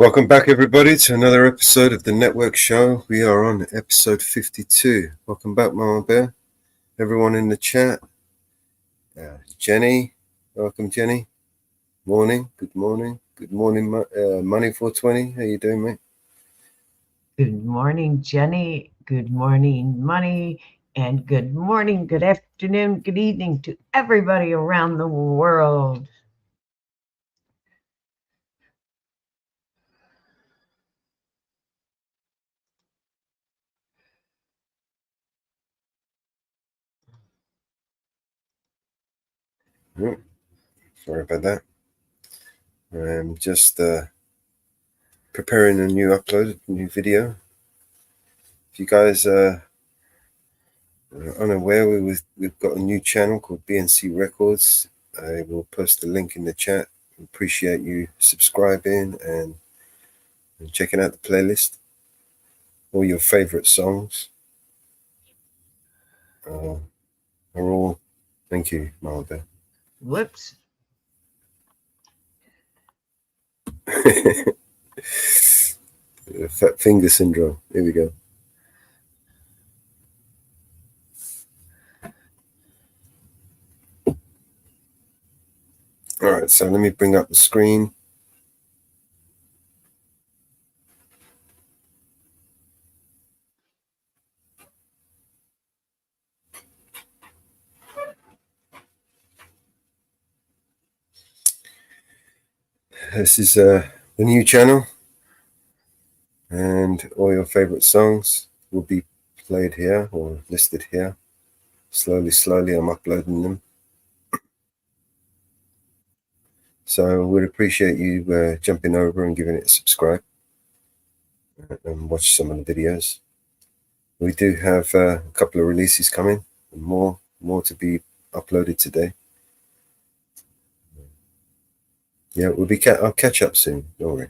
Welcome back, everybody, to another episode of the Network Show. We are on episode 52. Welcome back, Mama Bear. Everyone in the chat. Jenny, welcome, Jenny. Morning, good morning. Good morning, Money 420. How you doing, mate? Good morning, Jenny. Good morning, Money. And good morning, good afternoon, good evening to everybody around the world. Oh, sorry about that. I'm just preparing a new upload, a new video. If you guys are unaware, we've got a new channel called BNC Records. I will post the link in the chat. Appreciate you subscribing and checking out the playlist. All your favorite songs are all. Thank you, Marlborough. Whoops. Fat finger syndrome. Here we go. All right, so let me bring up the screen. This is the new channel, and all your favorite songs will be played here or listed here. Slowly, I'm uploading them. So we'd appreciate you jumping over and giving it a subscribe and watch some of the videos. We do have a couple of releases coming, and more to be uploaded today. Yeah, I'll catch up soon. Don't worry.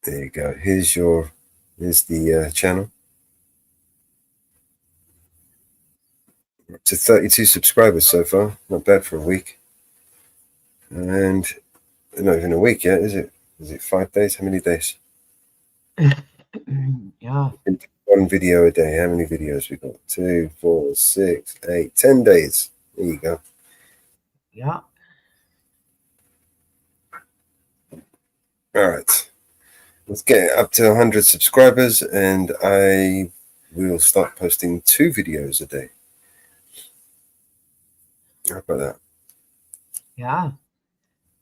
There you go. Here's the channel. We're up to 32 subscribers so far. Not bad for a week. And not even a week yet, is it? Is it 5 days? How many days? Yeah. One video a day. How many videos we got? 2, 4, 6, 8, 10 days. There you go. Yeah. All right. Let's get up to 100 subscribers, and I will start posting 2 videos a day. How about that? Yeah.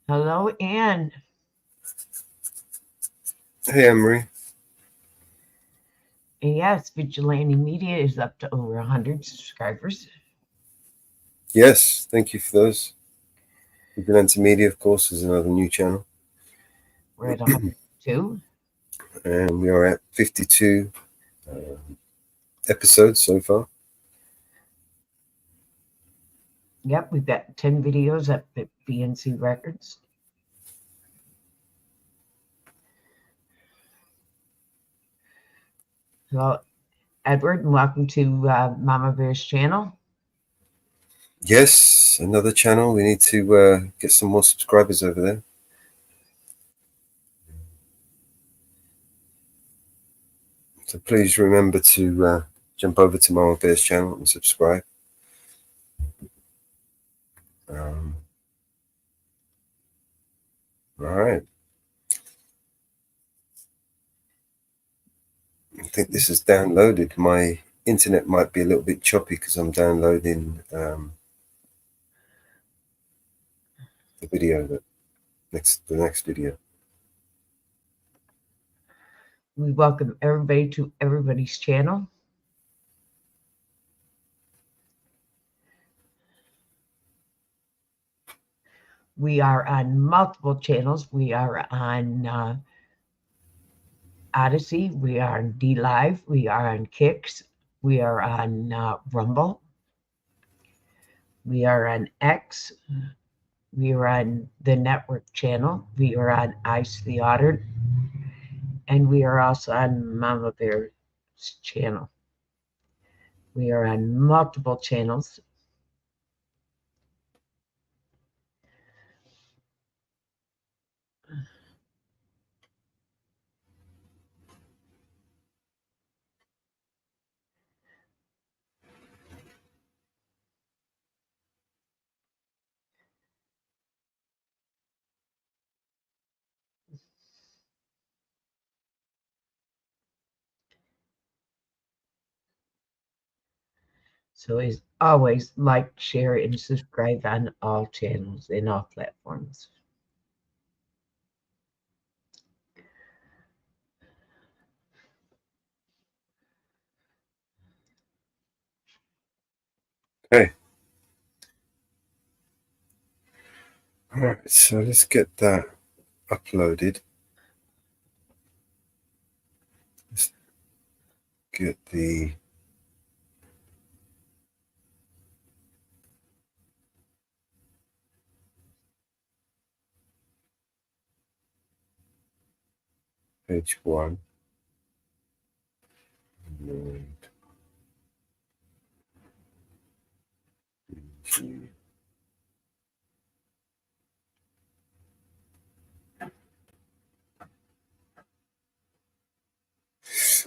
Hello, Anne. Hey, Anne-Marie. And yes, Vigilante Media is up to over 100 subscribers. Yes, thank you for those. Vigilante Media, of course, is another new channel. We're at 102. And we are at 52 episodes so far. Yep, we've got 10 videos up at BNC Records. So, Edward, and welcome to Mama Bear's channel. Yes, another channel. We need to get some more subscribers over there. So please remember to jump over to Mama Bear's channel and subscribe. All right. I think this is downloaded. My internet might be a little bit choppy because I'm downloading the video, the next video. We welcome everybody to everybody's channel. We are on multiple channels. We are on Odyssey. We are on DLive. We are on Kicks. We are on Rumble. We are on X. We are on the Network channel. We are on Ice the Otter. And we are also on Mama Bear's channel. We are on multiple channels. So as always, like, share, and subscribe on all channels and all platforms. Okay. All right. So let's get that uploaded. Let's get the page one. And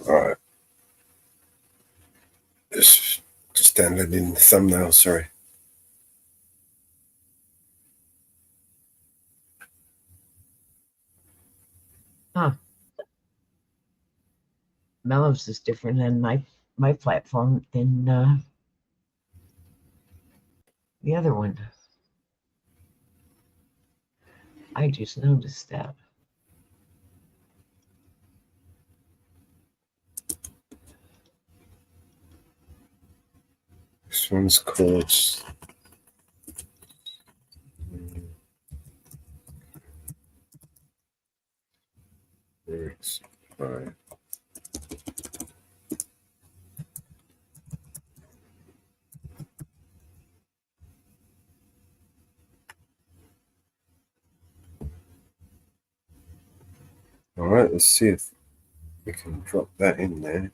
all right. Just downloading the thumbnail. Sorry. Huh. Mellows is different than my platform than the other one. I just noticed that. This one's called. Right. All right. Let's see if we can drop that in there.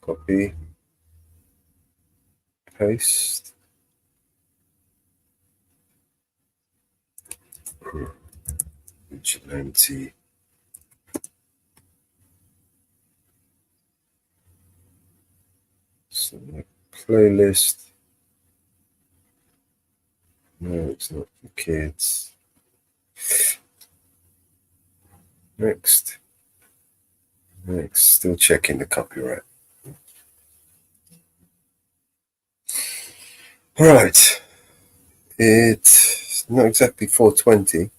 Copy. Paste. Vigilante. Select playlist. No, it's not for kids. Next. Next. Still checking the copyright. All right. It's not exactly 420,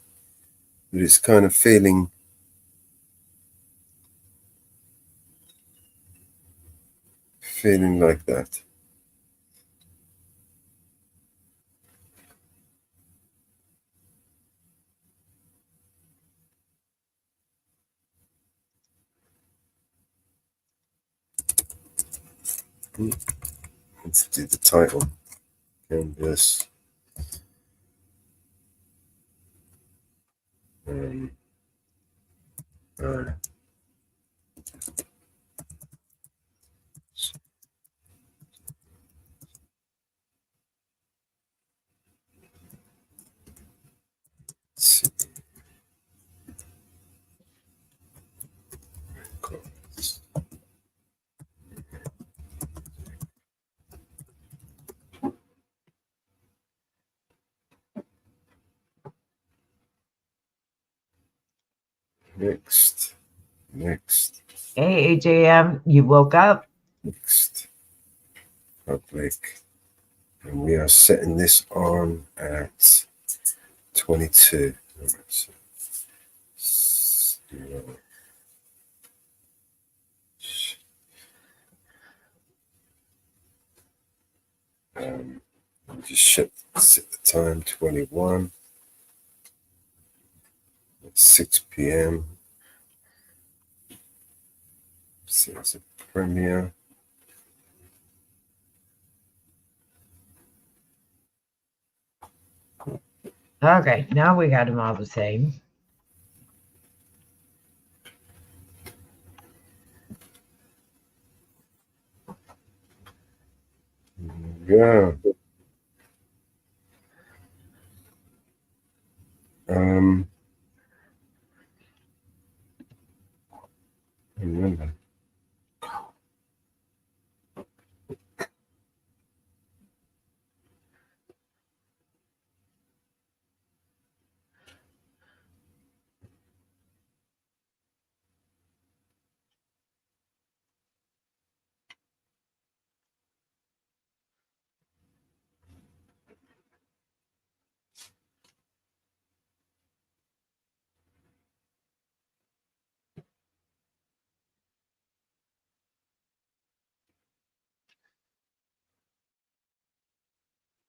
but it's kind of feeling like that. Let's do the title. Canvas. Um, uh, next. Next. Hey, AJM, you woke up? Next. Public. And we are setting this on at 22. Just set the time 21 at 6 p.m. So it's a premiere. Okay, now we got them all the same. Yeah. I remember.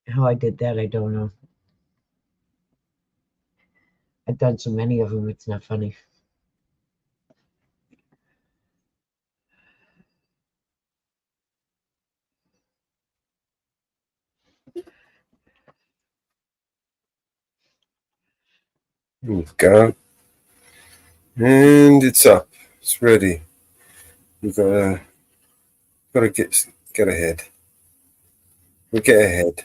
How I did that, I don't know. I've done so many of them, it's not funny. There we go. And it's up. It's ready. We've got to get ahead. We'll get ahead.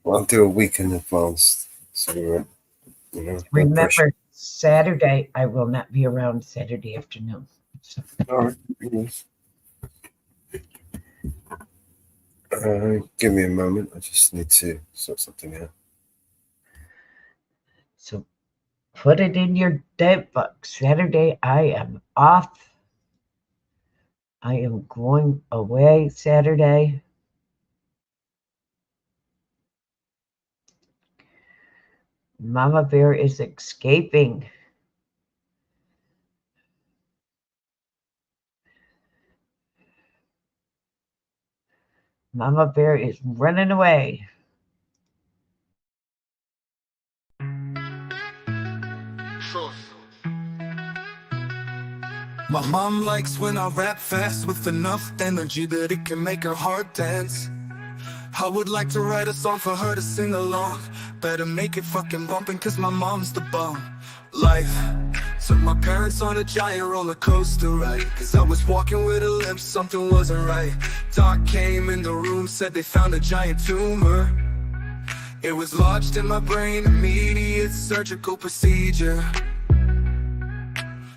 I'll do a week in advance. So, no Remember, pressure. Saturday, I will not be around Saturday afternoon. So. All right. Give me a moment. I just need to sort something out. So put it in your date book. Saturday, I am off. I am going away Saturday. Mama Bear is escaping. Mama Bear is running away. My mom likes when I rap fast with enough energy that it can make her heart dance. I would like to write a song for her to sing along. Better make it fucking bumpin' cause my mom's the bomb. Life took my parents on a giant roller coaster ride. Cause I was walking with a limp, something wasn't right. Doc came in the room, said they found a giant tumor. It was lodged in my brain, immediate surgical procedure.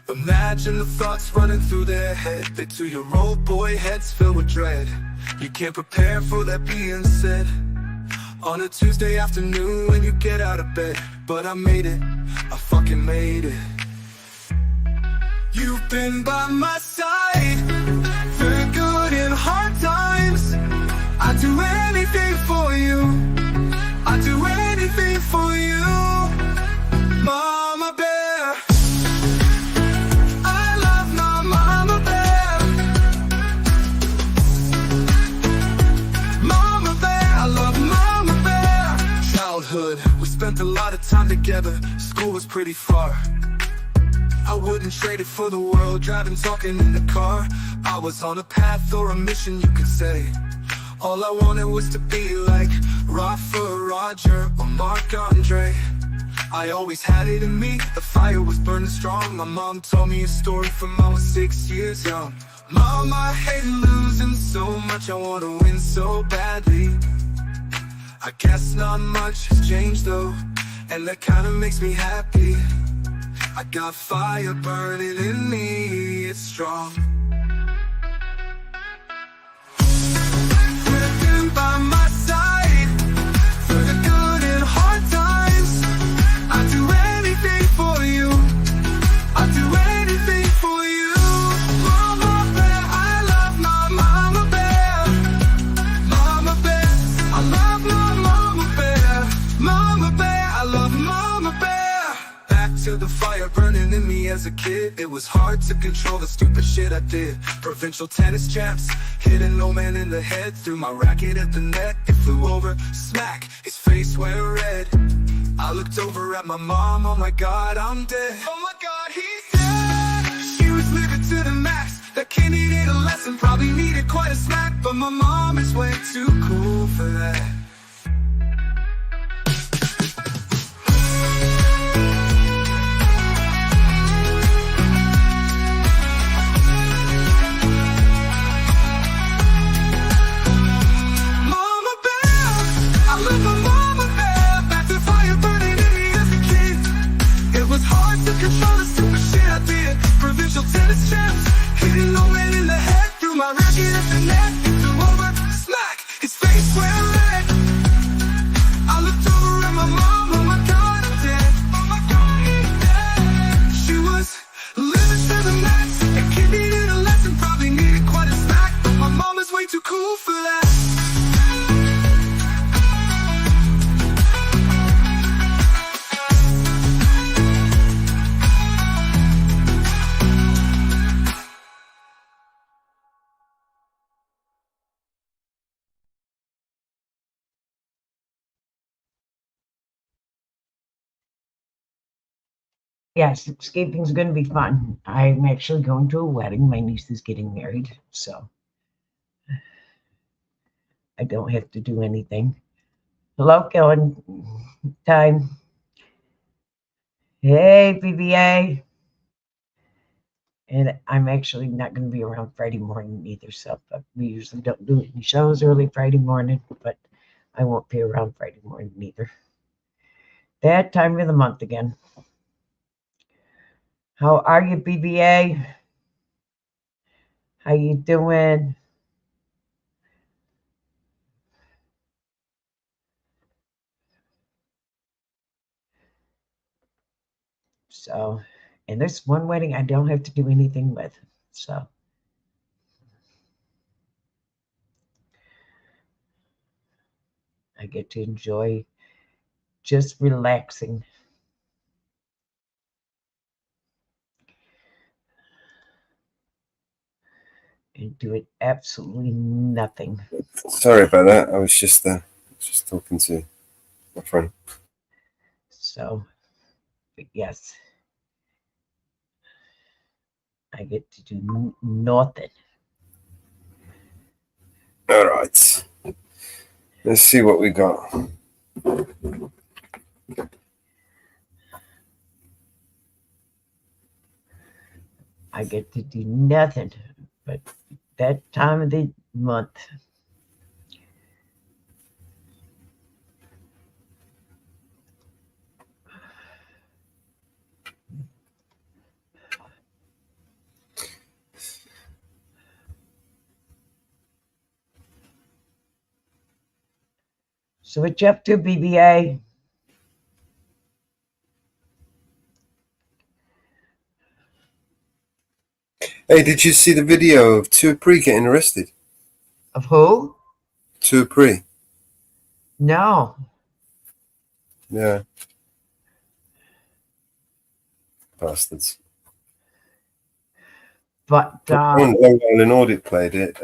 Imagine the thoughts running through their head. They 2-year-old boy heads filled with dread. You can't prepare for that being said on a Tuesday afternoon when you get out of bed. But I made it, I fucking made it. You've been by my side for good and hard times. I'd do anything for you, I'd do anything for you, Mama Bear. I love my Mama Bear. Mama Bear, I love Mama Bear. Childhood, we spent a lot of time together. School was pretty far. I wouldn't trade it for the world, driving, talking in the car. I was on a path or a mission, you could say. All I wanted was to be like Rafa, Roger, or Marc Andre. I always had it in me, the fire was burning strong. My mom told me a story from I was 6 years young. Mom, I hate losing so much, I want to win so badly. I guess not much has changed though, and that kinda makes me happy. I got fire burning in me, it's strong. You've been by my side for the good and hard times. I'd do anything for you, I'd do anything for you, Mama Bear. I love my Mama Bear. Mama Bear, I love my Mama Bear. Mama Bear, I love Mama Bear. Back to the fire burning in me as a kid. It was hard to control the stupid shit I did. Provincial tennis champs, hitting no man in the head. Threw my racket at the net, it flew over, smack, his face went red. I looked over at my mom, oh my god, I'm dead. Oh my god, he's dead. She was living to the max. That kid needed a lesson, probably needed quite a smack. But my mom is way too cool for that. Control the stupid shit I did. Provincial tennis champs, hitting no man in the head. Threw my racket at the net, it flew over, smack, his face went red. I looked over at my mom, oh my god, I'm dead. Oh my god, he's dead. She was living to the max. A kid needed a lesson, probably needed quite a smack. But my mom is way too cool for that. Yes, escaping's going to be fun. I'm actually going to a wedding. My niece is getting married, so I don't have to do anything. Hello, Kellen. Time. Hey, BBA. And I'm actually not going to be around Friday morning either, so but we usually don't do any shows early Friday morning, but I won't be around Friday morning either. That time of the month again. How are you, BBA? How you doing? So, and there's one wedding I don't have to do anything with, so I get to enjoy just relaxing and doing absolutely nothing. Sorry about that. I was just talking to my friend. So, but yes, I get to do nothing. All right. Let's see what we got. I get to do nothing but that time of the month. So what you up to, BBA? Hey, did you see the video of Tuapri getting arrested? Of who? Tuapri. No. Yeah. Bastards. But Long Island Audit played it.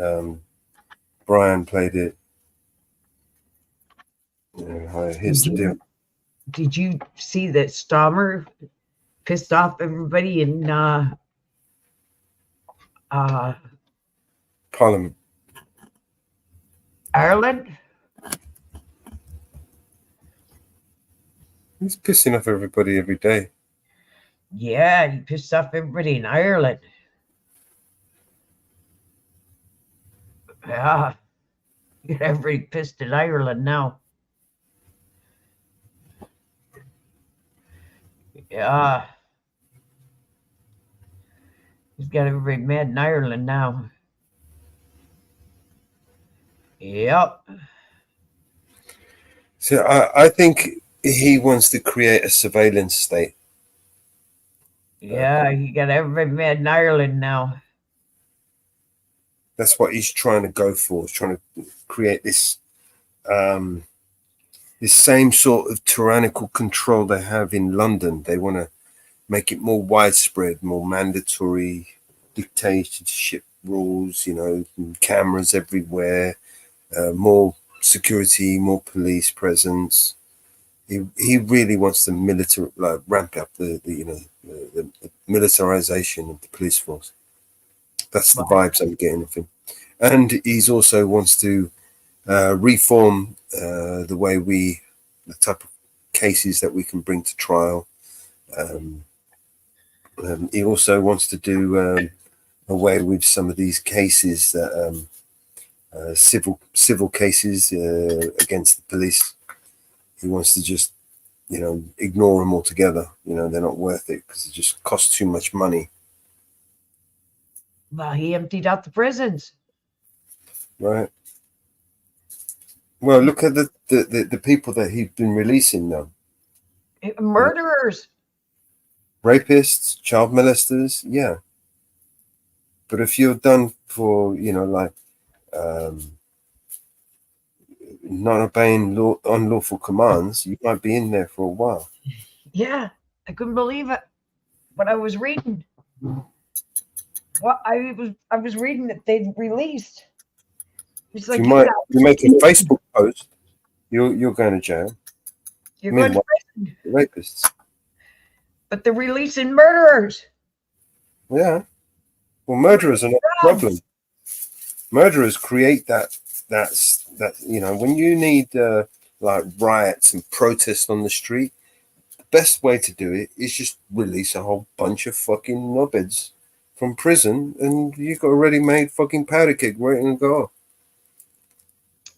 Brian played it. Here's the deal. did you see that Stommer pissed off everybody in Parliament. Ireland? He's pissing off everybody every day. Yeah, he pissed off everybody in Ireland. Yeah. Everybody pissed in Ireland now. Yeah. He's got everybody mad in Ireland now. Yep. So I think he wants to create a surveillance state. Yeah, he got everybody mad in Ireland now. That's what he's trying to go for. He's trying to create this this same sort of tyrannical control they have in London. They want to make it more widespread, more mandatory dictatorship rules, cameras everywhere, more security, more police presence. He really wants to ramp up the militarization of the police force. That's the vibes I'm getting of him. And he's also wants to reform the way the type of cases that we can bring to trial. He also wants to do away with some of these cases that civil cases against the police. He wants to just ignore them altogether. They're not worth it because it just costs too much money. Well, he emptied out the prisons. Right. Well, look at the people that he's been releasing now. Murderers. Rapists, child molesters, yeah. But if you're done for, not obeying unlawful commands, you might be in there for a while. Yeah, I couldn't believe it. What I was reading. Well, I was reading that they'd released. It's like you make a Facebook post, you're going to jail. You're going to prison. Rapists. But they're releasing murderers. Yeah. Well, murderers are not a problem. Murderers create that when you need like riots and protests on the street, the best way to do it is just release a whole bunch of fucking knobheads from prison, and you got a ready-made fucking powder keg waiting to go.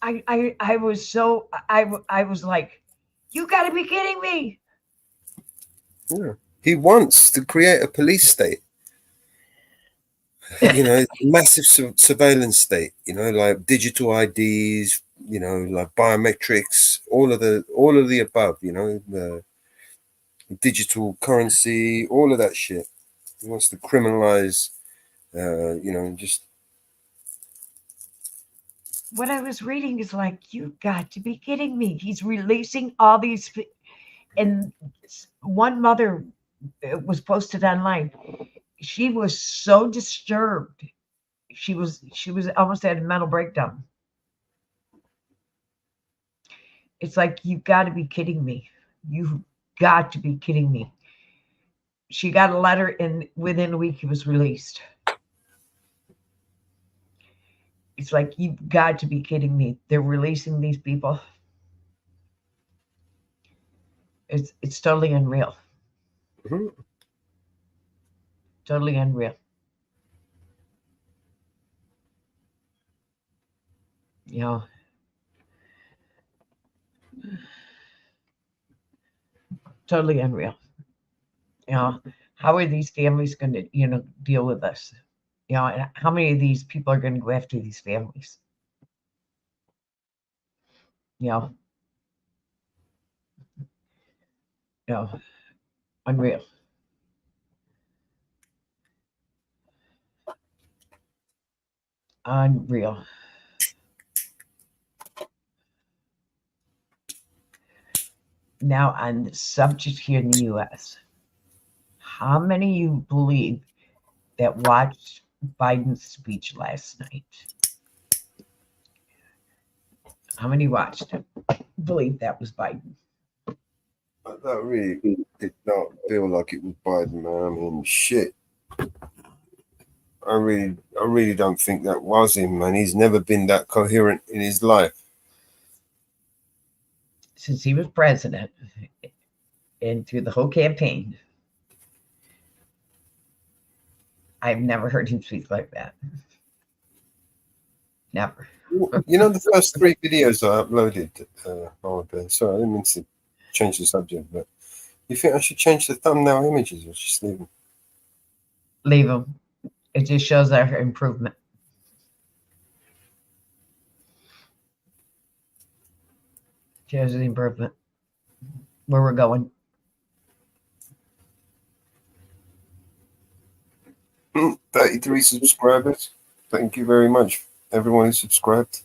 I was so I was like, you got to be kidding me. Yeah. He wants to create a police state. Massive surveillance state, like digital IDs, like biometrics, all of the above, the digital currency, all of that shit. He wants to criminalize, just. What I was reading is like, you got to be kidding me. He's releasing all these, and one mother, it was posted online. She was so disturbed. She was almost at a mental breakdown. It's like, you got to be kidding me. You've got to be kidding me. She got a letter, and within a week he was released. It's like, you've got to be kidding me. They're releasing these people. It's totally unreal. Mm-hmm. Totally unreal. Totally unreal. How are these families going to, deal with this? And how many of these people are going to go after these families? Unreal. Unreal. Now, on the subject here in the U.S., how many of you believe that watched Biden's speech last night? How many watched it? Believe that was Biden? That really did not feel like it was Biden, man. I mean, shit. I really don't think that was him, man. He's never been that coherent in his life. Since he was president and through the whole campaign, I've never heard him speak like that. Never. The first 3 videos I uploaded, sorry, I didn't mean to change the subject, but you think I should change the thumbnail images or just leave them? Leave them. It just shows our improvement. Shows the improvement. Where we're going. 33 subscribers. Thank you very much, everyone who subscribed.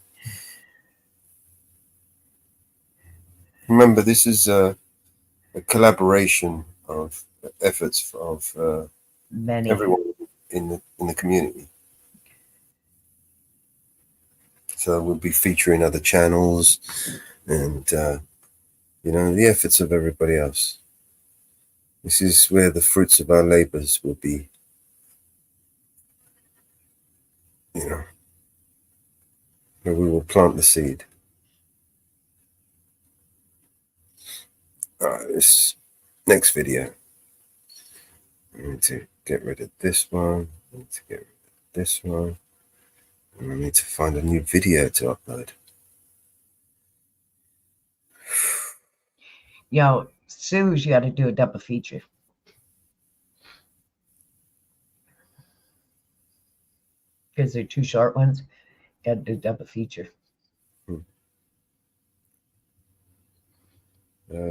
Remember, this is a collaboration of efforts of Many. everyone in the community. So we'll be featuring other channels and the efforts of everybody else. This is where the fruits of our labors will be, where we will plant the seed. All right, this next video, I need to get rid of this one. I need to get rid of this one. And I need to find a new video to upload. Sue's you got to do a double feature. Because they're 2 short ones. Got to do double feature.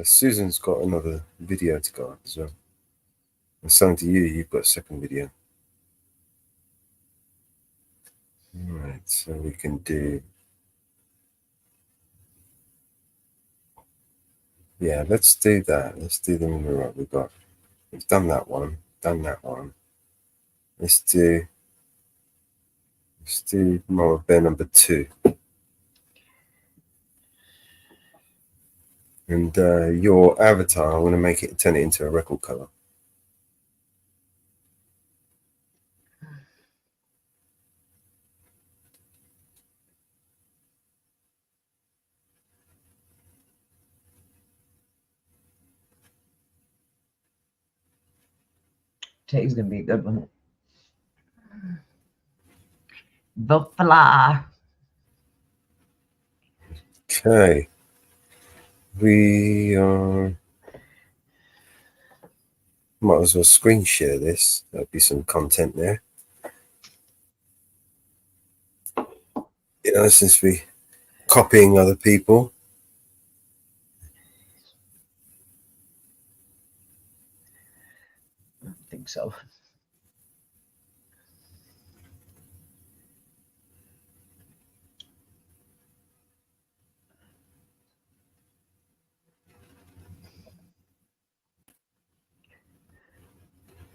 Susan's got another video to go up as well. And so to you, you've got a second video. All right, so we can do. Yeah, let's do that. Let's do them in a row. We've done that one. Let's do Mama Bear number 2. And your avatar, I'm going to turn it into a record color. Today's gonna be a good one. Buffalo. Okay. We are. Might as well screen share this. There'll be some content there. You know, since we copying other people. I think so.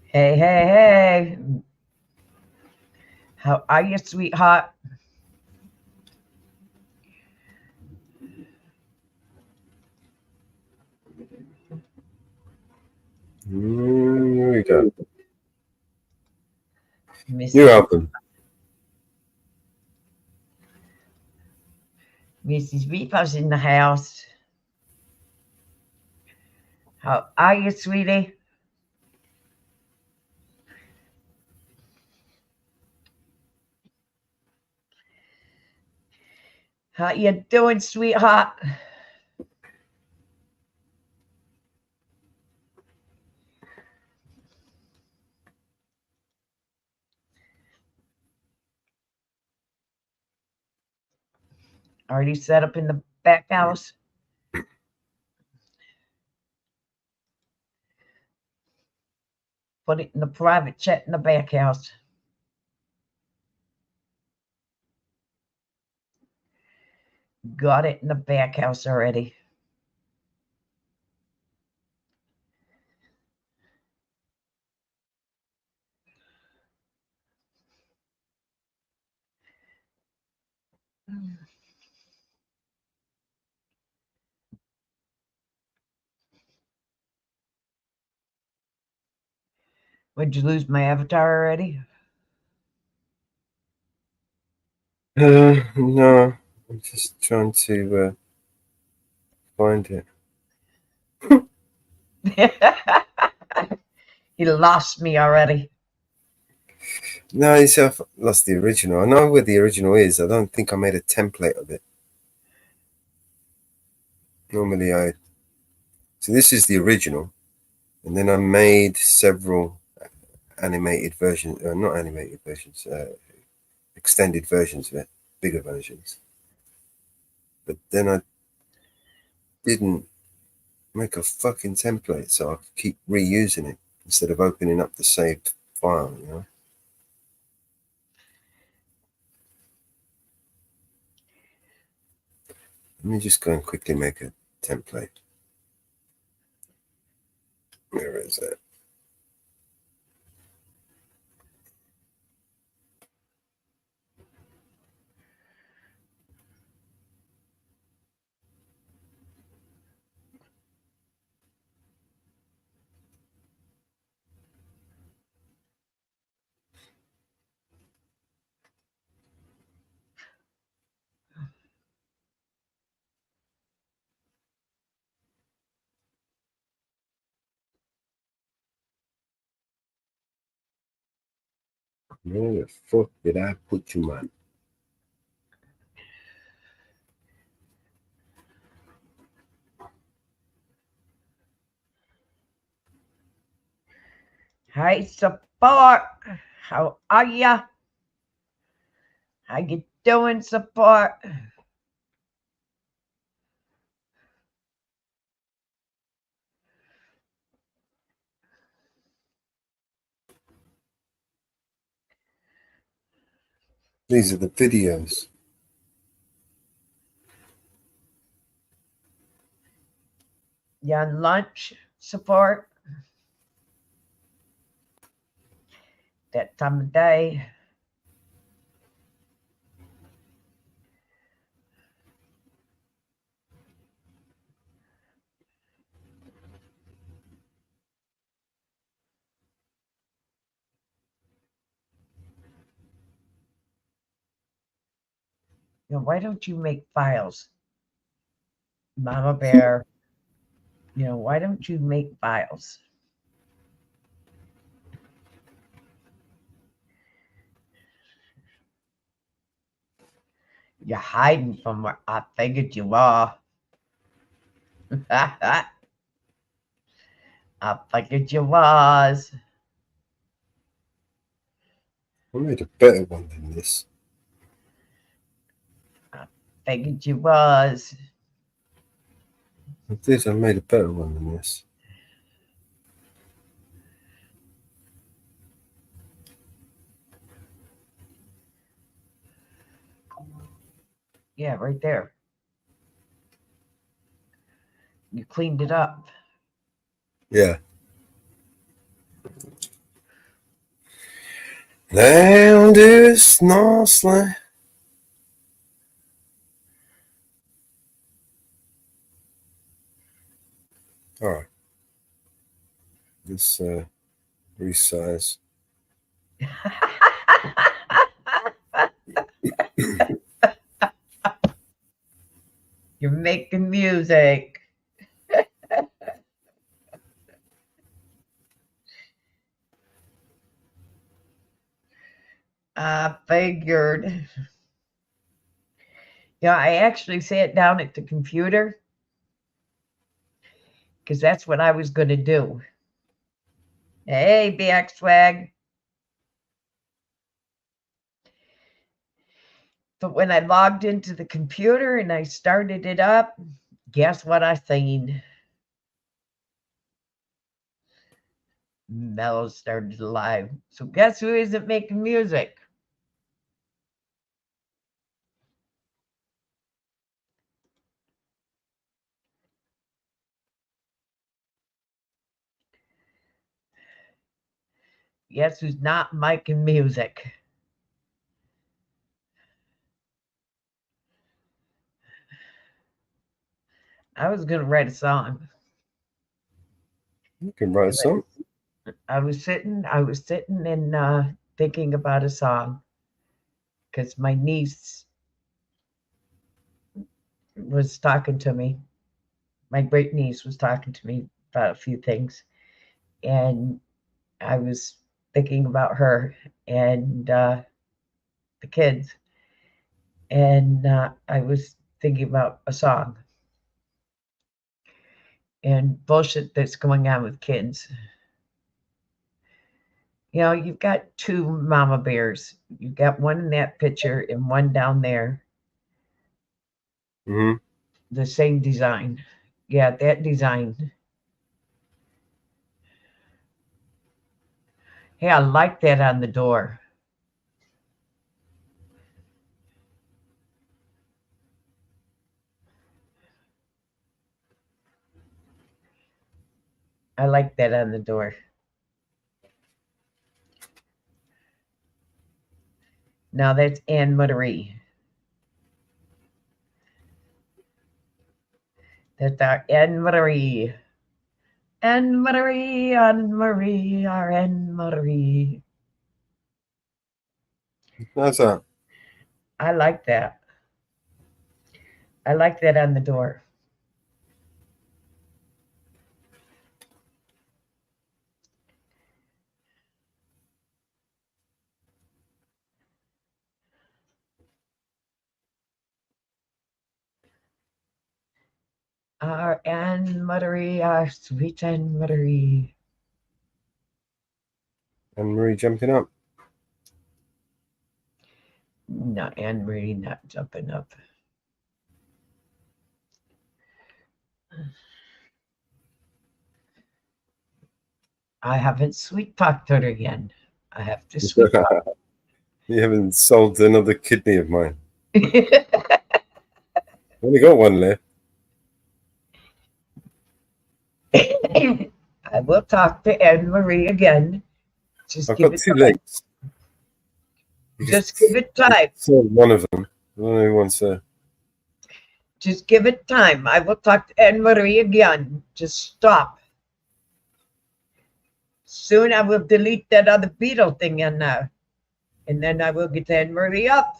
Hey, hey, hey. How are you, sweetheart? Here we go. Miss, You're open. Mrs. Reaper's in the house. How are you, sweetie? How you doing, sweetheart? Already set up in the back house? Put it in the private chat in the back house. Got it in the back house already. Would you lose my avatar already? No, I'm just trying to find it. He lost me already. No, you see, I've lost the original. I know where the original is. I don't think I made a template of it. Normally so this is the original, and then I made several animated versions, not animated versions, extended versions of it, bigger versions. But then I didn't make a fucking template, so I could keep reusing it instead of opening up the saved file, you know? Let me just go and quickly make a template. Where is it? Where the fuck did I put you, man? Hi, support. How are ya? How you doing, support? These are the videos. You on lunch, support? That time of day. You know, why don't you make files? Mama Bear. You know, why don't you make files? You're hiding from where I figured you were. I figured you was. I made a better one than this. Figured you was. I did. I made a better one than this. Yeah, right there. You cleaned it up. Yeah. Down this Northland. All right. This resize. You're making music. I figured. Yeah, I actually sat down at the computer because that's what I was going to do. Hey, BX Swag. But when I logged into the computer and I started it up, guess what I seen? Mellow started live. So guess who isn't making music? Guess who's not making music? I was going to write a song. You can write a song. I was sitting and thinking about a song because my niece was talking to me. My great niece was talking to me about a few things, and I was thinking about her and the kids, and I was thinking about a song and bullshit that's going on with kids. You know, you've got two mama bears. You've got one in that picture and one down there. Mm-hmm. The same design. Yeah, that design. Hey, I like that on the door. I like that on the door. Now that's Anne Marie. That's our Anne Marie. Anne Marie, Anne Marie, our Anne Marie. How's that? I like that. I like that on the door. Our Anne Marie, our sweet Anne Marie. Anne Marie jumping up. No, Anne Marie not jumping up. I haven't sweet talked her again. I have to sweet talk. You haven't sold another kidney of mine. Only got one left. I will talk to Anne Marie again. Just I've give got it two time. legs. Just give it time. Sold one of them. I don't know who wants to. Just give it time. I will talk to Anne Marie again. Just stop. Soon I will delete that other beetle thing in there. And then I will get Anne Marie up.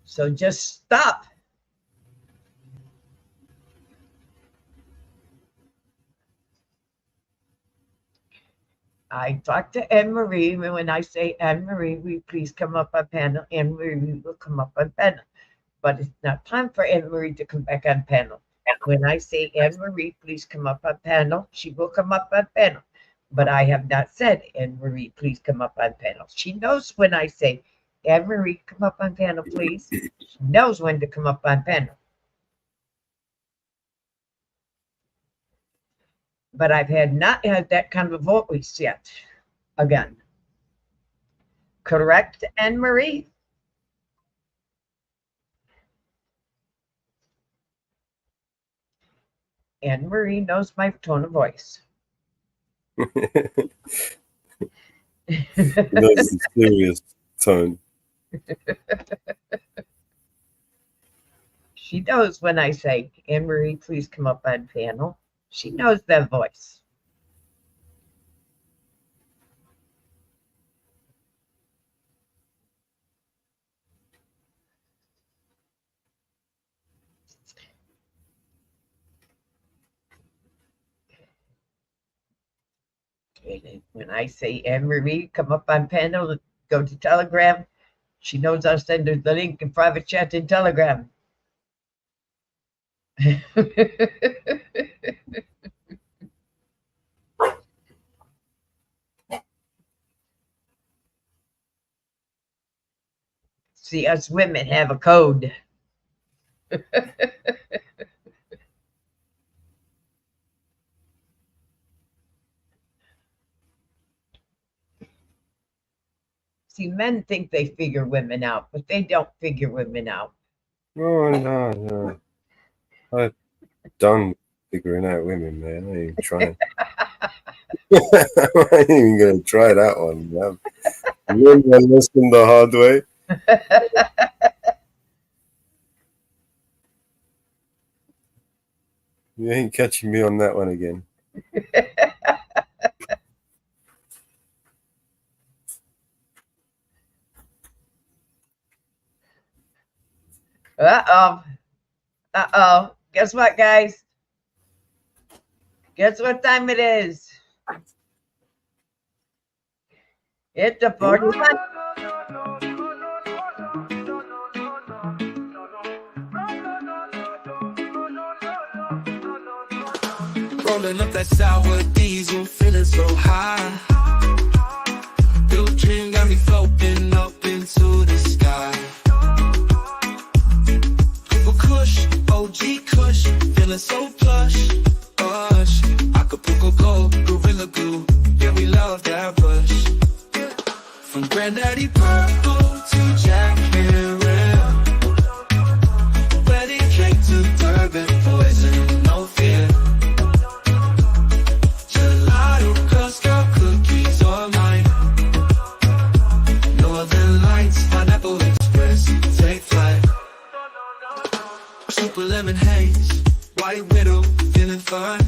So just stop. I talked to Anne Marie, and when I say Anne Marie, will you please come up on panel? Anne Marie will come up on panel. But it's not time for Anne Marie to come back on panel. When I say Anne Marie, please come up on panel, she will come up on panel. But I have not said Anne Marie, please come up on panel. She knows when I say Anne Marie, come up on panel, please. She knows when to come up on panel. But I've not had that kind of voice yet. Again. Correct, Anne Marie? Anne Marie knows my tone of voice. That's a serious tone. She knows when I say, Anne Marie, please come up on panel. She knows that voice. When I say Anne Marie, come up on panel, go to Telegram, she knows I'll send her the link in private chat in Telegram. See, us women have a code. See, men think they figure women out, but they don't figure women out. Oh, no. I'm done figuring out women, man. I ain't even trying. I ain't even going to try that one, man. Learn my lesson the hard way. You ain't catching me on that one again. Uh-oh. Guess what, guys? Guess what time it is? It's the 41. Rolling up that sour diesel, feeling so high. Blue dream got me floating up into the sky. Kush, OG Kush, feeling so plush. Gosh, Acapulco Gold, Gorilla Glue, yeah, we love that rush. From Granddaddy Purple to Jack Herrera, wedding cake to Durban, poison, no fear. Gelato, Girl Scout cookies, all mine. Northern Lights, Pineapple Express, take flight. Super lemon haze, white widow, feeling fun.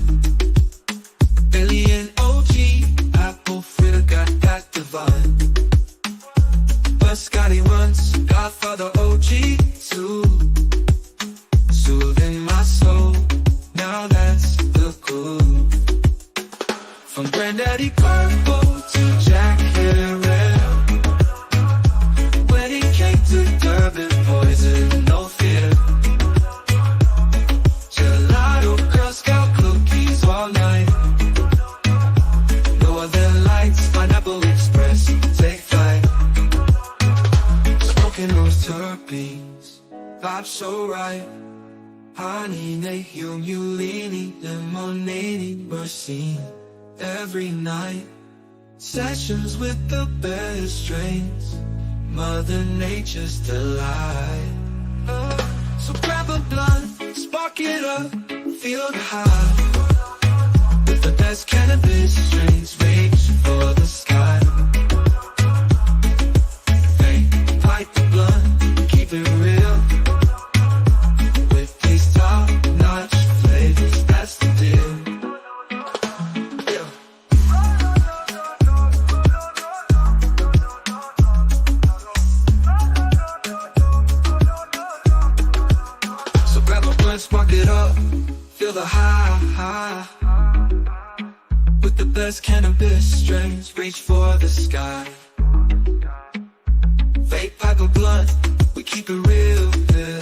Alien OG, apple fritter, got that divine. Scotty once, Godfather OG too. Soothing my soul, now that's the groove. From Granddaddy Purple to Jack Herrera, wedding cake to Durban, poison, no fear. Gelato, Girl Scout cookies all night. Northern Lights, Pineapple Express, take flight. Smoking those terpenes, vibe so right. Honey, Nahum, Ulini, Lemonade, Mercy. Every night, sessions with the best strains, Mother Nature's delight. So grab a blunt, spark it up, feel the high. With the best cannabis strains, reach for the sky. Light the blunt, keep it real. With these top-notch flavors, that's the deal. Yeah. So grab a blunt, spark it up, feel the high. With the best cannabis strings, reach for the sky. Fake pipe or blunt, we keep it real, real.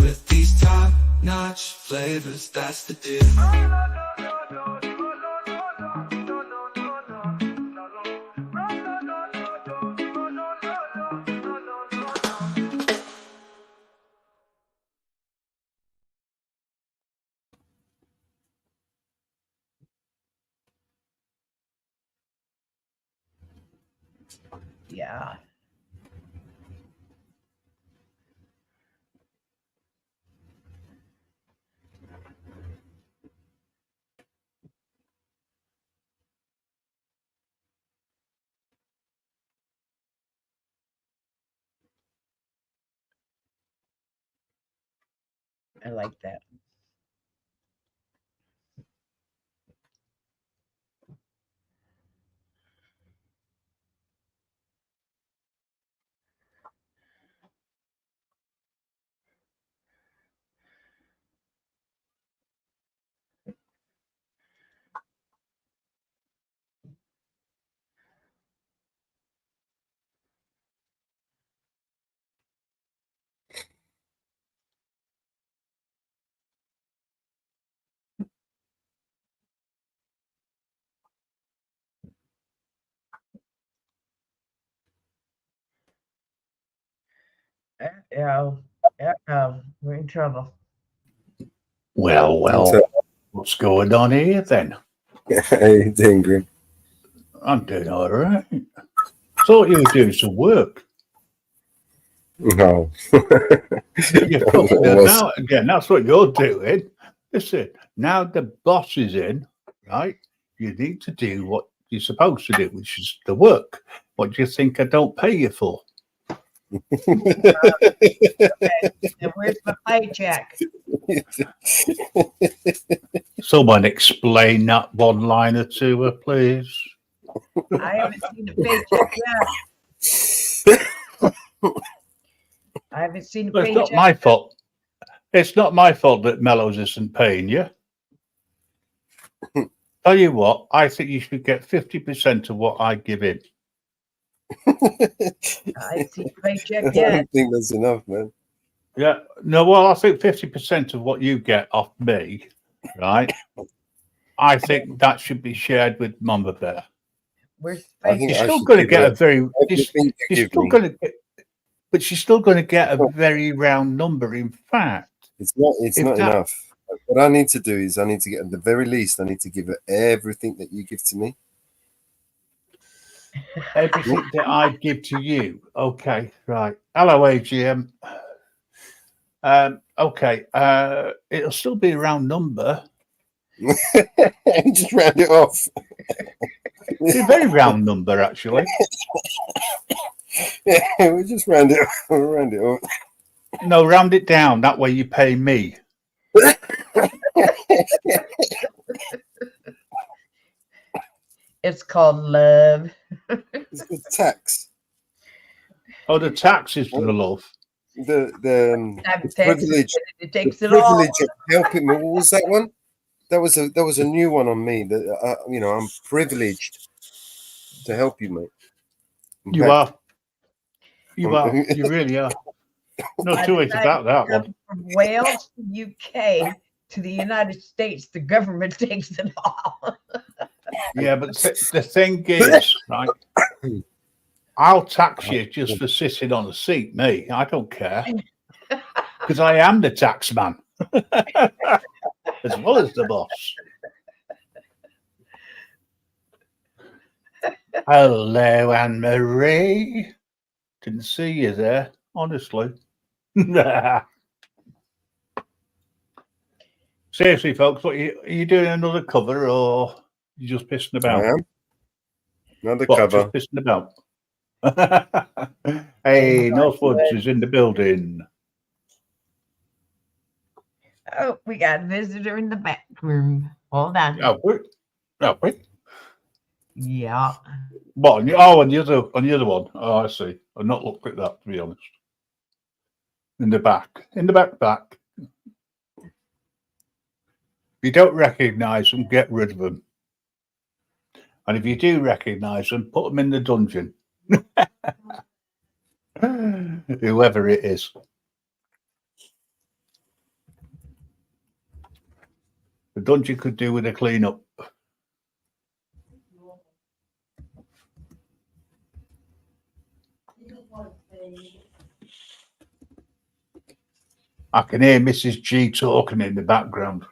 With these top-notch flavors, that's the deal. Yeah. I like that. Yeah. We're in trouble. Well, So, what's going on here then? how you doing, Grim? I'm doing all right. Thought you were doing some work. No. You fucking now again. That's what you're doing. Listen, now the boss is in, right? You need to do what you're supposed to do, which is the work. What do you think I don't pay you for? Okay. Now, where's my paycheck? Someone explain that one liner to her, please. I haven't seen a paycheck yet. I haven't seen a But it's paycheck. not my fault. It's not my fault that Mellows isn't paying you. Tell you what, I think you should get 50% of what I give in. I haven't seen a paycheck I yet. don't think that's enough, man. Yeah, no, well, I think 50% of what you get off me, right? I think that should be shared with Mama Bear. Where's the I think You're paycheck? I still should going to give get her a very, everything you you're give still me. going to get, but she's still going to get a very round number. In fact, It's not if not that- enough. What I need to do is I need to get, at the very least, I need to give her everything that you give to me. everything that I give to you, okay, right? Hello, AGM. Okay, it'll still be a round number. Just round it off. It's a very round number, actually. Yeah, we just round it off. Round it off. No, round it down. That way you pay me. It's called love. It's good tax. Oh, the tax is for the love. The Taxes, privilege. it The takes it all. privilege of helping me. What was that one? That was a new one on me. That I'm privileged to help you, mate. In You fact, are. You are. You really are. No By two the ways time about you that come one. From Wales to UK to the United States, the government takes it all. Yeah, but the thing is, right? I'll tax you just for sitting on a seat, me. I don't care. Because I am the tax man. As well as the boss. Hello, Anne Marie. Didn't see you there, honestly. Seriously, folks, are you doing another cover or you just pissing about? I am. Another What, cover. just pissing about? Hey, Northwoods is in the building. Oh, we got a visitor in the back room. Hold on. Oh, wait. Yeah. What? On the other one. Oh, I see. I've not looked at that, to be honest. In the back. If you don't recognise them, get rid of them. And if you do recognise them, put them in the dungeon. Whoever it is. The dungeon could do with a clean up. I can hear Mrs. G talking in the background.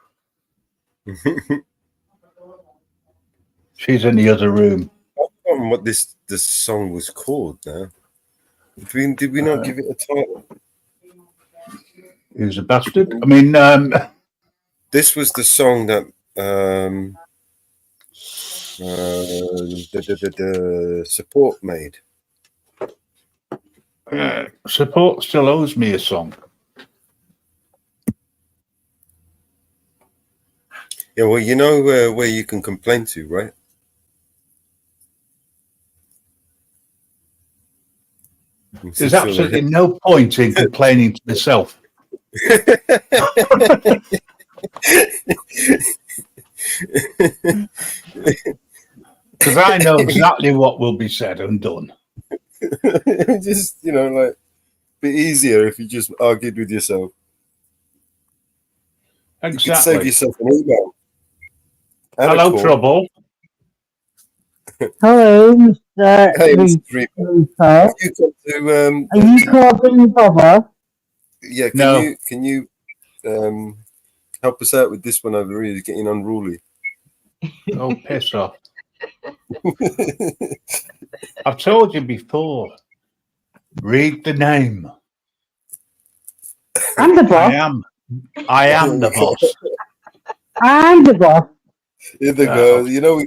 She's in the other room. I don't know what this song was called now. Did we not give it a title? Who's a bastard? I mean, This was the song that the support made. Support still owes me a song. Yeah, well, you know where you can complain to, right? There's absolutely no point in complaining to myself. Because I know exactly what will be said and done. Just, like, be easier if you just argued with yourself. Exactly. You could save yourself an email. Hello, Trouble. Hello, Mr. Hey, Mr. Reaper. Have you come to, Are you talking Bobber? yeah, No. Can you help us out with this one over here? It's getting unruly. Oh, piss off. I've told you before. Read the name. I'm the boss. I am the boss. I'm the boss. Here they go. You know, we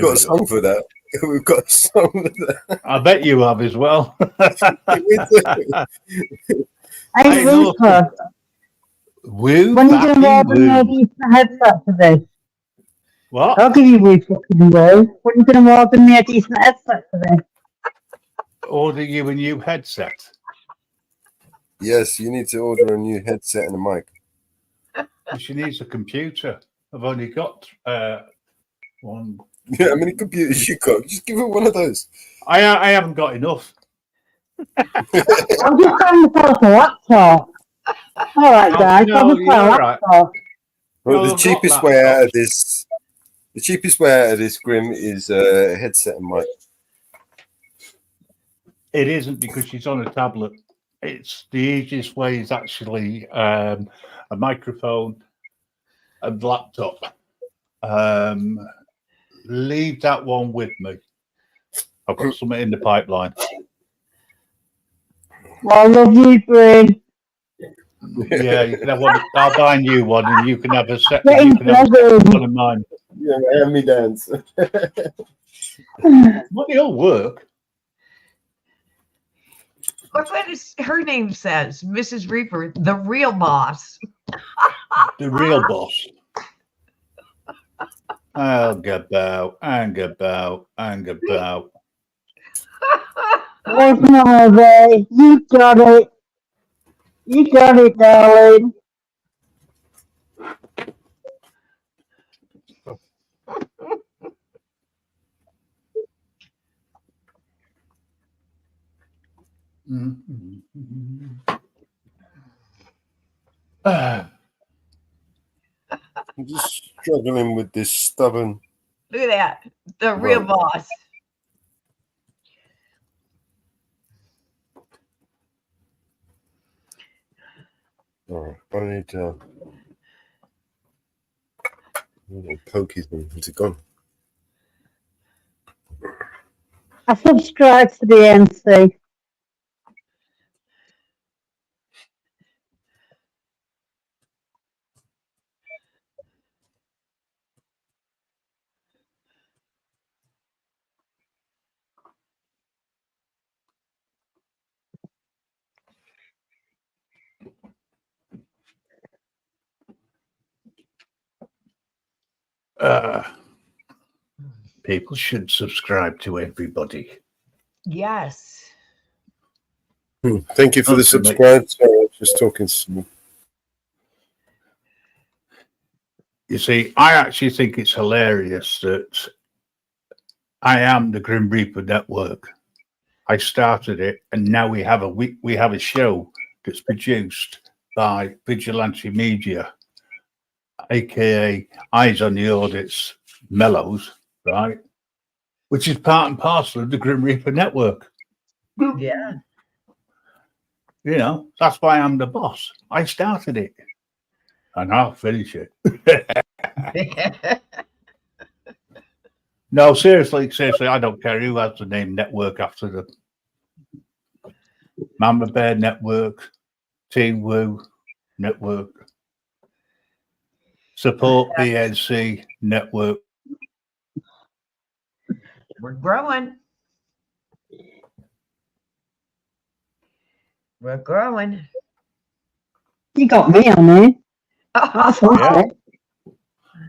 got a song for that. We've got a song for that. I bet you have as well. Hey, Reaper. Woo, When are you going to order me a woo. decent headset for this? What? I'll give you wee fucking go. When are you going to order me a decent headset for this? Order you a new headset. Yes, you need to order a new headset and a mic. She needs a computer. I've only got one. Yeah, how many computers you got? Just give her one of those. I haven't got enough. I'm just trying to sell a laptop. All right, guys. no, I'll just you're sell a all right. laptop. Well, No, the I've cheapest got way out of laptops. this, Grim, is a headset and mic. It isn't because she's on a tablet. It's the easiest way is actually a microphone and laptop. Leave that one with me. I've got something in the pipeline. Well, I love you, Bryn. Yeah, you can have one. I'll buy a new one, and you can have a set. Getting You can have a presents. set one of mine. Yeah, hand me dance. Well, they all work. Look what her name says, Mrs. Reaper, the real boss. The real boss. Angabout. Where's my baby? You got it. You got it, darling. I'm just struggling with this stubborn. Look at that. The real Right. boss. All right, I need little pokies. Is it gone? I subscribe to the NC. People should subscribe to everybody. Yes. Thank you for the Okay, mate. subscribe. Sorry, I was just talking. You see, I actually think it's hilarious that I am the Grim Reaper Network. I started it, and now we have a show that's produced by Vigilante Media, aka Eyes on the Audits Mellows, right? Which is part and parcel of the Grim Reaper Network. Yeah. You know, that's why I'm the boss. I started it, and I'll finish it. No, seriously, I don't care who has the name network after them. Mama Bear Network, Team Woo Network, Support BNC Network. We're growing. We're growing. You got me on there. That's Oh, Yeah. awesome.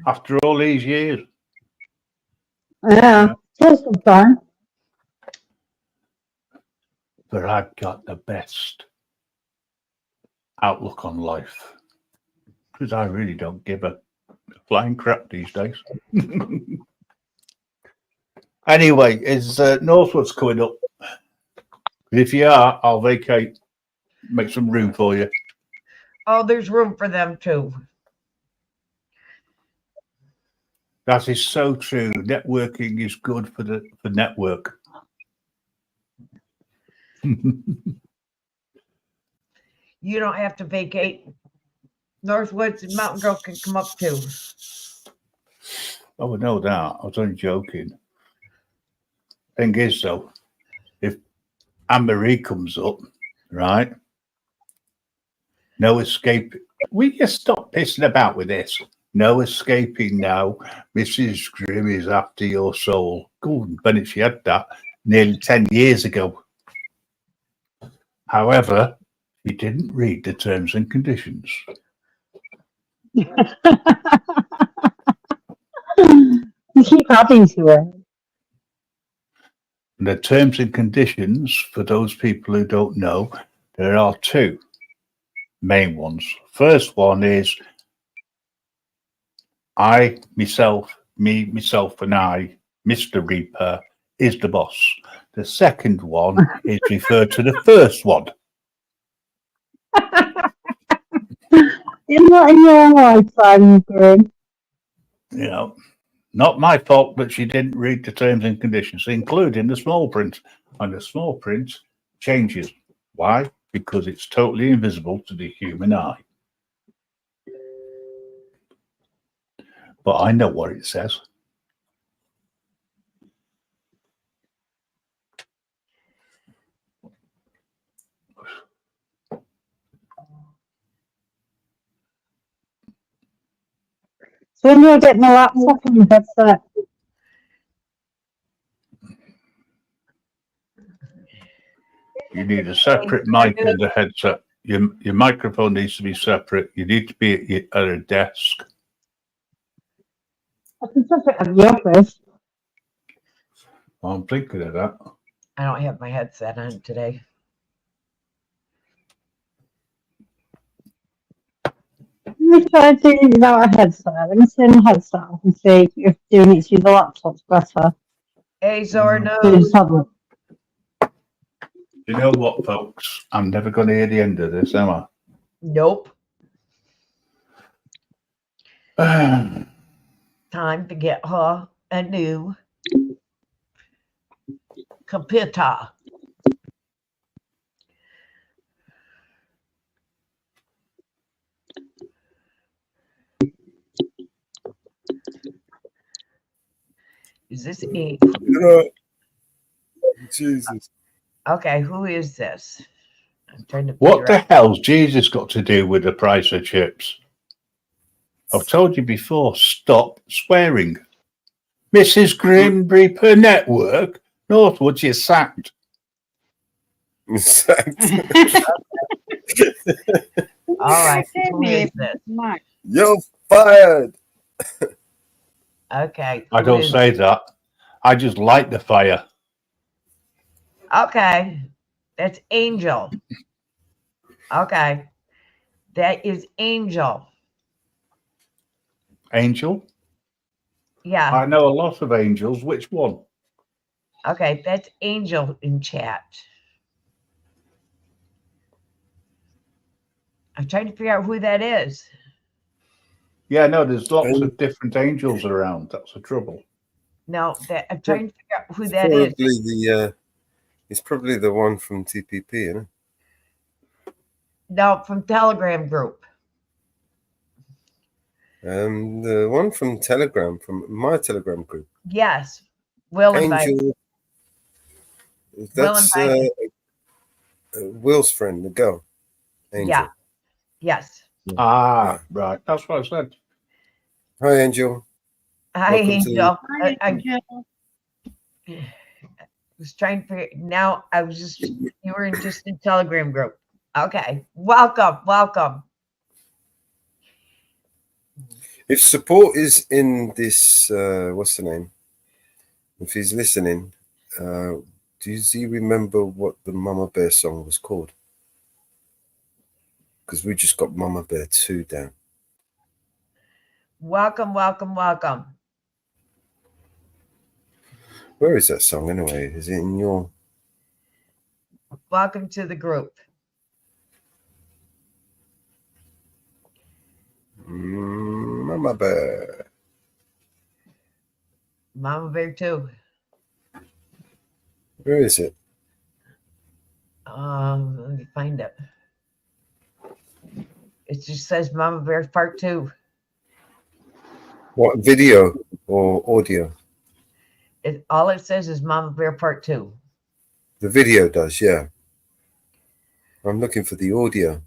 After all these years. Yeah. Take some time. But I've got the best outlook on life because I really don't give a flying crap these days. Anyway, is Northwood's coming up? If you are, I'll vacate, make some room for you. oh, there's room for them too. That is so true. Networking is good for network. You don't have to vacate. Northwoods and Mountain Girl can come up too. Oh, no doubt. I was only joking. Thing is, though, if Anne-Marie comes up, right? No escape. We just stop pissing about with this. No escaping now. Mrs. Grimm is after your soul. Gordon Bennett, she had that nearly 10 years ago. However, he didn't read the terms and conditions. You keep adding to it. The terms and conditions, for those people who don't know, there are two main ones. First one is myself, and I, Mr. Reaper, is the boss. The second one is referred to the first one. You're not in your lifetime, Grim. You know, not my fault that she didn't read the terms and conditions, including the small print. And the small print changes. Why? Because it's totally invisible to the human eye. But I know what it says. So when do I get my laptop and my headset? You need a separate mic and a headset. Your microphone needs to be separate. You need to be at a desk. I can set it at the office. I'm thinking of that. I don't have my headset on today. Let me try doing it without a headset. Let me turn the headset off and see if doing it through the laptop's better. Azor So knows. just have a- You know what, folks? I'm never going to hear the end of this, am Nope. I? Time to get her a new computer. Is this a Jesus. okay? Who is this? I'm trying to What figure the out. hell's Jesus got to do with the price of chips? I've told you before, stop swearing. Mrs. Grim Reaper Network, Northwood, you're sacked. All right, who is this? You're fired. Okay. I who don't is- say that. I just light the fire. Okay, that's Angel. Okay, that is Angel. Angel? Yeah. I know a lot of angels. Which one? Okay, that's Angel in chat. I'm trying to figure out who that is. Yeah, no, there's lots of different angels around. That's the trouble. No, that I'm trying to figure out who It's that is. probably it's probably the one from TPP, isn't it? No, from Telegram group. The one from Telegram, from my Telegram group. Yes, Will invite. Angel. That's Will's friend, the girl. Angel. Yeah. Yes. Ah, right. That's what I said. Hi, Angel. Hi, Welcome to- Angel. Hi, I Angel. was trying to figure. Now I was just. You were just in Telegram group. Okay. Welcome. If support is in this, what's the name? If he's listening, does he remember what the Mama Bear song was called? Because we just got Mama Bear 2 down. Welcome. Where is that song anyway? Is it in your... Welcome to the group. Mama Bear. Mama Bear 2. Where is it? Let me find it. It just says Mama Bear Part 2. What, video or audio? All it says is Mama Bear Part 2. The video does, yeah. I'm looking for the audio.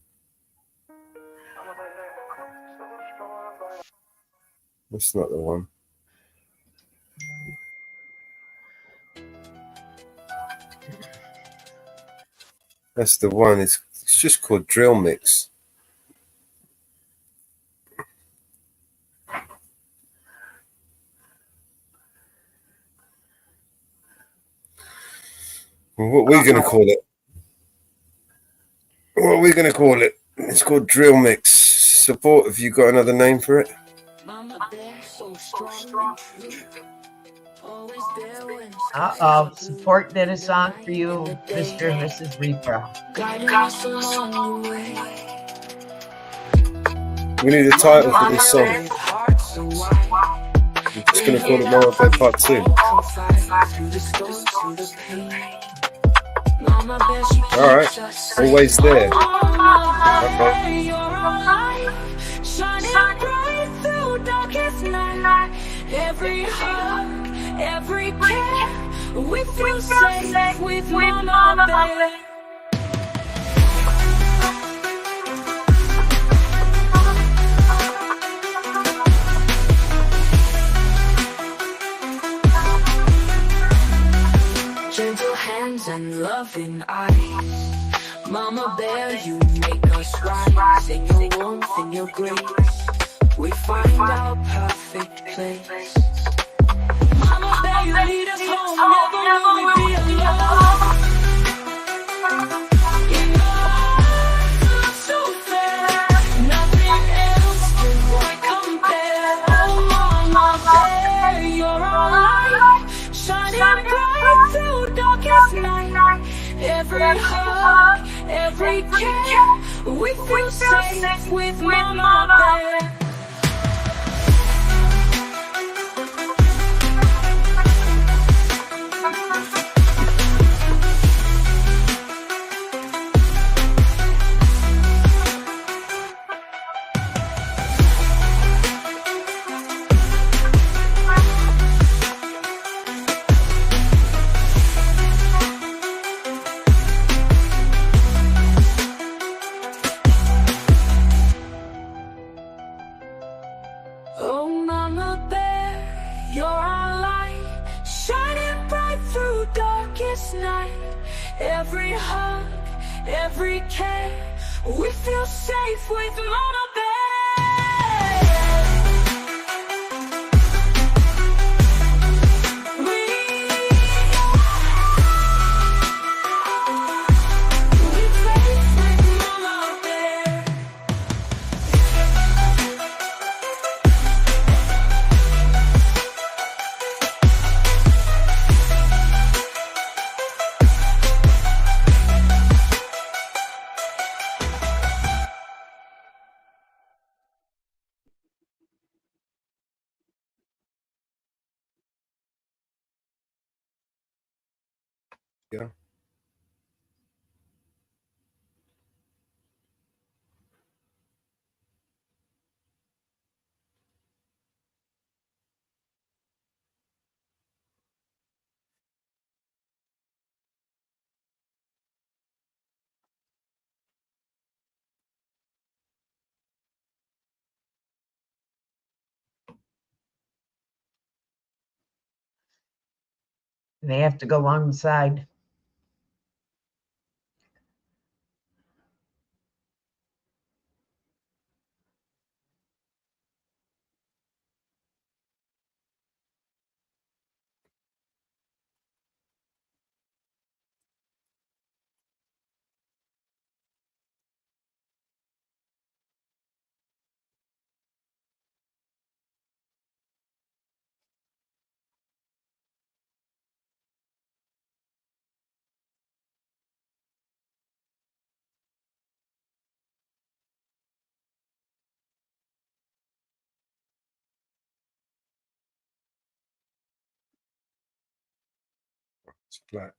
That's not the one. That's the one. It's just called Drill Mix. What are we going to call it? What are we going to call it? It's called Drill Mix. Support, have you got another name for it? Support did a song for you, Mr. and Mrs. Reaper. We need a title for this song. I'm just going to call it Mama Bear Part 2. Alright, always there. Okay. Every hug, every care, we feel safe with Mama Bear. Gentle hands and loving eyes, Mama Bear, you make us rise. In your warmth, in your grace, we find our perfect place. Mama Bear, you lead us home, never will we be alone. In your eyes, love so fair, nothing else can quite compare. Oh, Mama Bear, you're our light, shining bright through darkest night. Every hug, every care, we feel safe with Mama Bear. Oh, Mama Bear, you're our light, shining bright through darkest night. Every hug, every care, we feel safe with Mama Bear. We face with Mama Bear. Yeah. They have to go on the side. It's flat.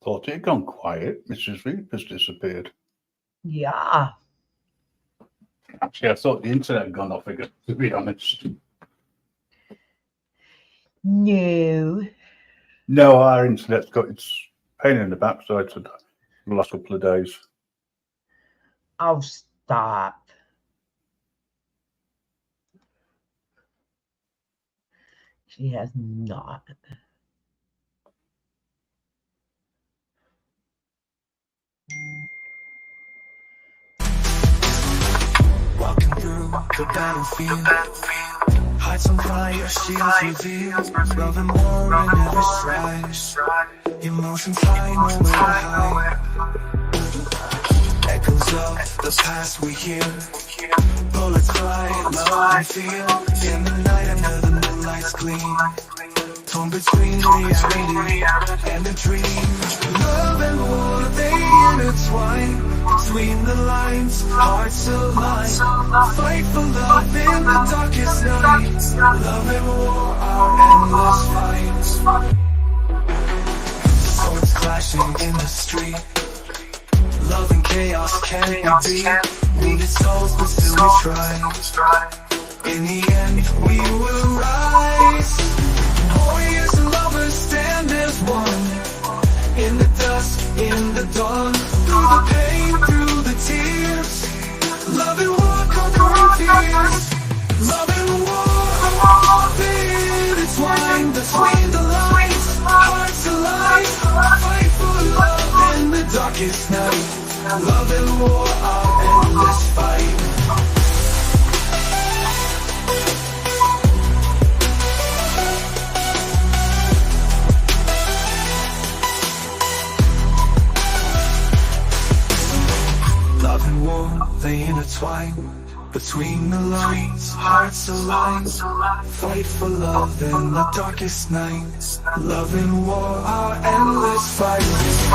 Thought it had gone quiet. Mrs. Veep has disappeared. Yeah. Actually, I thought the internet had gone off again, to be honest. No. No, our internet's got its pain in the backside for the last couple of days. Oh, stop. She has not. Walking through the battlefield, hearts on fire, shields revealed. Love and war in every stride. Emotions high, nowhere to hide. Echoes of the past we hear. Bullets fly, love and feel. In the night under the moonlight's gleam. Torn between reality and a dream. Love and war, they intertwine. Between the lines, hearts align. Fight for love in the darkest night. Love and war, our endless fight. Swords clashing in the street. Love and chaos can't be beat. Wounded souls, but still we try. In the end, we will rise. Warriors and lovers stand as one. In the dusk, in the dawn. Through the pain, through the tears. Love and war conquering fears. Love and war, intertwined between the lines. Hearts alive, fight for love in the darkest night. Love and war, our endless fight. Love and war, they intertwine. Between the lines, hearts align. Fight for love in the darkest night. Love and war are endless fights.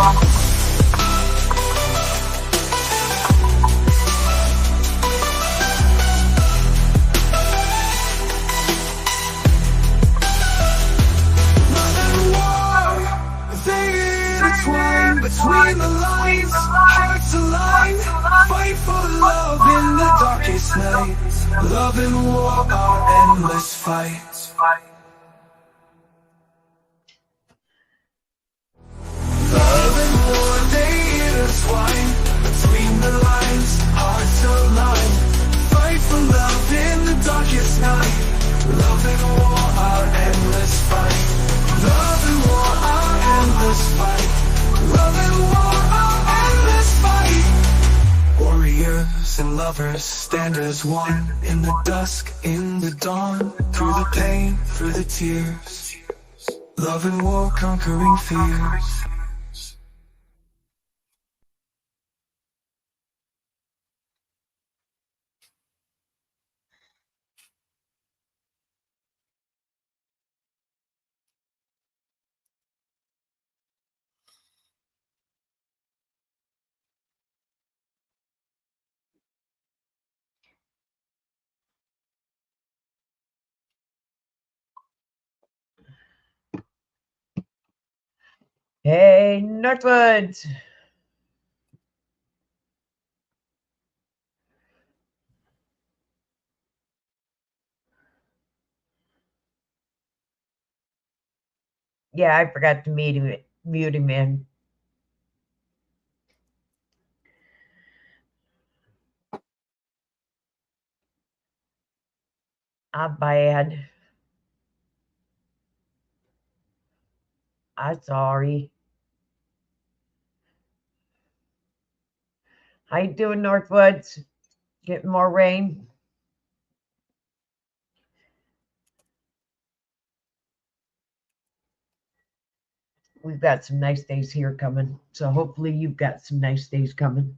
Between the lines, hearts align. Fight for love in the darkest night. Love and war are endless fights. Love and war, they intertwine. Between the lines, hearts align. Fight for love in the darkest night. Love and war are endless fight. Love and war are endless fight. Love and war are endless fight. Warriors and lovers stand as one. In the dusk, in the dawn. Through the pain, through the tears. Love and war conquering fears. Hey, Northwoods. Yeah, I forgot to mute him in. I'm bad. I'm sorry. How you doing, Northwoods? Getting more rain? We've got some nice days here coming. So hopefully you've got some nice days coming.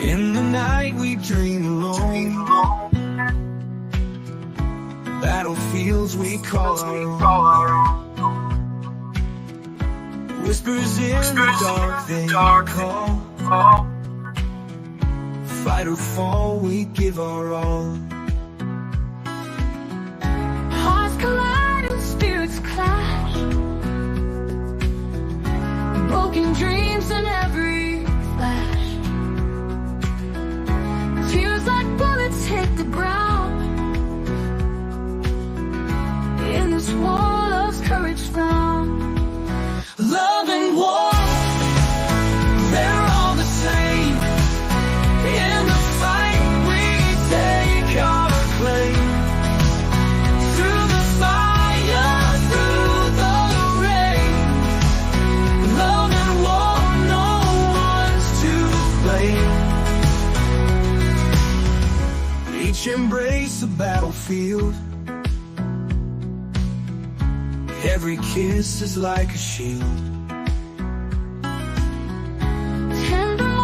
In the night we dream alone. Battlefields we call our own. Whispers in the dark they call. Fight or fall, we give our all. Hearts collide and spirits clash. Broken dreams in every flash. Feels like bullets hit the ground. In this war love's courage found. Love and war, they're all the same. In the fight we take our claim. Through the fire, through the rain. Love and war, no one's to blame. Each embrace a battlefield. Every kiss is like a shield. Tender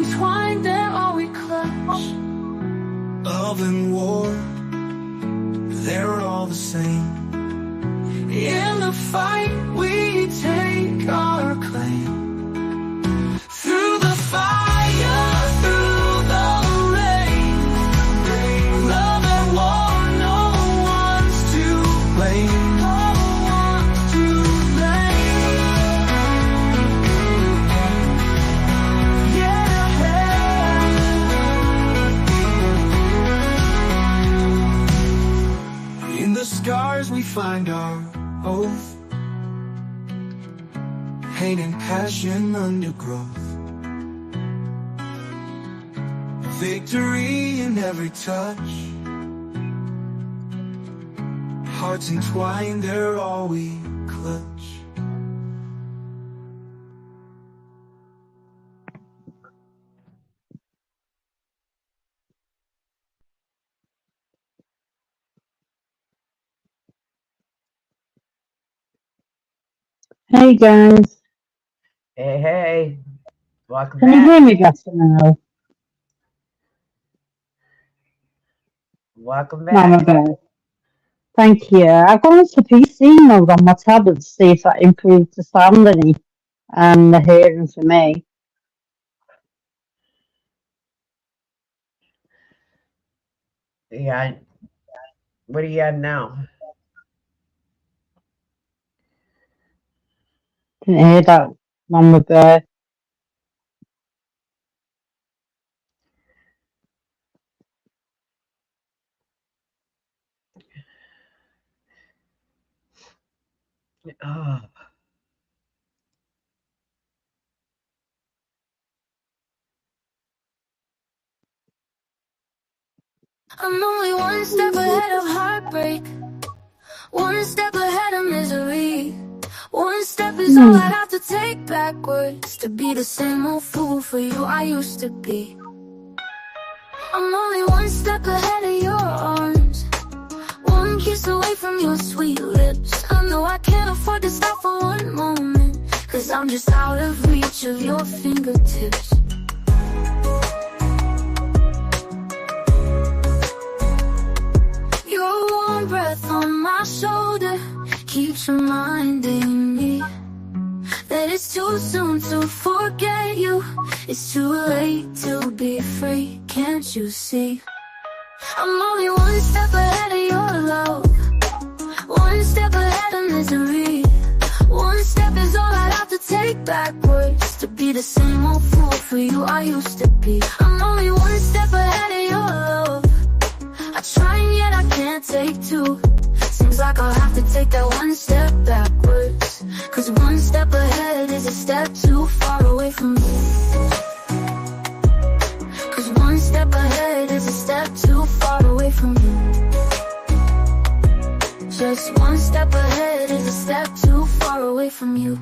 entwined, they're all we clutch. Love and war, they're all the same. In the fight, we take our claim. Through the fire, through the rain, love and war, no one's to blame. No one's to blame. Yeah. In the scars we find our oath, hate and passion undergrowth, victory in every touch, hearts entwined, they're all we clutch. Hey guys, Hey, welcome can you back. hear me better now? Welcome Mama back. Bear. Thank you. I've gone into PC mode on my tablet to see if that improves the sound any and the hearing for me. Yeah, what are you on now? Didn't hear that, Mama Bear. Oh, I'm only one step ahead of heartbreak, one step ahead of misery. One step is all I have to take backwards to be the same old fool for you I used to be. I'm only one step ahead of your arms, one kiss away from your sweet lips. I know I can't afford to stop for one moment, 'cause I'm just out of reach of your fingertips. Your warm breath on my shoulder keeps reminding me that it's too soon to forget you. It's too late to be free, can't you see? I'm only one step ahead of your love, one step ahead of misery. One step is all I'd have to take backwards to be the same old fool for you I used to be. I'm only one step ahead of your love, I try and yet I can't take two. Seems like I'll have to take that one step backwards, 'cause one step ahead is a step too far away from me. 'Cause one step ahead is a step too far away from you. Just one step ahead is a step too far away from you.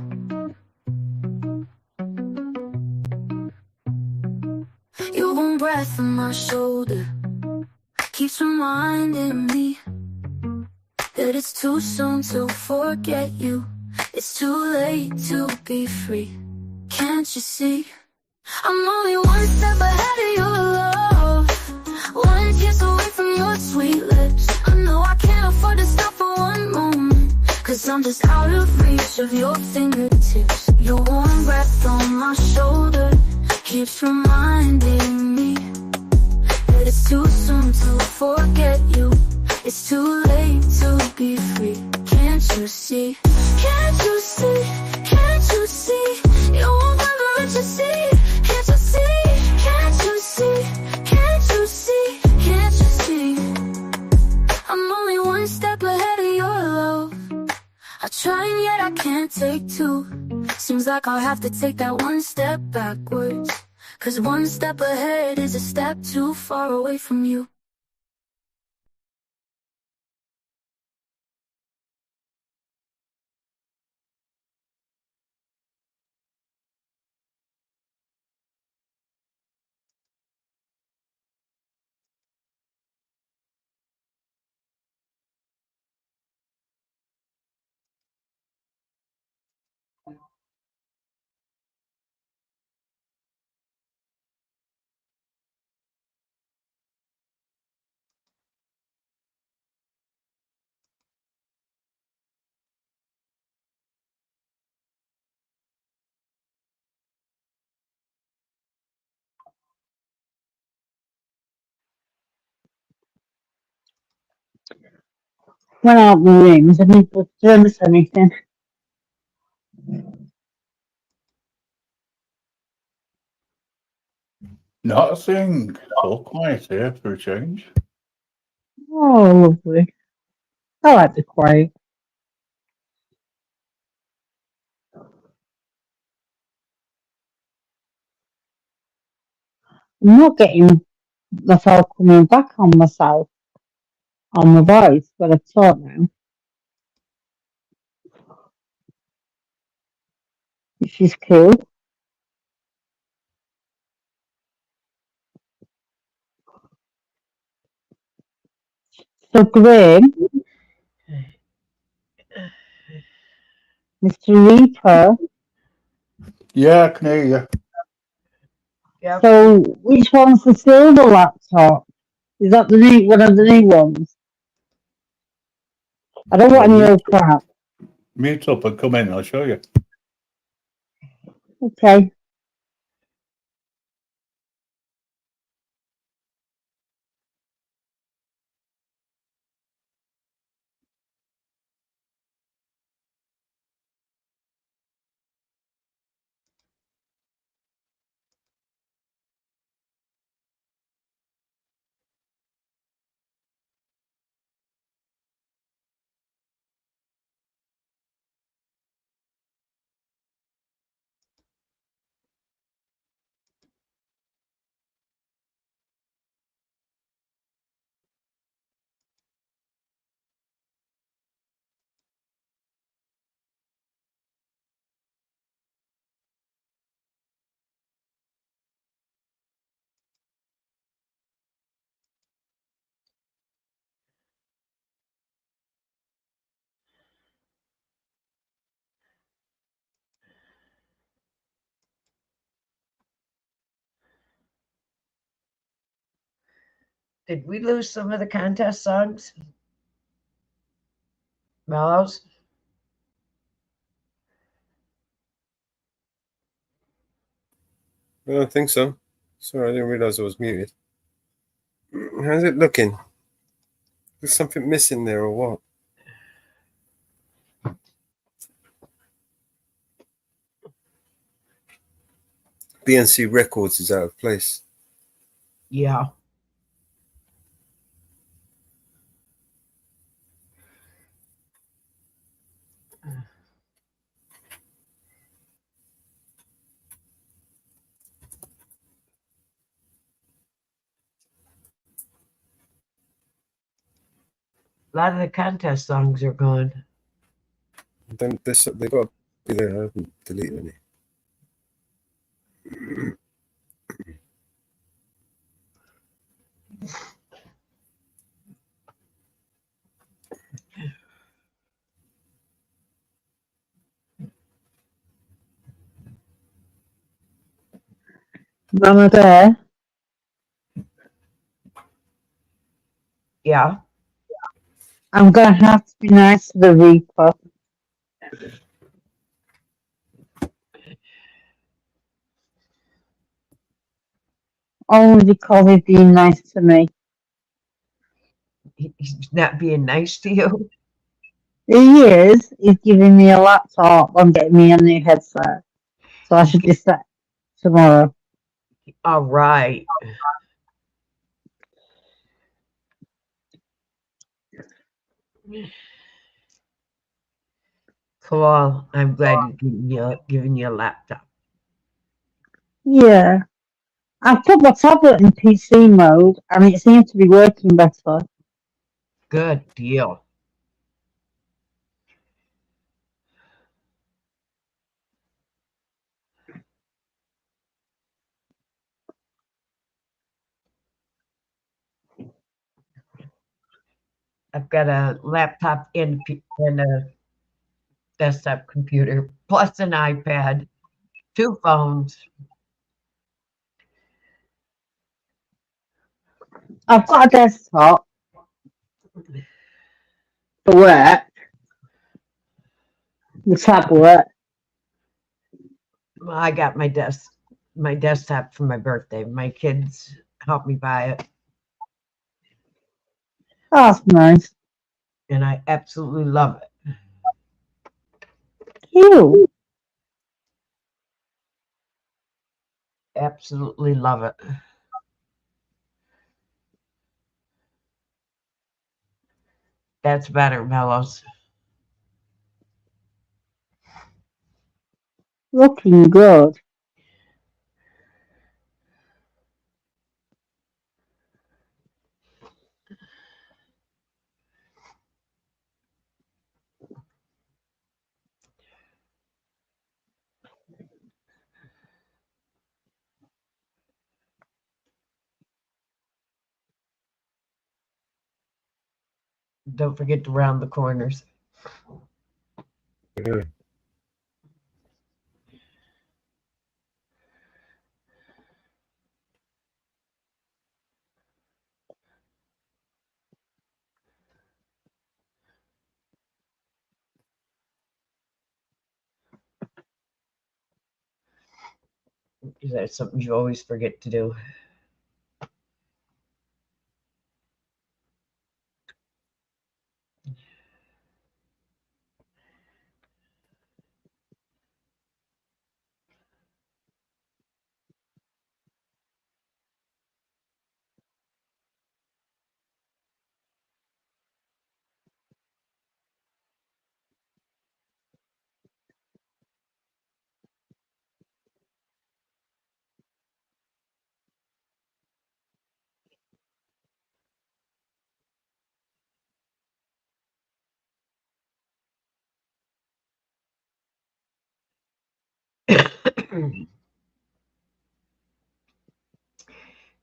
Your warm breath on my shoulder keeps reminding me that it's too soon to forget you. It's too late to be free, can't you see? I'm only one step ahead of your love, one kiss away from your sweet lips. I know I can't afford to stop for one moment, 'cause I'm just out of reach of your fingertips. Your warm breath on my shoulder keeps reminding me that it's too soon to forget you. It's too late to be free, can't you see? Can't you see? Can't you see? You won't ever let you see. Can't you see? Can't you see? Can't you see? Can't you see? I'm only one step ahead of your love, I try and yet I can't take two. Seems like I'll have to take that one step backwards, 'cause one step ahead is a step too far away from you. went out the rooms and he was doing anything. Not a thing. All quiet here for a change. Oh, lovely. I like the quiet. I'm not getting myself coming back on myself, on my voice, but I talk now, which is cool. So, Graham, Mr. Reaper, Yeah, I can hear you. Yep. so which one's the silver laptop? Is that the new one of the new ones? I don't want any old crap. Mute up and come in. I'll show you. Okay. Did we lose some of the contest songs? Mellows? I don't think so. Sorry, I didn't realize I was muted. How's it looking? There's something missing there or what? BNC Records is out of place. Yeah. A lot of the contest songs are gone. Then they've got to be there. I haven't deleted any. Mama Bear, Yeah. I'm going to have to be nice to the Reaper. Only because he's being nice to me. He's not being nice to you. He is. He's giving me a laptop and getting me a new headset. So I should be set tomorrow. All right. Cool. I'm glad you're giving you a laptop. Yeah. I've put my tablet in PC mode and it seems to be working better. Good deal. I've got a laptop and a desktop computer, plus an iPad, 2 phones. I've got a desktop for work, the tablet. Well, I got my desktop for my birthday. My kids helped me buy it. Oh, that's nice. and I absolutely love it. Cute. Absolutely love it. That's better, Mellows. Looking good. Don't forget to round the corners. Yeah. That's something you always forget to do.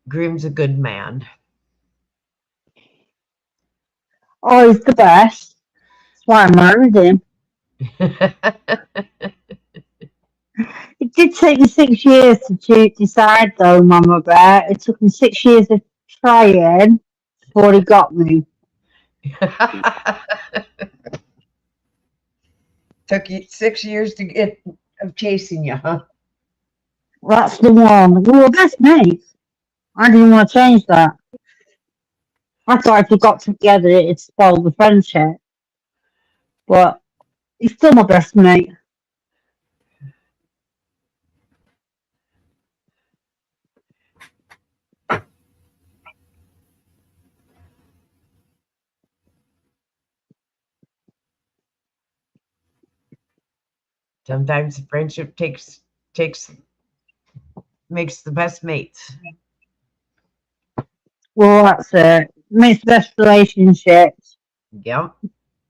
Grimm's a good man. Oh, he's the best. That's why I married him. It did take me 6 years to decide, though, Mama Bear. It took me 6 years of trying before he got me. Took you 6 years to get of chasing you, huh? That's the one. We were best mates. I didn't want to change that. I thought if we got together, it'd spoil the friendship. But he's still my best mate. Sometimes the friendship makes the best mates. Well, that's it. Makes the best relationships. Yep.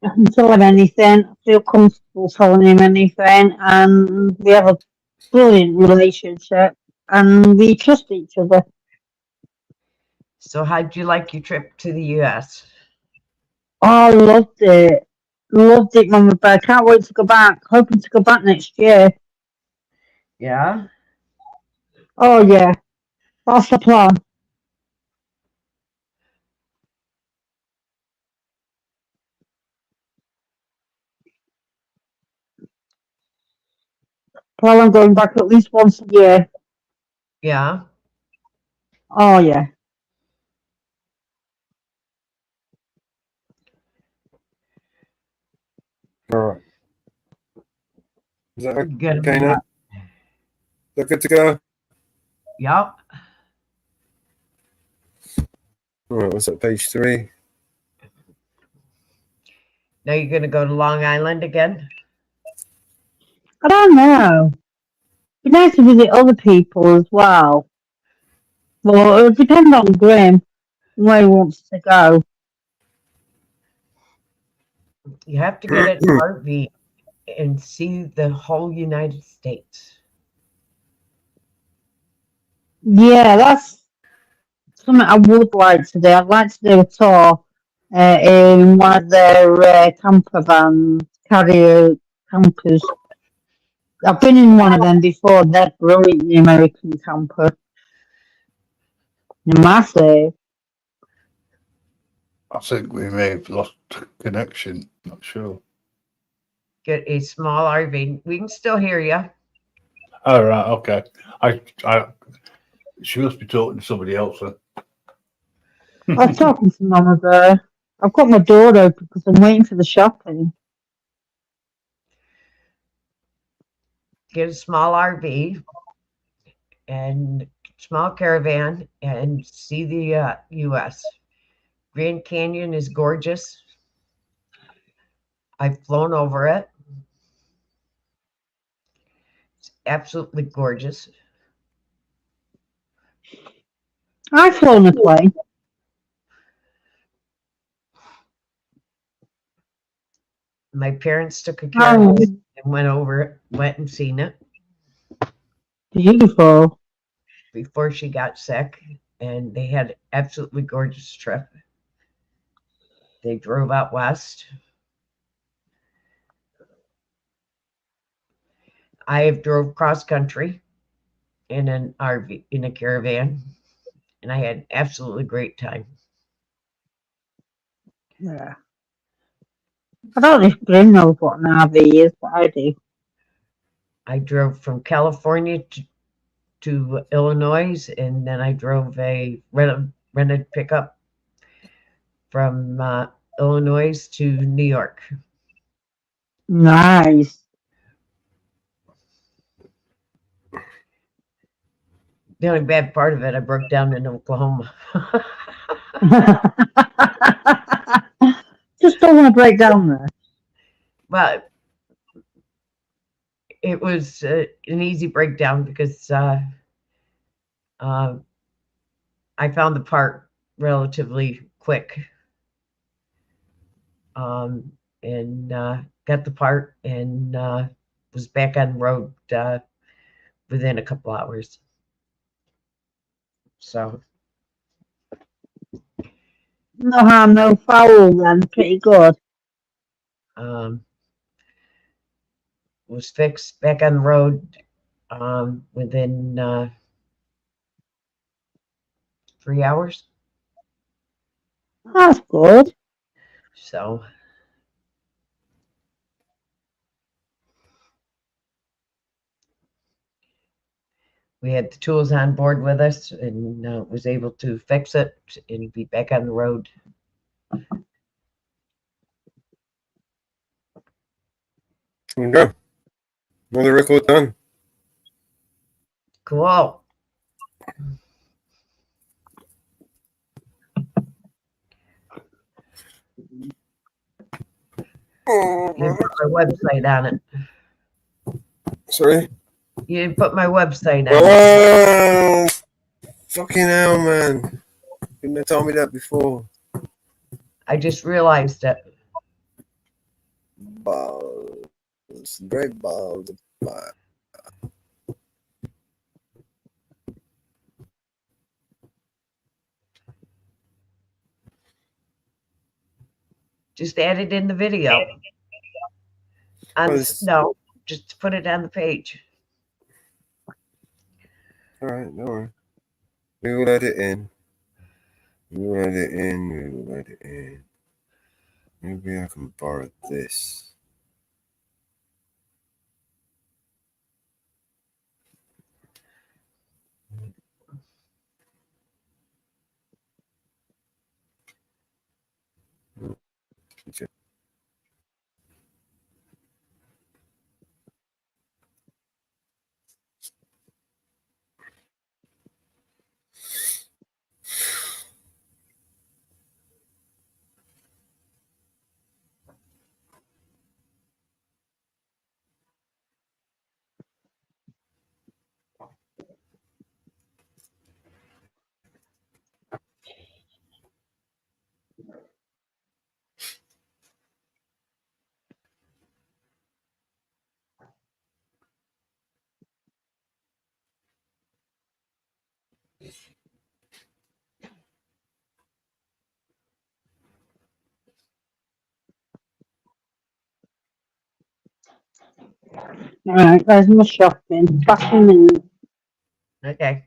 I can tell him anything. I feel comfortable telling him anything. And we have a brilliant relationship. And we trust each other. So how'd you like your trip to the US? Oh, I loved it. Loved it, Mama Bear. Can't wait to go back. Hoping to go back next year. Yeah? Oh, yeah. That's the plan. Plan on going back at least once a year. Yeah. Oh, yeah. All right. Is that Good. okay now? Is that good to go? Yep. All right, what's that, page 3? Now you're going to go to Long Island again? I don't know. It'd be nice to visit other people as well. Well, it'll depend on Graham where he wants to go. You have to get an RV and see the whole United States. Yeah, that's something I would like to do. I'd like to do a tour in one of their camper vans, carrier campers. I've been in one of them before. They're brilliant, the American camper. They're massive. I think we may have lost connection. Not sure. Get a small RV. We can still hear you. All right. Okay. She must be talking to somebody else then. I was talking to Mama Bear. I've got my door open because I'm waiting for the shopping. Get a small RV and small caravan and see the U.S. Grand Canyon is gorgeous. I've flown over it. It's absolutely gorgeous. I've flown a plane. My parents took a caravan Oh, and went over it, went and seen it beautiful. before she got sick, and they had an absolutely gorgeous trip. They drove out west. I have drove cross country in an RV, in a caravan, and I had an absolutely great time. Yeah. I don't know if Glenn knows what an RV is, but I do. I drove from California to Illinois, and then I drove a rented pickup from Illinois to New York. Nice. The only bad part of it, I broke down in Oklahoma. Just don't want to break down there. But it was an easy breakdown because I found the part relatively quick, and got the part and was back on the road within a couple hours. So No harm, no foul then. Pretty good. Was fixed back on the road within 3 hours. That's good. So we had the tools on board with us and was able to fix it and be back on the road. There you go. Another record done. Cool. You didn't put my website on it. Sorry? You didn't put my website on it. Oh, fucking hell, man. Couldn't have told me that before. I just realized it. Balls. Great balls of fire. Just add it in the video. No, just put it on the page. All right, no worries. We will add it in. We will add it in. We will add it in. Maybe I can borrow this. Okay. Alright, there's my shopping. Back in a minute. Okay.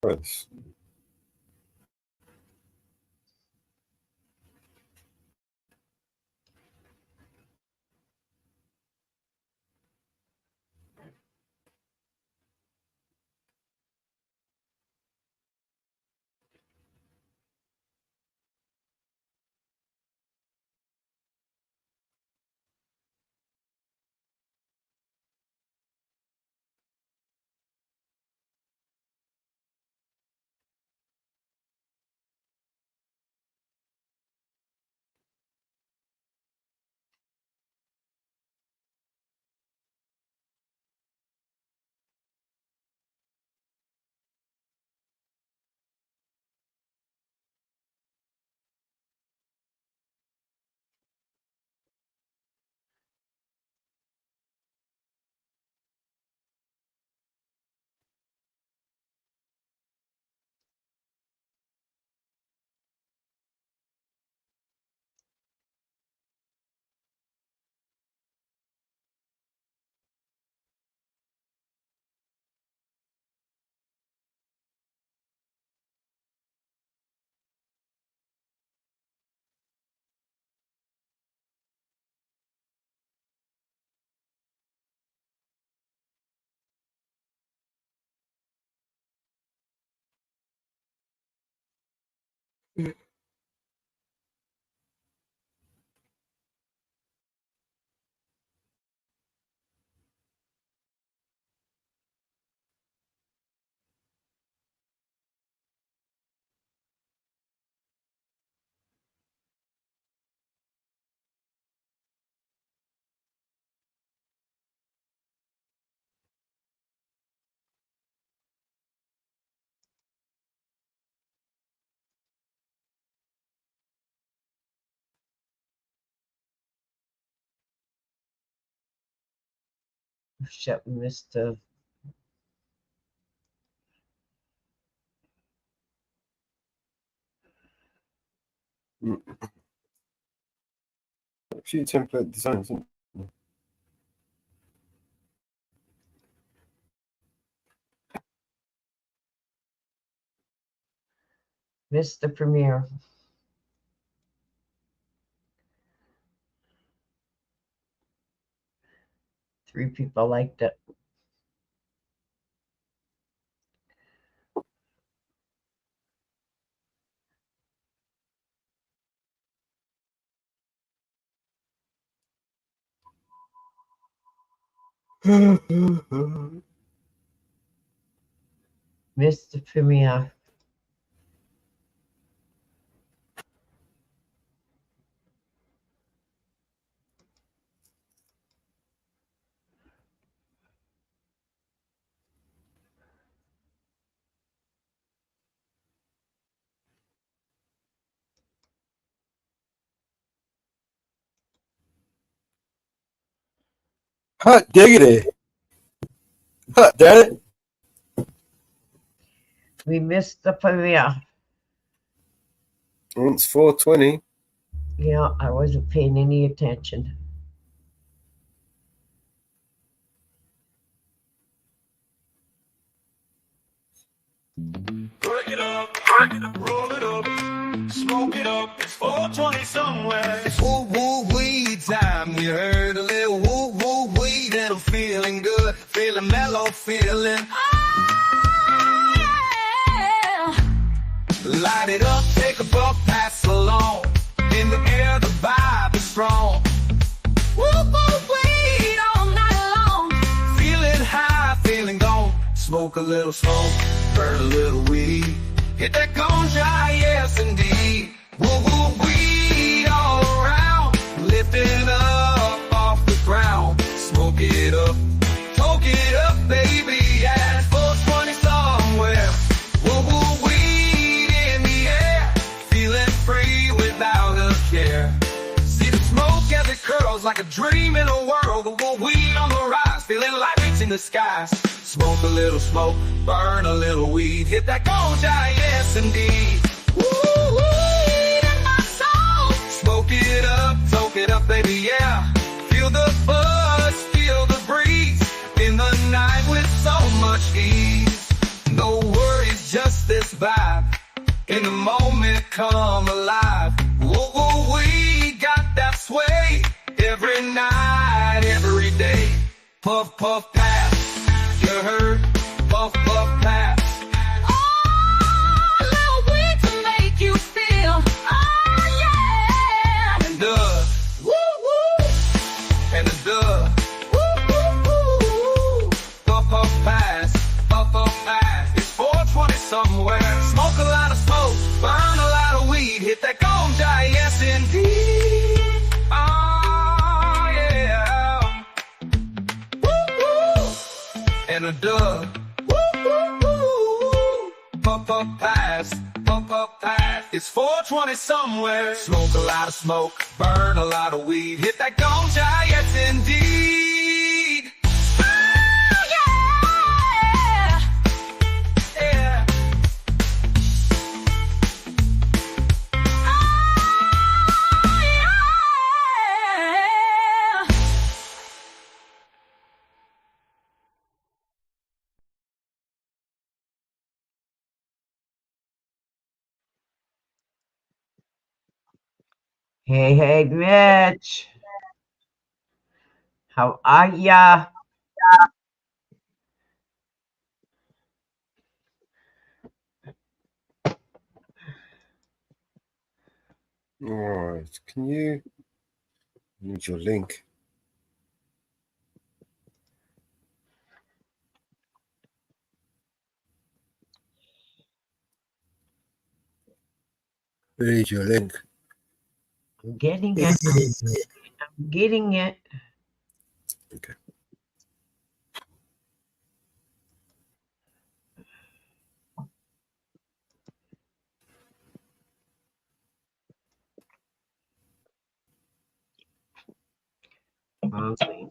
Nice. Shit, we missed the. A few template designs. Missed the premiere. Three people liked it. Missed the premiere. Hot diggity! Hot damn it! We missed the premiere. It's 4:20. Yeah, I wasn't paying any attention. Break it up, roll it up, smoke it up. It's 420 somewhere. It's woo woo weed time. You heard a little woo woo weed and I'm feeling good, feeling mellow, feeling. Oh, yeah. Light it up, take a puff, pass along. In the air, the vibe is strong. Woo woo weed all night long. Feeling high, feeling gone. Smoke a little smoke, burn a little weed. Hit that ganja, yes indeed. Woo woo weed all around. Lifting up off the ground. Smoke it up, baby. Yeah, it's 420 somewhere. Woo woo weed in the air. Feeling free without a care. See the smoke as it curls like a dream in a world. Woo woo weed on the rise, feeling like reaching the skies. Smoke a little smoke, burn a little weed. Hit that ganja, yes indeed. Woo, weed in my soul. Smoke it up, soak it up, baby, yeah. Feel the buzz, feel the breeze. In the night with so much ease. No worries, just In the moment, come alive. Whoa, whoa, we got that sway. Every night, every day. Puff, puff, pass. You heard? Puff, puff, pass. Oh, little weed to make you feel. Oh, yeah. And woo, woo. And woo, woo, woo. Puff, puff, pass. Puff, puff, pass. It's 420 somewhere. Smoke a lot of smoke. Burn a lot of weed. Hit that ganja, yes indeed. Oh, yeah. Woo, woo. And woo, woo, woo. Puff, puff, pass. Puff, puff, pass. It's 420 somewhere. Smoke a lot of smoke. Burn a lot of weed. Hit that ganja, yes indeed. Oh, yeah. Yeah. Oh, yeah. Hey, Mitch. How are ya? All right. Can you need your link? Need your link. I'm getting it. I'm getting it. Okay. Okay.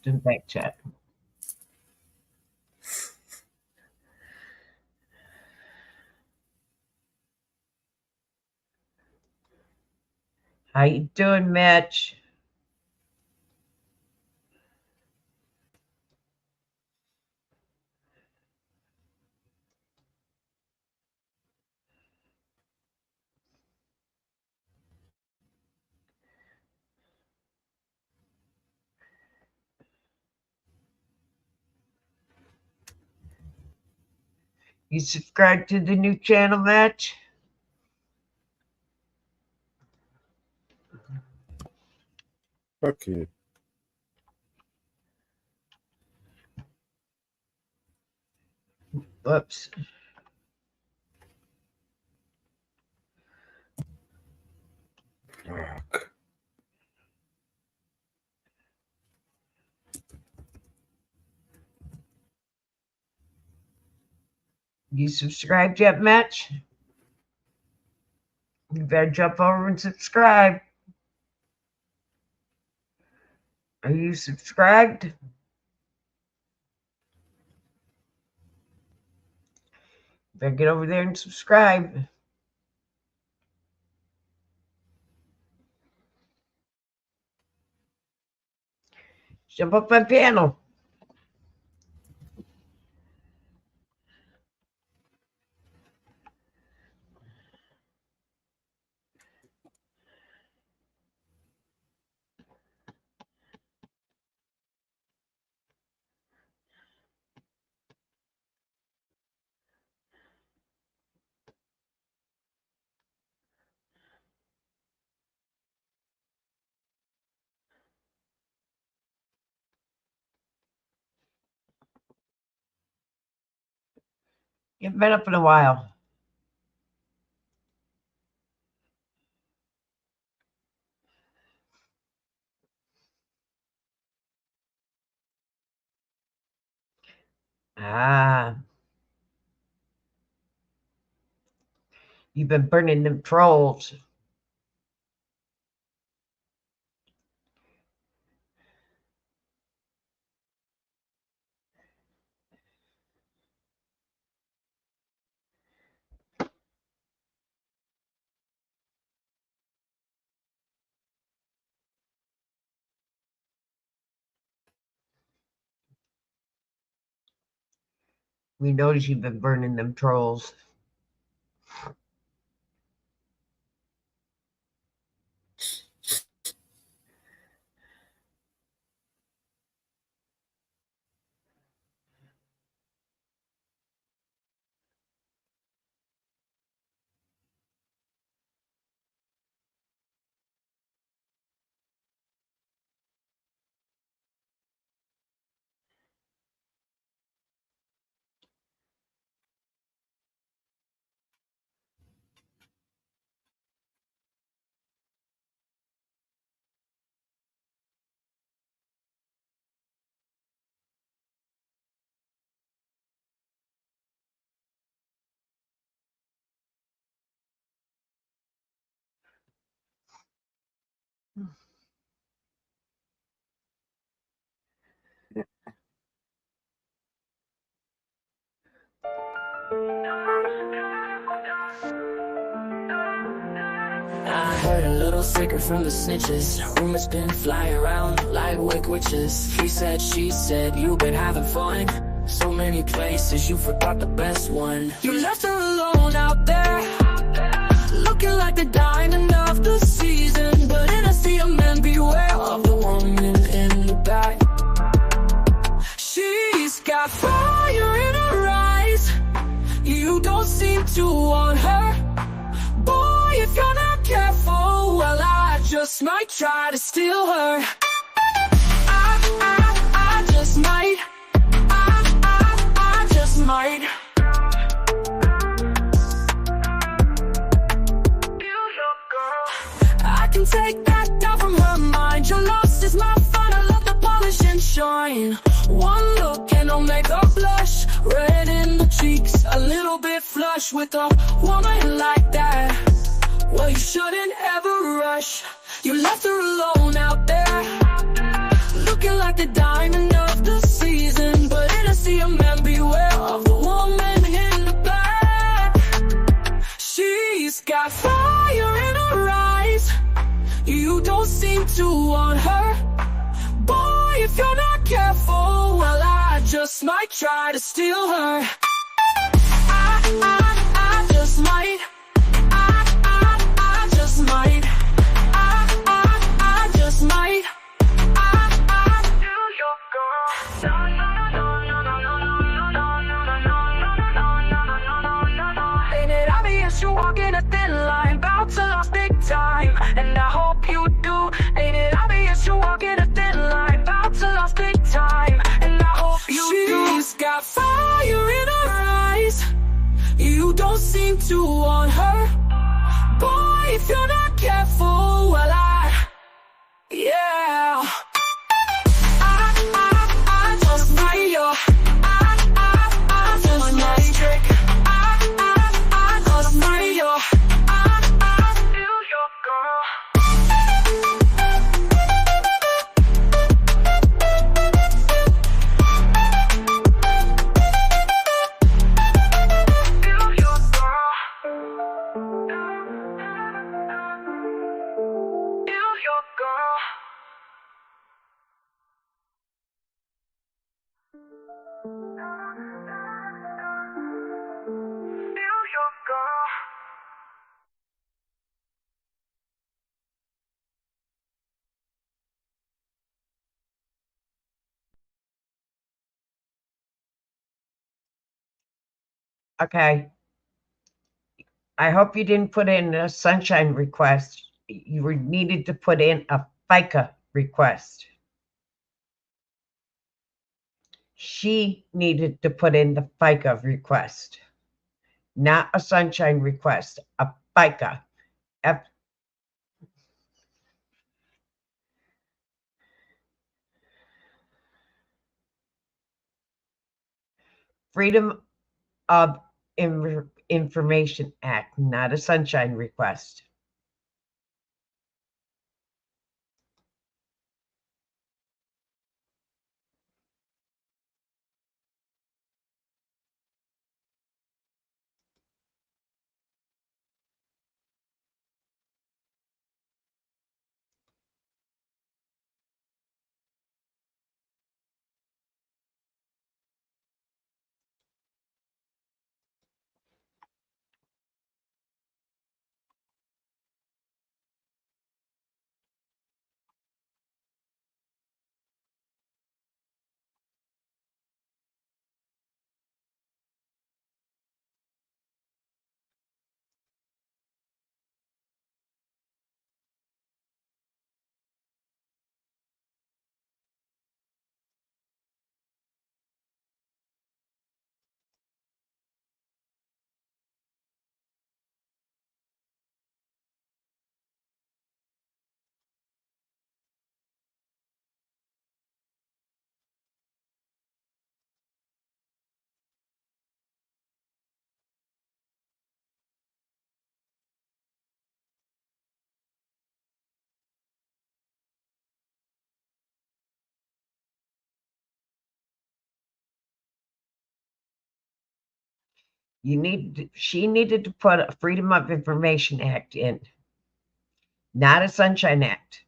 To back chat. How you doing, Mitch? You subscribe to the new channel, Mitch? Okay. Whoops. Fuck. You subscribed yet, Mitch? You better jump over and subscribe. Are you subscribed? Better get over there and subscribe. Jump up my panel. You've been up in a while. Ah. You've been burning them trolls. We notice you've been burning them trolls. I heard a little secret from the snitches. Rumors been flying around like wicked witches. He said, she said, you've been having fun. So many places, you forgot the best one. You left her alone out there, looking like the diamond of the season. But in a sea of men, beware of the woman in the back. She's got fire in her eyes. You don't seem to want her. Boy, if you're not careful, well, I just might try to steal her. I just might. I just might. I can take that down from her mind. Your loss is my fun. I love the polish and shine. One look and I'll make her blush. Red in the cheeks, a little bit flush. With a woman like that, well, you shouldn't ever rush. You left her alone out there, looking like the diamond of the season. But in a sea of men, beware of the woman in the back. She's got fire in her eyes. You don't seem to want her. Boy, if you're not careful, well, I just might try to steal her. I just might. I just might. I just might. Ain't it obvious you're walking a thin line, bout to lose big time, and I hope you do. Ain't it obvious you're walking a thin line, bout to lose big time, and I hope you do. She's got fire in her eyes. You don't seem to want her. Boy, if you're not careful, well, yeah. I just might, yo. I just might trick. I just might, yo. Feel your girl. Feel your girl. Feel your girl. Feel your girl. Okay. I hope you didn't put in a sunshine request. You needed to put in a FICA request. She needed to put in the FICA request, not a sunshine request, a FICA. Freedom of Information Act, not a sunshine request. She needed to put a Freedom of Information Act in, not a Sunshine Act.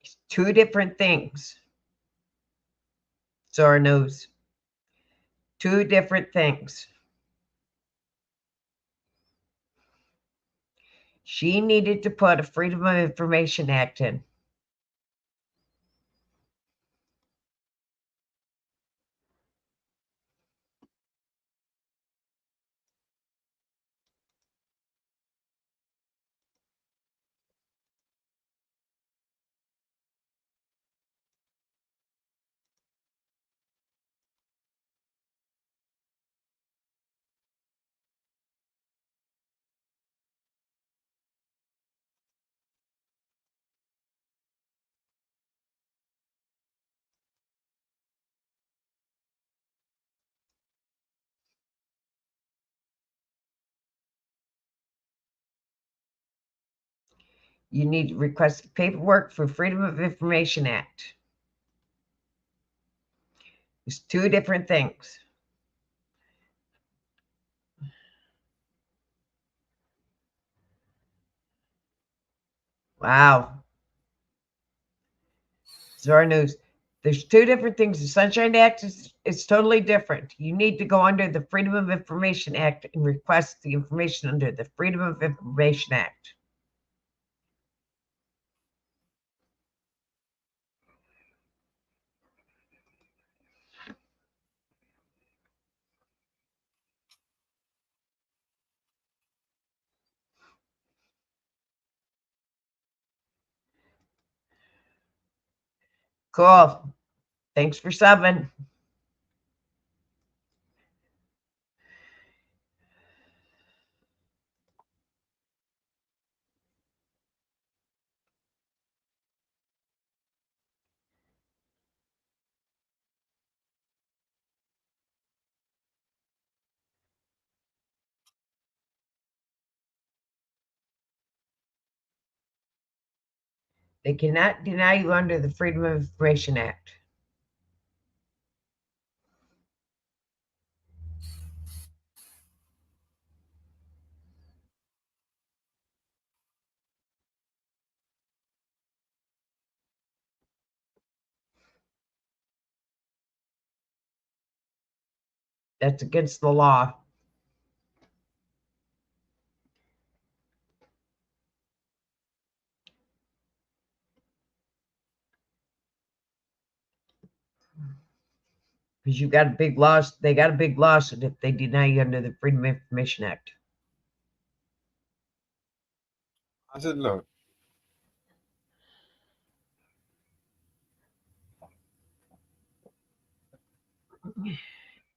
It's two different things. Zora knows. Two different things. She needed to put a Freedom of Information Act in. You need to request paperwork for Freedom of Information Act. It's two different things. Wow. Zora News. There's two different things. The Sunshine Act is totally different. You need to go under the Freedom of Information Act and request the information under the Freedom of Information Act. Cool. Thanks for subbing. They cannot deny you under the Freedom of Information Act. That's against the law. Because you got a big loss. They got a big lawsuit if they deny you under the Freedom of Information Act. I said, look,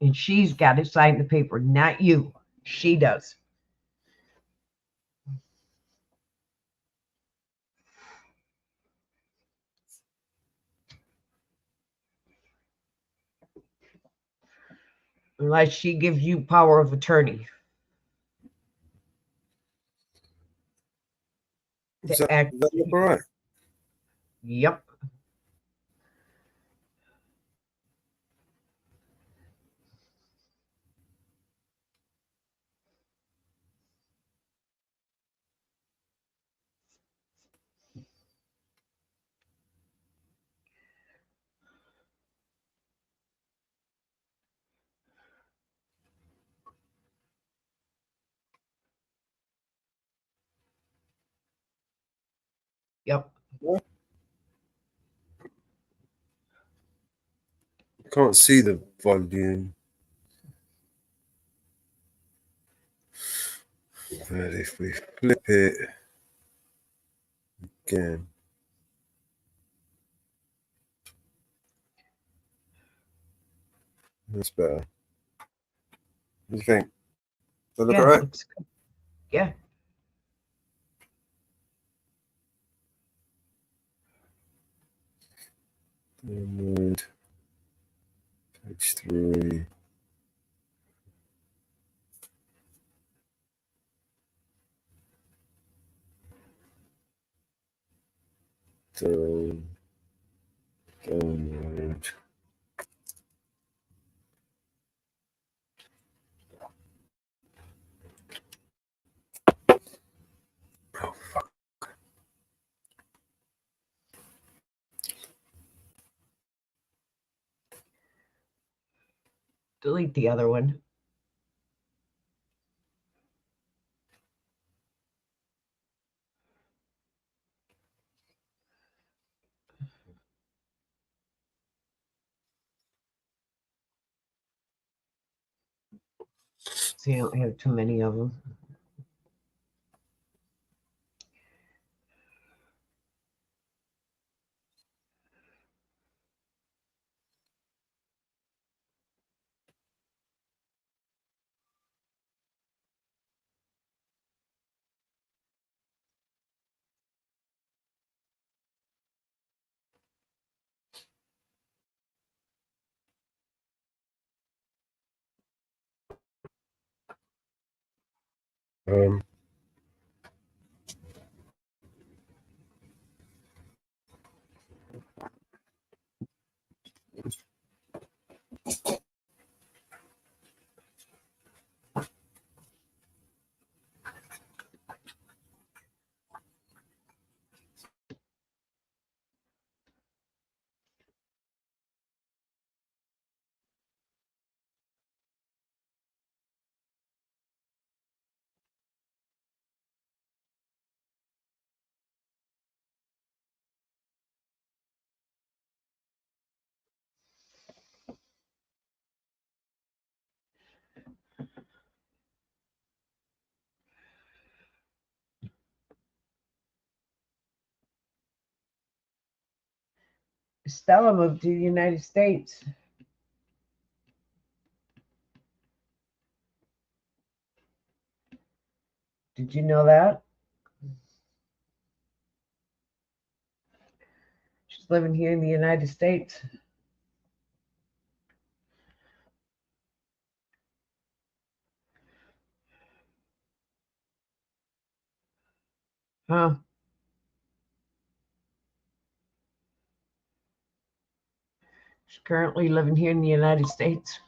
And she's got to sign the paper, not you. She does. unless she gives you power of attorney Does to that act. look all right? Yep. Yep. I can't see the volume. But if we flip it again, that's better. What do you think? Does that look Yeah, all right? looks good. Yeah. Download, page 3. Download. Oh, fuck. Delete the other one. See, I don't have too many of them. Um, Stella moved to the United States. Did you know that? She's living here in the United States. Huh. She's currently living here in the United States.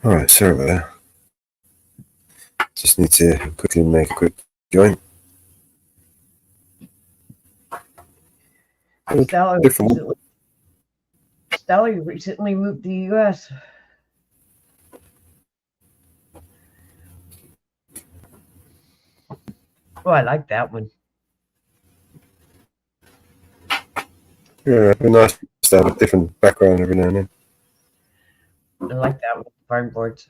all right, sorry about that. Just need to quickly make a quick join. Stella Different one. recently, Stella recently moved to the U.S. Oh, I like that one. Yeah, it'd be nice to have a different background every now and then. I like that one. Barn boards.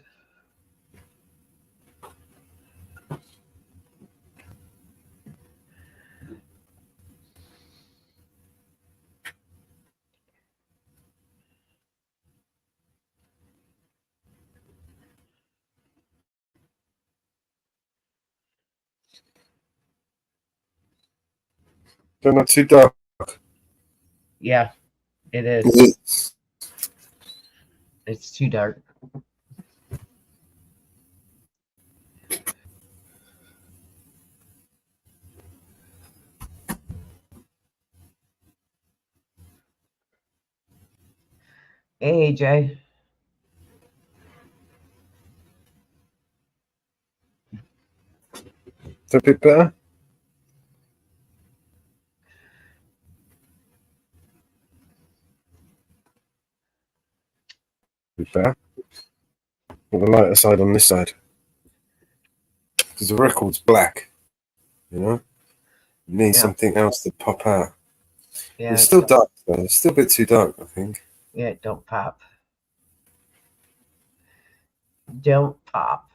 They're not too dark. Yeah, it is. Is It's too dark. Hey, AJ. it a bit better? Bit better. Well, the lighter side on this side. Because the record's black. You know? You need Yeah. something else to pop out. Yeah, It's still dark though. It's still a bit too dark, I think. yeah, don't pop. Don't pop.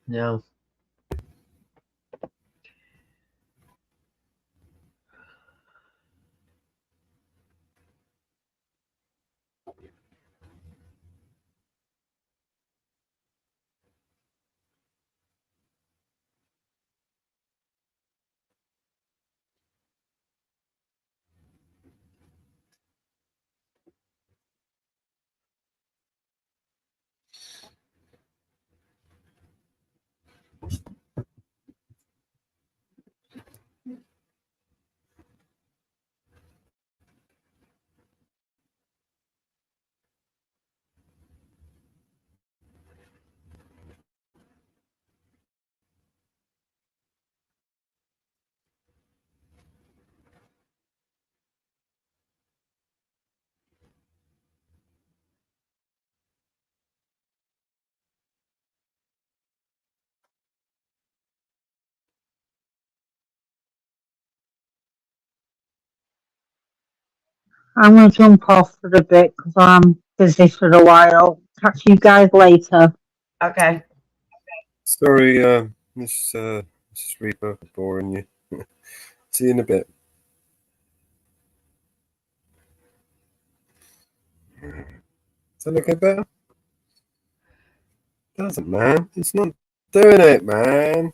No. I'm going to jump off for a bit because I'm busy for a while. Catch you guys later. Okay. Sorry, Mrs. Reaper, for boring you. See you in a bit. Is that looking better? Doesn't, man. It's not doing it, man.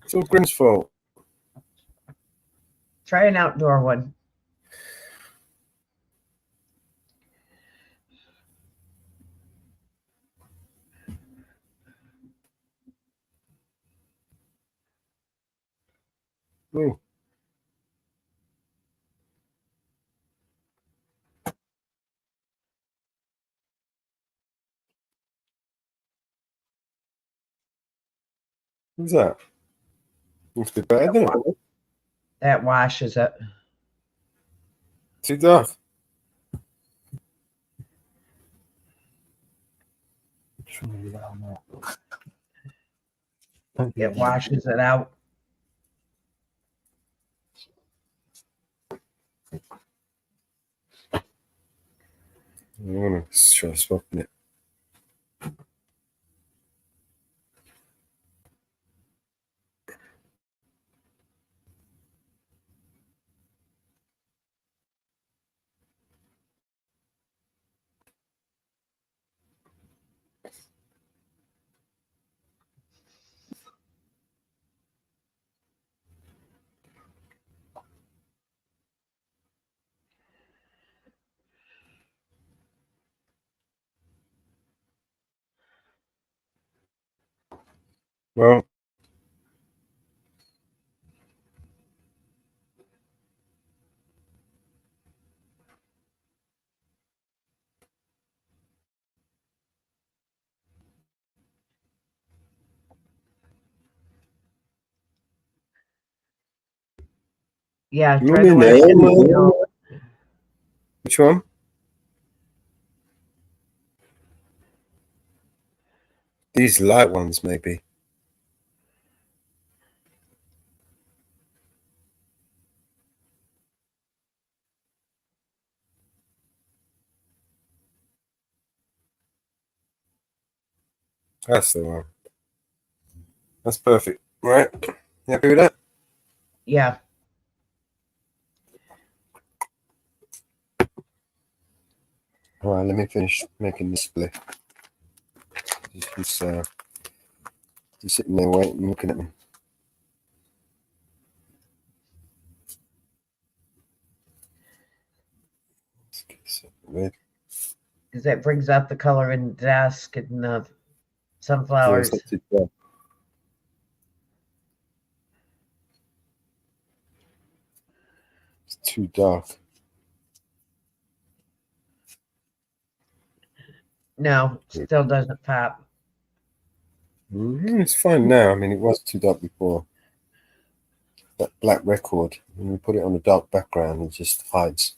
It's all Grim's fault. Try an outdoor one. Ooh. What's that? Looks a bit better, doesn't it? That washes it. Too dark. It washes it out. I want to try swapping it. Well, Yeah, you try want the me one. now? Which one? These light ones, maybe. That's the one. That's perfect. Right? You happy with that? Yeah. All right, let me finish making this split. Just sitting there waiting, looking at me. Let's get this red. Because that brings out the color in the desk and the Yeah, sunflowers. it's not too dark. It's too dark. No, still doesn't pop. It's fine now. I mean, it was too dark before. That black record, when you put it on a dark background, it just hides.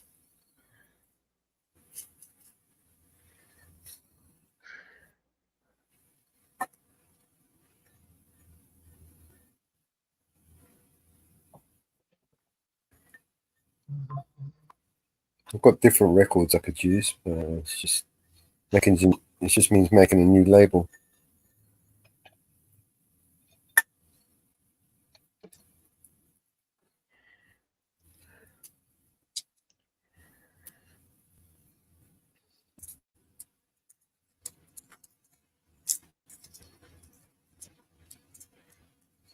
I've got different records I could use. It's just making. It just means making a new label.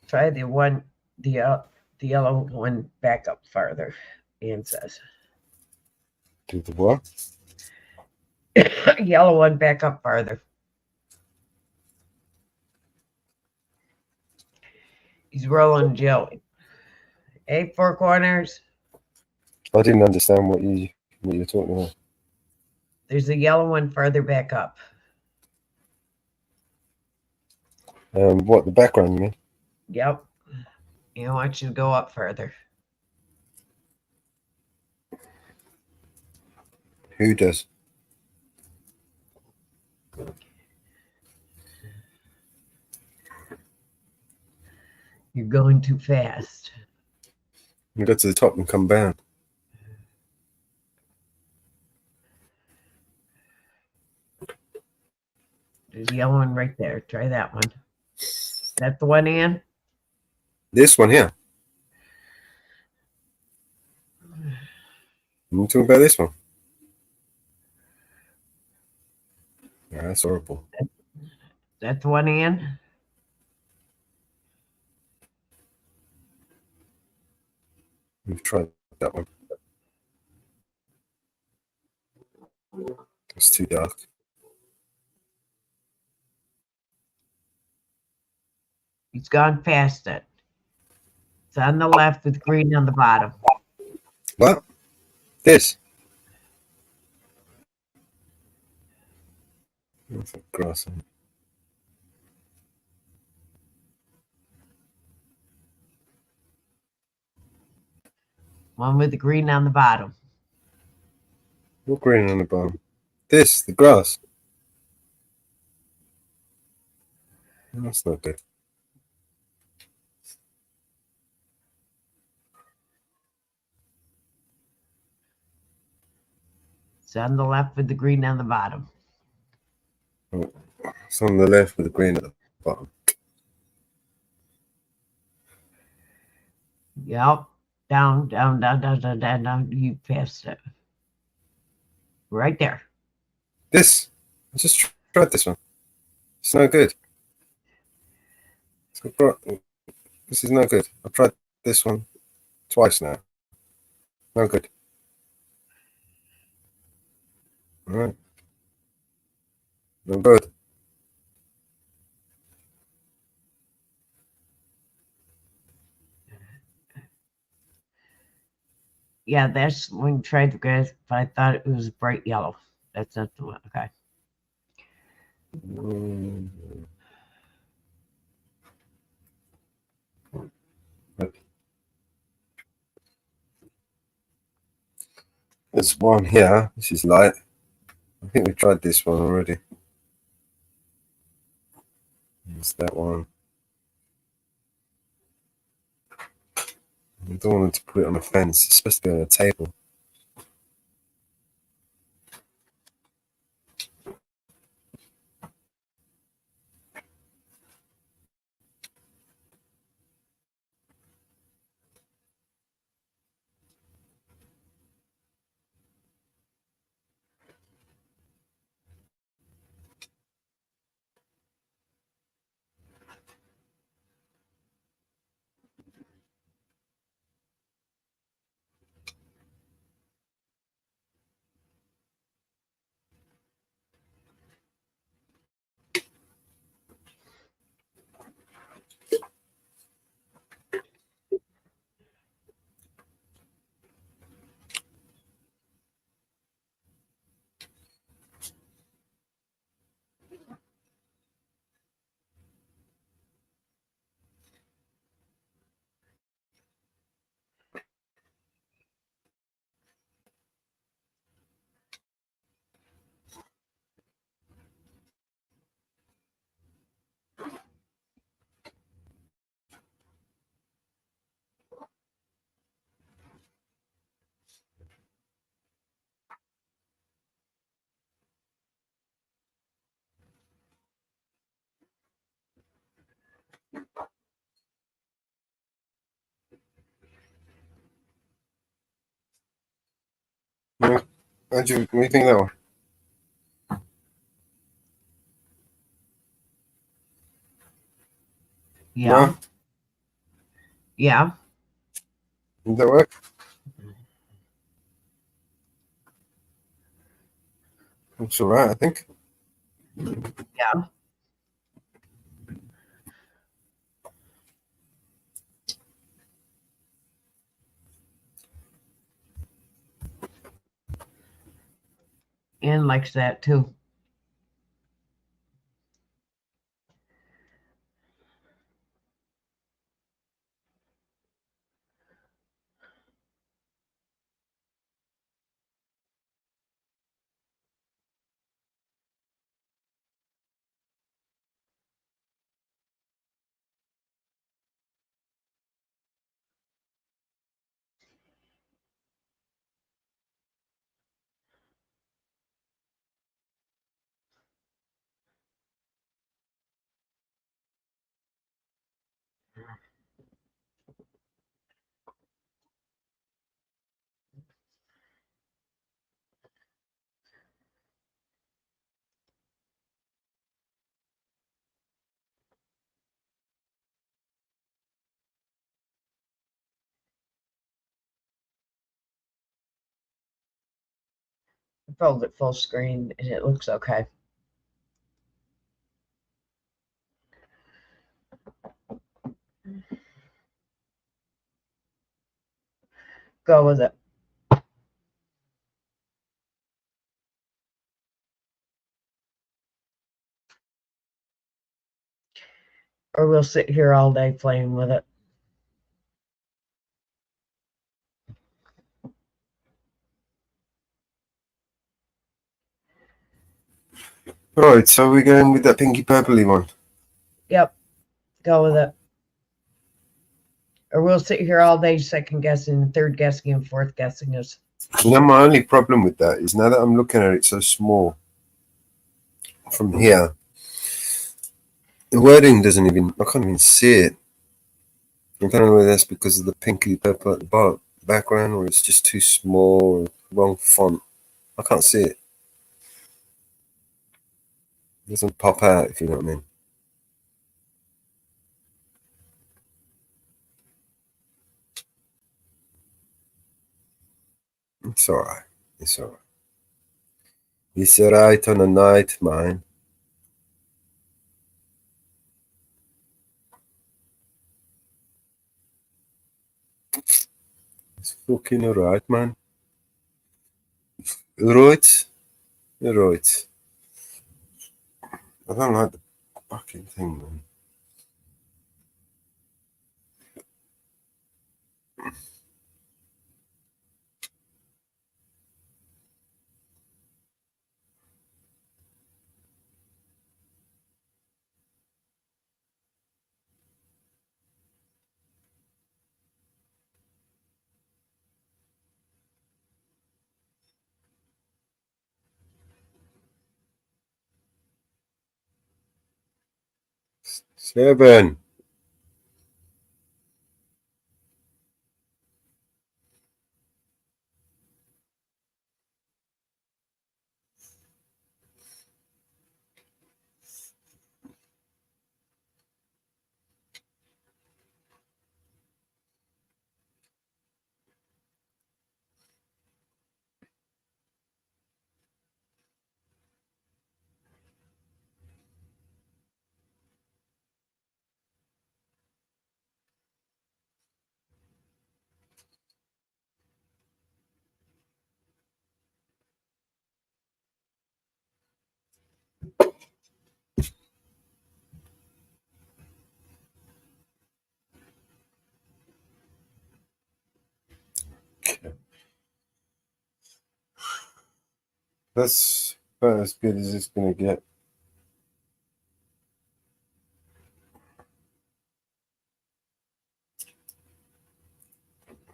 Try the yellow one back up farther, Ian says. Do the what? Yellow one back up farther. He's rolling jelly. Hey, Four Corners. I didn't understand what you're talking about. There's a yellow one farther back up. What, the background, you mean? Yep. I want you to go up further. Who does? You're going too fast. You go to the top and come down. There's a yellow one right there. Try that one. Is that the one, Ian? This one here. I'm talking about this one. Yeah, that's horrible. Is that the one, Ian? We've tried that one. It's too dark. He's gone past it. It's on the left with green on the bottom. What? This? That's a grass. One with the green on the bottom. What green on the bottom? This, the grass. That's not good. It's on the left with the green on the bottom. It's on the left with the green at the bottom. Yep. Down, down, down, down, down, down, down. You passed it. Right there. This? I just tried this one. It's no good. This is no good. I've tried this one twice now. No good. All right. No good. Yeah, that's when you tried the grass, but I thought it was bright yellow. That's not the one. Okay. There's one here. This is light. I think we tried this one already. It's that one. I don't want to put it on a fence. It's supposed to be on a table. What do you think of that one? Yeah. No? Yeah. Did that work? It's all right, I think. Yeah. Ann likes that too. I filled it full screen and it looks okay. Go with it. Or we'll sit here all day playing with it. Right, so we're going with that pinky purpley one. Yep. Go with it. Or we'll sit here all day second guessing, third guessing, and fourth guessing us. You know, my only problem with that is now that I'm looking at it so small from here, the wording doesn't even, I can't even see it. I don't know whether that's because of the pinky purple at the background or it's just too small, wrong font. I can't see it. It doesn't pop out, if you know what I mean. It's alright. It's alright. It's alright on a night, man. It's fucking alright, man. Right? Right. I don't like the fucking thing, man. Seven. Okay. That's about as good as it's going to get.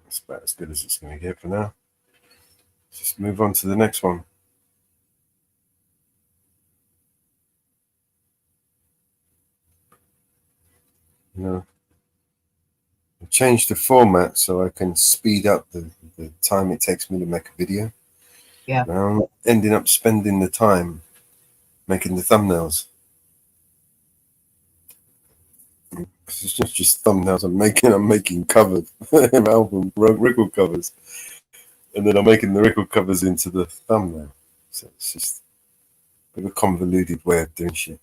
That's about as good as it's going to get for now. Just move on to the next one. You know, I changed the format so I can speed up the time it takes me to make a video. Yeah. Now I'm ending up spending the time making the thumbnails. It's not just thumbnails I'm making covers, album record covers, and then I'm making the record covers into the thumbnail. So it's just a bit of a convoluted way of doing shit.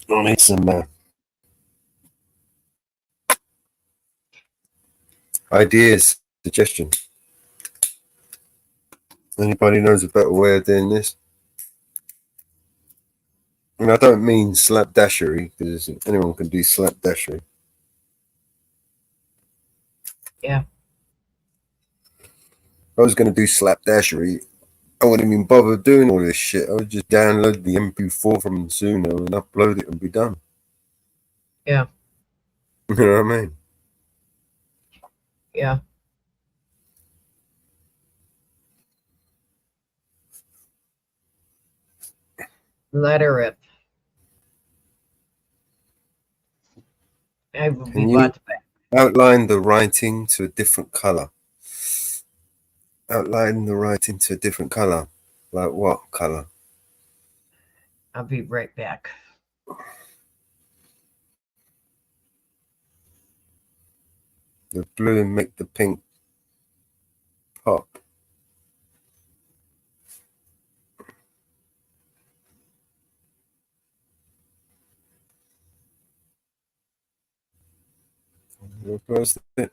I need some ideas, suggestions. Anybody knows a better way of doing this? And I don't mean slapdashery, because anyone can do slapdashery. Yeah. If I was going to do slapdashery, I wouldn't even bother doing all this shit. I would just download the MP4 from Zuno and upload it and be done. Yeah. You know what I mean? Yeah. Let her rip. I will be Can you bought back. outline the writing to a different color? Outline the writing to a different color. Like what color? I'll be right back. The blue and make the pink pop. Reverse it.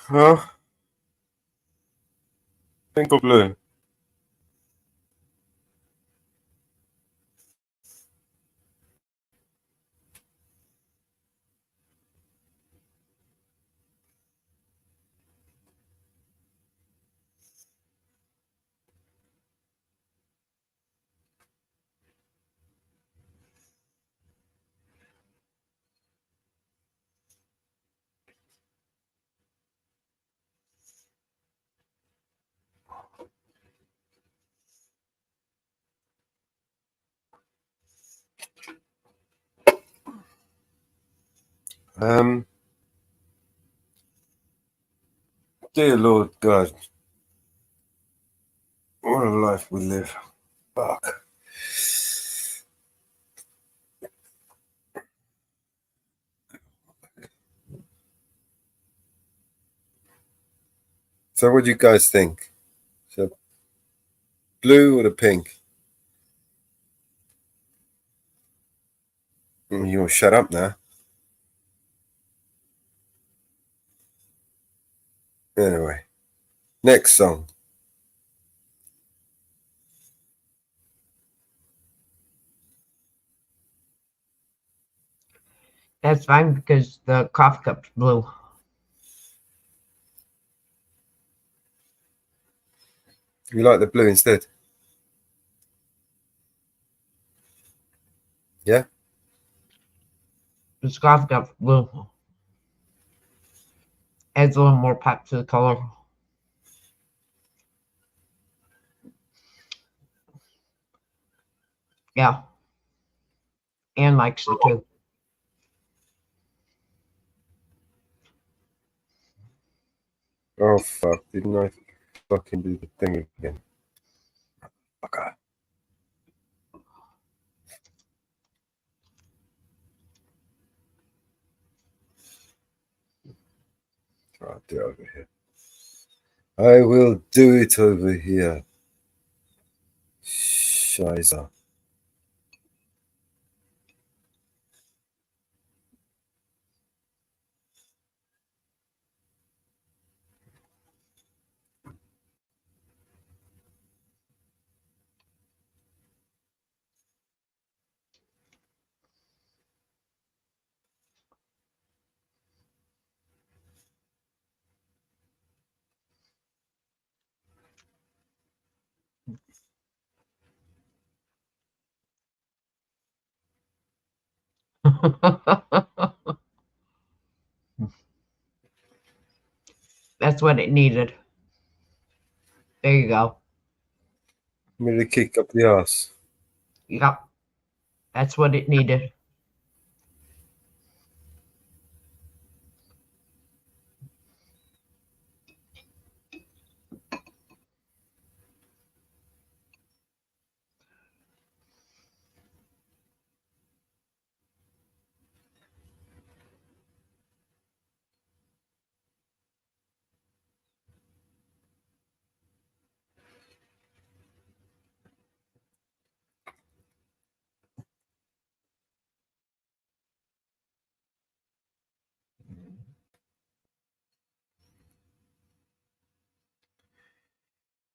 Huh? Pink or blue? Dear Lord God, what a life we live. Fuck. So what do you guys think? So blue or the pink? You'll shut up now. Anyway, next song. That's fine because the coffee cup's blue. You like the blue instead? Yeah? The scarf got blue. Adds a little more pop to the color. Yeah. Anne likes it too. Oh, fuck. Didn't I fucking do the thing again? Okay. I'll do it over here. I will do it over here. Scheiße. That's what it needed. There you go. I'm going to kick up the ass. Yep. That's what it needed.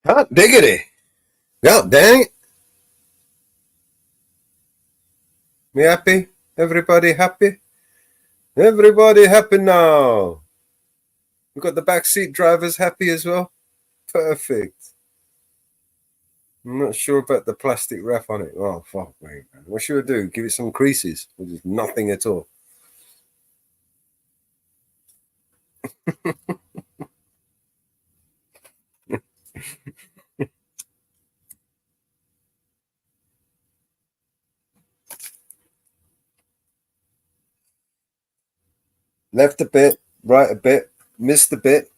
Hot diggity. God dang it. Me happy? Everybody happy? Everybody happy now. We got the backseat drivers happy as well. Perfect. I'm not sure about the plastic wrap on it. Oh, fuck me, man. What should I do? Give it some creases or just nothing at all? Left a bit, right a bit, missed a bit,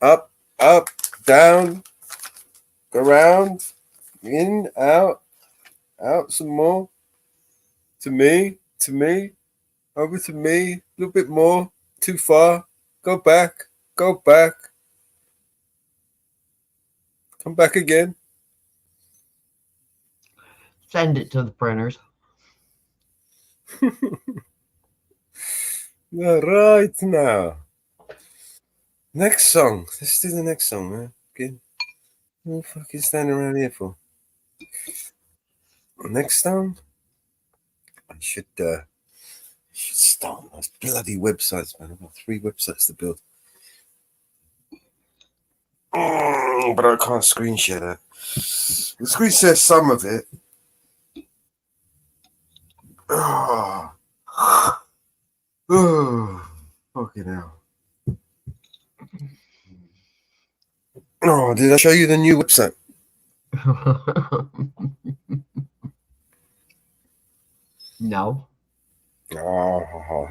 up, down, around, in, out some more. To me, over to me, a little bit more, too far, go back, come back again. Send it to the printers. All right now. Next song. Let's do the next song, man. Okay. What the fuck you standing around here for? Next song? I should start on those bloody websites, man. I've got 3 websites to build. But I can't screen share that. I'll screen share some of it. Oh, fucking hell. Oh, did I show you the new website? No. Oh,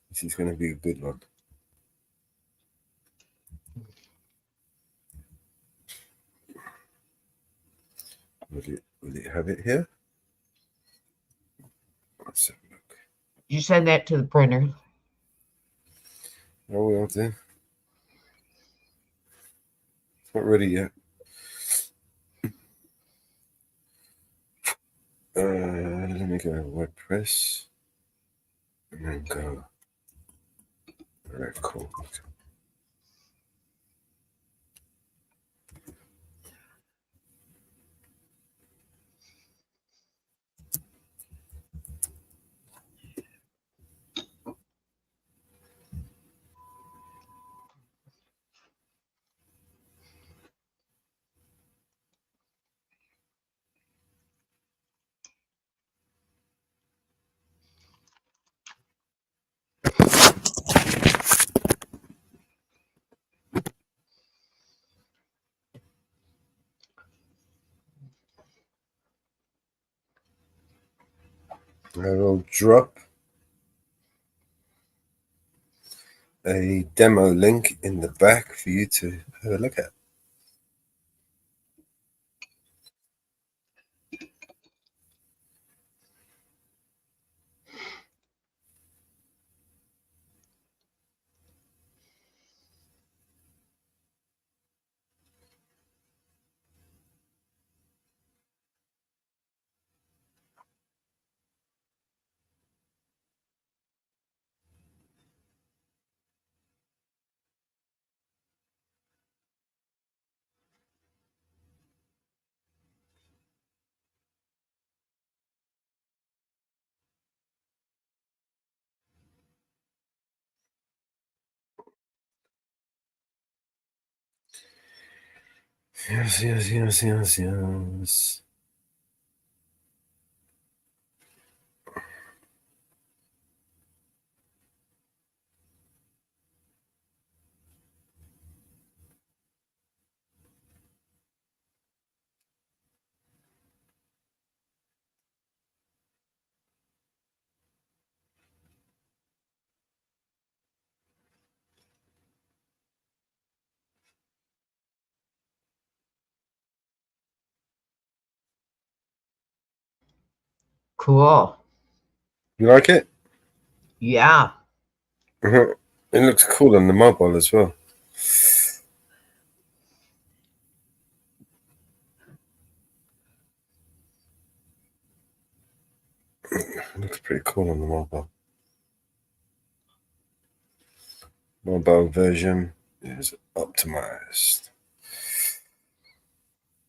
this is going to be a good one. Will it have it here? Let's have a look. You send that to the printer. I will do. It's not ready yet. Let me go WordPress and then go. All right, cool. I will drop a demo link in the back for you to have a look at. Yes. Cool. You like it? Yeah. It looks cool on the mobile as well. It looks pretty cool on the mobile. Mobile version is optimized.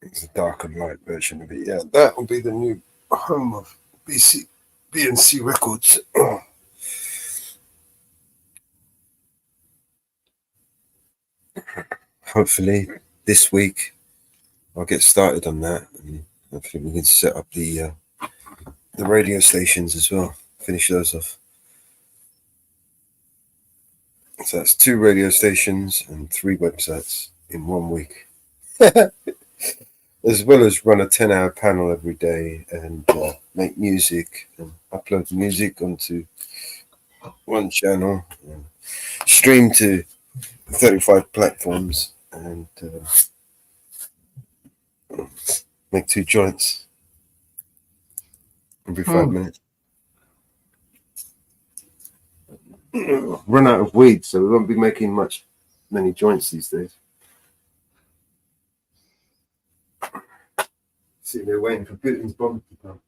It's a dark and light version of it. Yeah, that will be the new home of BNC Records. Hopefully this week I'll get started on that, and hopefully we can set up the radio stations as well. Finish those off. So that's 2 radio stations and 3 websites in 1 week. As well as run a 10-hour panel every day and make music and upload music onto one channel, and stream to 35 platforms, and make 2 joints every 5 minutes. Run out of weed, so we won't be making many joints these days. Sitting there waiting for Putin's bomb to come.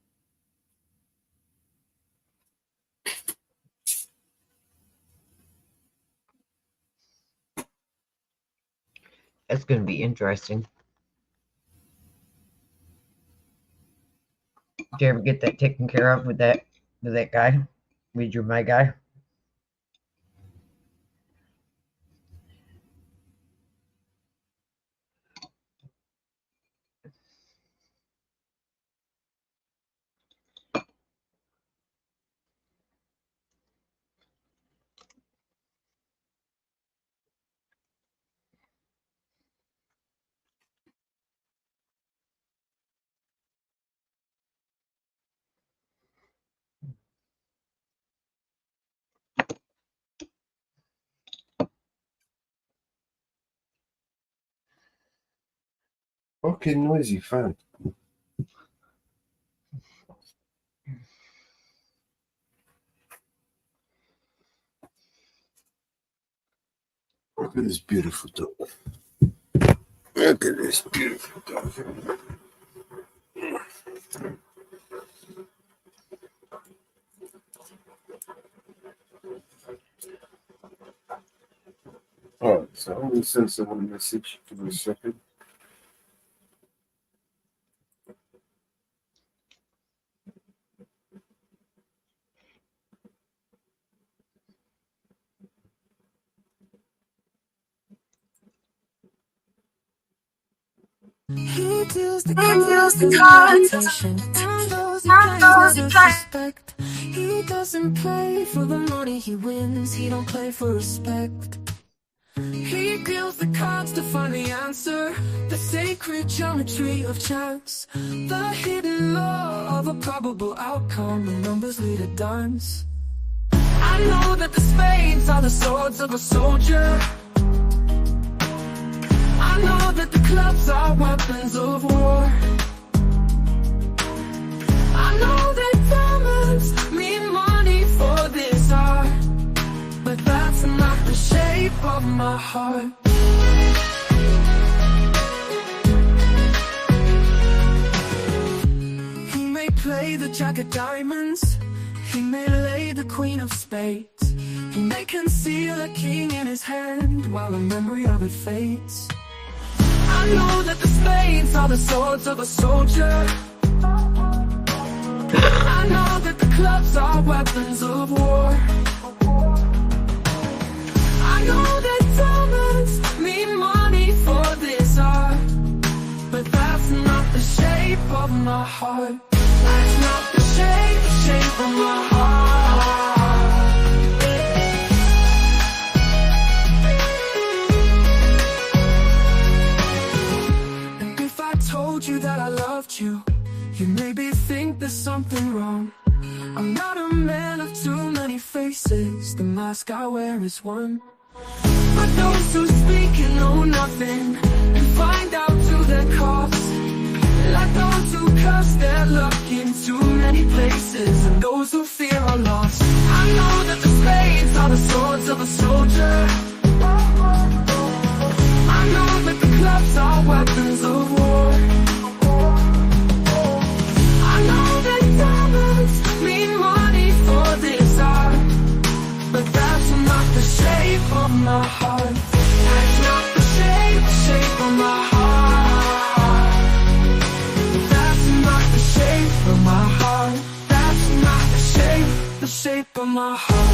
That's going to be interesting. Did you ever get that taken care of with that guy? With my guy? Fucking noisy fan. Look at this beautiful dog. Look at this beautiful dog. Alright, so I'm going to send someone a message. Give me a second. He deals the cards, attention. Handles the respect. He doesn't play for the money he wins. He don't play for respect. He gives deals the cards to find the answer. The sacred geometry of chance, the hidden law of a probable outcome. The numbers lead a dance. I know that the spades are the swords of a soldier. I know that the clubs are weapons of war. I know that diamonds mean money for this art, but that's not the shape of my heart. He may play the jack of diamonds, he may lay the queen of spades, he may conceal a king in his hand while the memory of it fades. I know that the spades are the swords of a soldier. I know that the clubs are weapons of war. I know that diamonds mean money for this art, but that's not the shape of my heart. That's not the shape of my heart. And if I told you that I loved you, you maybe think there's something wrong. I'm not a man of too many faces, the mask I wear is one. But those who speak and know nothing and find out to their cost, like those who curse their luck in too many places, and those who fear are lost. I know that the spades are the swords of a soldier. I know that the clubs are weapons of war. I know that diamonds mean money for this art, but that's not the shape of my heart. That's not the shape of my heart. That's not the shape of my heart. That's not the shape of my heart.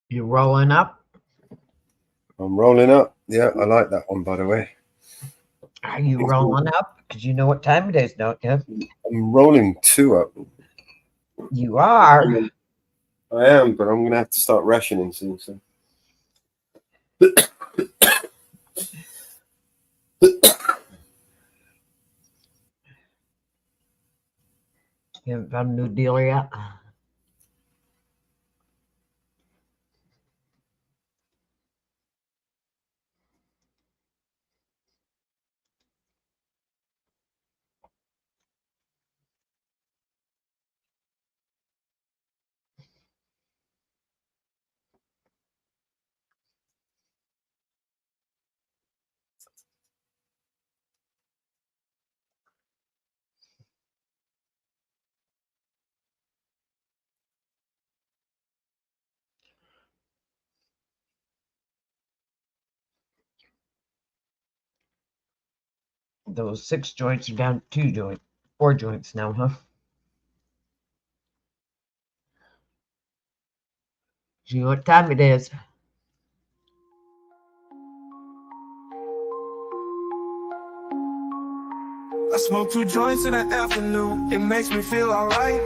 You rolling up? I'm rolling up. Yeah, I like that one, by the way. Are you rolling up? Because you know what time it is, don't you? I'm rolling 2 up. You are. I am, but I'm going to have to start rationing soon. So. You haven't found a new dealer yet? Those 6 joints are down to 4 joints now, huh? You know what time it is? I smoke 2 joints in the afternoon, it makes me feel alright.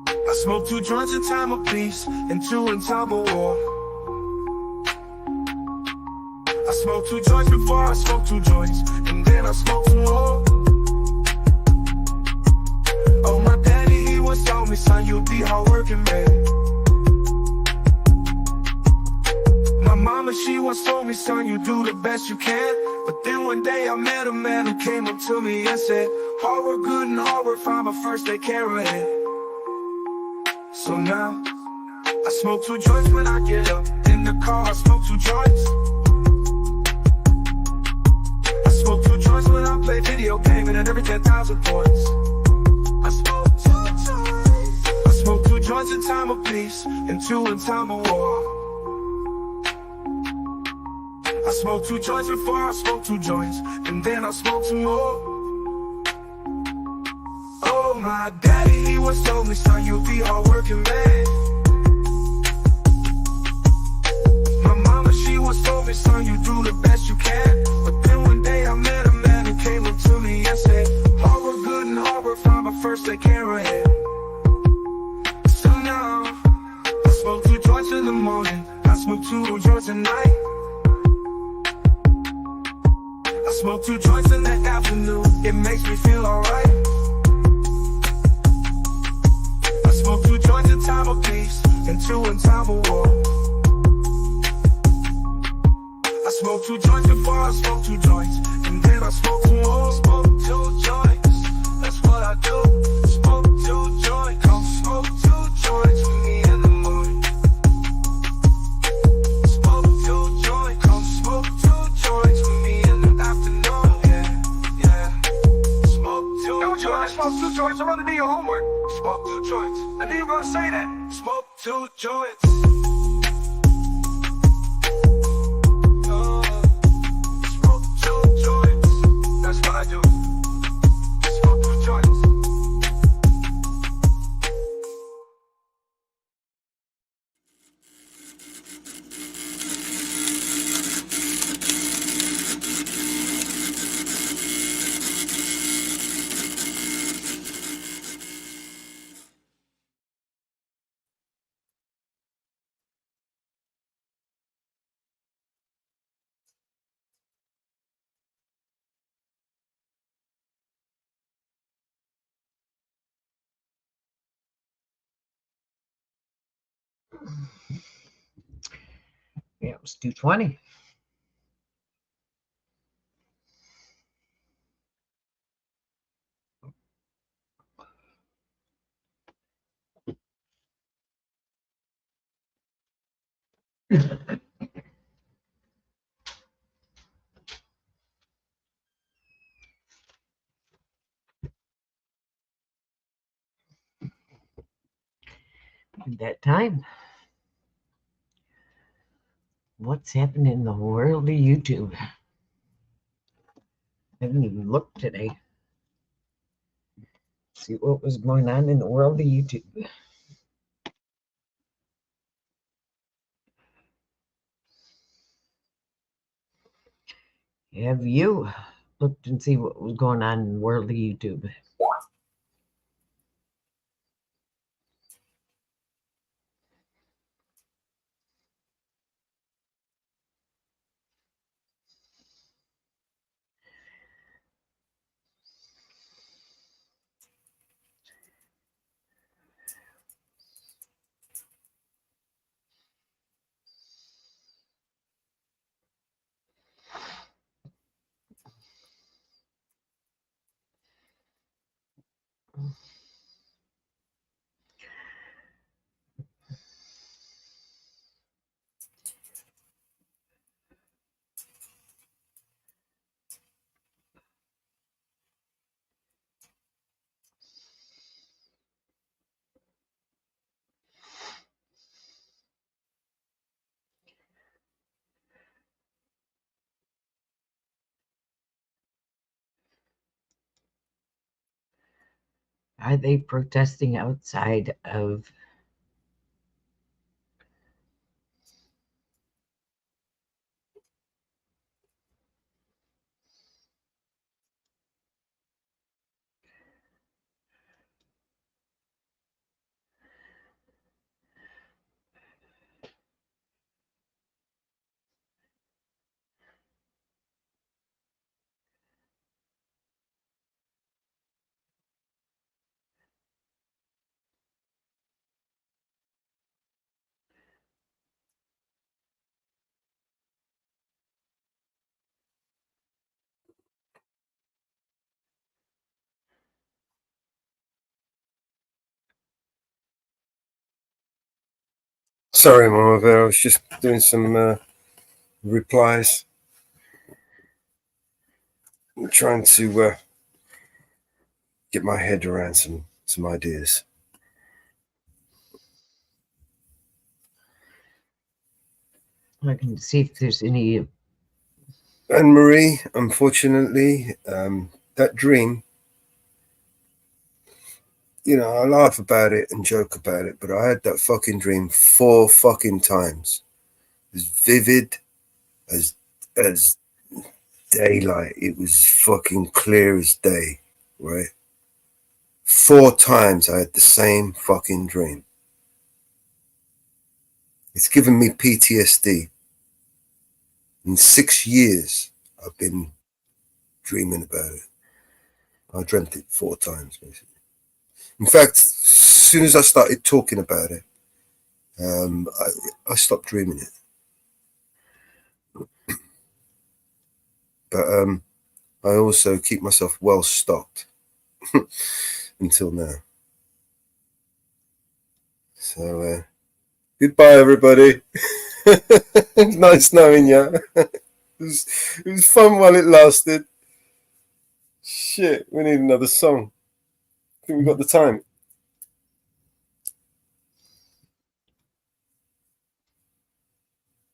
I smoke 2 joints in time of peace and 2 in time of war. I smoke 2 joints before I smoke 2 joints, and then I smoke 2 more. Oh, my daddy, he once told me, son, you'll be hard working man. My mama, she once told me, son, you do the best you can. But then one day I met a man who came up to me and said, hard work good and hard work fine, but first they care ahead. So now, I smoke 2 joints when I get up. In the car, I smoke 2 joints. I smoke 2 joints when I play video gaming and every 10,000 points. I smoke 2 joints. I smoke 2 joints in time of peace and 2 in time of war. I smoke 2 joints before I smoke 2 joints, and then I smoke 2 more. Oh, my daddy, he once told me, son, you'll be hard-working man. My mama, she once told me, son, you do the best you can. But then one day I met a man who came up to me and said, hard work good and hard work fine, but first they care ahead. So now, I smoke 2 joints in the morning, I smoke 2 joints at night. I smoke 2 joints in the afternoon, it makes me feel alright. I smoke 2 joints in time of peace and 2 in time of war. I smoke 2 joints before I smoke 2 joints, and then I smoke 2 more. Smoke 2 joints, that's what I do. Smoke 2 joints, come smoke 2 joints with me in the morning. Smoke 2 joints, come smoke 2 joints with me in the afternoon. Yeah. Smoke 2 joints. Smoke 2 joints, I'm gonna do your homework. Smoke 2 joints, I knew you were gonna say that. Smoke 2 joints. Smoke 2 joints, that's what I do. Smoke 2 joints. Yeah, it was 2:20. At that time, what's happening in the world of YouTube? I haven't even looked today. See what was going on in the world of YouTube. Have you looked and see what was going on in the world of YouTube? Are they protesting outside of Sorry, Mama Bear. I was just doing some replies. I'm trying to get my head around some ideas. I can see if there's any. Anne Marie, unfortunately, that dream, you know, I laugh about it and joke about it, but I had that fucking dream 4 fucking times. As vivid as daylight. It was fucking clear as day, right? 4 times I had the same fucking dream. It's given me PTSD. In 6 years, I've been dreaming about it. I dreamt it 4 times, basically. In fact, as soon as I started talking about it, I stopped dreaming it. But I also keep myself well stocked until now. So, goodbye, everybody. Nice knowing you. It was fun while it lasted. Shit, we need another song. I think we got the time.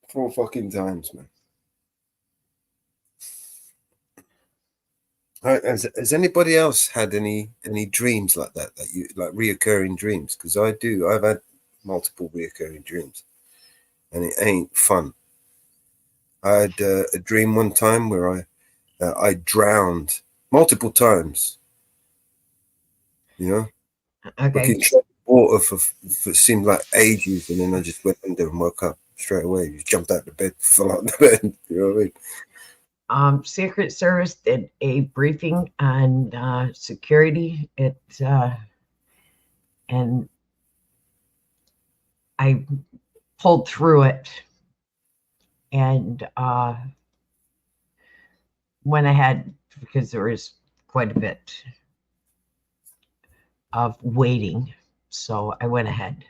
Four fucking times, man. Has anybody else had any dreams like that you like reoccurring dreams? Because I do. I've had multiple reoccurring dreams, and it ain't fun. I had a dream one time where I drowned multiple times. You know, Okay. in water for seemed like ages, and then I just went under and woke up straight away. Just jumped out of bed, fell out of the bed. You know what I mean? Secret Service did a briefing on security. And I pulled through it and went ahead because there was quite a bit of waiting. So I went ahead.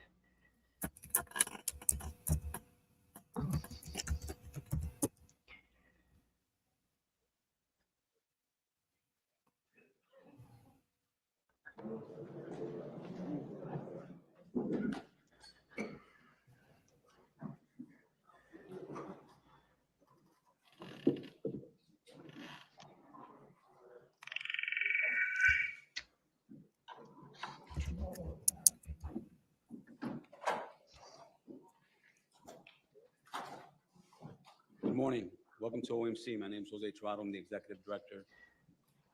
Good morning. Welcome to OMC. My name is Jose Tirado. I'm the Executive Director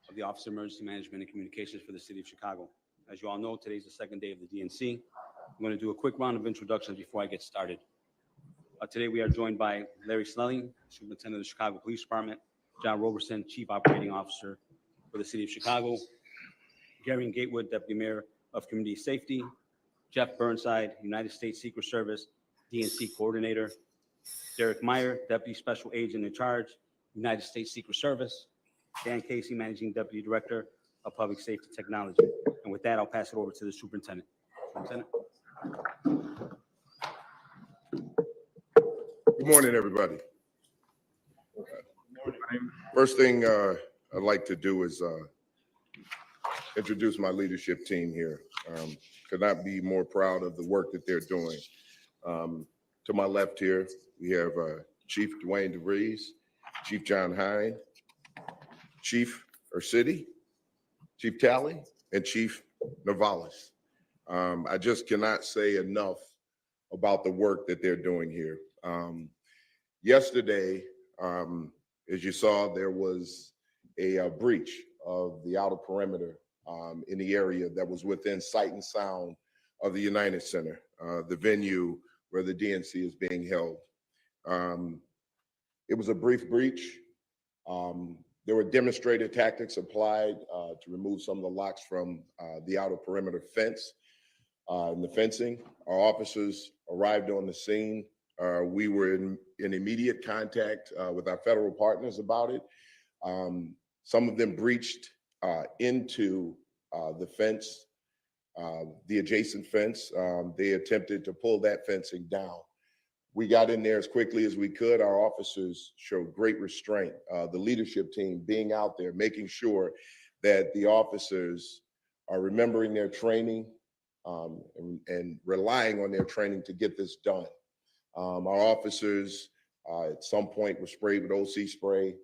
of the Office of Emergency Management and Communications for the City of Chicago. As you all know, today's the second day of the DNC. I'm going to do a quick round of introductions before I get started. Today we are joined by Larry Snelling, Superintendent of the Chicago Police Department, John Roberson, Chief Operating Officer for the City of Chicago, Gary Gatewood, Deputy Mayor of Community Safety, Jeff Burnside, United States Secret Service, DNC Coordinator, Derek Meyer, Deputy Special Agent in Charge, United States Secret Service, Dan Casey, Managing Deputy Director of Public Safety Technology. And with that, I'll pass it over to the Superintendent. Superintendent. Good morning, everybody. First thing I'd like to do is introduce my leadership team here. Could not be more proud of the work that they're doing. To my left here, we have Chief Dwayne DeVries, Chief John Hine, Chief Ursity, Chief Talley, and Chief Navalis. I just cannot say enough about the work that they're doing here. Yesterday, as you saw, there was a breach of the outer perimeter in the area that was within sight and sound of the United Center, the venue where the DNC is being held. It was a brief breach. There were demonstrated tactics applied to remove some of the locks from the outer perimeter fence and the fencing. Our officers arrived on the scene. We were in immediate contact with our federal partners about it. Some of them breached into the fence, the adjacent fence. They attempted to pull that fencing down. We got in there as quickly as we could. Our officers showed great restraint. The leadership team being out there, making sure that the officers are remembering their training and relying on their training to get this done. Our officers at some point were sprayed with OC spray.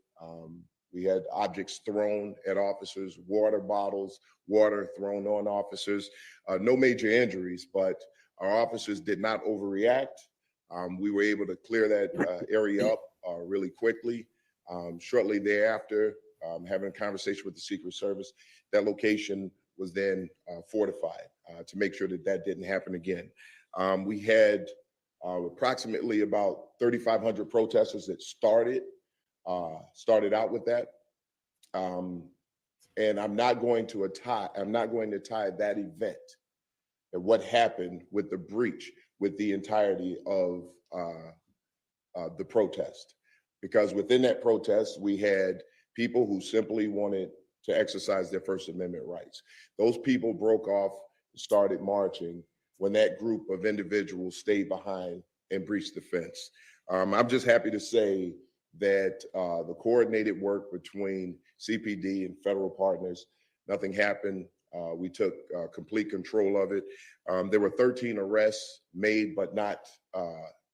We had objects thrown at officers, water bottles, water thrown on officers. No major injuries, but our officers did not overreact. We were able to clear that area up really quickly. Shortly thereafter, having a conversation with the Secret Service, that location was then fortified to make sure that that didn't happen again. We had approximately about 3,500 protesters that started out with that. And I'm not going to tie that event and what happened with the breach with the entirety of the protest, because within that protest we had people who simply wanted to exercise their First Amendment rights. Those people broke off and started marching when that group of individuals stayed behind and breached the fence. I'm just happy to say that the coordinated work between CPD and federal partners, nothing happened. We took complete control of it. There were 13 arrests made, but not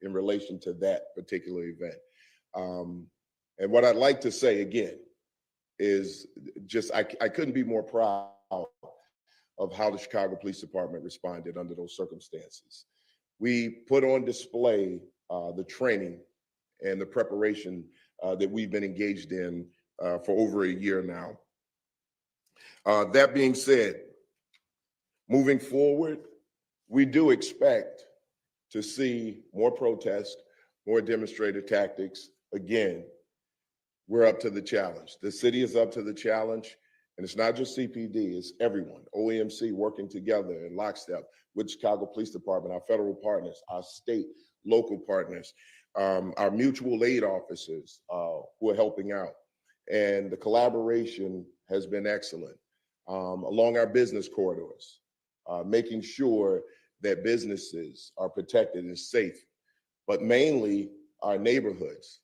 in relation to that particular event. And what I'd like to say again is just, I couldn't be more proud of how the Chicago Police Department responded under those circumstances. We put on display the training and the preparation that we've been engaged in for over a year now. That being said, moving forward, we do expect to see more protests, more demonstrative tactics. Again, we're up to the challenge. The city is up to the challenge, and it's not just CPD, it's everyone. OEMC working together in lockstep with Chicago Police Department, our federal partners, our state, local partners, our mutual aid officers who are helping out. And the collaboration has been excellent. Along our business corridors, making sure that businesses are protected and safe, but mainly our neighborhoods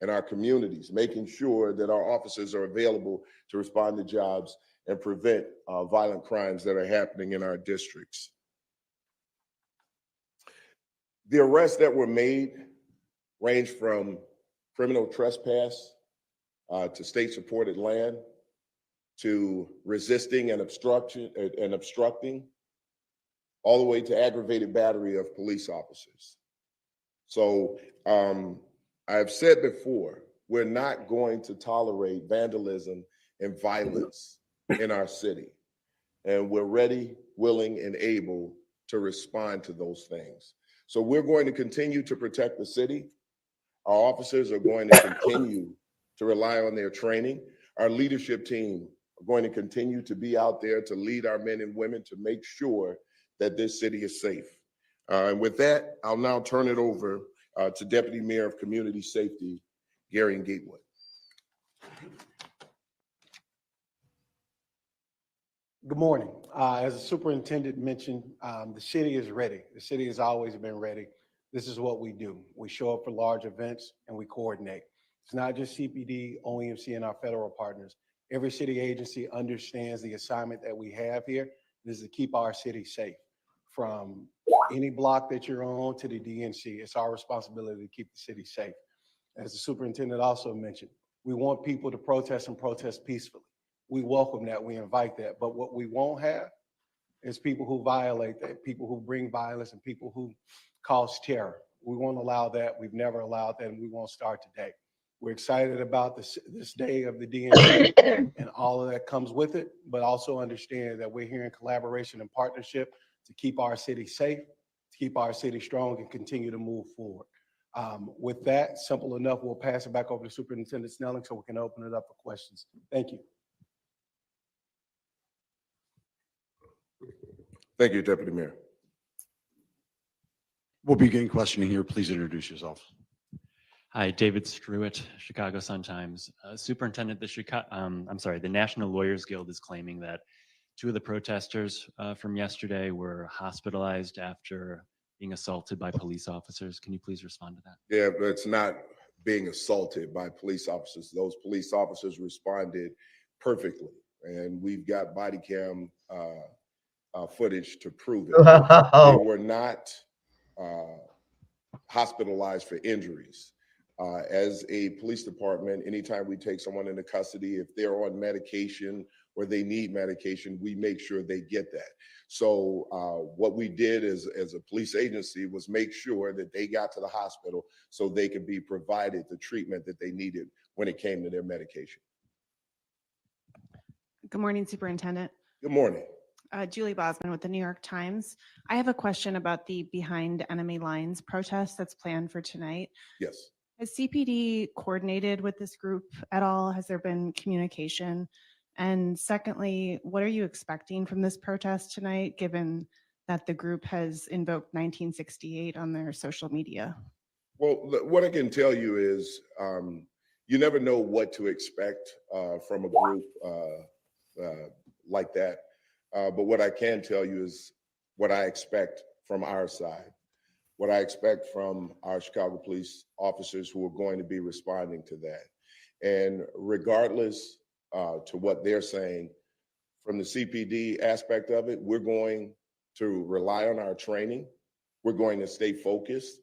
and our communities, making sure that our officers are available to respond to jobs and prevent violent crimes that are happening in our districts. The arrests that were made range from criminal trespass to state-supported land, to resisting and obstructing, all the way to aggravated battery of police officers. So I've said before, we're not going to tolerate vandalism and violence in our city. And we're ready, willing, and able to respond to those things. So we're going to continue to protect the city. Our officers are going to continue to rely on their training. Our leadership team are going to continue to be out there to lead our men and women to make sure that this city is safe. And with that, I'll now turn it over to Deputy Mayor of Community Safety, Gary Gatewood. Good morning. As the superintendent mentioned, the city is ready. The city has always been ready. This is what we do. We show up for large events and we coordinate. It's not just CPD, OEMC, and our federal partners. Every city agency understands the assignment that we have here. This is to keep our city safe. From any block that you're on to the DNC, it's our responsibility to keep the city safe. As the superintendent also mentioned, we want people to protest and protest peacefully. We welcome that, we invite that, but what we won't have is people who violate that, people who bring violence and people who cause terror. We won't allow that, we've never allowed that, and we won't start today. We're excited about this day of the DNC and all of that comes with it, but also understand that we're here in collaboration and partnership to keep our city safe, to keep our city strong and continue to move forward. With that, simple enough, we'll pass it back over to Superintendent Snelling so we can open it up for questions. Thank you. Thank you, Deputy Mayor. We'll begin questioning here. Please introduce yourself. Hi, David Struitt, Chicago Sun-Times. Superintendent, the National Lawyers Guild is claiming that two of the protesters from yesterday were hospitalized after being assaulted by police officers. Can you please respond to that? Yeah, but it's not being assaulted by police officers. Those police officers responded perfectly, and we've got body cam footage to prove it. They were not hospitalized for injuries. As a police department, anytime we take someone into custody, if they're on medication or they need medication, we make sure they get that. So what we did as a police agency was make sure that they got to the hospital so they could be provided the treatment that they needed when it came to their medication. Good morning, Superintendent. Good morning. Julie Bosman with the New York Times. I have a question about the Behind Enemy Lines protest that's planned for tonight. Yes. Has CPD coordinated with this group at all? Has there been communication? And secondly, what are you expecting from this protest tonight, given that the group has invoked 1968 on their social media? Well, what I can tell you is you never know what to expect from a group like that. But what I can tell you is what I expect from our side, what I expect from our Chicago police officers who are going to be responding to that. And regardless to what they're saying, from the CPD aspect of it, we're going to rely on our training. We're going to stay focused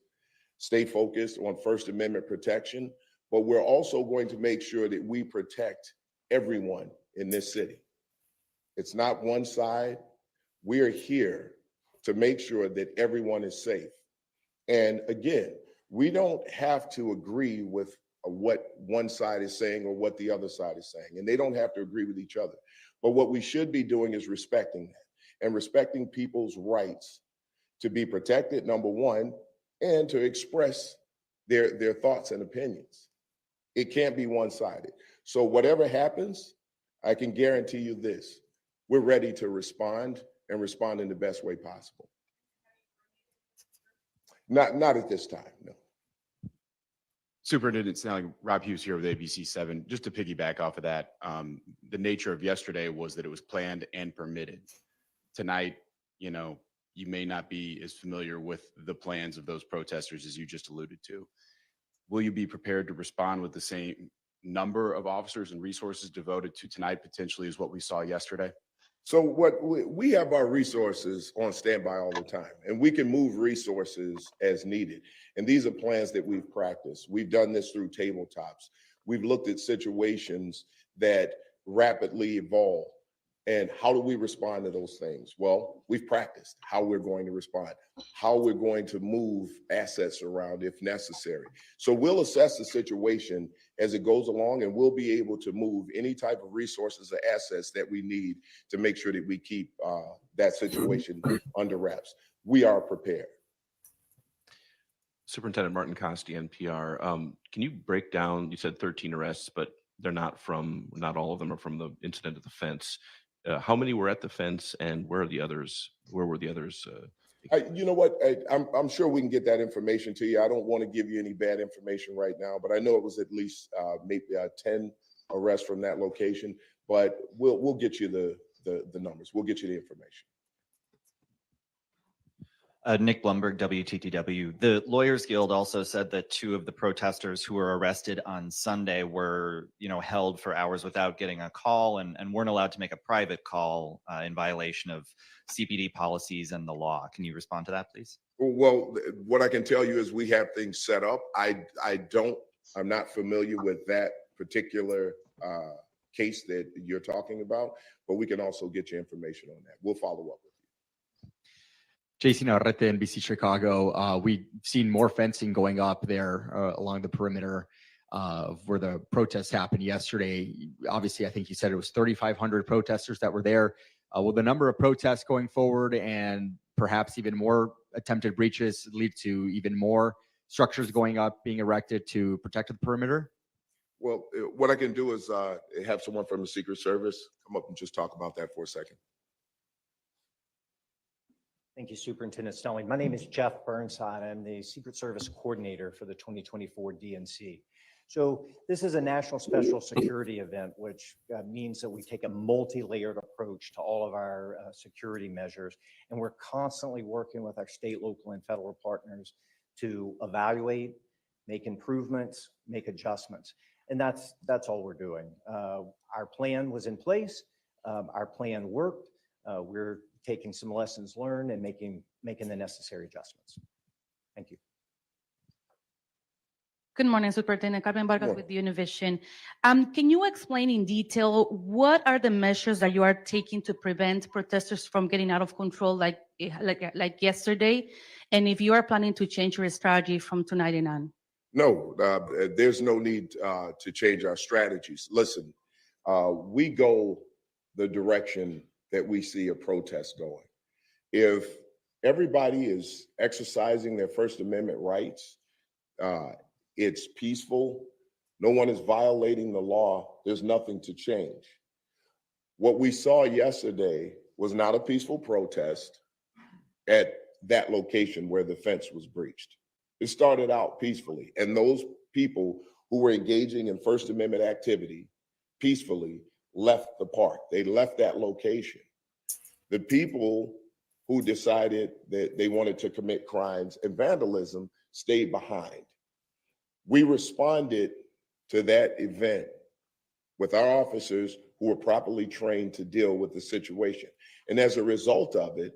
on First Amendment protection, but we're also going to make sure that we protect everyone in this city. It's not one side. We're here to make sure that everyone is safe. And again, we don't have to agree with what one side is saying or what the other side is saying, and they don't have to agree with each other. But what we should be doing is respecting that and respecting people's rights to be protected, number one, and to express their thoughts and opinions. It can't be one-sided. So whatever happens, I can guarantee you this: we're ready to respond and respond in the best way possible. Not at this time, no. Superintendent Snelling, Rob Hughes here with ABC7. Just to piggyback off of that, the nature of yesterday was that it was planned and permitted. Tonight, you may not be as familiar with the plans of those protesters as you just alluded to. Will you be prepared to respond with the same number of officers and resources devoted to tonight potentially as what we saw yesterday? So what we have our resources on standby all the time, and we can move resources as needed. And these are plans that we've practiced. We've done this through tabletops. We've looked at situations that rapidly evolve. And how do we respond to those things? Well, we've practiced how we're going to respond, how we're going to move assets around if necessary. So we'll assess the situation as it goes along, and we'll be able to move any type of resources or assets that we need to make sure that we keep that situation under wraps. We are prepared. Superintendent Martin Costi, NPR. Can you break down, you said 13 arrests, but they're not all of them are from the incident at the fence. How many were at the fence, and where were the others? You know what? I'm sure we can get that information to you. I don't want to give you any bad information right now, but I know it was at least maybe 10 arrests from that location. But we'll get you the numbers. We'll get you the information. Nick Blumberg, WTTW. The Lawyers Guild also said that 2 of the protesters who were arrested on Sunday were, held for hours without getting a call and weren't allowed to make a private call in violation of CPD policies and the law. Can you respond to that, please? Well, what I can tell you is we have things set up. I'm not familiar with that particular case that you're talking about, but we can also get you information on that. We'll follow up with you. JC Navarrete, NBC Chicago. We've seen more fencing going up there along the perimeter where the protests happened yesterday. Obviously, I think you said it was 3,500 protesters that were there. Will the number of protests going forward and perhaps even more attempted breaches lead to even more structures going up, being erected to protect the perimeter? Well, what I can do is have someone from the Secret Service come up and just talk about that for a second. Thank you, Superintendent Snelling. My name is Jeff Burnside. I'm the Secret Service Coordinator for the 2024 DNC. So this is a national special security event, which means that we take a multi-layered approach to all of our security measures. And we're constantly working with our state, local, and federal partners to evaluate, make improvements, make adjustments. And that's all we're doing. Our plan was in place. Our plan worked. We're taking some lessons learned and making the necessary adjustments. Thank you. Good morning, Superintendent Carmen Vargas Morning. with Univision. Can you explain in detail what are the measures that you are taking to prevent protesters from getting out of control like yesterday? And if you are planning to change your strategy from tonight on? No, there's no need to change our strategies. Listen, we go the direction that we see a protest going. If everybody is exercising their First Amendment rights, it's peaceful, no one is violating the law, there's nothing to change. What we saw yesterday was not a peaceful protest at that location where the fence was breached. It started out peacefully, and those people who were engaging in First Amendment activity peacefully left the park. They left that location. The people who decided that they wanted to commit crimes and vandalism stayed behind. We responded to that event with our officers who were properly trained to deal with the situation. And as a result of it,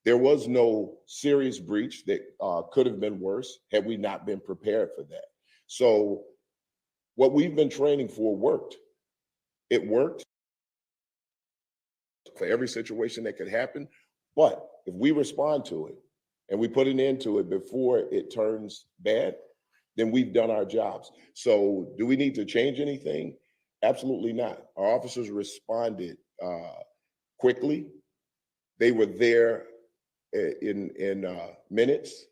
there was no serious breach that could have been worse had we not been prepared for that. So what we've been training for worked. It worked for every situation that could happen. But if we respond to it and we put an end to it before it turns bad, then we've done our jobs. So do we need to change anything? Absolutely not. Our officers responded quickly. They were there in minutes,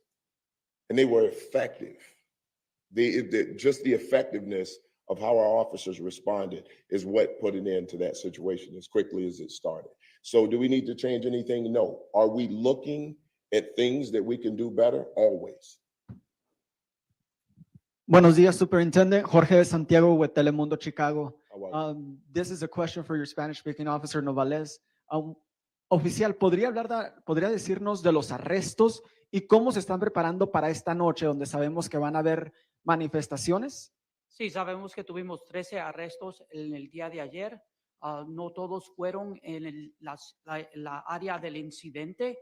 and they were effective. Just the effectiveness of how our officers responded is what put an end to that situation as quickly as it started. So do we need to change anything? No. Are we looking at things that we can do better? Always. Buenos días, Superintendent. Jorge de Santiago with Telemundo Chicago. This is a question for your Spanish-speaking officer, Novales. Oficial, ¿podría decirnos de los arrestos y cómo se están preparando para esta noche donde sabemos que van a haber manifestaciones? Sí, sabemos que tuvimos 13 arrestos en el día de ayer. No todos fueron en la área del incidente.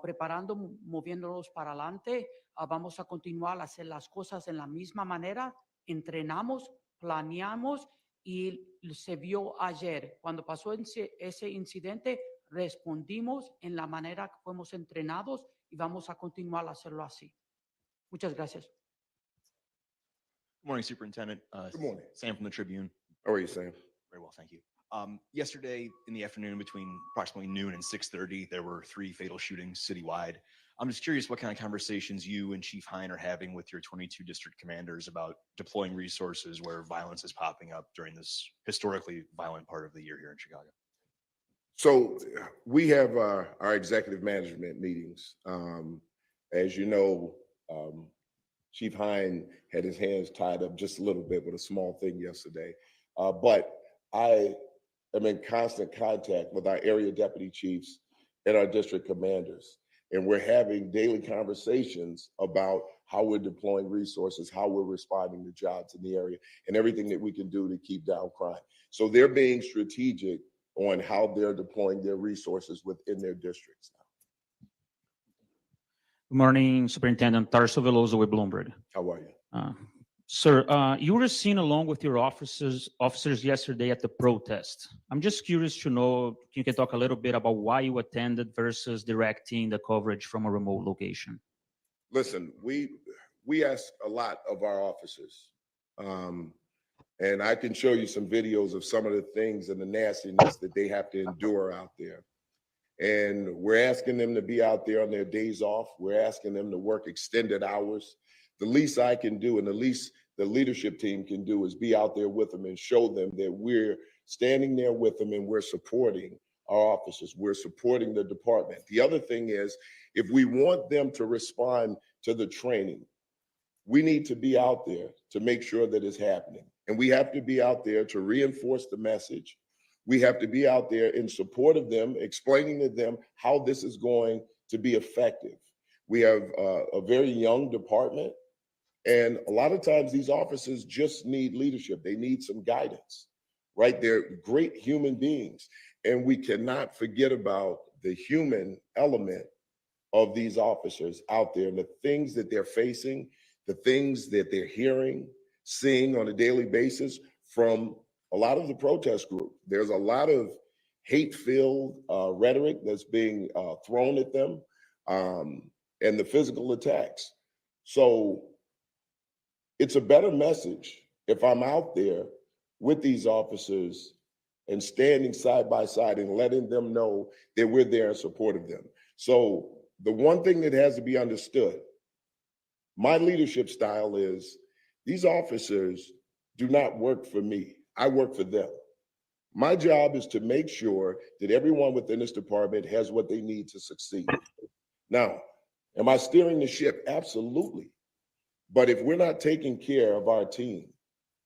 Preparando, moviéndolos para adelante. Vamos a continuar a hacer las cosas en la misma manera. Entrenamos, planeamos y se vio ayer. Cuando pasó ese incidente, respondimos en la manera que fuimos entrenados y vamos a continuar a hacerlo así. Muchas gracias. Good morning, Superintendent. Good morning. Sam from the Tribune. How are you, Sam? Very well, thank you. Yesterday in the afternoon between approximately noon and 6:30, there were 3 fatal shootings citywide. I'm just curious what kind of conversations you and Chief Hine are having with your 22 district commanders about deploying resources where violence is popping up during this historically violent part of the year here in Chicago. So we have our executive management meetings. As you know, Chief Hine had his hands tied up just a little bit with a small thing yesterday. But I am in constant contact with our area deputy chiefs and our district commanders. And we're having daily conversations about how we're deploying resources, how we're responding to jobs in the area, and everything that we can do to keep down crime. So they're being strategic on how they're deploying their resources within their districts now. Good morning, Superintendent Tarso Veloso with Bloomberg. How are you? Sir, you were seen along with your officers yesterday at the protest. I'm just curious to know if you can talk a little bit about why you attended versus directing the coverage from a remote location. Listen, we ask a lot of our officers. And I can show you some videos of some of the things and the nastiness that they have to endure out there. And we're asking them to be out there on their days off. We're asking them to work extended hours. The least I can do and the least the leadership team can do is be out there with them and show them that we're standing there with them and we're supporting our officers. We're supporting the department. The other thing is, if we want them to respond to the training we need to be out there to make sure that it's happening. And we have to be out there to reinforce the message. We have to be out there in support of them, explaining to them how this is going to be effective. We have a very young department, and a lot of times these officers just need leadership. They need some guidance, right? They're great human beings, and we cannot forget about the human element of these officers out there and the things that they're facing, the things that they're hearing, seeing on a daily basis from a lot of the protest group. There's a lot of hate-filled rhetoric that's being thrown at them, and the physical attacks. So it's a better message if I'm out there with these officers and standing side by side and letting them know that we're there in support of them. So the one thing that has to be understood, my leadership style is these officers do not work for me. I work for them. My job is to make sure that everyone within this department has what they need to succeed. Now, am I steering the ship? Absolutely. But if we're not taking care of our team,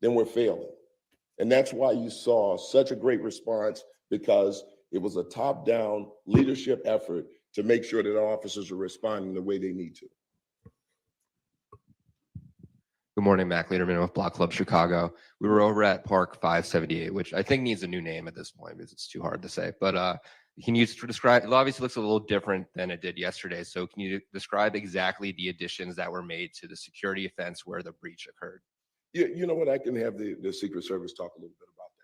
then we're failing. And that's why you saw such a great response, because it was a top-down leadership effort to make sure that our officers are responding the way they need to. Good morning, Mac Lederman with Block Club Chicago. We were over at Park 578, which I think needs a new name at this point because it's too hard to say. But can you describe, it obviously looks a little different than it did yesterday. So can you describe exactly the additions that were made to the security fence where the breach occurred? Yeah, you know what? I can have the Secret Service talk a little bit about that.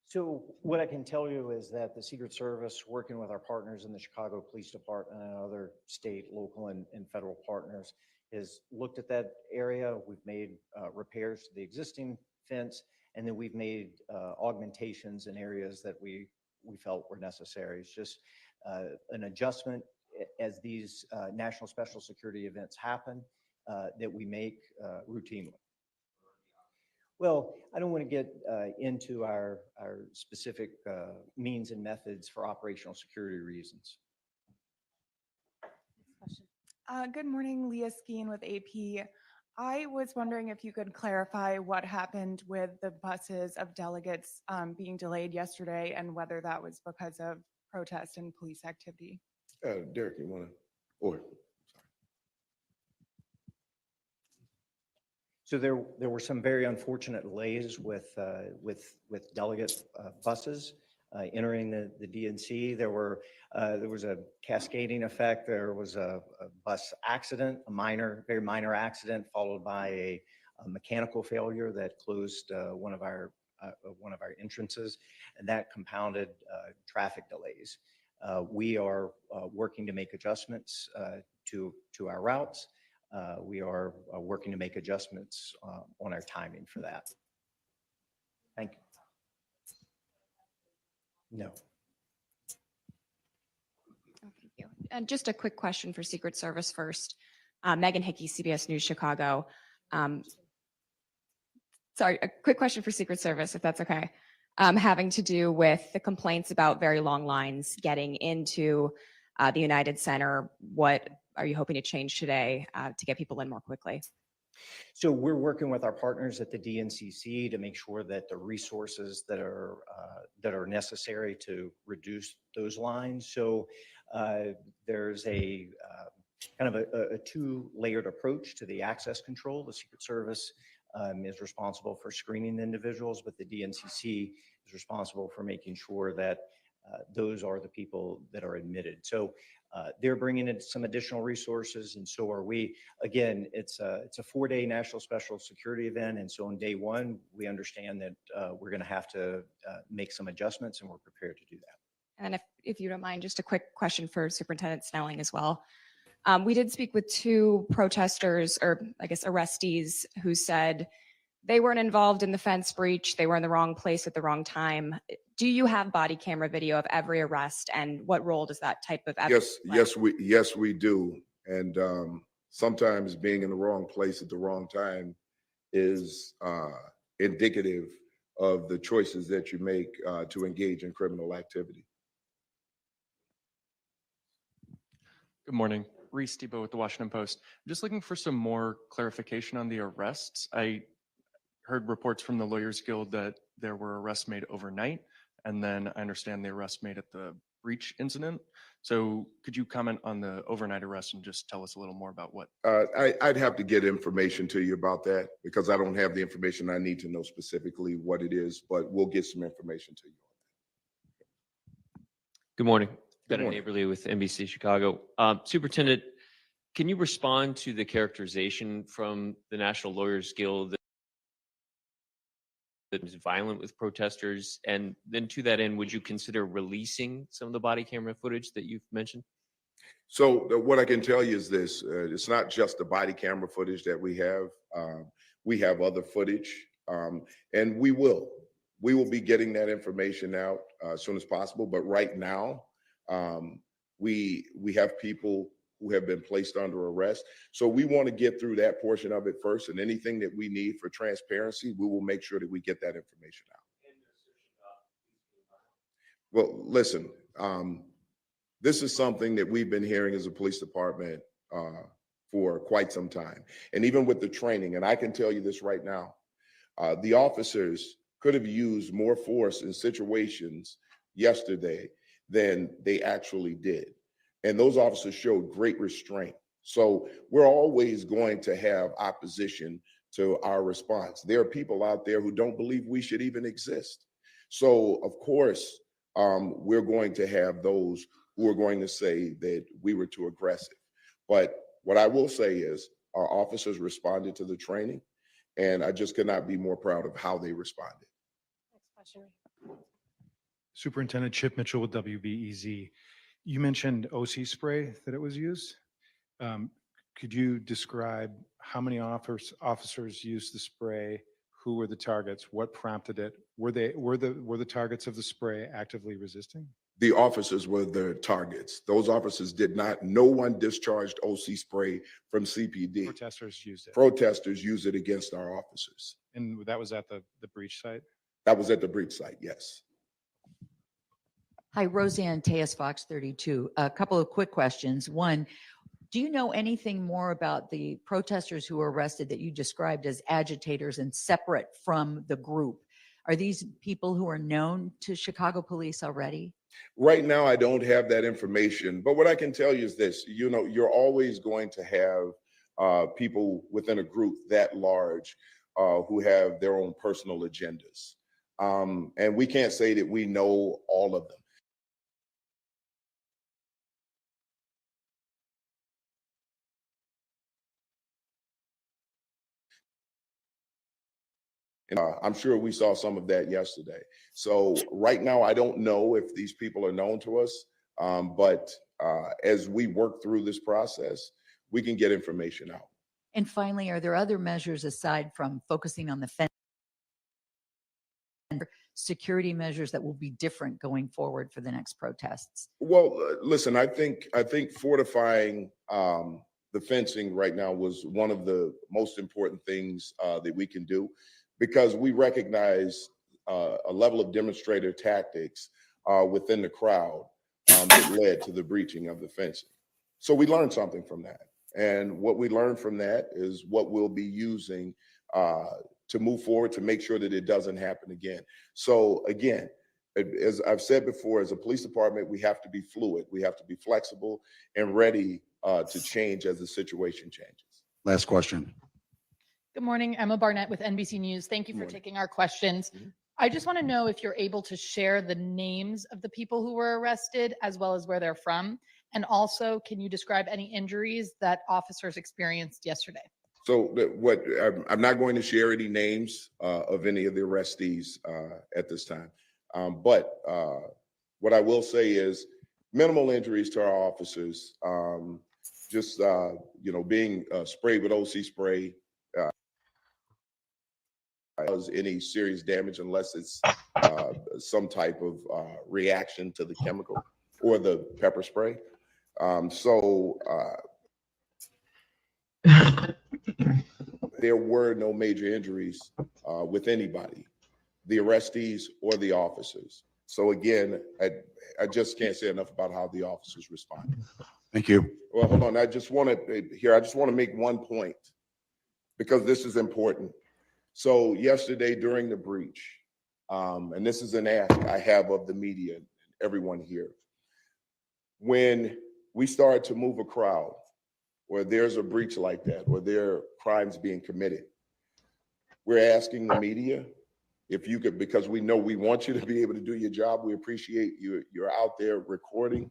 So what I can tell you is that the Secret Service, working with our partners in the Chicago Police Department and other state, local, and federal partners, has looked at that area. We've made repairs to the existing fence, and then we've made augmentations in areas that we felt were necessary. It's just an adjustment as these national special security events happen that we make routinely. Well, I don't want to get into our specific means and methods for operational security reasons. Good morning, Leah Skeen with AP. I was wondering if you could clarify what happened with the buses of delegates being delayed yesterday and whether that was because of protest and police activity. Derek, you want to? Or So there were some very unfortunate delays with delegate buses entering the DNC. There was a cascading effect. There was a bus accident, very minor accident, followed by a mechanical failure that closed one of our entrances, and that compounded traffic delays. We are working to make adjustments to our routes. We are working to make adjustments on our timing for that. Thank you. No. Thank you. And just a quick question for Secret Service first. Megan Hickey, CBS News Chicago. Sorry, a quick question for Secret Service, if that's okay. Having to do with the complaints about very long lines getting into the United Center. What are you hoping to change today to get people in more quickly? So we're working with our partners at the DNCC to make sure that the resources that are necessary to reduce those lines. So there's a kind of a two-layered approach to the access control. The Secret Service is responsible for screening the individuals, but the DNCC is responsible for making sure that those are the people that are admitted. So they're bringing in some additional resources, and so are we. Again, it's a 4-day national special security event, and so on day one, we understand that we're going to have to make some adjustments, and we're prepared to do that. And if you don't mind, just a quick question for Superintendent Snelling as well. We did speak with 2 protesters, or I guess arrestees, who said they weren't involved in the fence breach. They were in the wrong place at the wrong time. Do you have body camera video of every arrest, and what role does that type of evidence play? Yes, we do. And sometimes being in the wrong place at the wrong time is indicative of the choices that you make to engage in criminal activity. Good morning. Reese Debo with the Washington Post. I'm just looking for some more clarification on the arrests. I heard reports from the Lawyers Guild that there were arrests made overnight, and then I understand the arrest made at the breach incident. So could you comment on the overnight arrest and just tell us a little more about what? I'd have to get information to you about that because I don't have the information. I need to know specifically what it is, but we'll get some information to you. Good morning. Good Ben morning. Neighborly with NBC Chicago. Superintendent, can you respond to the characterization from the National Lawyers Guild that was violent with protesters? And then to that end, would you consider releasing some of the body camera footage that you've mentioned? So what I can tell you is this, it's not just the body camera footage that we have. We have other footage, and we will be getting that information out as soon as possible. But right now, we have people who have been placed under arrest. So we want to get through that portion of it first, and anything that we need for transparency, we will make sure that we get that information out. Well, listen, this is something that we've been hearing as a police department for quite some time. And even with the training, and I can tell you this right now, the officers could have used more force in situations yesterday than they actually did. And those officers showed great restraint. So we're always going to have opposition to our response. There are people out there who don't believe we should even exist. So of course, we're going to have those who are going to say that we were too aggressive. But what I will say is our officers responded to the training, and I just could not be more proud of how they responded. Next question. Superintendent Chip Mitchell with WBEZ. You mentioned OC spray that it was used. Could you describe how many officers used the spray? Who were the targets? What prompted it? Were the targets of the spray actively resisting? The officers were the targets. Those officers did not, no one discharged OC spray from CPD. Protesters used it. Protesters used it against our officers. And that was at the breach site? That was at the breach site, yes. Hi, Roseanne Tejas, Fox 32. A couple of quick questions. One, do you know anything more about the protesters who were arrested that you described as agitators and separate from the group? Are these people who are known to Chicago police already? Right now, I don't have that information, but what I can tell you is this, you know, you're always going to have people within a group that large who have their own personal agendas. And we can't say that we know all of them. I'm sure we saw some of that yesterday. So right now, I don't know if these people are known to us, but as we work through this process, we can get information out. And finally, are there other measures aside from focusing on the fence, security measures that will be different going forward for the next protests? Well, listen, I think fortifying the fencing right now was one of the most important things that we can do, because we recognize a level of demonstrator tactics within the crowd that led to the breaching of the fencing. So we learned something from that. And what we learned from that is what we'll be using to move forward to make sure that it doesn't happen again. So again, as I've said before, as a police department, we have to be fluid. We have to be flexible and ready to change as the situation changes. Last question. Good morning, Emma Barnett with NBC News. Thank you for taking our questions. I just want to know if you're able to share the names of the people who were arrested as well as where they're from. And also, can you describe any injuries that officers experienced yesterday? So I'm not going to share any names of any of the arrestees at this time. But what I will say is minimal injuries to our officers, just, being sprayed with OC spray, cause any serious damage unless it's some type of reaction to the chemical or the pepper spray. There were no major injuries with anybody, the arrestees or the officers. So again, I just can't say enough about how the officers responded. Thank you. Well, hold on. I just want to make one point because this is important. So yesterday during the breach, and this is an ask I have of the media, everyone here, when we start to move a crowd or there's a breach like that, or there are crimes being committed, we're asking the media if you could, because we know we want you to be able to do your job. We appreciate you're out there recording,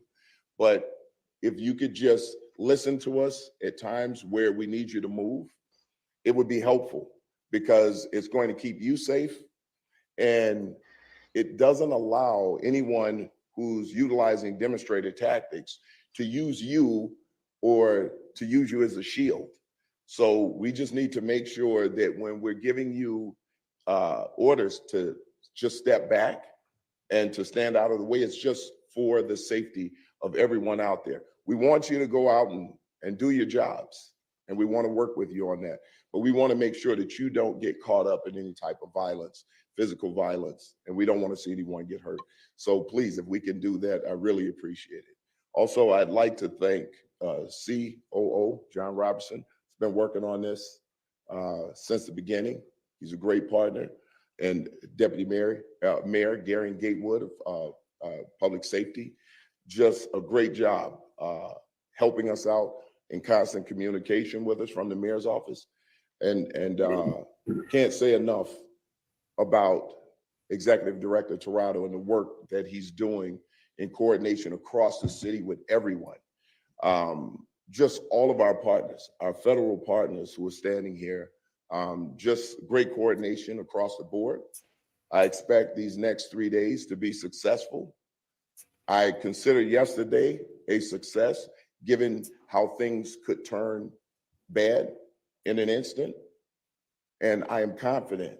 but if you could just listen to us at times where we need you to move, it would be helpful because it's going to keep you safe, and it doesn't allow anyone who's utilizing demonstrated tactics to use you or to use you as a shield. So we just need to make sure that when we're giving you orders to just step back and to stand out of the way, it's just for the safety of everyone out there. We want you to go out and do your jobs, and we want to work with you on that. But we want to make sure that you don't get caught up in any type of violence, physical violence, and we don't want to see anyone get hurt. So please, if we can do that, I really appreciate it. Also, I'd like to thank COO John Robertson. He's been working on this since the beginning. He's a great partner. And Deputy Mayor Gary Gatewood of Public Safety, just a great job helping us out in constant communication with us from the mayor's office. And can't say enough about Executive Director Tirado and the work that he's doing in coordination across the city with everyone. Just all of our partners, our federal partners who are standing here, just great coordination across the board. I expect these next 3 days to be successful. I consider yesterday a success, given how things could turn bad in an instant. And I am confident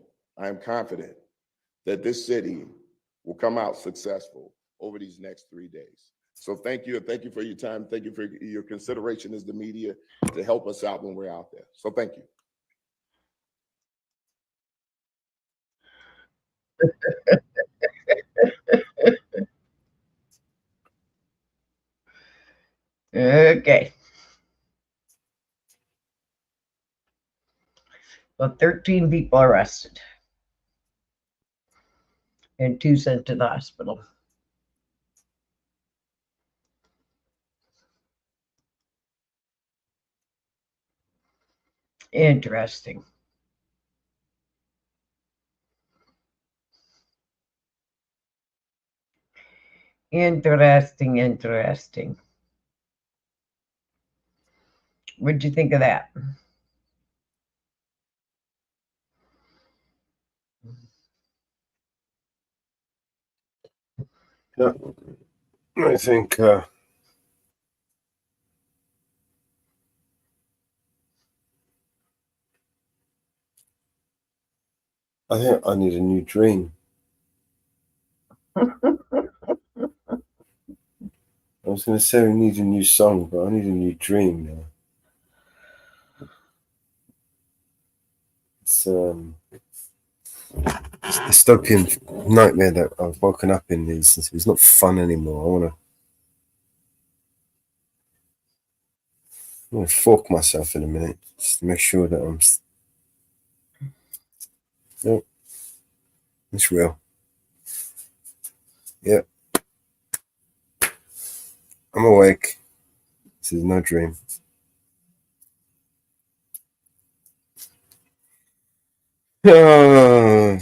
that this city will come out successful over these next 3 days. So thank you. Thank you for your time. Thank you for your consideration as the media to help us out when we're out there. So thank you. Okay. Well, 13 people arrested and 2 sent to the hospital. Interesting. Interesting. What'd you think of that? Yeah, I think I need a new dream. I was going to say we need a new song, but I need a new dream now. It's the dystopian nightmare that I've woken up in is not fun anymore. I want to fork myself in a minute just to make sure that I'm. Nope, it's real. Yep, I'm awake. This is no dream. Oh,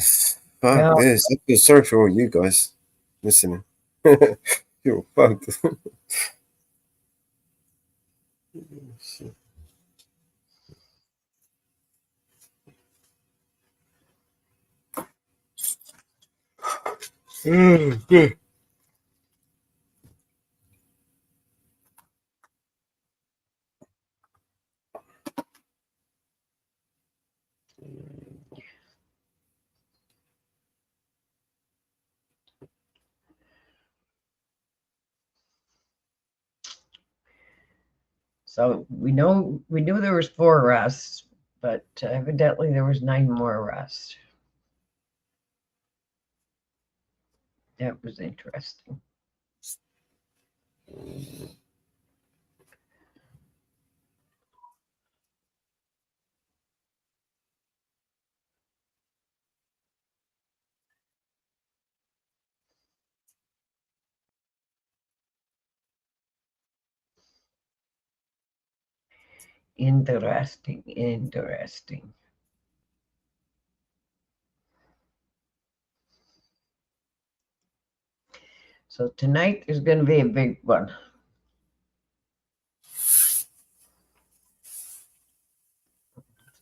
fuck this. I feel sorry for all you guys listening. You're bugged. Good. So we knew there was 4 arrests, but evidently there was 9 more arrests. That was interesting. Interesting, interesting. So tonight is going to be a big one.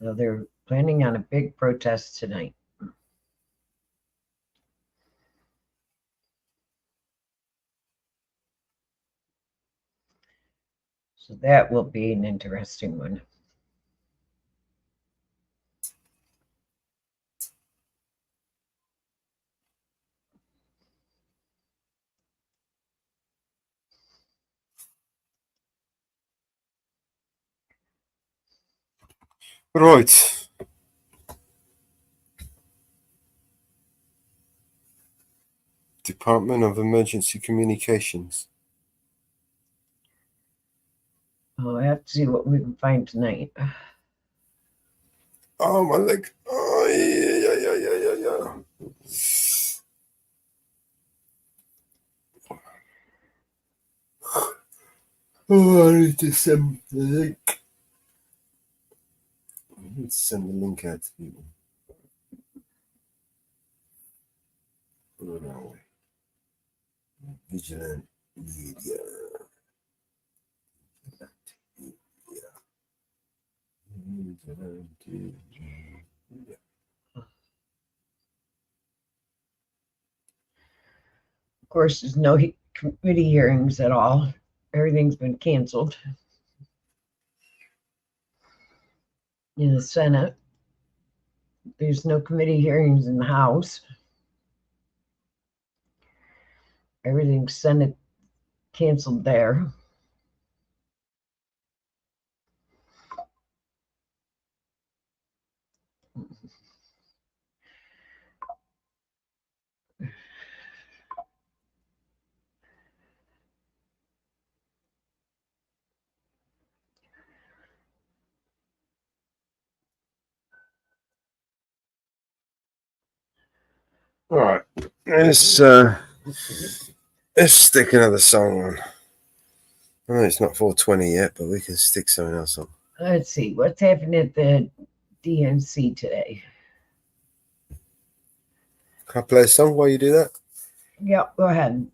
So they're planning on a big protest tonight. So that will be an interesting one. Right. Department of Emergency Communications. Oh, I have to see what we can find tonight. Oh, my leg. Oh, yeah. Oh, I need to send the link. I need to send the link out to people. Where are we? Vigilant media. Of course, there's no committee hearings at all. Everything's been canceled. In the Senate, there's no committee hearings in the House. Everything's Senate canceled there. All right, let's stick another song on. I know it's not 420 yet, but we can stick something else on. Let's see, what's happening at the DNC today? Can I play a song while you do that? Yeah, go ahead.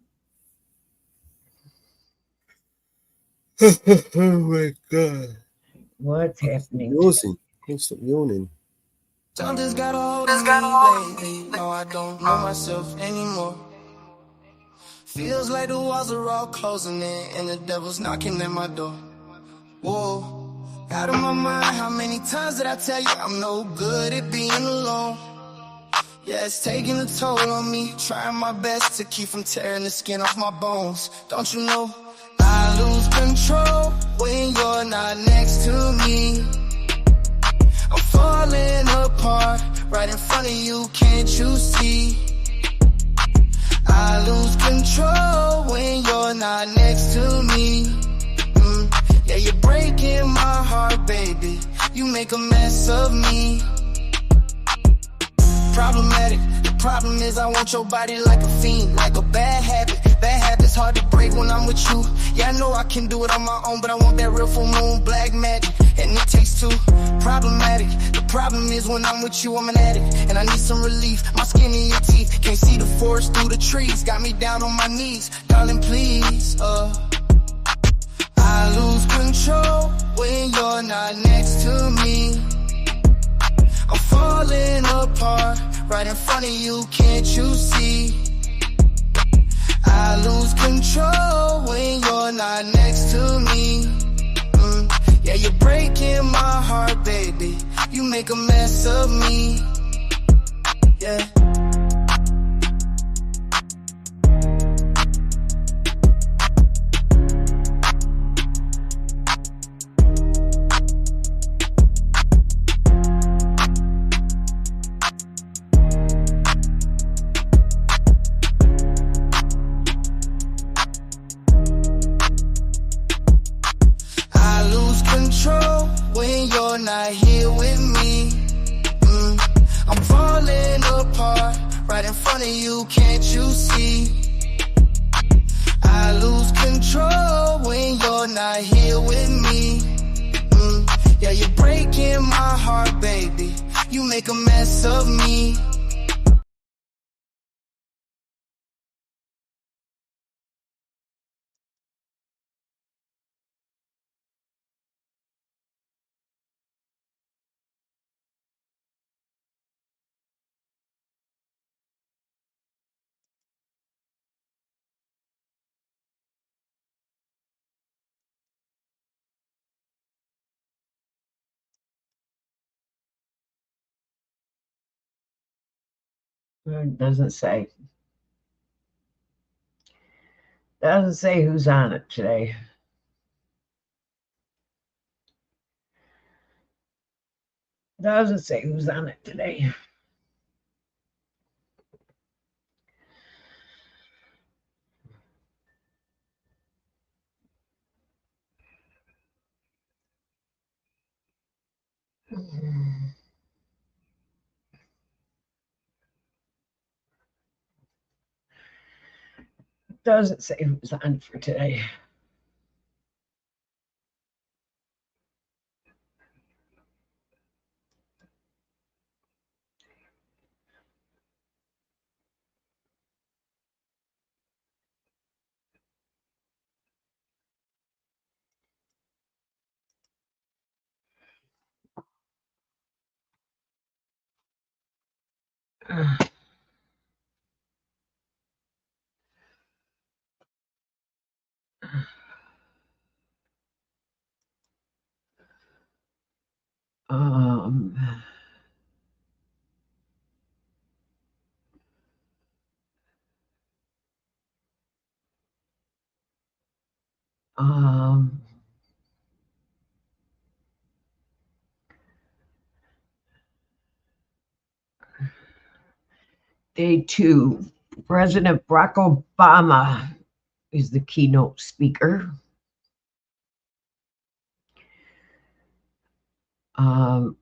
Oh my God. What's happening? Yawning. Stop yawning. Something's got a hold of me lately. No, I don't know myself anymore. Feels like the walls are all closing in and the devil's knocking at my door. Whoa, out of my mind, how many times did I tell you I'm no good at being alone? Yeah, it's taking a toll on me, trying my best to keep from tearing the skin off my bones. Don't you know, I lose control when you're not next to me. I'm falling apart right in front of you, can't you see? I lose control when you're not next to me. Yeah, you're breaking my heart, baby. You make a mess of me. Problematic. The problem is I want your body like a fiend, like a bad habit. Bad habits hard to break when I'm with you. Yeah, I know I can do it on my own, but I want that real full moon, black magic, and it takes two. Problematic. The problem is when I'm with you, I'm an addict, and I need some relief. My skin in your teeth, can't see the forest through the trees. Got me down on my knees, darling, please. I lose control when you're not next to me. I'm falling apart right in front of you, can't you see? I lose control when you're not next to me. Yeah, you're breaking my heart, baby. You make a mess of me. Yeah. When you're not here with me, I'm falling apart right in front of you, can't you see? I lose control when you're not here with me. Yeah, you're breaking my heart, baby. You make a mess of me. It doesn't say. Doesn't say who's on it today. Doesn't say who's on it today. Doesn't say who's on for today. Um, um, Day 2, President Barack Obama is the keynote speaker.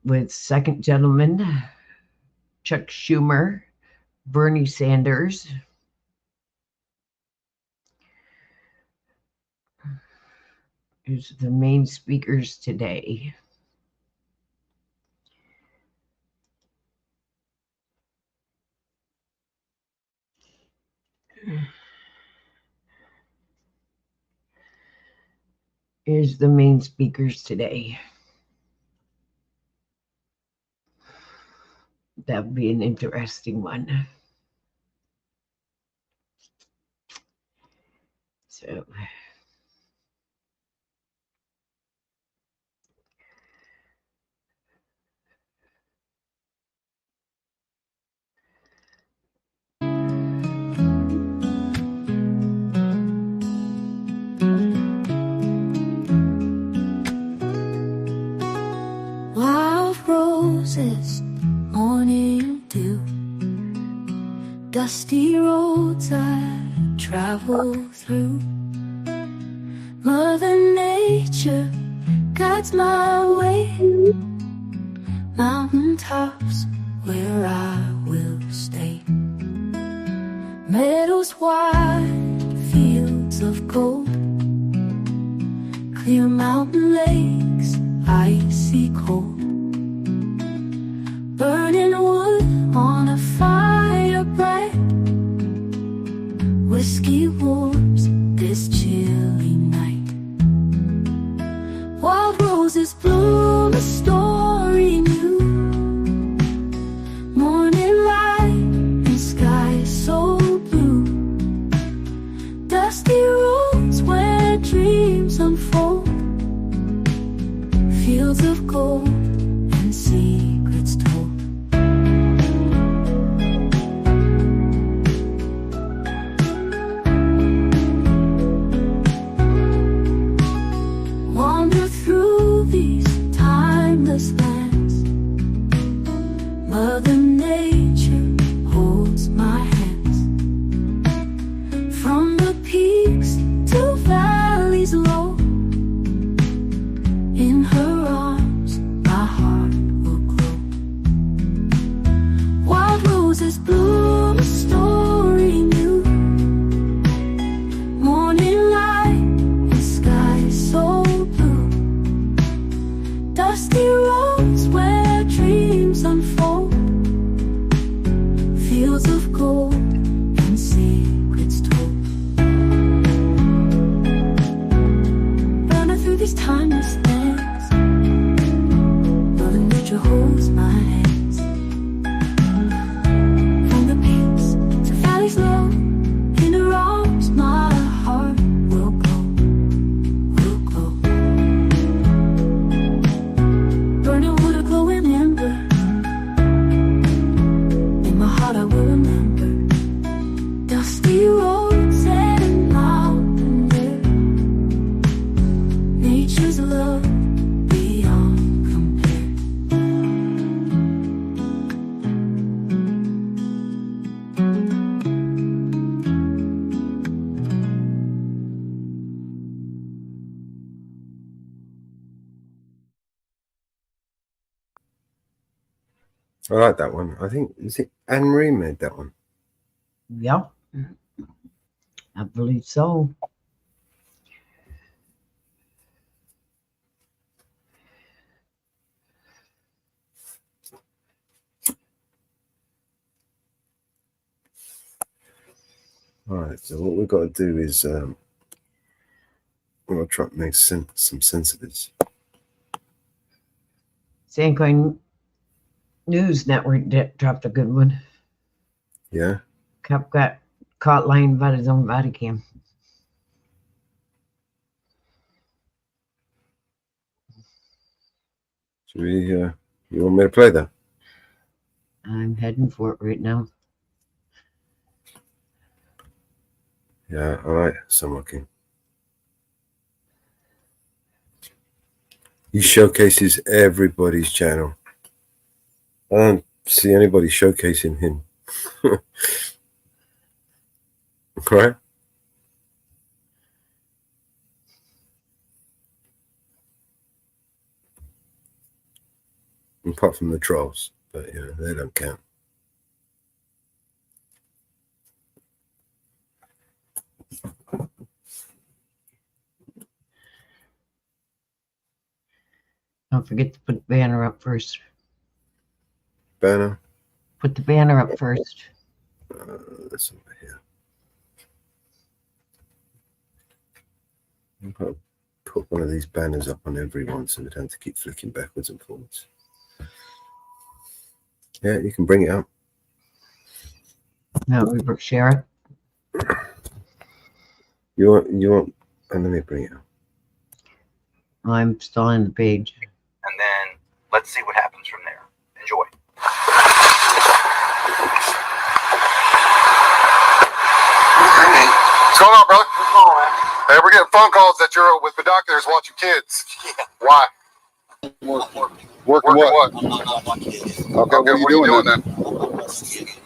With second gentleman Chuck Schumer, Bernie Sanders, is the main speakers today. Is the main speakers today. That would be an interesting one. So, Wild roses, morning dew, dusty roads I travel through. Mother Nature guides my way, mountain tops where I will stay. Meadows wide, fields of gold, clear mountain lakes, icy cold. Burning wood on a fire bright, whiskey warms this chilly night. Wild roses bloom a story new, morning light and sky so blue. of gold and secrets told. Running through these timeless lands, Mother Nature holds my hands. From the peaks to valleys low, in her arms my heart will glow, will glow. Burning wood, a glowing ember, in my heart I will remember. Dusty roads and mountain air, nature's love beyond compare. I like that one. I think, is it Anne Marie made that one? Yeah, I believe so. All right, so what we've got to do is we're going to try to make some sense of this. San Quentin News Network dropped a good one. Yeah? Cop got caught lying about his own body cam. Should we, you want me to play that? I'm heading for it right now. Yeah, all right, Summer King. He showcases everybody's channel. I don't see anybody showcasing him. Right? Apart from the trolls, but you know, they don't count. Don't forget to put the banner up first. Banner? Put the banner up first. That's over here. I'm going to put one of these banners up on everyone so they don't have to keep flicking backwards and forwards. Yeah, you can bring it up. No, we share it. You want, and let me bring it up. I'm still on the page. And then let's see what happens from there. Enjoy. What's going on, brother? What's going on, man? Hey, we're getting phone calls that you're with binoculars watching kids. Yeah. Why? Working what? Okay, what are you doing then?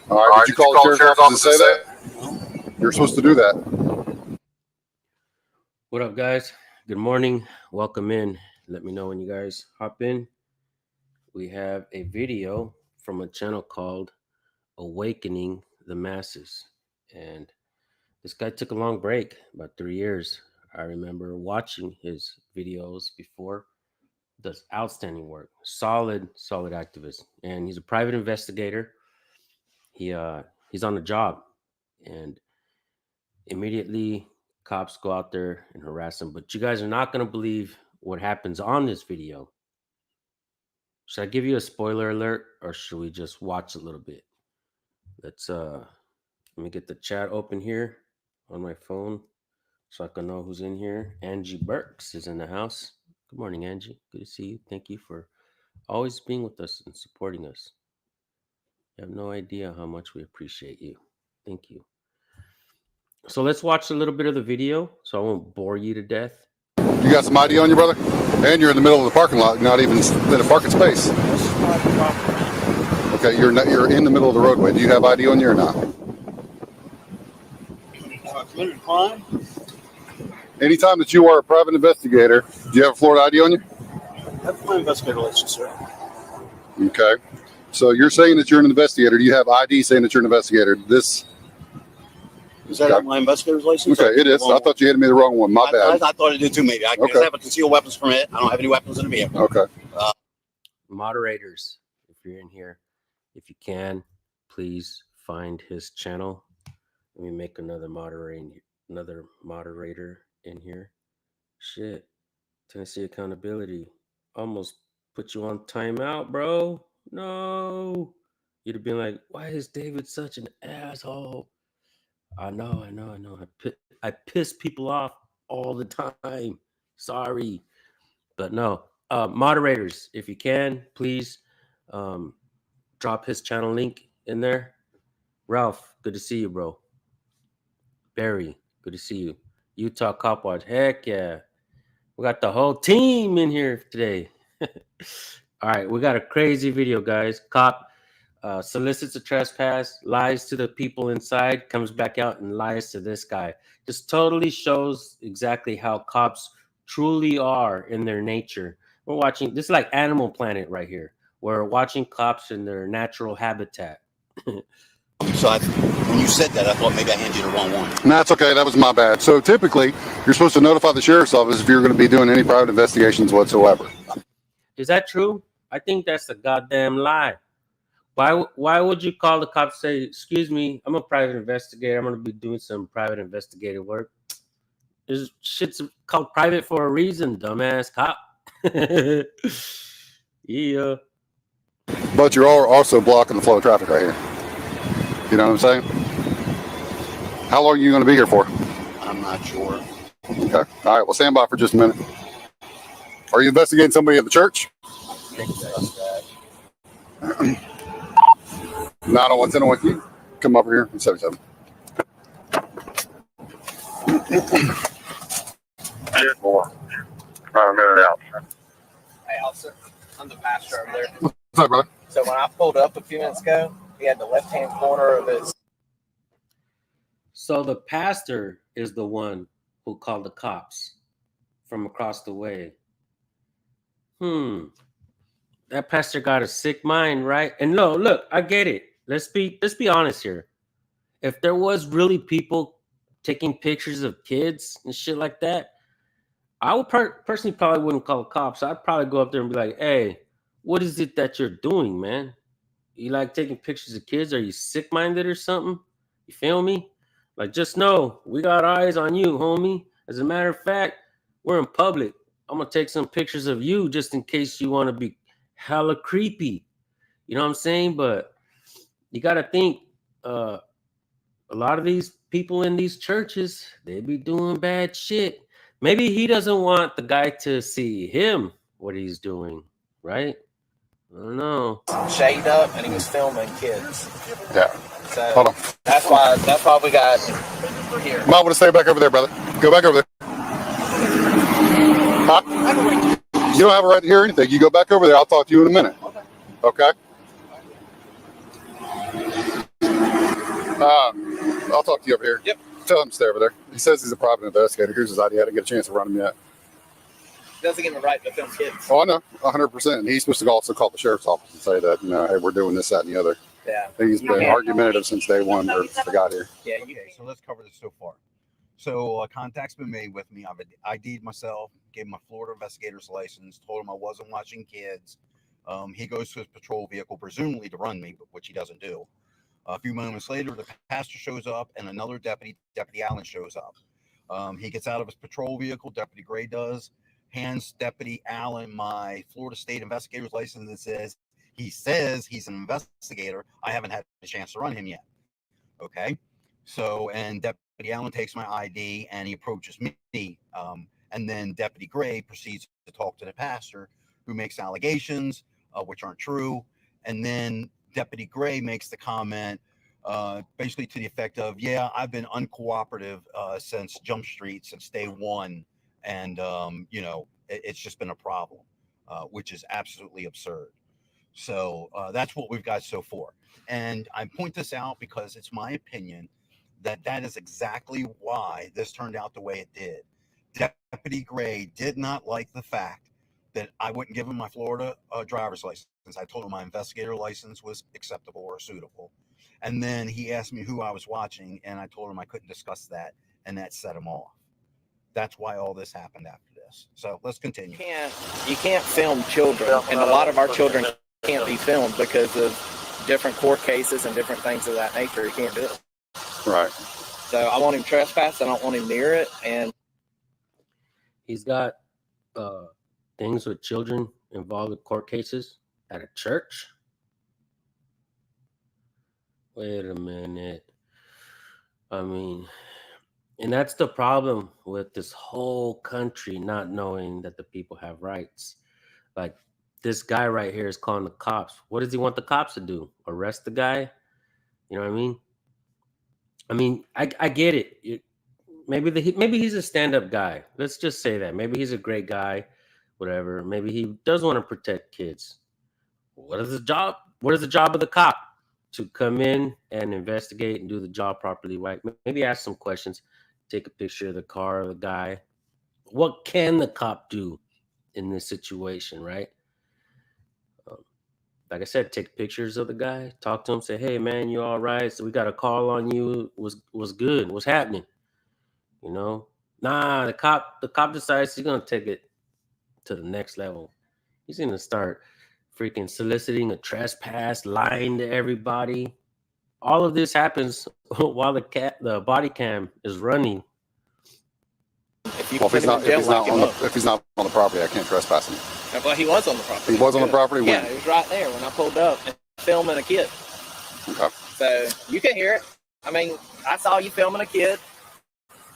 All right, did you call the sheriff's office to say that? You're supposed to do that. What up, guys? Good morning. Welcome in. Let me know when you guys hop in. We have a video from a channel called Awakening the Masses. And this guy took a long break, about 3 years. I remember watching his videos before. Does outstanding work. Solid activist. And he's a private investigator. He's on the job. And immediately cops go out there and harass him. But you guys are not going to believe what happens on this video. Should I give you a spoiler alert or should we just watch a little bit? Let's let me get the chat open here on my phone so I can know who's in here. Angie Burks is in the house. Good morning, Angie. Good to see you. Thank you for always being with us and supporting us. You have no idea how much we appreciate you. Thank you. So let's watch a little bit of the video so I won't bore you to death. You got some ID on you, brother? And you're in the middle of the parking lot, not even in a parking space. Okay, you're in the middle of the roadway. Do you have ID on you or not? Committed crime? Anytime that you are a private investigator, do you have a Florida ID on you? I have my investigator license, sir. Okay. So you're saying that you're an investigator. Do you have ID saying that you're an investigator? Is that my investigator's license? Okay, it is. I thought you handed me the wrong one. My bad. I thought it did too, maybe. I have a concealed weapons permit. I don't have any weapons in the vehicle. Okay. Moderators, if you're in here, if you can, please find his channel. Let me make another moderator in here. Shit. Tennessee accountability. Almost put you on timeout, bro. No. You'd have been like, why is David such an asshole? I know. I piss people off all the time. Sorry. But no. Moderators, if you can, please drop his channel link in there. Ralph, good to see you, bro. Barry, good to see you. Utah Cop Watch, heck yeah. We got the whole team in here today. All right, we got a crazy video, guys. Cop solicits a trespass, lies to the people inside, comes back out and lies to this guy. Just totally shows exactly how cops truly are in their nature. We're watching, this is like Animal Planet right here. We're watching cops in their natural habitat. So when you said that, I thought maybe I handed you the wrong one. No, that's okay. That was my bad. So typically, you're supposed to notify the sheriff's office if you're going to be doing any private investigations whatsoever. Is that true? I think that's a goddamn lie. Why would you call the cops and say, excuse me, I'm a private investigator. I'm going to be doing some private investigative work. This shit's called private for a reason, dumbass cop. Yeah. But you're also blocking the flow of traffic right here. You know what I'm saying? How long are you going to be here for? I'm not sure. Okay. All right. Well, stand by for just a minute. Are you investigating somebody at the church? 901 with you. Come over here. 77. More. About a minute out. Hey, officer. I'm the pastor over there. What's up, brother? So when I pulled up a few minutes ago, he had the left-hand corner of his. So the pastor is the one who called the cops from across the way. That pastor got a sick mind, right? And no, look, I get it. Let's be honest here. If there was really people taking pictures of kids and shit like that, I would personally probably wouldn't call the cops. I'd probably go up there and be like, hey, what is it that you're doing, man? You like taking pictures of kids? Are you sick-minded or something? You feel me? Like, just know, we got eyes on you, homie. As a matter of fact, we're in public. I'm going to take some pictures of you just in case you want to be hella creepy. You know what I'm saying? But you got to think, a lot of these people in these churches, they be doing bad shit. Maybe he doesn't want the guy to see him, what he's doing, right? I don't know. Shade up, and he was filming kids. Yeah. So hold on. That's why we got here. Might want to stay back over there, brother. Go back over there. Huh? You don't have a right to hear anything. You go back over there. I'll talk to you in a minute. Okay? I'll talk to you over here. Yep. Tell him to stay over there. He says he's a private investigator. Here's his ID. I didn't get a chance to run him yet. Doesn't give him a right to film kids. Oh, I know. 100%. He's supposed to also call the sheriff's office and say that, hey, we're doing this, that, and the other. Yeah. I think he's been argumentative since day one or I got here. Yeah. Okay, so let's cover this so far. So contact's been made with me. I've ID'd myself, gave him my Florida investigator's license, told him I wasn't watching kids. He goes to his patrol vehicle, presumably to run me, which he doesn't do. A few moments later, the pastor shows up and another deputy, Deputy Allen, shows up. He gets out of his patrol vehicle, Deputy Gray does, hands Deputy Allen my Florida State investigator's license and says he's an investigator. I haven't had a chance to run him yet. Okay. So, and Deputy Allen takes my ID and he approaches me. And then Deputy Gray proceeds to talk to the pastor, who makes allegations, which aren't true. And then Deputy Gray makes the comment, basically to the effect of, yeah, I've been uncooperative since Jump Street, since day one. And, it's just been a problem, which is absolutely absurd. So that's what we've got so far. And I point this out because it's my opinion that is exactly why this turned out the way it did. Deputy Gray did not like the fact that I wouldn't give him my Florida driver's license. I told him my investigator license was acceptable or suitable. And then he asked me who I was watching, and I told him I couldn't discuss that, and that set him off. That's why all this happened after this. So let's continue. You can't film children, and a lot of our children can't be filmed because of different court cases and different things of that nature. He can't do it. Right. So I want him trespassed. I don't want him near it. And He's got things with children involved with court cases at a church. Wait a minute. I mean, and that's the problem with this whole country not knowing that the people have rights. Like this guy right here is calling the cops. What does he want the cops to do? Arrest the guy? You know what I mean? I get it. Maybe he's a stand-up guy. Let's just say that. Maybe he's a great guy, whatever. Maybe he does want to protect kids. What is the job? What is the job of the cop? To come in and investigate and do the job properly, right? Maybe ask some questions, take a picture of the car or the guy. What can the cop do in this situation, right? Like I said, take pictures of the guy, talk to him, say, "Hey man, you all right? So we got a call on you. Was good. What's happening?" You know? Nah, the cop decides he's gonna take it to the next level. He's gonna start freaking soliciting a trespass, lying to everybody. All of this happens while the body cam is running. if you Well, put him in jail, lock him up. if he's not on the property, I can't trespass him. Well, he was on the property. He was on the property when? Yeah, he was right there when I pulled up and filming a kid. Okay. So you can hear it. I mean, I saw you filming a kid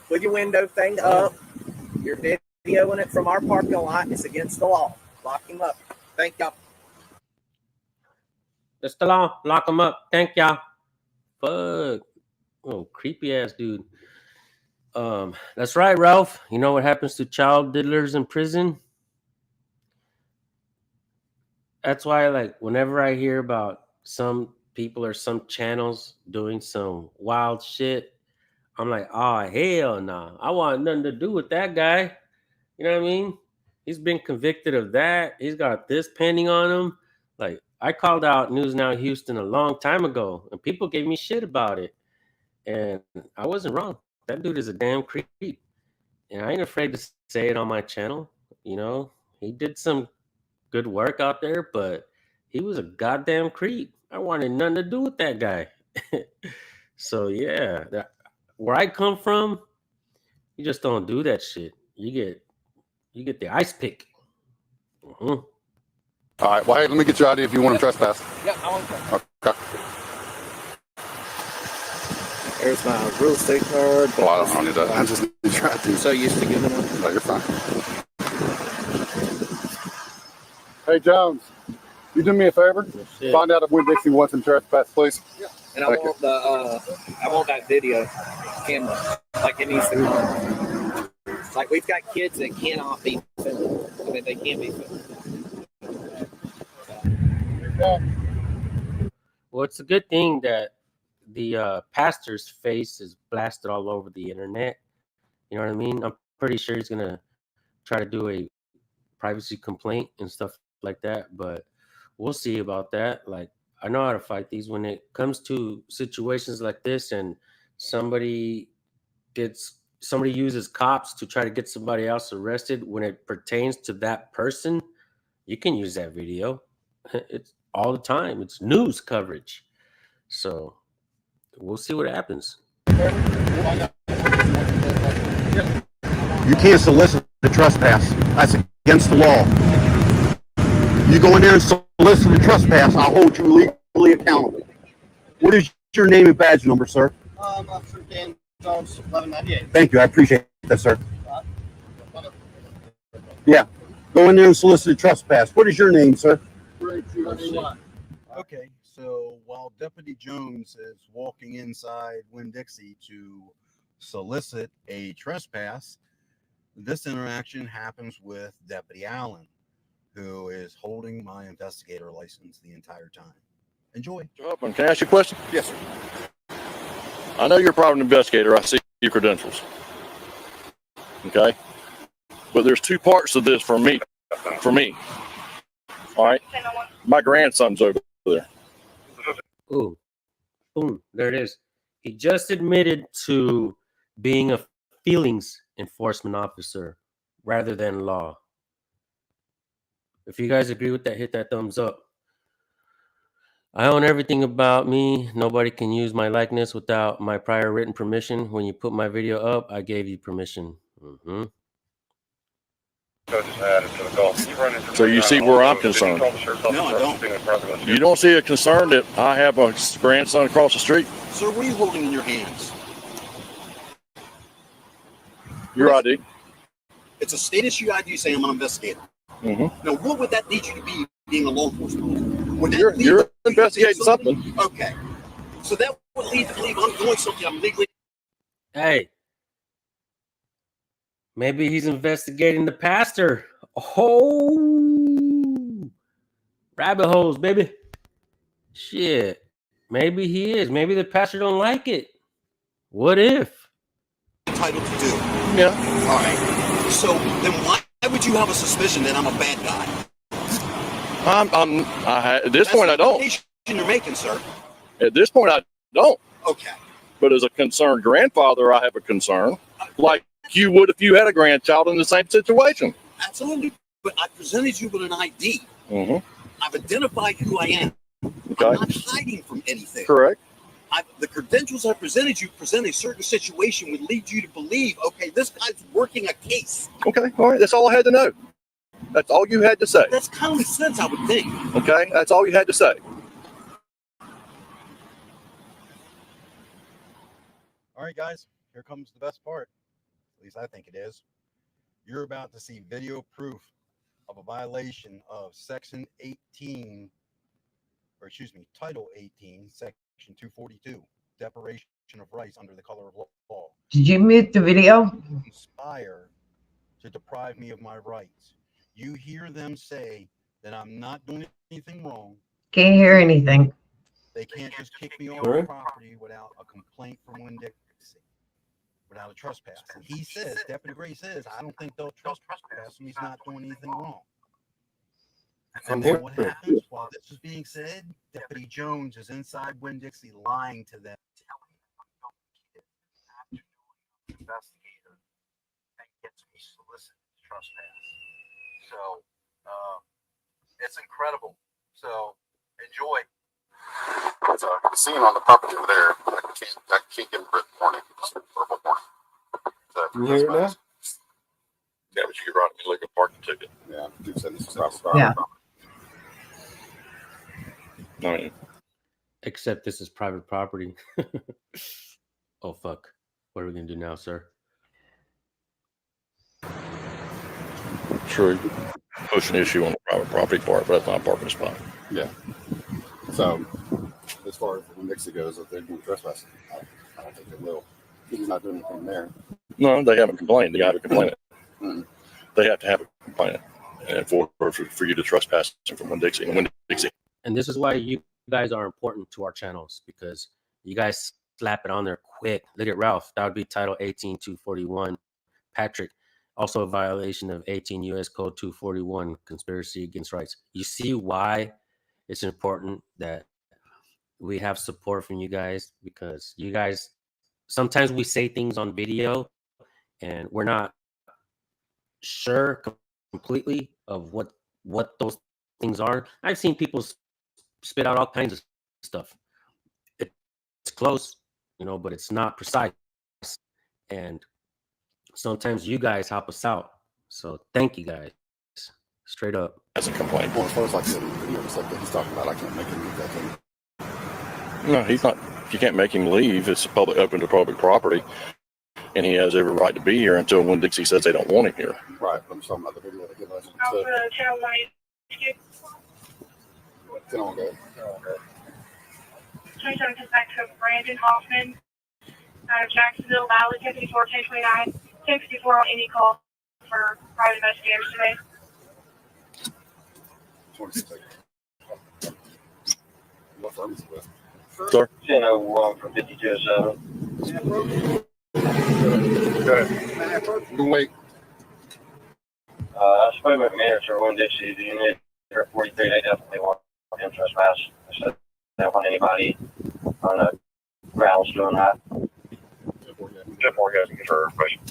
with your window thing up. You're videoing it from our parking lot. It's against the law. Lock him up. Thank y'all. That's the law. Lock him up. Thank y'all. Fuck. Oh, creepy ass dude. That's right, Ralph. You know what happens to child diddlers in prison? That's why, like, whenever I hear about some people or some channels doing some wild shit, I'm like, oh, hell no. I want nothing to do with that guy. You know what I mean? He's been convicted of that. He's got this pending on him. Like, I called out News Now Houston a long time ago, and people gave me shit about it. And I wasn't wrong. That dude is a damn creep. And I ain't afraid to say it on my channel. You know, he did some good work out there, but he was a goddamn creep. I wanted nothing to do with that guy. So yeah, where I come from, you just don't do that shit. You get the ice pick. All right. Well, hey, let me get your ID if you want to trespass. Yeah, I want to. Okay. There's my real estate card. Well, I don't need that. I just need your ID. I'm so used to giving them. No, you're fine. Hey, Jones, you do me a favor? Find out if Winn-Dixie wants him trespass, please. Yeah. And I want that video camera. Like it needs to be. Like we've got kids that cannot be filmed. I mean, they can't be filmed. Well, it's a good thing that the pastor's face is blasted all over the internet. You know what I mean? I'm pretty sure he's gonna try to do a privacy complaint and stuff like that, but we'll see about that. Like, I know how to fight these when it comes to situations like this, and somebody uses cops to try to get somebody else arrested. When it pertains to that person, you can use that video. It's all the time. It's news coverage. So we'll see what happens. You can't solicit a trespass. That's against the law. You go in there and solicit a trespass, I'll hold you legally accountable. What is your name and badge number, sir? Officer Dan Jones, 1198. Thank you. I appreciate that, sir. Yeah. Go in there and solicit a trespass. What is your name, sir? Okay, so while Deputy Jones is walking inside Winn-Dixie to solicit a trespass, this interaction happens with Deputy Allen, who is holding my investigator license the entire time. Enjoy. Can I ask you a question? Yes, sir. I know you're a private investigator. I see your credentials. Okay. But there's two parts to this for me. All right. My grandson's over there. Ooh, boom, there it is. He just admitted to being a feelings enforcement officer rather than law. If you guys agree with that, hit that thumbs up. I own everything about me. Nobody can use my likeness without my prior written permission. When you put my video up, I gave you permission. Mm-hmm. So you see where I'm concerned. No, I don't. You don't see a concern that I have a grandson across the street? Sir, what are you holding in your hands? Your ID. It's a state issue ID saying I'm an investigator. Mm-hmm. Now, what would that lead you to be being a law enforcement officer? Would that lead You're you to investigating something. Okay. So that would lead to believe I'm doing something I'm legally. Hey, maybe he's investigating the pastor. Oh, rabbit holes, baby. Shit. Maybe he is. Maybe the pastor don't like it. What if? Entitled to do. Yeah. All right. So then why would you have a suspicion that I'm a bad guy? At this point, I don't. That's the you're making, sir. At this point, I don't. Okay. But as a concerned grandfather, I have a concern, like you would if you had a grandchild in the same situation. Absolutely. But I presented you with an ID. Mm-hmm. I've identified who I am. Okay. I'm not hiding from anything. Correct. The credentials I presented you present a certain situation would lead you to believe, okay, this guy's working a case. Okay. All right. That's all I had to know. That's all you had to say. That's common sense, I would think. Okay. That's all you had to say. All right, guys, here comes the best part. At least I think it is. You're about to see video proof of a violation of Section 18, or excuse me, Title 18, Section 242, deprivation of rights under the color of law. Did you mute the video? Conspire to deprive me of my rights. You hear them say that I'm not doing anything wrong. Can't hear anything. They can't just kick me off the property without a complaint from Winn-Dixie, without a trespass. And he says, Deputy Gray says, I don't think they'll trespass him. He's not doing anything wrong. And then what happens while this is being said? Deputy Jones is inside Winn-Dixie lying to them. Investigator that gets me solicited to trespass. So it's incredible. So enjoy. It's a scene on the property over there. I can't give a written warning. Just a verbal warning. Can you hear it now? Yeah, but you could write me like a parking ticket. Yeah, you said this is property. Yeah. I mean, Except this is private property. Oh, fuck. What are we going to do now, sir? sure, you could push an issue on the private property part, but that's not a parking spot. Yeah. So, as far as when Nixie goes, if they're doing trespassing, I don't think they will. He's not doing anything there. No, they haven't complained. They haven't complained. They have to have a complaint and for you to trespass from Winn-Dixie and Winn-Dixie. And this is why you guys are important to our channels, because you guys slap it on there quick. Look at Ralph. That would be Title 18-241. Patrick, also a violation of 18 U.S. Code 241, conspiracy against rights. You see why it's important that we have support from you guys, because you guys, sometimes we say things on video and we're not sure completely of what those things are. I've seen people spit out all kinds of stuff. It's close, but it's not precise. And sometimes you guys help us out. So thank you guys. Straight up. As a complaint. Well, as far as like the video stuff that he's talking about, I can't make him leave that thing. No, he's not. You can't make him leave. It's open to public property. And he has every right to be here until Winn-Dixie says they don't want him here. Right. I'm talking about the video that he left. Get on, go. 27 back to Brandon Hoffman out of Jacksonville Valley, 1054, 1029, 1054 on any call for private investigators today. 26. What firm is it with? Sir? 1001 from 5207. You can wait. I spoke with manager Winn-Dixie. Do you need 43? They definitely want him trespass. They said they don't want anybody on the grounds doing that. 10-4 guys can for information.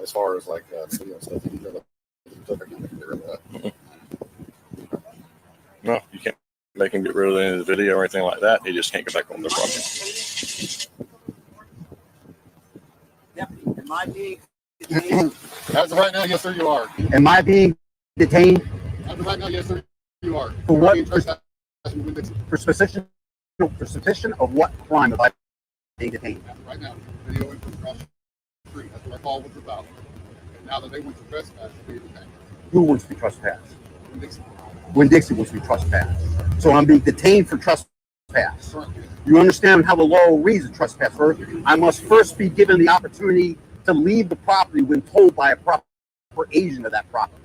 As far as like video stuff, you can go No, you can't make him get rid of any of the video or anything like that. He just can't get back on the property. Am I being As of right now, yes, sir, you are. Am I being detained As of right now, yes, sir, you are. for what? For suspicion of what crime am I being detained? right now, video from across the street. That's what our call was about. And now that they want to trespass, you're being detained. Who wants to be trespassed? When Dixie wants to be trespassed. So I'm being detained for trespass. You understand how the law reads a trespass first? I must first be given the opportunity to leave the property when told by a proper agent of that property.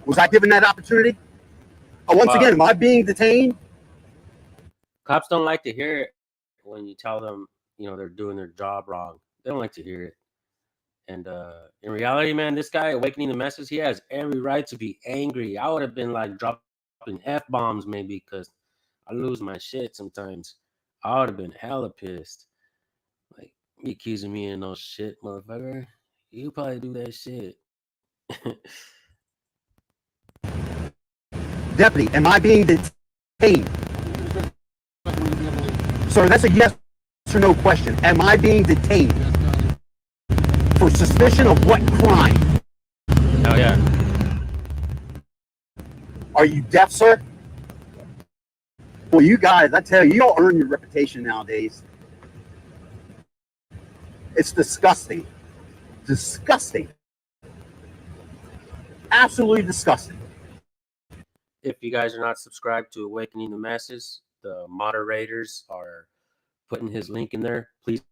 Was I given that opportunity? Once again, am I being detained? Cops don't like to hear it when you tell them, you know, they're doing their job wrong. They don't like to hear it. And in reality, man, this guy awakening the masses, he has every right to be angry. I would have been like dropping F-bombs maybe because I lose my shit sometimes. I would have been hella pissed. Like, you accusing me of no shit, motherfucker. You probably do that shit. Deputy, am I being detained? Sir, that's a yes or no question. Am I being detained? For suspicion of what crime? Hell yeah. Are you deaf, sir? Well, you guys, I tell you, you all earn your reputation nowadays. It's disgusting. Disgusting. Absolutely disgusting. If you guys are not subscribed to Awakening the Masses, the moderators are putting his link in there. Please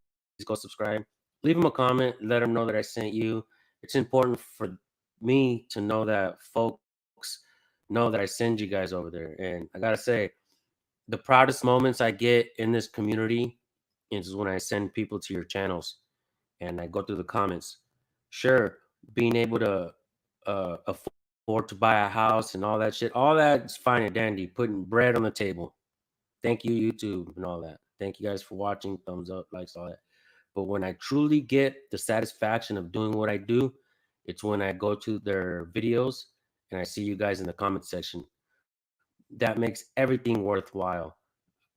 go subscribe. Leave him a comment. Let him know that I sent you. It's important for me to know that folks know that I send you guys over there. And I got to say, the proudest moments I get in this community is when I send people to your channels and I go through the comments. Sure, being able to afford to buy a house and all that shit, all that's fine and dandy, putting bread on the table. Thank you, YouTube, and all that. Thank you guys for watching. Thumbs up, likes, all that. But when I truly get the satisfaction of doing what I do, it's when I go to their videos and I see you guys in the comment section. That makes everything worthwhile.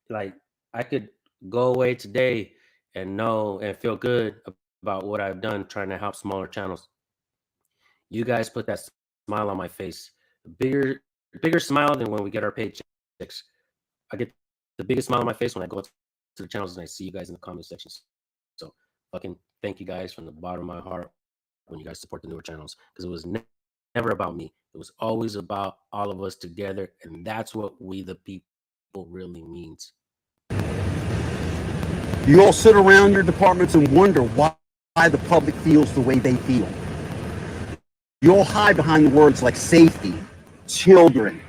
Like, I could go away today and know and feel good about what I've done trying to help smaller channels. You guys put that smile on my face. A bigger smile than when we get our paychecks. I get the biggest smile on my face when I go to the channels and I see you guys in the comment sections. So fucking thank you guys from the bottom of my heart when you guys support the newer channels, because it was never about me. It was always about all of us together, and that's what we the people really means. You all sit around your departments and wonder why the public feels the way they feel. You all hide behind the words like safety, children.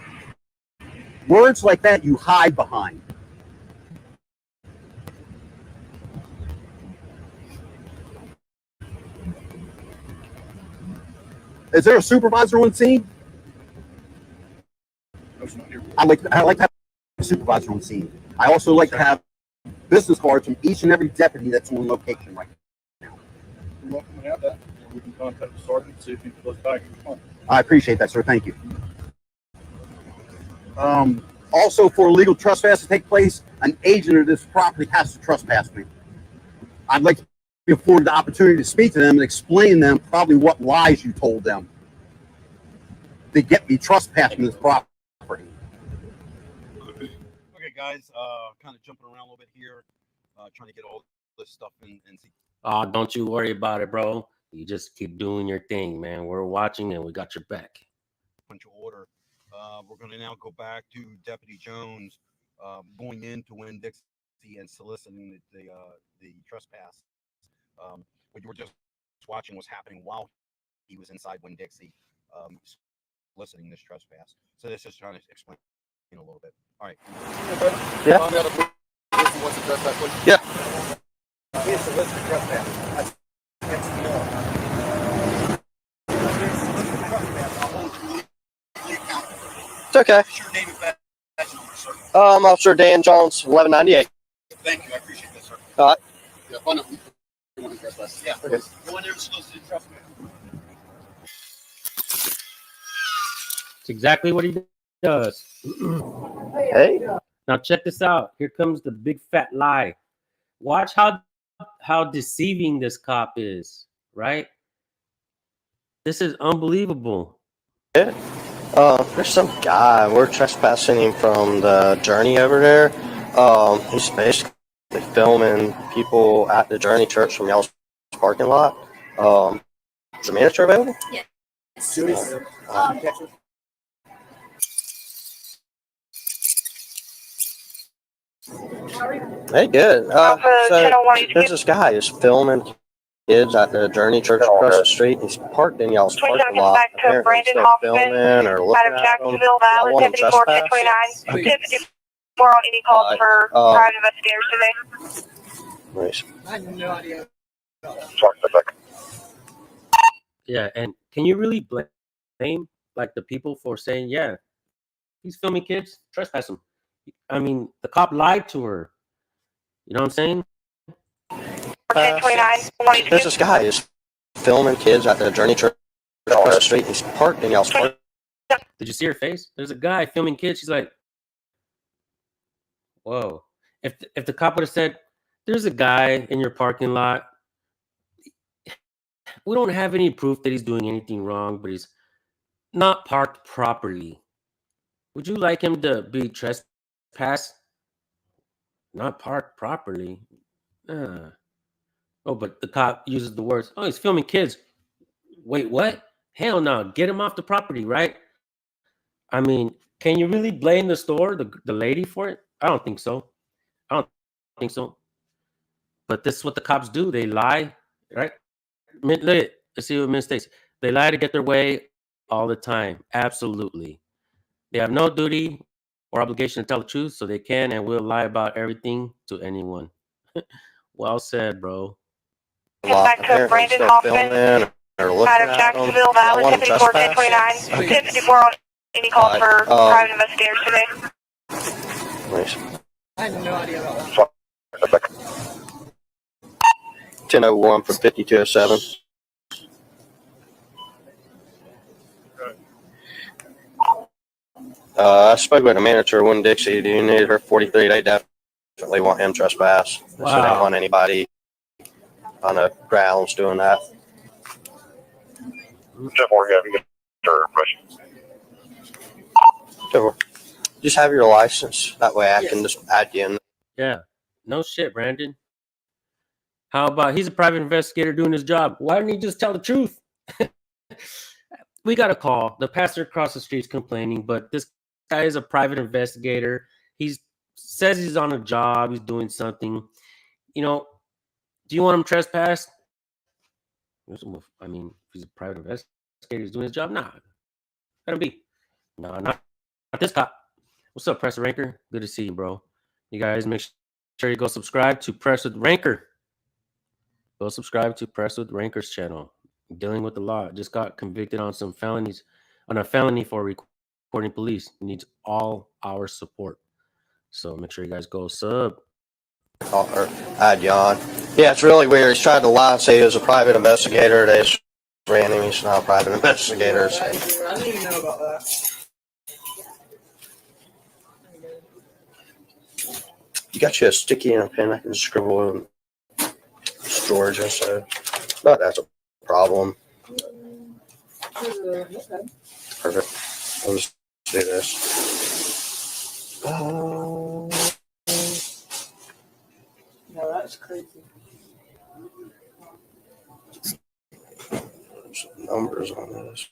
Words like that you hide behind. Is there a supervisor on scene? I like to have a supervisor on scene. I also like to have business cards from each and every deputy that's on location right now. You're welcome to have that. We can contact the sergeant and see if he can look back. I appreciate that, sir. Thank you. Also, for illegal trespass to take place, an agent of this property has to trespass me. I'd like to be afforded the opportunity to speak to them and explain to them probably what lies you told them to get me trespassing this property. Okay, guys, kind of jumping around a little bit here, trying to get all this stuff in and see. Oh, don't you worry about it, bro. You just keep doing your thing, man. We're watching and we got your back. Sequential order. We're going to now go back to Deputy Jones going into Winn-Dixie and soliciting the trespass. What you were just watching was happening while he was inside Winn-Dixie soliciting this trespass. So this is trying to explain a little bit. All right. Yeah. Yeah. He is soliciting trespass. That's the law. It's okay. Officer Dan Jones, 1198. Thank you. I appreciate that, sir. All right. Yeah, find out. Yeah. Okay. Go in there and solicit trespass. It's exactly what he does. Hey. Now check this out. Here comes the big fat lie. Watch how deceiving this cop is, right? This is unbelievable. Yeah. There's some guy. We're trespassing him from the Journey over there. He's basically filming people at the Journey Church from y'all's parking lot. Is the manager available? Yeah. Hey, good. So there's this guy who's filming kids at the Journey Church across the street. He's parked in y'all's parking lot. Back to Apparently Brandon still Hoffman, filming or looking out of at them. Jacksonville, Y'all Valley, want him 74, trespassed? 1029, 54 on any calls for private investigators today. Nice. I have no idea. Yeah, and can you really blame like the people for saying, yeah, he's filming kids, trespass him? I mean, the cop lied to her. You know what I'm saying? 1029, There's this guy who's filming kids at the Journey Church across the street. He's parked in y'all's parking lot. Did you see her face? There's a guy filming kids. She's like, whoa. If the cop would have said, there's a guy in your parking lot, we don't have any proof that he's doing anything wrong, but he's not parked properly. Would you like him to be trespassed? Not parked properly. Oh, but the cop uses the words, oh, he's filming kids. Wait, what? Hell no. Get him off the property, right? I mean, can you really blame the store, the lady for it? I don't think so. I don't think so. But this is what the cops do. They lie, right? Let's see what Mint states. They lie to get their way all the time. Absolutely. They have no duty or obligation to tell the truth, so they can and will lie about everything to anyone. Well said, bro. back to Brandon Hoffman, out of Jacksonville, Valley, 74, 1029, 54 on any calls for private investigators today. Nice. I have no idea about that. 1001 for 5207. I spoke with a manager one Dixie. Do you need her 43? They definitely want him trespass. So they don't want anybody on the grounds doing that. Sure. Just have your license. That way I can just add you in. Yeah. No shit, Brandon. How about he's a private investigator doing his job? Why didn't he just tell the truth? We got a call. The pastor across the street's complaining, but this guy is a private investigator. He says he's on a job. He's doing something. You know, do you want him trespassed? I mean, if he's a private investigator, he's doing his job. Nah, let him be. No, not this cop. What's up, Press with Ranker? Good to see you, bro. You guys make sure you go subscribe to Press with Ranker. Go subscribe to Press with Ranker's channel. Dealing with the law. Just got convicted on some felonies, on a felony for recording police. Needs all our support. So make sure you guys go sub. Hi, John. Yeah, it's really weird. He's tried to lie and say he was a private investigator. They just ran him. He's not a private investigator. So. I didn't even know about that. You got you a sticky and a pen. I can scribble in storage. So not that's a problem. Perfect. I'll just do this. No, that's crazy. Some numbers on this.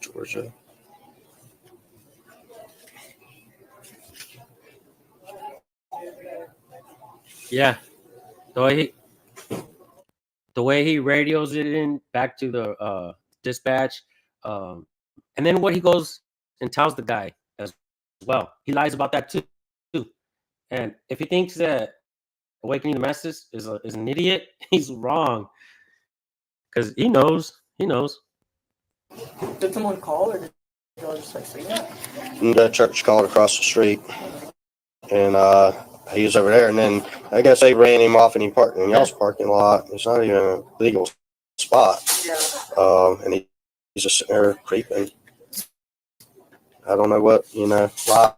Georgia. Yeah. The way he radios it in back to the dispatch, and then what he goes and tells the guy as well. He lies about that too. And if he thinks that Awakening the Masses is an idiot, he's wrong. Because he knows. Did someone call or did y'all just like say that? The church called across the street, and he was over there. And then I guess they ran him off and he parked in y'all's parking lot. It's not even a legal spot. And he's just sitting there creeping. I don't know what, why.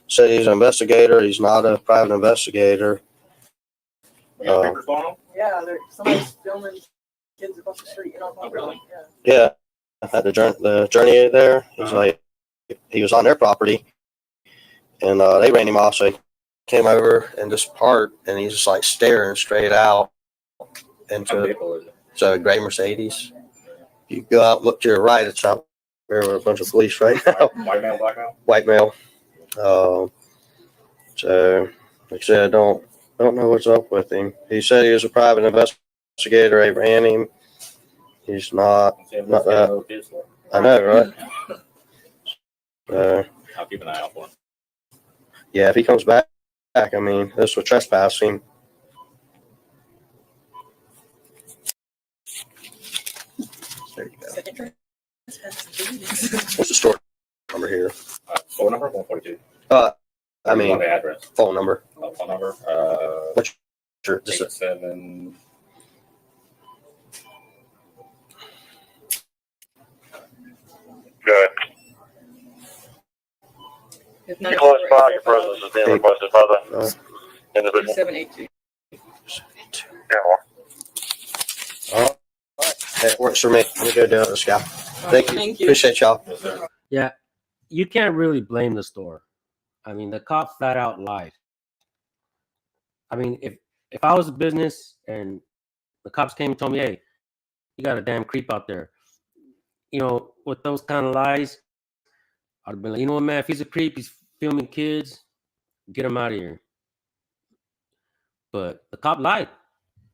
Said he's an investigator. He's not a private investigator. Yeah, somebody's filming kids across the street. Really? Yeah, at the journey there, he's like, he was on their property, and they ran him off. So he came over and just parked, and he's just like staring straight out into it's a gray Mercedes. You go out, look to your right, it's out there with a bunch of police right now. White male, black male? White male. So, like I said, I don't know what's up with him. He said he was a private investigator. They ran him. He's not that. I know, right? I'll keep an eye out for him. Yeah, if he comes back, I mean, this was trespassing. There you go. What's the store number here? Phone number 142. I mean, the address. Phone number. Phone number. What's your just 87. Good. Close by, your presence is being requested by the individual. 782. That works for me. Let me go do it, this guy. Thank you. Appreciate y'all. Yeah, you can't really blame the store. I mean, the cop flat out lied. I mean, if I was a business and the cops came and told me, hey, you got a damn creep out there, with those kind of lies, I'd have been like, you know what, man, if he's a creep, he's filming kids, get him out of here. But the cop lied.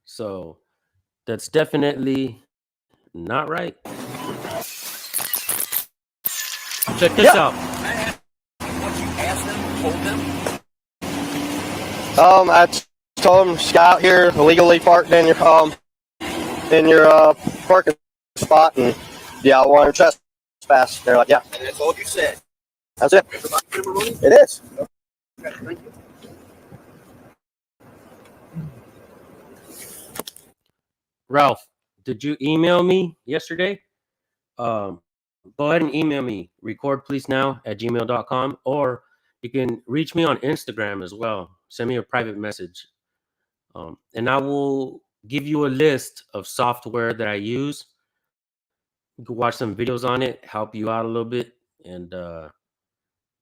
So that's definitely not right. Check this out. I told him to go out here illegally parked in your parking spot, and I want to trespass. They're like, yeah. And that's all you said. That's it. It is. Ralph, did you email me yesterday? Go ahead and email me, recordpleasenow@gmail.com, or you can reach me on Instagram as well. Send me a private message. And I will give you a list of software that I use. You can watch some videos on it, help you out a little bit. And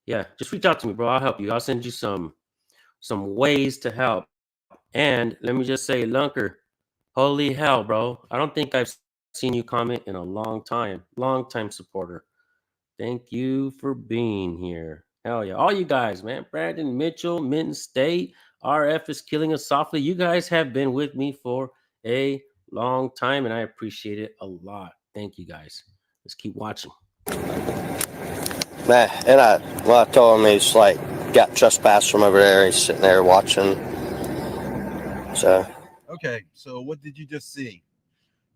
yeah, just reach out to me, bro. I'll help you. I'll send you some ways to help. And let me just say, Lunker, holy hell, bro. I don't think I've seen you comment in a long time supporter. Thank you for being here. Hell yeah. All you guys, man. Brandon Mitchell, Minton State, RF is killing us softly. You guys have been with me for a long time, and I appreciate it a lot. Thank you guys. Let's keep watching. Man, and I told him he's like got trespassed from over there. He's sitting there watching. So. Okay, so what did you just see?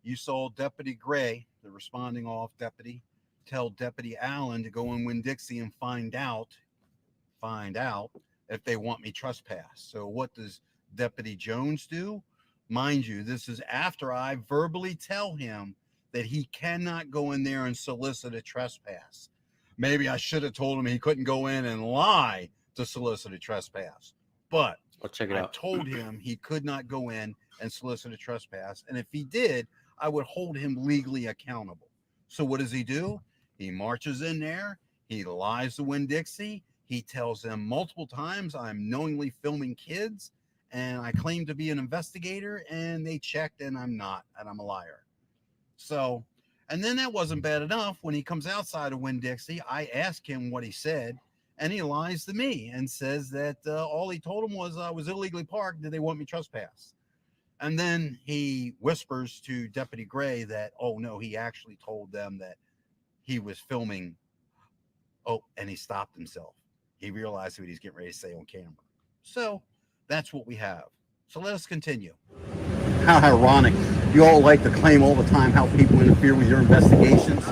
You saw Deputy Gray, the responding off deputy, tell Deputy Allen to go in Winn-Dixie and find out if they want me trespass. So what does Deputy Jones do? Mind you, this is after I verbally tell him that he cannot go in there and solicit a trespass. Maybe I should have told him he couldn't go in and lie to solicit a trespass. But I'll check it out. I told him he could not go in and solicit a trespass. And if he did, I would hold him legally accountable. So what does he do? He marches in there. He lies to Winn-Dixie. He tells them multiple times I'm knowingly filming kids and I claim to be an investigator, and they checked and I'm not, and I'm a liar. So, and then that wasn't bad enough. When he comes outside of Winn-Dixie, I ask him what he said, and he lies to me and says that all he told him was I was illegally parked. Did they want me trespass? And then he whispers to Deputy Gray that, oh no, he actually told them that he was filming. Oh, and he stopped himself. He realized what he's getting ready to say on camera. So that's what we have. So let us continue. How ironic. You all like to claim all the time how people interfere with your investigations.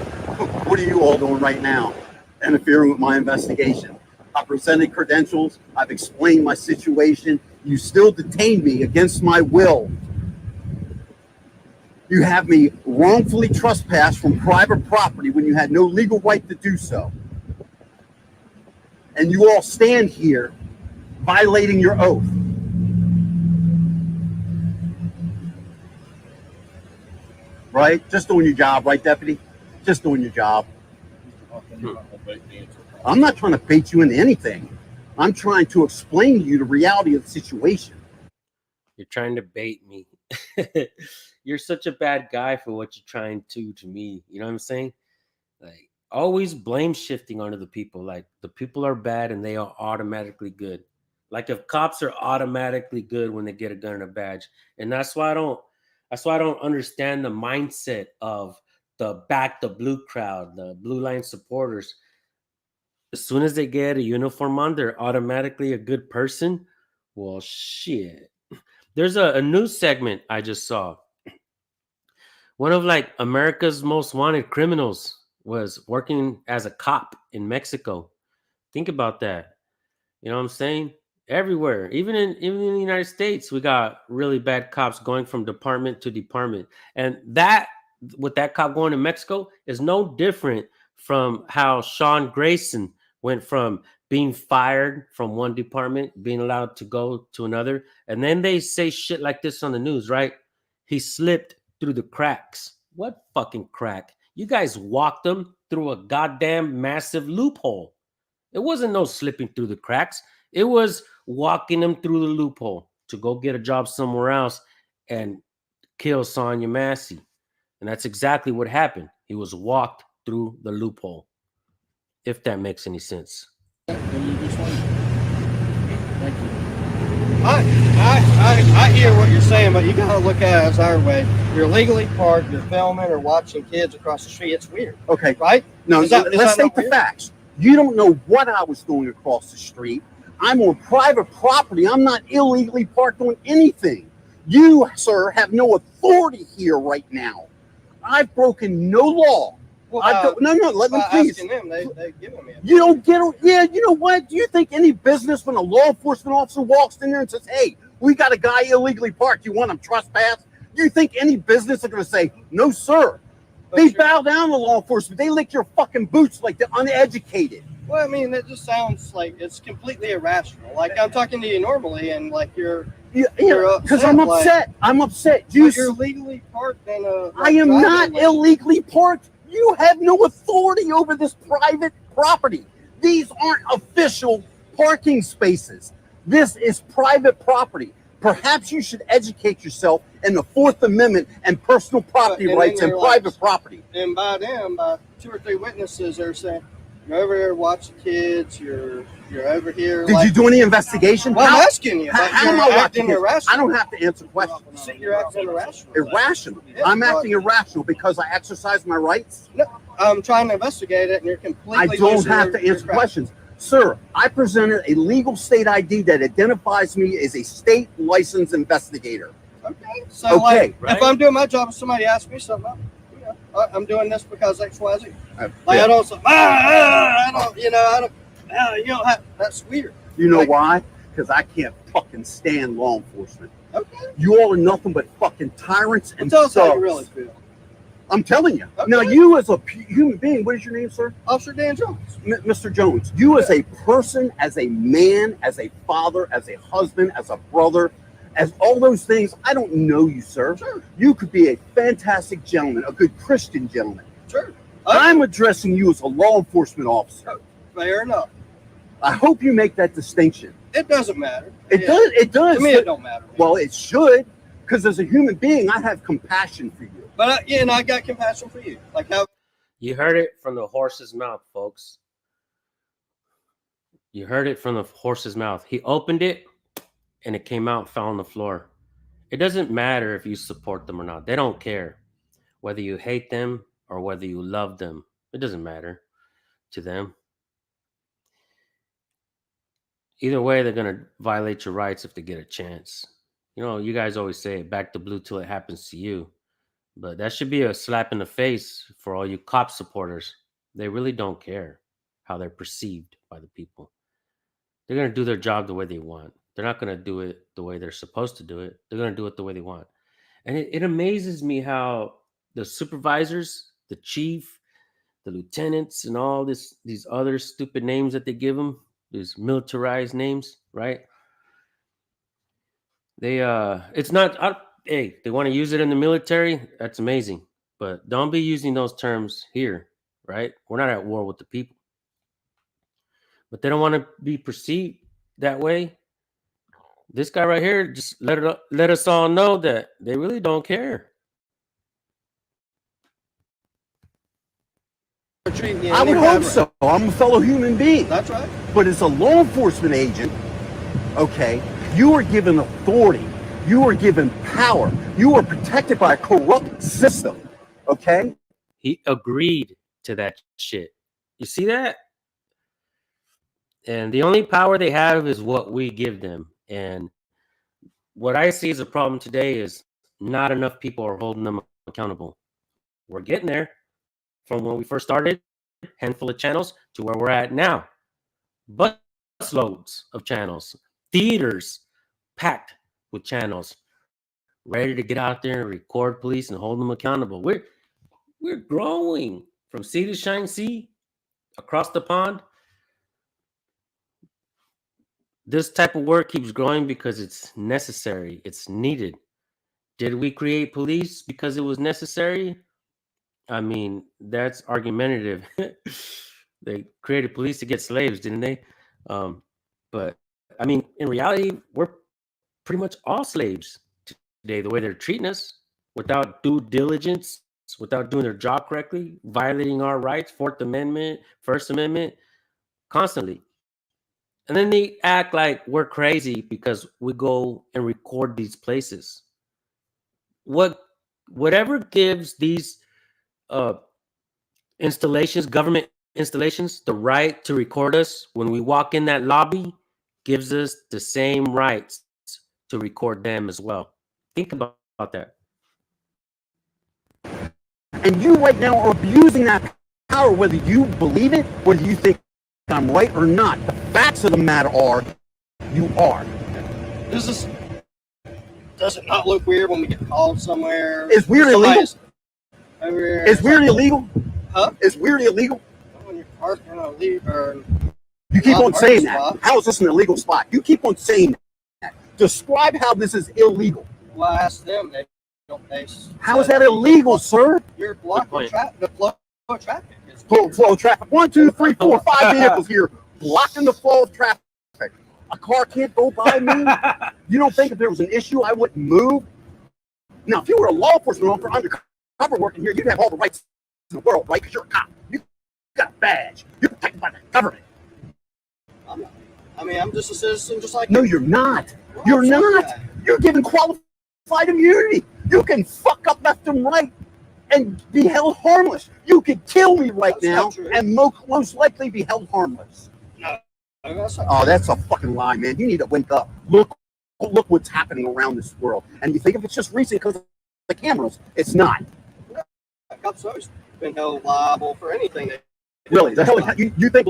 What are you all doing right now? Interfering with my investigation. I presented credentials. I've explained my situation. You still detain me against my will. You have me wrongfully trespassed from private property when you had no legal right to do so. and you all stand here violating your oath. Right? Just doing your job, right, Deputy? Just doing your job. I'm not trying to bait you into anything. I'm trying to explain to you the reality of the situation. You're trying to bait me. You're such a bad guy for what you're trying to me. You know what I'm saying? Like, always blame shifting onto the people. Like, the people are bad and they are automatically good. Like, if cops are automatically good when they get a gun and a badge. And that's why I don't understand the mindset of the back the blue crowd, the blue line supporters. As soon as they get a uniform on, they're automatically a good person. Well, shit. There's a news segment I just saw. One of like America's most wanted criminals was working as a cop in Mexico. Think about that. You know what I'm saying? Everywhere, even in the United States, we got really bad cops going from department to department. And that with that cop going to Mexico is no different from how Sean Grayson went from being fired from one department, being allowed to go to another. And then they say shit like this on the news, right? He slipped through the cracks. What fucking crack? You guys walked him through a goddamn massive loophole. It wasn't no slipping through the cracks. It was walking him through the loophole to go get a job somewhere else and kill Sonia Massey. And that's exactly what happened. He was walked through the loophole. If that makes any sense. I hear what you're saying, but you gotta look at it as our way. You're legally parked, you're filming or watching kids across the street. It's weird. Okay. Right? No, Is that let's not state the weird? facts. You don't know what I was doing across the street. I'm on private property. I'm not illegally parked on anything. You, sir, have no authority here right now. I've broken no law. Well, Let me please. Asking them, they giving me. You don't get it. Yeah, you know what? Do you think any business when a law enforcement officer walks in there and says, hey, we got a guy illegally parked, you want him trespass? Do you think any business are going to say, no, sir? They bow down to law enforcement. They lick your fucking boots like they're uneducated. Well, I mean, that just sounds like it's completely irrational. Like I'm talking to you normally, and like you're because I'm upset. I'm upset. You're legally parked in a. I am not illegally parked. You have no authority over this private property. These aren't official parking spaces. This is private property. Perhaps you should educate yourself in the Fourth Amendment and personal property rights and private property. And by them, by 2 or 3 witnesses, they're saying you're over here watching kids. You're over here. Did you do any investigation? Well, I'm asking you. How am I watching kids? I don't have to answer questions. You're acting irrational. Irrational. I'm acting irrational because I exercise my rights. No, I'm trying to investigate it, and you're completely. I don't have to answer questions. Sir, I presented a legal state ID that identifies me as a state licensed investigator. Okay. So, like, if I'm doing my job and somebody asks me something, I'm doing this because X, Y, Z. Like, I don't say, I don't have, that's weird. You know why? Because I can't fucking stand law enforcement. Okay. You all are nothing but fucking tyrants and Tell us how you thugs. really feel. I'm telling you. Okay. Now, you as a human being, what is your name, sir? Officer Dan Jones. Mr. Jones, you as a person, as a man, as a father, as a husband, as a brother, as all those things, I don't know you, sir. Sure. You could be a fantastic gentleman, a good Christian gentleman. Sure. I'm addressing you as a law enforcement officer. Fair enough. I hope you make that distinction. It doesn't matter. It does. It does. To me, it don't matter. Well, it should, because as a human being, I have compassion for you. But and I got compassion for you. Like how You heard it from the horse's mouth, folks. You heard it from the horse's mouth. He opened it and it came out, fell on the floor. It doesn't matter if you support them or not. They don't care whether you hate them or whether you love them. It doesn't matter to them. Either way, they're going to violate your rights if they get a chance. You know, you guys always say back to blue till it happens to you. But that should be a slap in the face for all you cop supporters. They really don't care how they're perceived by the people. They're going to do their job the way they want. They're not going to do it the way they're supposed to do it. They're going to do it the way they want. And it amazes me how the supervisors, the chief, the lieutenants, and all these other stupid names that they give them, these militarized names, right? They it's not. Hey, they want to use it in the military. That's amazing, but don't be using those terms here, right? We're not at war with the people, but they don't want to be perceived that way. This guy right here just let us all know that they really don't care. I would hope so. I'm a fellow human being. That's right. But as a law enforcement agent, okay, you are given authority. You are given power. You are protected by a corrupt system, okay? He agreed to that shit. You see that? And the only power they have is what we give them. And what I see as a problem today is not enough people are holding them accountable. We're getting there from when we first started, handful of channels, to where we're at now. Busloads of channels, theaters packed with channels, ready to get out there and record police and hold them accountable. We're growing from sea to shining sea, across the pond. This type of work keeps growing because it's necessary. It's needed. Did we create police because it was necessary? I mean, that's argumentative. They created police to get slaves, didn't they? But I mean, in reality, we're pretty much all slaves today. The way they're treating us, without due diligence, without doing their job correctly, violating our rights, Fourth Amendment, First Amendment, constantly. And then they act like we're crazy because we go and record these places. Whatever gives these installations, government installations, the right to record us when we walk in that lobby, gives us the same rights to record them as well. Think about that. And you right now are abusing that power, whether you believe it, whether you think I'm right or not. The facts of the matter are, you are. Does it not look weird when we get called somewhere? Is weird illegal? Is weird illegal? Huh? Is weird illegal? When you're parking on a leave or You keep on saying that. spot. How is this an illegal spot? You keep on saying that. Describe how this is illegal. Well, I asked them. They don't. How is that illegal, sir? You're blocking the flow of traffic. Flow of traffic. 1, 2, 3, 4, 5 vehicles here blocking the flow of traffic. A car can't go by me. You don't think if there was an issue, I wouldn't move? Now, if you were a law enforcement officer undercover working here, you'd have all the rights in the world, right? Because you're a cop. You got a badge. You're protected by the government. I mean, I'm just a citizen, just like No, you. you're not. You're not. You're given qualified immunity. You can fuck up left and right and be held harmless. You could kill me right now and most likely be held harmless. Oh, that's a fucking lie, man. You need to wake up. Look what's happening around this world. And you think if it's just recent because of the cameras, it's not. Cops always been held liable for anything. Really? The hell you think?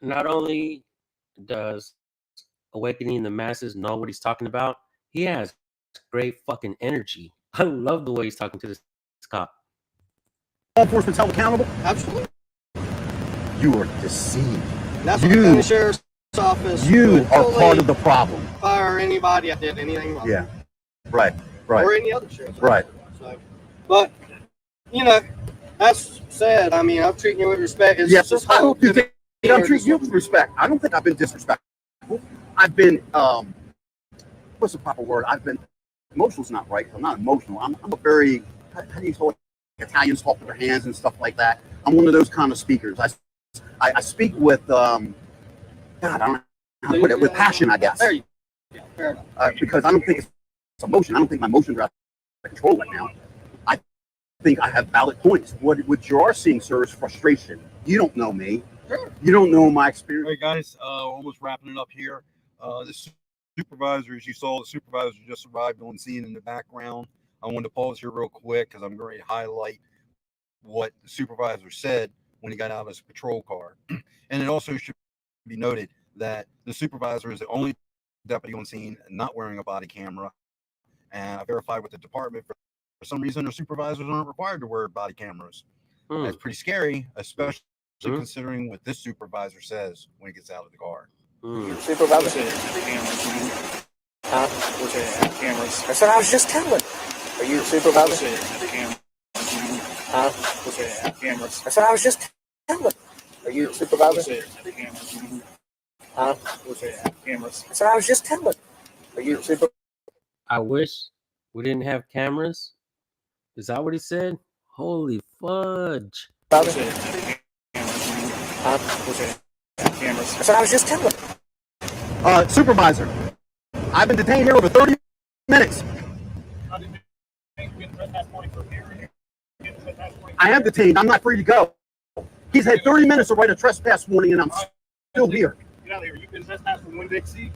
Not only does Awakening the Masses know what he's talking about, he has great fucking energy. I love the way he's talking to this cop. Law enforcement held accountable? Absolutely. You are deceived. That's what the county sheriff's office. You would are fully part of the problem. Fire anybody that did anything wrong. Yeah. Right. Right. Or any other sheriff's Right. office. So, but you know, that's sad. I mean, I'm treating you with respect. It's Yes, just I hope you think I'm you're treating you with respect. I don't think I've been disrespectful. I've been what's the proper word? I've been emotional's not right. I'm not emotional. I'm a very how do you call it? Italians talk with their hands and stuff like that. I'm one of those kind of speakers. I speak with God, I don't know how to put it, with passion, I guess. There you go. Fair enough. Because I don't think it's emotion. I don't think my emotions are out of control right now. I think I have valid points. What you are seeing, sir, is frustration. You don't know me. Sure. You don't know my experience. Hey guys, almost wrapping it up here. The supervisor, as you saw, the supervisor just arrived on scene in the background. I wanted to pause here real quick because I'm going to highlight what the supervisor said when he got out of his patrol car. And it also should be noted that the supervisor is the only deputy on scene not wearing a body camera. And I verified with the department, for some reason, the supervisors aren't required to wear body cameras. That's pretty scary, especially considering what this supervisor says when he gets out of the car. Supervisor? Huh? Cameras. That's what I was just telling. Are you a supervisor? Huh? Cameras. That's what I was just telling. Are you a supervisor? Huh? Cameras. That's what I was just telling. Are you a supervisor? I wish we didn't have cameras. Is that what he said? Holy fudge. Huh? Cameras. That's what I was just telling. Supervisor, I've been detained here over 30 minutes. I am detained. I'm not free to go. He's had 30 minutes to write a trespass warning, and I'm still here. Get out of here. You've been trespassed from Winn-Dixie.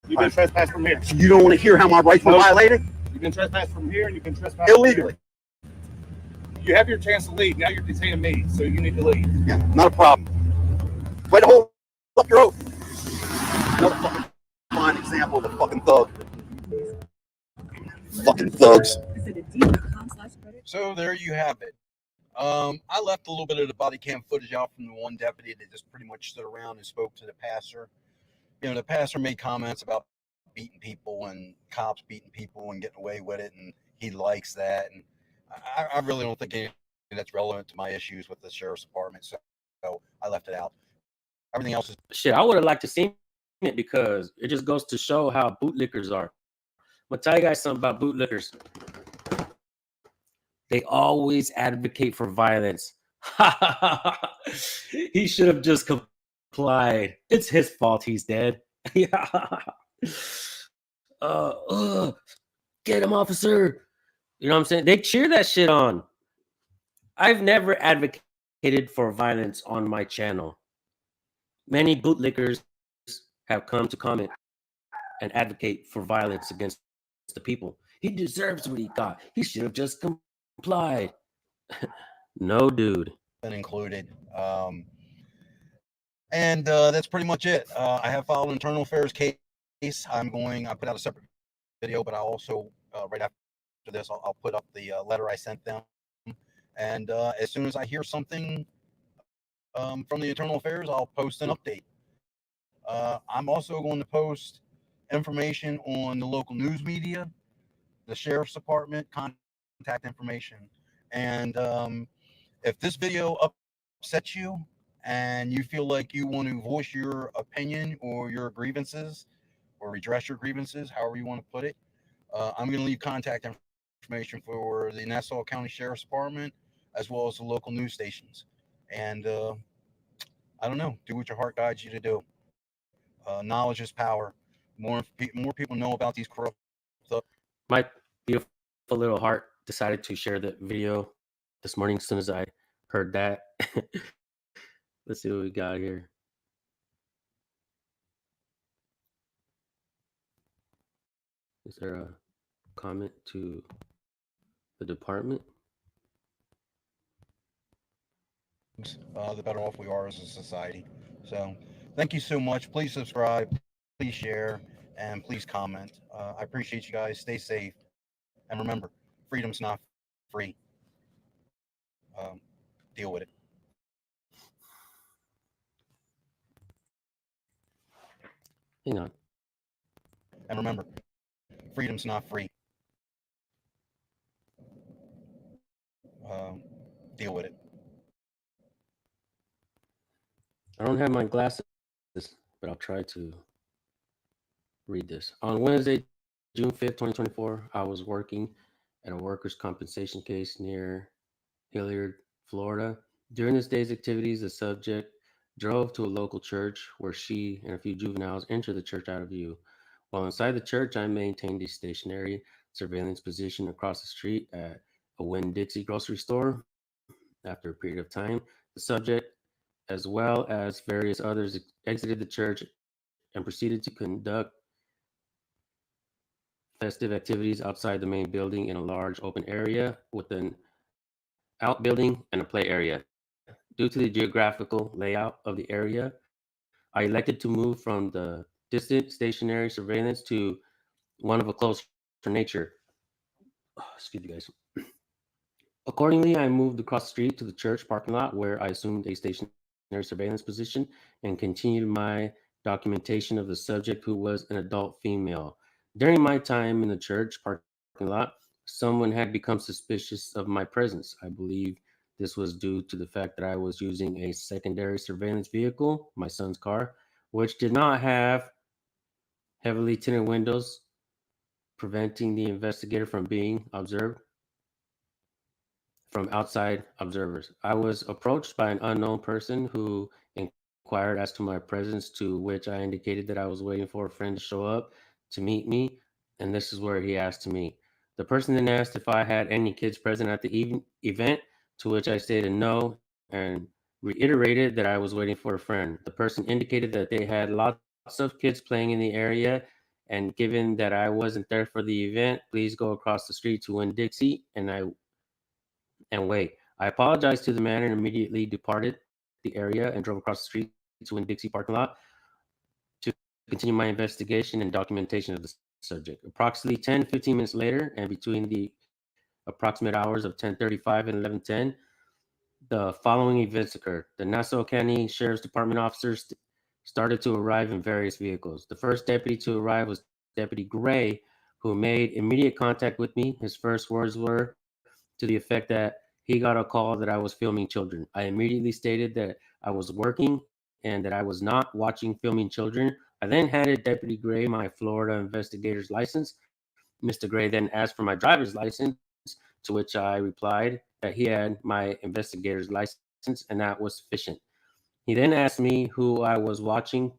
You've been trespassed from here. You don't want to hear how my rights were violated? You've been trespassed from here, and you've been trespassed Illegally. You have your chance to leave. Now you're detaining me, so you need to leave. Yeah, not a problem. Way to hold up your oath. Another fucking fine example of a fucking thug. Fucking thugs. So there you have it. I left a little bit of the body cam footage out from the one deputy that just pretty much stood around and spoke to the pastor. You know, the pastor made comments about beating people and cops beating people and getting away with it, and he likes that. And I really don't think anything that's relevant to my issues with the sheriff's department, so I left it out. Everything else is Shit, I would have liked to see it because it just goes to show how bootlickers are. I'm gonna tell you guys something about bootlickers. They always advocate for violence. He should have just complied. It's his fault he's dead. Yeah. Get him, officer. You know what I'm saying? They cheer that shit on. I've never advocated for violence on my channel. Many bootlickers have come to comment and advocate for violence against the people. He deserves what he got. He should have just complied. No, dude. been included. And that's pretty much it. I have filed an internal affairs case. I put out a separate video, but I also, right after this, I'll put up the letter I sent them. And as soon as I hear something from the internal affairs, I'll post an update. I'm also going to post information on the local news media, the sheriff's department, contact information. And if this video upsets you and you feel like you want to voice your opinion or your grievances or redress your grievances, however you want to put it, I'm going to leave contact information for the Nassau County Sheriff's Department as well as the local news stations. And I don't know, do what your heart guides you to do. Knowledge is power. More people know about these corrupt stuff. My beautiful little heart decided to share the video this morning as soon as I heard that. Let's see what we got here. Is there a comment to the department? The better off we are as a society. So thank you so much. Please subscribe, please share, and please comment. I appreciate you guys. Stay safe. And remember, freedom's not free. Deal with it. Hang on. And remember, freedom's not free. Deal with it. I don't have my glasses, but I'll try to read this. On Wednesday, June 5th, 2024, I was working at a workers' compensation case near Hilliard, Florida. During this day's activities, the subject drove to a local church where she and a few juveniles entered the church out of view. While inside the church, I maintained a stationary surveillance position across the street at a Winn-Dixie grocery store. After a period of time, the subject, as well as various others, exited the church and proceeded to conduct festive activities outside the main building in a large open area with an outbuilding and a play area. Due to the geographical layout of the area, I elected to move from the distant stationary surveillance to one of a closer nature. Excuse me, guys. Accordingly, I moved across the street to the church parking lot where I assumed a stationary surveillance position and continued my documentation of the subject, who was an adult female. During my time in the church parking lot, someone had become suspicious of my presence. I believe this was due to the fact that I was using a secondary surveillance vehicle, my son's car, which did not have heavily tinted windows, preventing the investigator from being observed from outside observers. I was approached by an unknown person who inquired as to my presence, to which I indicated that I was waiting for a friend to show up to meet me, and this is where he asked me. The person then asked if I had any kids present at the event, to which I stated no and reiterated that I was waiting for a friend. The person indicated that they had lots of kids playing in the area, and given that I wasn't there for the event, please go across the street to Winn-Dixie and wait. I apologized to the man and immediately departed the area and drove across the street to Winn-Dixie parking lot to continue my investigation and documentation of the subject. Approximately 10-15 minutes later, and between the approximate hours of 10:35 and 11:10, the following events occurred. The Nassau County Sheriff's Department officers started to arrive in various vehicles. The first deputy to arrive was Deputy Gray, who made immediate contact with me. His first words were to the effect that he got a call that I was filming children. I immediately stated that I was working and that I was not watching filming children. I then handed Deputy Gray my Florida investigator's license. Mr. Gray then asked for my driver's license, to which I replied that he had my investigator's license and that was sufficient. He then asked me who I was watching,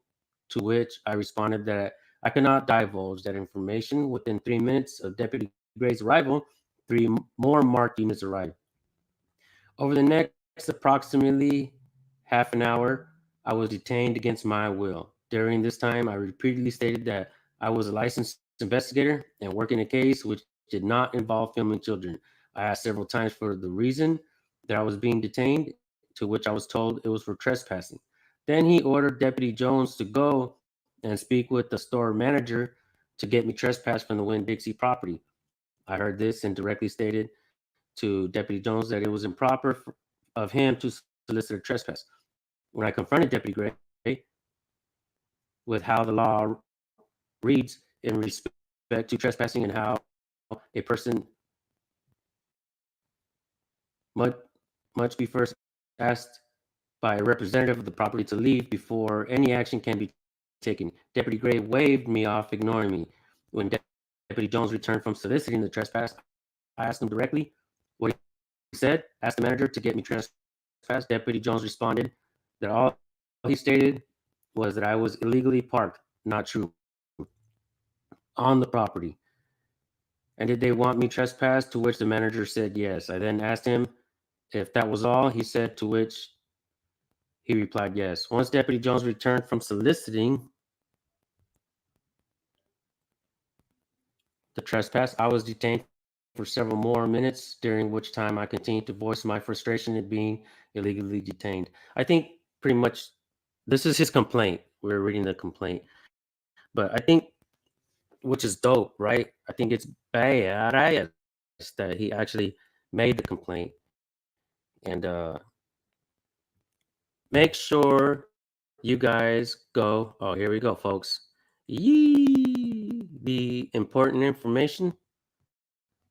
to which I responded that I could not divulge that information. Within 3 minutes of Deputy Gray's arrival, 3 more marked units arrived. Over the next approximately half an hour, I was detained against my will. During this time, I repeatedly stated that I was a licensed investigator and working a case which did not involve filming children. I asked several times for the reason that I was being detained, to which I was told it was for trespassing. Then he ordered Deputy Jones to go and speak with the store manager to get me trespassed from the Winn-Dixie property. I heard this and directly stated to Deputy Jones that it was improper of him to solicit a trespass. When I confronted Deputy Gray with how the law reads in respect to trespassing and how a person must be first asked by a representative of the property to leave before any action can be taken, Deputy Gray waved me off, ignoring me. When Deputy Jones returned from soliciting the trespass, I asked him directly what he said, asked the manager to get me trespassed. Deputy Jones responded that all he stated was that I was illegally parked, not true, on the property. And did they want me trespassed? To which the manager said yes. I then asked him if that was all. He said, to which he replied yes. Once Deputy Jones returned from soliciting the trespass, I was detained for several more minutes, during which time I continued to voice my frustration at being illegally detained. I think pretty much this is his complaint. We're reading the complaint. But I think, which is dope, right? I think it's bad that he actually made the complaint. And make sure you guys go. Oh, here we go, folks. The important information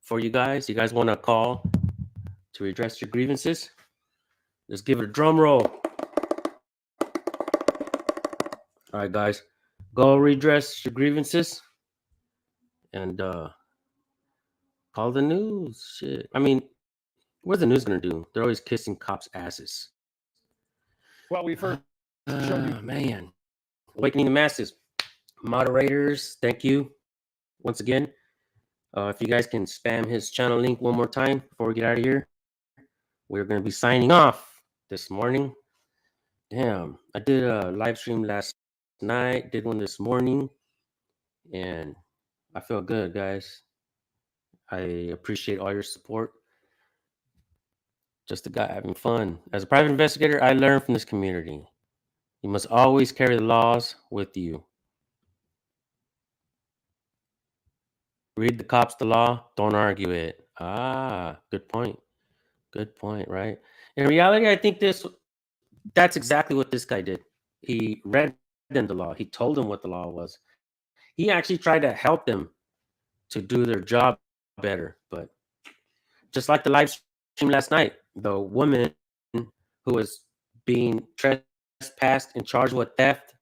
for you guys. You guys want to call to redress your grievances? Just give it a drum roll. All right, guys, go redress your grievances and call the news. Shit. I mean, what's the news gonna do? They're always kissing cops' asses. Well, we've heard. Man, awakening the masses. Moderators, thank you once again. If you guys can spam his channel link one more time before we get out of here, we're going to be signing off this morning. Damn, I did a live stream last night, did one this morning, and I feel good, guys. I appreciate all your support. Just a guy having fun. As a private investigator, I learned from this community. You must always carry the laws with you. Read the cops the law, don't argue it. Ah, good point. Good point, right? In reality, I think this That's exactly what this guy did. He read them the law. He told them what the law was. He actually tried to help them to do their job better. But just like the live stream last night, the woman who was being trespassed and charged with theft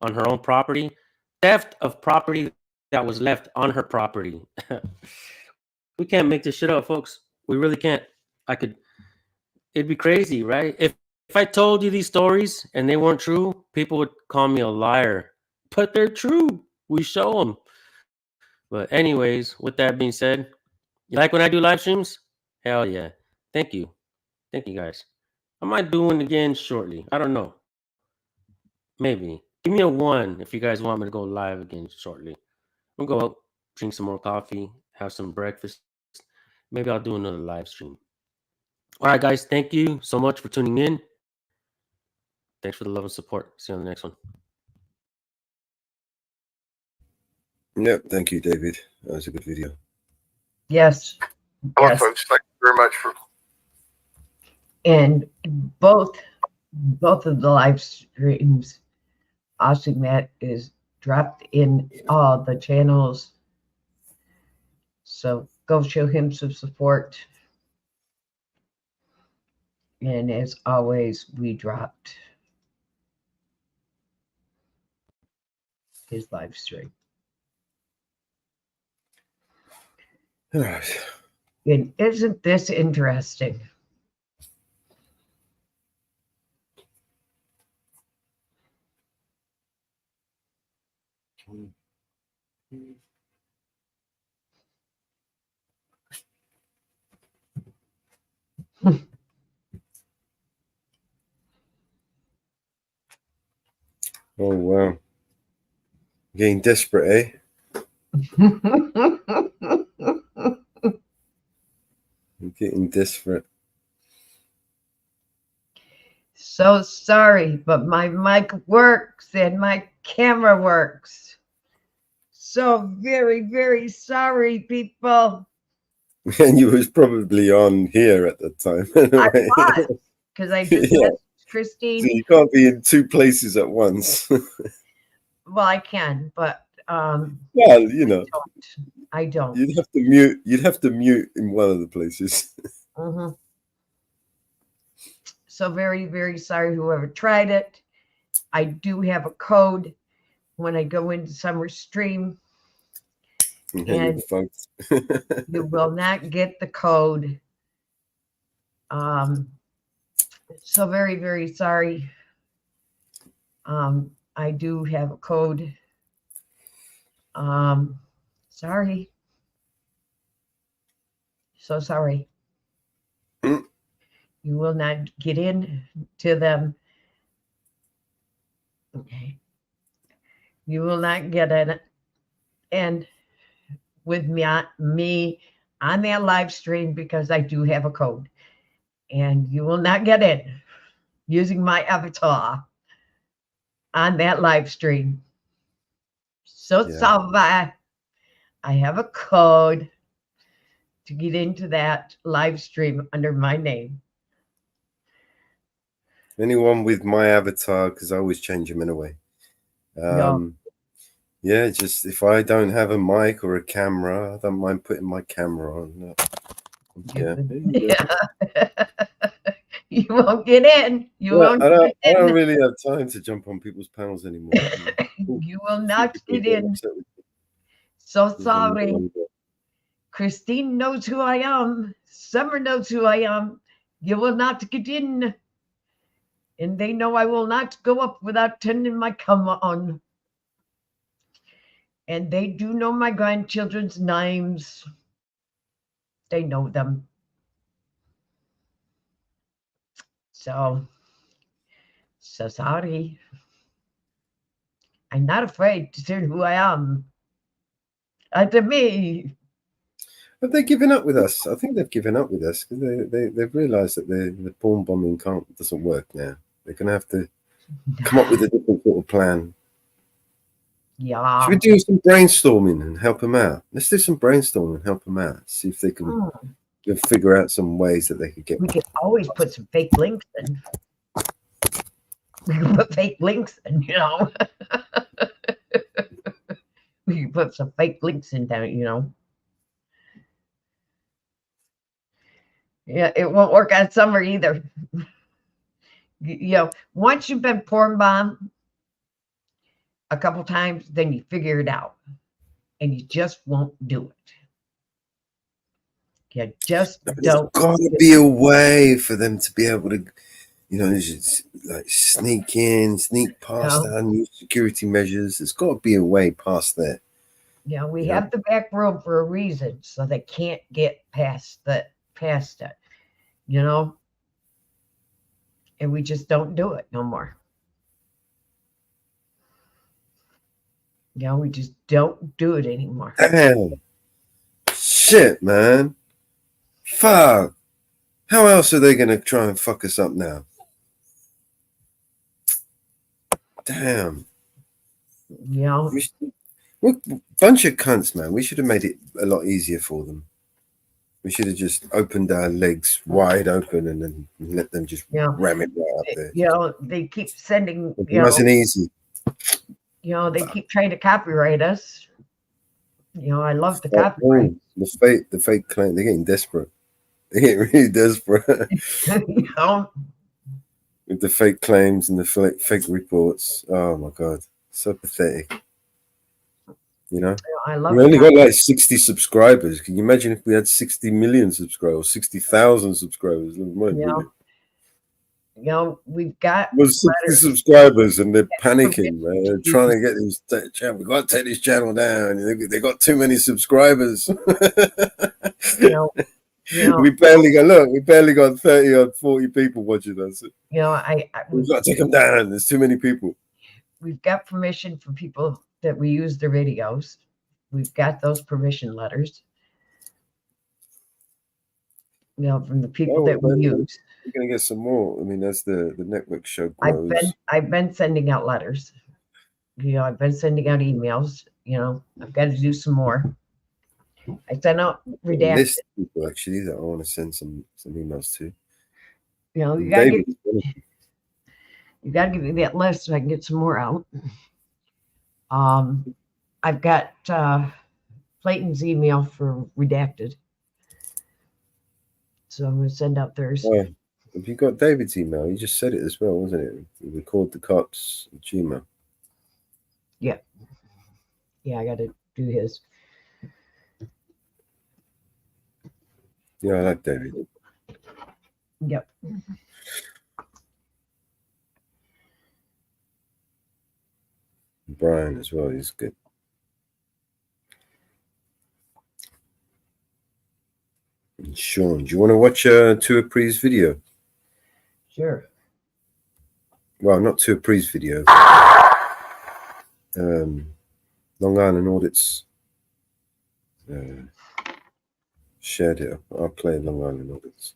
on her own property, theft of property that was left on her property. We can't make this shit up, folks. We really can't. It'd be crazy, right? If I told you these stories and they weren't true, people would call me a liar. But they're true. We show them. But anyways, with that being said, you like when I do live streams? Hell yeah. Thank you. Thank you, guys. I might do one again shortly. I don't know. Maybe. Give me a 1 if you guys want me to go live again shortly. I'll go out, drink some more coffee, have some breakfast. Maybe I'll do another live stream. All right, guys. Thank you so much for tuning in. Thanks for the love and support. See you on the next one. Yep. Thank you, David. That was a good video. Yes. Well, Yes. folks, thank you very much for. And both of the live streams, Austin Matt is dropped in all the channels. So go show him some support. And as always, we dropped his live stream. All right. And isn't this interesting? Oh, wow. Getting desperate, eh? I'm getting desperate. So sorry, but my mic works and my camera works. So very, very sorry, people. And you was probably on here at the time. I was, because I just Yeah. messaged Christine. So you can't be in 2 places at once. Well, I can, but well, you know, I don't. you'd have to mute. You'd have to mute in one of the places. Mm-hmm. So very, very sorry whoever tried it. I do have a code when I go into summer stream. And folks. you will not get the code. So very, very sorry. I do have a code. Sorry. So sorry. You will not get in to them. Okay. You will not get in. And with me on that live stream because I do have a code. And you will not get in using my avatar on that live stream. So sorry. I have a code to get into that live stream under my name. Anyone with my avatar, because I always change them anyway. No. Yeah, just if I don't have a mic or a camera, I don't mind putting my camera on. Yeah. You won't get in. You won't I get in. don't really have time to jump on people's panels anymore. You will not get in. So sorry. Christine knows who I am. Summer knows who I am. You will not get in. And they know I will not go up without turning my camera on. And they do know my grandchildren's names. They know them. So sorry. I'm not afraid to turn who I am. To me. Have they given up with us? I think they've given up with us because they've realised that the porn bombing doesn't work now. They're going to have to come up with a different sort of plan. Yeah. Should we do some brainstorming and help them out? Let's do some brainstorming and help them out. See if they can figure out some ways that they could get. We could always put some fake links in. We can put fake links in, you know. We can put some fake links in down, you know. Yeah, it won't work on summer either. You know, once you've been porn bombed a couple times, then you figure it out, and you just won't do it. You just There's don't. got to be a way for them to be able to, you know, just like sneak in, sneak past No. our new security measures. There's got to be a way past that. Yeah, we Yeah. have the back room for a reason, so they can't get past it, you know. And we just don't do it no more. You know, we just don't do it anymore. Damn. Shit, man. Fuck. How else are they going to try and fuck us up now? Damn. You know, We're a bunch of cunts, man. We should have made it a lot easier for them. We should have just opened our legs wide open and then let them just Yeah. ram it right up there. you know, they keep sending, It you know, wasn't easy. you know, they keep trying to copyright us. You know, I love the Stop copyright. doing the fake claim. They're getting desperate. They're getting really desperate You know, with the fake claims and the fake reports. Oh my god, so pathetic. You know, I love we only the got like 60 subscribers. Can you imagine if we had 60 million subscribers, 60,000 subscribers? More than you know, you know, we've got Well, 60 letters. subscribers and they're panicking, man. They're trying to get this channel. We got to take this channel down. They got too many subscribers. You know, we barely got 30 or 40 people watching us. you know, We've got to take them down. There's too many people. we've got permission from people that we use their videos. We've got those permission letters. You know, from the people that we use. We're gonna get some more. I mean, that's the network show grows. I've been sending out letters. You know, I've been sending out emails. You know, I've got to do some more. I sent out redacted. List people actually that I want to send some emails to. You know, you gotta give me that list so I can get some more out. I've got Clayton's email for redacted, so I'm gonna send out theirs. Oh, have you got David's email? You just said it as well, wasn't it? You record the cops Gmail. Yeah, I got to do his. Yeah, I like David. Yep. Brian as well. He's good. And Sean, do you want to watch Tuapre's video? Sure. Well, not Tuapre's video. Long Island Audits shared it. I'll play Long Island Audits.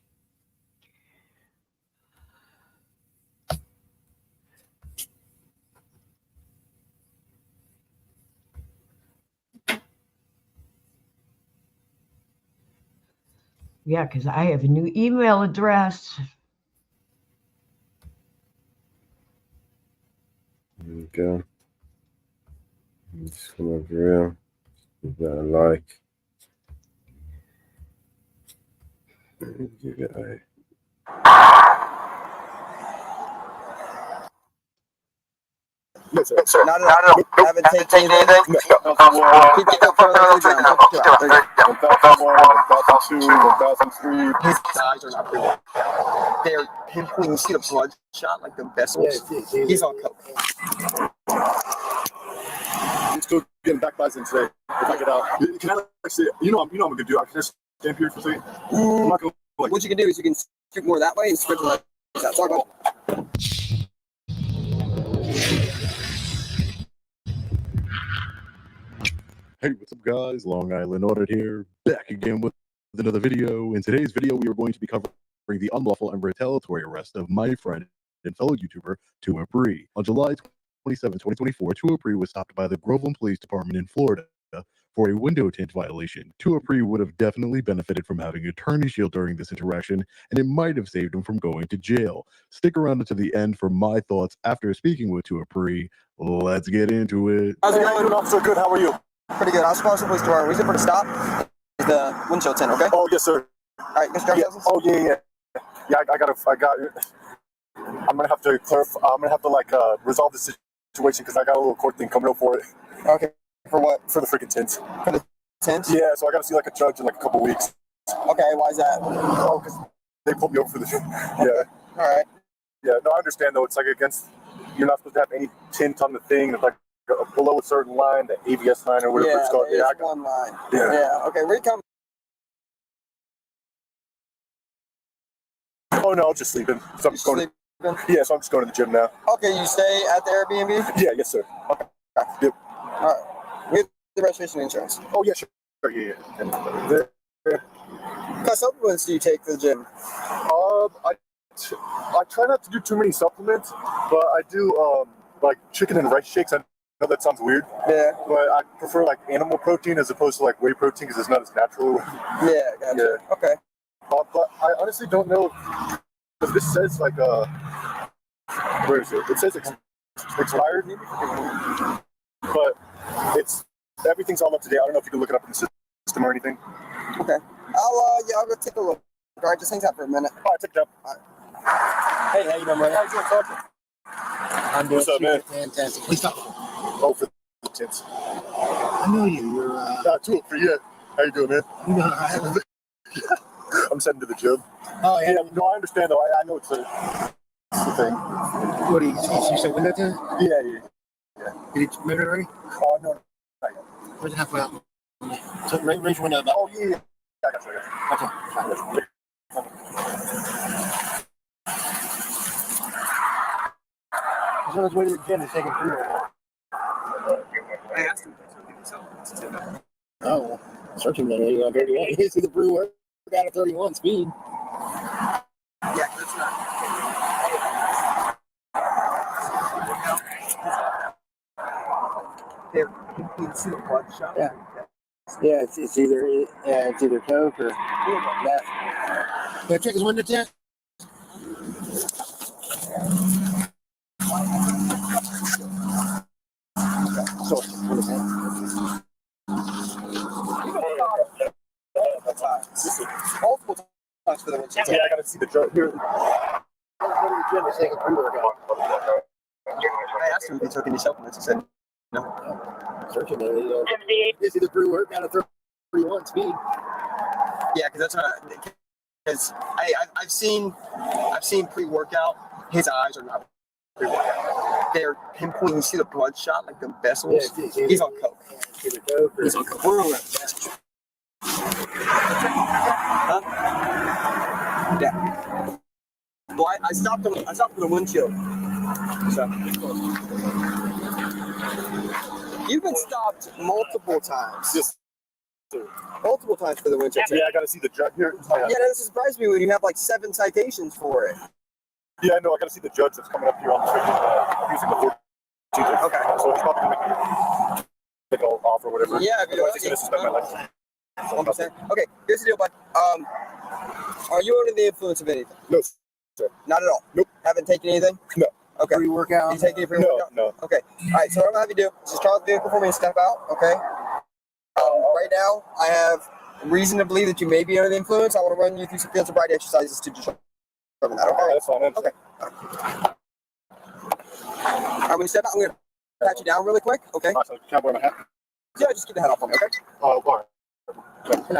Yeah, because I have a new email address. There we go. Just come over here. Give that a like. And give it a. Not at all. Haven't taken anything. Keep it up for the early ground. His eyes are not pretty. They're pinpointing. You see the blood shot like the vessels. He's on coke. I'm still getting back by today. If I get out, can I like say, you know I'm a good dude. Can I just stand here for a second? I'm not gonna, like, What you can do is you can scoot more that way and spread the legs out. Sorry about Hey, what's up, guys? Long Island Audit here, back again with another video. In today's video, we are going to be covering the unlawful and retaliatory arrest of my friend and fellow YouTuber, Tuapre. On July 27, 2024, Tuapre was stopped by the Groveland Police Department in Florida for a window tint violation. Tuapri would have definitely benefited from having an attorney shield during this interaction, and it might have saved him from going to jail. Stick around to the end for my thoughts after speaking with Tuapri. Let's get into it. How's it going, officer? Good. How are you? Pretty good. I was supposed to police to our reason for the stop is the windshield tint, okay? Oh, yes, sir. All right, Mr. Yeah. Oh, yeah. I'm gonna have to clarify. I'm gonna have to resolve the situation because I got a little court thing coming up for it. Okay. For what? For the freaking tint. For the tint? Yeah. So I gotta see a judge in a couple weeks. Okay. Why is that? Oh, because they pulled me over for the. Yeah. All right. Yeah. No, I understand though. It's against. You're not supposed to have any tint on the thing. It's below a certain line, the ABS line or whatever it's called. Yeah, I got one line. Yeah. Yeah. Okay. Where you coming? Oh no, I'm just sleeping. So I'm just going. Yeah, so I'm just going to the gym now. Okay, you stay at the Airbnb? Yeah, yes, sir. Okay. Yep. All right. With the registration insurance. Oh, yeah, sure. Yeah. What kind of supplements do you take for the gym? I try not to do too many supplements, but I do chicken and rice shakes. I know that sounds weird. Yeah. But I prefer animal protein as opposed to whey protein because it's not as natural. Yeah, gotcha. Yeah. Okay. But I honestly don't know because this says where is it? It says expired, but everything's all up to date. I don't know if you can look it up in the system or anything. Okay. I'll go take a look. All right, just hang out for a minute. All right, take it up. All right. Hey, how you doing, brother? How you doing, Sergeant? I'm doing What's up, man? fantastic. Please stop. Oh, for the tents. I know you. You're too for you. How you doing, man? I'm just heading to the gym. Oh, yeah. No, I understand though. I know it's a thing. What do you say? Window tint? Yeah. Did you move it already? Oh, no. Where's the halfway out? So raise your window about. Oh, yeah. I got you. Okay. He's on his way to the gym. He's taking food. I asked him. Oh, well. Searching that way. You're 38. You see the brewer got a 31 speed. Yeah, that's not. There, you can see the blood shot. Yeah. Yeah, it's either Coke or that. Can I check his window tint? So, what is that? Multiple times for the windshield. Yeah, I gotta see the judge here. I asked him if he took any supplements. He said no. Searching it. Is he the brewer got a 31 speed? Yeah, because that's what. Because I've seen pre-workout. His eyes are not pre-workout. They're pinpointing. You see the blood shot, like the vessels. Yeah, he's on coke. He's on coke. We're on that. Huh? Yeah. Well, I stopped him. I stopped with a windshield. So. You've been stopped multiple times. Yes. Multiple times for the windshield. Yeah, I gotta see the judge here. Yeah, that doesn't surprise me when you have 7 citations for it. Yeah, I know. I gotta see the judge that's coming up here on the using the 14th. Okay. So he's probably gonna make an offer or whatever. Yeah, Otherwise he's gonna suspend my license. 100%. Okay, here's the deal, bud. Are you under the influence of anything? No, sir. Not at all? Nope. Haven't taken anything? No. Okay. Pre-workout? You take any pre-workout? No. Okay. All right, so what I'm going to have you do is just start the vehicle for me and step out, okay? Right now, I have reason to believe that you may be under the influence. I want to run you through some field sobriety exercises to determine that, okay? That's fine. Okay. All right, when you step out, I'm going to pat you down really quick, okay? So can I wear my hat? Yeah, just get the hat off on me, okay? All right.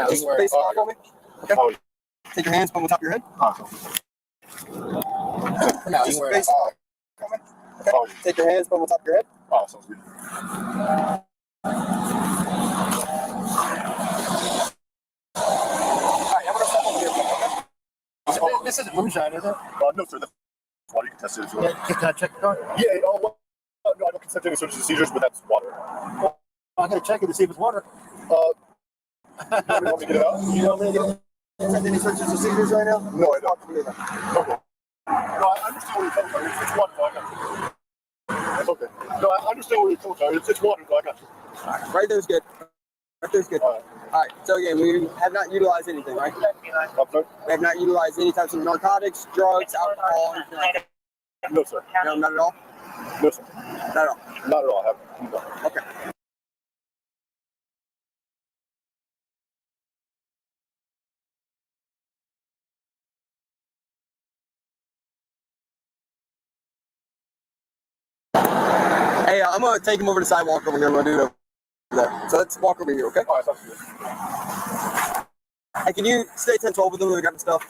Just face it off on me. Okay. Oh, Take your hands on the top of your head. awesome. Now, just face it off. Okay. Oh, Take your hands on the top of your head. oh, sounds good. Alright, I'm gonna step over here. Okay? This isn't moonshine, is it? No, sir. That's water. You can test it as well. Yeah, can I check the car? Yeah. No, I don't consent to any searches and seizures, but that's water. I gotta check it to see if it's water. You want me to get it out? You want me to get it? Any searches and seizures right now? No, I don't. Okay. No, I understand where you're coming from. It's water, so I got you. Okay. No, I understand where you're coming from. It's water, so I got you. Right there's good. Right there's good. All right. So again, we have not utilized anything, right? We have not utilized any types of narcotics, drugs, alcohol, anything like that. No, sir. No, not at all. No, sir. Not at all. Not at all. No. Okay. Hey, I'm gonna take him over to the sidewalk over here. I'm gonna do it over there. So let's walk over here, okay? All right, sounds good. Hey, can you stay 10-12 with them when we got the stuff?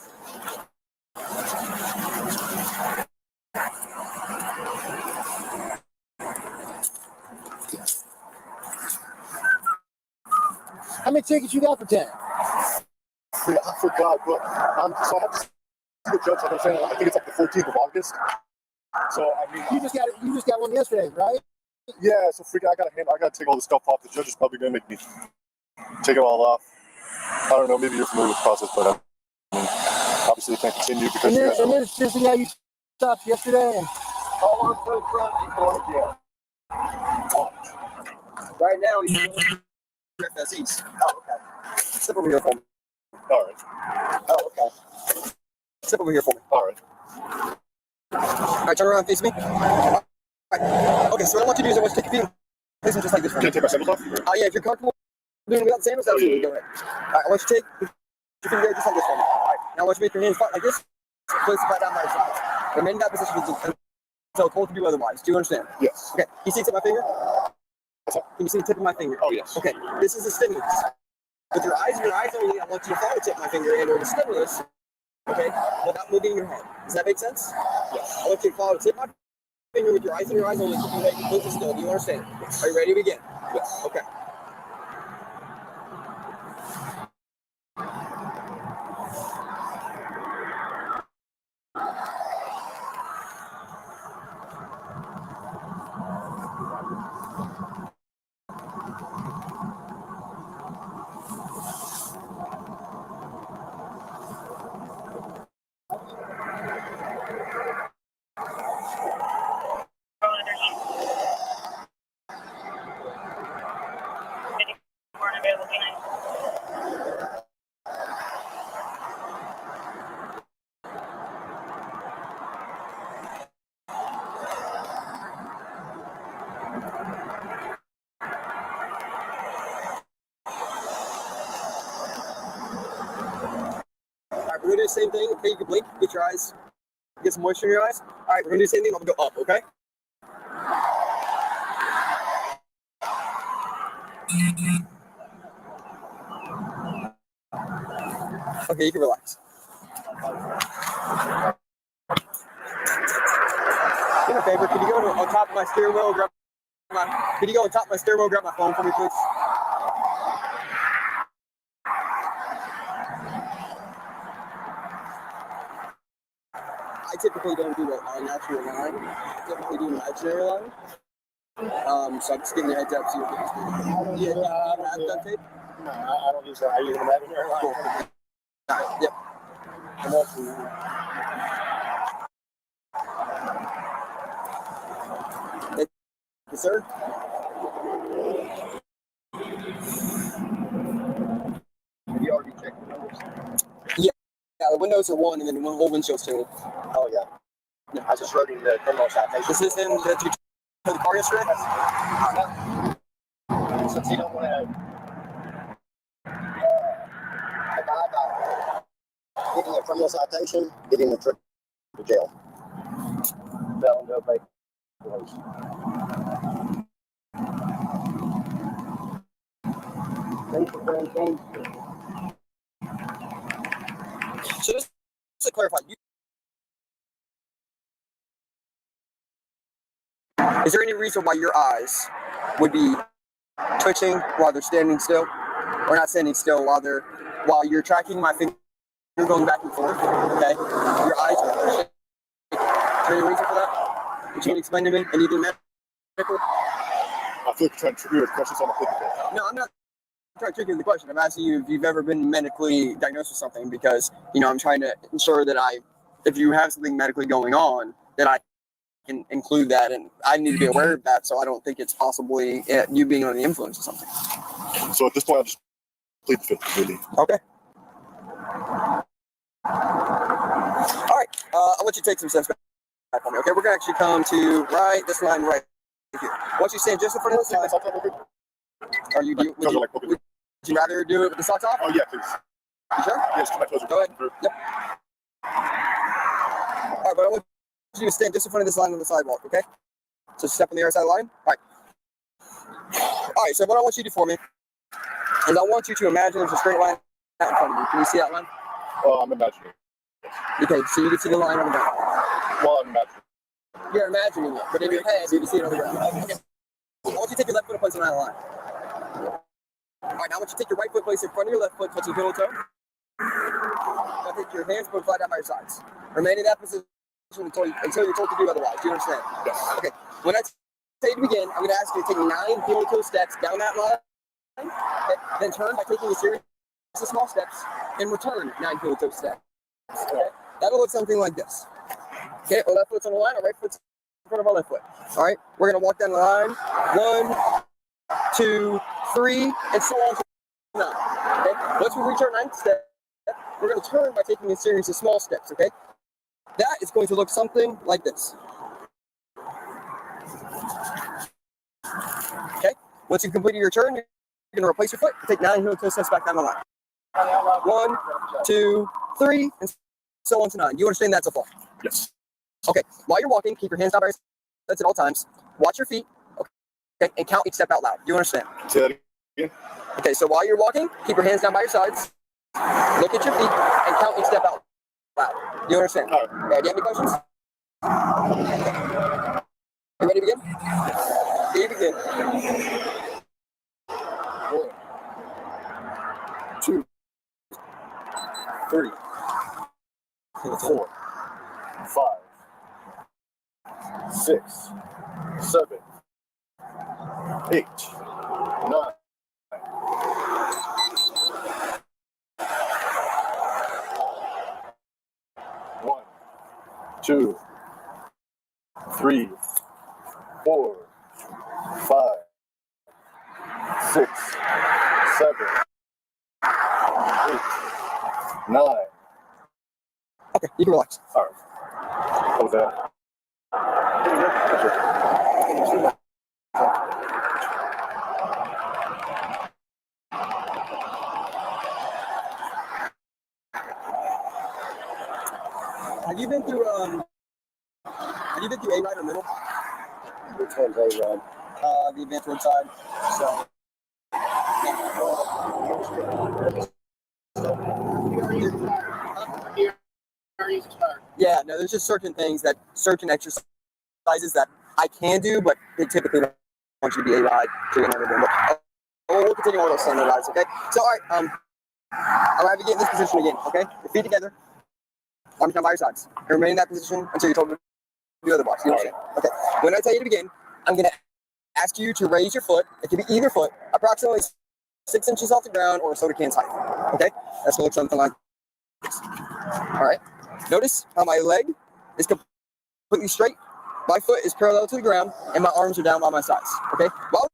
How many tickets you got for 10? I forgot, but so I have to see the judge. Like I'm saying, I think it's like the 14th of August. So I mean, you just got one yesterday, right? Yeah. So I gotta take all the stuff off. The judge is probably gonna make me take it all off. I don't know. Maybe you're familiar with the process, but I mean, obviously it can't continue because. And then just how you stopped yesterday. And Right now, he's FSEs. Oh, okay. Step over here for me. All right. Oh, okay. Step over here for me. All right. All right, turn around and face me. All right. Okay, so what I want you to do is I want you to take your feet. Place them just like this. Can I take my sandals off? Yeah, if you're comfortable doing it without sandals, absolutely go ahead. All right, I want you to take your finger just like this for me. All right, now I want you to make your hands flat like this. Place it flat down by your sides. Remain in that position until told to do otherwise. Do you understand? Yes. Okay, can you see the tip of my finger? Can you see the tip of my finger? Oh, yes. Okay, this is the stimulus. With your eyes only, I want you to follow the tip of my finger and or the stimulus, okay, without moving your head. Does that make sense? Yes. I want you to follow the tip of my finger with your eyes only, keep your head completely still. Do you understand? Yes. Are you ready to begin? Yes. Okay. We're gonna do the same thing. Okay, you can blink, get your eyes, get some moisture in your eyes. All right, we're gonna do the same thing. I'm gonna go up, okay? Okay, you can relax. Do me a favor, can you go on top of my steering wheel, grab my phone for me, please? I typically don't do a natural line. I typically do an imaginary line. So I'm just giving you a heads up. See what you have duct tape? No, I don't use that. I use an imaginary line. Cool. All right, yep. Yes, sir. Have you already checked the numbers? Yeah, the windows are one, and then one whole windshield's two. Oh, yeah. I just wrote in the criminal citation. This is him that you took the car yesterday? Since he don't want to getting a criminal citation, getting a trip to jail. That'll go back. So just to clarify, is there any reason why your eyes would be twitching while they're standing still, or not standing still while you're tracking my finger going back and forth? Okay, your eyes are twitching. Is there any reason for that? Would you explain to me? Anything medical? I feel like you're trying to trigger your questions on the clip. No, I'm not trying to trick you with the question. I'm asking you if you've ever been medically diagnosed with something, because I'm trying to ensure that if you have something medically going on, that I can include that, and I need to be aware of that, so I don't think it's possibly you being under the influence of something. So at this point, I'll just plead the fifth. Really. Okay. All right. I want you to take some steps back for me. Okay, we're gonna actually come to right this line right here. I want you to stand just in front of this line. Are you? Would you rather do it with the socks off? Oh yeah, please. You sure? Yes, my toes are go ahead. Yep. All right, but I want you to stand just in front of this line on the sidewalk. Okay. So step on the other side of the line. All right. All right. So what I want you to do for me is I want you to imagine there's a straight line out in front of you. Can you see that line? Oh, I'm imagining. Okay, so you can see the line on the ground. Well, I'm imagining. You're imagining it, but in your head, you can see it on the ground. Okay. I want you to take your left foot and place it on that line. All right, now I want you to take your right foot, place it in front of your left foot, touching heel toe. Now take your hands, put flat down by your sides. Remain in that position until you're told to do otherwise. Do you understand? Yes. Okay. When I say to begin, I'm going to ask you to take 9 heel toe steps down that line. Okay. Then turn by taking a series of small steps and return 9 heel toe steps. Okay. That'll look something like this. Okay, our left foot's on the line, our right foot's in front of our left foot. All right, we're going to walk down the line. 1, 2, 3, and so on to 9. Okay, once we reach our 9th step, we're going to turn by taking a series of small steps. Okay, that is going to look something like this. Okay, once you've completed your turn, you're going to replace your foot and take 9 heel toe steps back down the line. 1, 2, 3, and so on to 9. You understand that so far? Yes. Okay, while you're walking, keep your hands down by your sides at all times. Watch your feet, okay, and count each step out loud. Do you understand? Say that again. Okay, so while you're walking, keep your hands down by your sides. Look at your feet and count each step out loud. Do you understand? All right. Do you have any questions? You ready to begin? You begin. 1, 2, 3, 4, 5, 6, 7, 8, 9. 1, 2, 3, 4, 5, 6, 7, 8, 9. Okay, you can relax. All right. What was that? Have you been through A-Ride or Middle? Which one's A-Ride? The advanced roadside. So. Yeah, no, there's just certain things that certain exercises that I can do, but they typically don't want you to be A-Ride. We'll continue on with those standardized, okay? So, all right, I'll have you get in this position again, okay? Your feet together, arms down by your sides, and remain in that position until you're told to do otherwise. You understand? Okay. When I tell you to begin, I'm going to ask you to raise your foot. It can be either foot, approximately 6 inches off the ground or a soda can's height. Okay? That's going to look something like this. All right. Notice how my leg is completely straight. My foot is parallel to the ground, and my arms are down by my sides. Okay? While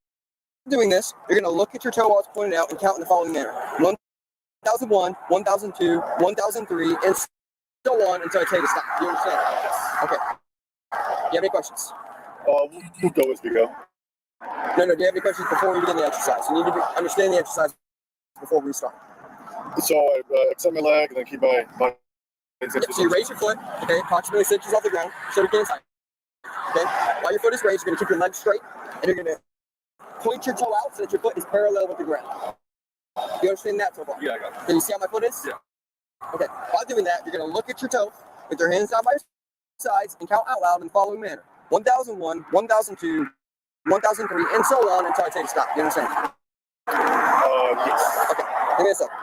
doing this, you're going to look at your toe while it's pointed out and count in the following manner: 1,001, 1,002, 1,003, and so on until I tell you to stop. Do you understand? Okay. Do you have any questions? We'll go as we go. No, do you have any questions before we begin the exercise? You need to understand the exercise before we start. So I extend my leg and then keep my Yep, so you raise your foot, okay, approximately 6 inches off the ground, shoulder can's height. Okay, while your foot is raised, you're going to keep your leg straight, and you're going to point your toe out so that your foot is parallel with the ground. You understand that so far? Yeah, I got it. Can you see how my foot is? Yeah. Okay, while doing that, you're going to look at your toe with your hands down by your sides and count out loud in the following manner: 1,001, 1,002, 1,003, and so on until I tell you to stop. You understand? Yes. Okay, give me a second.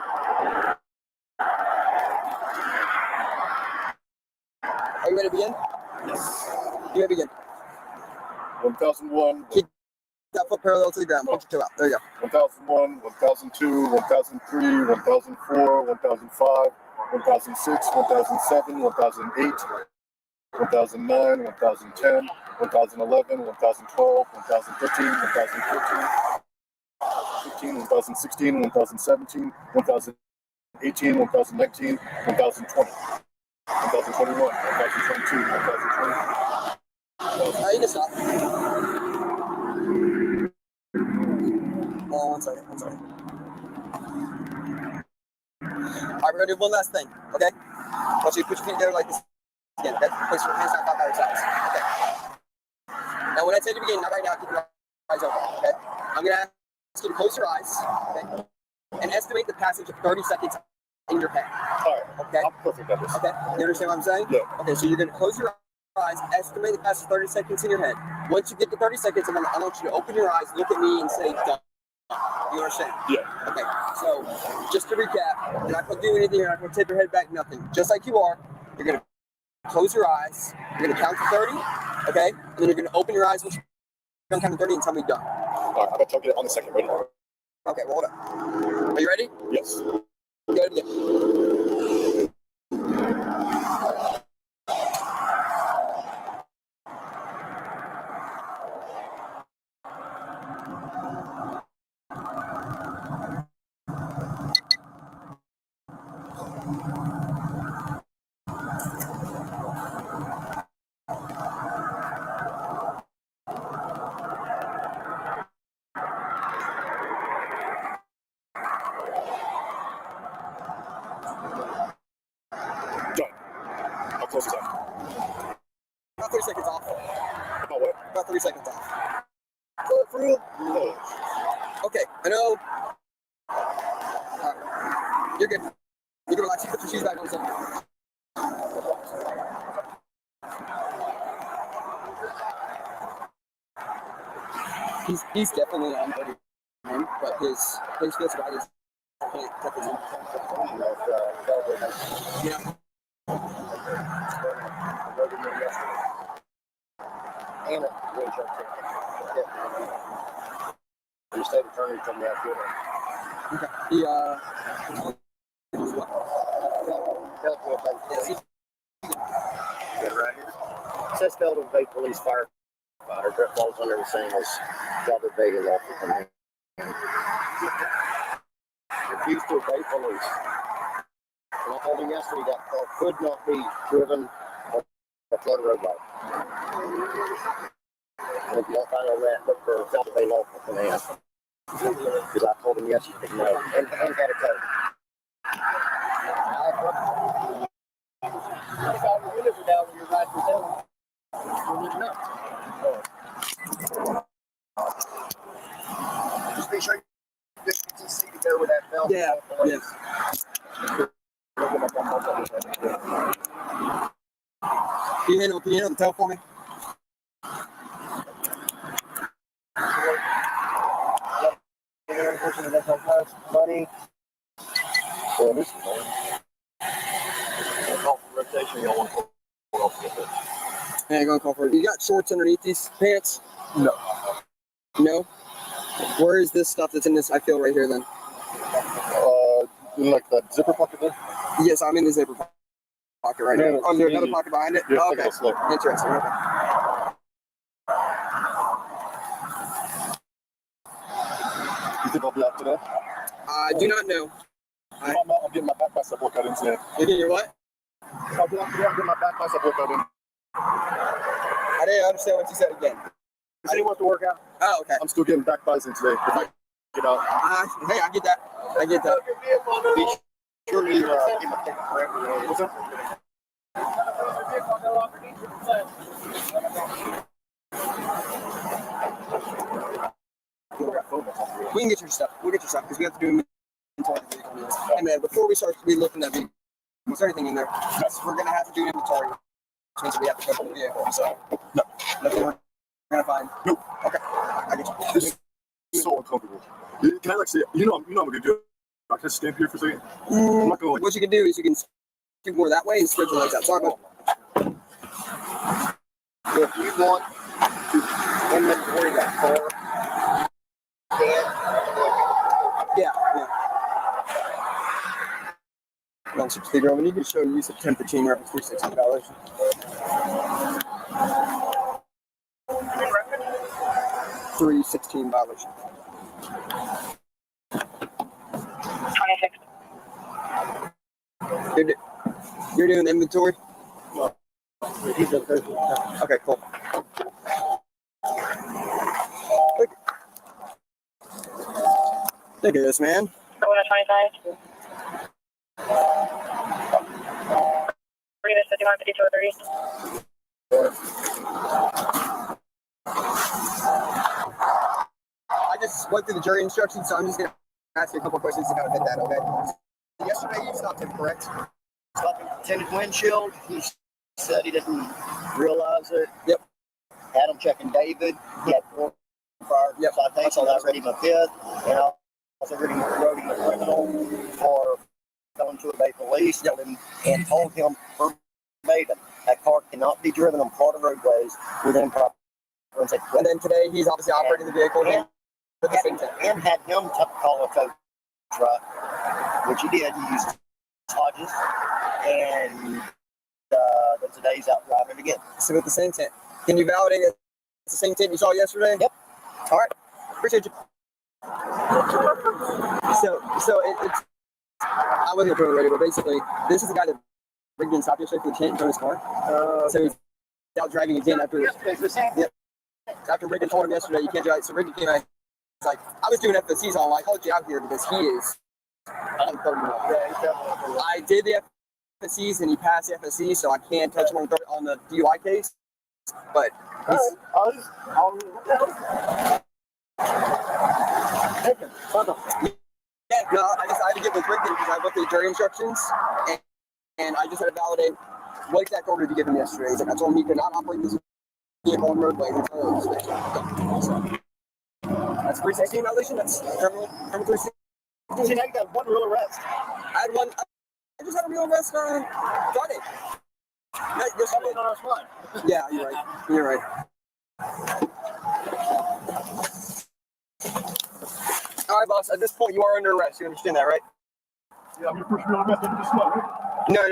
Are you ready to begin? Yes. You ready to begin? 1,001. Keep that foot parallel to the ground. Point your toe out. There you go. 1,001, 1,002, 1,003, 1,004, 1,005, 1,006, 1,007, 1,008, 1,009, 1,010, 1,011, 1,012, 1,013, 1,014, 1015, 1016, 1017, 1018, 1019, 1020, 1021, 1022, 1023. You can stop. One second. All right, we're gonna do one last thing, okay? I want you to put your feet together like this again, okay? Place your hands down by your sides, okay? Now, when I say to begin, not right now, keep your eyes open, okay? I'm gonna ask you to close your eyes, okay? And estimate the passage of 30 seconds in your head. All right. Okay? I'm perfect at this. Okay? You understand what I'm saying? Yeah. Okay, so you're gonna close your eyes, estimate the passage of 30 seconds in your head. Once you get to 30 seconds, I want you to open your eyes, look at me, and say, done. You understand? Yeah. Okay, so just to recap, you're not going to do anything, you're not going to tip your head back, nothing. Just like you are, you're going to close your eyes, you're going to count to 30, okay? And then you're going to open your eyes, once you're count to 30 and tell me done. All right, I'm going to get it on the second. Ready? Okay, well, hold up. Are you ready? Yes. Go ahead again. Done. How close is that? About 30 seconds off. About what? About 30 seconds off. For real? No. Okay, I know. You're good. You can relax. You put your shoes back on. So. He's definitely on 30, but his feels about his can't cut his own. Yeah. The state attorney told me I could. Okay. It says Belton Bay Police Firefighter. That falls under the same as Delta Bay Law Enforcement. Refused to obey police. And I told him yesterday that car could not be driven on a flood roadway. And if you don't find a rat, look for Delta Bay Law Enforcement. Because I told him yesterday, no, and got a code. Just be sure you see to go with that belt. Yeah. Can you handle the tail for me? Buddy. Well, this is rotation. Y'all want to pull off with it. Yeah, you're gonna call for it. You got shorts underneath these pants? No. No? Where is this stuff that's in this? I feel right here then. Like that zipper pocket there? Yes, I'm in the zipper pocket right now. Oh, there's another pocket behind it? Yeah, Oh, okay. Interesting. Okay. You think I'll be out today? I do not know. I'm getting my back bicep workout in today. You get your what? I'll be out today. I'm getting my back bicep workout in. I didn't understand what you said again. I didn't want to work out. Oh, okay. I'm still getting back bicep today. If I get out. Hey, I get that. Be sure to get my ticket forever. What's up? We can get your stuff. We'll get your stuff because we have to do inventory. Hey man, before we start looking at video, was there anything in there? Yes, we're gonna have to do inventory, which means we have to go from the vehicle. So no, nothing we're gonna find. Nope. Okay, I get you. This is so uncomfortable. Can I like say, you know I'm gonna do it. I can just stand here for a second. I'm not going. What you can do is you can scoot more that way and spread your legs out. Sorry about. If you want to inventory that car, Yeah. Long speaker, we need to show use of temperature reference for $600. $316. You're doing inventory? Okay, cool. Look at this, man. 25. 51, 52, 30. I just went through the jury instructions, so I'm just going to ask you a couple questions to kind of fit that, okay? Yesterday, you stopped him, correct? Stopped him, tinted windshield. He said he didn't realize it. Yep. Had him checking David. He had 4 prior citations. I read him a fifth. And I also wrote him a criminal for going to obey police. And told him verbatim that car cannot be driven on part of roadways within proper. And then today, he's obviously operating the vehicle. And had him call a coach, right? Which he did. He used Hodges. And then today's out driving again. So with the same tent. Can you validate it's the same tent you saw yesterday? Yep. All right. Appreciate you. So it's I wasn't going to radio, but basically, this is the guy that rigged and stopped yesterday for the tent in front of his car. So he's out driving again after. Yep. After Riggin told him yesterday you can't drive, so Riggin came out. It's like I was doing FSCs, so I'm like, hold you out here because he is. I did the FSCs and he passed the FSCs, so I can't touch him on the DUI case. But he's. Yeah, no, I had to give the Riggin because I looked at the jury instructions and I just had to validate what exact order did you give him yesterday. He's like, I told him he could not operate this vehicle on roadways until so, that's 316 violation. That's criminal 316. See, now you got one real arrest. I just had a real arrest on Friday. Yeah, you're right. You're right. All right, boss. At this point, you are under arrest. You understand that, right? Yeah, I'm your first real arrest under this squad, right? No.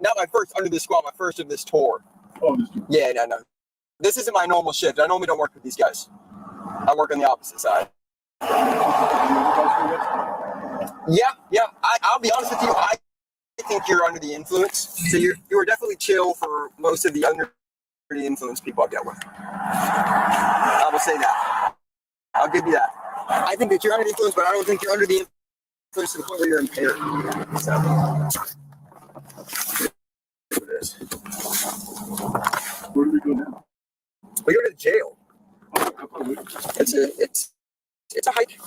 Not my first under this squad. My first of this tour. Oh, this tour. Yeah, no. This isn't my normal shift. I normally don't work with these guys. I work on the opposite side. Yeah. I'll be honest with you. I think you're under the influence. So you were definitely chill for most of the under the influence people I've dealt with. I will say that. I'll give you that. I think that you're under the influence, but I don't think you're under the influence to the point where you're impaired. So. Where do we go now? We go to the jail. It's a hike.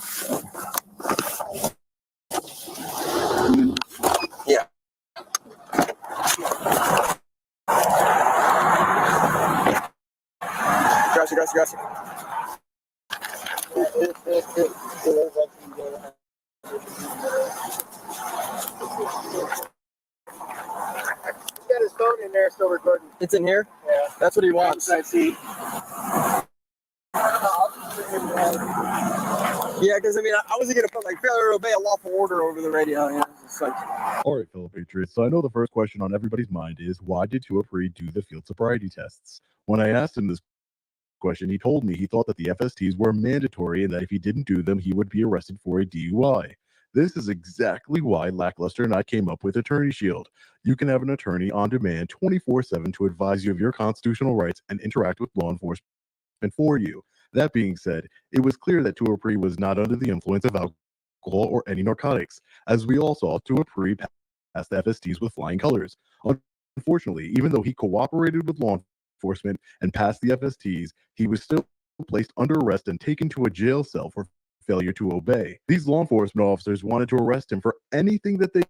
Yeah. Gracias. Got his phone in there, still recording. It's in here? Yeah. That's what he wants. I see. Yeah, because I mean, I wasn't going to put like failure to obey a lawful order over the radio. You know, it's like... All right, fellow patriots. So I know the first question on everybody's mind is why did Tuapri do the field sobriety tests? When I asked him this question, he told me he thought that the FSTs were mandatory and that if he didn't do them, he would be arrested for a DUI. This is exactly why Lackluster and I came up with Attorney Shield. You can have an attorney on demand 24/7 to advise you of your constitutional rights and interact with law enforcement for you. That being said, it was clear that Tuapri was not under the influence of alcohol or any narcotics. As we all saw, Tuapri passed the FSTs with flying colors. Unfortunately, even though he cooperated with law enforcement and passed the FSTs, he was still placed under arrest and taken to a jail cell for failure to obey. These law enforcement officers wanted to arrest him for anything that they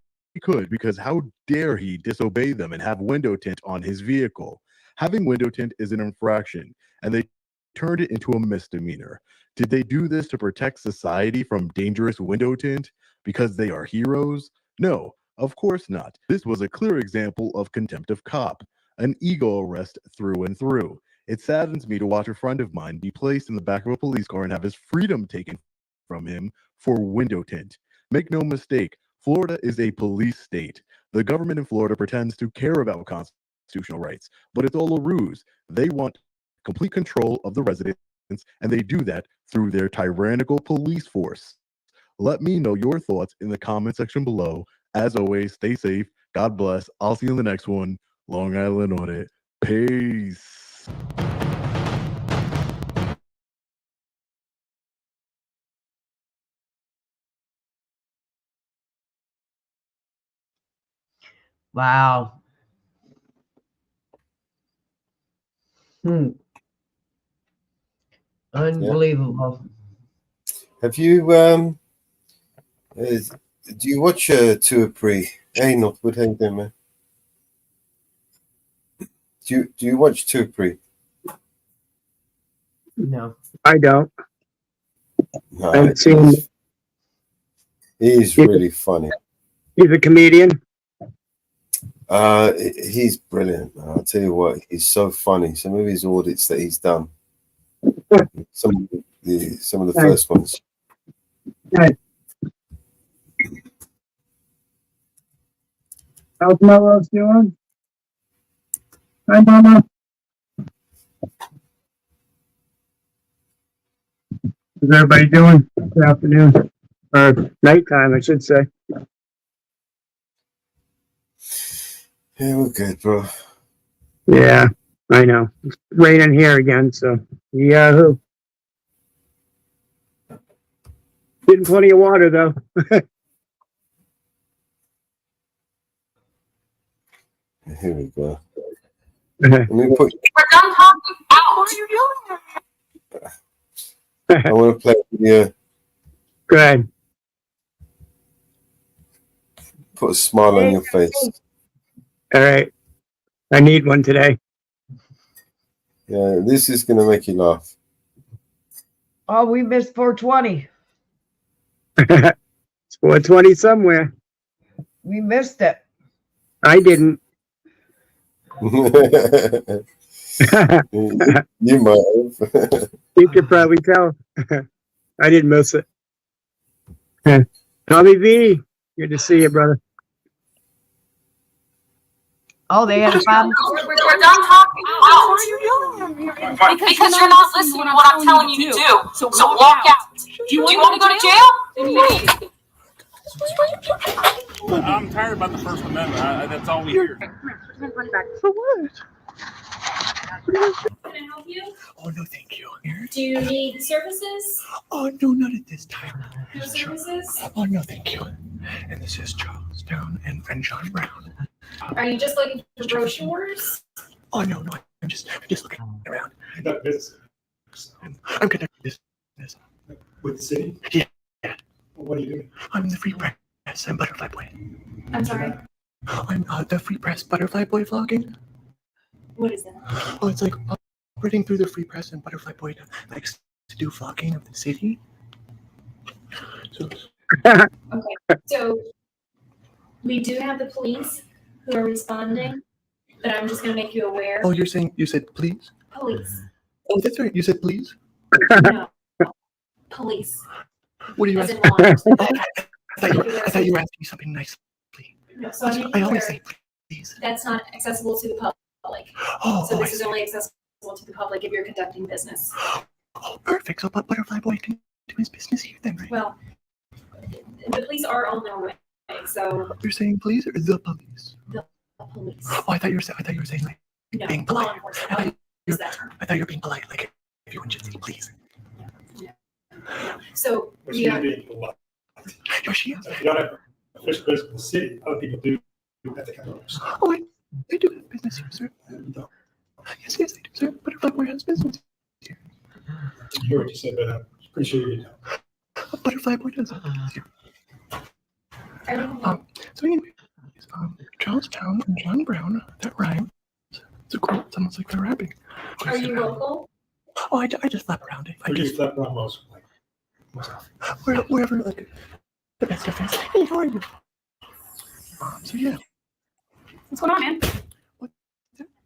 could because how dare he disobey them and have window tint on his vehicle. Having window tint is an infraction, and they turned it into a misdemeanor. Did they do this to protect society from dangerous window tint because they are heroes? No, of course not. This was a clear example of contempt of cop, an ego arrest through and through. It saddens me to watch a friend of mine be placed in the back of a police car and have his freedom taken from him for window tint. Make no mistake, Florida is a police state. The government in Florida pretends to care about constitutional rights, but it's all a ruse. They want complete control of the residents, and they do that through their tyrannical police force. Let me know your thoughts in the comment section below, As always, stay safe. God bless. I'll see you in the next one. Long Island Audit. Peace. Wow. Unbelievable. Have you do you watch Tour Pre? Hey, Northwood, how you doing, man? Do you watch Tour Pre? No. I don't. No, I haven't seen him. he's really funny. He's a comedian. He's brilliant. I'll tell you what, he's so funny. Some of his audits that he's done, some of the first ones. Right. How's Melrose doing? Hi, Mama. How's everybody doing? Good afternoon. Or nighttime, I should say. Yeah, we're good, bro. Yeah, I know. It's raining here again, so yahoo. Getting plenty of water, though. Here we go. Let me put. We're done talking. What are you doing? I want to play a video. Go ahead. Put a smile on your face. All right. I need one today. Yeah, this is gonna make you laugh. Oh, we missed 420. It's 420 somewhere. We missed it. I didn't. You might have. You could probably tell. I didn't miss it. Tommy V, good to see you, brother. Oh, they had a problem. We're done talking. What are you doing? Because you're not listening to what I'm telling you to do. So walk out. Do you want to go to jail? I'm tired about the First Amendment. That's all we hear. For what? Can I help you? Oh, no, thank you. Do you need services? Oh, no, not at this time. No services? Oh, no, thank you. And this is Charlestown and John Brown. Are you just looking for brochures? Oh, no, I'm just looking around. Not business. I'm conducting business. With the city? Yeah. What are you doing? I'm in the Free Press and Butterfly Boy. I'm sorry. I'm the Free Press Butterfly Boy vlogging. What is that? Oh, it's like operating through the Free Press and Butterfly Boy to do vlogging of the city. So. Okay, so we do have the police who are responding, but I'm just going to make you aware. Oh, you said please? Police. Oh, that's right. You said please? No. Police. What are you As asking? in law enforcement. I thought you were asking something nice. No, so I always say please. that's not accessible to the public. So this is only accessible to the public if you're conducting business. Oh, perfect. So Butterfly Boy can do his business here then, right? Well, the police are on their way, so You're saying please or the police? the police. Oh, I thought you were saying like No, being law polite. enforcement. Use that term. I thought you were being polite, like everyone should say please. So But we she's are, being polite. Oh, she is. If you don't have official business in the city, other people do at the counties. Oh, I do have business here, sir. Yes, I do, sir. Butterfly Boy has business. I didn't hear what you said, but I'm pretty sure you know. Butterfly Boy does have business here. So anyway, Charlestown and John Brown, that rhymes. It's a quote. It's almost like they're rapping. are you local? Oh, I just flap around it. Where do you flap around most? Like, most often? Wherever, like, the best difference. Hey, how are you? So yeah. What's going on, man?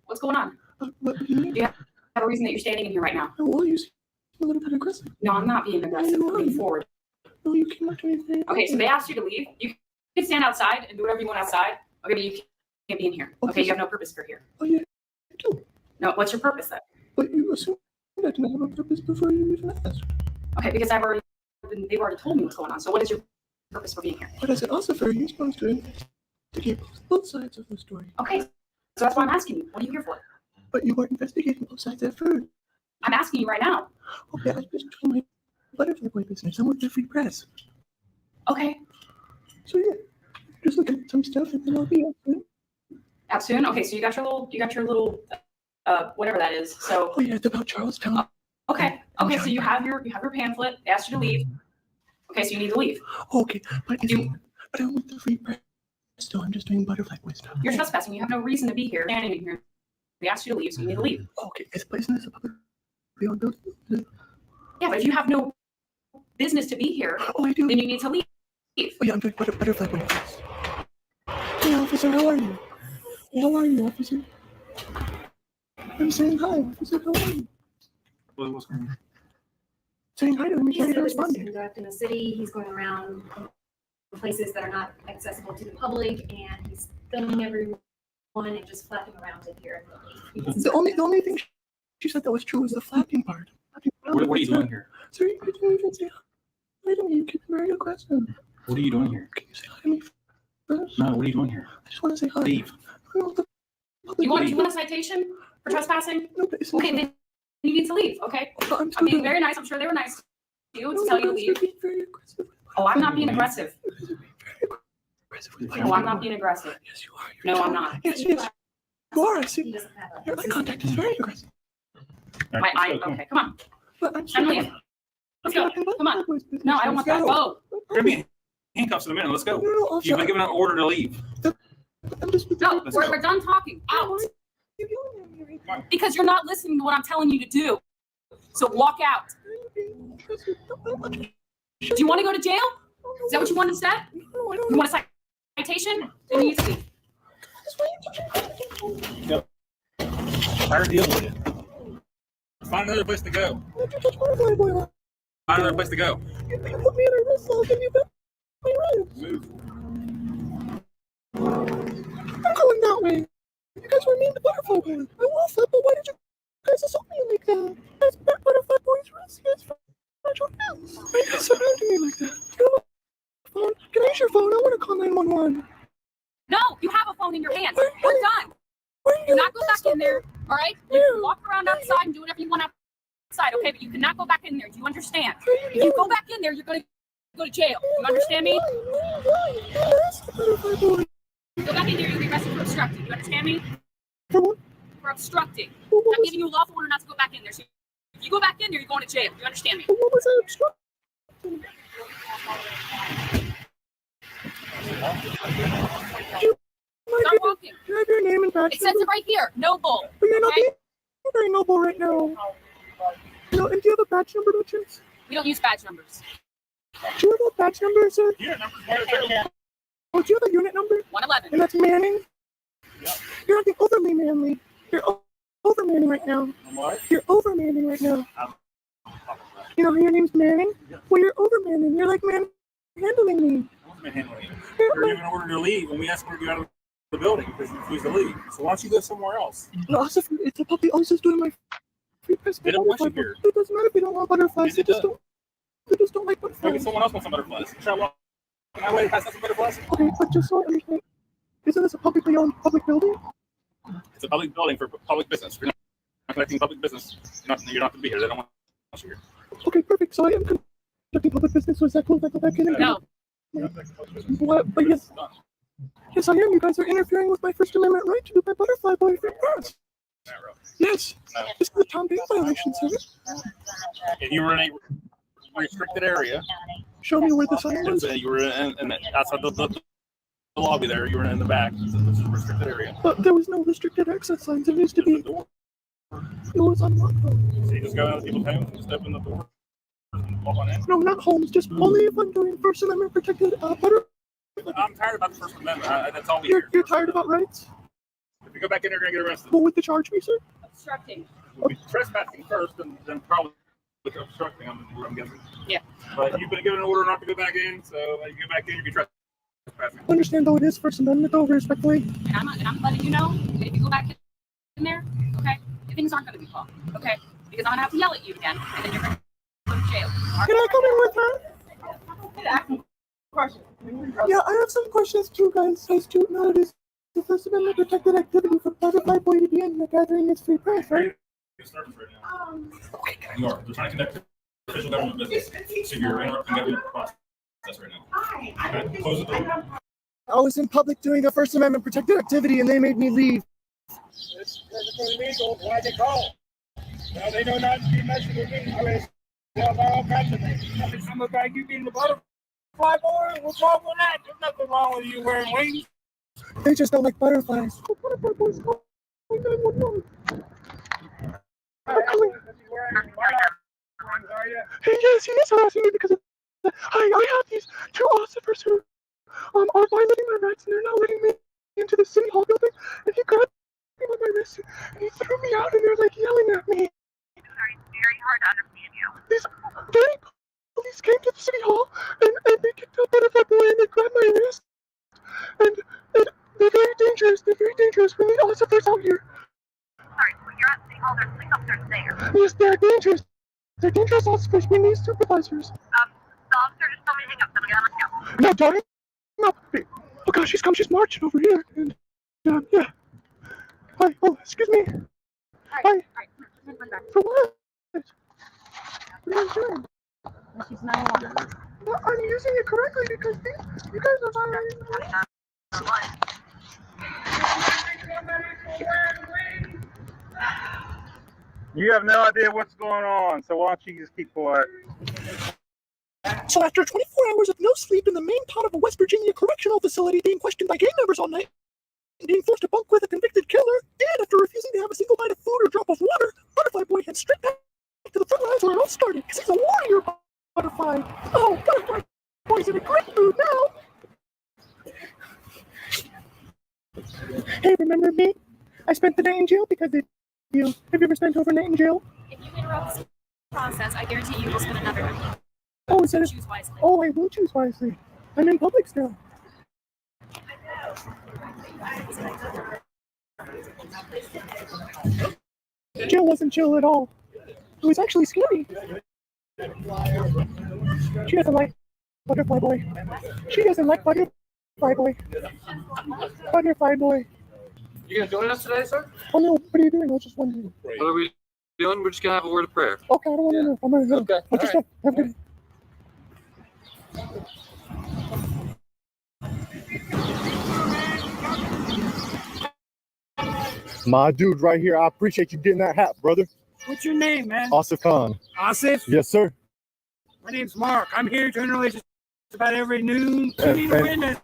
What's going on? What do you mean? Do you have a reason that you're standing in here right now? Well, you seem a little bit aggressive. No, I'm not being aggressive. I'm moving forward. No, you came up to me. Okay, so they asked you to leave. You can stand outside and do whatever you want outside. Okay, but you can't be in here. Okay, you have no purpose for here. Oh, yeah, I do. No, what's your purpose then? But you assumed I didn't have a purpose before you even asked. Okay, because they've already told me what's going on. So what is your purpose for being here? But as an officer, you're supposed to investigate both sides of the story. Okay, so that's why I'm asking you. What are you here for? But you weren't investigating both sides at first. I'm asking you right now. Okay, I was just doing my butterfly boy business. I'm with the Free Press. Okay. So yeah, just look at some stuff and then I'll be up soon. Out soon? Okay, so you got your little, whatever that is. So. Oh yeah, it's about Charlestown. Okay. Okay, so you have your pamphlet. They asked you to leave. Okay, so you need to leave. Okay, but I'm with the Free Press, so I'm just doing butterfly boy stuff. You're trespassing. You have no reason to be here, standing in here. They asked you to leave, so you need to leave. Okay, is this a public building? Yeah, but if you have no business to be here, then you need to leave. Oh yeah, I'm doing butterfly boy. Hey officer, how are you? How are you, officer? I'm saying hi, officer. How are you? What's going on? Saying hi to him. He's He's ready to a respond. business conduct in the city. He's going around places that are not accessible to the public, and he's filming everyone and just flapping around in here. The only thing she said that was true was the flapping part. What are you doing here? Sir, you didn't even say hi to me. You keep very aggressive. What are you doing here? Can you say hi to me first? No, what are you doing here? I just want to say hi. Leave. You want a citation for trespassing? No, but it's okay, then you need to leave, okay? I'm being very nice. I'm sure they were nice to you to tell you to leave. Oh, I'm not being aggressive. Oh, I'm not being aggressive. Yes, you are. No, I'm not. Yes, you are. I see. Your eye contact is very aggressive. My eye, okay, come on. I'm leaving. Let's go. Come on. No, I don't want that. Go. You're gonna be in handcuffs in a minute. Let's go. You've been given an order to leave. No, we're done talking. Out. Because you're not listening to what I'm telling you to do. So walk out. Do you want to go to jail? Is that what you wanted to say? You want a citation? Then you need to leave. Yep. Tired of dealing with it. Find another place to go. Find another place to go. You put me in a wrist lock and you got my ribs. Move. I'm going that way. You guys were mean to Butterfly Boy. I was that, but why did you guys assault me like that? That's Butterfly Boy's wrist. You guys fragile hands. Why are you guys surrounding me like that? You have a phone? Can I use your phone? I want to call 911. No, you have a phone in your hands. We're done. Do not go back in there, all right? You can walk around outside and do whatever you want outside, okay? But you cannot go back in there. Do you understand? If you go back in there, you're going to go to jail. You understand me? Go back in there, you'll be arrested for obstructing. You understand me? For obstructing. I'm giving you a lawful order not to go back in there. So if you go back in there, you're going to jail. You understand me? What was I obstructing? Stop walking. Do you have your name and badge It says it right here. Noble. But you're not Okay? being very noble right now. No, and do you have a badge number, by chance? We don't use badge numbers. Do you have a badge number, sir? Unit number. Yeah. Oh, do you have a unit number? 111. And that's Manning? Yep. You're acting overly manly. You're over Manning right now. What? You're over Manning right now. You know, your name's Manning? Well, you're over Manning. You're like handling me. Been handling it. You're given an order to leave, and we asked for you out of the building because you refused to leave. So why don't you go somewhere else? No, also, it's a puppy. I was just doing my Free Press. They don't want you here. It doesn't matter if you don't want butterflies. They just don't like butterflies. Maybe someone else wants some butterflies. Try walking that way past some butterflies. Okay, but just so I understand, isn't this a publicly owned public building? It's a public building for public business. You're not conducting public business. You're not to be here. They don't want you here. Okay, perfect. So I am conducting public business. So is that cool if I go back in? No. What? But yes, yes, I am. You guys are interfering with my First Amendment right to do my Butterfly Boy Free Press. Yes, this is a Tom Dane violation, sir. If you were in a restricted area, show me where the sign was. You were in outside the lobby there. You were in the back. This is a restricted area. But there was no restricted access signs. It used to be. It was unlocked. So you just go into people's homes and just open the door and walk on in. No, not homes. Just only if I'm doing First Amendment protected butter. I'm tired about the First Amendment. That's all we hear. You're tired about rights? If you go back in there, you're gonna get arrested. What would the charge be, sir? Obstructing. We'll be trespassing first, and then probably obstructing. I'm guessing. Yeah. But you've been given an order not to go back in, so you go back in, you'll be trespassing. Understand though it is First Amendment though, respectfully. And I'm letting you know that if you go back in there, okay, things aren't going to be fun, okay? Because I'm going to have to yell at you again, and then you're going to go to jail. Can I come in with her? Get acting Yeah, I have some questions too, guys. As to notice the First Amendment protected activity for butterfly boy to be in the gathering is free press, right? You are. They're trying to conduct official government business. So you're interrupting government process right now. Okay, close the door. I was in public doing a First Amendment protected activity and they made me leave. It's illegal. Why they call? Well, they know not to be messing with me. I mean, all kinds of things. Some about you being the butterfly boy. What's wrong with that? There's nothing wrong with you wearing wings. They just don't like butterflies. Oh, butterfly boys, call 911. Hey, yes, he is harassing me because of that. I have these two officers who are violating my rights and they're not letting me into the city hall building. And he grabbed me by my wrist and he threw me out and they're like yelling at me. Sorry, it's very hard to understand you. These dirty police came to the city hall and they kicked out Butterfly Boy and they grabbed my wrist. And they're very dangerous. They're very dangerous. We need officers out here. Sorry, when you're at City Hall, there's police officers there. Yes, they're dangerous. They're dangerous officers. We need supervisors. The officer just told me to hang up, so I'm gonna let you go. No, darling. No. Hey. Oh gosh, she's come. She's marching over here. And yeah. Hi. Oh, excuse me. Hi. For what? What are you doing? She's 911. No, I'm using it correctly because you guys are violating the law. You have no idea what's going on, so why don't you just keep quiet? So after 24 hours of no sleep in the main pot of a West Virginia correctional facility being questioned by gang members all night, and being forced to bunk with a convicted killer, and after refusing to have a single bite of food or drop of water, Butterfly Boy heads straight back to the front lines where it all started, because he's a warrior butterfly. Oh, Butterfly Boy's in a great mood now. Hey, remember me? I spent the day in jail because of you. Have you ever spent overnight in jail? If you interrupt this process, I guarantee you will spend another night. Oh, is that Choose wisely. Oh, I will choose wisely. I'm in public still. Jail wasn't chill at all. It was actually scary. She doesn't like Butterfly Boy. She doesn't like Butterfly Boy. Butterfly Boy. You gonna join us today, sir? Oh no, what are you doing? I was just wondering. What are we doing? We're just gonna have a word of prayer. Okay, I don't want to know. I'm gonna go. Okay. I'll just All go. Have a good. My dude right here, I appreciate you getting that hat, brother. What's your name, man? Asif Khan. Asif? Yes, sir. My name's Mark. I'm here generally just about every noon. You need a witness.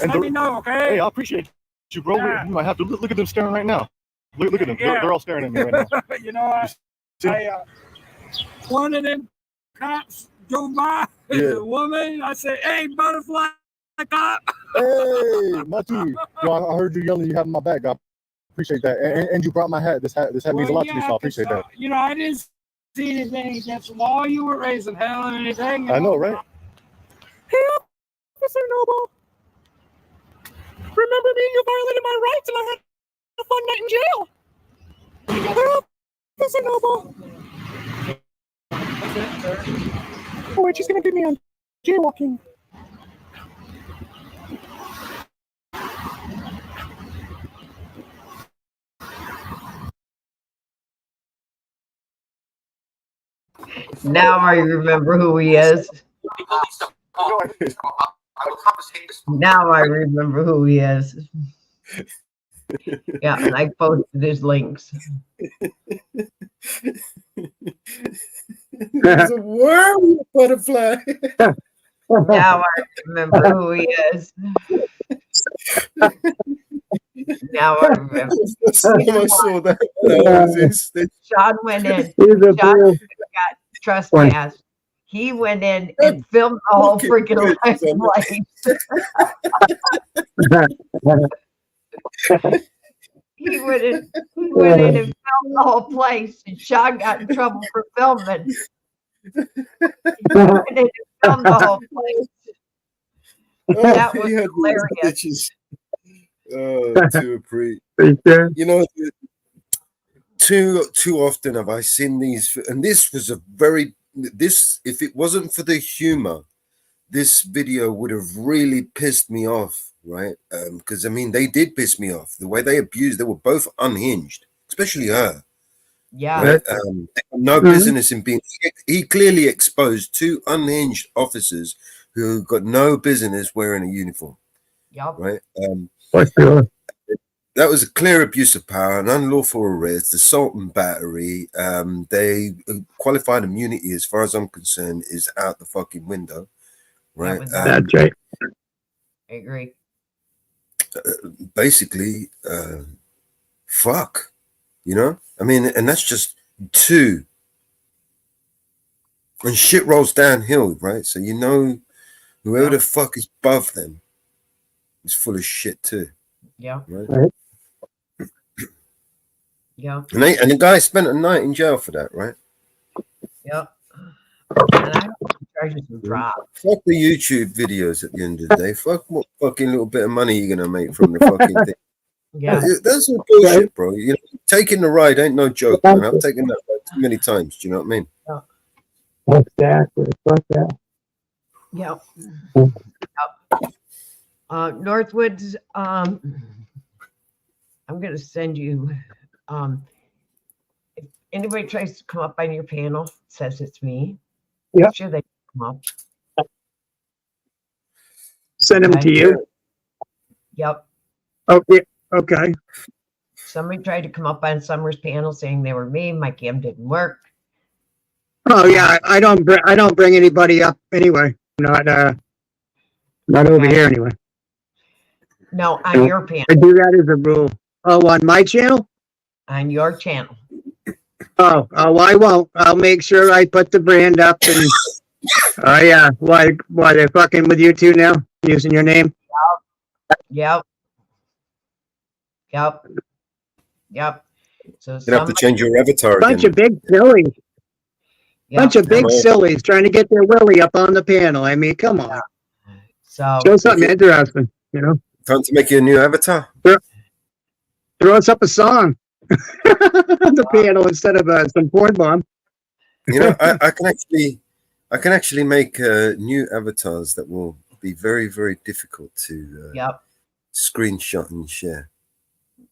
and Let me know, okay? Hey, I appreciate you, bro. Yeah. You might have to look at them staring right now. Look at them. Yeah. They're all staring at me right now. You know, one of them cops drove by. Yeah. A woman. I said, "Hey, butterfly cop." Hey, my dude. Yo, I heard you yelling. You having my back. I appreciate that. And you brought my hat. This hat means a lot to me, so I appreciate that. You know, I didn't see anything against the law you were raising, hell, or anything. I know, right? Hey, Officer Noble. Remember me? You violated my rights and I had a fun night in jail. Hey, Officer Noble. Oh, wait, she's gonna get me on jaywalking. Now I remember who he is. Now I remember who he is. Yeah, and I posted his links. There's a worm butterfly. Now I remember who he is. Now I remember. I saw that. Sean went in. He's a Sean fool. got trespassed. He went in and filmed the whole freaking live place. He went in and filmed the whole place, and Sean got in trouble for filming. He went in and filmed the whole place. That was hilarious. To a pre. You know, too often have I seen these, and this was if it wasn't for the humor this video would have really pissed me off, right? Because I mean, they did piss me off. The way they abused, they were both unhinged, especially her. Yeah. Right? No business in being. He clearly exposed two unhinged officers who got no business wearing a uniform. Yep. Right. For sure. That was a clear abuse of power, an unlawful arrest, assault and battery. They qualified immunity, as far as I'm concerned, is out the fucking window. Right. That's right. I agree. Basically, fuck. You know? I mean, and that's just two. And shit rolls downhill, right? So you know whoever the fuck is above them is full of shit too. Yeah. Right? Yeah. And the guy spent a night in jail for that, right? Yep. And I charges some drop. Fuck the YouTube videos at the end of the day. Fuck what fucking little bit of money you're gonna make from the fucking thing. Yeah. That's all bullshit, bro. You know, taking the ride ain't no joke, man. I've taken that ride too many times. Do you know what I mean? Yeah. Exactly. Fuck that. Yep. Yep. Northwoods, I'm gonna send you if anybody tries to come up on your panel, says it's me. Yeah. Sure they come up. Send them to you. Yep. Okay. Okay. Somebody tried to come up on Summer's panel saying they were me. My cam didn't work. Oh yeah, I don't bring anybody up anyway. Not over here anyway. No, on your panel. I do that as a rule. Oh, on my channel? On your channel. Oh, I won't. I'll make sure I put the brand up and oh yeah. Why they're fucking with you two now? Using your name? Yep. Yep. Yep. So You have to change your avatar bunch again. of big sillies. Yep. Bunch of big sillies trying to get their willy up on the panel. I mean, come on. So show something interesting, you know. Time to make you a new avatar. Throw us up a song on the panel instead of some porn bomb. You know, I can actually make new avatars that will be very, very difficult to screenshot and share.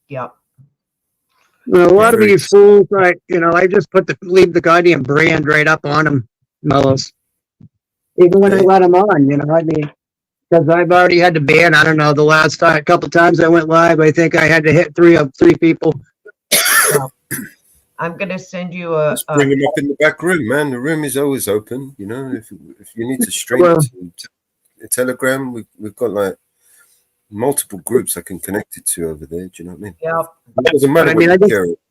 Yep. Well, a lot of these fools, I just leave the goddamn brand right up on them, Mellows. Even when I let them on, I mean, because I've already had to ban. I don't know, the last couple times I went live, I think I had to hit three people. I'm gonna send you a. Just bring them up in the back room, man. The room is always open. You know, if you need to stream to Telegram, we've got like multiple groups I can connect it to over there. Do you know what I mean? Yep. It doesn't matter. I mean,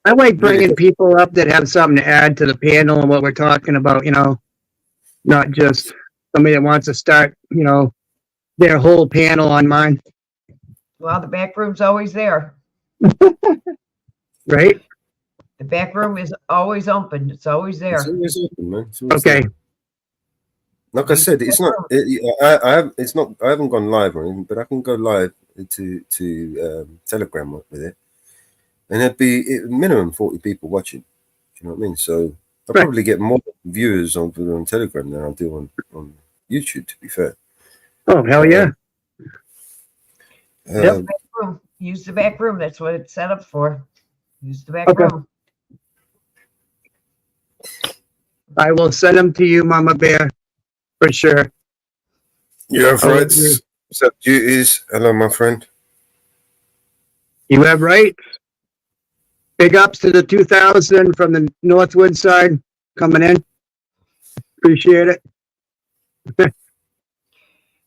I like bringing people up that have something to add to the panel and what we're talking about. Not just somebody that wants to start, their whole panel on mine. Well, the back room's always there. Right? The back room is always open. It's always there. It's always open, man. It's always Okay. there. Like I said, it's not. I haven't gone live or anything, but I can go live to Telegram with it, and it'd be minimum 40 people watching. Do you know what I mean? So I'll probably get more viewers on Telegram than I'll do on YouTube. To be fair. Oh hell yeah! Back room. Use the back room. That's what it's set up for. Use the back room. I will send them to you, Mama Bear, for sure. You have rights, except duties. Hello, my friend. You have rights. Big ups to the 2000 from the Northwood side coming in. Appreciate it.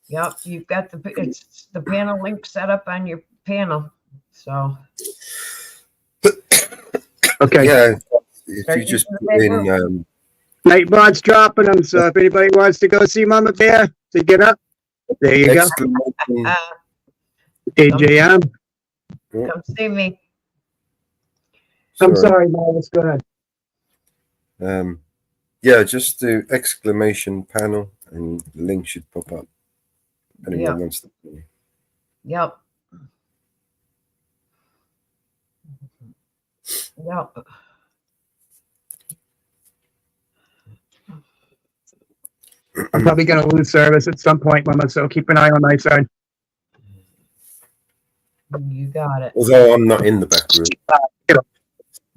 Yep, you've got it's the panel link set up on your panel. So okay. Yeah, if you just put in Nightbot's dropping them, so if anybody wants to go see Mama Bear, to get up, there you go. AJM. Come see me. I'm sorry, Miles. Go ahead. Yeah, just do exclamation panel and the link should pop up. Anyone wants to. Yep. Yep. I'm probably going to lose service at some point, Mama, so keep an eye on my side. You got it. Although I'm not in the back room. If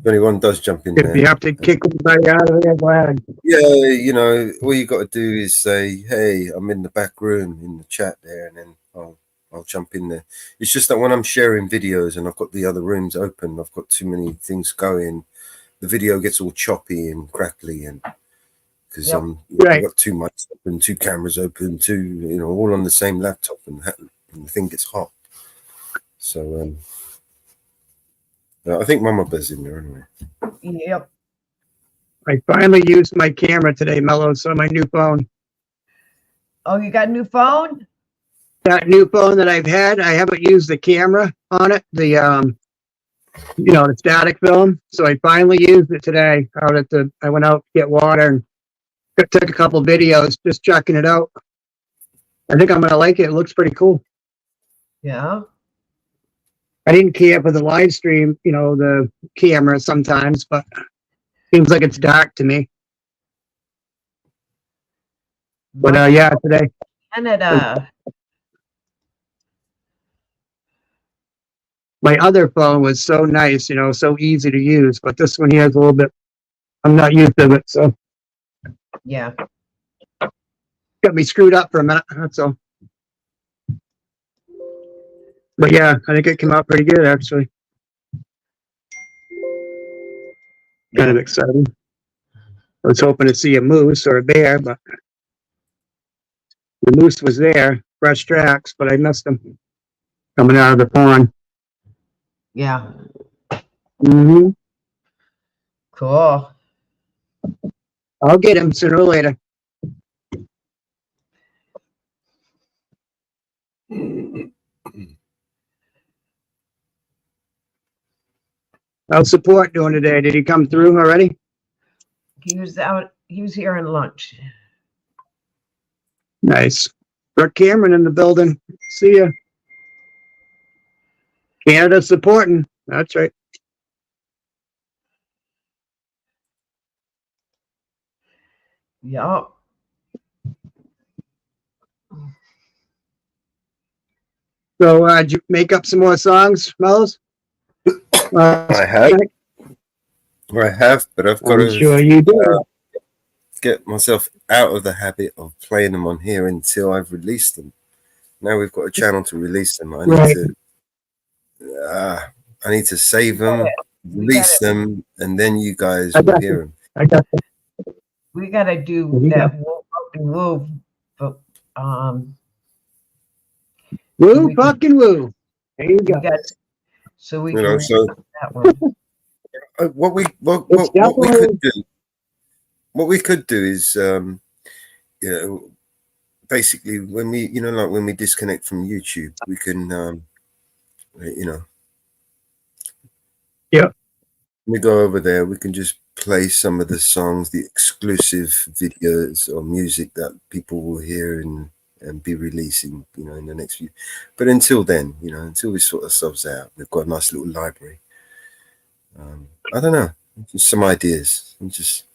anyone does jump in there. If you have to kick everybody out of there, go ahead. Yeah, you know, all you got to do is say, "Hey, I'm in the back room," in the chat there, and then I'll jump in there. It's just that when I'm sharing videos and I've got the other rooms open, I've got too many things going. The video gets all choppy and crackly, and because I've got too much open, 2 cameras open, all on the same laptop, and the thing gets hot. So I think Mama Bear's in there anyway. Yep. I finally used my camera today, Mello, so my new phone. Oh, you got a new phone? That new phone that I've had, I haven't used the camera on it, the static film. So I finally used it today. I went out to get water and took a couple videos, just checking it out. I think I'm gonna like it. It looks pretty cool. Yeah. I didn't care for the live stream, the camera sometimes, but seems like it's dark to me. But yeah, today. Canada. My other phone was so nice, so easy to use, but this one here is a little bit, I'm not used to it, so. Yeah. Got me screwed up for a minute, that's all. But yeah, I think it came out pretty good, actually. Kind of exciting. I was hoping to see a moose or a bear, but the moose was there, fresh tracks, but I missed them coming out of the pond. Yeah. Mm-hmm. Cool. I'll get him sooner or later. How's Support doing today? Did he come through already? He was out. He was here on lunch. Nice. Brooke Cameron in the building. See ya. Canada supporting. That's right. Yup. So, did you make up some more songs, Mellows? I have, but I've got to sure you do. Get myself out of the habit of playing them on here until I've released them. Now we've got a channel to release them. I need to save them, release them, and then you guys will hear them. I got them. We got to do that woo, but woo, fucking woo. There you go. So we can release that one. What we could do is basically when we when we disconnect from YouTube, we can we go over there, we can just play some of the songs, the exclusive videos or music that people will hear and be releasing in the next few. But until then, until we sort ourselves out, we've got a nice little library. I don't know, just some ideas. I'm just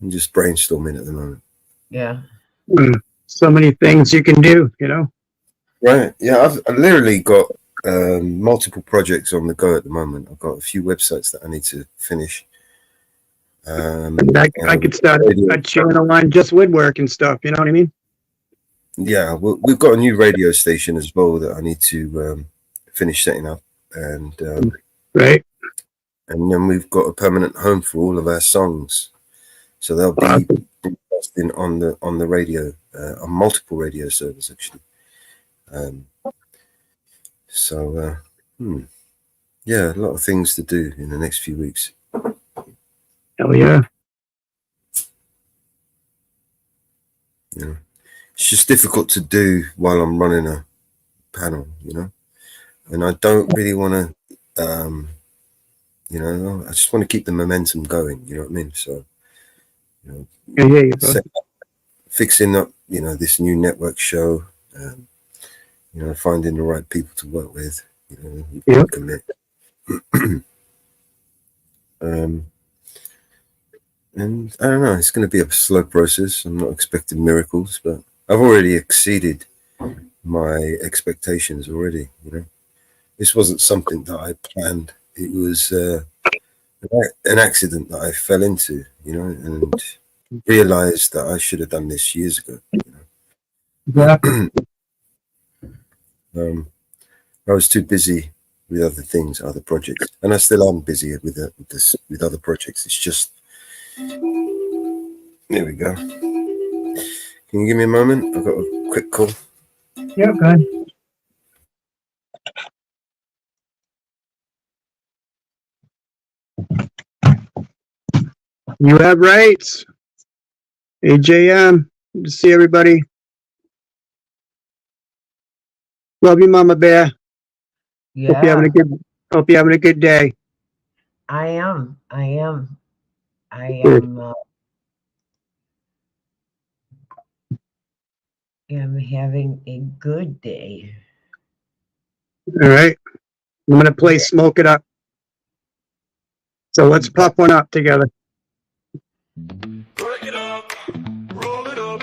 brainstorming at the moment. Yeah. So many things you can do, Right. Yeah, I've literally got multiple projects on the go at the moment. I've got a few websites that I need to finish. I could start a channel on just woodwork and stuff, you know what I mean? Yeah, we've got a new radio station as well that I need to finish setting up, and right. And then we've got a permanent home for all of our songs, so they'll be broadcasting on the radio, on multiple radio servers actually. Yeah, a lot of things to do in the next few weeks. Hell yeah. Yeah. It's just difficult to do while I'm running a panel, and I don't really want to, I just want to keep the momentum going, you know what I mean? So, fixing up, this new network show, finding the right people to work with, who can commit. And I don't know, it's going to be a slow process. I'm not expecting miracles, but I've already exceeded my expectations already. You know, this wasn't something that I planned. It was an accident that I fell into, you know, and realized that I should have done this years ago. Exactly. I was too busy with other things, other projects, and I still am busy with with other projects. It's just, there we go. Can you give me a moment? I've got a quick call. Yeah, good. You have rights. AJM. Good to see everybody. Love you, Mama Bear. Yeah, Hope you're having a good day. I am. Good. Am having a good day. All right. I'm gonna play Smoke It Up. So let's puff one up together. Break it up, roll it up,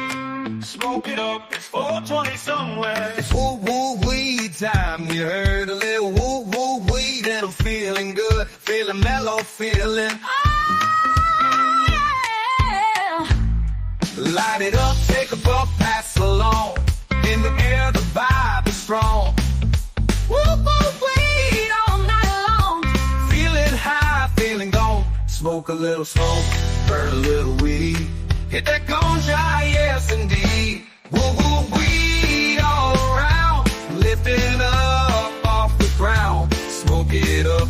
smoke it up. It's 420 somewhere. It's woo woo weed time. You heard a little woo woo weed and I'm feeling good, feeling mellow, feeling. Light it up, take a puff, pass along. In the air, the vibe is strong. Woo woo weed all night long. Feeling high, feeling gone. Smoke a little smoke, burn a little weed. Hit that ganja, yes indeed. Woo woo weed all around. Lifting up off the ground. Smoke it up,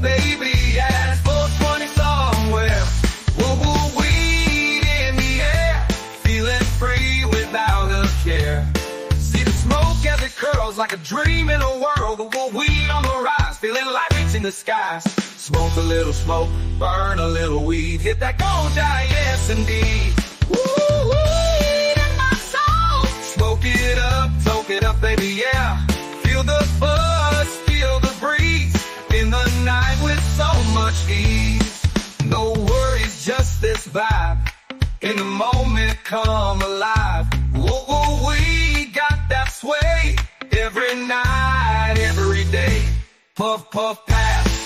baby. Yeah, it's 420 somewhere. Woo woo weed in the air. Feeling free without a care. See the smoke as it curls like a dream in a world. The woo weed on the rise, feeling like reaching the skies. Smoke a little smoke, burn a little weed. Hit that ganja, yes indeed. Woo, weed in my soul. Smoke it up, baby, yeah. Feel the buzz, feel the breeze. In the night with so much ease. No worries, just this vibe. In the moment, come alive. Whoa, whoa, we got that sway. Every night, every day. Puff, puff, pass.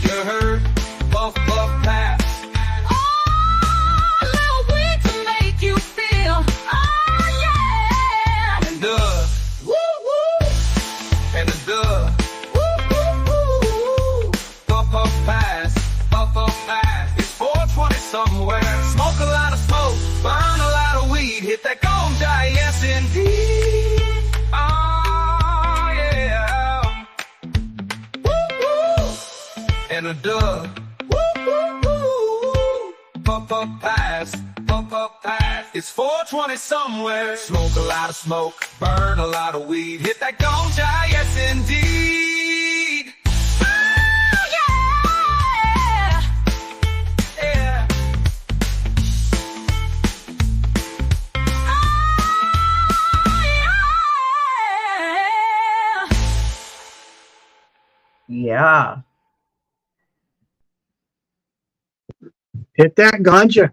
You heard? Puff, puff, pass. Oh, a little weed to make you feel. Oh, yeah. And woo, woo. And woo, woo, woo. Puff, puff, pass. Puff, puff, pass. It's 420 somewhere. Smoke a lot of smoke, burn a lot of weed. Hit that ganja, yes indeed. Oh, yeah. And a dub. Woo, woo, woo. Puff, puff, pass. Puff, puff, pass. It's 420 somewhere. Smoke a lot of smoke, burn a lot of weed. Hit that ganja, yes indeed. Oh, yeah. Yeah. Yeah. Hit that ganja.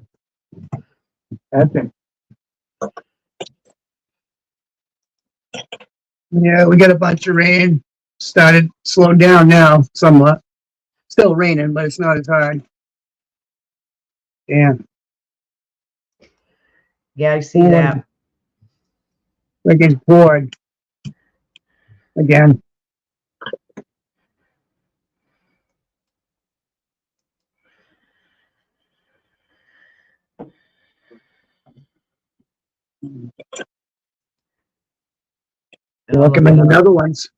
That's it. Yeah, we got a bunch of rain. Started slowed down now somewhat. Still raining, but it's not as hard. Yeah. Yeah, I see that. Freaking poured. Again. Welcome in another ones.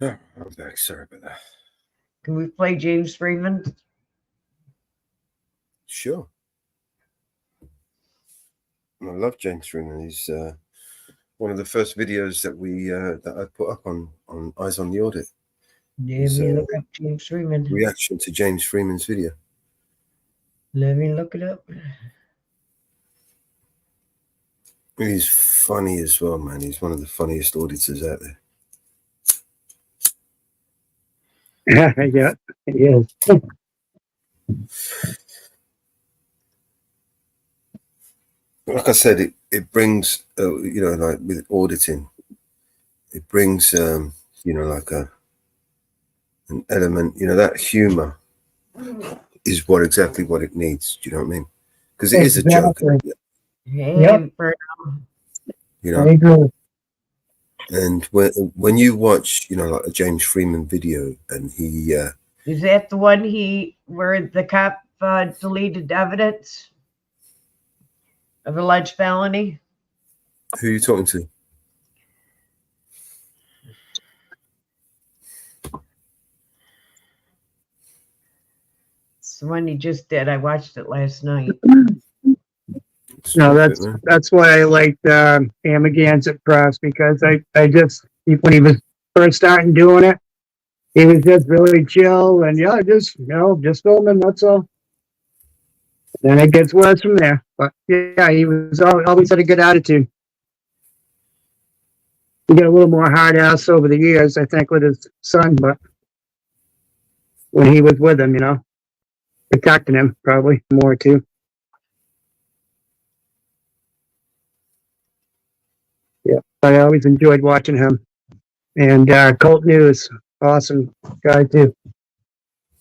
Oh, I'm back. Sorry about that. Can we play James Freeman? Sure. I love James Freeman. He's one of the first videos that I put up on Eyes on the Audit. Let me look up James Freeman. Reaction to James Freeman's video. Let me look it up. He's funny as well, man. He's one of the funniest auditors out there. Yeah, it is. Like I said, it brings, you know, like with auditing, it brings, you know, like an element, you know, that humor is exactly what it needs. Do you know what I mean? Because it is a joke. Hey, Yep. You know, I agree. and when you watch, you know, like a James Freeman video, and he is that the one where the cop deleted evidence of alleged felony? who are you talking to? It's the one he just did. I watched it last night. No, that's why I liked Amagansett Press, because I just, when he was first starting doing it, he was just really chill and just filming, that's all. Then it gets worse from there. But yeah, he was always had a good attitude. He got a little more hard ass over the years, I think, with his son, but when he was with him, you know, protecting him probably more too. Yeah, I always enjoyed watching him. And Cult News, awesome guy too.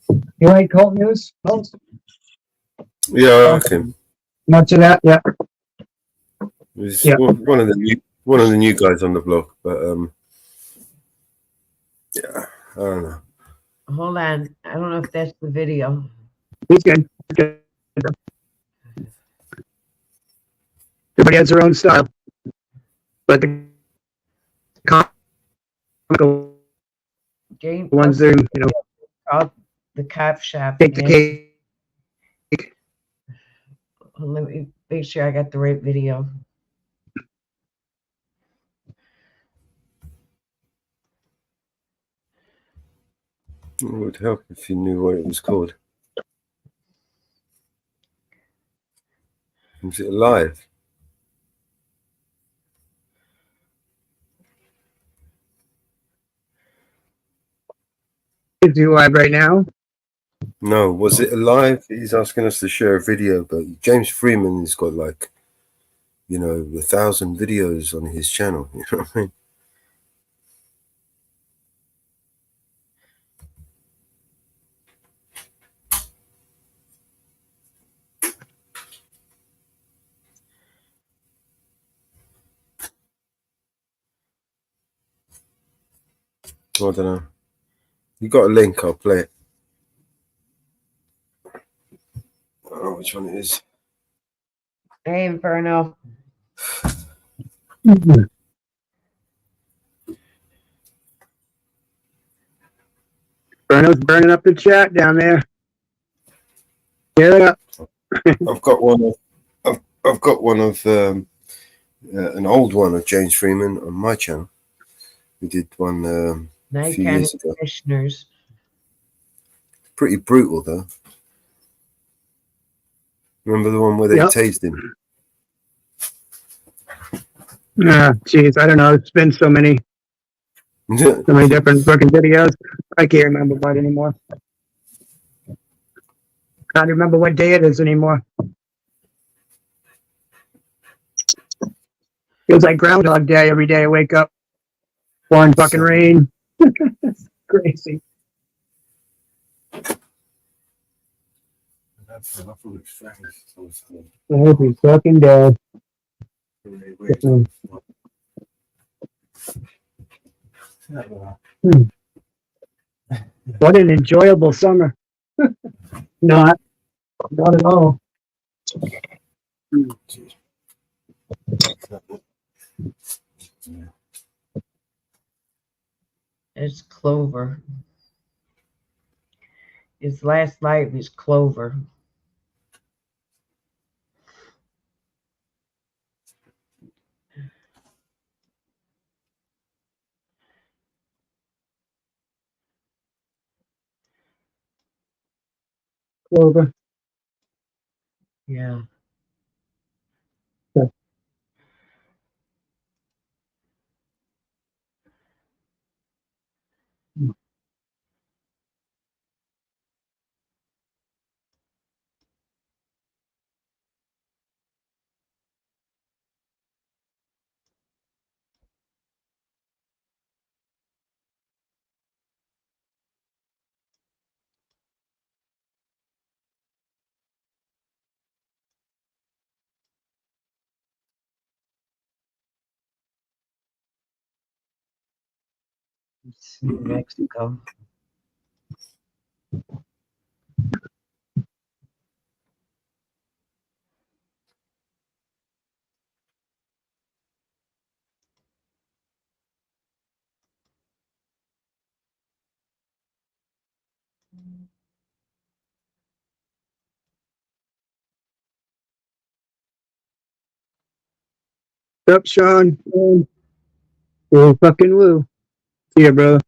You like Cult News? Yeah, I like him. Much of that, yeah. He's Yeah. one of the new guys on the block, but yeah, I don't know. Hold on. I don't know if that's the video. He's good. Everybody has their own style, but the comical James, ones, they're, you know, called The Cop Shop. take the cake. Let me make sure I got the right video. It would help if you knew what it was called. Is it alive? Is he live right now? No, was it alive? He's asking us to share a video, but James Freeman has got like, you know, 1,000 videos on his channel. You know what I mean? I don't know. You got a link? I'll play it. I don't know which one it is. Hey, Inferno. Bruno's burning up the chat down there. Yeah. I've got one of I've got one of an old one of James Freeman on my channel. We did one a few Nikon years ago. Commissioners. Pretty brutal though. Remember the one where they tased him? Geez, I don't know. It's been so many different fucking videos. I can't remember what anymore. Can't remember what day it is anymore. Feels like Groundhog Day every day I wake up. Pouring fucking rain. It's crazy. Every fucking day. What an enjoyable summer. Not at all. It's Clover. His last life is Clover. over. Yeah. Yeah. It's New Mexico. What's up, Sean? Woo fucking woo. See ya, brother.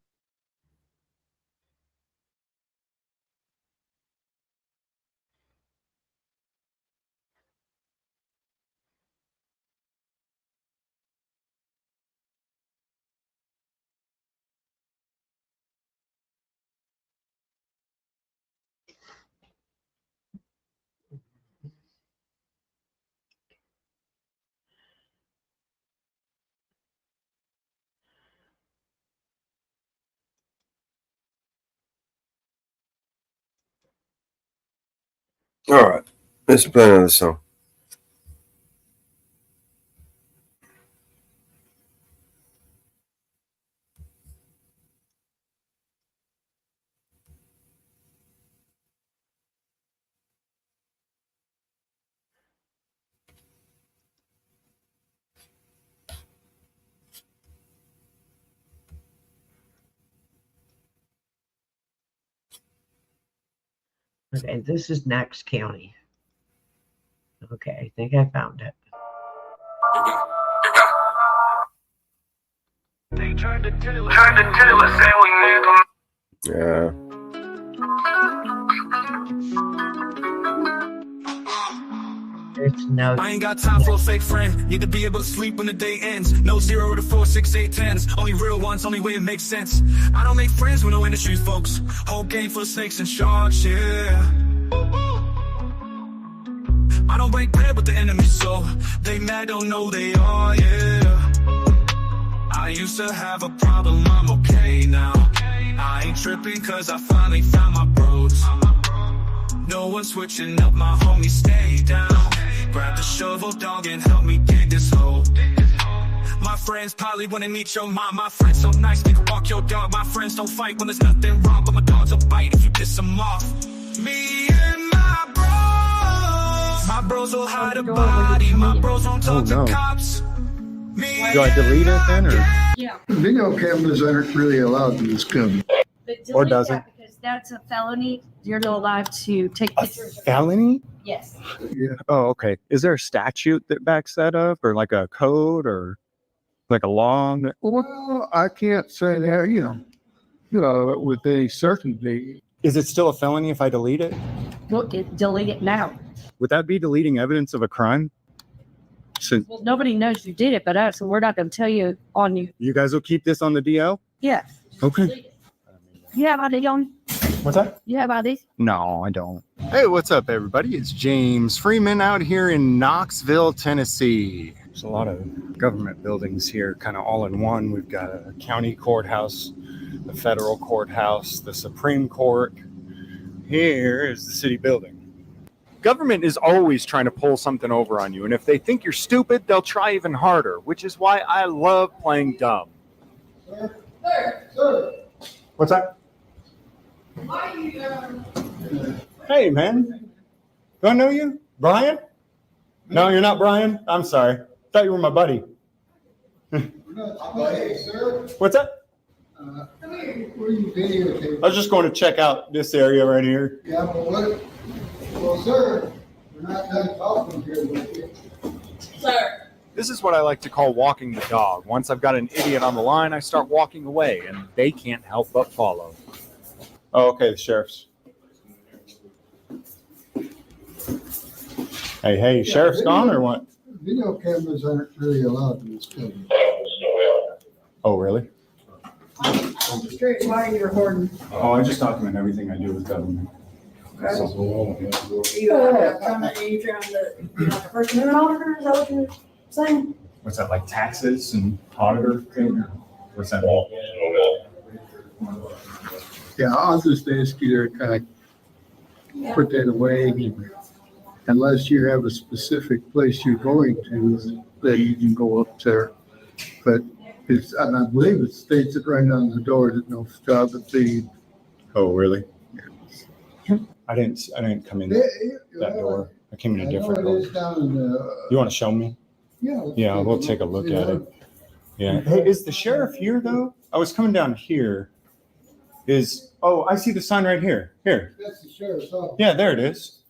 All right, let's play another song. Okay, this is Knox County. Okay, I think I found it. They tried to tell us that we need them. Yeah. It's no. I ain't got time for a fake friend. Need to be able to sleep when the day ends. No 0 to 4, 6, 8, 10s. Only real ones, only way it makes sense. I don't make friends with no industry folks. Whole game full of snakes and sharks, yeah. I don't break bread with the enemy, so they mad, don't know they are, yeah. I used to have a problem, I'm okay now. I ain't tripping cause I finally found my bros. No one switching up, my homies stay down. Grab the shovel, dog, and help me dig this hole. My friends probably wanna meet your mom. My friends so nice, we can walk your dog. My friends don't fight when there's nothing wrong, but my dogs will bite if you piss them off. Me and my bros will hide a body. My bros won't talk to cops. Do I delete it then, or? Yeah. Video cameras aren't really allowed in this county. But Or delete doesn't? that because that's a felony. You're not allowed to take pictures. Felony? Yes. Yeah. Oh, okay. Is there a statute that backs that up, or like a code, or like a law? Well, I can't say that, with any certainty. Is it still a felony if I delete it? Look, delete it now. Would that be deleting evidence of a crime? Since Well, nobody knows you did it but us, and we're not going to tell you on you. you guys will keep this on the DL? Yeah. Okay. You have ID on? What's that? You have ID? No, I don't. Hey, what's up, everybody? It's James Freeman out here in Knoxville, Tennessee. There's a lot of government buildings here, kind of all in one. We've got a county courthouse, the federal courthouse, the Supreme Court. Here is the city building. Government is always trying to pull something over on you, and if they think you're stupid, they'll try even harder, which is why I love playing dumb. Sir. What's that? Why are you, Hey, man. Do I know you? Brian? No, you're not Brian? I'm sorry. Thought you were my buddy. Hey, sir. What's that? Come here. What are you videotaping? I was just going to check out this area right here. Yeah, but what? Well, sir, we're not done talking here with you. Sir. This is what I like to call walking the dog. Once I've got an idiot on the line, I start walking away, and they can't help but follow. Oh, okay, the sheriff's. Hey, sheriff's gone or what? Video cameras aren't really allowed in this building. Oh, really? I'm just curious, why are you recording? Oh, I just document everything I do with government. Okay. Are you trying to be like a First Amendment auditor? Is that what you're saying? What's that, like taxes and auditor thing? What's that all? Yeah, I'll just ask you to kind of put that away. Unless you have a specific place you're going to, then you can go up there. But it's, and I believe it states it right on the door that no photography. Oh, really? I didn't come in that door. I came in a different door. You want to show me? Yeah. Yeah, we'll take a look at it. Yeah. Hey, is the sheriff here though? I was coming down here. Oh, I see the sign right here. Here. That's the sheriff's office. Yeah, there it is.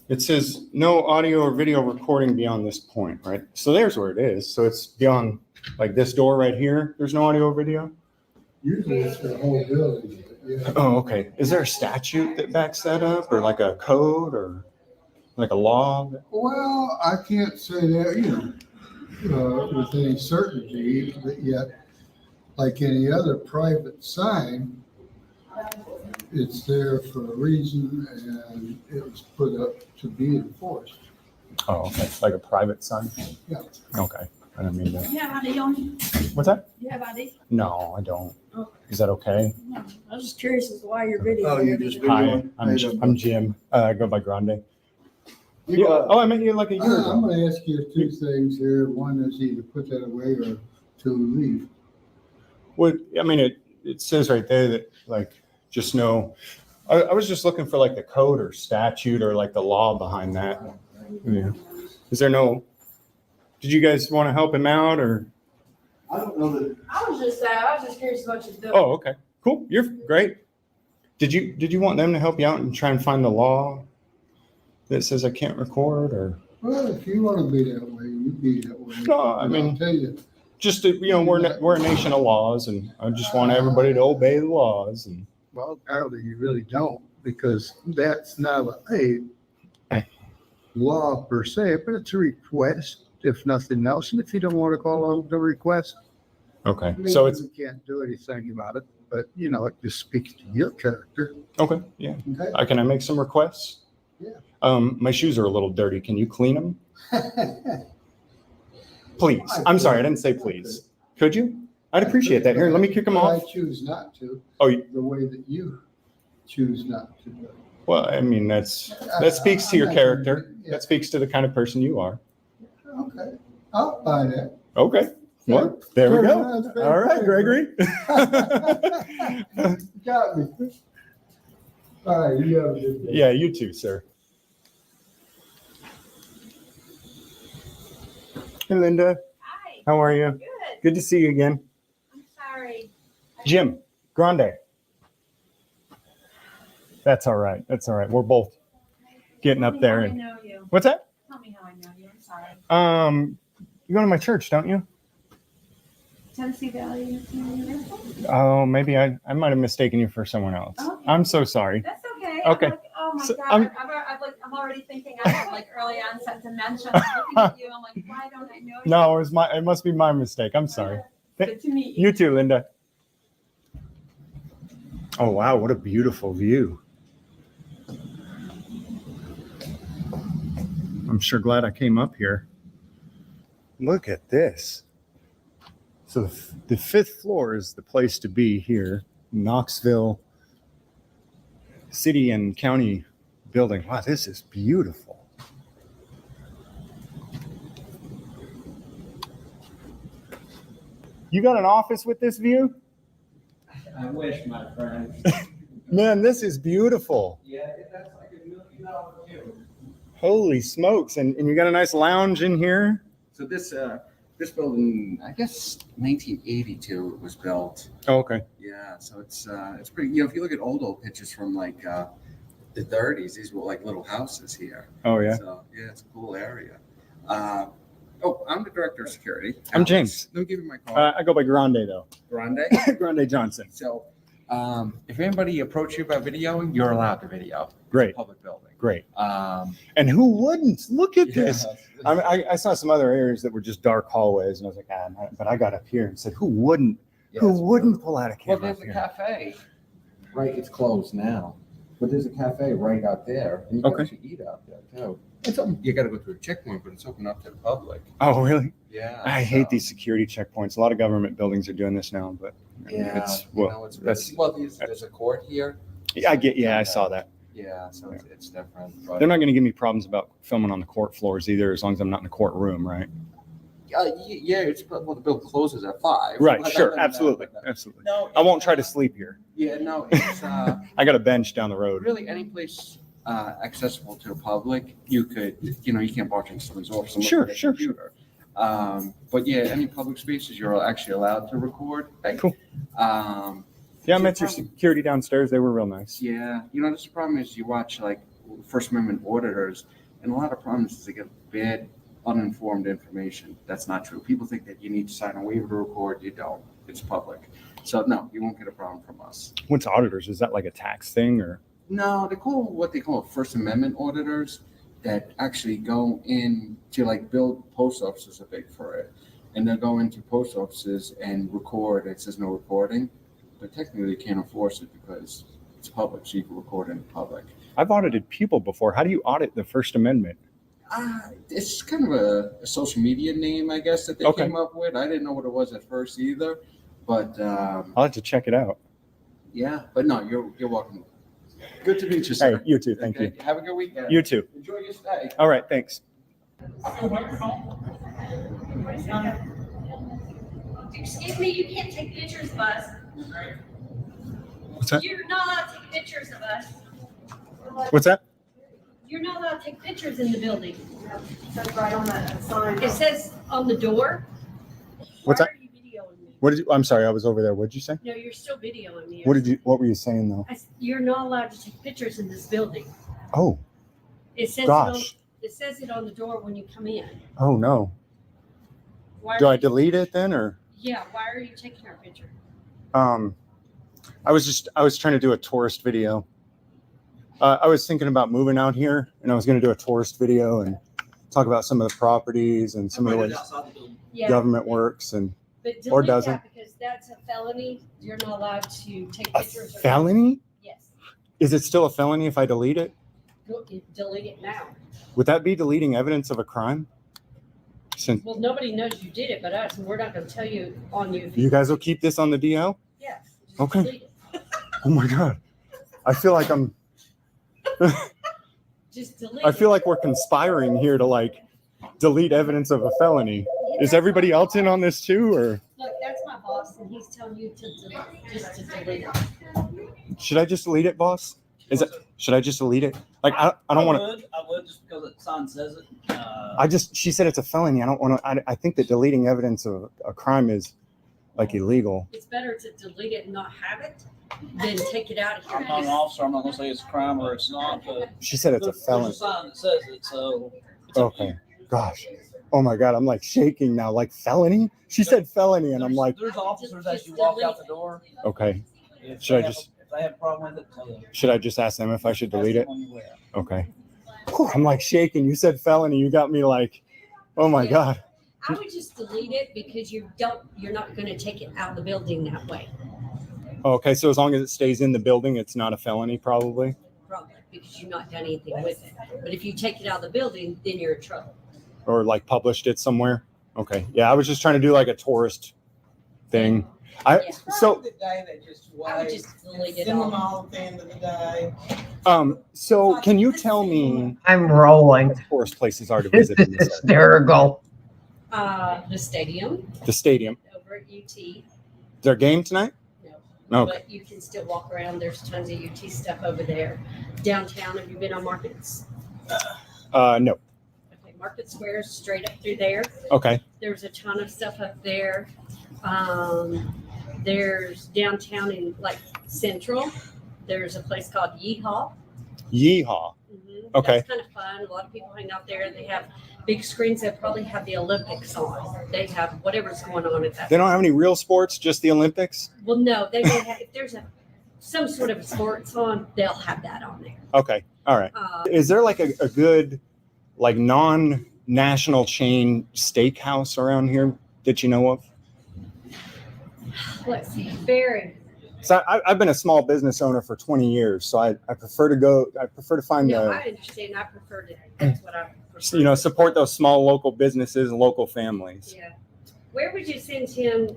It says no audio or video recording beyond this point, right? So there's where it is. So it's beyond like this door right here. There's no audio or video? Usually it's the whole building. Yeah. Oh, okay. Is there a statute that backs that up or like a code or like a law? Well, I can't say that, with any certainty, but yet, like any other private sign, it's there for a reason and it was put up to be enforced. Oh, okay. Like a private sign? Yeah. Okay. I don't mean that. You have ID on you? What's that? You have ID? No, I don't. Oh. Is that okay? No, I was just curious as to why you're videoing. Oh, you just Hi, I'm Jim. I go by Grande. Yeah. Oh, I met you like a year ago. I'm going to ask you two things here. One is either put that away or to leave. Well, I mean, it says right there that like, just know, I was just looking for like the code or statute or like the law behind that. Yeah. Is there no, did you guys want to help him out or? I don't know that. I was just curious about your bill. Oh, okay, cool. You're great. Did you want them to help you out and try and find the law that says I can't record or? Well, if you want to be that way, you be that way. No, I mean, I'll tell you. just to, we're a nation of laws and I just want everybody to obey the laws and. Well, apparently you really don't, because that's not a law per se, but it's a request, if nothing else. And if you don't want to call it a request, Okay, so it's, you can't do anything about it. But it just speaks to your character. okay, yeah. Okay. Can I make some requests? Yeah. My shoes are a little dirty. Can you clean them? Please. I'm sorry, I didn't say please. Could you? I'd appreciate that. Here, let me kick them off. I choose not to. Oh, the way that you choose not to do it. well, I mean, that speaks to your character. That speaks to the kind of person you are. Okay, I'll buy that. Okay. Well, there we go. All right, Gregory. Got me. All right, you have a good day. Yeah, you too, sir. Hey, Linda. Hi. How are you? Good. Good to see you again. I'm sorry. Jim Grande. That's all right. That's all right. We're both getting up there. I And know you. what's that? Tell me how I know you. I'm sorry. You go to my church, don't you? Tennessee Valley. Oh, maybe I might have mistaken you for someone else. Okay. I'm so sorry. That's okay. Okay. I'm like, oh my So, God. I'm already thinking I have like early onset dementia. I'm looking at you. I'm like, why don't I know you? No, it must be my mistake. I'm sorry. Good to meet you. You too, Linda. Oh wow, what a beautiful view. I'm sure glad I came up here. Look at this. So the 5th floor is the place to be here, Knoxville City and County building. Wow, this is beautiful. You got an office with this view? I wish, my friend. Man, this is beautiful. Yeah, that's like $1 million view. Holy smokes. And you got a nice lounge in here? So this building, I guess 1982 it was built. Oh, okay. Yeah, so it's pretty, if you look at old pictures from like the 30s, these were like little houses here. Oh, yeah. So yeah, it's a cool area. I'm the director of security. I'm James. Let me give you my call. I go by Grande, though. Grande? Grande Johnson. So if anybody approaches you about videoing, you're allowed to video. Great. It's a public building. Great. Um, And who wouldn't? Look at this. yeah. I saw some other areas that were just dark hallways, and I was like, but I got up here and said, who wouldn't? Who wouldn't pull out a Well, camera? there's a cafe. Right, it's closed now, but there's a cafe right out there, and you can actually eat out there too. It's open. You got to go through a checkpoint, but it's open up to the public. Oh, really? Yeah. I hate these security checkpoints. A lot of government buildings are doing this now, but Yeah, it's there's a court here. I saw that. Yeah, so it's different. But They're not going to give me problems about filming on the court floors either, as long as I'm not in the courtroom, right? yeah, the building closes at 5. Right, But sure, other than absolutely, that, absolutely. No, I won't try to sleep here. Yeah, no, it's I got a bench down the road. really any place accessible to the public. You could, you can't watch in someone's office. and look Sure, at their sure, computer. But yeah, any public spaces you're actually allowed to record. Cool. Yeah, I met your security downstairs. They were real nice. Yeah, the problem is you watch like First Amendment auditors, and a lot of problems is they get bad, uninformed information. That's not true. People think that you need to sign a waiver to record. You don't. It's public. So no, you won't get a problem from us. What's auditors? Is that like a tax thing or? No, they call what they call First Amendment auditors that actually go in to like build post offices are big for it. And they'll go into post offices and record. It says no recording, but technically they can't enforce it because it's public, so you can record in public. I've audited people before. How do you audit the First Amendment? It's kind of a social media name, I guess, that they came up with. I didn't know what it was at first either, but I'll have to check it out. yeah. But no, you're welcome. Good to meet you, sir. Hey, you too. Thank you. Have a good weekend. You too. Enjoy your stay. All right, thanks. Excuse me, you can't take pictures of us. What's that? You're not allowed to take pictures of us. What's that? You're not allowed to take pictures in the building. It says right on that sign. It says on the door. What's that? Why are you videoing me? What did you? I'm sorry, I was over there. What did you say? No, you're still videoing me. What were you saying though? You're not allowed to take pictures in this building. Oh, It says gosh. it says it on the door when you come in. Oh no. Why Do are I you- delete it then or? Yeah, why are you taking our picture? I was trying to do a tourist video. I was thinking about moving out here and I was going to do a tourist video and talk about some of the properties and some of the ways Yeah. government works and But or delete doesn't. that because that's a felony. You're not allowed to take pictures. or- Felony? Yes. Is it still a felony if I delete it? Delete it now. Would that be deleting evidence of a crime? Since Well, nobody knows you did it but us, and we're not going to tell you on you. you guys will keep this on the DL? Yes. Okay. Oh my God. I feel like I'm Just delete I feel like we're conspiring here to like delete evidence of a felony. Is everybody else in on this too or Look, that's my boss, and he's telling you just to delete it. should I just delete it, boss? Should I just delete it? Like I don't want to I would just because the sign says it. she said it's a felony. I don't want to I think that deleting evidence of a crime is like illegal. It's better to delete it and not have it than take it out of here. I'm not an officer. I'm not going to say it's a crime or it's not. But She said it's a felony. There's a sign that says it, so. Okay. Gosh. Oh my God. I'm like shaking now. Like felony? She said felony and I'm like, There's officers as you walk out the door. okay. If Should I they just If they have a problem with it, tell them. should I just ask them if I should delete it? On your way out. Okay. Whew, I'm like shaking. You said felony. You got me like, oh my God. I would just delete it because you're not going to take it out of the building that way. Okay. So as long as it stays in the building, it's not a felony probably. Probably because you've not done anything with it. But if you take it out of the building, then you're in trouble. Or like published it somewhere. Okay. Yeah. I was just trying to do like a tourist thing. So The day they just I would just delete it send them all. all at the end of the day. so can you tell me I'm rolling. what tourist places are to This visit is in this area? hysterical. The stadium The stadium. over at UT. Is there a game tonight? No. Okay. But you can still walk around. There's tons of UT stuff over there. Downtown, have you been on Markets? No. Okay, Market Square is straight up through there. Okay. There's a ton of stuff up there. There's downtown in like Central. There's a place called Yeehaw. Yeehaw. Okay. That's kind of fun. A lot of people hang out there. They have big screens that probably have the Olympics on. They have whatever's going on at that. They don't have any real sports, just the Olympics? Well, no, they may have, if there's a some sort of sports on, they'll have that on there. Okay. All right. Is there like a good, like non-national chain steakhouse around here that you know of? Let's see, very. So I've been a small business owner for 20 years, so I prefer to find No, the, I understand. I prefer to. That's what I prefer. you know, support those small local businesses and local families. Yeah. Where would you send him?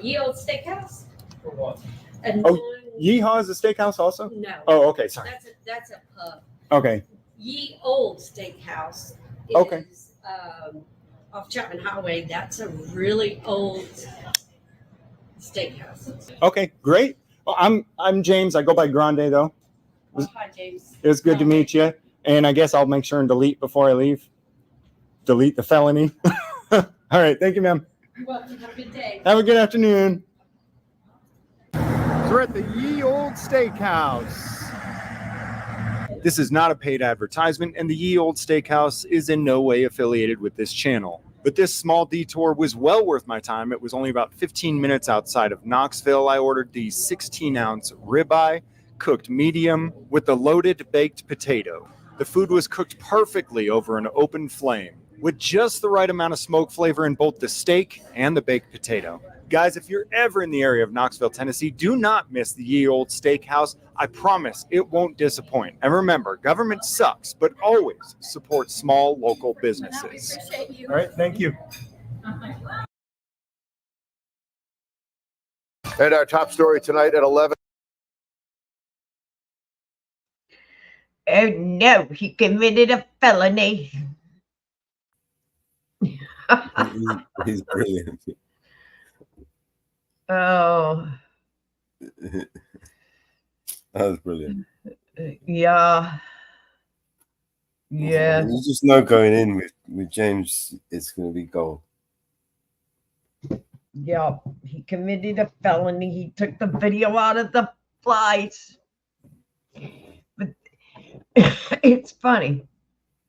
Yield Steakhouse? For what? And Oh, Yeehaw is a steakhouse also? no. Oh, okay. Sorry. That's a pub. Okay. Ye Old Steakhouse is Okay. Off Chapman Highway. That's a really old steakhouse. Okay. Great. Well, I'm James. I go by Grande though. Oh, hi, James. It was good to meet you. And I guess I'll make sure and delete before I leave. Delete the felony. All right. Thank you, ma'am. You're welcome. Have a good day. Have a good afternoon. So we're at the Ye Old Steakhouse. This is not a paid advertisement, and the Ye Old Steakhouse is in no way affiliated with this channel. But this small detour was well worth my time. It was only about 15 minutes outside of Knoxville. I ordered the 16-ounce ribeye, cooked medium, with the loaded baked potato. The food was cooked perfectly over an open flame, with just the right amount of smoke flavor in both the steak and the baked potato. Guys, if you're ever in the area of Knoxville, Tennessee, do not miss the Ye Old Steakhouse. I promise it won't disappoint. And remember, government sucks, but always support small local businesses. All right, thank you. And our top story tonight at 11. Oh no, he committed a felony. He's brilliant. Oh, That was brilliant. yeah. Yeah. You just know going in with James, it's going to be gold. Yeah. He committed a felony. He took the video out of the flights. But it's funny.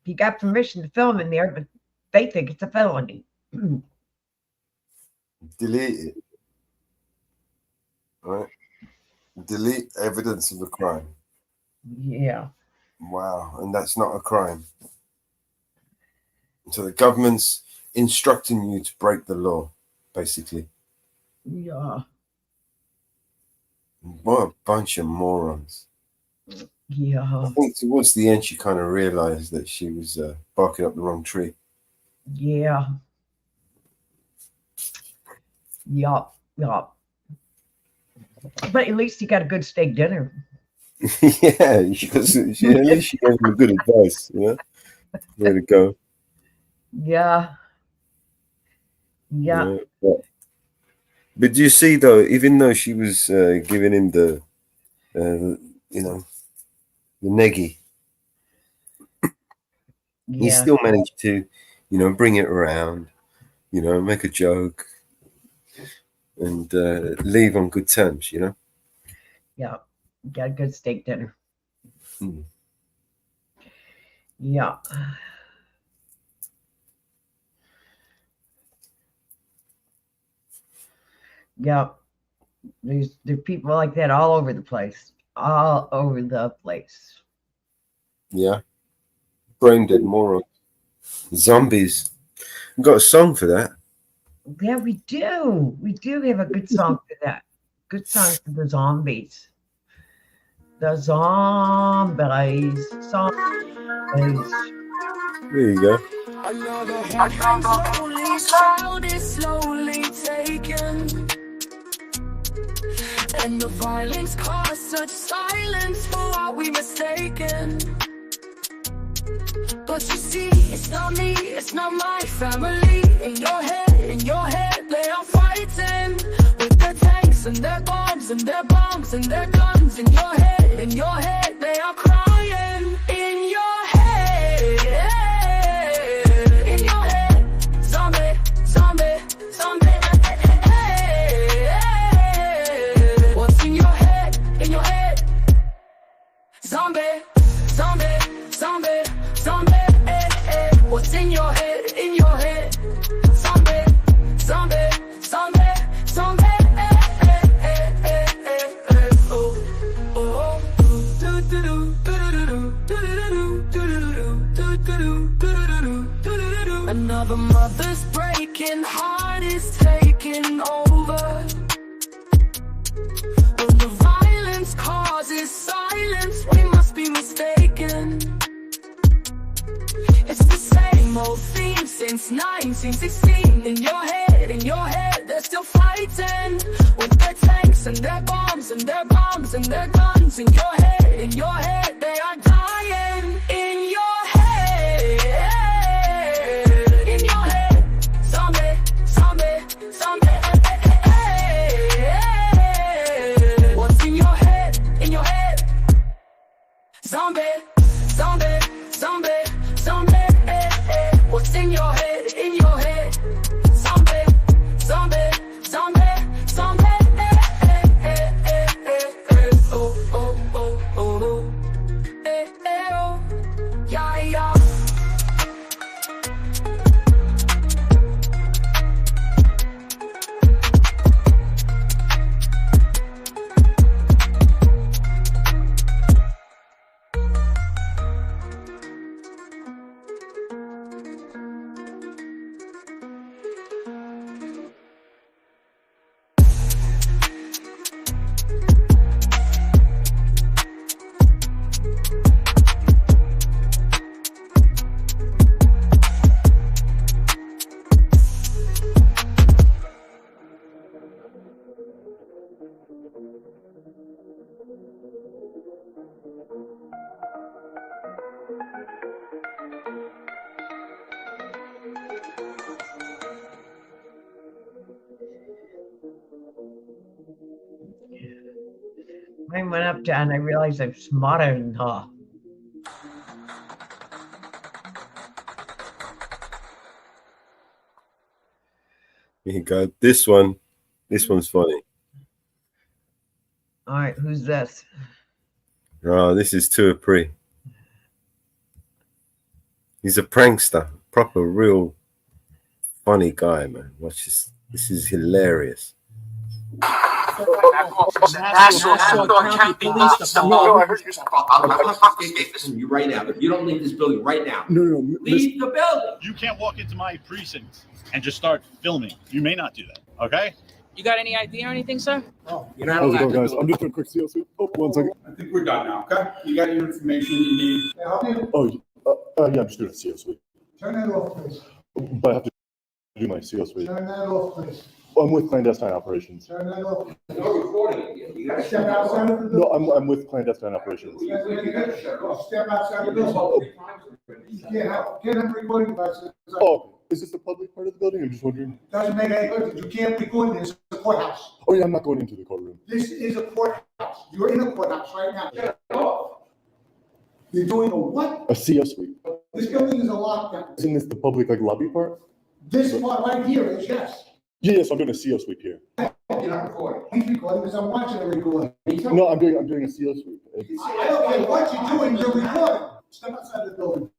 He got permission to film in there, but they think it's a felony. Delete it. All right. Delete evidence of a crime. Yeah. Wow. And that's not a crime. So the government's instructing you to break the law, basically. Yeah. What a bunch of morons. Yeah. I think towards the end, she kind of realized that she was barking up the wrong tree. Yeah. Yeah. Yeah. But at least he got a good steak dinner. Yeah, at least she gave him good advice. Yeah. Way to go. Yeah. Yeah. But do you see, though, even though she was giving him the neggy, he still managed to, bring it around, make a joke and leave on good terms, Yeah. Got a good steak dinner. Mm. Yeah. Yeah. There are people like that all over the place. All over the place. Yeah. Brain dead morons. Zombies. We've got a song for that. Yeah, we do. We do have a good song for that. Good song for the zombies. The zombies. Zombies. There you go. Slowly taken, and the violence caused such silence for what we mistaken. But you see, it's not me, it's not my family. In your head, they are fighting with their tanks and their bombs and their bombs and their guns. In your head, they are crying. In your head. Zombie, zombie, zombie. What's in your head? In your head. Zombie, zombie, zombie, zombie. What's in your head? In your head. Zombie, zombie, zombie, zombie. Oh. broken heart is taking over. When the violence causes silence, we must be mistaken. It's the same old theme since 1916. In your head, they're still fighting with their tanks and their bombs and their bombs and their guns. In your head, they are dying. In your head, zombie, zombie, zombie. What's in your head? In your head, zombie, zombie, zombie, zombie. What's in your head? In your head, zombie, zombie, zombie, zombie. Oh, oh, oh, oh, oh, yeah, yeah. Mine went up, John. I realized I'm smarter than her. Here you go. This one's funny. All right, who's this? Oh, this is Tuapri. He's a prankster, proper, real funny guy, man. Watch this. This is hilarious. Nassau County Police Department. No, I heard you. I'm confiscating this from you right now. If you don't leave this building right now, leave the building. You can't walk into my precinct and just start filming. You may not do that, okay? You got any ID or anything, sir? Oh, you're not How's it allowed going, to. guys? I'm just doing a quick CLC. Oh, 1 second. I think we're done now, okay? You got your information you need. Oh, yeah, I'm just doing a CLC. Turn that off, please. But I have to do my CLC. Turn that off, please. I'm with clandestine operations. Turn that off. No recording it. You gotta Step outside of the No, building. I'm with clandestine operations. You gotta shut it off. Step outside the building. You can't have recording devices. Oh, is this the public part of the building? I'm just wondering. Doesn't make any difference. You can't record this. It's a courthouse. Oh, yeah, I'm not going into the courtroom. This is a courthouse. You're in a courthouse right now. Shut it off. You're doing a what? A CO suite. This building is a lockdown. Isn't this the public, like, lobby part? This part right here is yes. Yes, I'm doing a CO suite here. You're not recording. He's recording because I'm watching the recording. No, I'm doing a CO suite. I don't care what you're doing, you're recording. Step outside the building.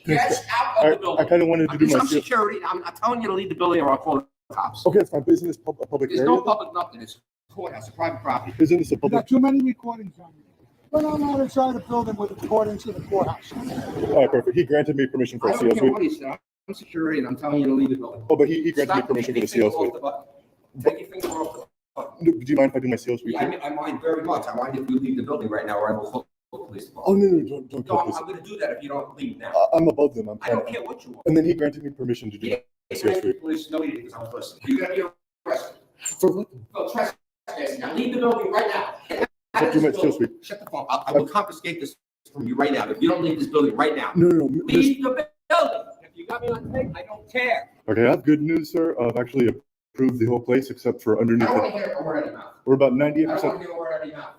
Get out of the building. I kind of wanted to do my Some CO. security. I'm telling you to leave the building or I'll call the cops. Okay, it's fine. But isn't this a public There's area? no public nothing. It's a courthouse, a private property. Isn't this a You public? got too many recordings on you. We're not allowed inside the building with recordings in the courthouse. All right, perfect. He granted me permission for I a don't CO care suite. what he said. I'm security and I'm telling you to leave the building. Oh, but he granted me Stop permission for the taking your CO finger suite. off the button. Take your finger off the button. Do you mind if I do my CO suite? Yeah, I mind very much. I mind if you leave the building right now or I will call the police Oh, department. no, don't No, cut this. I'm gonna do that if you don't leave now. I'm above them. I don't care what you want. And then he granted me permission to do my CO suite. Police, no, he didn't, because I was listening. You're gonna be arrested. For what? For trespassing. Now leave the building right now. I'll do my CO suite. Shut the phone. I will confiscate this from you right now. If you don't leave this building right now, No. leave the building. If you got me on tape, I don't care. Okay, I have good news, sir. I've actually approved the whole place except for I underneath don't want it. to hear a word out of your mouth. We're about I don't want 98%. to hear a word out of your mouth.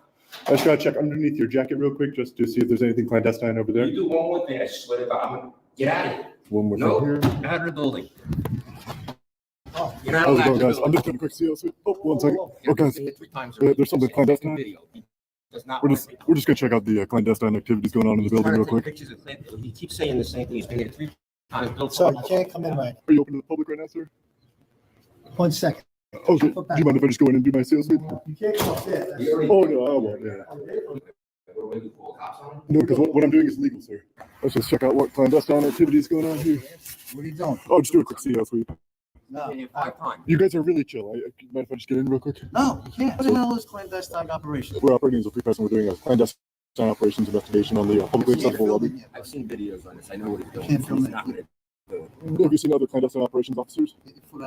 I just gotta check underneath your jacket real quick just to see if there's anything clandestine over there. You do one more thing, I swear to God, I'm gonna get out of here. One more No, thing here. out of the building. You're not How's it allowed going, to guys? do I'm it. just doing a quick CO suite. Oh, 1 second. Yeah, Okay, I've seen it 3 times already. there's something clandestine. Video. He does not We're want just me. we're just gonna check out the clandestine activities going on in the He's building trying real to take quick. pictures of Clinton. He keeps saying the same thing. He's been here 3 times. Bill So you Clinton. can't come in right. Are you open to the public right now, sir? 1 second. Oh, do you mind if I just go in and do my CO suite? You can't come up there. You already- Oh, no, I won't. Yeah. What do we do, call the cops on him? No, because what I'm doing is legal, sir. Let's just check out what clandestine activities going on here. What are you doing? Oh, just do a quick CO suite. No. Yeah, 5 times. You guys are really chill. Mind if I just get in real quick? No, you can't. What the hell is clandestine operation? We're operating as a free press and we're doing a clandestine operations investigation on the publicly accessible lobby. I've seen videos on this. I know what he's doing. Can't film He's it. not gonna do it. Have you seen other clandestine operations officers?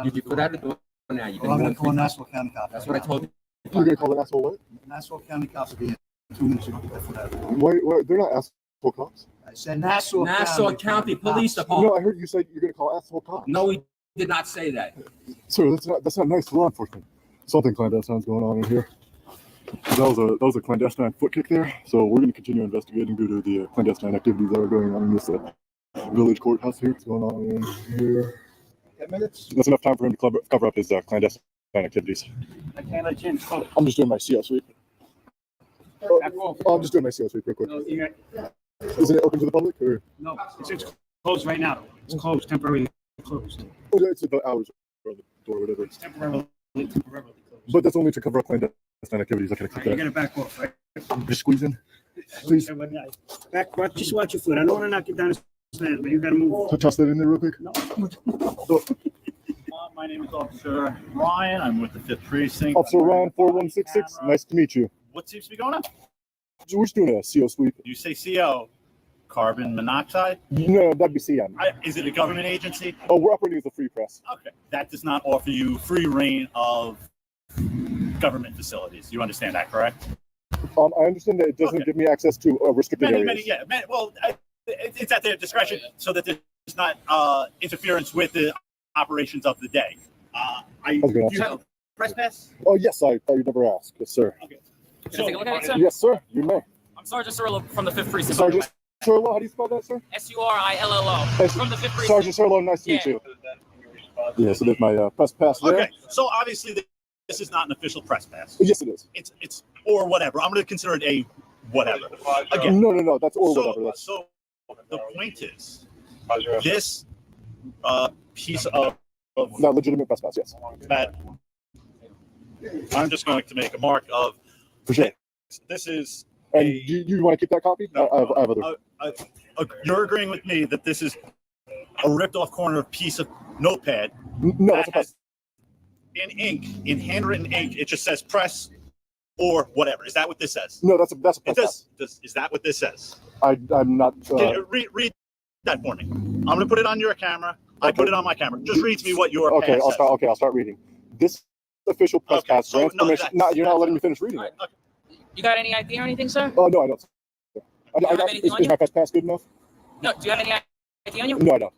Did you put out a door now? You've Well, I'm been gonna doing call Nassau County cops. That's what I told you. You're gonna call an asshole what? Nassau County cops will be in 2 minutes. You don't get that for that. Why? They're not asshole cops. I said Nassau County Police No, Department. I heard you say you're gonna call asshole cops. No, he did not say that. Sir, that's not nice to law enforcement. Something clandestine's going on in here. That was a clandestine foot kick there. So we're going to continue investigating due to the clandestine activities that are going on in this village courthouse here. What's going on in here? 10 minutes? That's enough time for him to cover up his clandestine activities. I can't let you in. I'm just doing my CO sweep. I'm just doing my CO sweep real quick. Isn't it open to the public? Or? No, it's closed right now. It's closed, temporarily closed. Oh, yeah, it's the hours or the door, whatever. It's temporarily closed. But that's only to cover up clandestine activities. I can accept You that. gotta back off, right? Just squeeze in, please. Just watch your foot. I don't wanna knock you down the stairs, but you gotta move. Toss that in there real quick. No. My name is Officer Ryan. I'm with the 5th Precinct. Officer Ryan 4166. Nice to meet you. What seems to be going on? We're just doing a CO sweep. You say CO, carbon monoxide? No, that'd be CM. Is it a government agency? Oh, we're operating as a free press. Okay. That does not offer you free reign of government facilities. You understand that, correct? I understand that it doesn't give me access to restricted areas. It's at their discretion so that there's not interference with the operations of the day. Do you have a press pass? Oh, yes, I never asked. Yes, sir. Okay. Can I take a look at it, sir? Yes, sir. You may. I'm Sergeant Cirillo from the 5th Precinct. Sergeant Cirillo, how do you spell that, sir? Surillo from the 5th Precinct. Sergeant Cirillo, nice to meet you. Yeah, so there's my press pass there. Okay, so obviously this is not an official press pass. Yes, it is. It's or whatever. I'm going to consider it a whatever. Again, No, that's or whatever. That's... So the point is, this piece of not legitimate press pass, yes. That I'm just going to make a mark of. For sure. This is. And you want to keep that copy? No, I have other. You're agreeing with me that this is a ripped off corner piece of notepad. No, that's a press. In ink, in handwritten ink, it just says press or whatever. Is that what this says? No, that's a press pass. Is that what this says? I'm not. Can you read that for me? I'm going to put it on your camera. I put it on my camera. Just read to me what your Okay, pass says. I'll start reading. This official press pass grants permission. No, you're not letting me finish reading it. You got any ID or anything, sir? Oh, no, I don't. anything on Is you? my press pass good enough? No. Do you have any ID on you? No, I don't.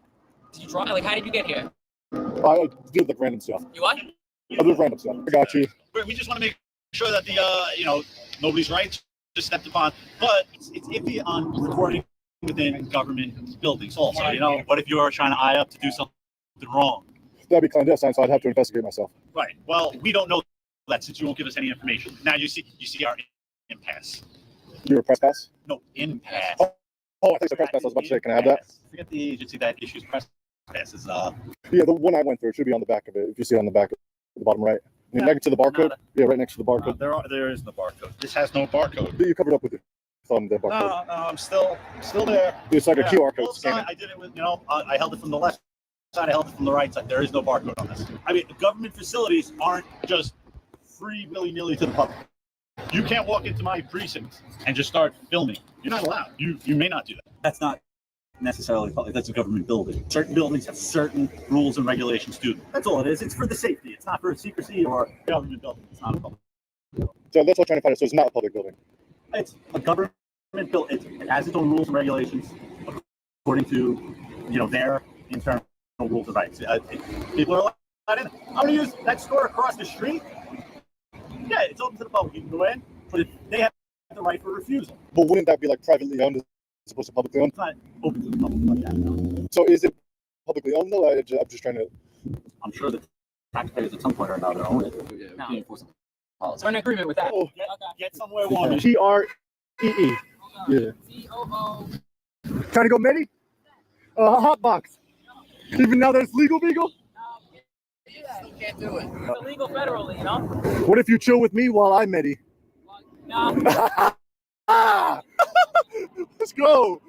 Did you draw? Like, how did you get here? I did like random stuff. You what? I did random stuff. I got you. We just want to make sure that the nobody's rights just stepped upon, but it's iffy on recording within government buildings also. What if you are trying to eye up to do something wrong? That'd be clandestine, so I'd have to investigate myself. Right. Well, we don't know that since you won't give us any information. Now you see our impasse. You're a press pass? No, impasse. Oh, I think it's a press pass. I was about to say, can I have that? Forget the agency that issues press passes. Yeah, the one I went through, it should be on the back of it. If you see it on the back, the bottom right. Next to the barcode? Yeah, right next to the barcode. There is no barcode. This has no barcode. You covered up with your thumb, the barcode. No, I'm still there. It's like a QR code scanner. I did it with, I held it from the left side, I held it from the right side. There is no barcode on this. I mean, government facilities aren't just free willy-nilly to the public. You can't walk into my precinct and just start filming. You're not allowed. You may not do that. That's not necessarily public. That's a government building. Certain buildings have certain rules and regulations to them. That's all it is. It's for the safety. It's not for secrecy or government building. It's not a public building. So that's what I'm trying to find out. So it's not a public building. It's a government building. It has its own rules and regulations according to, their internal rules and rights. People are allowed in. I'm going to use that store across the street. Yeah, it's open to the public. You can go in, but they have the right for refusal. But wouldn't that be like privately owned as opposed to publicly owned? It's not open to the public like that, no. So is it publicly owned though? I'm just trying to. I'm sure that taxpayers at some point or another own it. So we're in agreement with that. Oh. Get somewhere warm. TREE. Yeah. COO. Trying to go Medi? Hot box. Even now there's legal beagle? You can't do it. It's illegal federally, What if you chill with me while I Medi? No. Let's go.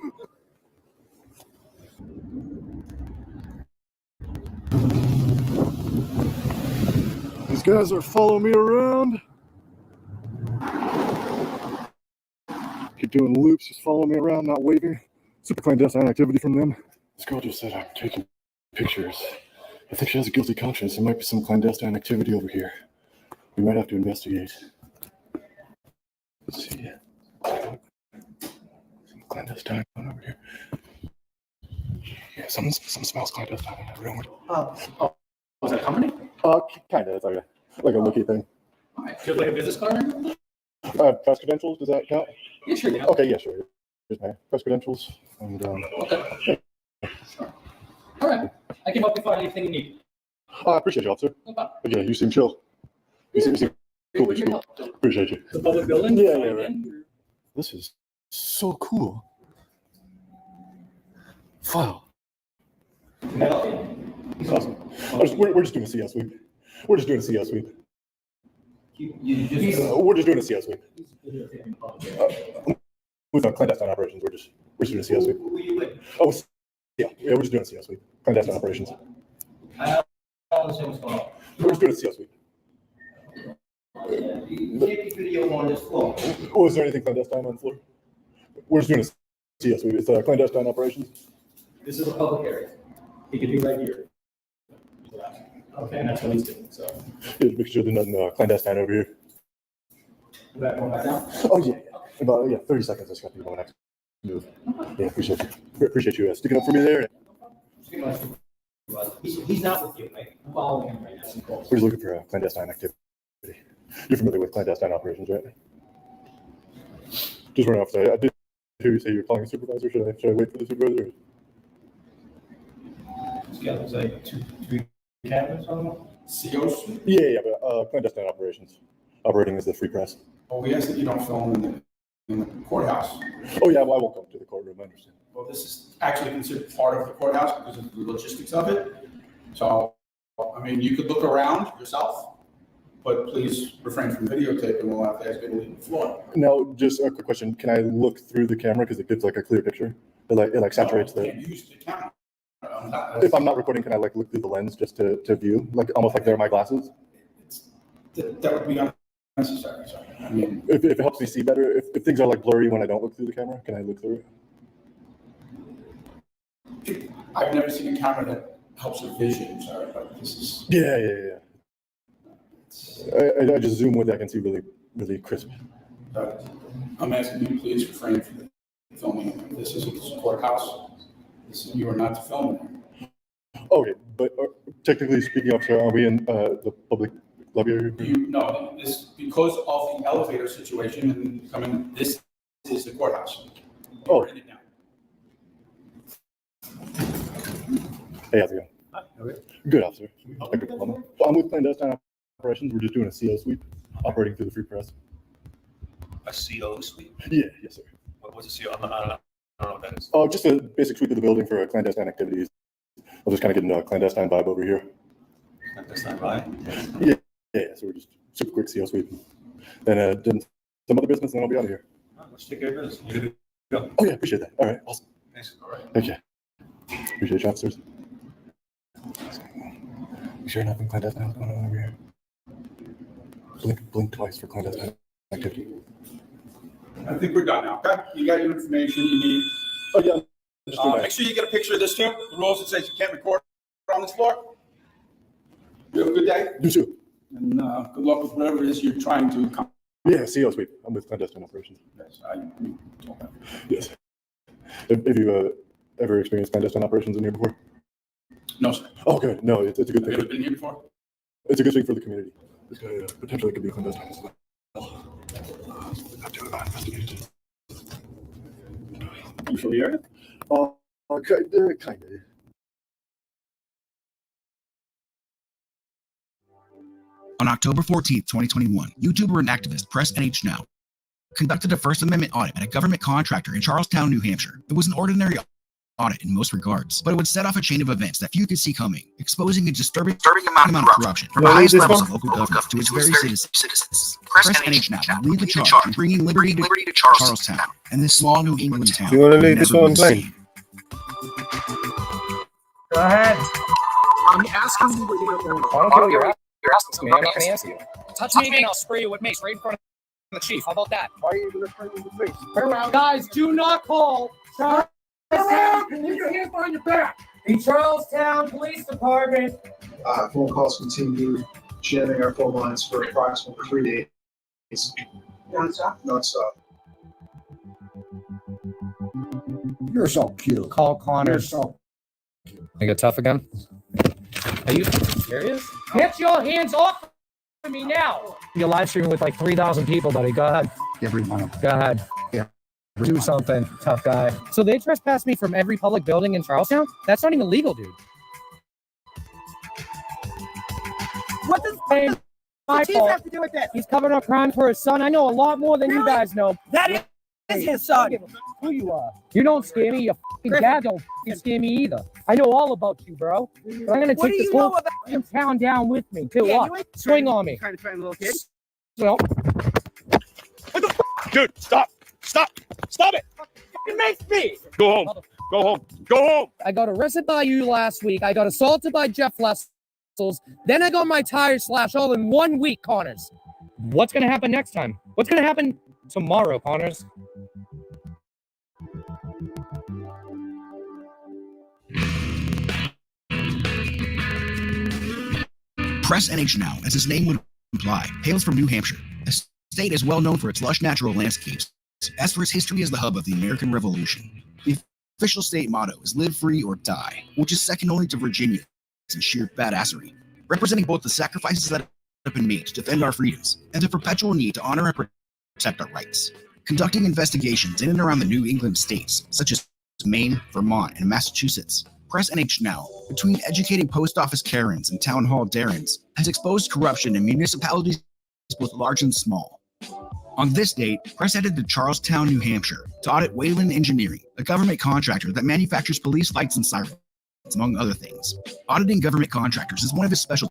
These guys are following me around. Keep doing loops, just following me around, not waving. Super clandestine activity from them. This girl just said I'm taking pictures. I think she has a guilty conscience. There might be some clandestine activity over here. We might have to investigate. Let's see. Some clandestine over here. Yeah, some smells clandestine in that room. Was that a company? Kind of. It's like a looky thing. Do you have like a business card? Press credentials, does that count? Yeah, sure. Yeah. Okay, yeah, sure. Here's my press credentials. And, Okay. All right. I can help you find anything you need. I appreciate you, officer. No problem. Yeah, you seem chill. You seem cool. Appreciate you. The public building? Yeah, right. This is so cool. Wow. Awesome. We're just doing a CS sweep. We're just doing a CS sweep. We're just doing a CS sweep. With clandestine operations, we're just doing a CS sweep. Oh, yeah, we're just doing a CS sweep. Clandestine operations. We're just doing a CS sweep. On this floor. Oh, is there anything clandestine on the floor? We're just doing a CS sweep. It's clandestine operations. This is a public area. He could be right here. Okay, and that's what he's doing. So. Yeah, make sure there's nothing clandestine over here. Is that going back down? Oh yeah. About 30 seconds. I just got to do my next move. Yeah, appreciate you. Appreciate you sticking up for me there. He's not with you, right? I'm following him right now. We're just looking for clandestine activity. You're familiar with clandestine operations, right? Just running off. I did hear you say you're calling a supervisor. Should I wait for the supervisor? Yeah, there's like 2-3 cameras on them. COs? Yeah, but clandestine operations. Operating as the free press. Well, we ask that you don't film in the courthouse. Oh yeah, well, I won't come to the courtroom. I understand. Well, this is actually considered part of the courthouse because of the logistics of it. So, I mean, you could look around yourself, but please refrain from videotape and we'll have to ask you to leave the floor. Now, just a quick question. Can I look through the camera because it gives like a clear picture? It saturates You the. can't use the camera. If I'm not recording, can I like look through the lens just to view, like almost like they're my glasses? That would be unnecessary. Sorry. I mean, If it helps me see better, if things are like blurry when I don't look through the camera, can I look through it? I've never seen a camera that helps with vision. Sorry, but this is. Yeah. I just zoom with it. I can see really crisp. I'm asking you, please refrain from filming. This is a courthouse. You are not to film there. Okay, but technically speaking, officer, are we in the public lobby area? No, this because of the elevator situation and coming. This is the courthouse. Oh. We're in it now. Hey, how's it going? Good, officer. I'm with clandestine operations. We're just doing a CO sweep, operating through the free press. A CO sweep? Yeah, yes, sir. What's a CO? I don't know what that is. Oh, just a basic sweep of the building for clandestine activities. I'm just kind of getting a clandestine vibe over here. Clandestine vibe? Yeah. So we're just super quick CO sweep. Then some other business, and then I'll be out of here. Let's take care of business. You good to go? Oh yeah, appreciate that. All right, awesome. Thanks. All right. Thank you. Appreciate you, officers. You sure nothing clandestine going on over here? Blink twice for clandestine activity. I think we're done now. Okay, you got your information you need. Oh yeah. Make sure you get a picture of this too. The rules that says you can't record on this floor. You have a good day. You too. And good luck with whatever it is you're trying to accomplish. Yeah, CO sweep. I'm with clandestine operations. Yes, Yes. Have you ever experienced clandestine operations in here before? No, sir. Oh, good. No, it's a good thing. Have you ever been here before? It's a good thing for the community. This guy potentially could be clandestine as well. I'm doing that investigation. You from the area? Kind of. On October 14th, 2021, YouTuber and activist Press NH Now conducted a First Amendment audit at a government contractor in Charlestown, New Hampshire. It was an ordinary audit in most regards, but it would set off a chain of events that few could see coming, exposing a disturbing amount of corruption from the highest levels of local government to its very citizens. Press NH Now will lead the charge in bringing liberty to Charlestown and this small New England town. Do you want to leave this one playing? Go ahead. I'm asking you what you're going to You're asking me. I'm not going to answer you. Touch me again, I'll spray you with mace right in front of the chief. How about that? Why are you going to spray me with mace? Turn around. Guys, do not call. Charlestown, leave your hands behind your back. The Charlestown Police Department. Phone calls continue, jamming our phone lines for approximately 3 days. Non-stop. You're so cute. Call Connors. You get tough again? Are you serious? Get your hands off of me now. You're live streaming with like 3,000 people, buddy. Go ahead. Everyone. Go ahead. Yeah. Do something, tough guy. So they trespassed me from every public building in Charlestown? That's not even legal, dude. What does my fault have to do with this? He's covering up crime for his son. I know a lot more than you guys know. That is his son. Who you are? You don't scare me. Your fucking dad don't scare me either. I know all about you, bro. But I'm gonna take this whole town down with me. Too what? Swing on me. Trying to find a little kid. Well, Dude, stop. Stop it. it makes me. Go home. I got arrested by you last week. I got assaulted by Jeff Lessels. Then I got my tires slashed all in 1 week, Connors. What's going to happen next time? What's going to happen tomorrow, Connors? Press NH Now, as its name would imply, hails from New Hampshire, a state is well known for its lush natural landscapes, as for its history as the hub of the American Revolution. The official state motto is live free or die, which is second only to Virginia's in sheer badassery, representing both the sacrifices that have been made to defend our freedoms and the perpetual need to honor and protect our rights. Conducting investigations in and around the New England states, such as Maine, Vermont, and Massachusetts, Press NH Now, between educating post office Karens and town hall Darrens, has exposed corruption in municipalities both large and small. On this date, Press headed to Charlestown, New Hampshire, to audit Wayland Engineering, a government contractor that manufactures police lights and sirens, among other things. Auditing government contractors is one of his specialties,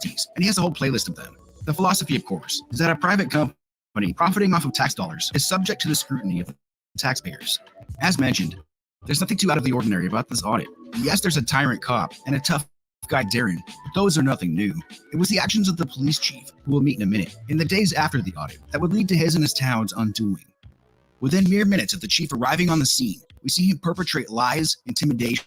and he has a whole playlist of them. The philosophy, of course, is that a private company profiting off of tax dollars is subject to the scrutiny of the taxpayers. As mentioned, there's nothing too out of the ordinary about this audit. Yes, there's a tyrant cop and a tough guy Darren, but those are nothing new. It was the actions of the police chief, who we'll meet in a minute, in the days after the audit, that would lead to his and his town's undoing. Within mere minutes of the chief arriving on the scene, we see him perpetrate lies, intimidation,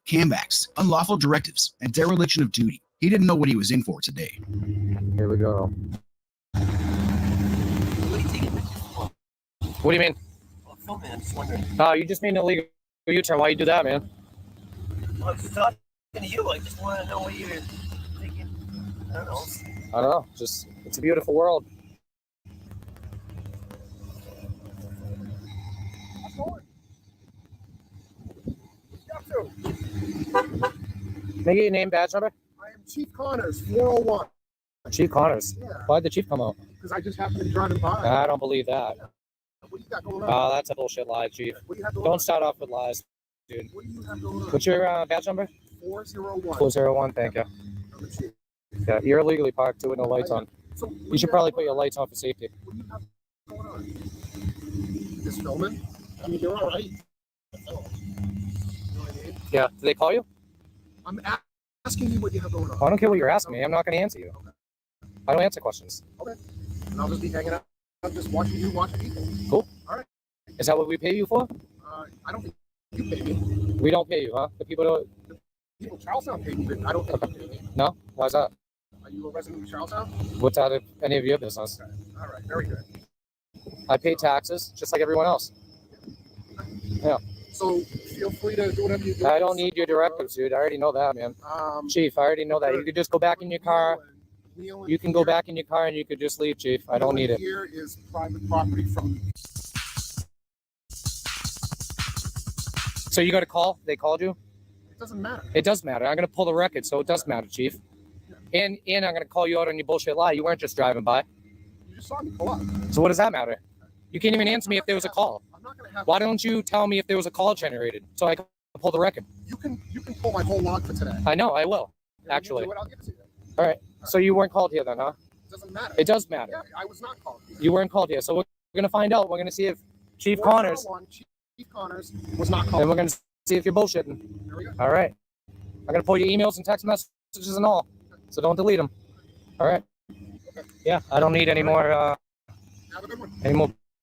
comebacks, unlawful directives, and dereliction of duty. He didn't know what he was in for today. Here we go. What do you mean? I'm just wondering. Oh, you just made an illegal U-turn. Why you do that, man? Well, I'm just talking to you. I just want to know what you're thinking. I don't know. I don't know. Just, it's a beautiful world. Can I get your name, badge number? I am Chief Connors, 401. Chief Connors? Yeah. Why'd the chief come out? Because I just happened to be driving by. I don't believe that. What do you got going on? Oh, that's a bullshit lie, chief. What do you have going Don't on? start off with lies, dude. What do you have going on? What's your badge number? 401. 401, thank you. I'm the chief. Yeah, you're illegally parked too with no lights on. So You should probably put your lights on for safety. What do you have going on? Just filming? I mean, you're all right. Yeah, did they call you? I'm asking you what you have going on. I don't care what you're asking me. I'm not going to answer you. I don't answer questions. Okay. And I'll just be hanging out, just watching you watch people. Cool. All right. Is that what we pay you for? I don't think you pay me. We don't pay you, huh? The people don't. People in Charlestown pay me, but I don't think you pay me. No? Why's that? Are you a resident of Charlestown? What's out of any of your business? Okay. All right. Very good. I pay taxes just like everyone else. Yeah. So feel free to do whatever you do. I don't need your directives, dude. I already know that, man. Chief, I already know that. You could just go back in your car. You can go back in your car and you could just leave, Chief. I don't need it. Here is private property from. So you got a call? They called you? It doesn't matter. It does matter. I'm going to pull the record, so it does matter, Chief. And I'm going to call you out on your bullshit lie. You weren't just driving by. You just saw me pull up. So what does that matter? You can't even answer me if there was a call. I'm not going to have. Why don't you tell me if there was a call generated so I can pull the record? You can pull my whole log for today. I know, I will, Yeah, actually. you do it, I'll give it to you. All right. So you weren't called here then, huh? It doesn't matter. It does matter. Yeah, I was not called. You weren't called here. So we're going to find out. We're going to see if Chief Connors, 401, Chief Connors was not called. and we're going to see if you're bullshitting. There we go. All right. I'm going to pull your emails and text messages and all. So don't delete them. All right. Yeah, I don't need any more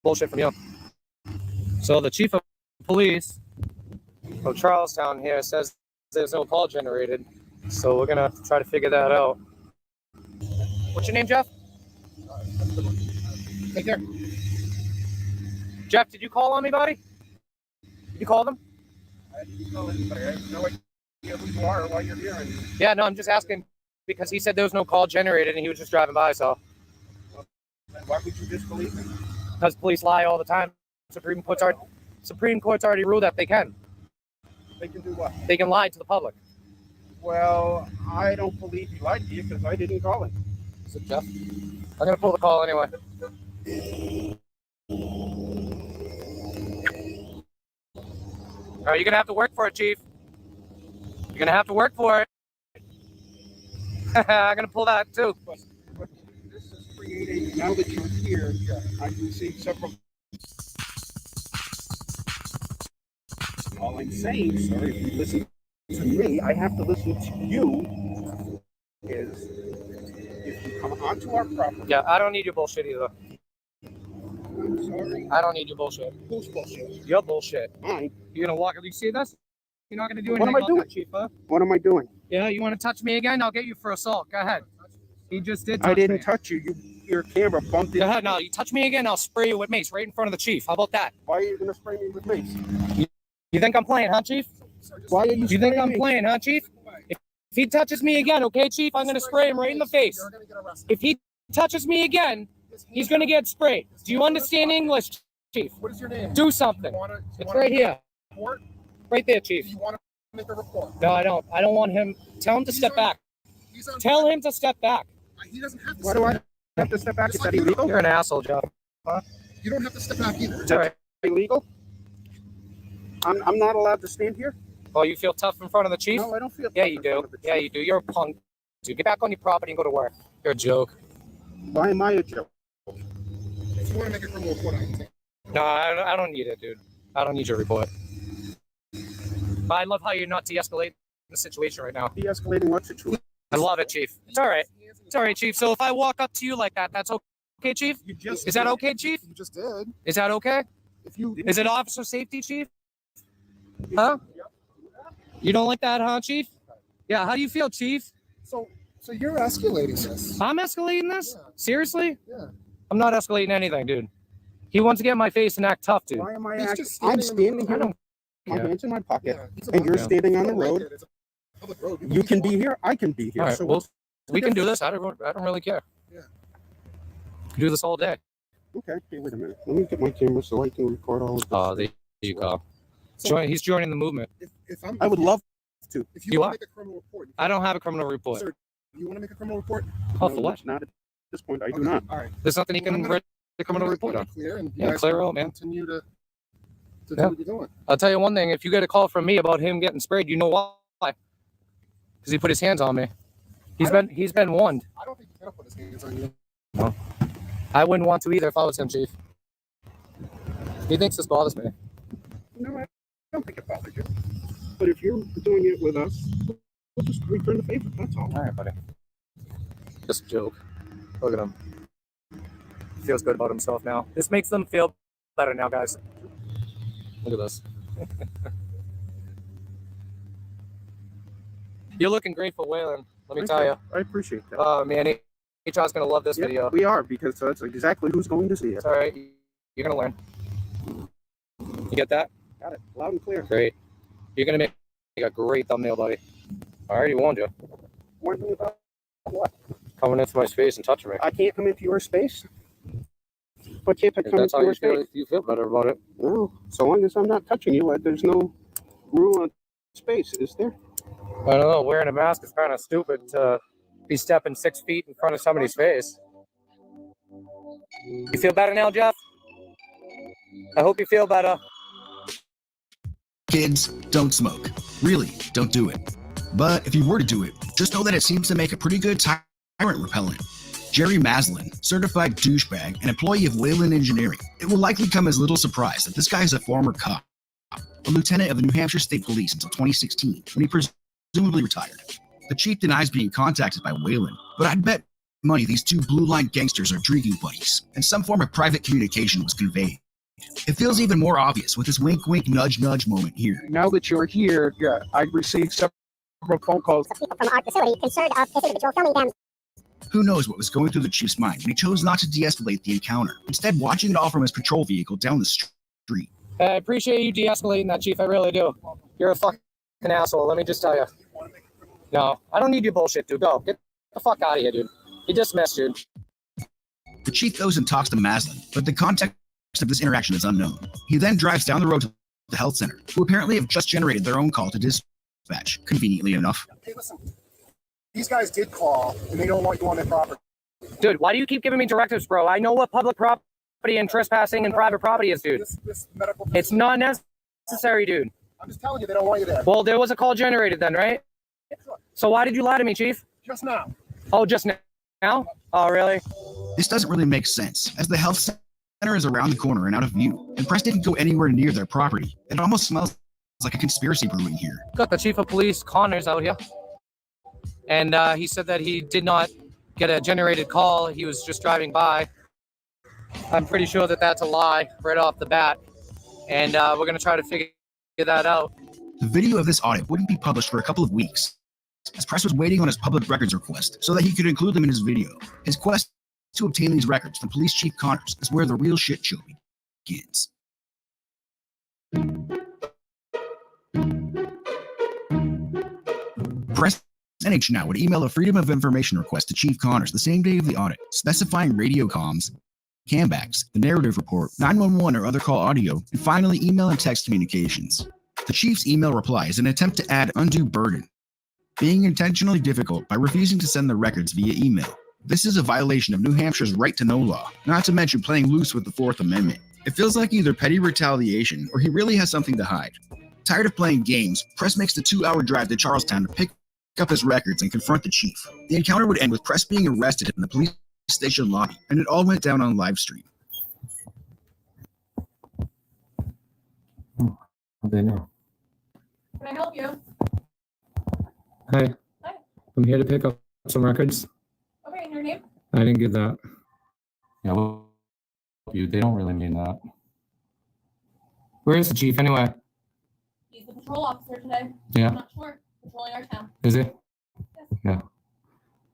bullshit from you. So the chief of police of Charlestown here says there's no call generated. So we're gonna try to figure that out. What's your name, Jeff? Take care. Jeff, did you call on me, buddy? Did you call them? I didn't call anybody. I have no idea who you are or why you're here. Yeah, no, I'm just asking because he said there was no call generated and he was just driving by, so. Why would you disbelieve me? Because police lie all the time. Supreme Court's already ruled that they can. They can do what? They can lie to the public. Well, I don't believe he lied to you because I didn't call him. Is it Jeff? I'm gonna pull the call anyway. All right, you're gonna have to work for it, Chief. You're gonna have to work for it. I'm gonna pull that too. But this is creating, now that you're here, I've received several. All I'm saying, sir, if you listen to me, I have to listen to you, is if you come onto our property. Yeah, I don't need your bullshit either. I'm sorry. I don't need your bullshit. Who's bullshit? Your bullshit. Mine. You're gonna walk. You see this? You're not gonna do What anything am I about doing? that, Chief, huh? What am I doing? Yeah, you want to touch me again? I'll get you for assault. Go ahead. He just did. Touch I didn't me. touch you. Your camera bumped Go into ahead. No, you touch me again, I'll spray you with mace right in front of the chief. How about that? Why are you going to spray me with mace? You think I'm playing, huh, Chief? Why are you? You think I'm playing, huh, Chief? If he touches me again, okay, Chief, I'm gonna spray him right in the face. If he touches me again, he's gonna get sprayed. Do you understand English, Chief? What is your name? Do something. It's right here. Report? Right there, Chief. You want to make a report? No, I don't. I don't want him. Tell him to step back. Tell him to step back. He doesn't have to. Why do I have to step back? Is that illegal? You're an asshole, Joe. Huh? You don't have to step back either. It's all right. Illegal? I'm not allowed to stand here? Oh, you feel tough in front of the chief? No, I don't feel Yeah, tough you in do. front of the Yeah, you do. You're a punk. Dude, get back on your property and go to work. You're a joke. Why am I a joke? If you want to make a criminal report, I can take. No, I don't need it, dude. I don't need your report. But I love how you're not de-escalating the situation right now. De-escalating what situation? I love it, Chief. It's all right. It's all right, Chief. So if I walk up to you like that, that's okay, Chief? Is that okay, Chief? You just did. Is that okay? If you. Is it officer safety, Chief? Huh? You don't like that, huh, Chief? Yeah, how do you feel, Chief? So you're escalating this. I'm escalating this? Yeah. Seriously? Yeah. I'm not escalating anything, dude. He wants to get in my face and act tough, dude. Why am I He's acting? just I'm standing standing in the here. My Yeah. hands in my pocket. Yeah. And you're Yeah. standing on the You don't like road. it. It's a public road. You can be here. I can be here. All right, So well, we can do this. I don't really care. Yeah. We can do this all day. okay. Hey, wait a minute. Let me get my camera so I can record all of this. Oh, there you go. So- He's joining the movement. If I'm. I would love to. If you You want are? to make a criminal report. I don't have a criminal report. Sir, you want to make a criminal report? Oh, for what? Not at this point. I do Okay. not. All right. There's nothing he Well, I'm can gonna- write a criminal I'm gonna report make on. it clear, and you Yeah, guys clear can out, man. Continue to do Yeah. what you're doing. I'll tell you one thing. If you get a call from me about him getting sprayed, you know why? Because he put his hands on me. He's been warned. I don't think he's gonna put his hands on you. No. I wouldn't want to either if I was him, Chief. He thinks this bothers me. No, I don't think it bothers you. But if you're doing it with us, we'll just return the favor. That's all. All right, buddy. Just a joke. Look at him. Feels good about himself now. This makes them feel better now, guys. Look at this. You're looking great for Wayland, let me tell you. I appreciate that. Oh, man, HR's going to love this Yeah, video. we are, because that's exactly who's going to see it. It's all right. You're going to learn. You get that? Got it. Loud and clear. Great. You're going to make a great thumbnail, buddy. I already warned you. Warn me about what? Coming into my space and touching me. I can't come into your space? But can't I If come that's into how your you feel, space? you feel better about it. No. So long as I'm not touching you, there's no rule on space, is there? I don't know. Wearing a mask is kind of stupid to be stepping 6 feet in front of somebody's face. You feel better now, Jeff? I hope you feel better. Kids, don't smoke. Really, don't do it. But if you were to do it, just know that it seems to make a pretty good tyrant repellent. Jerry Maslin, certified douchebag and employee of Wayland Engineering. It will likely come as little surprise that this guy is a former cop, a lieutenant of the New Hampshire State Police until 2016, when he presumably retired. The chief denies being contacted by Wayland, but I'd bet money these two blue-line gangsters are drinking buddies, and some form of private communication was conveyed. It feels even more obvious with this wink-wink, nudge-nudge moment here. Now that you're here, I received several phone calls from people from our facility concerned of individual filming them. Who knows what was going through the chief's mind when he chose not to de-escalate the encounter, instead watching it all from his patrol vehicle down the street. I appreciate you de-escalating that, Chief. I really do. You're a fucking asshole, let me just tell you. No, I don't need your bullshit, dude. Go. Get the fuck out of here, dude. He dismissed, dude. The chief goes and talks to Maslin, but the context of this interaction is unknown. He then drives down the road to the health center, who apparently have just generated their own call to dispatch, conveniently enough. Hey, listen. These guys did call, and they don't want you on their property. Dude, why do you keep giving me directives, bro? I know what public property and trespassing and private property is, dude. This medical It's not necessary, dude. I'm just telling you, they don't want you there. Well, there was a call generated then, right? So why did you lie to me, Chief? Just now. Oh, just now? Oh, really? This doesn't really make sense, as the health center is around the corner and out of view, and Press didn't go anywhere near their property. It almost smells like a conspiracy brewing here. Got the Chief of Police, Connors, out here. And he said that he did not get a generated call. He was just driving by. I'm pretty sure that that's a lie right off the bat. And we're going to try to figure that out. The video of this audit wouldn't be published for a couple of weeks, as Press was waiting on his public records request so that he could include them in his video. His quest to obtain these records from Police Chief Connors is where the real shit show begins. Press NH Now would email a Freedom of Information request to Chief Connors the same day of the audit, specifying radio comms, cambacks, the narrative report, 911 or other call audio, and finally email and text communications. The Chief's email reply is an attempt to add undue burden, being intentionally difficult by refusing to send the records via email. This is a violation of New Hampshire's right to know law, not to mention playing loose with the Fourth Amendment. It feels like either petty retaliation or he really has something to hide. Tired of playing games, Press makes the 2-hour drive to Charlestown to pick up his records and confront the chief. The encounter would end with Press being arrested in the police station lobby, and it all went down on live stream. They know. Can I help you? Hi. Hi. I'm here to pick up some records. Okay, and your name? I didn't get that. Yeah, well, they don't really mean that. Where is the chief anyway? He's the patrol officer today. Yeah. I'm not sure. Patrolling our town. Is he? Yes. Yeah.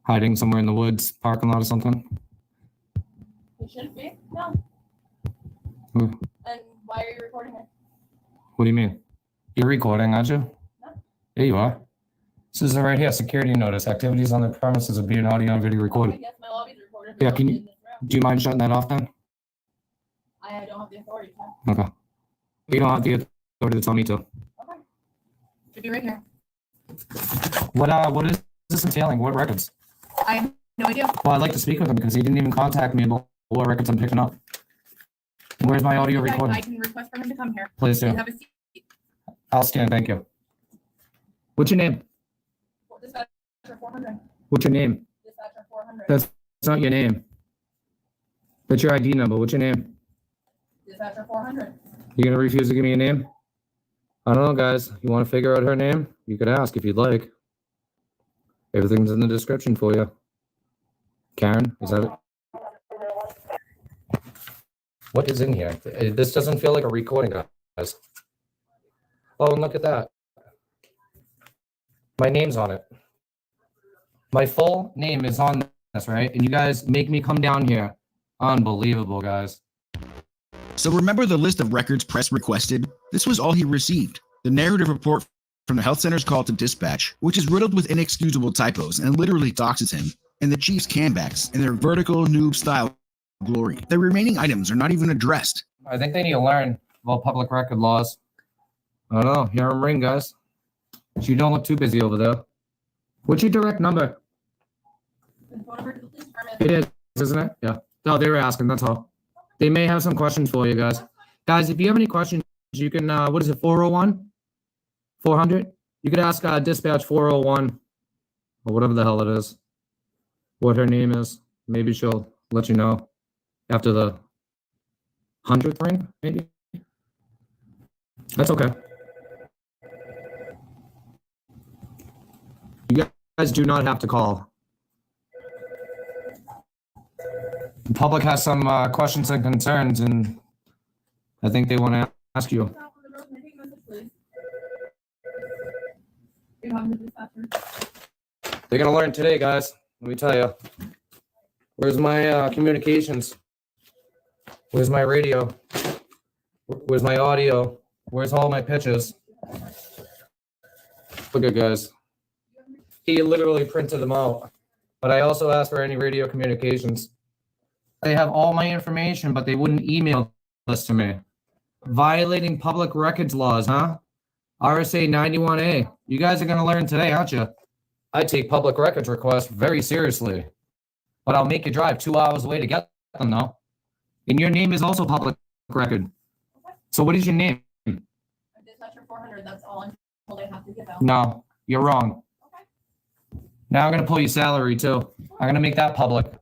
Hiding somewhere in the woods, parking lot or something? He shouldn't be. No. Hmm. And why are you recording it? What do you mean? You're recording, aren't you? No. Yeah, you are. This is right here, security notice. Activities on the premises are being audio and video recorded. Yes, my lobby's recorded. Yeah, can you, do you mind shutting that off then? I don't have the authority to. Okay. You don't have the authority to tell me to. Okay. Should be right here. What is this entailing? What records? I have no idea. Well, I'd like to speak with him because he didn't even contact me about what records I'm picking up. Where's my audio recording? I can request for him to come here. Please do. You have a seat. I'll stand, thank you. What's your name? Dispatcher 400. What's your name? Dispatcher 400. That's not your name. That's your ID number. What's your name? Dispatcher 400. You gonna refuse to give me a name? I don't know, guys. You want to figure out her name? You could ask if you'd like. Everything's in the description for you. Karen, is that it? What is in here? This doesn't feel like a recording, guys. Oh, and look at that. My name's on it. My full name is on this, right? And you guys make me come down here. Unbelievable, guys. So remember the list of records Press requested? This was all he received. The narrative report from the health center's call to dispatch, which is riddled with inexcusable typos and literally doxes him, and the chief's cambacks in their vertical noob-style glory. The remaining items are not even addressed. I think they need to learn about public record laws. I don't know. Hear him ring, guys. You don't look too busy over there. What's your direct number? It is, isn't it? Yeah. No, they were asking, that's all. They may have some questions for you guys. Guys, if you have any questions, you can, what is it, 401? 400? You could ask dispatch 401, or whatever the hell it is, what her name is. Maybe she'll let you know after the 100th ring, maybe? That's okay. You guys do not have to call. The public has some questions and concerns, and I think they want to ask you. They're gonna learn today, guys. Let me tell you. Where's my communications? Where's my radio? Where's my audio? Where's all my pitches? Look at guys. He literally printed them out. But I also asked for any radio communications. They have all my information, but they wouldn't email this to me. Violating public records laws, huh? RSA 91A. You guys are going to learn today, aren't you? I take public records requests very seriously. But I'll make you drive 2 hours away to get them, though. And your name is also public record. So what is your name? Dispatcher 400, that's all I'm told I have to give out. No, you're wrong. Now I'm going to pull your salary, too. I'm going to make that public.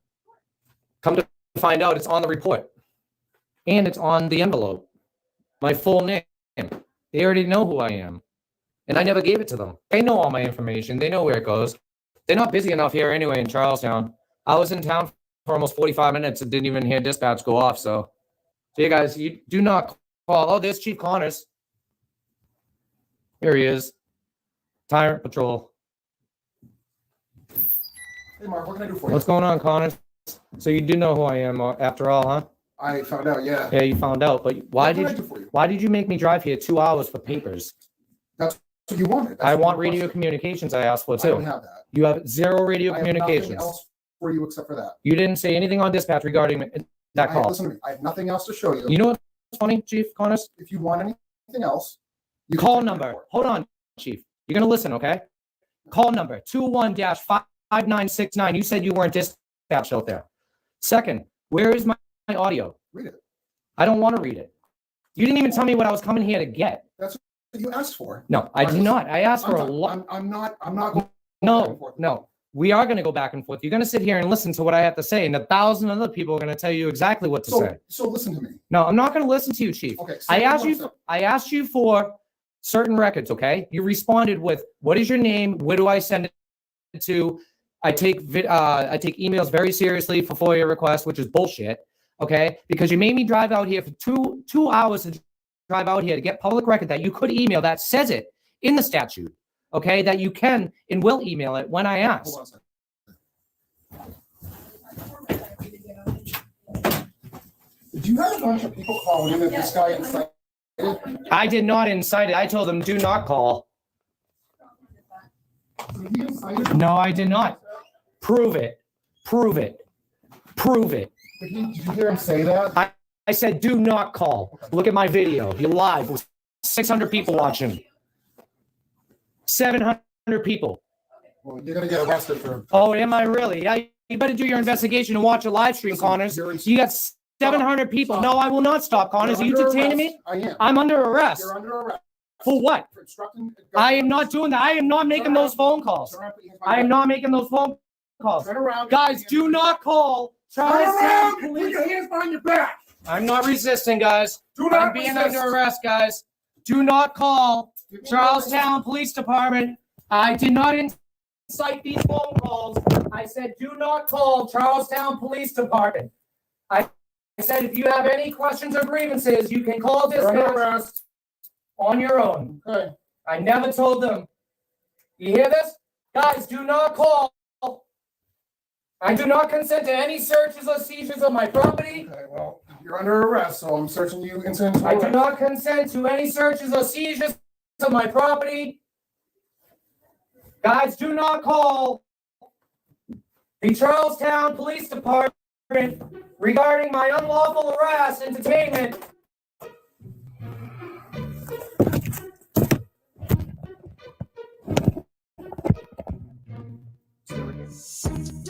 Come to find out, it's on the report. And it's on the envelope. My full name. They already know who I am. And I never gave it to them. They know all my information. They know where it goes. They're not busy enough here anyway in Charlestown. I was in town for almost 45 minutes and didn't even hear dispatch go off. So you guys, you do not call. Oh, there's Chief Connors. Here he is. Tyrant Patrol. Hey, Mark, what can I do for you? What's going on, Connors? So you do know who I am after all, huh? I found out, yeah. Yeah, you found out. But What can I do for you? why did you make me drive here 2 hours for papers? That's what you wanted. That's I what want you radio requested. communications I asked for I too. don't have that. You have zero radio I have nothing communications. else for you except for that. You didn't say anything on dispatch regarding that call. Listen to me. I have nothing else to show you. You know what's funny, Chief Connors? If you want anything else, you can Call take number. it for it. Hold on, Chief. You're going to listen, okay? Call number 21-5969. You said you weren't dispatched out there. Second, where is my audio? Read it. I don't want to read it. You didn't even tell me what I was coming here to get. That's what you asked for. No, I did not. I asked for a lot. I'm not going No. We are going to go back and forth. You're going to sit here and listen to what I have to say, and 1,000 other people are going to tell you exactly what to say. So listen to me. No, I'm not going to listen to you, Chief. Okay. I asked you for certain records, okay? You responded with, what is your name? Where do I send it to? I take emails very seriously for FOIA requests, which is bullshit, okay? Because you made me drive out here for two hours to drive out here to get public record that you could email that says it in the statute, okay? That you can and will email it when I ask. Hold on a second. Did you have a bunch of people calling in that this guy incited? I did not incite it. I told them do not call. Did he incite it? No, I did not. Prove it. Prove it. Prove it. Did you hear him say that? I said do not call. Look at my video. You're live with 600 people watching. 700 people. Well, you're gonna get arrested for. Oh, am I really? Yeah, you better do your investigation and watch a live stream, Connors. You got 700 people. Stop. No, I will not stop, Connors. Are you You're under detaining arrest. me? I am. I'm under arrest. You're under arrest. For what? For obstructing the I am not doing that. I am not making those phone calls. Turn around, put your hands I am behind not making those phone calls. Turn around. Guys, do not call. Turn around and put your hands behind your back. I'm not resisting, guys. Do not I'm being resist. under arrest, guys. Do not call Charlestown Police Department. I did not incite these phone calls. I said, do not call Charlestown Police Department. I said, if you have any questions or grievances, you can call dispatch on your own. Okay. I never told them. You hear this? Guys, do not call. I do not consent to any searches or seizures of my property. Okay, well, you're under arrest, so I'm searching you incident to I do arrest. not consent to any searches or seizures of my property. Guys, do not call the Charlestown Police Department regarding my unlawful arrest and detainment.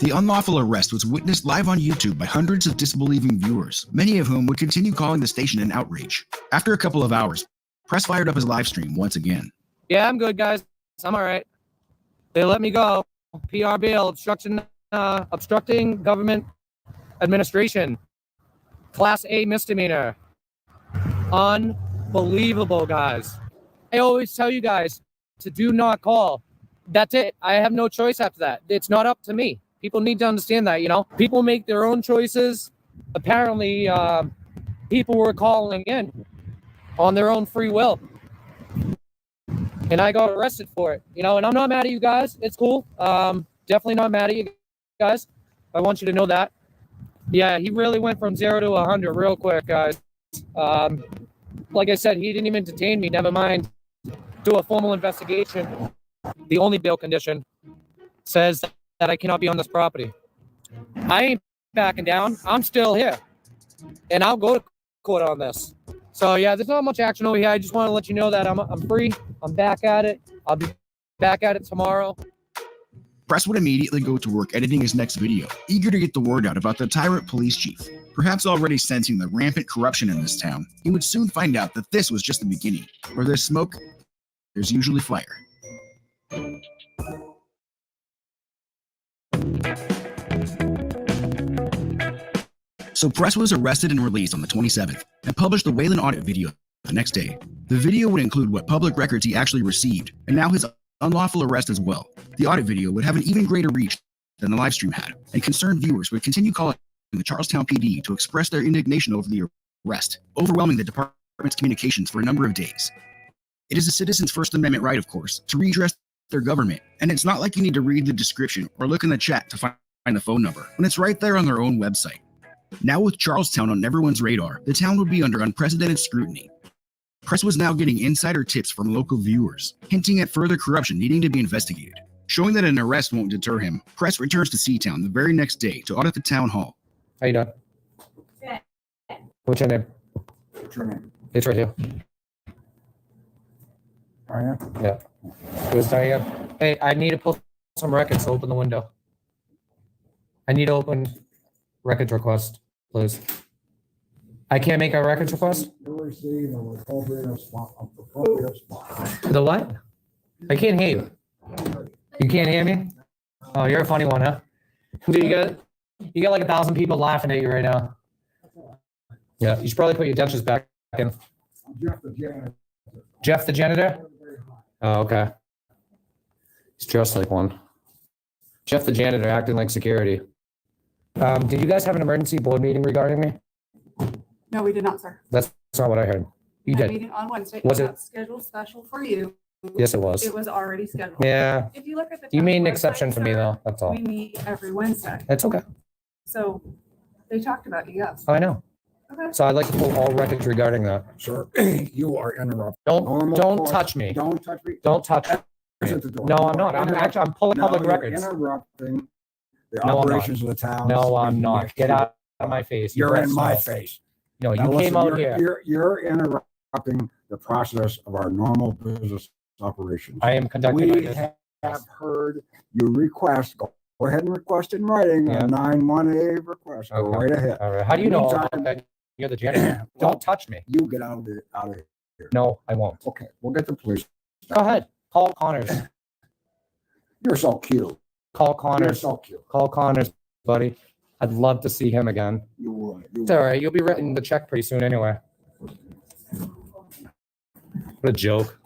The unlawful arrest was witnessed live on YouTube by hundreds of disbelieving viewers, many of whom would continue calling the station an outrage. After a couple of hours, press fired up his live stream once again. Yeah, I'm good, guys. I'm all right. They let me go. PR bail, obstructing government administration. Class A misdemeanor. Unbelievable, guys. I always tell you guys to do not call. That's it. I have no choice after that. It's not up to me. People need to understand that, you know. People make their own choices. apparently people were calling in on their own free will. And I got arrested for it, you know, and I'm not mad at you guys. It's cool. Definitely not mad at you guys. I want you to know that. Yeah, he really went from 0 to 100 real quick, guys. Like I said, he didn't even detain me. Never mind do a formal investigation. The only bail condition says that I cannot be on this property. I ain't backing down. I'm still here. And I'll go to court on this. So yeah, there's not much action over here. I just want to let you know that I'm free. I'm back at it. I'll be back at it tomorrow. Press would immediately go to work editing his next video, eager to get the word out about the tyrant police chief. Perhaps already sensing the rampant corruption in this town, he would soon find out that this was just the beginning. Where there's smoke, there's usually fire. So Press was arrested and released on the 27th and published the Wayland audit video the next day. The video would include what public records he actually received, and now his unlawful arrest as well. The audit video would have an even greater reach than the live stream had, and concerned viewers would continue calling the Charlestown PD to express their indignation over the arrest, overwhelming the department's communications for a number of days. It is a citizen's First Amendment right, of course, to redress their government, and it's not like you need to read the description or look in the chat to find the phone number, when it's right there on their own website. Now with Charlestown on everyone's radar, the town would be under unprecedented scrutiny. Press was now getting insider tips from local viewers, hinting at further corruption needing to be investigated. Showing that an arrest won't deter him, Press returns to Seatown the very next day to audit the town hall. How you doing? What's your name? What's your name? It's right here. Diane? Yeah. Who's Diane? Hey, I need to pull some records to open the window. I need to open records request, please. I can't make a records request? You'll receive an appropriate spot. The what? I can't hear you. You can't hear me? Oh, you're a funny one, huh? Dude, you got like 1,000 people laughing at you right now. Yeah, you should probably put your dentures back in. Jeff the janitor. Jeff the janitor? Oh, okay. He's dressed like one. Jeff the janitor acting like security. Did you guys have an emergency board meeting regarding me? No, we did not, sir. That's not what I heard. You That did. meeting on Wednesday Was was it? not scheduled special for you. Yes, it was. It was already scheduled. Yeah. If you look at the. You made an town exception website, for me, sir, though. That's all. We meet every Wednesday. It's okay. So they talked about you, yes. I know. Okay. So I'd like to pull all records regarding that. Sir, you are interrupting. Don't touch me. Don't touch me. Don't touch me. Exit the door. No, I'm not. I'm pulling No, public you're records. interrupting the No, I'm operations not. of the town. No, I'm not. Get out of my face. You're breath in my smells. face. No, Now you came listen, out you're- here. You're interrupting the process of our normal business operations. I am conducting my We business. have heard your request. Go ahead and request in writing Yeah. a 918 request. Go Okay. right ahead. All right. How do you know Anytime that you're the janitor? Don't touch me. You get out of here. No, I won't. Okay, we'll get the police. Go ahead. Call Connors. You're so cute. Call You're Connors. so cute. Call Connors, buddy. I'd love to see him again. You would. It's all right. You'll be writing the check pretty soon anyway. What a joke.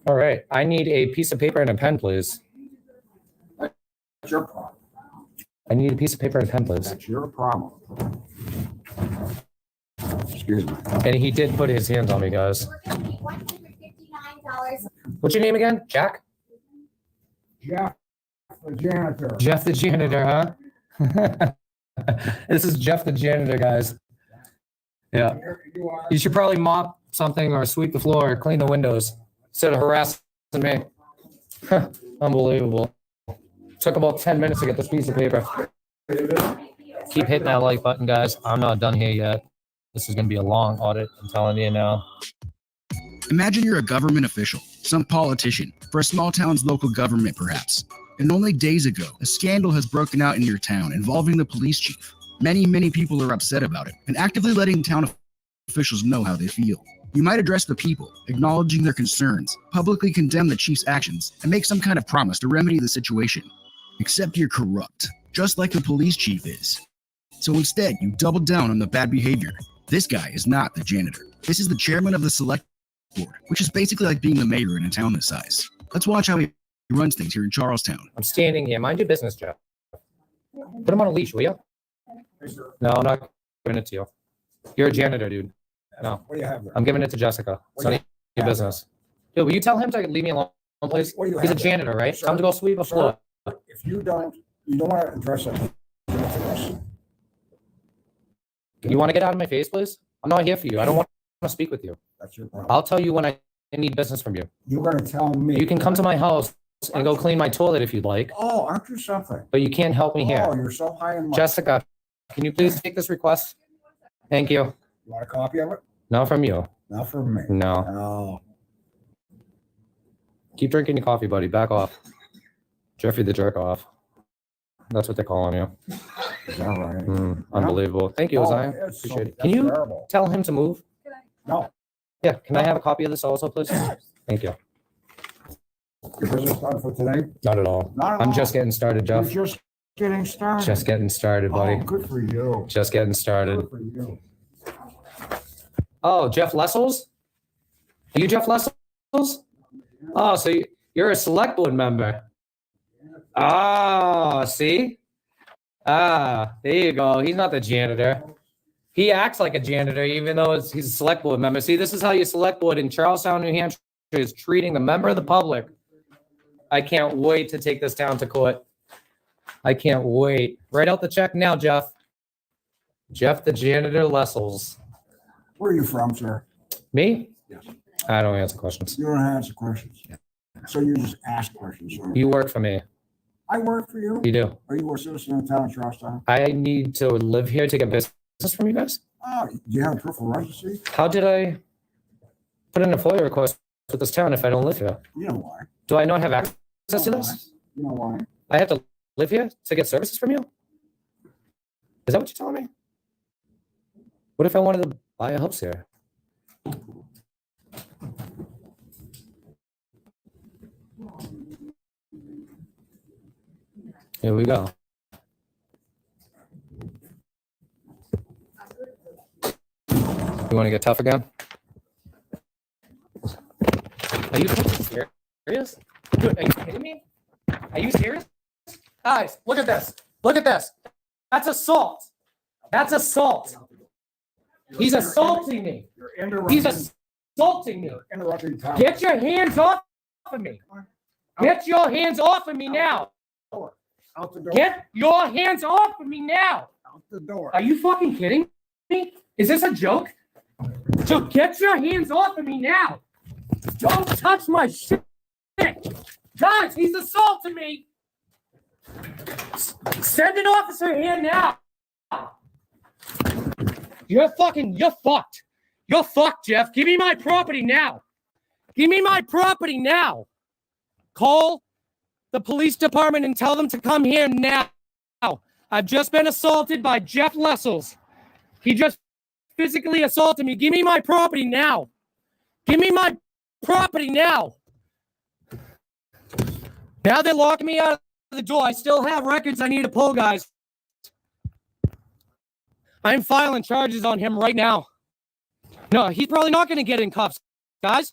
All right. I need a piece of paper and a pen, please. That's your problem. I need a piece of paper and a pen, please. That's your problem. Excuse me. And he did put his hands on me, guys. What's your name again? Jack? Jeff, the janitor. Jeff the janitor, huh? This is Jeff the janitor, guys. Yeah. You should probably mop something or sweep the floor or clean the windows instead of harassing me. Unbelievable. Took about 10 minutes to get this piece of paper. Keep hitting that like button, guys. I'm not done here yet. This is going to be a long audit. I'm telling you now. Imagine you're a government official, some politician, for a small town's local government perhaps. And only days ago, a scandal has broken out in your town involving the police chief. Many people are upset about it and actively letting town officials know how they feel. You might address the people, acknowledging their concerns, publicly condemn the chief's actions, and make some kind of promise to remedy the situation. Except you're corrupt, just like the police chief is. So instead, you double down on the bad behavior. This guy is not the janitor. This is the chairman of the select board, which is basically like being the mayor in a town this size. Let's watch how he runs things here in Charlestown. I'm standing here. Mind your business, Jeff. Put him on a leash, will you? No, I'm not giving it to you. You're a janitor, dude. No. What do you have there? I'm giving it to Jessica. It's none of your business. Dude, will you tell him to leave me alone, please? What do you He's a have there? janitor, right? Sir? Tell him to go sweep a Sir? floor. If you don't want to address it, give it to us. You want to get out of my face, please? I'm not here for you. I don't want to speak with you. That's your problem. I'll tell you when I need business from you. You're going to tell me. You can come to my house and go clean my toilet if you'd like, Oh, aren't you something? but you can't help me Oh, here. you're so high and mighty. Jessica, can you please take this request? Thank you. You want a copy of it? Not from you. Not from me. No. Oh. Keep drinking your coffee, buddy. Back off. Jeffrey the jerk off. That's what they're calling you. Is that right? Unbelievable. Thank you, Oh, Zion. it's so- Appreciate it. that's Can you terrible. tell him to move? No. Yeah. Can I have a copy of this also, please? Thank you. Your business done for today? Not at all. Not at I'm all. just getting started, You're Jeff. just getting started. Just getting started, buddy. Oh, good for you. Just getting started. Good for you. Oh, Jeff Lessels? Are you Jeff Lessels? Oh, so you're a select board member. Ah, see? Ah, there you go. He's not the janitor. He acts like a janitor, even though he's a select board member. See, this is how your select board in Charlestown, New Hampshire is treating the member of the public. I can't wait to take this down to court. I can't wait. Write out the check now, Jeff. Jeff the janitor Lessels. Where are you from, sir? Me? Yes. I don't answer questions. You don't answer questions. So you just ask questions, sir. You work for me. I work for you. You do. Are you a citizen of the town of Charlestown? I need to live here to get business from you guys. Oh, do you have proof of residency? How did I put in a FOIA request with this town if I don't live here? You know why. Do I not have access to this? You know why. I have to live here to get services from you? Is that what you're telling me? What if I wanted to buy a house here? Here we go. You want to get tough again? Are you serious? Dude, are you kidding me? Are you serious? Guys, look at this. Look at this. That's assault. That's assault. He's assaulting me. He's assaulting me. Interrupting time. Get your hands off of me. Get your hands off of me now. Out the door. Get your hands off of me now. Out the door. Are you fucking kidding me? Is this a joke? So get your hands off of me now. Don't touch my shit. Guys, he's assaulting me. Send an officer here now. You're fucked. You're fucked, Jeff. Give me my property now. Give me my property now. Call the police department and tell them to come here now. I've just been assaulted by Jeff Lessels. He just physically assaulted me. Give me my property now. Give me my property now. Now they're locking me out of the door. I still have records I need to pull, guys. I'm filing charges on him right now. No, he's probably not going to get in cuffs, guys.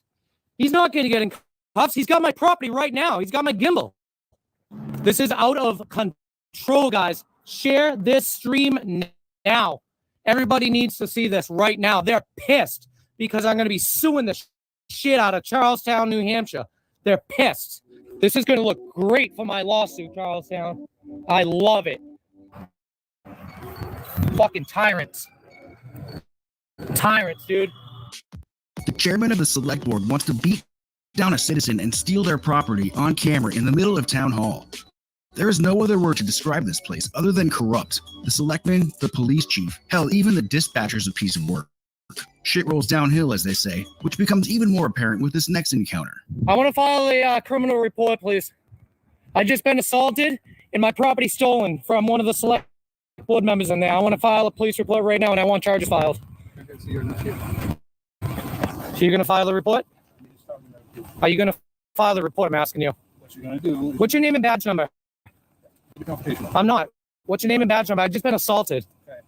He's not going to get in cuffs. He's got my property right now. He's got my gimbal. This is out of control, guys. Share this stream now. Everybody needs to see this right now. They're pissed because I'm going to be suing the shit out of Charlestown, New Hampshire. They're pissed. This is going to look great for my lawsuit, Charlestown. I love it. Fucking tyrants. Tyrants, dude. The chairman of the select board wants to beat down a citizen and steal their property on camera in the middle of town hall. There is no other word to describe this place other than corrupt. The selectman, the police chief, hell, even the dispatcher's a piece of work. Shit rolls downhill, as they say, which becomes even more apparent with this next encounter. I want to file a criminal report, please. I just been assaulted and my property stolen from one of the select board members in there. I want to file a police report right now and I want charges filed. So you're going to file the report? Are you going to file the report? I'm asking you. What you gonna do? What's your name and badge number? I'm not. What's your name and badge number? I've just been assaulted. Okay.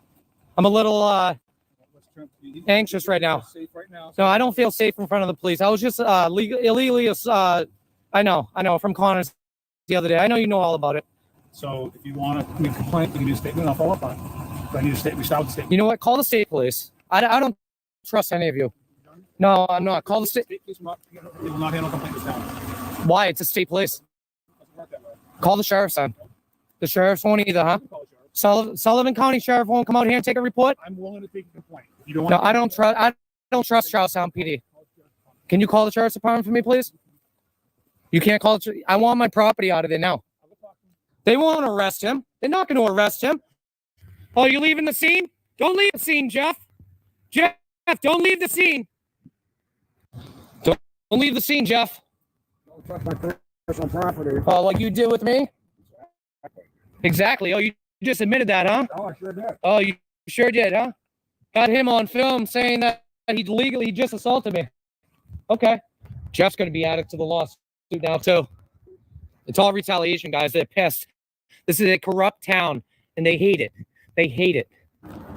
I'm a little anxious right now. Safe right now. No, I don't feel safe in front of the police. I was just illegally, I know, from Connors the other day. I know you know all about it. So if you want to make a complaint, you can do a statement. I'll follow up on it. So I need to state, we start with the state. You know what? Call the state police. I don't trust any of you. No, I'm not. Call the state. State police will not handle complaints down. Why? It's a state police. Call the sheriff's son. The sheriffs won't either, huh? Sullivan County Sheriff won't come out here and take a report. I'm willing to take a complaint. You don't No, want I don't trust. I don't trust Charlestown PD. Can you call the sheriff's department for me, please? You can't call it. I want my property out of there now. They won't arrest him. They're not going to arrest him. Oh, you leaving the scene? Don't leave the scene, Jeff. Jeff, don't leave the scene. Don't leave the scene, Jeff. Don't trust my personal property. Oh, like you did with me? Exactly. Oh, you just admitted that, huh? Oh, I sure did. Oh, you sure did, huh? Got him on film saying that he just assaulted me. Okay. Jeff's going to be added to the lawsuit now, too. It's all retaliation, guys. They're pissed. This is a corrupt town, and they hate it. They hate it.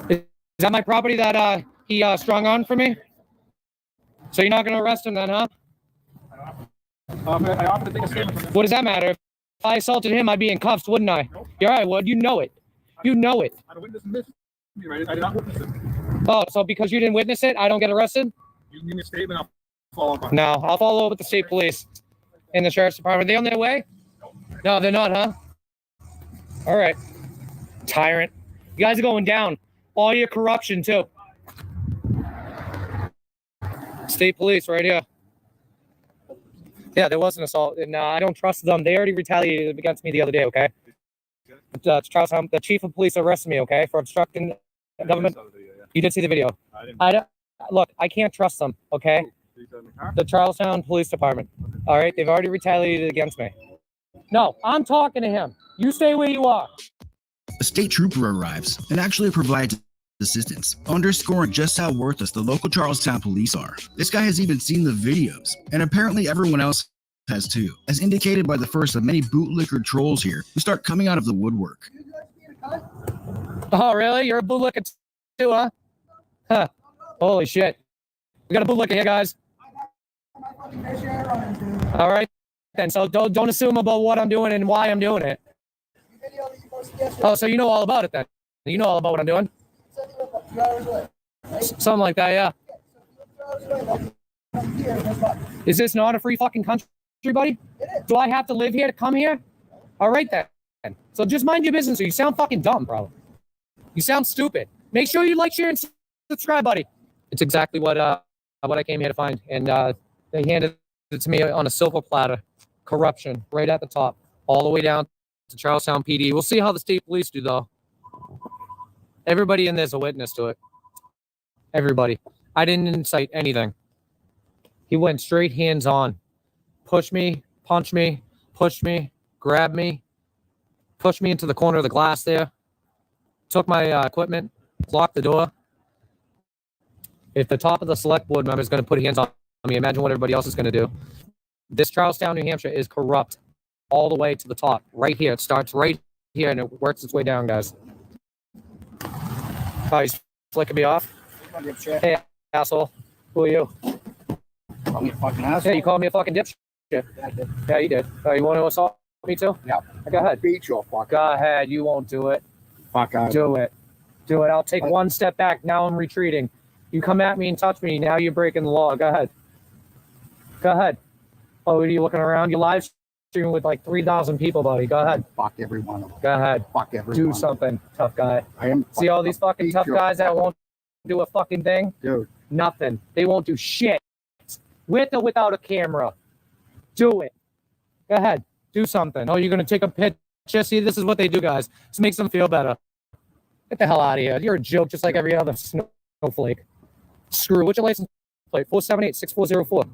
Is that my property that he strung on for me? So you're not going to arrest him then, huh? I offered to take a statement from him. What does that matter? If I assaulted him, I'd be in cuffs, wouldn't I? Nope. Yeah, I would. You know it. You know it. I don't witness this. I did not witness it. Oh, so because you didn't witness it, I don't get arrested? You can give me a statement, I'll follow up on it. No, I'll follow up with the state police and the sheriff's department. Are they on their way? No, they're not, huh? All right. Tyrant. You guys are going down. All your corruption, too. State police right here. Yeah, there was an assault, and I don't trust them. They already retaliated against me the other day, okay? Charlestown, the chief of police arrested me, okay, for obstructing government. You did see the video. I don't. Look, I can't trust them, okay? The Charlestown Police Department. All right, they've already retaliated against me. No, I'm talking to him. You stay where you are. A state trooper arrives and actually provides assistance, underscoring just how worthless the local Charlestown police are. This guy has even seen the videos, and apparently everyone else has too, as indicated by the first of many bootlicker trolls here who start coming out of the woodwork. Oh, really? You're a bootlicker too, huh? Huh. Holy shit. We got a bootlicker here, guys. All right, then. So don't assume about what I'm doing and why I'm doing it. Oh, so you know all about it then? You know all about what I'm doing? Something like that, yeah. Is this not a free fucking country, buddy? Do I have to live here to come here? All right, then. So just mind your business, or you sound fucking dumb, bro. You sound stupid. Make sure you like, share, and subscribe, buddy. It's exactly what I came here to find, and they handed it to me on a silver platter. Corruption, right at the top, all the way down to Charlestown PD. We'll see how the state police do, though. Everybody in there's a witness to it. Everybody. I didn't incite anything. He went straight hands on. Push me, punch me, push me, grab me, push me into the corner of the glass there. Took my equipment, locked the door. If the top of the select board member is going to put hands on me, imagine what everybody else is going to do. This Charlestown, New Hampshire is corrupt all the way to the top. Right here. It starts right here and it works its way down, guys. Oh, he's flicking me off. Hey, asshole. Who are you? Call me a fucking asshole. Yeah, you called me a fucking dipshit. Yeah, you did. You want to assault me too? Yeah. Go ahead. Beat your fuck. Go ahead. You won't do it. Fuck out. Do it. Do it. I'll take one step back. Now I'm retreating. You come at me and touch me. Now you're breaking the law. Go ahead. Go ahead. Oh, are you looking around? You live streaming with like 3,000 people, buddy. Go ahead. Fuck every one of them. Go ahead. Fuck every Do one. something, tough guy. I am. See all these fucking tough guys that won't do a fucking thing? Dude. Nothing. They won't do shit. With or without a camera. Do it. Go ahead. Do something. Oh, you're going to take a picture? See, this is what they do, guys. This makes them feel better. Get the hell out of here. You're a joke just like every other snowflake. Screw. What's your license plate? 478-6404.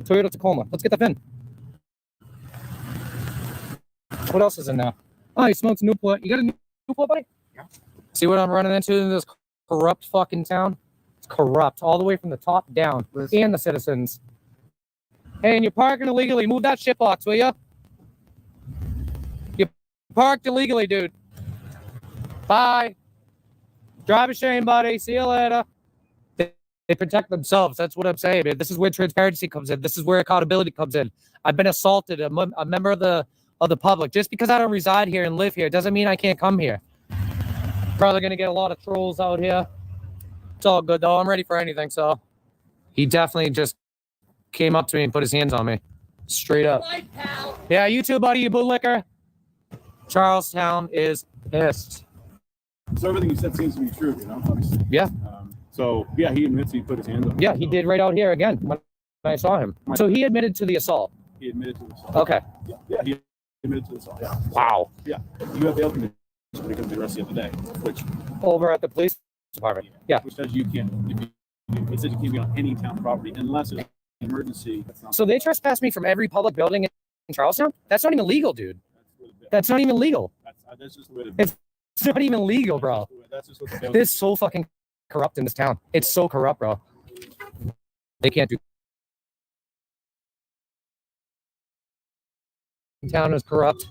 Toyota Tacoma. Let's get the VIN. What else is in there? Oh, he smokes Newport. You got a Newport, buddy? Yeah. See what I'm running into in this corrupt fucking town? It's corrupt all the way from the top down. Listen. And the citizens. Hey, and you're parking illegally. Move that shit box, will ya? You parked illegally, dude. Bye. Drive a shame, buddy. See you later. They protect themselves. That's what I'm saying, man. This is where transparency comes in. This is where accountability comes in. I've been assaulted. I'm a member of the public. Just because I don't reside here and live here doesn't mean I can't come here. Probably gonna get a lot of trolls out here. It's all good though. I'm ready for anything. So he definitely just came up to me and put his hands on me, straight up. Yeah, you too, buddy. You bootlicker. Charlestown is pissed. So everything you said seems to be true, you know, obviously. Yeah. So yeah, he admits he put his hands on. Yeah, he did right out here again when I saw him. So he admitted to the assault. He admitted to the assault. Okay. Yeah, he admitted to the assault. Yeah. Wow. Yeah. You have bail conditions when it comes to the rest of the day, which over at the police department. Yeah. Which says you can't. It says you can't be on any town property unless it's an emergency. So they trespassed me from every public building in Charlestown? That's not even legal, dude. That's not even legal. That's just the way it's not even legal, bro. That's just what the This is so fucking corrupt in this town. It's so corrupt, bro. They can't do. Town is corrupt.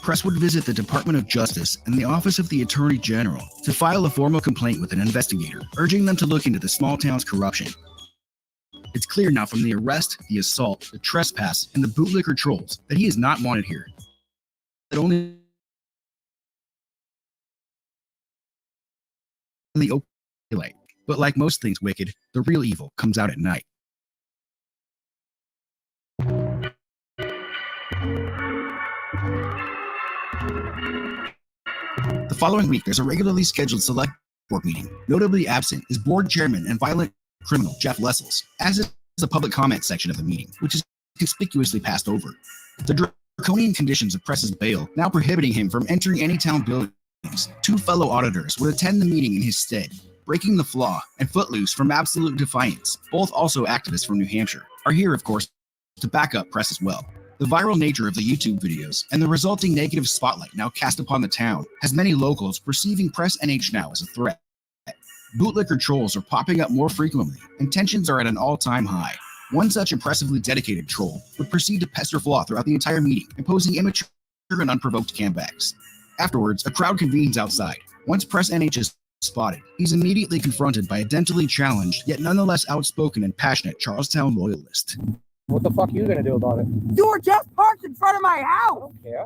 Press would visit the Department of Justice and the Office of the Attorney General to file a formal complaint with an investigator, urging them to look into the small town's corruption. It's clear now from the arrest, the assault, the trespass, and the bootlicker trolls that he is not wanted here. That only the open light. But like most things wicked, the real evil comes out at night. The following week, there's a regularly scheduled select board meeting. Notably absent is board chairman and violent criminal Jeff Lessels, as is the public comment section of the meeting, which is conspicuously passed over. The draconian conditions of Press's bail now prohibiting him from entering any town buildings. Two fellow auditors would attend the meeting in his stead. Breaking the Flaw and Footloose from Absolute Defiance, both also activists from New Hampshire, are here, of course, to back up Press as well. The viral nature of the YouTube videos and the resulting negative spotlight now cast upon the town has many locals perceiving Press NH now as a threat. Bootlicker trolls are popping up more frequently, and tensions are at an all-time high. One such impressively dedicated troll would proceed to pester Flaw throughout the entire meeting, imposing immature and unprovoked comebacks. Afterwards, a crowd convenes outside. Once Press NH is spotted, he's immediately confronted by a dentally challenged, yet nonetheless outspoken and passionate Charlestown loyalist. What the fuck are you gonna do about it? You were just parked in front of my house. Yeah.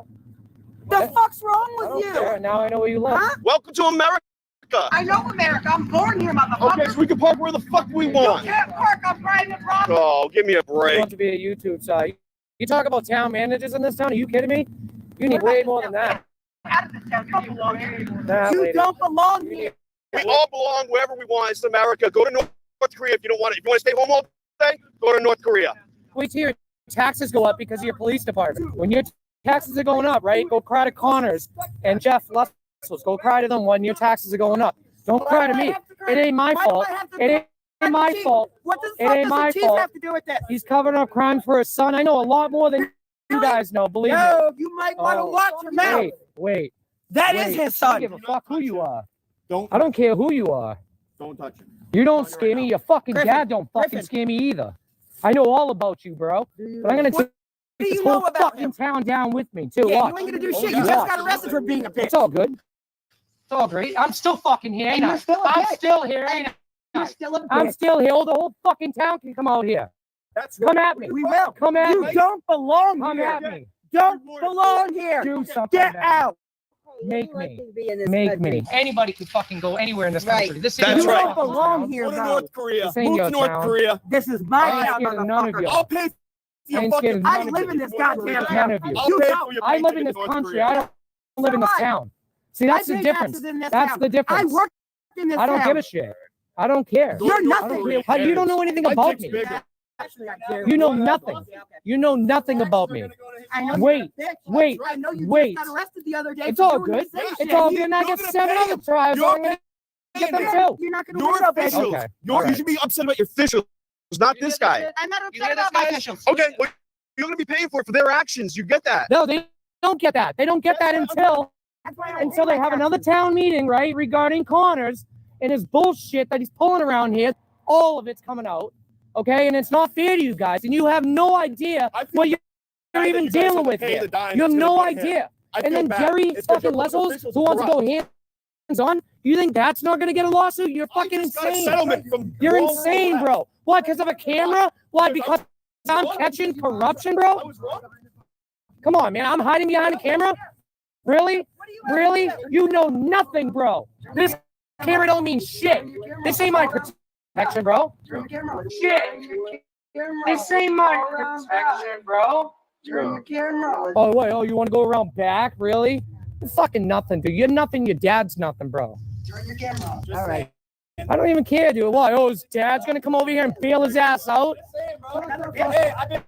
The fuck's wrong with you? Care. Now I know where you live. Huh? Welcome to America. I know America. I'm born here, motherfucker. Okay, so we can park where the fuck we want. You can't park on private property. Oh, give me a You break. want to be a YouTube site. You talk about town managers in this town? Are you kidding me? You need way more than that. Out of this town. You don't belong here. Nah, You lady. don't belong here. We all belong wherever we want. It's America. Go to North Korea if you don't want it. If you want to stay home all day, go to North Korea. Wait till your taxes go up because of your police department. When your taxes are going up, right? Go cry to Connors and Jeff Lessels. Go cry to them when your taxes are going up. Don't cry to me. It ain't my fault. It ain't my fault. What the It fuck ain't does my the chief fault. have to do with this? He's covering up crime for his son. I know a lot more than you guys know. Believe me. No, you might want to watch your mouth. Wait. That is Wait. his son. I don't give a fuck who you are. Don't. I don't care who you are. Don't touch him. You don't scare me. Your fucking Griffin, dad don't fucking Griffin. scare me either. I know all about you, bro. But I'm gonna What take do this you know whole about fucking him? town down with me too. Yeah, Watch. you ain't gonna do shit. Yeah. You just got arrested for being a bitch. It's all good. It's all great. I'm still fucking here, ain't And I? you're still a I'm bitch. still here, ain't I? You're still a I'm bitch. still here. The whole fucking town can come out here. Come at me. We will. Come at You me. don't belong Come here. at me. Don't belong here. Do something. Get now. out. Make me. Make me. Anybody can fucking go anywhere in this Right. country. This That's ain't You your right. don't town. belong here, Go to though. North Korea. This ain't Move your to North town. Korea. This is my I ain't town, scared of none of you. motherfucker. I'll pay for I your ain't fucking. scared of I none of live you. in this goddamn None town. of you. I'll You pay don't. for your I live paycheck in this North country. Korea. I don't live in this So do I. town. See, that's I the pay difference. taxes in this That's town. the difference. I work in this I don't town. give a shit. I don't care. You're I don't nothing. care. How- You don't know anything My about dick's me. bigger. Actually, I do. You know nothing. You know nothing about me. I know Wait, you're a bitch. wait, I know you wait. just got arrested the other day. It's for all doing good. the same It's shit. all good. And I You're get gonna 7 pay other him. tribes. You're I'm gonna get them too. You're not going to Your worry about that. officials. Okay. You Alright. should be upset about your officials, not this guy. I'm not You hear upset this, about my guys? officials. Okay, well, you're gonna be paying for it for their actions. You get that? No, they don't get that. They don't get that until That's why I don't until pay they my have another taxes. town meeting, right, regarding Connors and his bullshit that he's pulling around here. All of it's coming out, okay? And it's not fair to you guys, and you have no idea what you're even dealing with here. You have no idea. And then Jerry fucking Lessels, who wants to go hands on, you think that's not going to get a lawsuit? You're fucking insane. You're insane, bro. What, because of a camera? What, because I'm catching corruption, bro? Come on, man. I'm hiding behind a camera? Really? Really? You know nothing, bro. This camera don't mean shit. This ain't my protection, bro. Shit. This ain't my protection, bro. Oh, wait. Oh, you want to go around back? Really? You're fucking nothing, dude. You're nothing. Your dad's nothing, bro. All right. I don't even care, dude. What? Oh, his dad's going to come over here and bail his ass out? Hey, I've been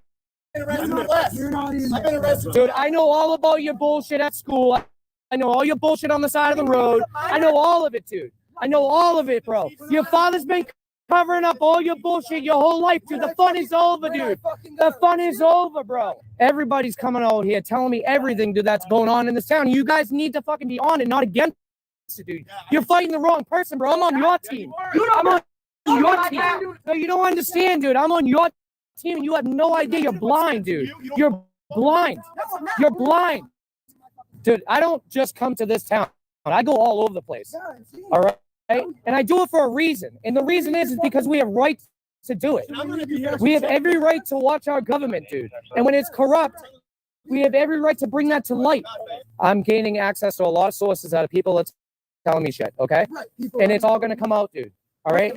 arrested. Dude, I know all about your bullshit at school. I know all your bullshit on the side of the road. I know all of it, dude. I know all of it, bro. Your father's been covering up all your bullshit your whole life, dude. The fun is over, dude. The fun is over, bro. Everybody's coming out here telling me everything, dude, that's going on in this town. You guys need to fucking be on it, not against it, dude. You're fighting the wrong person, bro. I'm on your team. I'm on your team. No, you don't understand, dude. I'm on your team, and you have no idea. You're blind, dude. You're blind. You're blind. Dude, I don't just come to this town. I go all over the place. All right? And I do it for a reason. And the reason is because we have rights to do it. We have every right to watch our government, dude. And when it's corrupt, we have every right to bring that to light. I'm gaining access to a lot of sources out of people that's telling me shit, okay? And it's all going to come out, dude. All right?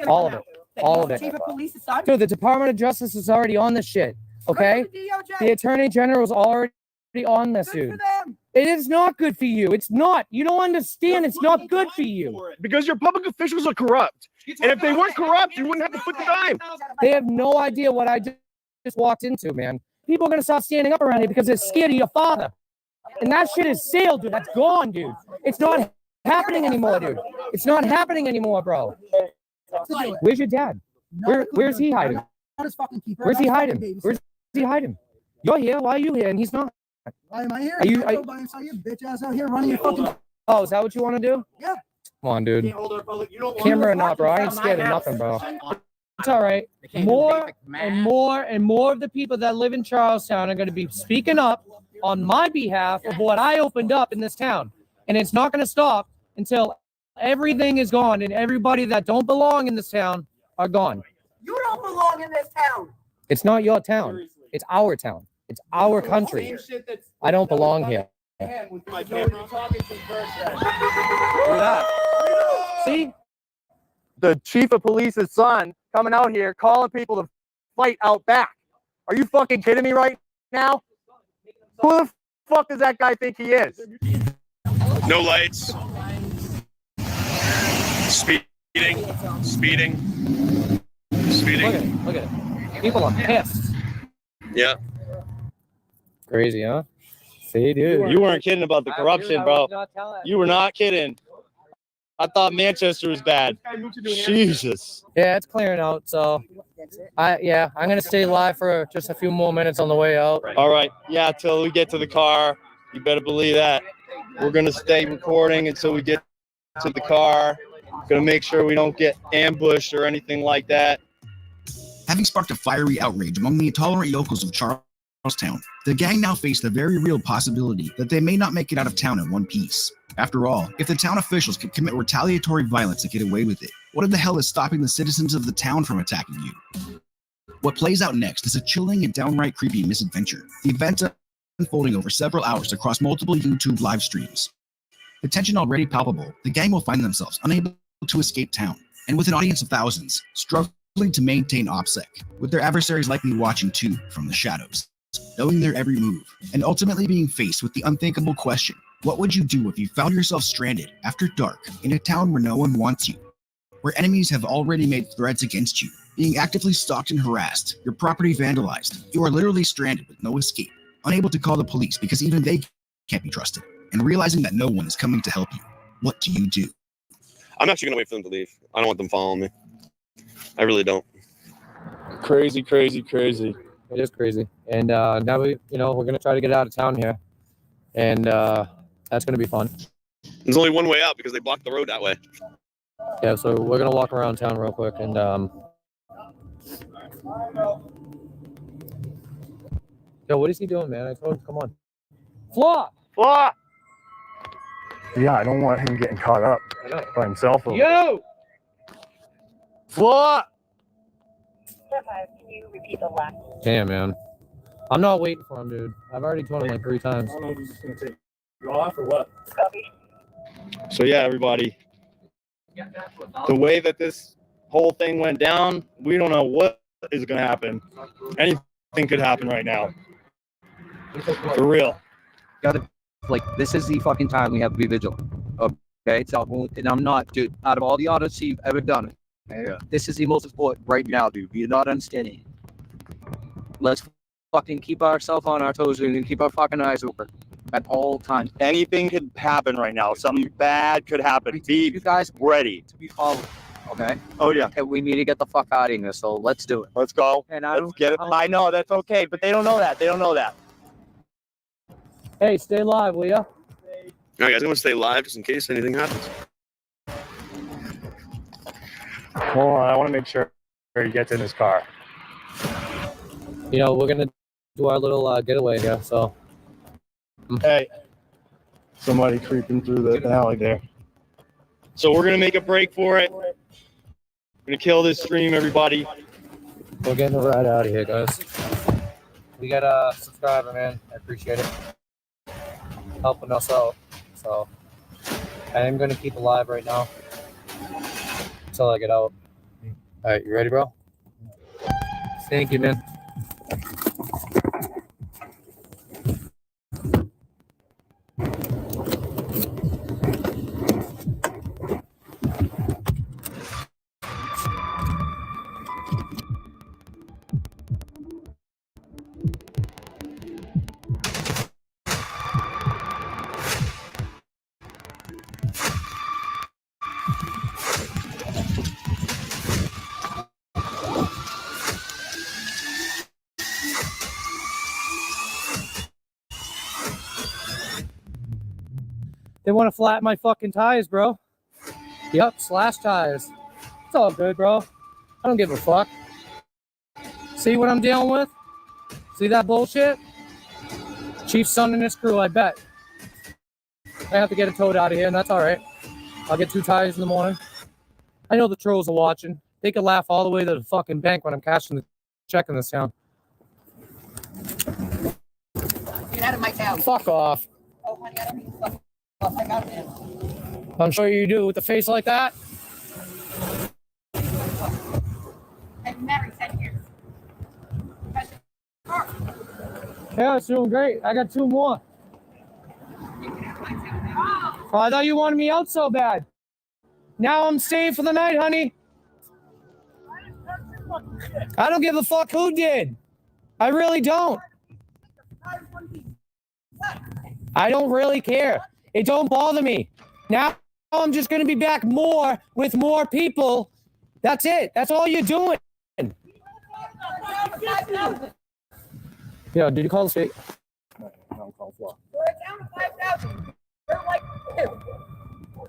All of it. All of it. Dude, the Department of Justice is already on this shit, okay? The Attorney General is already on this, dude. It is not good for you. It's not. You don't understand. It's not good for you. Because your public officials are corrupt. And if they weren't corrupt, you wouldn't have to put the dime. They have no idea what I just walked into, man. People are going to stop standing up around here because they're scared of your father. And that shit is sailed, dude. That's gone, dude. It's not happening anymore, dude. It's not happening anymore, bro. Where's your dad? Where's he hiding? Where's he hiding? Where's he hiding? You're here. Why are you here? And he's not. Why am I here? Are you bitch ass out here running your fucking. Oh, is that what you want to do? Yeah. Come on, dude. Camera or not, bro. I ain't scared of nothing, bro. It's all right. More and more and more of the people that live in Charlestown are going to be speaking up on my behalf of what I opened up in this town. And it's not going to stop until everything is gone and everybody that don't belong in this town are gone. You don't belong in this town. It's not your town. It's our town. It's our country. I don't belong here. See? The chief of police's son coming out here calling people to fight out back. Are you fucking kidding me right now? Who the fuck does that guy think he is? No lights. Speeding. Look at it. People are pissed. Yeah. Crazy, huh? See, dude. You weren't kidding about the corruption, bro. You were not kidding. I thought Manchester was bad. Jesus. Yeah, it's clearing out. So, I'm gonna stay live for just a few more minutes on the way out. All right. Yeah, till we get to the car. You better believe that. We're gonna stay recording until we get to the car. Gonna make sure we don't get ambushed or anything like that. Having sparked a fiery outrage among the intolerant yokels of Charlestown, the gang now face the very real possibility that they may not make it out of town in one piece. After all, if the town officials could commit retaliatory violence to get away with it, what the hell is stopping the citizens of the town from attacking you? What plays out next is a chilling and downright creepy misadventure. The events are unfolding over several hours across multiple YouTube live streams. The tension already palpable, the gang will find themselves unable to escape town, and with an audience of thousands, struggling to maintain OPSEC, with their adversaries likely watching too from the shadows, knowing their every move, and ultimately being faced with the unthinkable question: what would you do if you found yourself stranded after dark in a town where no one wants you, where enemies have already made threats against you, being actively stalked and harassed, your property vandalized, you are literally stranded with no escape, unable to call the police because even they can't be trusted, and realizing that no one is coming to help you? What do you do? I'm actually gonna wait for them to leave. I don't want them following me. I really don't. Crazy. It is crazy. And now we're gonna try to get out of town here, and that's gonna be fun. There's only one way out because they blocked the road that way. Yeah, so we're gonna walk around town real quick and yo, what is he doing, man? I told him, come on. Flaw! Yeah, I don't want him getting caught up by himself. Yo! Flaw! Damn, man. I'm not waiting for him, dude. I've already told him like 3 times. I don't know if he's just gonna take you off or what. So yeah, everybody, the way that this whole thing went down, we don't know what is going to happen. Anything could happen right now. For real. Gotta, like, this is the fucking time we have to be vigilant. Okay, so, and I'm not, dude, out of all the audits you've ever done, this is the most important right now, dude. You're not understanding. Let's fucking keep ourselves on our toes and keep our fucking eyes open at all times. Anything could happen right now. Something bad could happen. Be You guys ready. to be followed. Okay. Oh yeah. Okay, we need to get the fuck out of here. So let's do it. Let's go. And I Let's get it. I know that's okay, but they don't know that. They don't know that. Hey, stay live, will ya? All right, guys, I'm gonna stay live just in case anything happens. Hold on, I want to make sure he gets in his car. You know, we're gonna do our little getaway here, so. Hey, Somebody creeping through the alley there. so we're gonna make a break for it. We're gonna kill this stream, everybody. We're getting right out of here, guys. We got a subscriber, man. I appreciate it. Helping us out. So I am gonna keep it live right now until I get out. All right, you ready, bro? Thank you, man. They want to flatten my fucking tires, bro. Yep, slash tires. It's all good, bro. I don't give a fuck. See what I'm dealing with? See that bullshit? Chief's son and his crew, I bet. I have to get a toad out of here, and that's all right. I'll get 2 tires in the morning. I know the trolls are watching. They could laugh all the way to the fucking bank when I'm cashing the check in this town. Get out of my town. Fuck off. Oh, honey, I don't need to fuck off. I got it. I'm sure you do with a face like that. I've married 10 years. Yeah, it's doing great. I got 2 more. Oh, I thought you wanted me out so bad. Now I'm staying for the night, honey. I don't give a fuck who did. I really don't. I don't really care. It don't bother me. Now I'm just going to be back more with more people. That's it. That's all you're doing. Yeah, did you call the state? No, call what? We're down to 5,000. They're like 2.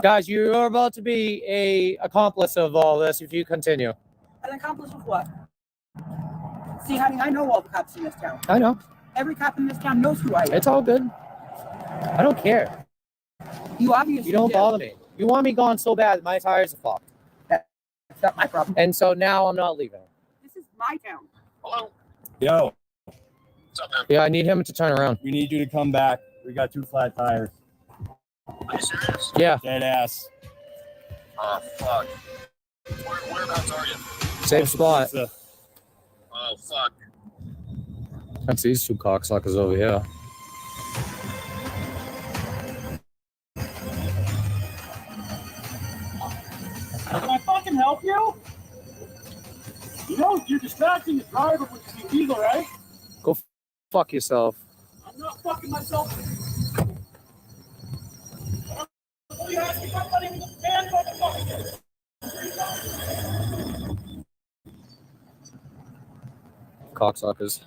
Guys, you're about to be a accomplice of all this if you continue. An accomplice with what? See, honey, I know all the cops in this town. I know. Every cop in this town knows who I am. It's all good. I don't care. You obviously You don't do. bother me. You want me gone so bad, my tires are fucked. That's not my problem. And so now I'm not leaving. This is my town. Hello. Yo, Yeah, I need him to turn around. we need you to come back. We got 2 flat tires. Are you serious? Yeah, Dead ass. Oh fuck. Whereabouts are you? same spot. Oh fuck. That's these 2 cocksuckers over here. Can I fucking help you? You know you're distracting the driver with the diesel, right? Go fuck yourself. I'm not fucking myself. What are you asking somebody with a man fucking Cocksuckers.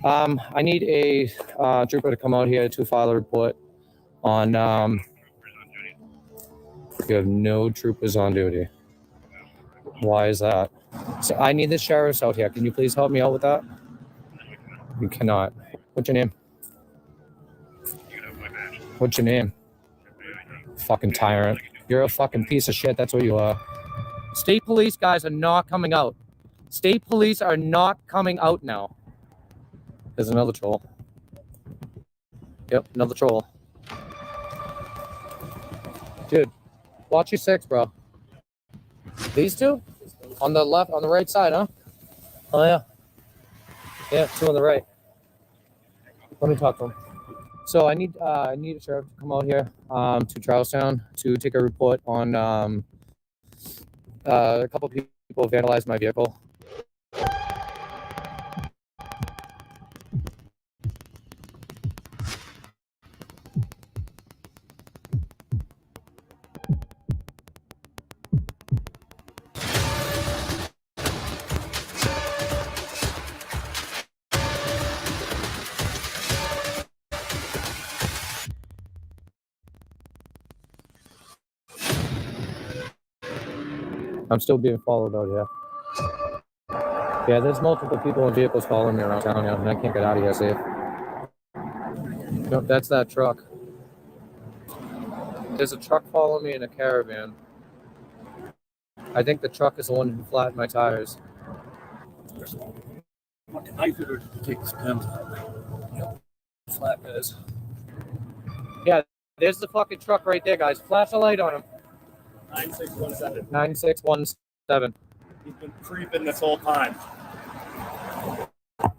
I need a trooper to come out here to file a report on you have no troopers on duty. Why is that? So I need the sheriffs out here. Can you please help me out with that? You cannot. What's your name? What's your name? Fucking tyrant. You're a fucking piece of shit. That's what you are. State police guys are not coming out. State police are not coming out now. There's another troll. Yep, another troll. Dude, watch your six, bro. These two? On the left, on the right side, huh? Oh, yeah. Yeah, two on the right. Let me talk to him. So I need a sheriff to come out here to Charlestown to take a report on a couple of people vandalized my vehicle. I'm still being followed out here. Yeah, there's multiple people in vehicles following me around town, and I can't get out of here safe. Nope, that's that truck. There's a truck following me in a caravan. I think the truck is the one who flattened my tires. Fucking knife it or take this pen. Flat guys. Yeah, there's the fucking truck right there, guys. Flash a light on him. 9617. 9617. He's been creeping this whole time. Got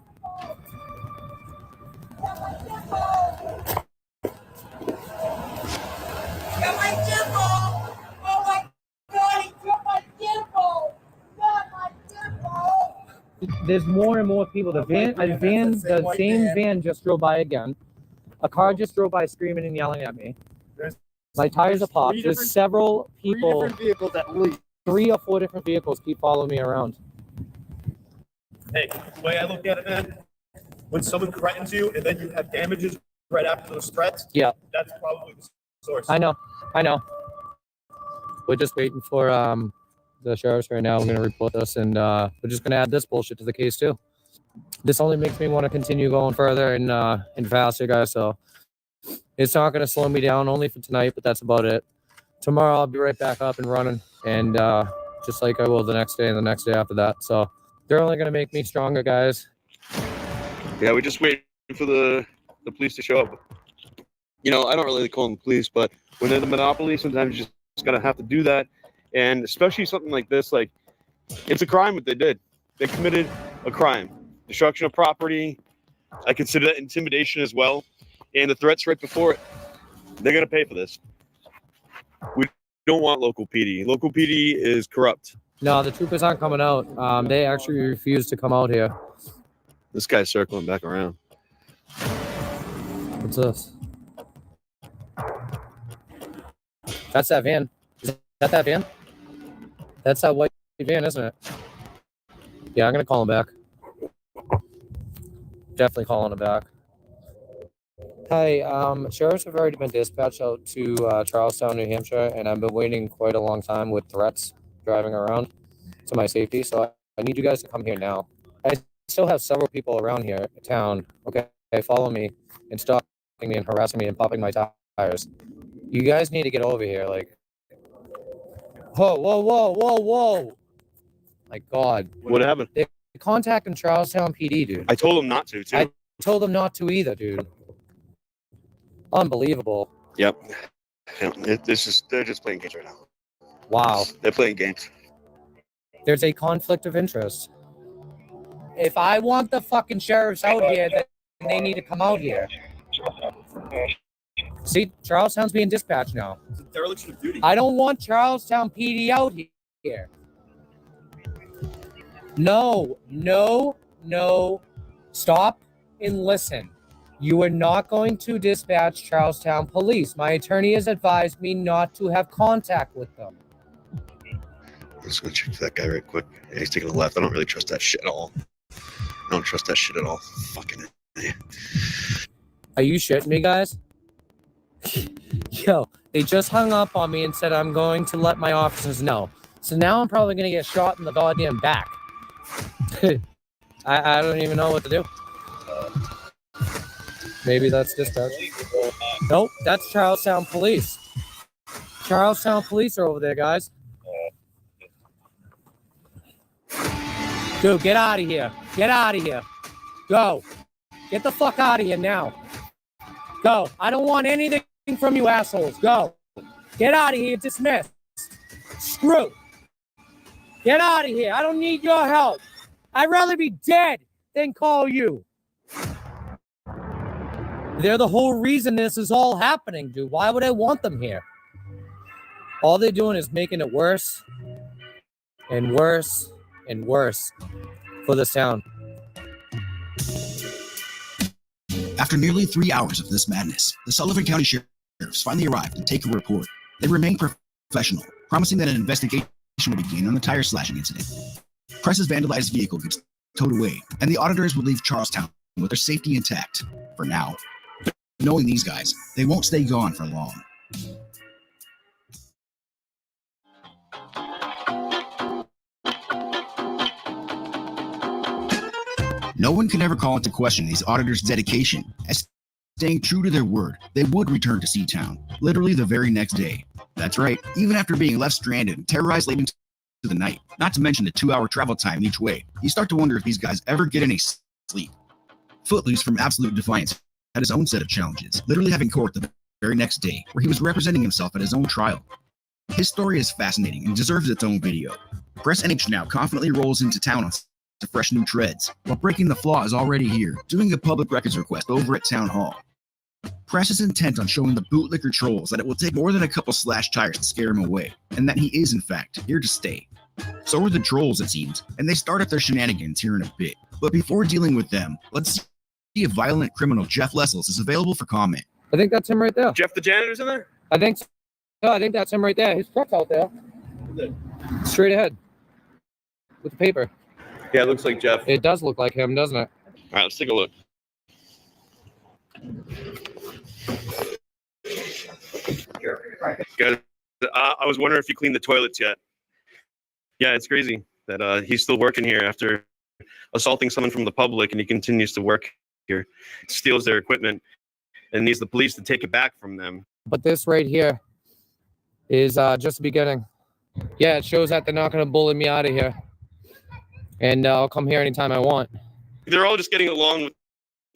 my dimple! Oh my God, he took my dimple! Got my dimple! There's more and more people. The same van just drove by again. A car just drove by screaming and yelling at me. My tires are popped. There's several people. 3 different vehicles at least. 3 or 4 different vehicles keep following me around. Hey, the way I look at it, man, when someone threatens you and then you have damages right after those threats, Yeah. that's probably the source. I know. We're just waiting for the sheriffs right now. We're going to report this, and we're just going to add this bullshit to the case too. This only makes me want to continue going further and faster, guys. So it's not going to slow me down only for tonight, but that's about it. Tomorrow I'll be right back up and running, and just like I will the next day and the next day after that. So they're only going to make me stronger, guys. Yeah, we're just waiting for the police to show up. You know, I don't really call them police, but when they're the monopoly, sometimes you just gotta have to do that. And especially something like this, like, it's a crime what they did. They committed a crime. Destruction of property. I consider that intimidation as well. And the threats right before it. They're gonna pay for this. We don't want local PD. Local PD is corrupt. No, the troopers aren't coming out. They actually refuse to come out here. This guy's circling back around. What's this? That's that van. Is that van? That's that white van, isn't it? Yeah, I'm gonna call him back. Definitely calling him back. Hi, sheriffs have already been dispatched out to Charlestown, New Hampshire, and I've been waiting quite a long time with threats driving around to my safety. So I need you guys to come here now. I still have several people around here in town. Okay, follow me and stalking me and harassing me and popping my tires. You guys need to get over here. Like, whoa. My God. What happened? They're contacting Charlestown PD, dude. I told him not to, too. I told them not to either, dude. Unbelievable. Yep. They're just playing games right now. Wow. They're playing games. There's a conflict of interest. If I want the fucking sheriffs out here, then they need to come out here. See, Charlestown's being dispatched now. It's a dereliction of duty. I don't want Charlestown PD out here. No. Stop and listen. You are not going to dispatch Charlestown police. My attorney has advised me not to have contact with them. I'm just gonna check that guy right quick. Yeah, he's taking a left. I don't really trust that shit at all. Fucking. Are you shitting me, guys? Yo, they just hung up on me and said I'm going to let my officers know. So now I'm probably going to get shot in the goddamn back. I don't even know what to do. Maybe that's dispatch. Nope, that's Charlestown Police. Charlestown Police are over there, guys. Dude, get out of here. Get out of here. Go. Get the fuck out of here now. Go. I don't want anything from you assholes. Go. Get out of here. Dismiss. Screw. Get out of here. I don't need your help. I'd rather be dead than call you. They're the whole reason this is all happening, dude. Why would I want them here? All they're doing is making it worse and worse and worse for this town. After nearly 3 hours of this madness, the Sullivan County Sheriffs finally arrived to take a report. They remained professional, promising that an investigation would begin on the tire slashing incident. Press's vandalized vehicle gets towed away, and the auditors will leave Charlestown with their safety intact for now. But knowing these guys, they won't stay gone for long. No one can ever call into question these auditors' dedication, as staying true to their word, they would return to Seatown, literally the very next day. That's right, even after being left stranded and terrorized late into the night, not to mention the 2-hour travel time each way, you start to wonder if these guys ever get any sleep. Footloose from absolute defiance had his own set of challenges, literally having court the very next day, where he was representing himself at his own trial. His story is fascinating and deserves its own video. Press NH now confidently rolls into town on to fresh new treads, while Breaking the Flaw is already here, doing a public records request over at Town Hall. Press is intent on showing the bootlicker trolls that it will take more than a couple slashed tires to scare him away, and that he is in fact here to stay. So are the trolls, it seems, and they start up their shenanigans here in a bit. But before dealing with them, let's see if violent criminal Jeff Lessels is available for comment. I think that's him right there. Jeff the janitor's in there? I think so. I think that's him right there. His truck's out there. Straight ahead. With the paper. Yeah, it looks like Jeff. It does look like him, doesn't it? All right, let's take a look. Guys, I was wondering if you cleaned the toilets yet. Yeah, it's crazy that he's still working here after assaulting someone from the public, and he continues to work here, steals their equipment, and needs the police to take it back from them. But this right here is just the beginning. Yeah, it shows that they're not going to bully me out of here. And I'll come here anytime I want. They're all just getting along with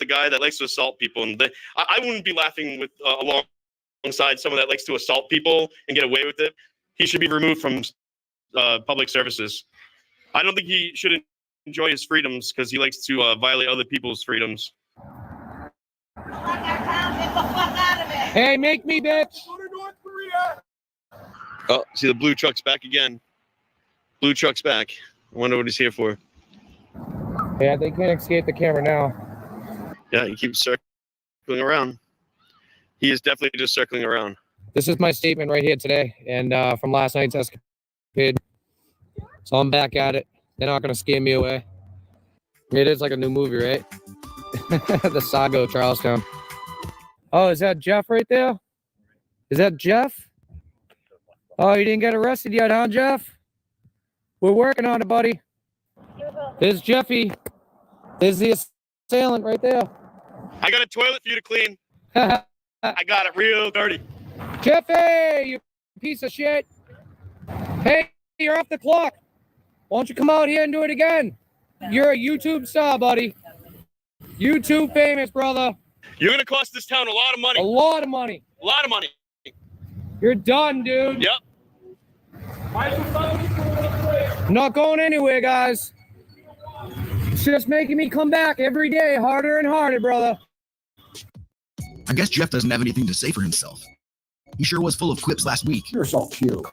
the guy that likes to assault people, and I wouldn't be laughing with alongside someone that likes to assault people and get away with it. He should be removed from public services. I don't think he should enjoy his freedoms because he likes to violate other people's freedoms. Hey, make me, bitch! Oh, see the blue truck's back again. Blue truck's back. I wonder what he's here for. Yeah, they can't escape the camera now. Yeah, he keeps circling around. He is definitely just circling around. This is my statement right here today, and from last night's escapade. So I'm back at it. They're not going to scare me away. It is like a new movie, right? The Saga of Charlestown. Oh, is that Jeff right there? Is that Jeff? Oh, you didn't get arrested yet, huh, Jeff? We're working on it, buddy. There's Jeffy. There's the assailant right there. I got a toilet for you to clean. I got it real dirty. Jeffy, you piece of shit. Hey, you're off the clock. Why don't you come out here and do it again? You're a YouTube star, buddy. YouTube famous, brother. You're going to cost this town a lot of money. A lot of money. A lot of money. You're done, dude. Yep. I'm not going anywhere, guys. It's just making me come back every day harder and harder, brother. I guess Jeff doesn't have anything to say for himself. He sure was full of quips last week. You're so cute.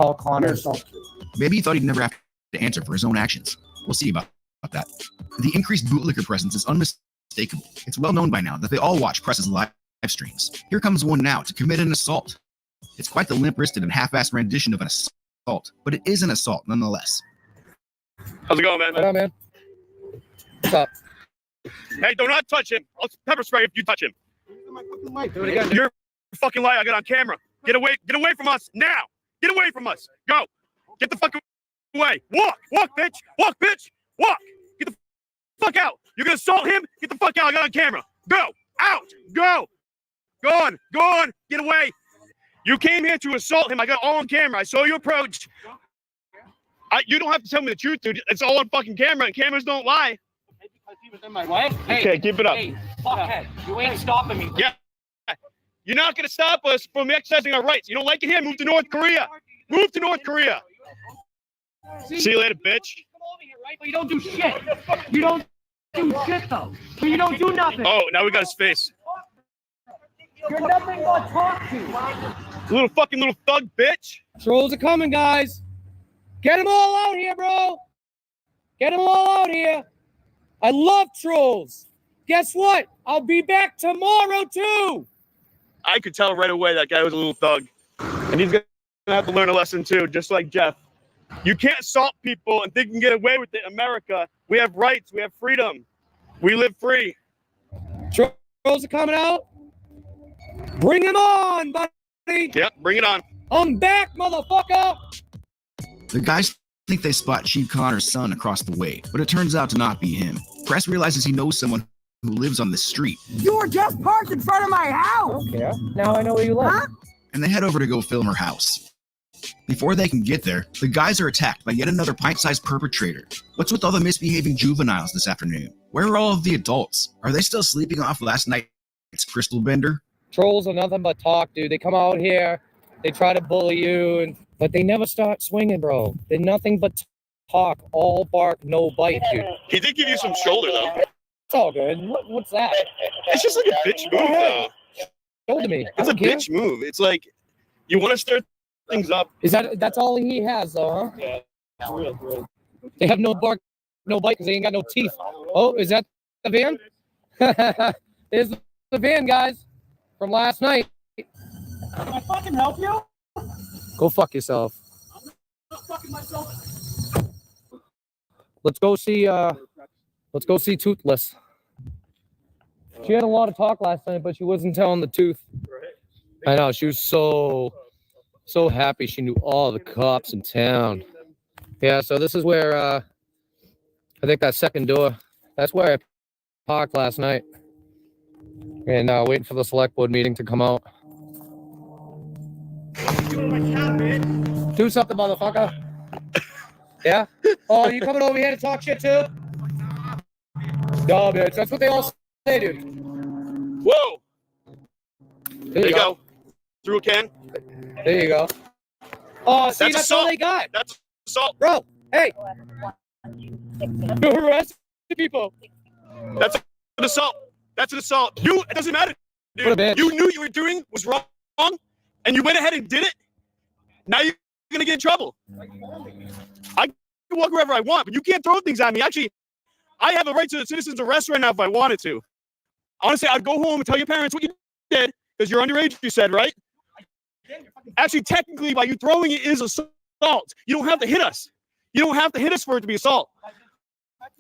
Call Connor. You're so cute. Maybe he thought he'd never have to answer for his own actions. We'll see about that. The increased bootlicker presence is unmistakable. It's well known by now that they all watch Press's live streams. Here comes one now to commit an assault. It's quite the limp-wristed and half-assed rendition of an assault, but it is an assault nonetheless. How's it going, man? What up, man? What's up? Hey, do not touch him. I'll pepper spray if you touch him. Do it again. You're a fucking liar. I got on camera. Get away from us now. Get away from us. Go. Get the fuck away. Walk, bitch. Walk, bitch. Walk. Get the fuck out. You're gonna assault him? Get the fuck out. I got on camera. Go. Out. Go. Go on. Get away. You came here to assault him. I got all on camera. I saw you approach. You don't have to tell me the truth, dude. It's all on fucking camera, and cameras don't lie. Because he was in my way. Okay, keep it up. Hey, fuckhead, you ain't stopping me. Yeah. You're not going to stop us from exercising our rights. You don't like it here? Move to North Korea. Move to North Korea. See you later, bitch. Come over here, right? But you don't do shit. You don't do shit, though. You don't do nothing. Oh, now we got his face. You're nothing but talk to. Little thug bitch. Trolls are coming, guys. Get them all out here, bro. Get them all out here. I love trolls. Guess what? I'll be back tomorrow, too. I could tell right away that guy was a little thug. And he's going to have to learn a lesson, too, just like Jeff. You can't assault people and think you can get away with it in America. We have rights. We have freedom. We live free. Trolls are coming out. Bring him on, buddy. Yep, bring it on. I'm back, motherfucker. The guys think they spot Chief Connor's son across the way, but it turns out to not be him. Press realizes he knows someone who lives on the street. You were just parked in front of my house. Yeah. Now I know where you live. Huh? And they head over to go film her house. Before they can get there, the guys are attacked by yet another pint-sized perpetrator. What's with all the misbehaving juveniles this afternoon? Where are all of the adults? Are they still sleeping off last night's crystal bender? Trolls are nothing but talk, dude. They come out here, they try to bully you, but they never start swinging, bro. They're nothing but talk, all bark, no bite, dude. He did give you some shoulder, though. It's all good. What's that? It's just like a bitch move, though. Shoulder me. It's a bitch move. It's like you want to stir things up. That's all he has, though, huh? Yeah. They have no bark, no bite because they ain't got no teeth. Oh, is that the van? There's the van, guys, from last night. Can I fucking help you? Go fuck yourself. I'm not fucking myself. Let's go see Toothless. She had a lot of talk last night, but she wasn't telling the truth. I know, she was so happy she knew all the cops in town. Yeah, so this is where I think that second door, that's where I parked last night. And waiting for the select board meeting to come out. Do something, motherfucker. Yeah? Oh, you coming over here to talk shit too? No, bitch. That's what they all say, dude. Whoa! There you go. Through a can. There you go. Oh, see, that's all they got. That's assault. Bro, hey. You're harassing people. That's an assault. That's an assault. It doesn't matter, dude. What a bitch. You knew you were doing was wrong, and you went ahead and did it. Now you're gonna get in trouble. I can walk wherever I want, but you can't throw things at me. Actually, I have a right to a citizen's arrest right now if I wanted to. Honestly, I'd go home and tell your parents what you did because you're underage. You said, right? Actually, technically, by you throwing it is assault. You don't have to hit us. You don't have to hit us for it to be assault.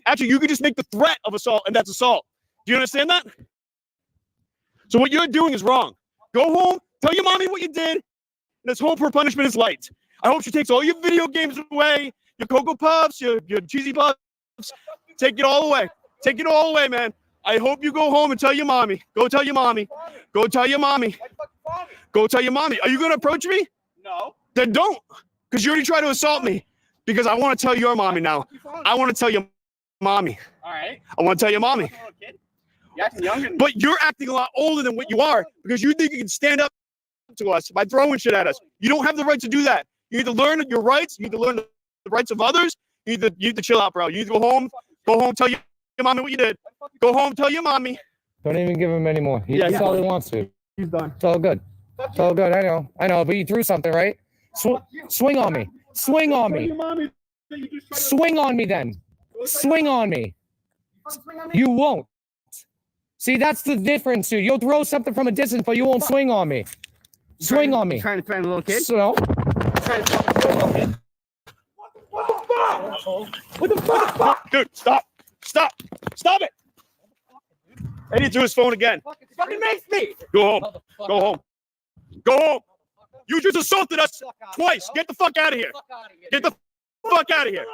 Actually, you could just make the threat of assault, and that's assault. Do you understand that? So what you're doing is wrong. Go home, tell your mommy what you did, and let's hope her punishment is light. I hope she takes all your video games away, your Cocoa Puffs, your Cheesy Puffs. Take it all away. Take it all away, man. I hope you go home and tell your mommy. Go tell your mommy. Go tell your mommy. Go tell your mommy. Are you going to approach me? No. Then don't, because you already tried to assault me. Because I want to tell your mommy now. I want to tell your mommy. All right. I want to tell your mommy. You're acting young and But you're acting a lot older than what you are because you think you can stand up to us by throwing shit at us. You don't have the right to do that. You need to learn your rights. You need to learn the rights of others. You need to chill out, bro. You need to go home. Go home, tell your mommy what you did. Go home, tell your mommy. Don't even give him any more. Yeah, That's all he wants to. he's done. It's all good. It's all good. I know. But you threw something, right? Swing on me. Swing on me. Swing on me then. Swing on me. You won't. See, that's the difference, dude. You'll throw something from a distance, but you won't swing on me. Swing on me. Trying to threaten a little kid? So, What the fuck? Dude, stop. Stop. Stop it. And he threw his phone again. Fucking makes me. Go home. Go home. Go home. You just assaulted us twice. Get the fuck out of here. Get the fuck out of here.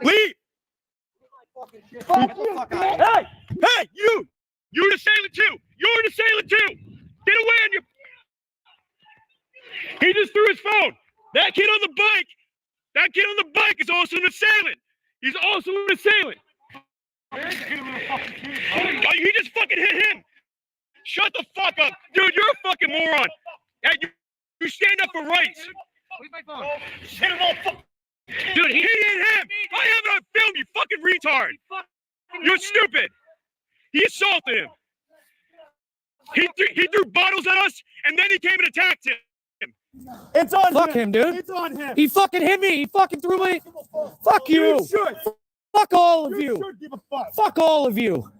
Leave. Hey, you. You're an assailant too. You're an assailant too. Get away on your. He just threw his phone. That kid on the bike That kid on the bike is also an assailant. He's also an assailant. Oh, he just fucking hit him. Shut the fuck up. Dude, you're a fucking moron. And you stand up for rights. Where's my phone? Dude, he hit him. I have it on film, you fucking retard. You're stupid. He assaulted him. He threw bottles at us, and then he came and attacked him. It's on Fuck him, dude. It's on him. He fucking hit me. He fucking threw me. Fuck you. You should. Fuck all of you. Should give a fuck. Fuck all of you.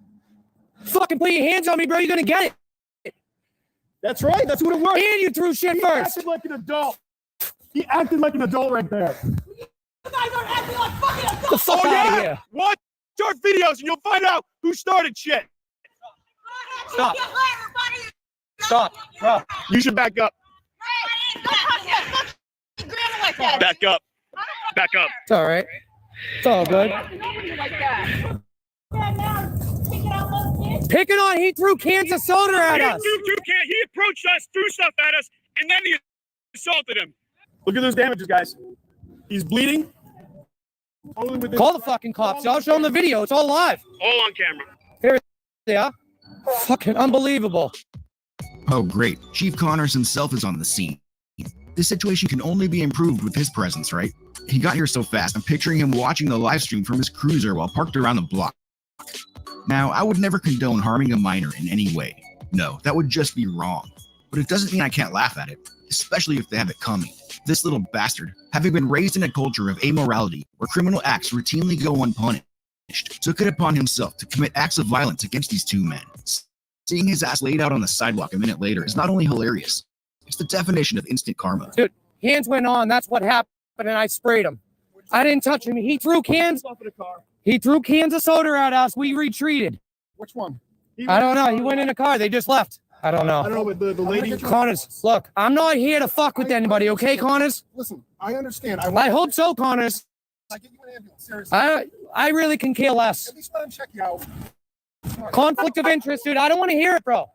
Fucking put your hands on me, bro. You're gonna get it. That's right. That's what it was. And you threw shit He first. acted like an adult. He acted like an adult right there. You guys are acting like fucking adults. The fuck out of here. Watch our videos, and you'll find out who started shit. Stop. Stop, bro. You should back up. Back up. Back up. It's all right. It's all good. Picking on, he threw cans of soda at us. He approached us, threw stuff at us, and then he assaulted him. Look at those damages, guys. He's bleeding. Call the fucking cops. I'll show them the video. It's all live. All on camera. Here they are. Fucking unbelievable. Oh, great. Chief Connors himself is on the scene. This situation can only be improved with his presence, right? He got here so fast, I'm picturing him watching the live stream from his cruiser while parked around the block. Now, I would never condone harming a minor in any way. No, that would just be wrong. But it doesn't mean I can't laugh at it, especially if they have it coming. This little bastard, having been raised in a culture of amorality where criminal acts routinely go unpunished, took it upon himself to commit acts of violence against these two men. Seeing his ass laid out on the sidewalk a minute later is not only hilarious, it's the definition of instant karma. Dude, hands went on. That's what happened, and I sprayed him. I didn't touch him. He threw cans. He threw cans of soda at us. We retreated. Which one? I don't know. He went in a car. They just left. I don't know. I don't know, but the lady. Connors, look, I'm not here to fuck with anybody, okay, Connors? Listen, I understand. I hope so, Connors. I get you an ambulance. Seriously. I really can care less. At least let him check you out. Conflict of interest, dude. I don't want to hear it, bro.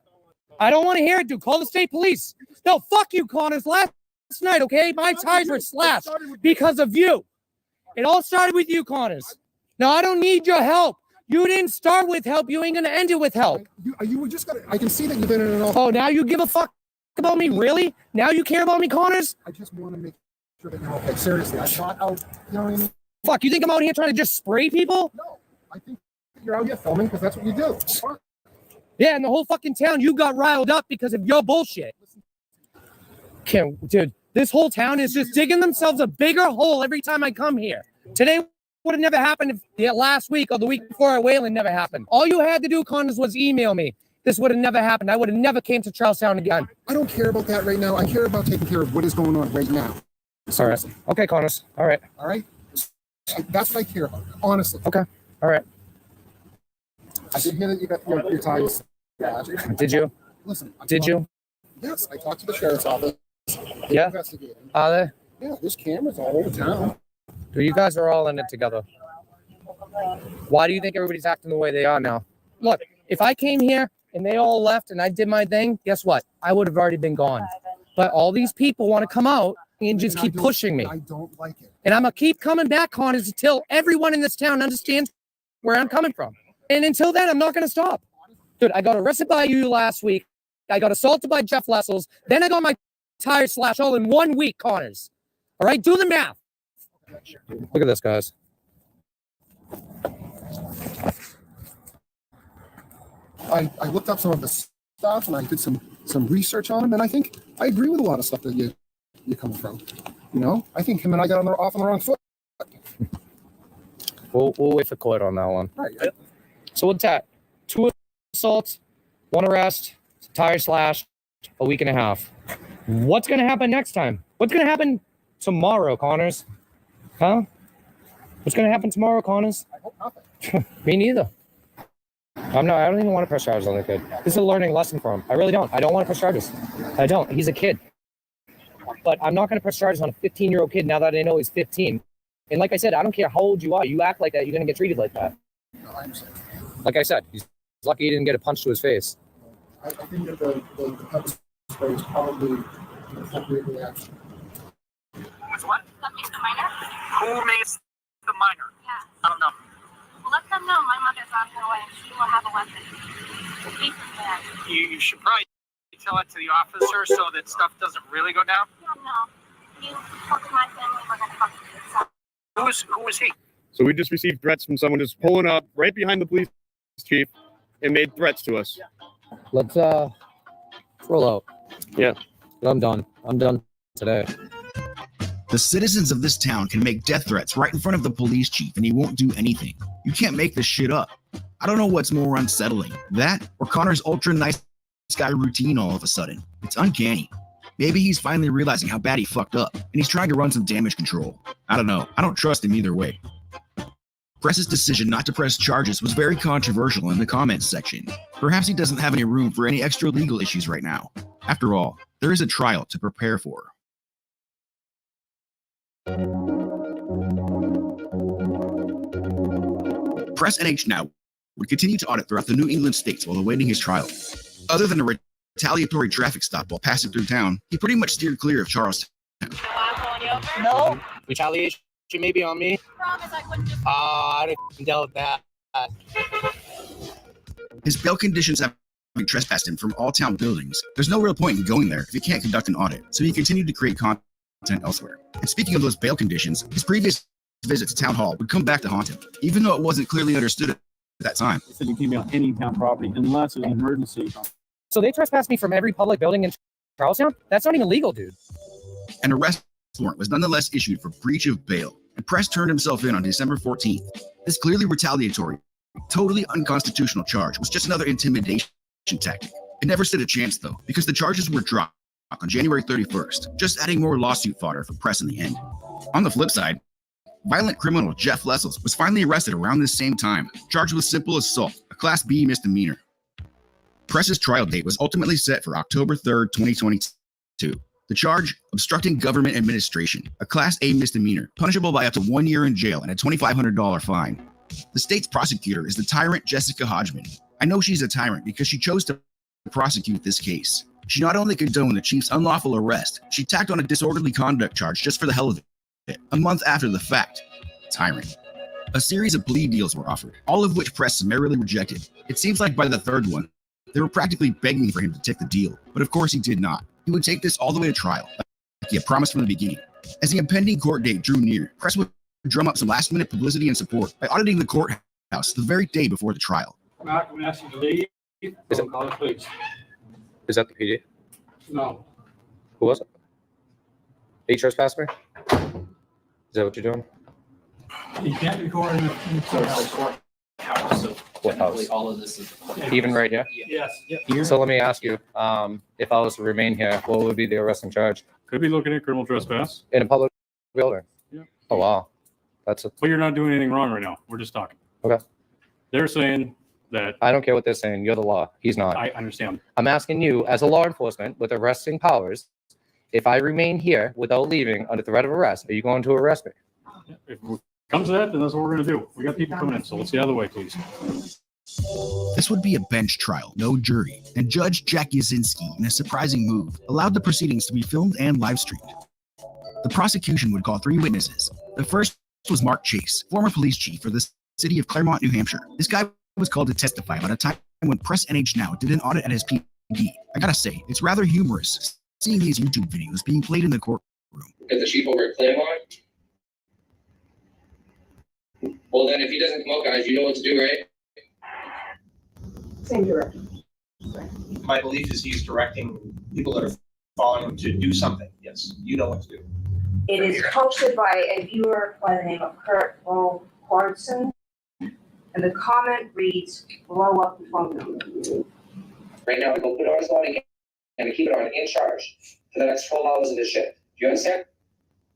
I don't want to hear it, dude. Call the state police. No, fuck you, Connors. Last night, okay? My tires were slashed because of you. It all started with you, Connors. No, I don't need your help. You didn't start with help. You ain't gonna end it with help. You were just gonna. I can see that you've been in an awful. Oh, now you give a fuck about me? Really? Now you care about me, Connors? I just want to make sure that you're okay. Seriously, I'm not out. You know what I mean? Fuck, you think I'm out here trying to just spray people? No, I think you're out here filming because that's what you do. Yeah, and the whole fucking town, you got riled up because of your bullshit. Dude, this whole town is just digging themselves a bigger hole every time I come here. Today would have never happened if the last week or the week before at Wayland never happened. All you had to do, Connors, was email me. This would have never happened. I would have never came to Charlestown again. I don't care about that right now. I care about taking care of what is going on right now. All right. Okay, Connors. All right. All right? That's what I care about, honestly. Okay. All right. I did hear that you got your tires. Did you? Listen. Did you? Yes, I talked to the sheriff's office. Yeah? Investigating. Are they? Yeah, there's cameras all over town. Dude, you guys are all in it together. Why do you think everybody's acting the way they are now? Look, if I came here and they all left and I did my thing, guess what? I would have already been gone. But all these people want to come out and just keep pushing me. I don't like it. And I'm going to keep coming back, Connors, until everyone in this town understands where I'm coming from. And until then, I'm not going to stop. Dude, I got arrested by you last week. I got assaulted by Jeff Lessels. Then I got my tires slashed all in 1 week, Connors. All right, do the math. Look at this, guys. I looked up some of the stuff and I did some research on him, and I think I agree with a lot of stuff that you're coming from. You know, I think him and I got off on the wrong foot. We'll wait for court on that one. Right. So what's that? 2 assaults, 1 arrest, tire slashed, a week and a half. What's going to happen next time? What's going to happen tomorrow, Connors? Huh? What's going to happen tomorrow, Connors? I hope nothing. Me neither. I don't even want to press charges on the kid. This is a learning lesson for him. I really don't. I don't want to press charges. I don't. He's a kid. But I'm not going to press charges on a 15-year-old kid now that I know he's 15. And like I said, I don't care how old you are. You act like that, you're going to get treated like that. No, I understand. Like I said, he's lucky he didn't get a punch to his face. I think that the pepper spray is probably an appropriate reaction. What? Who made the minor? Yeah. I don't know. Well, let them know my mother's on her way. She will have a weapon. Be prepared. You should probably tell it to the officer so that stuff doesn't really go down. Yeah, no. You talk to my family, we're going to talk to you. So. Who was he? So we just received threats from someone just pulling up right behind the police chief and made threats to us. Let's roll out. Yeah. I'm done. I'm done today. The citizens of this town can make death threats right in front of the police chief and he won't do anything. You can't make this shit up. I don't know what's more unsettling, that or Connor's ultra nice guy routine all of a sudden. It's uncanny. Maybe he's finally realizing how bad he fucked up and he's trying to run some damage control. I don't know. I don't trust him either way. Press's decision not to press charges was very controversial in the comments section. Perhaps he doesn't have any room for any extra legal issues right now. After all, there is a trial to prepare for. Press NH Now would continue to audit throughout the New England states while awaiting his trial. Other than a retaliatory traffic stop while passing through town, he pretty much steered clear of Charlestown. No. Retaliation maybe on me? Promise I wouldn't just. I didn't deal with that. His bail conditions have trespassed him from all town buildings. There's no real point in going there if he can't conduct an audit, so he continued to create content elsewhere. And speaking of those bail conditions, his previous visit to town hall would come back to haunt him, even though it wasn't clearly understood at that time. They said you can't be on any town property unless it's an emergency. So they trespassed me from every public building in Charlestown? That's not even legal, dude. An arrest warrant was nonetheless issued for breach of bail, and Press turned himself in on December 14th. This clearly retaliatory, totally unconstitutional charge was just another intimidation tactic. It never stood a chance, though, because the charges were dropped on January 31st, just adding more lawsuit fodder for Press in the end. On the flip side, violent criminal Jeff Lessels was finally arrested around this same time, charged with simple assault, a Class B misdemeanor. Press's trial date was ultimately set for October 3rd, 2022. The charge, obstructing government administration, a Class A misdemeanor, punishable by up to 1 year in jail and a $2,500 fine. The state's prosecutor is the tyrant Jessica Hodgman. I know she's a tyrant because she chose to prosecute this case. She not only condoned the chief's unlawful arrest, she tacked on a disorderly conduct charge just for the hell of it, a month after the fact. Tyrant. A series of plea deals were offered, all of which Press summarily rejected. It seems like by the third one, they were practically begging for him to take the deal, but of course he did not. He would take this all the way to trial, like he had promised from the beginning. As the impending court date drew near, Press would drum up some last-minute publicity and support by auditing the courthouse the very day before the trial. Mark, I'm asking you to leave. Is it- Call it, please. Is that the PD? No. Who was it? He trespassed me? Is that what you're doing? You can't record in the courthouse. What house? All of this is. Even right here? Yes. So let me ask you, if I was to remain here, what would be the arresting charge? Could be looking at criminal trespass. In a public building? Yeah. Oh, wow. That's a, But you're not doing anything wrong right now. We're just talking. okay. They're saying that. I don't care what they're saying. You're the law. He's not. I understand. I'm asking you, as a law enforcement with arresting powers, if I remain here without leaving under threat of arrest, are you going to arrest me? If it comes to that, then that's what we're going to do. We got people coming in, so let's get out of the way, please. This would be a bench trial, no jury, and Judge Jack Yazinski, in a surprising move, allowed the proceedings to be filmed and live streamed. The prosecution would call 3 witnesses. The first was Mark Chase, former police chief for the city of Claremont, New Hampshire. This guy was called to testify about a time when Press NH Now did an audit at his PD. I gotta say, it's rather humorous seeing these YouTube videos being played in the courtroom. Because the chief over at Claremont? Well, then if he doesn't come out, guys, you know what to do, right? Same direction. My belief is he's directing people that are following him to do something. Yes, you know what to do. It is posted by a viewer by the name of Kurt Quardson, and the comment reads, blow up the phone number. Right now, we go put it on his body and we keep it on in charge for the next 12 hours of this shift. Do you understand?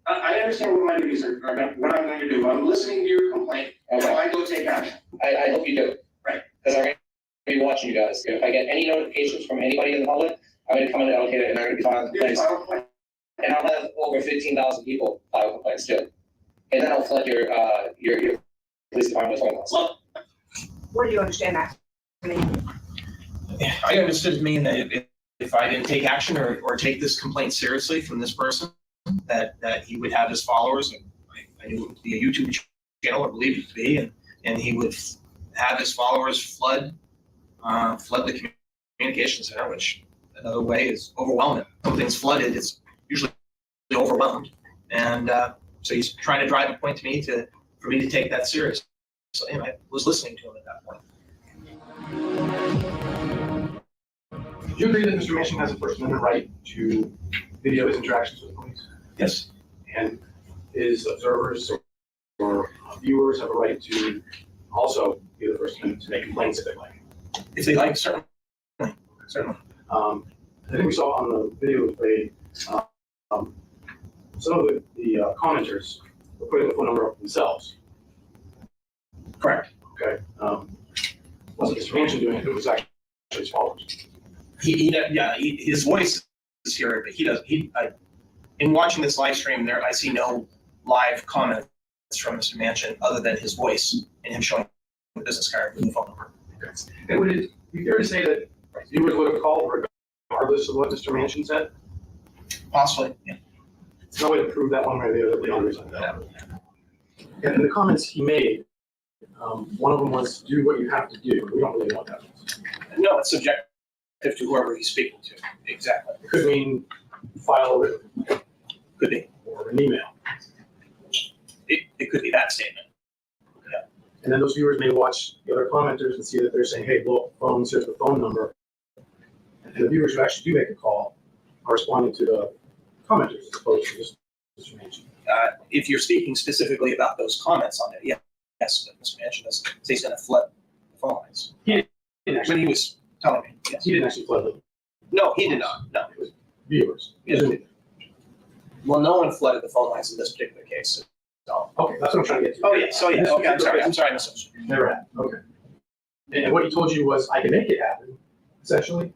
I understand what my duties are, what I'm going to do. I'm listening to your complaint, so I go take action. I hope you do. Right. Because I'm going to be watching you guys. If I get any notifications from anybody in the public, I'm going to come in and allocate it and I'm going to be filing complaints. And I'll have over 15,000 people file complaints too. And then I'll flood your police department with phone calls. What do you understand that to mean? I understood it mean that if I didn't take action or take this complaint seriously from this person, that he would have his followers. And I I knew it to be a YouTube channel, or believed it to be, and he would have his followers flood the communication center, which another way is overwhelming. Something's flooded, it's usually overwhelmed, and so he's trying to drive a point to me for me to take that serious. So anyway, I was listening to him at that point. Do you agree that Mr. Manchin has a First Amendment right to video his interactions with the police? Yes. And his observers or viewers have a right to also be the First Amendment to make complaints if they like? If they like, certainly. Certainly. I think we saw on the video we played, some of the commenters were putting the phone number up themselves. Correct. Okay. Wasn't Mr. Manchin doing it? It was actually his followers. His voice is here, but in watching this live stream, I see no live comments from Mr. Manchin other than his voice and him showing the business card with the phone number. Okay. And would it be fair to say that viewers would have called regardless of what Mr. Manchin said? Possibly, yeah. There's no way to prove that one way or the other. The others like that. And the comments he made, one of them was, "Do what you have to do." We don't really know what that means. No, it's subjective to whoever he's speaking to. Exactly. It could mean file a written. Could be. Or an email. It could be that statement. Yeah. And then those viewers may watch the other commenters and see that they're saying, "Hey, blow up the phones, here's the phone number." And the viewers who actually do make a call are responding to the commenters as opposed to just Mr. Manchin. If you're speaking specifically about those comments on it, yes, but Mr. Manchin doesn't say he's going to flood the phone lines. He didn't actually. When he was telling me, yes. He didn't actually flood them. No, he did not. No. It was viewers. Yeah. Well, no one flooded the phone lines in this particular case. So. Okay, that's what I'm trying to get to. Oh, yeah. So, yeah. Okay, I'm sorry. I misunderstood. Never happened. Okay. And what he told you was, I can make it happen, essentially?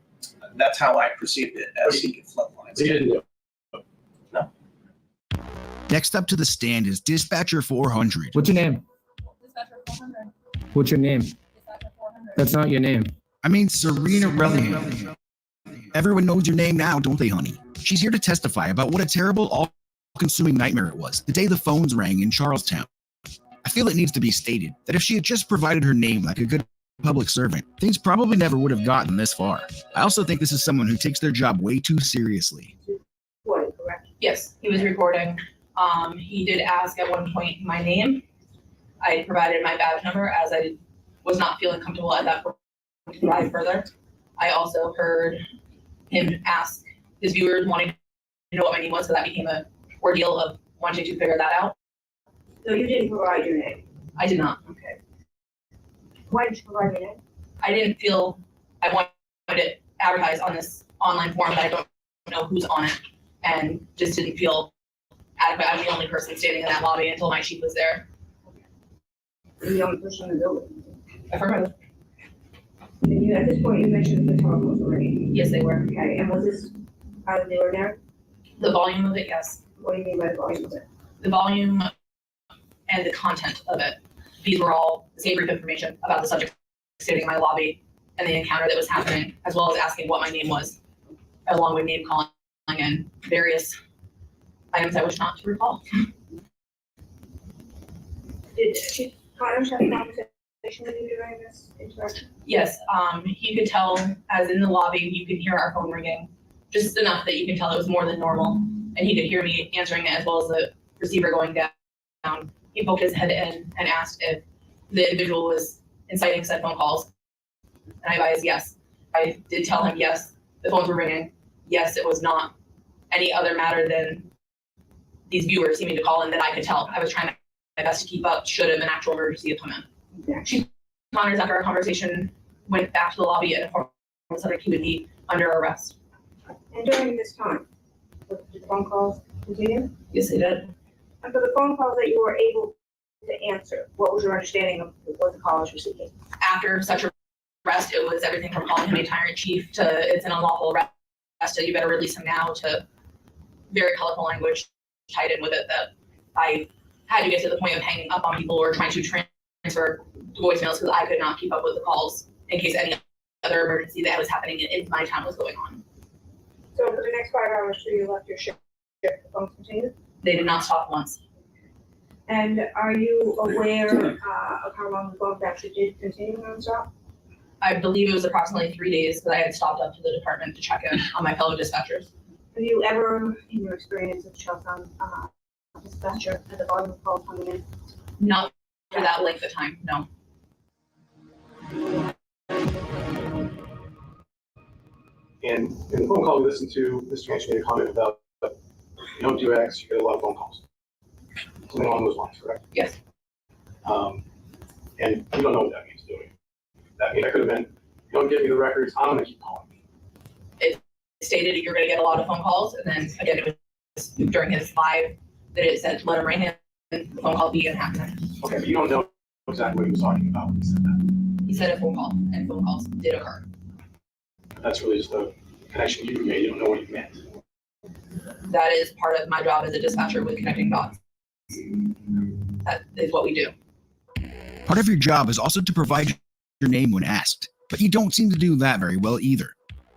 That's how I perceived it, as he could flood lines. He didn't do it. Next up to the stand is Dispatcher 400. What's your name? Dispatcher 400. What's your name? Dispatcher 400. That's not your name. I mean, Serena Rellingham. Everyone knows your name now, don't they, honey? She's here to testify about what a terrible, all-consuming nightmare it was the day the phones rang in Charlestown. I feel it needs to be stated that if she had just provided her name like a good public servant, things probably never would have gotten this far. I also think this is someone who takes their job way too seriously. Yes, he was recording. He did ask at one point my name. I provided my badge number as I was not feeling comfortable at that point to provide further. I also heard him ask his viewers wanting to know what my name was, so that became a ordeal of wanting to figure that out. So you didn't provide your name? I did not. Okay. Why didn't you provide your name? I didn't feel I wanted to advertise on this online forum that I don't know who's on it, and just didn't feel adequate. I'm the only person standing in that lobby until my chief was there. You're the only person in the building? Affirmative. And you, at this point, you mentioned the phone was already. Yes, they were. Okay, and was this out of the ordinary? The volume of it, yes. What do you mean by the volume of it? The volume and the content of it. These were all the same brief information about the subject sitting in my lobby and the encounter that was happening, as well as asking what my name was, along with name calling and various items I wish not to recall. Did Chief Connors have a conversation with you during this interaction? Yes, you could tell, as in the lobby, you could hear our phone ringing, just enough that you can tell it was more than normal. And he could hear me answering it as well as the receiver going down. He poked his head in and asked if the individual was inciting said phone calls. And I advised yes. I did tell him yes, the phones were ringing. Yes, it was not any other matter than these viewers seeming to call in that I could tell. I was trying my best to keep up should an actual emergency have come in. Chief Connors, after our conversation, went back to the lobby and informed us that he would be under arrest. And during this time, did the phone calls continue? Yes, they did. And for the phone calls that you were able to answer, what was your understanding of what the callers were seeking? After such arrest, it was everything from calling him a tyrant chief to it's an unlawful arrest, so you better release him now, to very colorful language tied in with it that I had to get to the point of hanging up on people or trying to transfer voicemails because I could not keep up with the calls in case any other emergency that was happening in my town was going on. So for the next 5 hours, so you left your shift, the phones continued? They did not stop once. And are you aware of how long the phones actually did continue nonstop? I believe it was approximately 3 days because I had stopped up to the department to check in on my fellow dispatchers. Have you ever, in your experience with Charlestown dispatcher, had the volume of calls coming in? Not for that length of time, no. And in the phone call we listened to, Mr. Manchin made a comment about you don't do X, you get a lot of phone calls. Something along those lines, correct? Yes. And you don't know what that means, do you? That means that could have been, you don't give me the records, I'm gonna keep calling. It stated you're going to get a lot of phone calls, and then again, it was during his live that it said let him right hand the phone call be and happen. Okay, but you don't know exactly what he was talking about when he said that. He said a phone call, and phone calls did occur. That's really just a connection you made, you don't know what he meant. That is part of my job as a dispatcher with connecting dots. That is what we do. Part of your job is also to provide your name when asked, but you don't seem to do that very well either.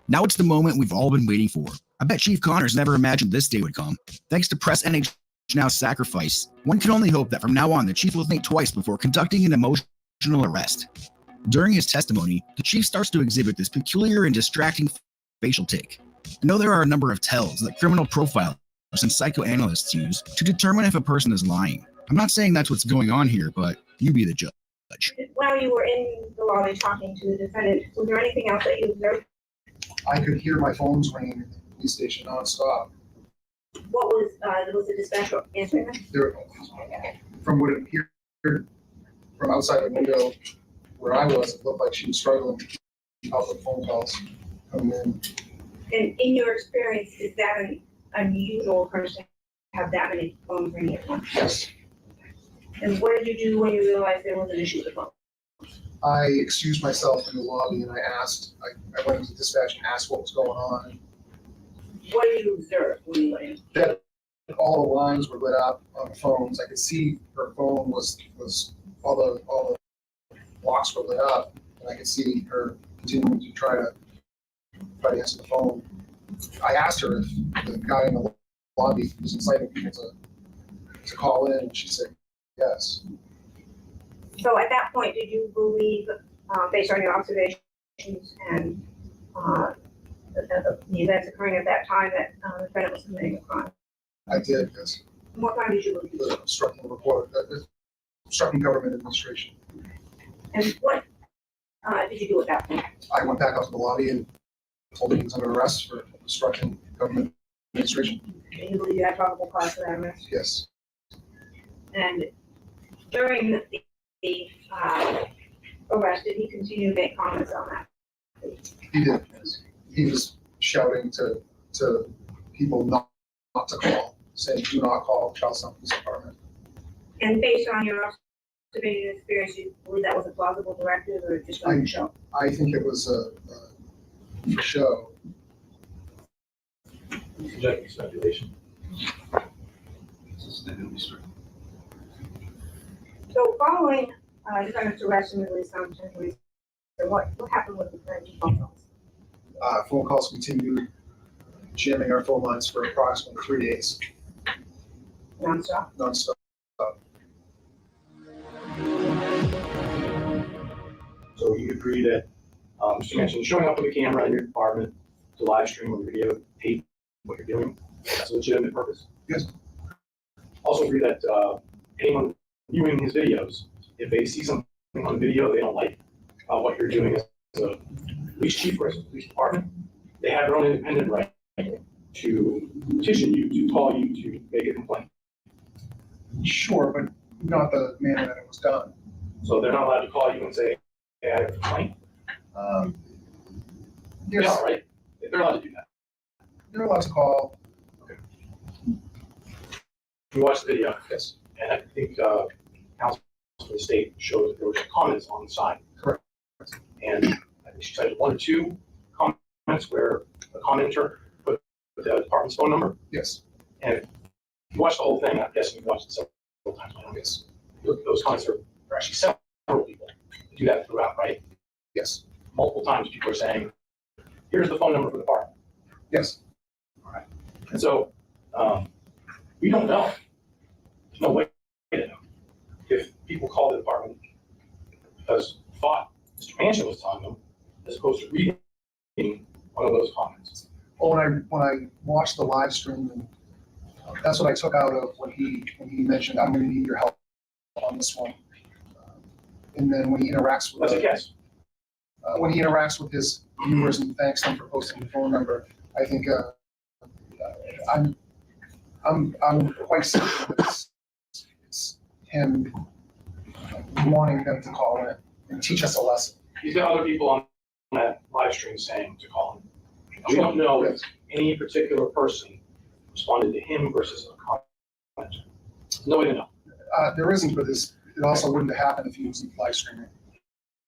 Now it's the moment we've all been waiting for. I bet Chief Connors never imagined this day would come. Thanks to Press NH Now's sacrifice, one can only hope that from now on the Chief will think twice before conducting an emotional arrest. During his testimony, the Chief starts to exhibit this peculiar and distracting facial tic. I know there are a number of tells that criminal profilers and psychoanalysts use to determine if a person is lying. I'm not saying that's what's going on here, but you be the judge. While you were in the lobby talking to the defendant, was there anything else that you observed? I could hear my phones ringing at the police station nonstop. What was the dispatcher answering them? There, from what it appeared from outside the window where I was, it looked like she was struggling to keep up with phone calls coming in. And in your experience, is that an unusual person to have that many phones ringing at once? Yes. And what did you do when you realized there was an issue with the phone? I excused myself in the lobby and I went to dispatch and asked what was going on. What did you observe when you went in? That all the lines were lit up on the phones. I could see her phone was all the blocks were lit up, and I could see her continuing to try to answer the phone. I asked her if the guy in the lobby was inciting people to call in, and she said yes. So at that point, did you believe, based on your observations and the events occurring at that time, that the defendant was committing a crime? I did, yes. What crime did you believe? The obstructing report, obstructing government administration. And what did you do at that point? I went back out to the lobby and told him he was under arrest for obstructing government administration. And you believe you had probable cause for that arrest? Yes. And during the arrest, did he continue to make comments on that? He did. He was shouting to people not to call, saying, "Do not call Charlestown Police Department." And based on your observation and experience, you believe that was a plausible directive or just like a show? I think it was a show. Subjective speculation. So following defendant's arrest and release on January, what happened with the phone calls? Phone calls continued jamming our phone lines for approximately 3 days. Nonstop? Nonstop. So you agree that, Mr. Manchin, showing up with a camera in your department to live stream or video tape what you're doing, that's a legitimate purpose? Yes. Also agree that anyone viewing his videos, if they see something on video they don't like what you're doing as a police chief or as a police department, they have their own independent right to petition you, to call you, to make a complaint. Sure, but not the manner that it was done. So they're not allowed to call you and say, hey, I have a complaint? Yes. They are, right? They're allowed to do that. They're allowed to call. Okay. We watched the video. Yes. And I think counsel for the state showed that there were comments on the side. Correct. And I think she cited 1 or 2 comments where the commenter put the department's phone number. Yes. And if you watched the whole thing, I'm guessing you watched it several times. Yes. Those comments are actually several people that do that throughout, right? Yes. Multiple times people are saying, here's the phone number for the department. Yes. All right. And so we don't know. There's no way to know. people called the department because thought Mr. Manchin was telling them, as opposed to reading one of those comments. Well, when I watched the live stream, and that's what I took out of when he mentioned, I'm going to need your help on this one. And then when he interacts with That's a guess. When he interacts with his viewers and thanks them for posting the phone number, I think I'm quite certain it's him wanting them to call in and teach us a lesson. He's got other people on that live stream saying to call him. We don't know if any particular person responded to him versus a commenter. No way to know. There isn't, but it also wouldn't have happened if he was live streaming.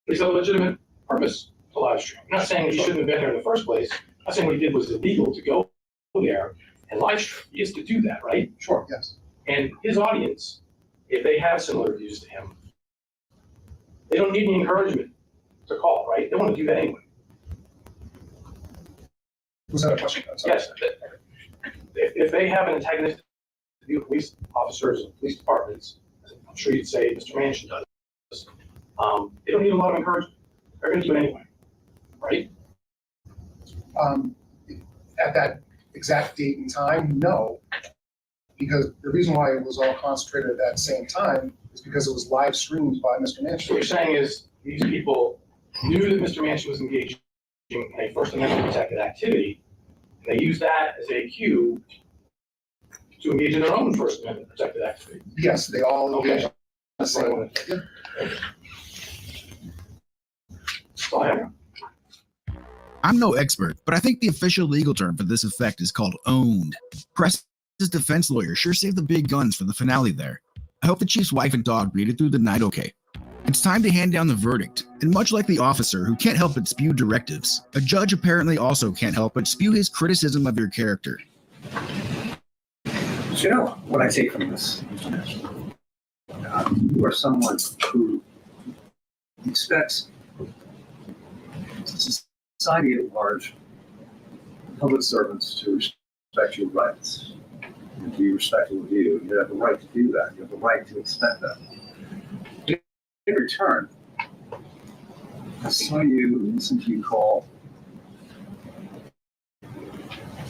He's a legitimate purpose to live stream. I'm not saying he shouldn't have been there in the first place. I'm not saying what he did was illegal to go there and live stream. He has to do that, right? Sure, yes. And his audience, if they have similar views to him, they don't need any encouragement to call, right? They want to do that anyway. Was that a question? Yes. If they have an antagonistic view of police officers and police departments, I'm sure you'd say Mr. Manchin does, they don't need a lot of encouragement. They're going to do it anyway, right? At that exact date and time, no. Because the reason why it was all concentrated at that same time is because it was live streamed by Mr. Manchin. What you're saying is these people knew that Mr. Manchin was engaging in a First Amendment protected activity, and they used that as a cue to engage in their own First Amendment protected activity. Yes, they all engaged in the same way. That's all I have. I'm no expert, but I think the official legal term for this effect is called owned. Press's defense lawyer sure saved the big guns for the finale there. I hope the chief's wife and dog made it through the night okay. It's time to hand down the verdict, and much like the officer who can't help but spew directives, a judge apparently also can't help but spew his criticism of your character. So you know what I take from this? You are someone who expects society at large, public servants to respect your rights and to be respectful of you. You have the right to do that. You have the right to expect that. In return, I saw you and listened to you call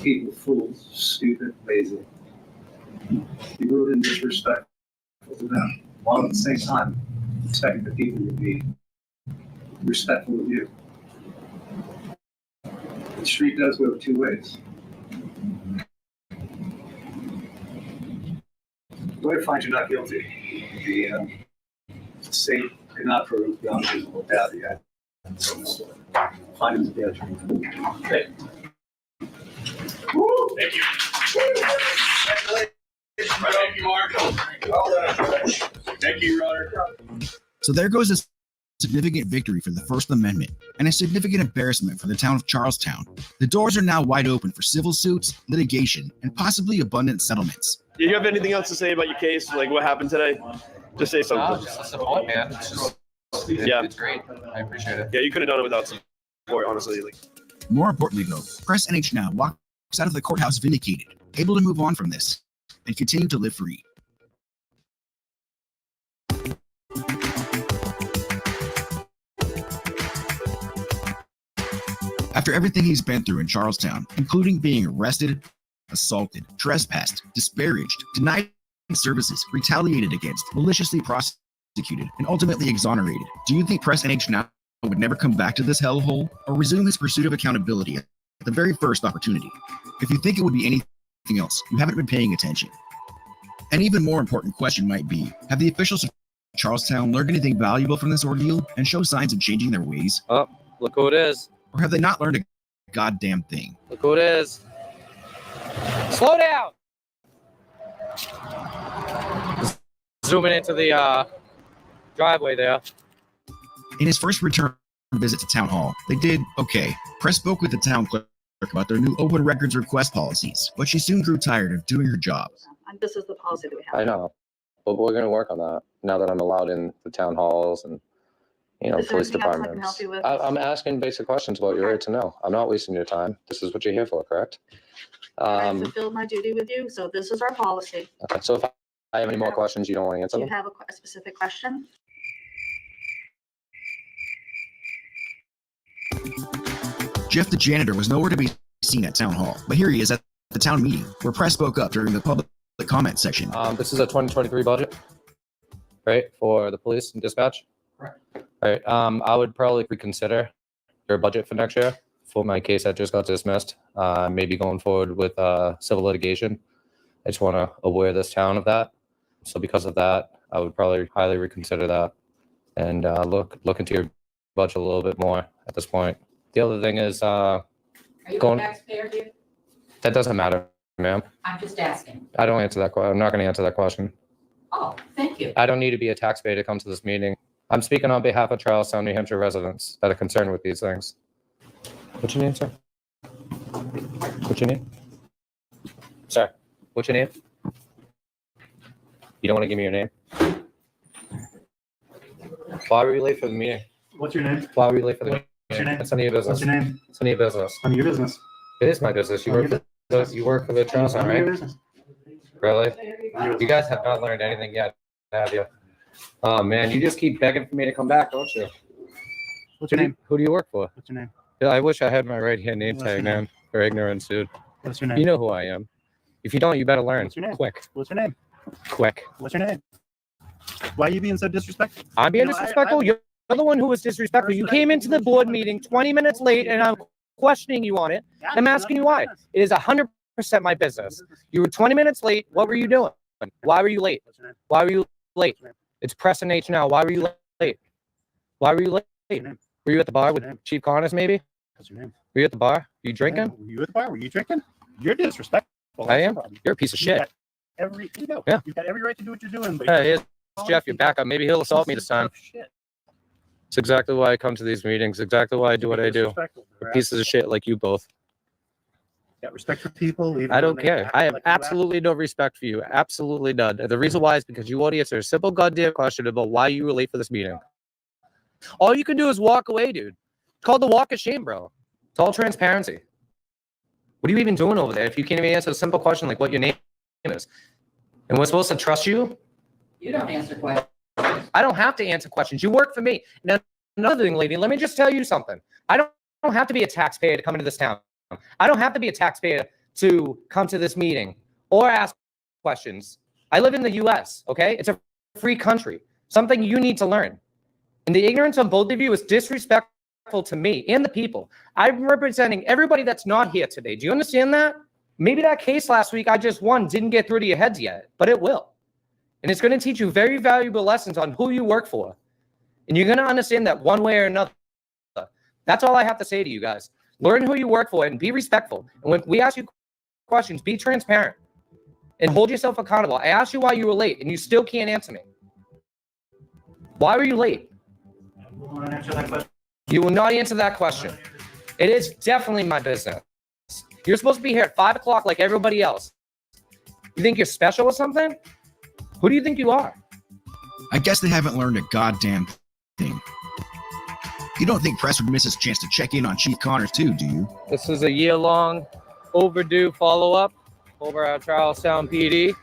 people fools, stupid, lazy. You were in disrespectful to them, while at the same time expecting the people to be respectful of you. The street does go two ways. The way to find you're not guilty, the state did not prove beyond a reasonable doubt yet. Find him guilty. Okay. Woo! Thank you. Thank you, Mark. Thank you, Your Honor. So there goes a significant victory for the First Amendment and a significant embarrassment for the town of Charlestown. The doors are now wide open for civil suits, litigation, and possibly abundant settlements. Do you have anything else to say about your case? Like what happened today? Just say something. No, just the support, man. Yeah. It's great. I appreciate it. Yeah, you could have done it without support, honestly. Like. More importantly, though, Press NH Now walks out of the courthouse vindicated, able to move on from this and continue to live free. After everything he's been through in Charlestown, including being arrested, assaulted, trespassed, disparaged, denied services, retaliated against, maliciously prosecuted, and ultimately exonerated, do you think Press NH Now would never come back to this hellhole or resume his pursuit of accountability at the very first opportunity? If you think it would be anything else, you haven't been paying attention. An even more important question might be, have the officials of Charlestown learned anything valuable from this ordeal and show signs of changing their ways? Oh, look who it is. Or have they not learned a goddamn thing? Look who it is. Slow down. Zooming into the driveway there. In his first return visit to town hall, they did okay. Press spoke with the town clerk about their new open records request policies, but she soon grew tired of doing her job. And this is the policy that we have. I know, but we're going to work on that now that I'm allowed in the town halls and, you know, Is there police anything else I can departments. help you with? I'm asking basic questions about your right to know. I'm not wasting your time. This is what you're here for, correct? I fulfilled my duty with you, so this is our policy. Okay, so if I have any more questions, you don't want to answer Do you them? have a specific question? Jeff the janitor was nowhere to be seen at town hall, but here he is at the town meeting where press spoke up during the public comment section. This is a 2023 budget, right, for the police and dispatch? Correct. All right, I would probably reconsider your budget for next year for my case that just got dismissed. Maybe going forward with civil litigation. I just want to aware this town of that. So because of that, I would probably highly reconsider that and look into your budget a little bit more at this point. The other thing is Are you a going. taxpayer here? That doesn't matter, ma'am. I'm just asking. I don't answer that question. I'm not going to answer that question. Oh, thank you. I don't need to be a taxpayer to come to this meeting. I'm speaking on behalf of Charlestown, New Hampshire residents that are concerned with these things. What's your name, sir? What's your name? Sir, what's your name? You don't want to give me your name? Why were you late for the meeting? What's your name? Why were you late for the meeting? What's your name? It's none of your business. What's your name? It's none of your business. None of your business. It is my business. You work for you work for the Charlestown, None of your right? business. Really? You guys have not learned anything yet, have you? Oh man, you just keep begging for me to come back, don't you? What's your name? Who do you work for? What's your name? Yeah, I wish I had my right hand name What's tag, your name? man. For ignorance, dude. What's your name? You know who I am. If you don't, you better learn. What's your name? Quick. What's your name? Quick. What's your name? Why are you being so disrespectful? I'm being You know, disrespectful. You're the one who was disrespectful. You came into the board meeting 20 minutes late, and I'm questioning you on it. I'm asking you why. It is 100% my business. You were 20 minutes late. What were you doing? Why were you late? Why were you late? It's Press and H now. Why were you late? Why were you late? Were you at the bar with Chief Connors, maybe? What's your name? Were you at the bar? Were you drinking? Were you at the bar? Were you drinking? You're disrespectful. I am. You're a piece of shit. Yeah. You've got every right to do what you're doing. But Hey, here's Jeff. You're back up. Maybe he'll assault me this time. Shit. It's exactly why I come to these meetings. Exactly why I do what I do. Disrespectful. For pieces of shit like you both. Got respect for people. even I don't when they care. act I have like you act. absolutely no respect for you. Absolutely none. The reason why is because you won't answer a simple goddamn question about why you were late for this meeting. All you can do is walk away, dude. It's called the walk of shame, bro. It's all transparency. What are you even doing over there if you can't even answer a simple question like what your name is? And we're supposed to trust you? You don't answer questions. I don't have to answer questions. You work for me. Now, another thing, lady, let me just tell you something. I don't have to be a taxpayer to come into this town. I don't have to be a taxpayer to come to this meeting or ask questions. I live in the US, okay? It's a free country. Something you need to learn. And the ignorance on both of you is disrespectful to me and the people. I'm representing everybody that's not here today. Do you understand that? Maybe that case last week I just won didn't get through to your heads yet, but it will. And it's going to teach you very valuable lessons on who you work for. And you're going to understand that one way or another. That's all I have to say to you guys. Learn who you work for and be respectful. And when we ask you questions, be transparent and hold yourself accountable. I asked you why you were late and you still can't answer me. Why were you late? You will not answer that question. It is definitely my business. You're supposed to be here at 5 o'clock like everybody else. You think you're special or something? Who do you think you are? I guess they haven't learned a goddamn thing. You don't think press would miss its chance to check in on Chief Connors too, do you? This is a year-long overdue follow-up over at Charlestown PD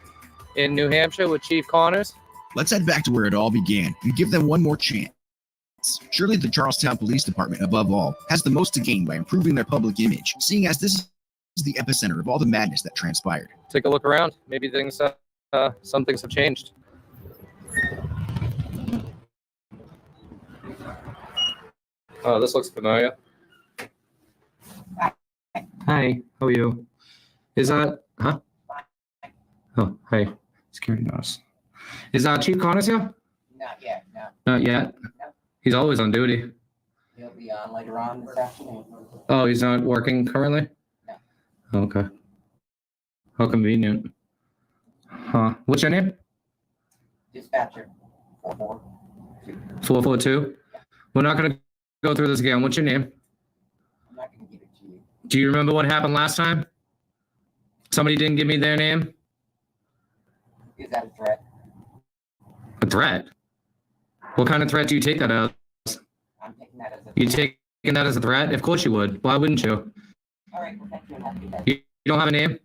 in New Hampshire with Chief Connors. Let's head back to where it all began and give them one more chance. Surely the Charlestown Police Department, above all, has the most to gain by improving their public image, seeing as this is the epicenter of all the madness that transpired. Take a look around. Maybe things, some things have changed. Oh, this looks familiar. Hi, how are you? Is that, huh? Oh, hi. Security notice. Is that Chief Connors here? Not yet, no. Not yet. He's always on duty. He'll be on later on this afternoon. Oh, he's not working currently? No. Okay. How convenient. Huh. What's your name? Dispatcher, 44. 442? We're not going to go through this again. What's your name? I'm not gonna give it to you. Do you remember what happened last time? Somebody didn't give me their name? Is that a threat? A threat? What kind of threat do you take that as? I'm taking that as a You taking that as a threat? Of course you would. Why wouldn't you? All right, well, thank you and have a good day. You don't have a name?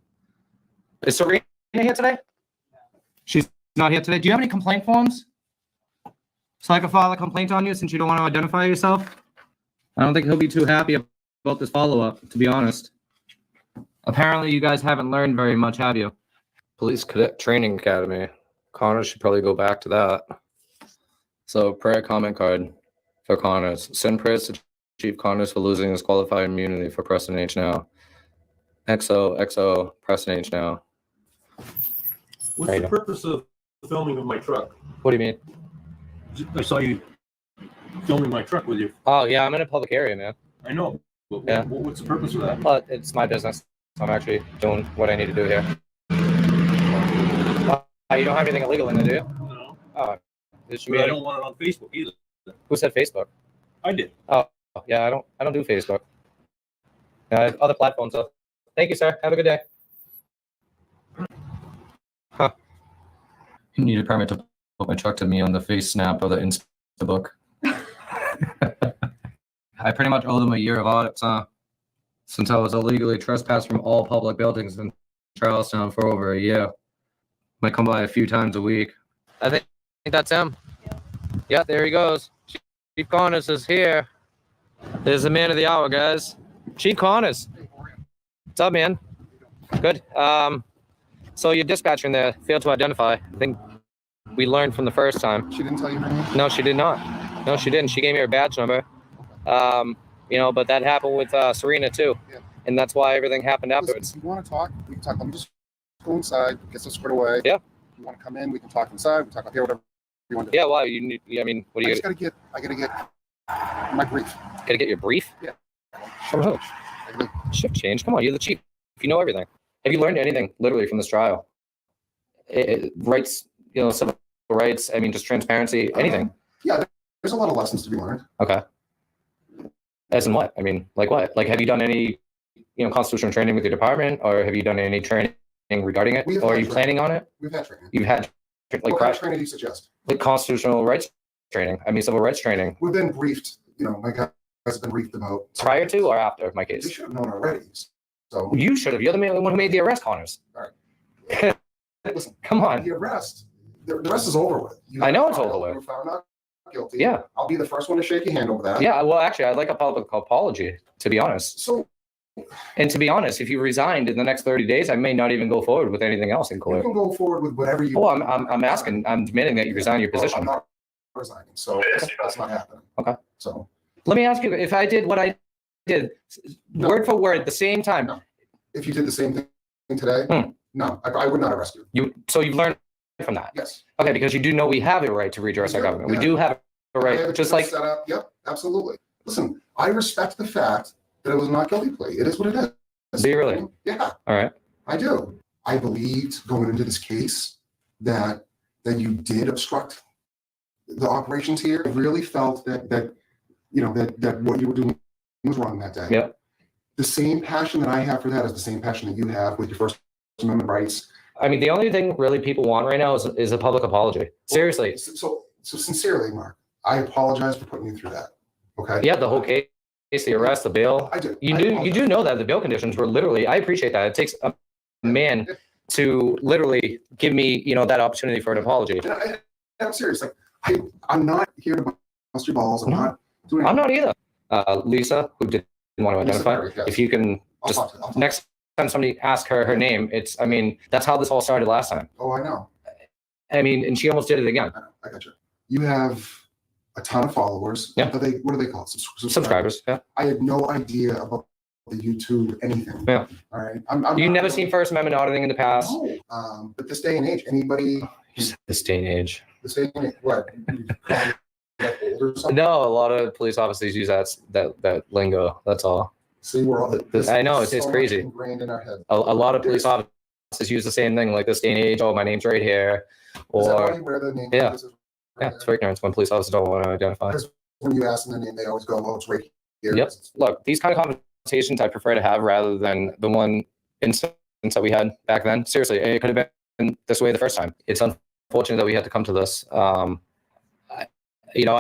Is Serena here today? She's not here today. Do you have any complaint forms? So I can file a complaint on you since you don't want to identify yourself? I don't think he'll be too happy about this follow-up, to be honest. Apparently you guys haven't learned very much, have you? Police Cadet Training Academy. Connors should probably go back to that. So prayer comment card for Connors. Send prayers to Chief Connors for losing his qualified immunity for Preston H now. XO, Preston H now. What's the purpose of filming of my truck? What do you mean? I saw you filming my truck with you. Oh, yeah, I'm in a public area, man. I know. But Yeah. What's the purpose of that? But it's my business. I'm actually doing what I need to do here. You don't have anything illegal in it, do you? No. Oh, it should But be I don't want it on Facebook either. Who said Facebook? I did. Oh, yeah, I don't do Facebook. I have other platforms, so thank you, sir. Have a good day. Huh. You need a permit to put my truck to me on the face snap or the Instabook. I pretty much owe them a year of audits, since I was illegally trespassed from all public buildings in Charlestown for over a year. Might come by a few times a week. I think that's him. Yeah, there he goes. Chief Connors is here. There's the man of the hour, guys. Chief Connors. What's up, man? Good. So your dispatcher in there failed to identify. I think we learned from the first time. She didn't tell you her name? No, she did not. No, she didn't. She gave me her badge number. But that happened with Serena too. Yeah. And that's why everything happened afterwards. If you want to talk, we can talk. Let me just go inside, get this squared away. Yeah. If you want to come in, we can talk inside. We can talk up here, whatever you want to do. Yeah, well, you need, I mean, what do you I gotta get my brief. gotta get your brief? Yeah. From who? Shift change. Come on, you're the chief. If you know everything. Have you learned anything literally from this trial? Rights, civil rights, I mean, just transparency, anything. Yeah, there's a lot of lessons to be learned. Okay. As in what? I mean, like what? Like, have you done any, constitutional training with your department, or have you done any training regarding it, or are you planning on it? We've had training. You've had What kind of training do you suggest? like constitutional rights training. I mean, civil rights training. We've been briefed, my guys have been briefed about. Prior to or after my case? They should have known already. So You should have. You're the one who made the arrest, Connors. All right. Listen, come on. The arrest is over with. I know it's over with. You were found not guilty. Yeah. I'll be the first one to shake your hand over that. Yeah, well, actually, I'd like a public apology, to be honest. And to be honest, if you resigned in the next 30 days, I may not even go forward with anything else in You court. can go forward with whatever you. Well, I'm asking, I'm demanding that you resign your position. I'm not resigning, so that's not happening. Okay. So let me ask you, if I did what I did, word for word, at the same time. If you did the same thing today, no, I would not arrest you. So you've learned from that? Yes. Okay, because you do know we have a right to redress our government. We do have a right, just like. Set up. Yep, absolutely. Listen, I respect the fact that it was not guilty plea. It is what it is. Do you really? Yeah. All right. I do. I believed going into this case that you did obstruct the operations here. I really felt that what you were doing was wrong that day. Yep. The same passion that I have for that is the same passion that you have with your First Amendment rights. I mean, the only thing really people want right now is a public apology. Seriously. So sincerely, Mark, I apologize for putting you through that. Okay. Yeah, the whole case, the arrest, the bail. I do. You do know that the bail conditions were literally. I appreciate that. It takes a man to literally give me, that opportunity for an apology. I'm serious. Like, I'm not here to bust your balls. I'm not doing. I'm not either. Lisa, who didn't want to identify, Perry, yes. if you can I'll just talk to her. next time somebody asks her name, that's how this all started last time. Oh, I know. I mean, and she almost did it again. I got you. You have a ton of followers. Yeah. What do they call it? Subscribers. Yeah. I had no idea about the YouTube anything. Yeah. All right. I'm You've not never really- seen First Amendment auditing in the past. No. But this day and age, anybody. This day and age. This day and age, what? Like old or something? No, a lot of police officers use that lingo. That's all. See, we're all. I know it's so much crazy. ingrained in our head. A lot of police officers use the same thing, like this day and age. Oh, my name's right here, Is that why or you wear the name? yeah, This is yeah, it's for ignorance when police officers don't want to identify. Because when you ask them the name, they always go, "Oh, it's right here." Yep. Look, these kind of conversations I prefer to have rather than the one instance that we had back then. Seriously, it could have been this way the first time. It's unfortunate that we had to come to this. I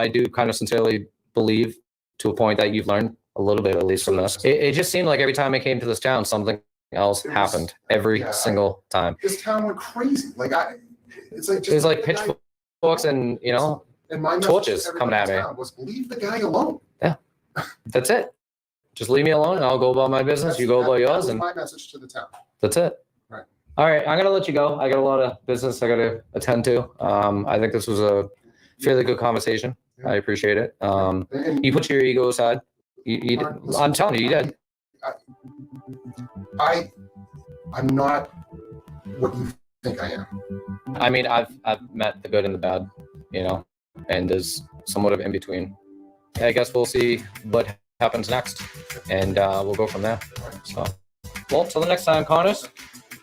do kind of sincerely believe to a point that you've learned a little bit, at least from this. It just seemed like every time I came to this town, something else happened every single time. This town went crazy. Like It's like There's like pitchforks and, you know, and my message torches to coming at everybody in me. town was leave the guy alone. Yeah, that's it. Just leave me alone and I'll go about my business. You go about That yours, was and my message to the town. that's it. Right. All right, I'm gonna let you go. I got a lot of business I gotta attend to. I think this was a fairly good conversation. I appreciate it. You put your ego aside. I'm telling you, you did. I'm not what you think I am. I mean, I've met the good and the bad, you know, and there's somewhat of in between. I guess we'll see what happens next, and we'll go from there. So, well, till the next time, Connors.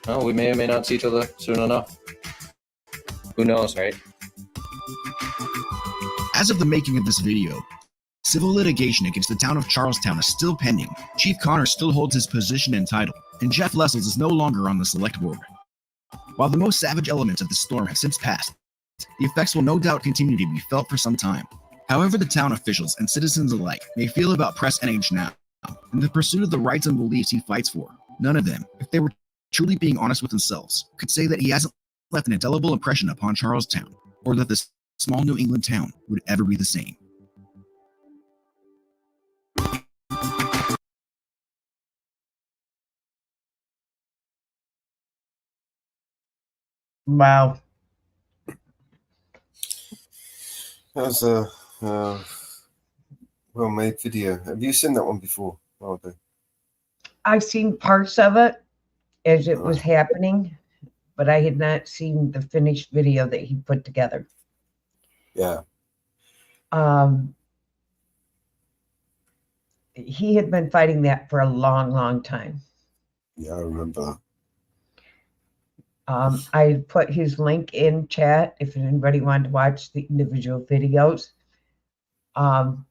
No, we may or may not see each other soon enough. Who knows, right? As of the making of this video, civil litigation against the town of Charlestown is still pending. Chief Connors still holds his position and title, and Jeff Lessels is no longer on the select board. While the most savage elements of the storm have since passed, the effects will no doubt continue to be felt for some time. However the town officials and citizens alike may feel about Press NH now, in the pursuit of the rights and beliefs he fights for, none of them, if they were truly being honest with themselves, could say that he hasn't left an indelible impression upon Charlestown, or that this small New England town would ever be the same. Wow. That was a well-made video. Have you seen that one before, Margo? I've seen parts of it as it was happening, but I had not seen the finished video that he put together. Yeah. He had been fighting that for a long, long time. Yeah, I remember that. I put his link in chat if anybody wanted to watch the individual videos. I'll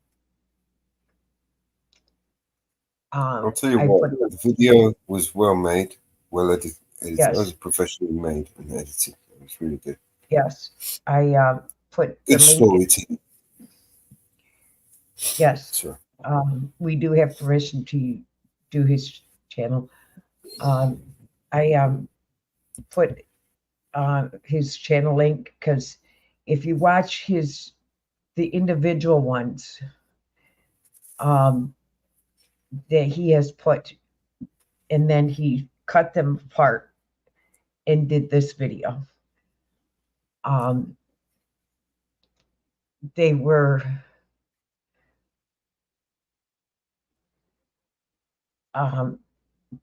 tell you what, the video was well made, well edited. Yes. It was professionally made and edited. It was really good. Yes, I put the Good link. storytelling. Yes. Sure. We do have permission to do his channel. I put his channel link because if you watch the individual ones that he has put, and then he cut them apart and did this video. They were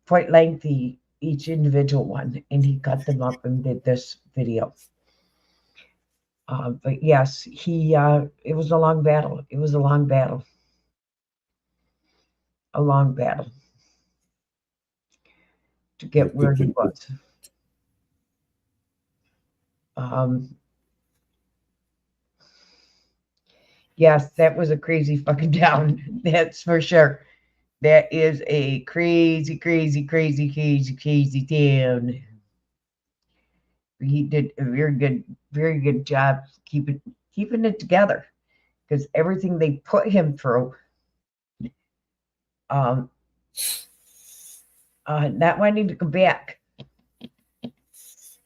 quite lengthy, each individual one, and he cut them up and did this video. But yes, it was a long battle. It was a long battle. A long battle to get where he was. Yes, that was a crazy fucking town. That's for sure. That is a crazy, crazy, crazy, crazy, crazy town. He did a very good job keeping it together, because everything they put him through, not wanting to go back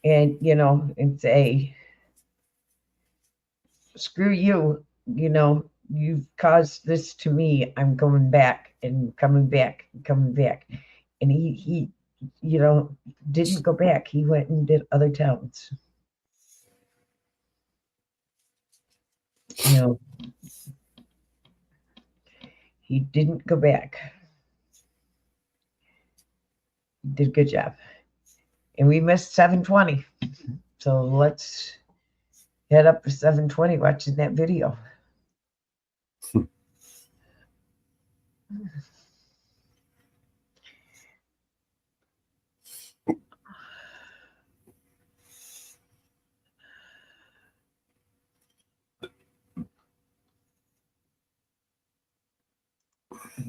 and, and say, screw you, you've caused this to me. I'm going back and coming back and coming back. And he didn't go back. He went and did other towns. He didn't go back. He did a good job. And we missed 720. So let's head up to 720 watching that video.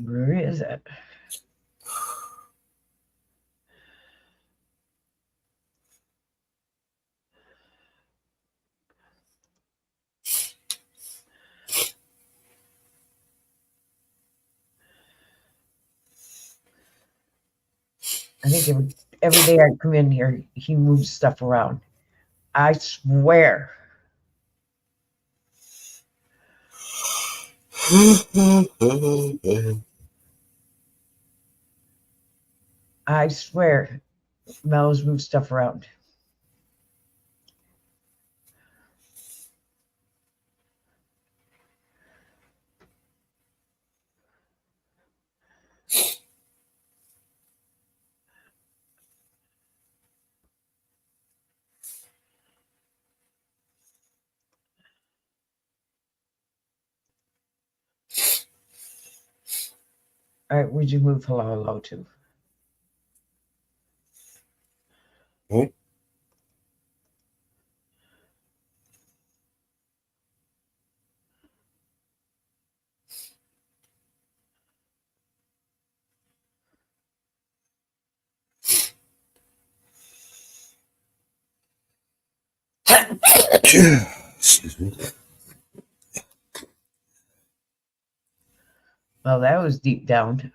Where is it? I think every day I come in here, he moves stuff around. I swear. I swear. Mellows move stuff around. All right, where'd you move hello to? Hmm? Excuse me. Well, that was deep down.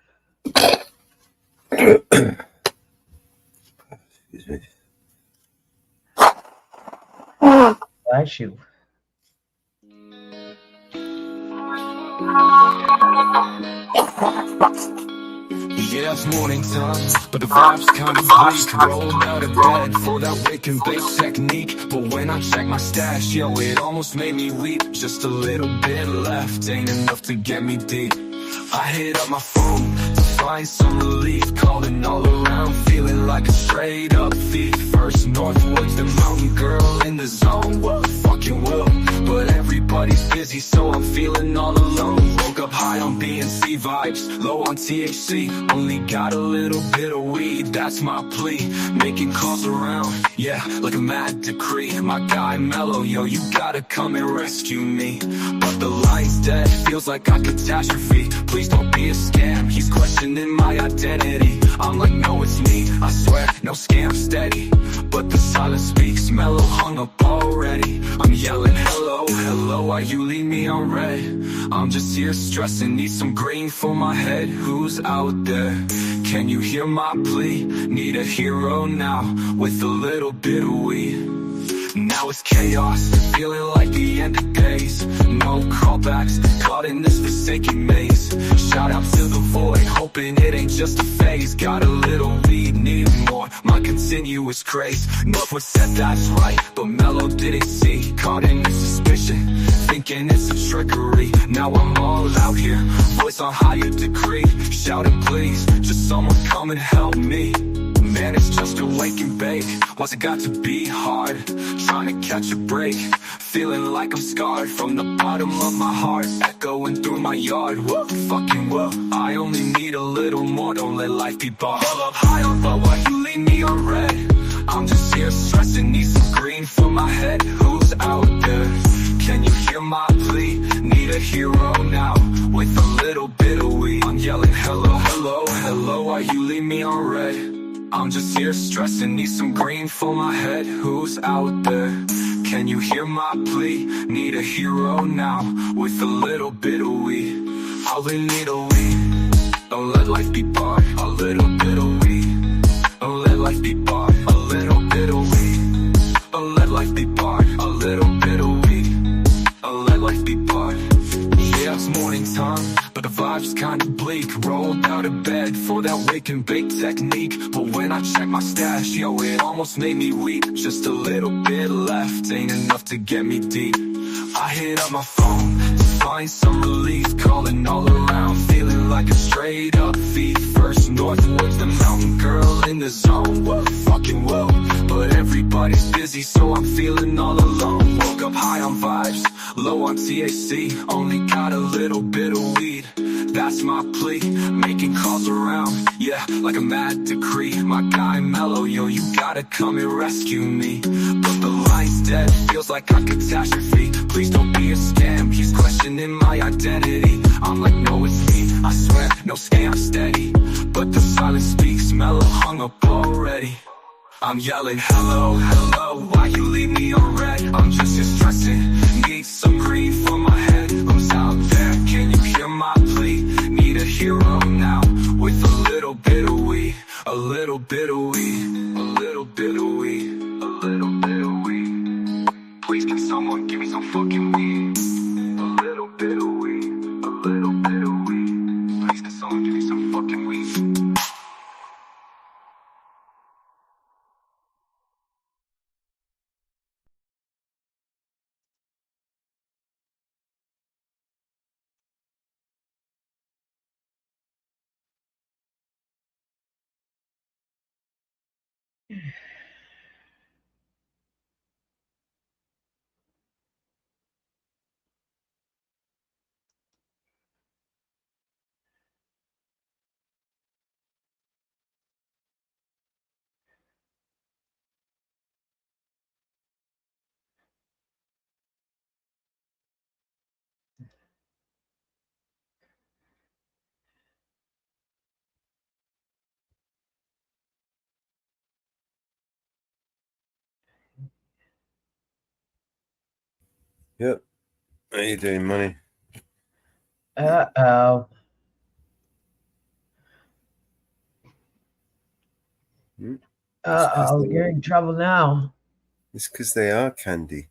Excuse me. Bless you. Yeah, it's morning time, but the vibe's kinda bleak. Rolled out of bed for that wake and bake technique, but when I check my stash, yo, it almost made me weep. Just a little bit left, ain't enough to get me deep. I hit up my phone to find some relief, calling all around, feeling like a straight up thief. First Northwoods, the mountain girl in the zone, what fucking will, but everybody's busy, so I'm feeling all alone. Woke up high on B&C vibes, low on THC, only got a little bit of weed, that's my plea. Making calls around, yeah, like a mad decree. My guy Mellow, yo, you gotta come and rescue me. But the line's dead, feels like a catastrophe. Please don't be a scam, he's questioning my identity. I'm like, no, it's me, I swear, no scam, steady. But the silence speaks, Mellow hung up already. I'm yelling, hello, hello, why you leave me on red? I'm just here stressing, need some green for my head. Who's out there? Can you hear my plea? Need a hero now, with a little bit of weed. Now it's chaos, feeling like the end of days. No callbacks, caught in this forsaken maze. Shout out to the void, hoping it ain't just a phase. Got a little weed, need more, my continuous craze. Northwood said that's right, but Mellow didn't see. Caught in this suspicion, thinking it's a trickery. Now I'm all out here, voice on higher degree. Shouting please, just someone come and help me. Man, it's just a wake and bake. What's it got to be hard? Trying to catch a break. Feeling like I'm scarred from the bottom of my heart. Echoing through my yard. Whoa, fucking whoa. I only need a little more. Don't let life be bought. All up high on, but why you leave me on red? I'm just here stressing. Need some green for my head. Who's out there? Can you hear my plea? Need a hero now, with a little bit of weed. I'm yelling hello, hello, hello. Why you leave me on red? I'm just here stressing, need some green for my head. Who's out there? Can you hear my plea? Need a hero now, with a little bit of weed. All in need a weed. Don't let life be bought. A little bit of weed. Don't let life be bought. A little bit of weed. Don't let life be bought. A little bit of weed. Don't let life be bought. Yeah, it's morning time, but the vibe's kinda bleak. Rolled out of bed for that wake and bake technique, but when I check my stash, yo, it almost made me weep. Just a little bit left, ain't enough to get me deep. I hit up my phone to find some relief, calling all around, feeling like a straight up thief. First Northwoods, the mountain girl in the zone, what fucking whoa, but everybody's busy, so I'm feeling all alone. Woke up high on vibes, low on THC, only got a little bit of weed, that's my plea. Making calls around, yeah, like a mad decree. My guy Mellow, yo, you gotta come and rescue me. But the line's dead, feels like a catastrophe. Please don't be a scam, he's questioning my identity. I'm like, no, it's me, I swear, no scam, steady. But the silence speaks, Mellow hung up already. I'm yelling, hello, hello, why you leave me on red? I'm just here stressing, need some green for my head. Who's out there? Can you hear my plea? Need a hero now, with a little bit of weed, a little bit of weed, a little bit of weed, a little bit of weed. Someone give me some fucking weed. A little bit of weed. A little bit of weed. Please, can someone give me some fucking weed? Yep. How you doing, money? Uh-oh. Uh-oh, you're in trouble now. It's because they are candy.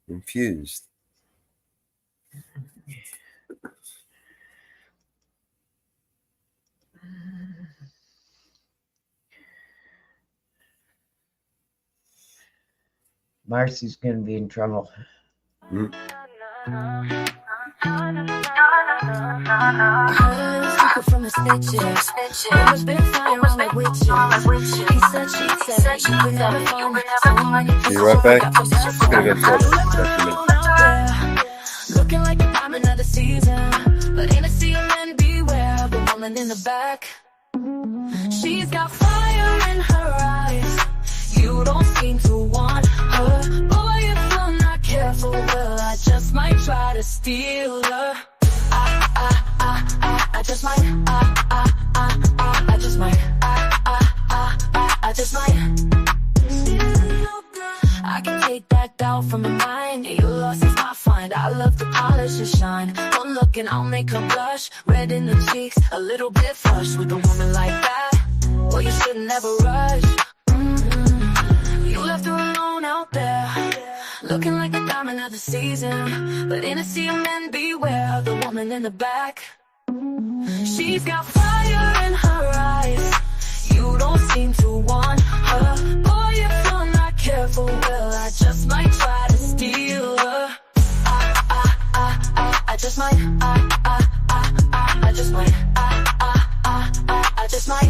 Infused. Marcy's going to be in trouble. Mm. From the snitches, always been flying around like witches. He said, she said, you could never find someone. Are you right back? I'm gonna go for Looking like a diamond of the season, but ain't a sea of men beware. The woman in the back, she's got fire in her eyes. You don't seem to want her. Boy, if you're not careful, well, I just might try to steal her. I just might, I just might, I just might. I can take that doubt from my mind. Your loss is my find. I love to polish and shine. One look and I'll make her blush. Red in the cheeks, a little bit flush. With a woman like that, well, you should never rush. You left her alone out there, looking like a diamond of the season. But in a sea of men, beware of the woman in the back. She's got fire in her eyes. You don't seem to want her. Boy, if you're not careful, well, I just might try to steal her. I just might, I just might, I just might.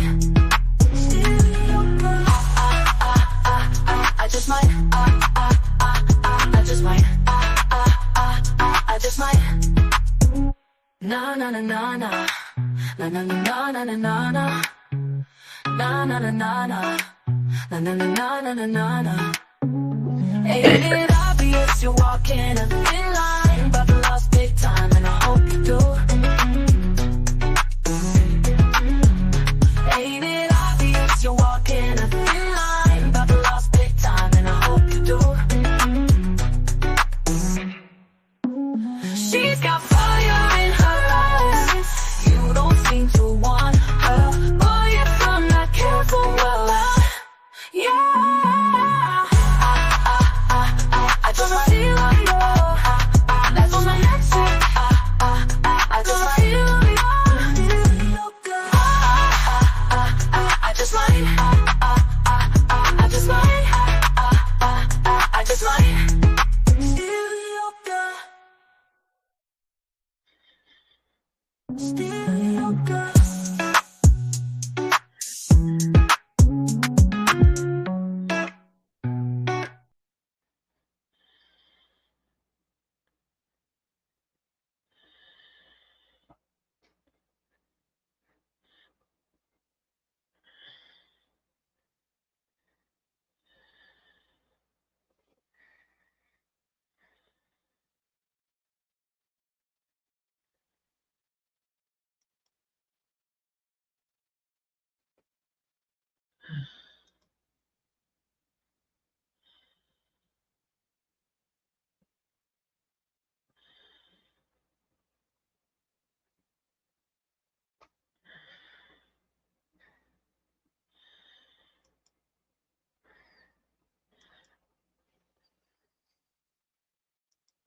I just might, I just might, I just might. Na na na na na, na na na na na na na, na na na na na, na na na na na na na. Ain't it obvious you're walking a thin line, but the lost big time, and I hope you do. Ain't it obvious you're walking a thin line, but the lost big time, and I hope you do. She's got fire in her eyes. You don't seem to want her. Boy, if I'm not careful, well, yeah. I just might steal her.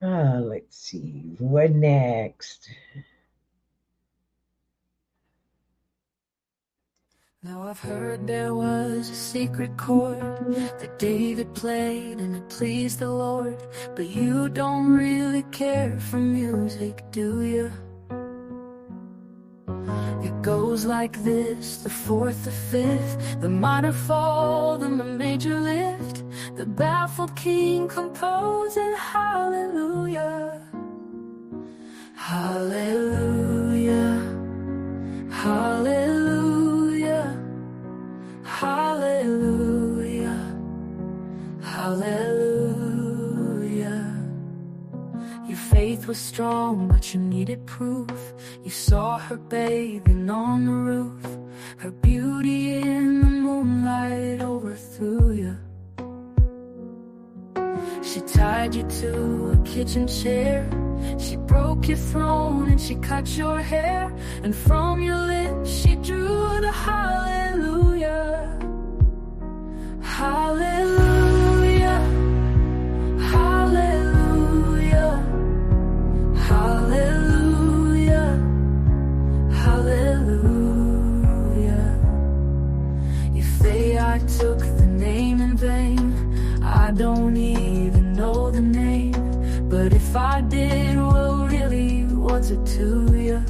Let's see, what next? Now I've heard there was a secret chord that David played and it pleased the Lord. But you don't really care for music, do you? It goes like this, the fourth, the fifth, the minor fall, the major lift, the baffled king composing hallelujah. Hallelujah. Hallelujah. Hallelujah. Hallelujah. Your faith was strong, but you needed proof. You saw her bathing on the roof. Her beauty in the moonlight overthrew you. She tied you to a kitchen chair. She broke your throne and she cut your hair. And from your lips she drew the hallelujah. Hallelujah. Hallelujah. Hallelujah. Hallelujah. You say I took the name in vain. I don't even know the name. But if I did, well really, what's it to you?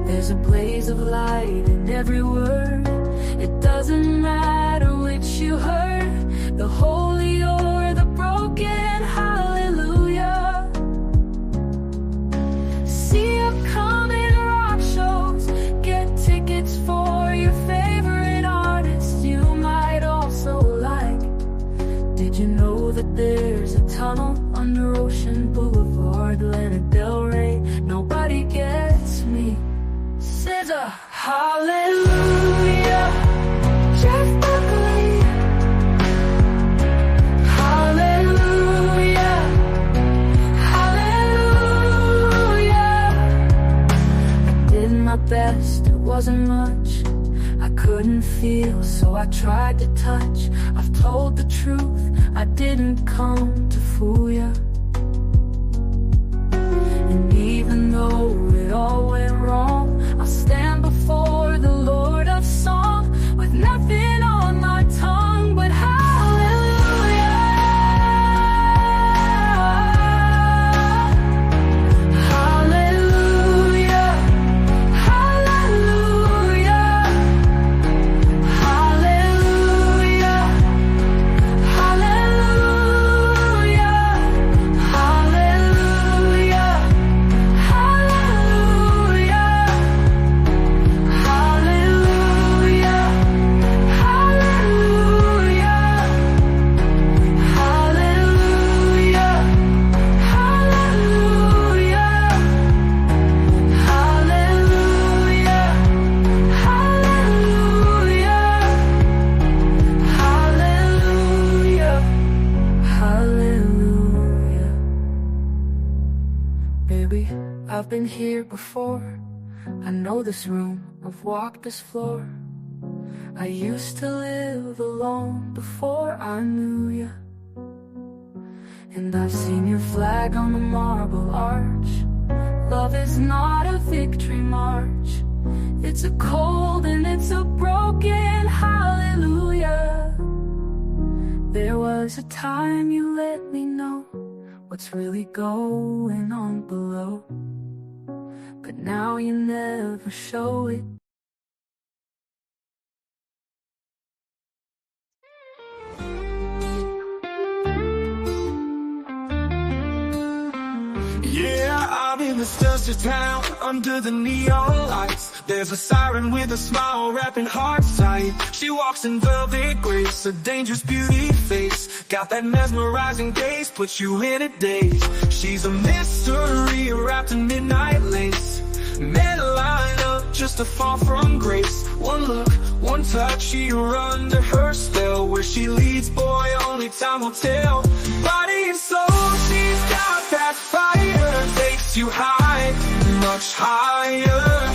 There's a blaze of light in every word. It doesn't matter which you heard, the holy or the broken, hallelujah. See upcoming rock shows, get tickets for your favorite artists you might also like. Did you know that there's a tunnel under Ocean Boulevard, Lana Del Rey? Nobody gets me. SZA, hallelujah. Jeff Buckley, hallelujah. Hallelujah. I did my best, it wasn't much. I couldn't feel, so I tried to touch. I've told the truth, I didn't come to fool ya. And even though it all went wrong, I'll stand before the Lord of song with nothing on my tongue but hallelujah. Hallelujah. Hallelujah. Hallelujah. Hallelujah. Hallelujah. Baby, I've been here before. I know this room, I've walked this floor. I used to live alone before I knew you. And I've seen your flag on the marble arch. Love is not a victory march. It's a cold and it's a broken hallelujah. There was a time you let me know what's really going on below. But now you never show it. Yeah, I'm in this desert town under the neon lights. There's a siren with a smile wrapping heart sight. She walks in velvet grace, a dangerous beauty face. Got that mesmerizing gaze, puts you in a daze. She's a mystery wrapped in midnight lace. Men line up just to fall from grace. One look, one touch, you're under her spell. Where she leads, boy, only time will tell. Body and soul, she's got that fire. Takes you high, much higher.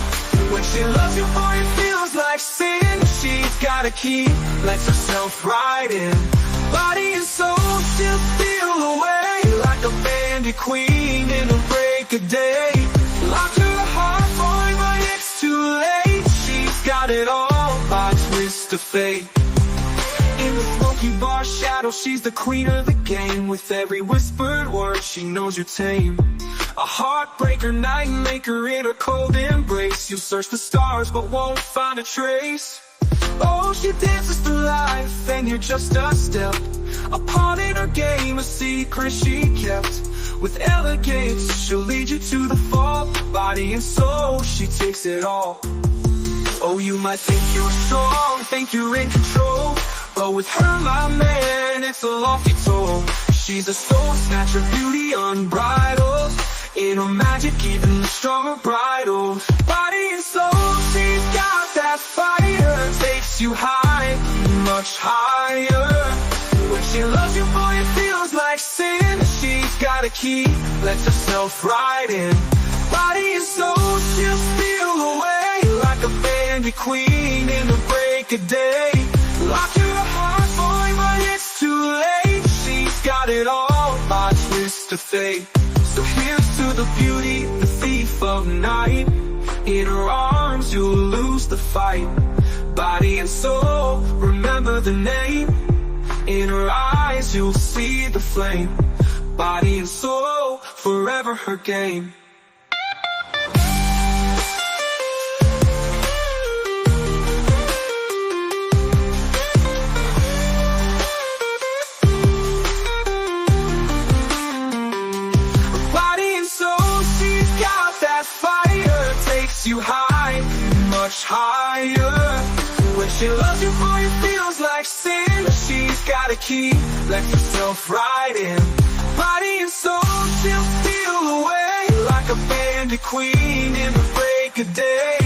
When she loves you, boy, it feels like sin. She's got a key, lets herself right in. Body and soul, she'll feel away. dandy queen in the break of day. Locked her heart, boy, but it's too late. She's got it all by twist of fate. In the smoky bar shadow, she's the queen of the game. With every whispered word, she knows you're tame. A heartbreaker, night maker in her cold embrace. You'll search the stars, but won't find a trace. Oh, she dances through life, and you're just a step. A pawn in her game, a secret she kept. With elegance, she'll lead you to the fall. Body and soul, she takes it all. Oh, you might think you're strong, think you're in control, but with her, my man, it's a lofty toll. She's a soul snatcher, beauty unbridled. In her magic, even the stronger bridle. Body and soul, she's got that fire. Takes you high, much higher. When she loves you, boy, it feels like sin. She's got a key, lets herself right in. Body and soul, she'll steal away like a bandit queen in the break of day. Lock your heart, boy, but it's too late. She's got it all by twist of fate. So here's to the beauty, the thief of night. In her arms, you'll lose the fight. Body and soul, remember the name. In her eyes, you'll see the flame. Body and soul, forever her game. You high, much higher. When she loves you, boy, it feels like sin. She's got a key, lets herself right in. Body and soul, she'll steal away like a bandit queen in the break of day.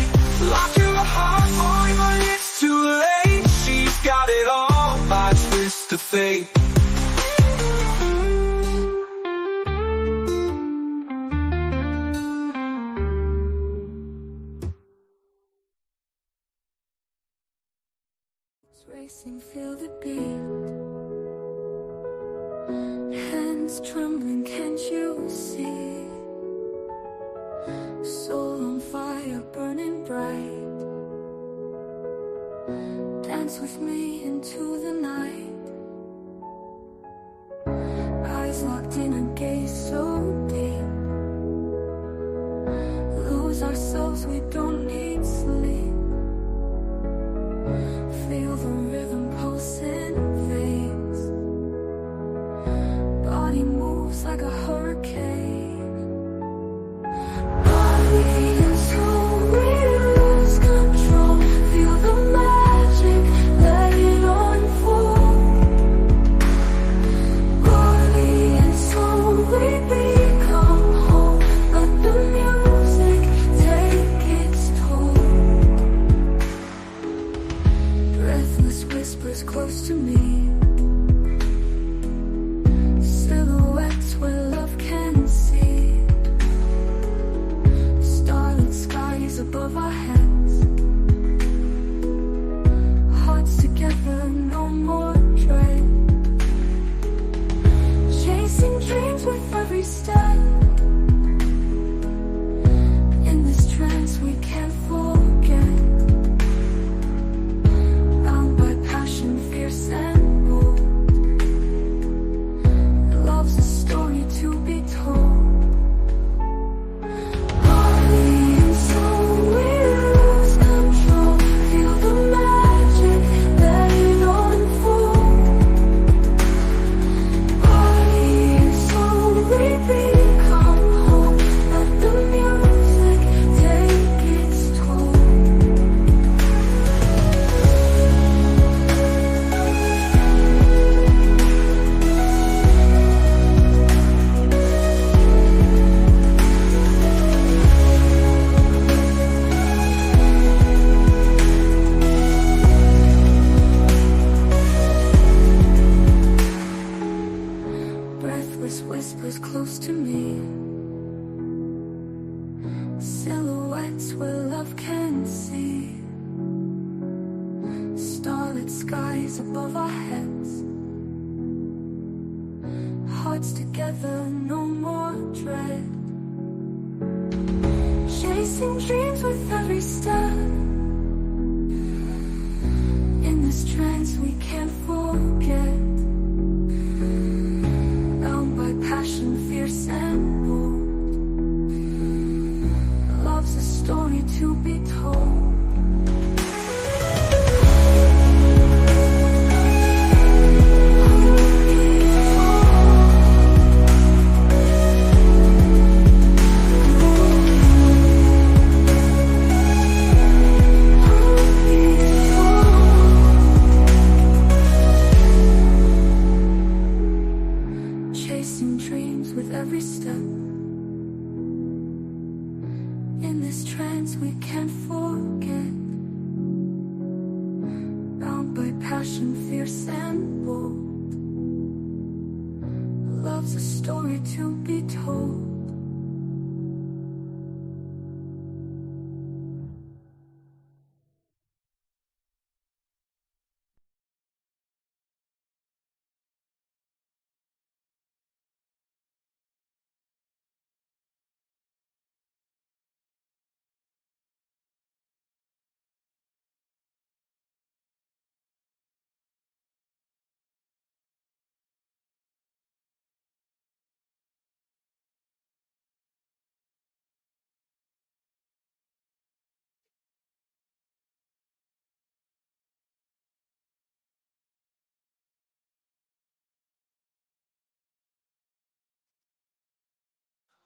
Lock your heart, boy, but it's too late. She's got it all by twist of fate. Racing, feel the beat. Hands trembling, can't you see? Soul on fire, burning bright. Dance with me into the night. Eyes locked in a gaze so deep. Lose ourselves, we don't need sleep. Feel the rhythm pulse in veins. Body moves like a hurricane. Body and soul, we lose control. Feel the magic, let it unfold. Body and soul, we become whole. Let the music take its toll. Breathless whispers close to me. Silhouettes where love can see. Starlit skies above our heads. Hearts together, no more dread. Chasing dreams with every step. In this trance we can't forget. Fierce and bold. Love's a story to be told. Body and soul, we lose control. Feel the magic, let it unfold. Body and soul, we become whole. Let the music take its toll. Breathless whispers close to me. Silhouettes where love can see. Starlit skies above our heads. hearts together, no more dread. Chasing dreams with every step. In this trance we can't forget. Bound by passion, fierce and bold. Love's a story to be told. Chasing dreams with every step. In this trance we can't forget. Bound by passion, fierce and bold. Love's a story to be told.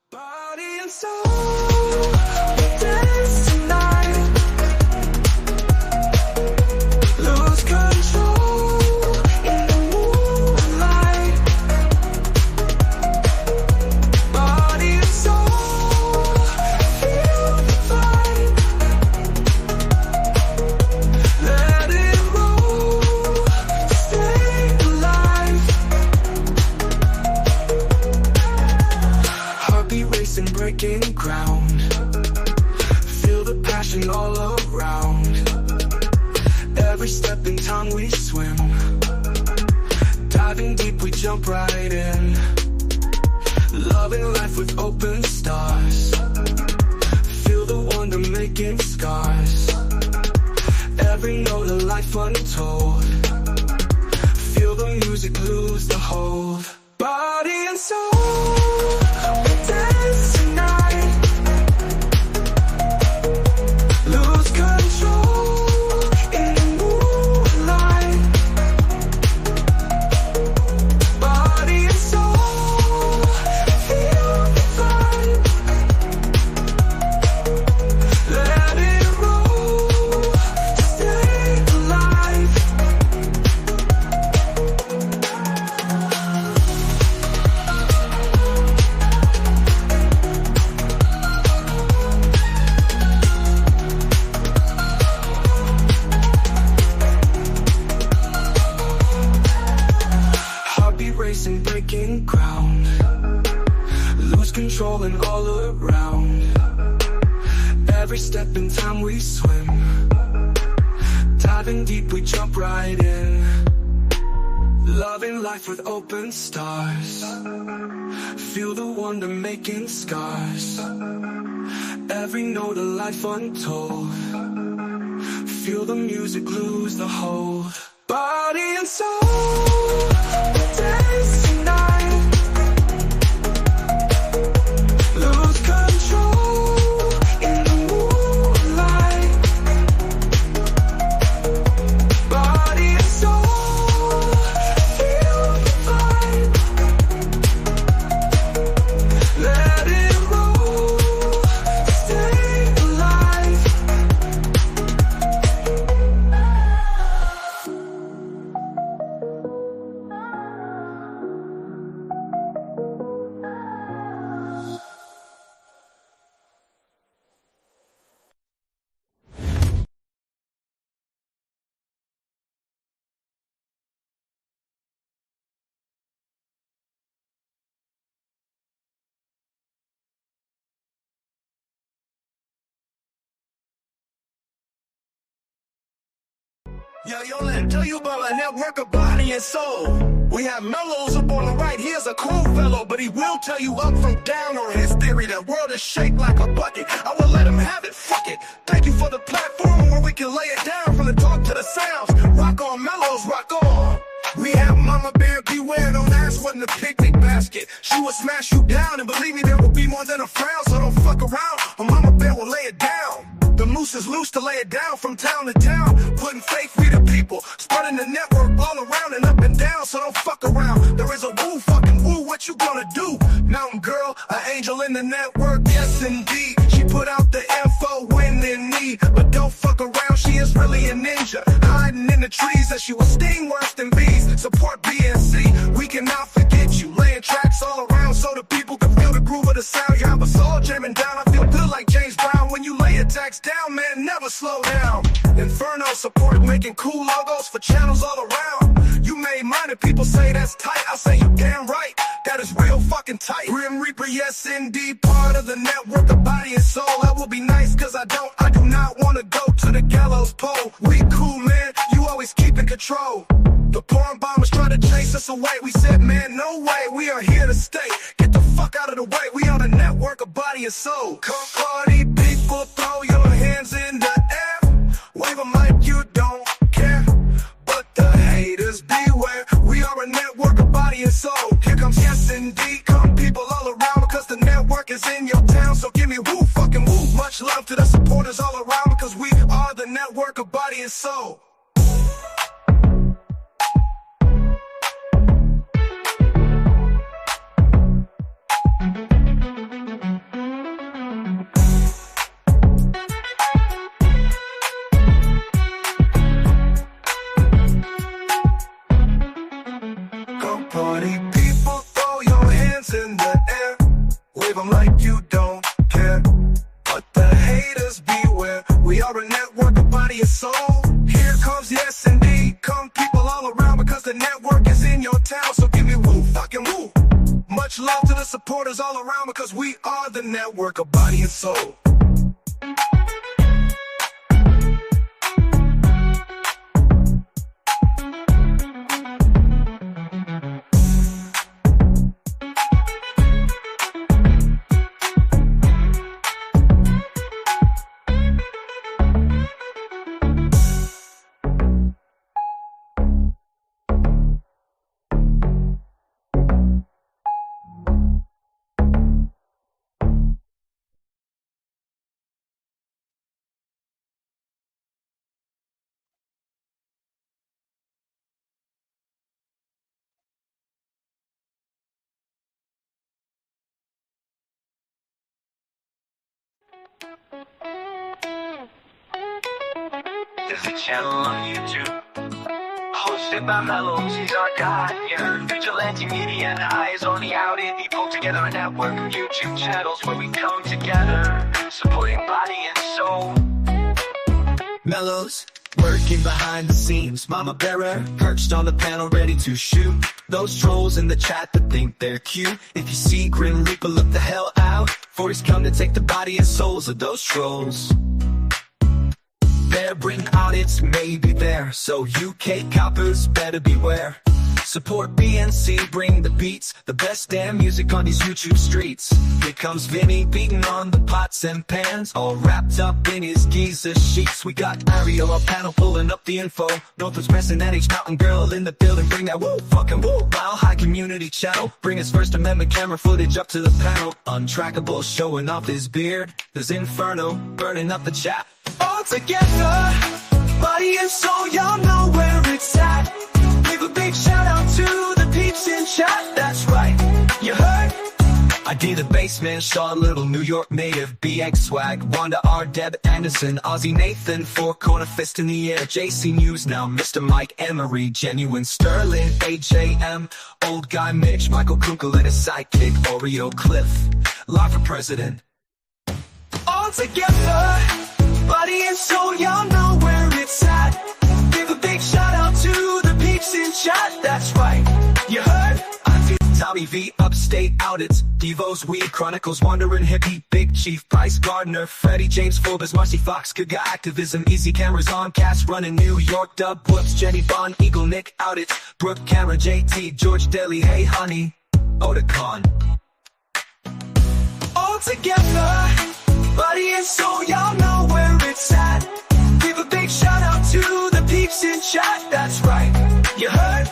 Body and soul, we dance tonight. Lose control in the moonlight. Body and soul, feel the vibe. Let it roll, stay alive. Heartbeat racing, breaking ground. Feel the passion all around. Every step in time we swim. Diving deep, we jump right in. Loving life with open stars. Feel the wonder making scars. Every note of life untold. Feel the music lose the hold. Body and soul, we dance tonight. Lose control in the moonlight. Body and soul, feel the vibe. Let it roll, stay alive. Heartbeat racing, breaking ground. Lose control and all around. Every step in time we swim. Diving deep, we jump right in. Loving life with open stars. Feel the wonder making scars. Every note of life untold. Feel the music lose the hold. Body and soul, we dance tonight. Lose control in the moonlight. Body and soul, feel the vibe. Let it roll, stay alive. Yo, let me tell you about my network of body and soul. We have Mellows up on the right, here's a cool fellow, but he will tell you up from down on his theory that world is shaped like a bucket. I will let him have it, fuck it. Thank you for the platform where we can lay it down from the talk to the sounds. Rock on, Mellows, rock on. We have Mama Bear, beware, don't ask what in the picnic basket. She will smash you down, and believe me, there will be more than a frown, so don't fuck around, or Mama Bear will lay it down. The moose is loose to lay it down from town to town, putting faith free to people, spreading the network all around and up and down, so don't fuck around. There is a woo, fucking woo, what you gonna do? Mountain girl, an angel in the network, yes indeed. She put out the info when in need, but don't fuck around, she is really a ninja, hiding in the trees as she will sting worse than bees. Support BNC, we cannot forget you, laying tracks all around so the people can feel the groove of the sound. You have us all jamming down, I feel good like James Brown when you lay attacks down, man, never slow down. Inferno support making cool logos for channels all around. You made mine and people say that's tight, I say you damn right, that is real fucking tight. Grim Reaper, yes indeed, part of the network, the body and soul. That will be nice cause I do not wanna go to the gallows pole. We cool, man, you always keep in control. The porn bombers try to chase us away. We said, man, no way, we are here to stay. Get the fuck out of the way, we on a network of body and soul. Come party, people, throw your hands in the air. Wave them like you don't care. But the haters beware, we are a network of body and soul. Here comes yes indeed, come people all around, because the network is in your town. So give me woo, fucking woo. Much love to the supporters all around, because we are the network of body and soul. Party people, throw your hands in the air. Wave them like you don't care. But the haters beware, we are a network of body and soul. Here comes yes indeed, come people all around, because the network is in your town. So give me woo, fucking woo. Much love to the supporters all around, because we are the network of body and soul. There's a channel on YouTube, hosted by Mellows, he's our god. You heard Vigilante Media and Eyes on the Outed. He pulled together a network of YouTube channels where we come together, supporting body and soul. Mellows, working behind the scenes. Mama Bearer, perched on the panel, ready to shoot those trolls in the chat that think they're cute. If you see Grim Reaper, look the hell out, for he's come to take the body and souls of those trolls. They're bringing audits, maybe there, so UK coppers better beware. Support BNC, bring the beats, the best damn music on these YouTube streets. Here comes Vinny beating on the pots and pans, all wrapped up in his geezer sheets. We got Ariel on panel pulling up the info. Northwest Preston, NH Mountain Girl in the building. Bring that woo, fucking woo. Mile High Community Channel, bring his First Amendment camera footage up to the panel. Untrackable, showing off his beard. There's Inferno, burning up the chat. All together, body and soul, y'all know where it's at. Give a big shout out to the peeps in chat, that's right, you heard? I did a bassman, saw a little New York native, BX Swag, Wanda R, Deb Anderson, Ozzy Nathan, four corner fist in the air, JC News now, Mr. Mike Emery, Genuine Sterling, AJM, Old Guy Mitch, Michael Kunkel and his sidekick, Oreo Cliff, live for president. All together, body and soul, y'all know where it's at. Give a big shout out to the peeps in chat, that's right, you heard? I'm Tommy Tommy V, Upstate Outits, Devo's Weed, Chronicles, Wandering Hippie, Big Chief, Price, Gardner, Freddie, James, Forbes, Marcy Fox, Good Guy Activism, Easy Cameras on, Cast Running, New York, Dub, Whoops, Jenny Bond, Eagle, Nick, Outits, Brooke, Cameron, JT, George Deli, Hey Honey, Otakon. All together, body and soul, y'all know where it's at. Give a big shout out to the peeps in chat, that's right, you heard?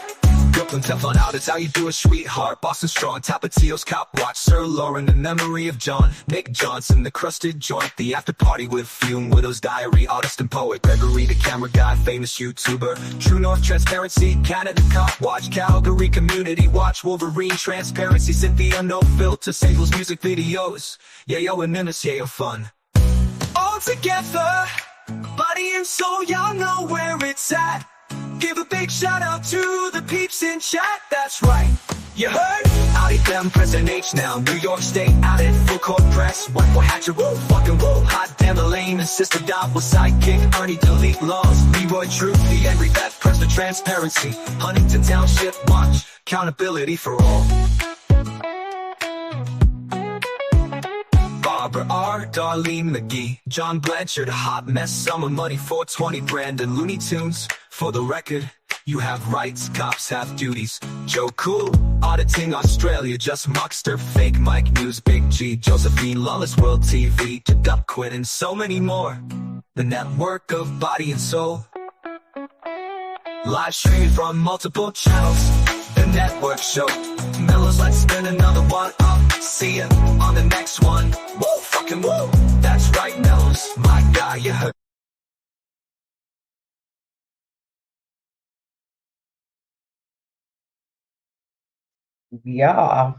Brooklyn Teflon out, it's how you do it, sweetheart. Boston Strong, Tapatio's Cop Watch, Sir Lauren, in memory of John, Nick Johnson, the crusted joint, the after party with Fume, Widow's Diary, artist and poet, Gregory, the camera guy, famous YouTuber, True North Transparency, Canada Cop Watch, Calgary Community Watch, Wolverine Transparency, Cynthia No Filter, Sable's music videos, Yayo and Menace, Yayo Fun. All together, body and soul, y'all know where it's at. Give a big shout out to the peeps in chat, that's right, you heard? Audi them, President H now, New York State, out it, full court press, White Boy Hatcher, woo, fucking woo, Hot Damn Elaine, and Sister Dot was sidekick, Ernie Delete Laws, Leroy Truth, the Angry Beth, Press for Transparency, Huntington Township Watch, Accountability for All. Barbara R, Darlene McGee, John Blanchard, Hot Mess, Summer Money, 420, Brandon, Looney Tunes. For the record, you have rights, cops have duties. Joe Cool, auditing Australia, Just Muckster, Fake Mike News, Big G, Josephine, Lawless World TV, Duck Quinn, and so many more. The network of body and soul. Live streaming from multiple channels. The Network Show. Mellows, let's spin another one up. See ya on the next one. Whoa, fucking whoa. That's right, Mellows. My guy, you heard. Yeah.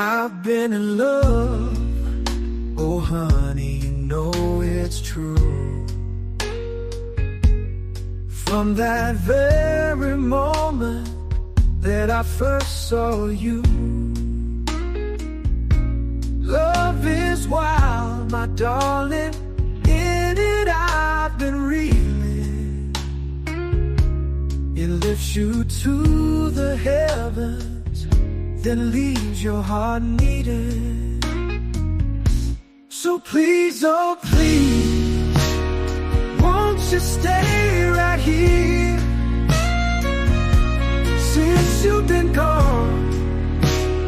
I've been in love, oh honey, you know it's true. From that very moment that I first saw you. Love is wild, my darling, in it I've been reeling. It lifts you to the heavens, then leaves your heart needing. So please, oh please, won't you stay right here? Since you've been gone,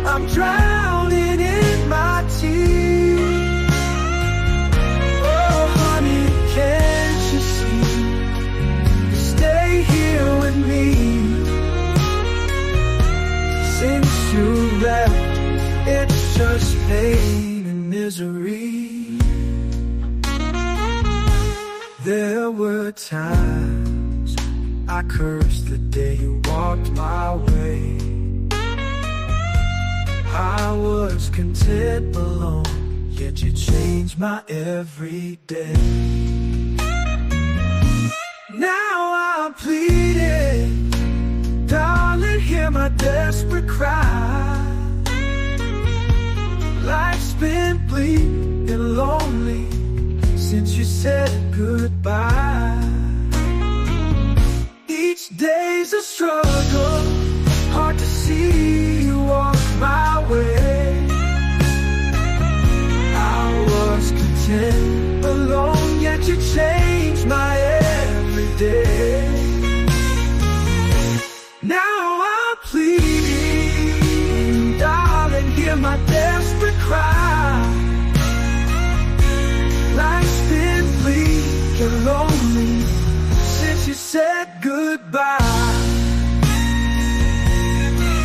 I'm drowning in my tears. Oh honey, can't you see? Stay here with me. Since you left, it's just pain and misery. There were times I cursed the day you walked my way. I was content alone, yet you changed my every day. Now I'm pleading, darling, hear my desperate cry. Life's been bleak and lonely since you said goodbye. Each day's a struggle, hard to see you walk my way. I was content alone, yet you changed my every day. Now I'm pleading, darling, hear my desperate cry. Life's been bleak and lonely since you said goodbye.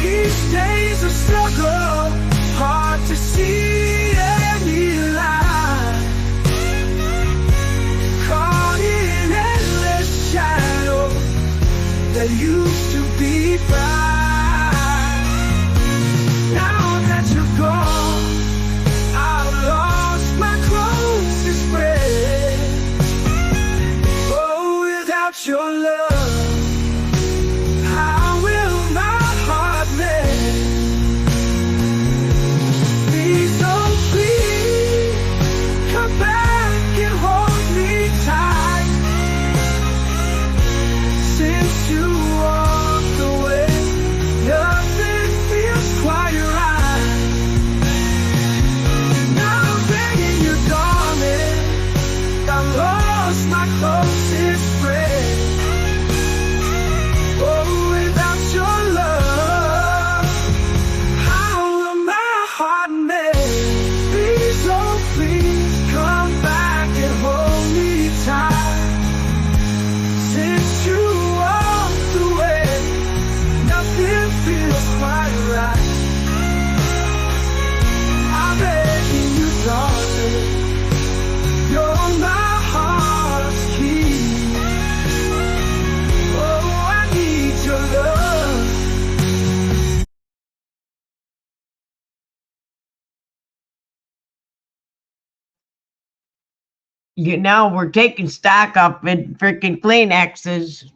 Each day's a struggle, hard to see any light. Caught in endless shadow that used to be bright. Now that you're gone, I've lost my closest friend. without your love, how will my heart mend? Please, oh please, come back and hold me tight. Since you walked away, nothing feels quite right. Now I'm begging you, darling, I lost my closest friend. Oh, without your love, how will my heart mend? Please, oh please, come back and hold me tight. Since you walked away, nothing feels quite right. I'm begging you, darling, you're my heart's key. Oh, I need your love. You know, we're taking stock up in freaking Kleenexes.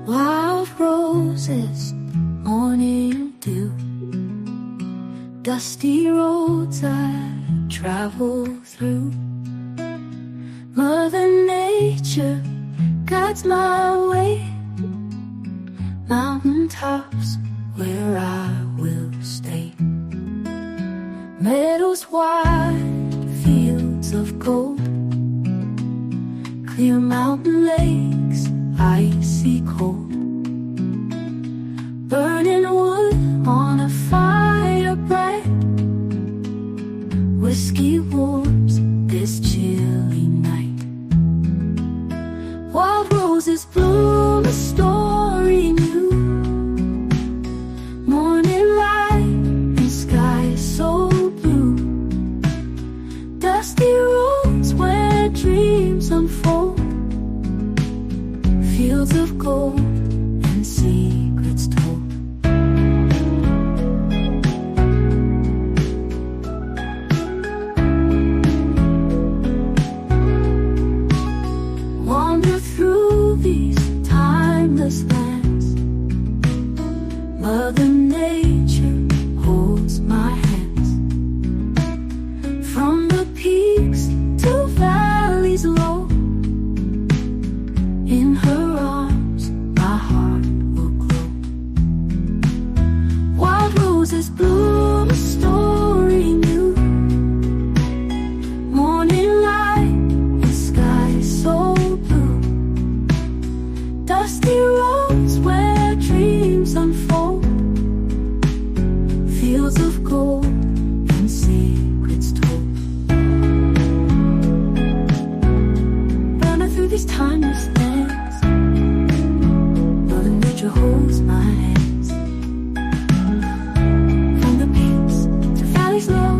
Wild roses, morning dew, dusty roads I travel through. Mother Nature guides my way, mountain tops where I will stay. Meadows wide, fields of gold, clear mountain lakes, icy cold. Burning wood on a fire bright, whiskey warms this chilly night. Wild roses bloom a story new, morning light and sky so blue. Dusty roads where dreams unfold, fields of gold walls of gold and secrets told. Burning through these timeless days, Mother Nature holds my hands. From the peaks to valleys low,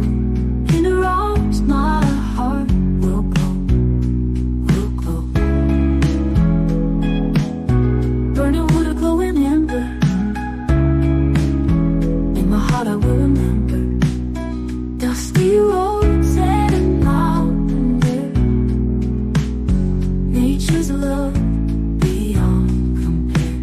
in her arms my heart will glow, will glow. Burning wood, a glowing ember, in my heart I will remember. Dusty roads and mountain air, nature's love beyond compare.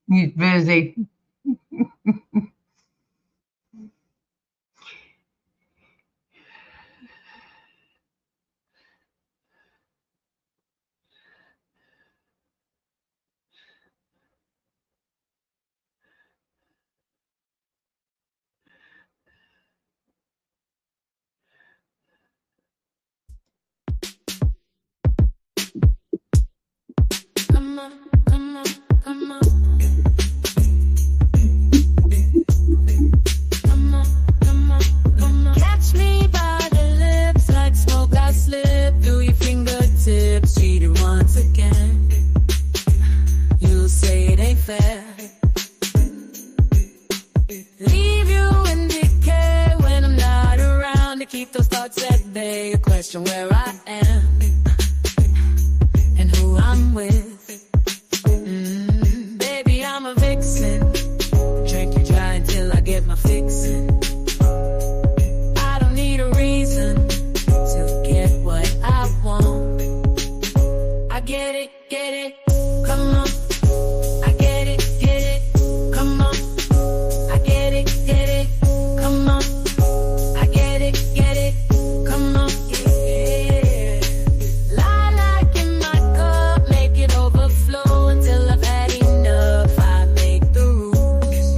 He's busy. Come on, come on, come on. Come on, come on, come on. Catch me by the lips, like smoke I slip through your fingertips. Cheated once again. You say it ain't fair. Leave you in decay when I'm not around to keep those thoughts at bay. You question where I am and who I'm with. Baby, I'm a vixen. Drink you dry until I get my fixin'. I don't need a reason to get what I want. I get it, come on. I get it, come on. I get it, come on. I get it, come on. Yeah. Lie like in my cup, make it overflow until I've had enough. I make the rules,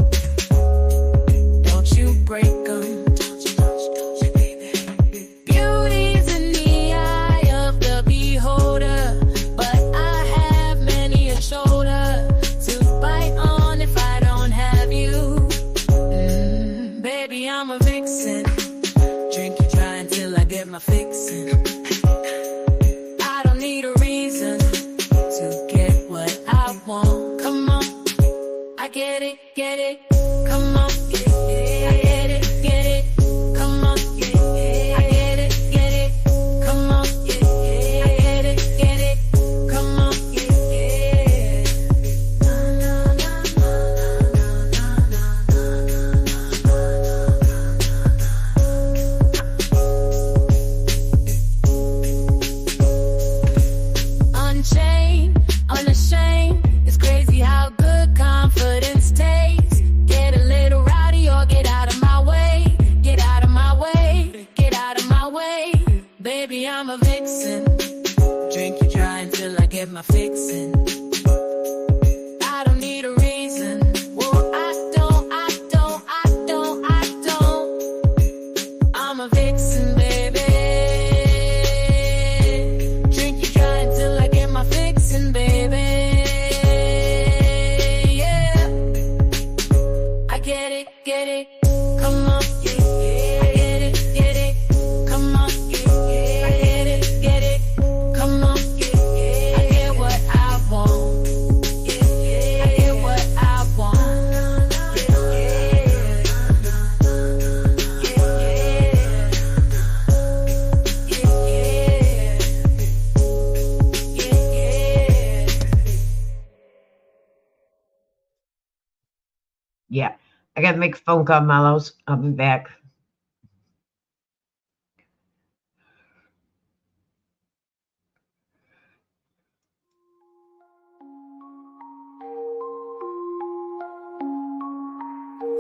don't you break them. Beauty's in the eye of the beholder, but I have many a shoulder to bite on if I don't have you. Baby, I'm a vixen. Drink you dry until I get my fixin'. I don't need a reason to get what I want. Come on, I get it, come on. I get it, come on. I get it, come on. I get it, come on. Unchained, unashamed. It's crazy how good confidence tastes. Get a little rowdy or get out of my way. Get out of my way. Get out of my way. Baby, I'm a vixen. Drink you dry until I get my fixin'. I don't need a reason. Well, I don't. I'm a vixen, baby. Drink you dry until I get my fixin', baby. Yeah. I get it, come on. I get it, come on. I get it, come on. I get what I want. I get what I want. Yeah, I gotta make a phone call, Mellows. I'll be back.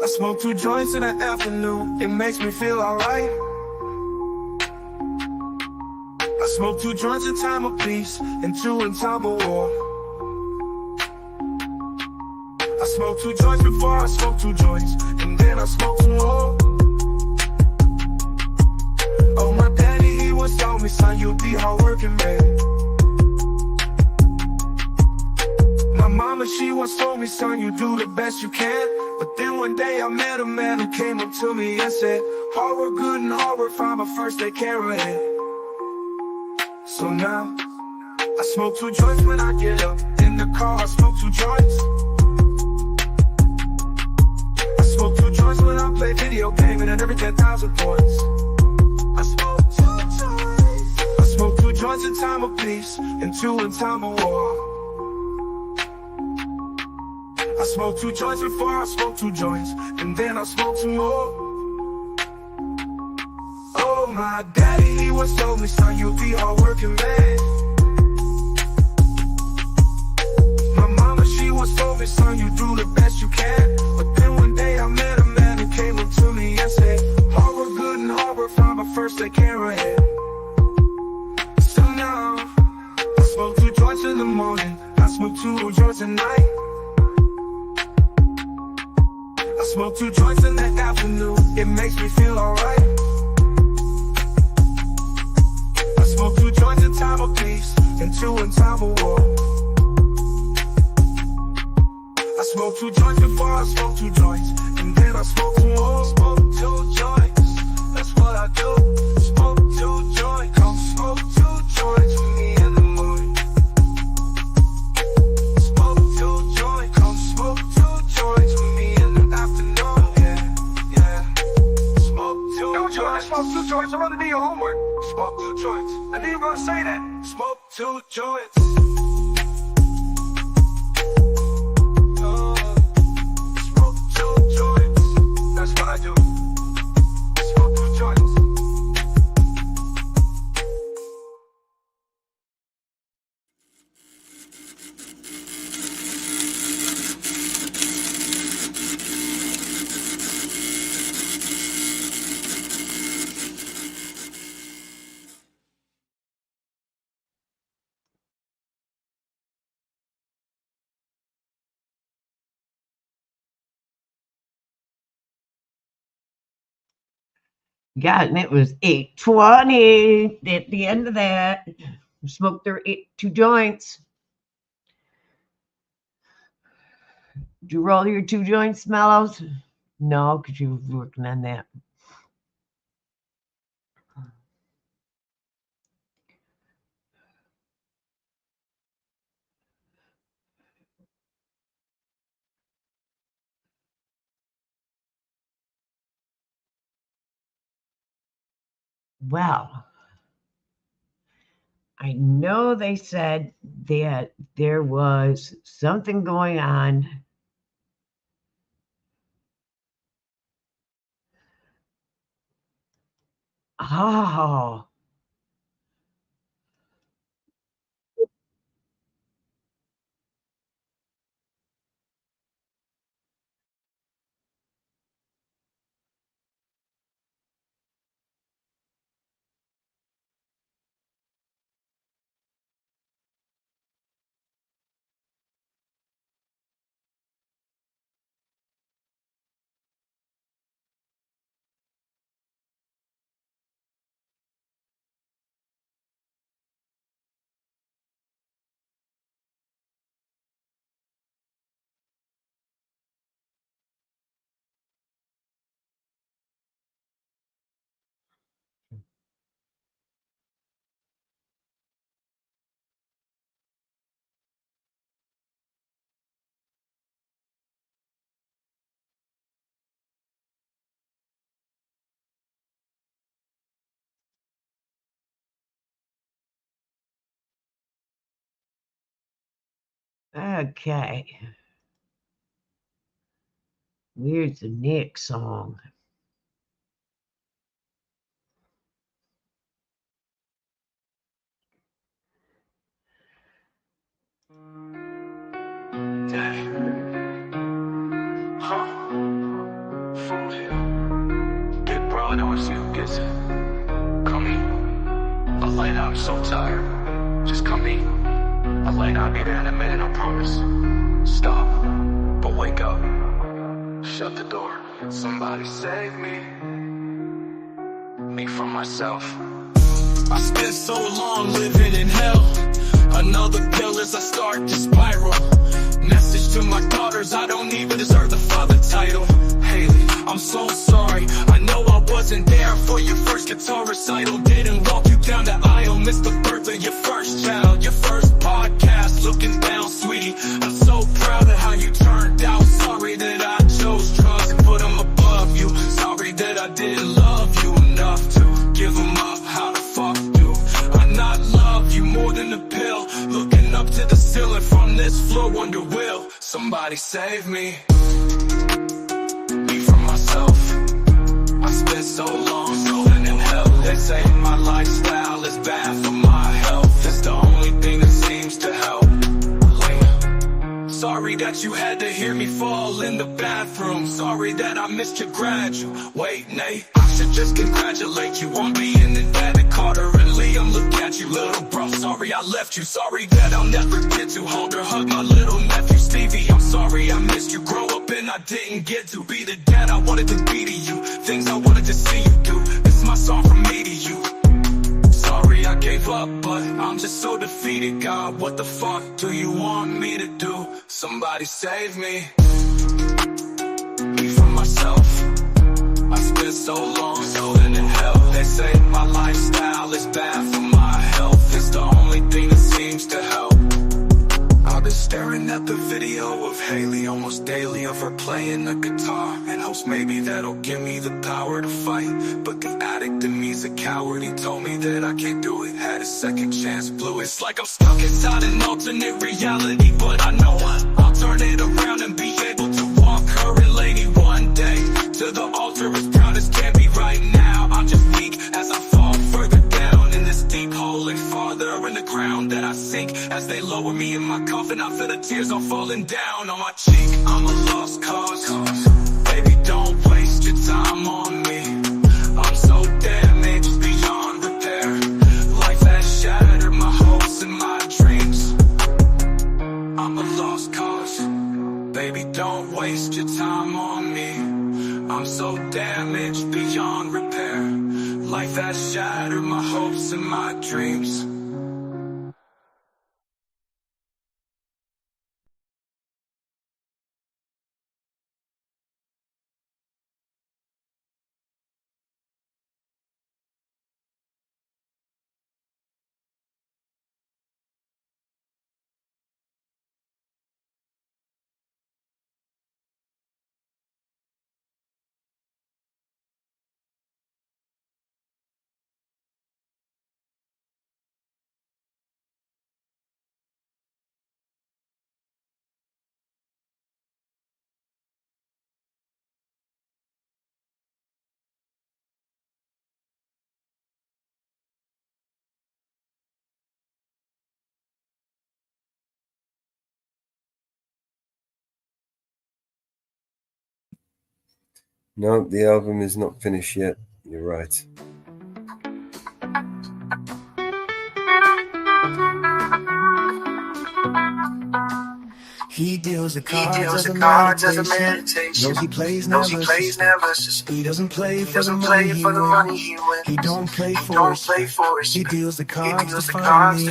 I smoke 2 joints in the afternoon. It makes me feel alright. I smoke 2 joints in time of peace and 2 in time of war. I smoke 2 joints before I smoke 2 joints, and then I smoke 2 more. Oh, my daddy, he once told me, son, you'll be hardworking, man. My mama, she once told me, son, you do the best you can. But then one day I met a man who came up to me and said, hard work good and hard work fine, but first they carry it. So now, I smoke 2 joints when I get up. In the car, I smoke 2 joints. I smoke 2 joints when I play video gaming and every 10,000 points. I smoke 2 joints. I smoke 2 joints in time of peace and 2 in time of war. I smoke 2 joints before I smoke 2 joints, and then I smoke 2 more. Oh, my daddy, he once told me, son, you'll be hardworking, man. My mama, she once told me, son, you do the best you can. But then one day I met a man who came up to me and said, hard work good and hard work fine, but first they carry it. So now, I smoke 2 joints in the morning, I smoke 2 joints at night. I smoke 2 joints in the afternoon, it makes me feel alright. I smoke 2 joints in time of peace and 2 in time of war. I smoke 2 joints before I smoke 2 joints, and then I smoke 2 more. Smoke 2 joints, that's what I do. Smoke 2 joints, come smoke 2 joints with me in the morning. Smoke 2 joints, come smoke 2 joints with me in the afternoon. Yeah. Smoke 2 joints. Smoke 2 joints, I'm gonna do your homework. Smoke 2 joints. I knew you were gonna say that. Smoke 2 joints. Smoke 2 joints. That's what I do. Smoke 2 joints. Yeah, and it was 8:20 at the end of that. Smoked their 2 joints. Did you roll your 2 joints, Mellows? No, because you were working on that. Well, I know they said that there was something going on. Oh. Okay. Where's the next song? Big bro, I know it's you. Gets it. Come here. I'll light out. I'm so tired. Just come eat. I'll lay down here in a minute, I promise. Stop, but wake up. Shut the door. Somebody save me. Me from myself. I spent so long living in hell. Another pill as I start to spiral. Message to my daughters, I don't even deserve the father title. Haley, I'm so sorry. I know I wasn't there for your first guitar recital. Didn't walk you down the aisle. Missed the birth of your first child. Your first podcast, looking down, sweetie. I'm so proud of how you turned out. Sorry that I chose drugs and put them above you. Sorry that I didn't love you enough to give them up. How the fuck do I not love you more than a pill? Looking up to the ceiling from this floor, wonder will somebody save me? Me from myself. I spent so long living in hell. They say my lifestyle is bad for my health. It's the only thing that seems to help. Sorry that you had to hear me fall in the bathroom. Sorry that I missed your graduating. I should just congratulate you on being indebted. Carter and Liam, look at you, little bro. Sorry I left you. Sorry that I'll never get to hold or hug my little nephew Stevie. I'm sorry I missed you grow up and I didn't get to be the dad I wanted to be to you. Things I wanted to see you do. This is my song from me to you. Sorry I gave up, but I'm just so defeated. God, what the fuck do you want me to do? Somebody save me. Me from myself. I spent so long living in hell. They say my lifestyle is bad for my health. It's the only thing that seems to help. I've been staring at the video of Haley almost daily, of her playing the guitar, in hopes maybe that'll give me the power to fight. But the addict in me's a coward. He told me that I can't do it. Had a second chance, blew it. It's like I'm stuck inside an alternate reality, but I know I'll turn it around and be able to walk her and Lady one day to the altar as proud as can be. Right now I'm just weak as I fall further down in this deep hole and farther in the ground that I sink. As they lower me in my coffin, I feel the tears all falling down on my cheek. I'm a lost cause. Baby, don't waste your time on me. I'm so damaged beyond repair. Life has shattered my hopes and my dreams. I'm a lost cause. Baby, don't waste your time on me. I'm so damaged beyond repair. Life has shattered my hopes and my dreams. No, the album is not finished yet. You're right. He deals the cards as a meditation. Knows he plays nervous. He doesn't play for the money he wins. He don't play for us. He deals the cards to find the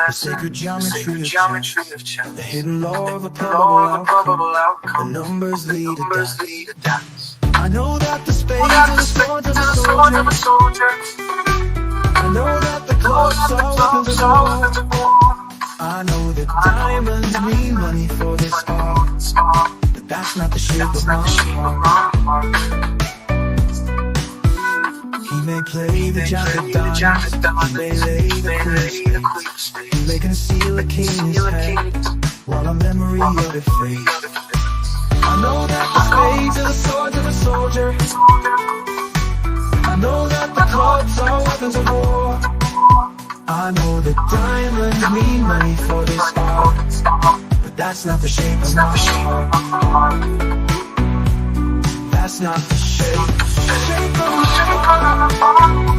answer. The sacred geometry of chance. The hidden law of a probable outcome. The numbers lead a dance. I know that the spades are the swords of the soldiers. I know that the clubs are weapons of war. I know that diamonds mean money for this art, but that's not the shape of my heart. He may play the jack of diamonds, he may lay the queens, he may conceal a king's head, while a memory of it fades. I know that the spades are the swords of a soldier. I know that the clubs are weapons of war. I know that diamonds mean money for this art, but that's not the shape of my heart. That's not the shape of my heart.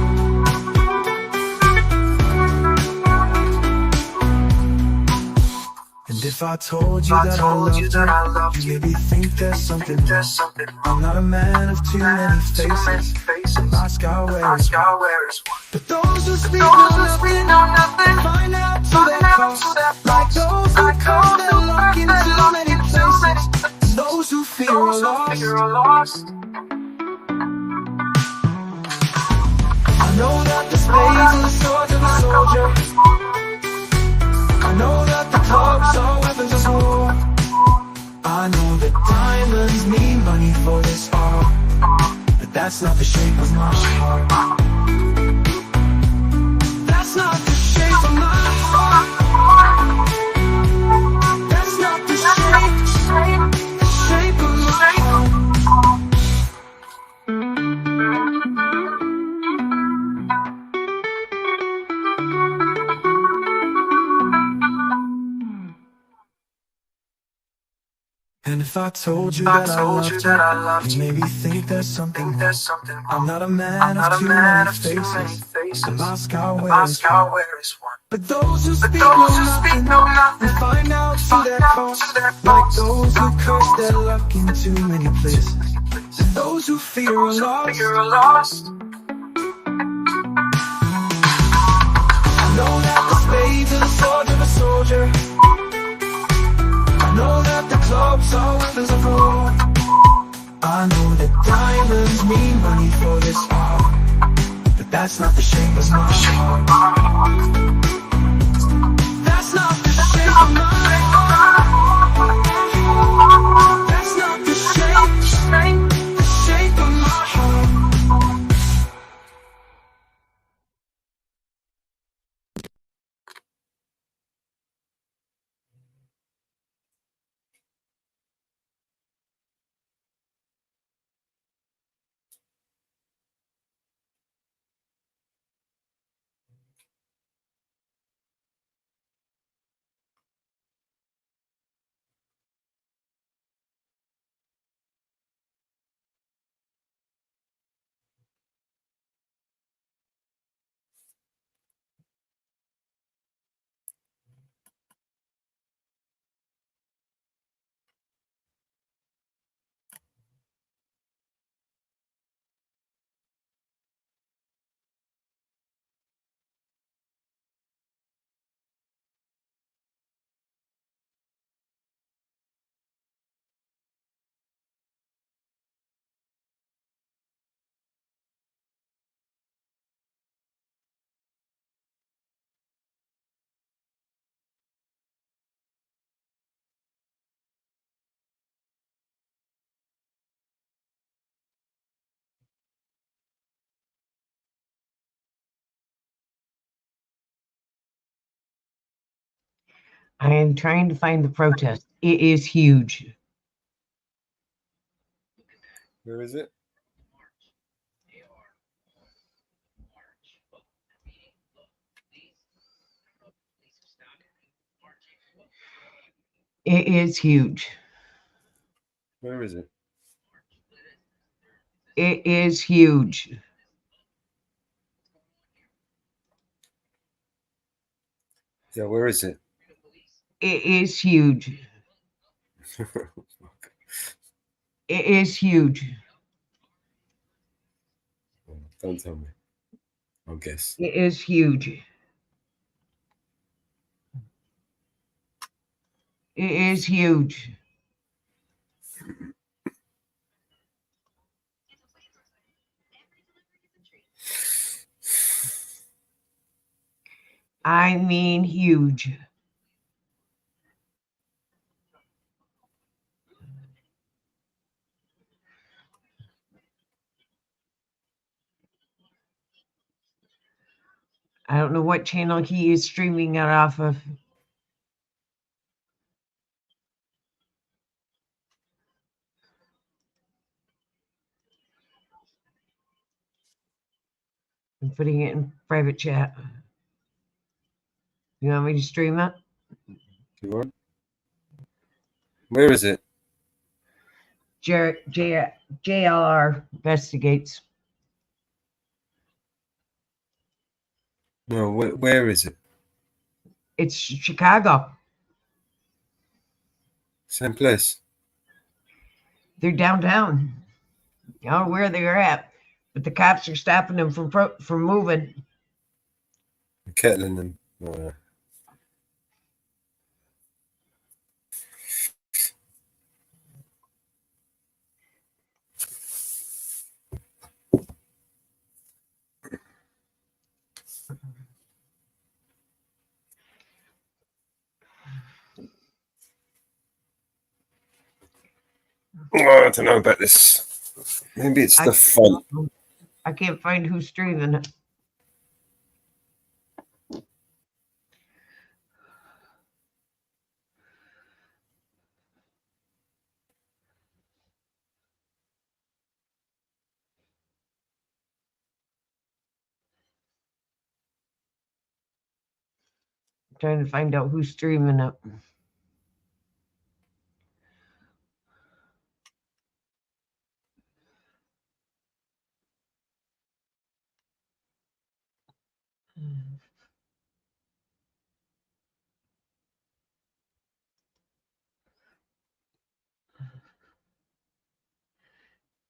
if I told you that I loved you, maybe think there's something wrong. I'm not a man of too many faces. The mask I wear is one. But those who speak know nothing, find out to their cost. Like those who curse their luck in too many places. And those who fear are lost. I know that the spades are the swords of a soldier. I know that the clubs are weapons of war. I know that diamonds need money for this art, but that's not the shape of my heart. That's not the shape of my heart. That's not the shape of my heart. And if I told you that I loved you, maybe think there's something wrong. I'm not a man of too many faces. The mask I wear is one. But those who speak know nothing, will find out to their cost. Like those who curse their luck in too many places. And those who fear are lost. I know that the spades are the swords of a soldier. I know that the clubs are weapons of war. I know that diamonds need money for this art, but that's not the shape of my heart. That's not the shape of my heart. That's not the shape of my heart. I am trying to find the protest. It is huge. Where is it? It is huge. Where is it? It is huge. Yeah, where is it? It is huge. It is huge. Don't tell me. I'll guess. It is huge. It is huge. I mean huge. I don't know what channel he is streaming it off of. I'm putting it in private chat. You want me to stream it? You want? Where is it? JLR investigates. No, where is it? It's Chicago. Same place. They're downtown. I don't know where they're at, but the cops are stopping them from moving. Kettling them. Oh, I don't know about this. Maybe it's the font. I can't find who's streaming it. I'm trying to find out who's streaming it.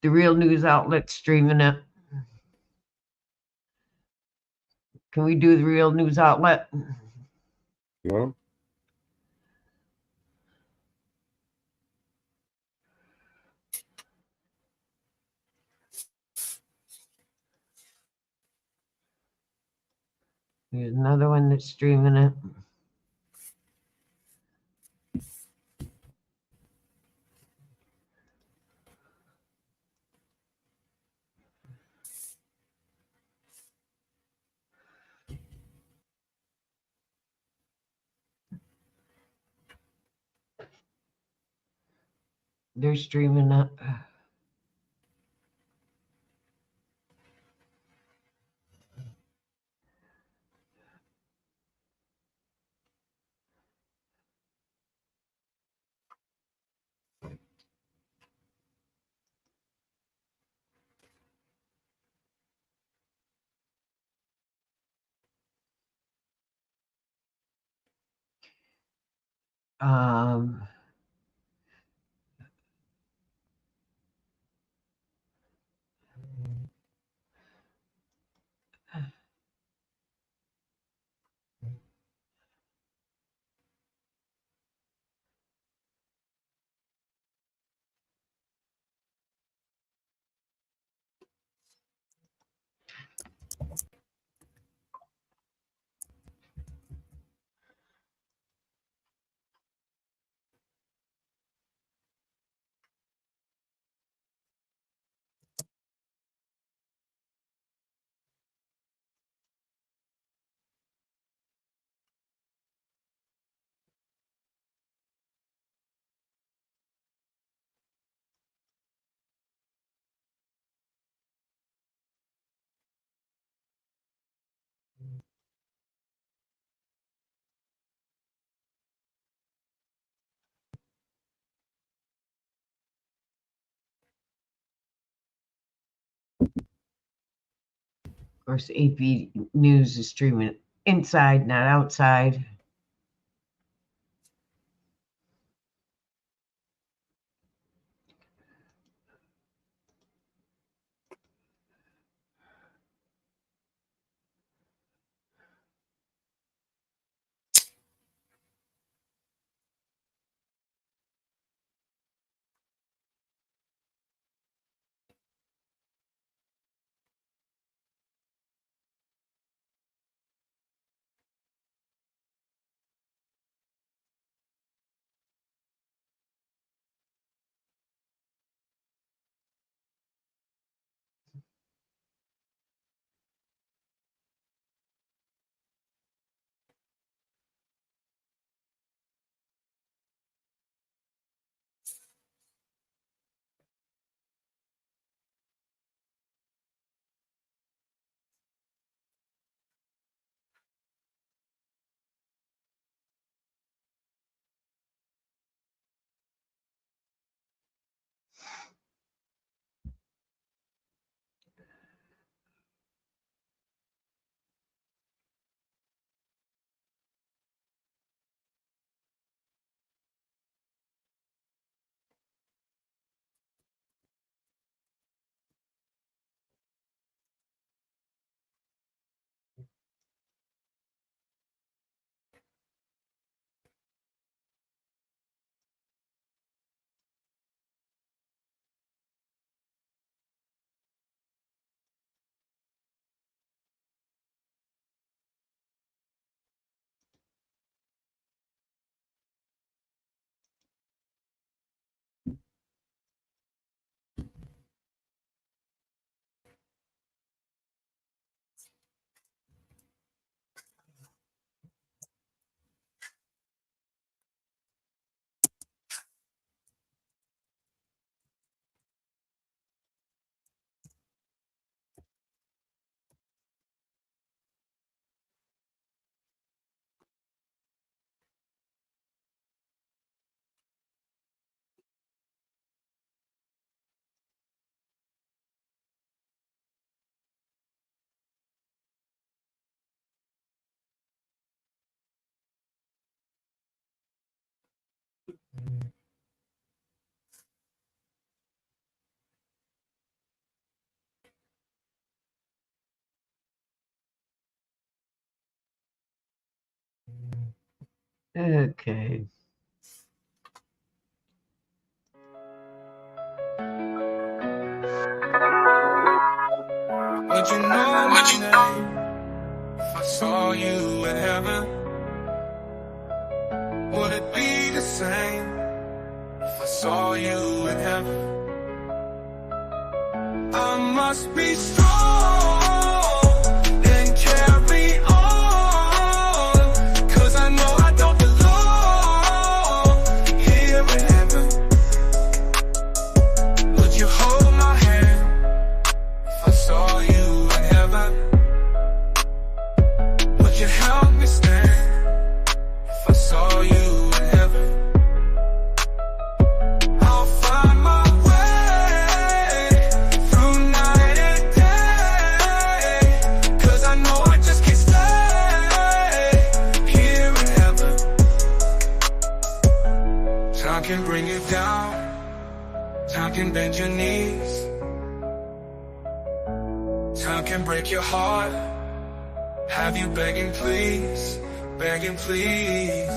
The real news outlet streaming it. Can we do the real news outlet? No. There's another one that's streaming it. They're streaming it. Um, of course, AP News is streaming it inside, not outside. Okay. Would you know my name if I saw you in heaven? Would it be the same if I saw you in heaven? I must be strong and carry on, 'cause I know I don't belong here in heaven. Would you hold my hand if I saw you in heaven? Would you help me stand if I saw you in heaven? I'll find my way through night and day, 'cause I know I just can't stay here in heaven. Time can bring you down, time can bend your knees, time can break your heart, have you begging please, begging please.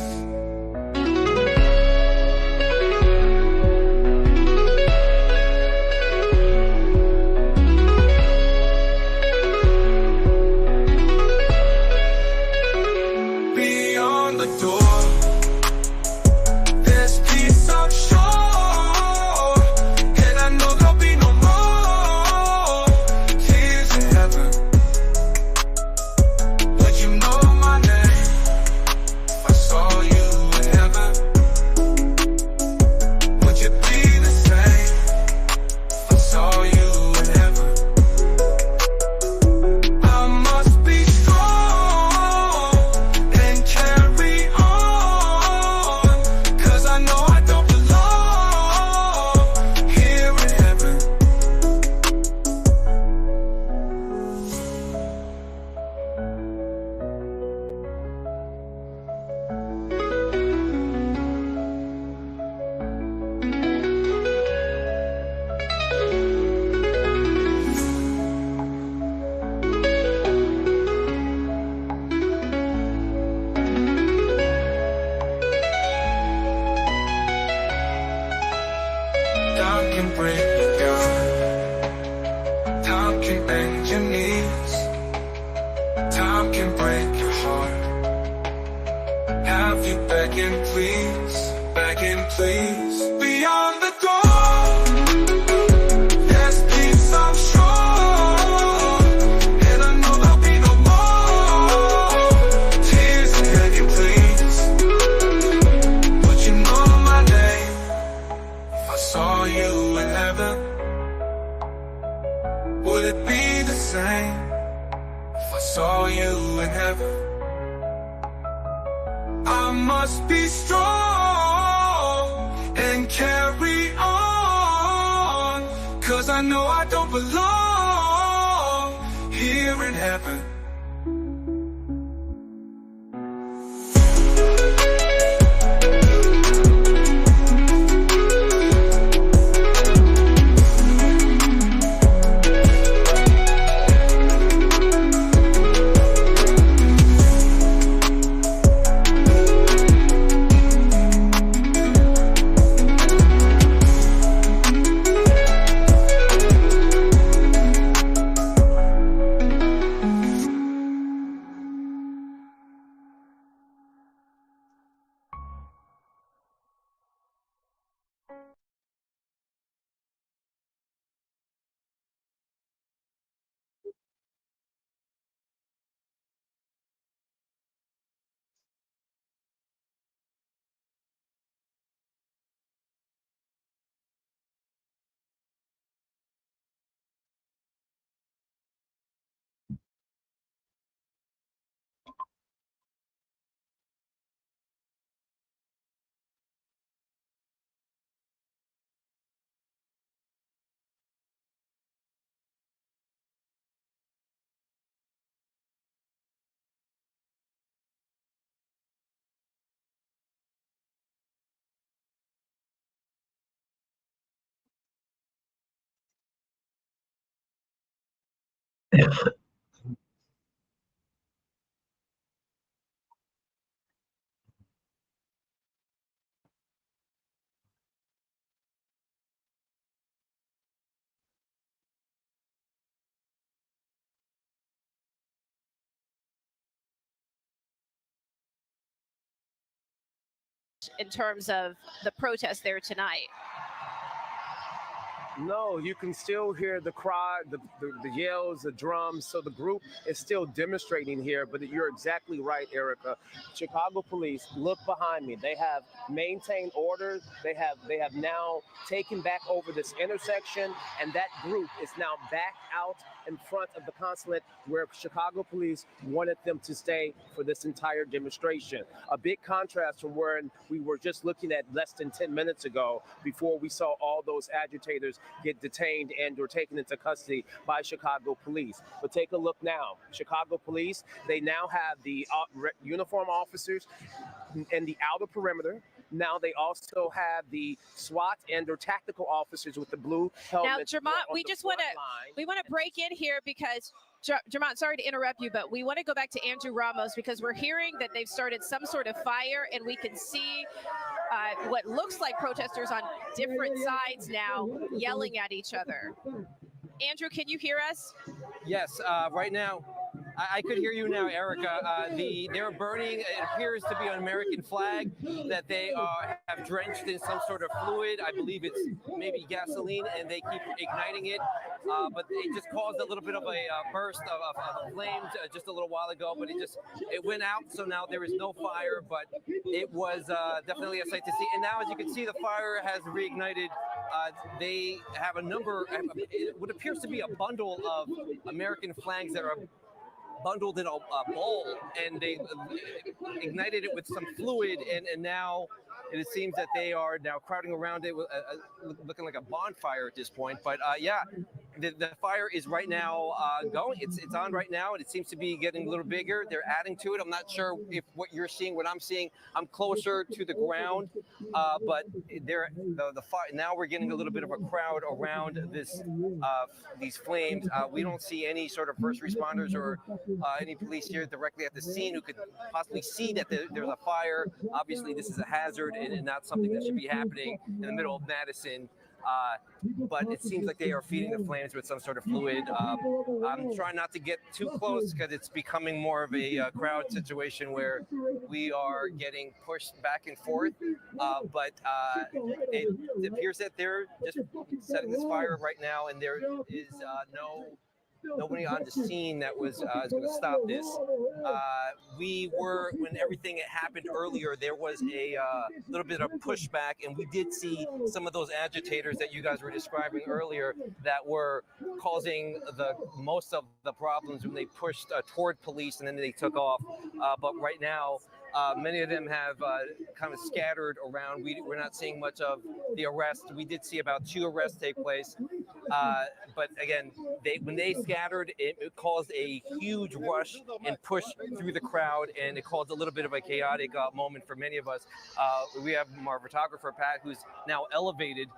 Beyond the door, there's peace I'm sure, and I know there'll be no more tears in heaven. Would you know my name if I saw you in heaven? Would you be the same if I saw you in heaven? I must be strong and carry on, 'cause I know I don't belong here in heaven. Time can break you down, time can bend your knees, time can break your heart, have you begging please, begging please. Beyond the door, there's peace I'm sure, and I know there'll be no more tears and begging please. Would you know my name if I saw you in heaven? Would it be the same if I saw you in heaven? I must be strong and carry on, 'cause I know I don't belong here in heaven. in terms of the protest there tonight? No, you can still hear the cry, the yells, the drums. So the group is still demonstrating here, but you're exactly right, Erica. Chicago police, look behind me. They have maintained order. They have now taken back over this intersection, and that group is now back out in front of the consulate where Chicago police wanted them to stay for this entire demonstration. A big contrast from where we were just looking at less than 10 minutes ago before we saw all those agitators get detained and were taken into custody by Chicago police. But take a look now. Chicago police, they now have the uniform officers in the outer perimeter. Now they also have the SWAT and their tactical officers with the blue helmets. Now, Jermont, we want to break in here because Jermont, sorry to interrupt you, but we want to go back to Andrew Ramos because we're hearing that they've started some sort of fire, and we can see what looks like protesters on different sides now yelling at each other. Andrew, can you hear us? Yes, right now. I could hear you now, Erica. They're burning, it appears to be an American flag that they have drenched in some sort of fluid. I believe it's maybe gasoline, and they keep igniting it. But it just caused a little bit of a burst of flames just a little while ago, but it went out. So now there is no fire, but it was definitely a sight to see. And now, as you can see, the fire has reignited. They have a number, what appears to be a bundle of American flags that are bundled in a bowl, and they ignited it with some fluid, and now it seems that they are now crowding around it, looking like a bonfire at this point. But yeah, the fire is right now going. It's on right now, and it seems to be getting a little bigger. They're adding to it. I'm not sure if what you're seeing, what I'm seeing. I'm closer to the ground, but the fire. Now we're getting a little bit of a crowd around these flames. We don't see any sort of first responders or any police here directly at the scene who could possibly see that there's a fire. Obviously, this is a hazard and not something that should be happening in the middle of Madison. But it seems like they are feeding the flames with some sort of fluid. I'm trying not to get too close because it's becoming more of a crowd situation where we are getting pushed back and forth. But it appears that they're just setting this fire right now, and there is nobody on the scene that was going to stop this. When everything happened earlier, there was a little bit of pushback, and we did see some of those agitators that you guys were describing earlier that were causing most of the problems when they pushed toward police and then they took off. But right now, many of them have kind of scattered around. We're not seeing much of the arrest. We did see about 2 arrests take place. But again, when they scattered, it caused a huge rush and push through the crowd, and it caused a little bit of a chaotic moment for many of us. We have our photographer, Pat, who's now elevated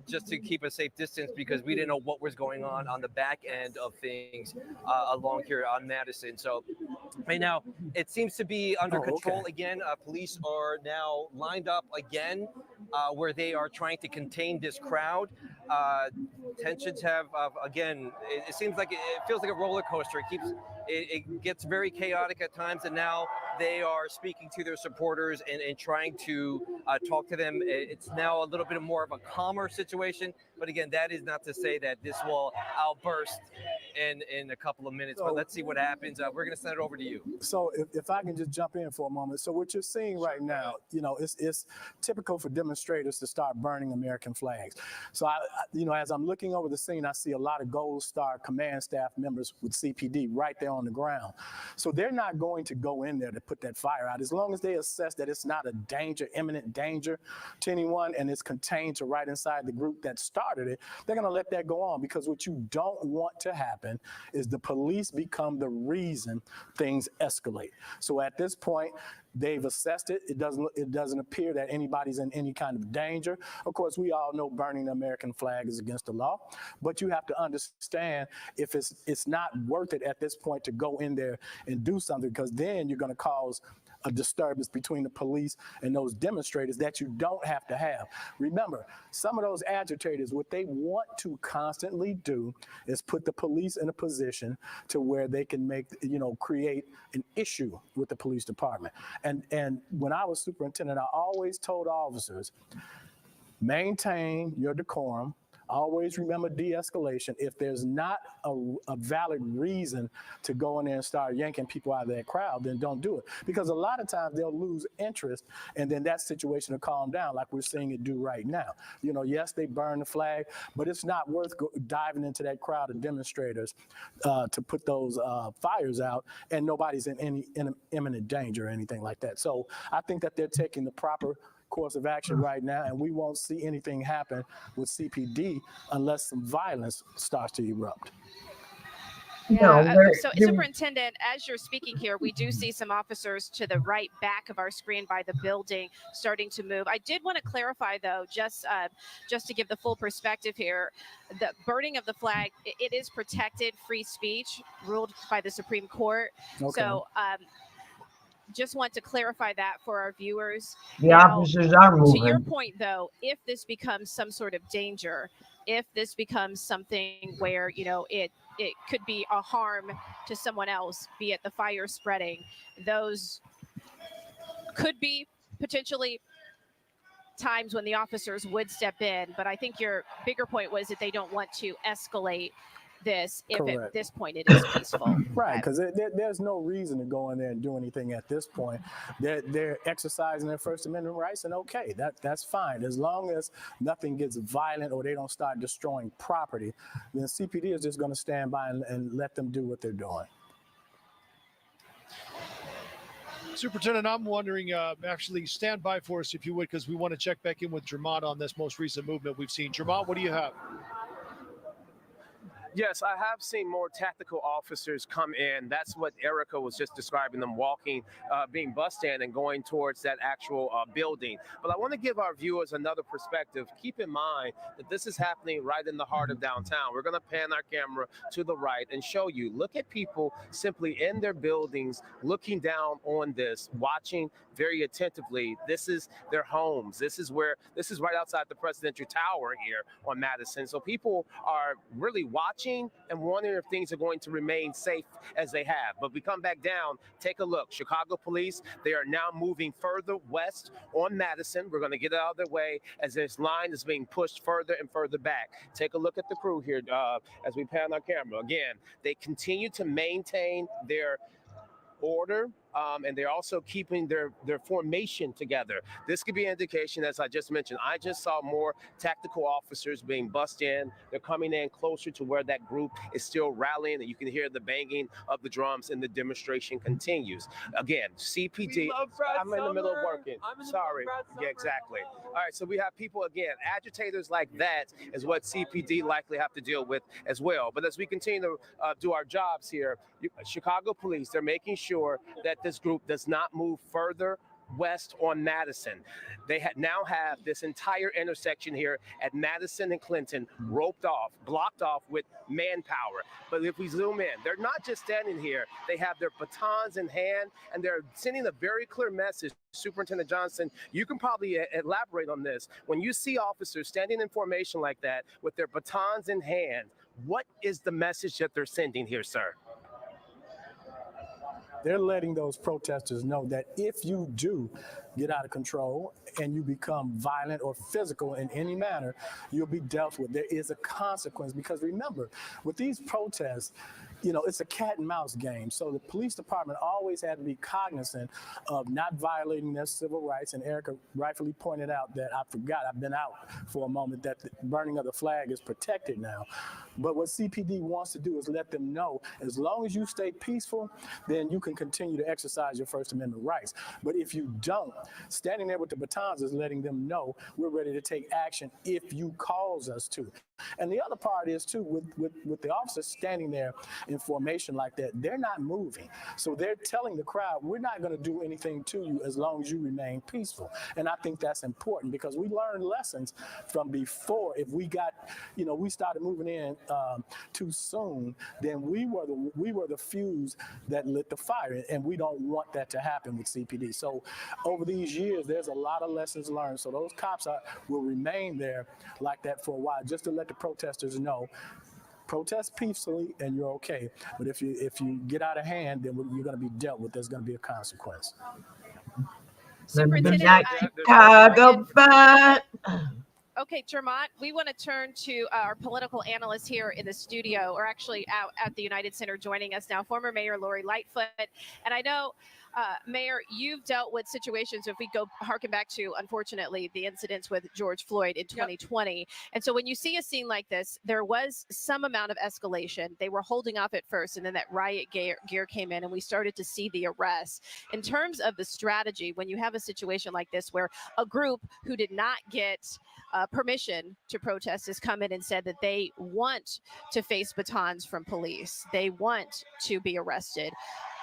just to keep a safe distance because we didn't know what was going on the back end of things along here on Madison. So right now, it seems to be under control again. Police are now lined up again where they are trying to contain this crowd. Tensions have, again, it seems like it feels like a roller coaster. It gets very chaotic at times, and now they are speaking to their supporters and trying to talk to them. It's now a little bit more of a calmer situation, but again, that is not to say that this will outburst in a couple of minutes, but let's see what happens. We're going to send it over to you. So if I can just jump in for a moment. So what you're seeing right now, it's typical for demonstrators to start burning American flags. So as I'm looking over the scene, I see a lot of Gold Star command staff members with CPD right there on the ground. So they're not going to go in there to put that fire out. As long as they assess that it's not a danger, imminent danger to anyone, and it's contained to right inside the group that started it, they're going to let that go on, because what you don't want to happen is the police become the reason things escalate. So at this point, they've assessed it. It doesn't appear that anybody's in any kind of danger. Of course, we all know burning the American flag is against the law, but you have to understand if it's not worth it at this point to go in there and do something, because then you're going to cause a disturbance between the police and those demonstrators that you don't have to have. Remember, some of those agitators, what they want to constantly do is put the police in a position to where they can create an issue with the police department. And when I was superintendent, I always told officers, maintain your decorum. Always remember de-escalation. If there's not a valid reason to go in there and start yanking people out of that crowd, then don't do it. Because a lot of times they'll lose interest, and then that situation will calm down like we're seeing it do right now. You know, yes, they burn the flag, but it's not worth diving into that crowd of demonstrators to put those fires out, and nobody's in any imminent danger or anything like that. So I think that they're taking the proper course of action right now, and we won't see anything happen with CPD unless some violence starts to erupt. Yeah, so Superintendent, as you're speaking here, we do see some officers to the right back of our screen by the building starting to move. I did want to clarify, though, just to give the full perspective here, the burning of the flag, it is protected free speech ruled by the Supreme Court. Okay. So just want to clarify that for our viewers. The officers are moving. To your point, though, if this becomes some sort of danger, if this becomes something where, you know, it could be a harm to someone else, be it the fire spreading, those could be potentially times when the officers would step in. But I think your bigger point was that they don't want to escalate this if Correct. at this point it is peaceful. Right, because there's no reason to go in there and do anything at this point. They're exercising their First Amendment rights, and okay, that's fine. As long as nothing gets violent or they don't start destroying property, then CPD is just going to stand by and let them do what they're doing. Superintendent, I'm wondering, actually stand by for us if you would, because we want to check back in with Jermont on this most recent movement we've seen. Jermont, what do you have? Yes, I have seen more tactical officers come in. That's what Erica was just describing, them walking, being bussed in and going towards that actual building. But I want to give our viewers another perspective. Keep in mind that this is happening right in the heart of downtown. We're going to pan our camera to the right and show you. Look at people simply in their buildings, looking down on this, watching very attentively. This is their homes. This is right outside the presidential tower here on Madison. So people are really watching and wondering if things are going to remain safe as they have. But we come back down, take a look. Chicago police, they are now moving further west on Madison. We're going to get out of their way as this line is being pushed further and further back. Take a look at the crew here as we pan our camera. Again, they continue to maintain their order, and they're also keeping their formation together. This could be an indication, as I just mentioned. I just saw more tactical officers being bussed in. They're coming in closer to where that group is still rallying, and you can hear the banging of the drums, and the demonstration continues. Again, CPD. I'm in the middle of working. Sorry. Yeah, exactly. All right, so we have people, again, agitators like that is what CPD likely have to deal with as well. But as we continue to do our jobs here, Chicago police, they're making sure that this group does not move further west on Madison. They now have this entire intersection here at Madison and Clinton roped off, blocked off with manpower. But if we zoom in, they're not just standing here. They have their batons in hand, and they're sending a very clear message. Superintendent Johnson, you can probably elaborate on this. When you see officers standing in formation like that with their batons in hand, what is the message that they're sending here, sir? They're letting those protesters know that if you do get out of control and you become violent or physical in any manner, you'll be dealt with. There is a consequence, because remember, with these protests, you know, it's a cat and mouse game. So the police department always had to be cognizant of not violating their civil rights. And Erica rightfully pointed out that I've been out for a moment, that the burning of the flag is protected now. But what CPD wants to do is let them know, as long as you stay peaceful, then you can continue to exercise your First Amendment rights. But if you don't, standing there with the batons is letting them know we're ready to take action if you cause us to. And the other part is, too, with the officers standing there in formation like that, they're not moving. So they're telling the crowd, we're not going to do anything to you as long as you remain peaceful. And I think that's important, because we learned lessons from before. If we started moving in too soon, then we were the fuse that lit the fire. And we don't want that to happen with CPD. So over these years, there's a lot of lessons learned. So those cops will remain there like that for a while, just to let the protesters know, protest peacefully and you're okay. But if you get out of hand, then you're going to be dealt with. There's going to be a consequence. Superintendent, Chicago fun. Okay, Jermont, we want to turn to our political analyst here in the studio, or actually out at the United Center joining us now, former Mayor Lori Lightfoot. And I know, Mayor, you've dealt with situations, if we go harken back to, unfortunately, the incidents with George Floyd in 2020. And so when you see a scene like this, there was some amount of escalation. They were holding off at first, and then that riot gear came in, and we started to see the arrests. In terms of the strategy, when you have a situation like this where a group who did not get permission to protest has come in and said that they want to face batons from police. They want to be arrested.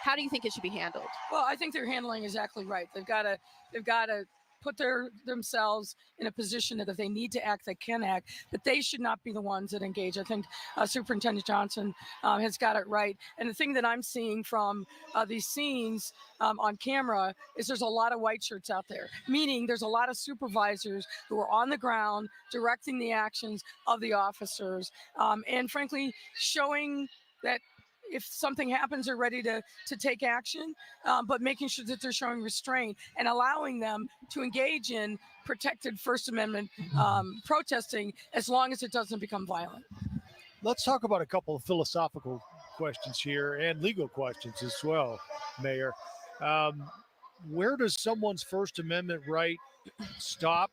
How do you think it should be handled? Well, I think they're handling exactly right. They've got to put themselves in a position that if they need to act, they can act, but they should not be the ones that engage. I think Superintendent Johnson has got it right. And the thing that I'm seeing from these scenes on camera is there's a lot of white shirts out there, meaning there's a lot of supervisors who are on the ground directing the actions of the officers, and frankly, showing that if something happens, they're ready to take action, but making sure that they're showing restraint and allowing them to engage in protected First Amendment protesting as long as it doesn't become violent. Let's talk about a couple of philosophical questions here and legal questions as well, Mayor. Where does someone's First Amendment right stop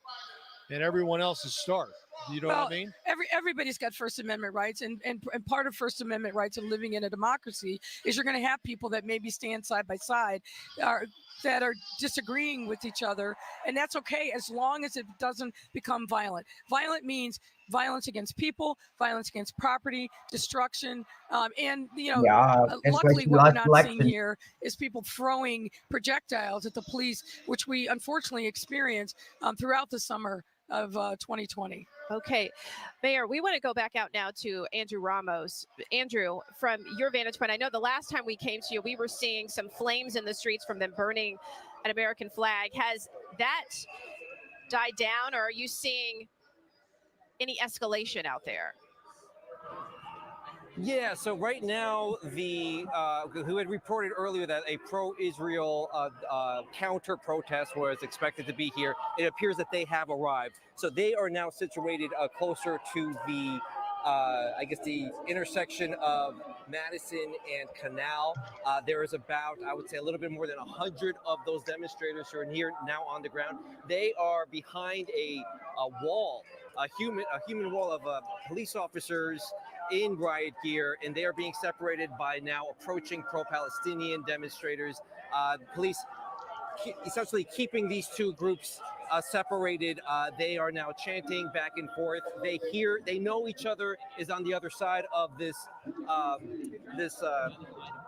and everyone else's start? You know what I mean? Everybody's got First Amendment rights, and part of First Amendment rights of living in a democracy is you're going to have people that maybe stand side by side that are disagreeing with each other, and that's okay as long as it doesn't become violent. Violent means violence against people, violence against property, destruction, and luckily what we're not seeing here is people throwing projectiles at the police, which we unfortunately experienced throughout the summer of 2020. Okay, Mayor, we want to go back out now to Andrew Ramos. Andrew, from your vantage point, I know the last time we came to you, we were seeing some flames in the streets from them burning an American flag. Has that died down, or are you seeing any escalation out there? Yeah, so right now, who had reported earlier that a pro-Israel counter protest was expected to be here, it appears that they have arrived. So they are now situated closer to the, I guess, the intersection of Madison and Canal. There is about, I would say, a little bit more than 100 of those demonstrators who are here now on the ground. They are behind a wall, a human wall of police officers in riot gear, and they are being separated by now approaching pro-Palestinian demonstrators. Police essentially keeping these two groups separated. They are now chanting back and forth. They know each other is on the other side of this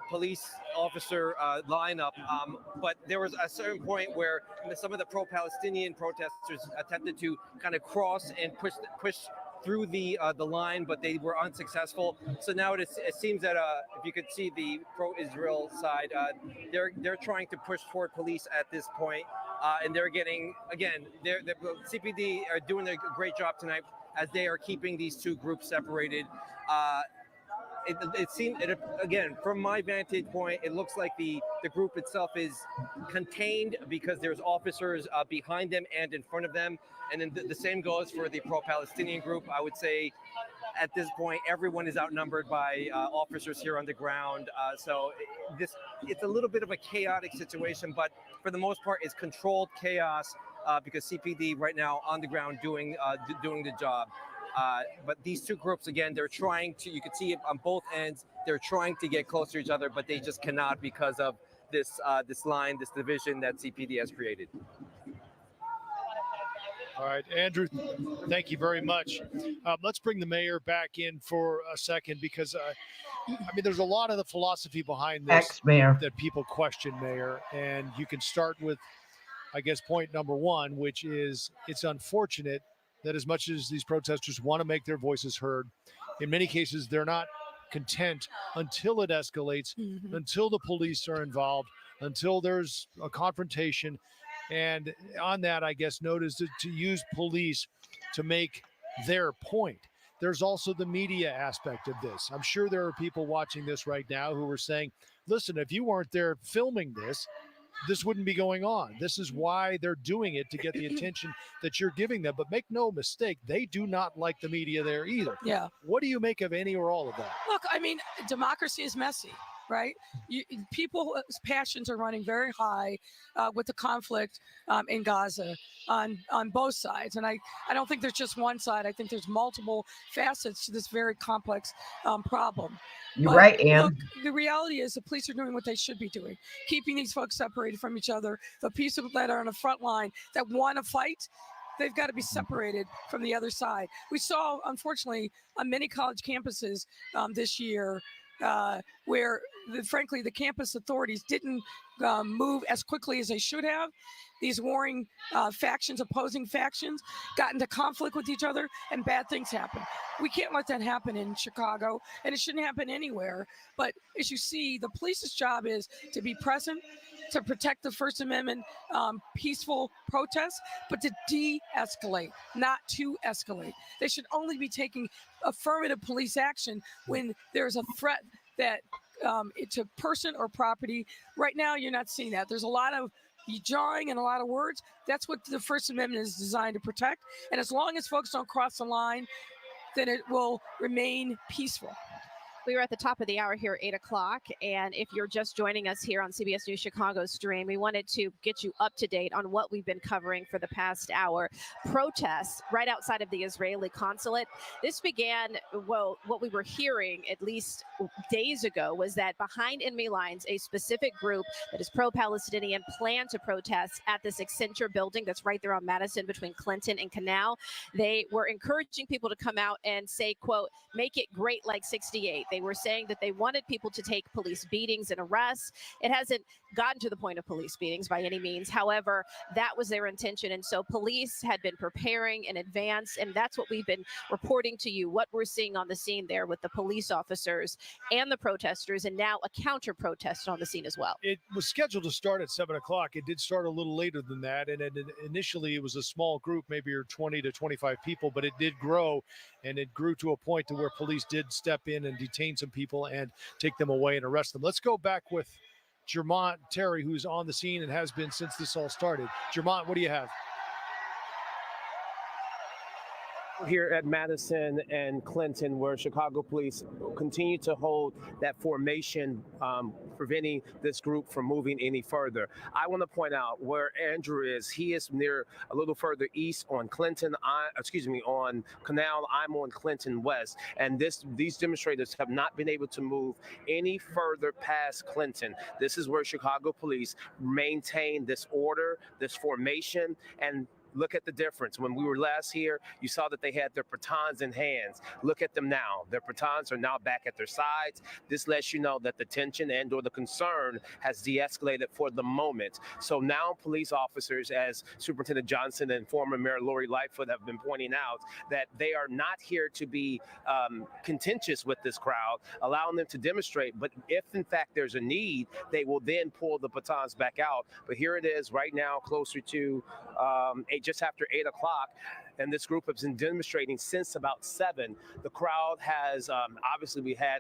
police officer lineup. But there was a certain point where some of the pro-Palestinian protesters attempted to kind of cross and push through the line, but they were unsuccessful. So now it seems that if you could see the pro-Israel side, they're trying to push toward police at this point, and they're getting, again, the CPD are doing a great job tonight as they are keeping these two groups separated. It seemed, again, from my vantage point, it looks like the group itself is contained because there's officers behind them and in front of them. And then the same goes for the pro-Palestinian group. I would say at this point, everyone is outnumbered by officers here on the ground. So it's a little bit of a chaotic situation, but for the most part, it's controlled chaos because CPD right now on the ground doing the job. But these two groups, again, they're trying to, you can see it on both ends, they're trying to get closer to each other, but they just cannot because of this line, this division that CPD has created. All right, Andrew, thank you very much. Let's bring the mayor back in for a second because, there's a lot of the philosophy behind this Ex-mayor. that people question, Mayor. And you can start with, I guess, point number one, which is it's unfortunate that as much as these protesters want to make their voices heard, in many cases, they're not content until it escalates, until the police are involved, until there's a confrontation. And on that, I guess, notice to use police to make their point. There's also the media aspect of this. I'm sure there are people watching this right now who are saying, listen, if you weren't there filming this, this wouldn't be going on. This is why they're doing it, to get the attention that you're giving them. But make no mistake, they do not like the media there either. Yeah. What do you make of any or all of that? Look, I mean, democracy is messy, right? People's passions are running very high with the conflict in Gaza on both sides. And I don't think there's just one side. I think there's multiple facets to this very complex problem. You're But right, Ann. Look, the reality is the police are doing what they should be doing, keeping these folks separated from each other. The people that are on the front line that want to fight, they've got to be separated from the other side. We saw, unfortunately, on many college campuses this year, where frankly the campus authorities didn't move as quickly as they should have. These warring factions, opposing factions, got into conflict with each other, and bad things happen. We can't let that happen in Chicago, and it shouldn't happen anywhere. But as you see, the police's job is to be present, to protect the First Amendment peaceful protests, but to de-escalate, not to escalate. They should only be taking affirmative police action when there's a threat that to person or property. Right now, you're not seeing that. There's a lot of jarring and a lot of words. That's what the First Amendment is designed to protect. And as long as folks don't cross the line, then it will remain peaceful. We were at the top of the hour here, 8 o'clock. And if you're just joining us here on CBS News Chicago stream, we wanted to get you up to date on what we've been covering for the past hour. Protests right outside of the Israeli consulate. This began, well, what we were hearing at least days ago was that behind enemy lines, a specific group that is pro-Palestinian planned to protest at this Accenture building that's right there on Madison between Clinton and Canal. They were encouraging people to come out and say, quote, make it great like 68. They were saying that they wanted people to take police beatings and arrests. It hasn't gotten to the point of police beatings by any means. However, that was their intention. And so police had been preparing in advance. And that's what we've been reporting to you, what we're seeing on the scene there with the police officers and the protesters, and now a counter protest on the scene as well. It was scheduled to start at 7 o'clock. It did start a little later than that. And initially it was a small group, maybe 20 to 25 people, but it did grow, and it grew to a point to where police did step in and detain some people and take them away and arrest them. Let's go back with Jermont Terry, who's on the scene and has been since this all started. Jermont, what do you have? Here at Madison and Clinton, where Chicago police continue to hold that formation, preventing this group from moving any further. I want to point out where Andrew is. He is near a little further east on Clinton, on Canal. I'm on Clinton West, and these demonstrators have not been able to move any further past Clinton. This is where Chicago police maintain this order, this formation, and look at the difference. When we were last here, you saw that they had their batons in hands. Look at them now. Their batons are now back at their sides. This lets you know that the tension and or the concern has de-escalated for the moment. So now police officers, as Superintendent Johnson and former Mayor Lori Lightfoot have been pointing out, that they are not here to be contentious with this crowd, allowing them to demonstrate. But if in fact there's a need, they will then pull the batons back out. But here it is right now, closer to just after 8 o'clock, and this group has been demonstrating since about 7. The crowd has obviously I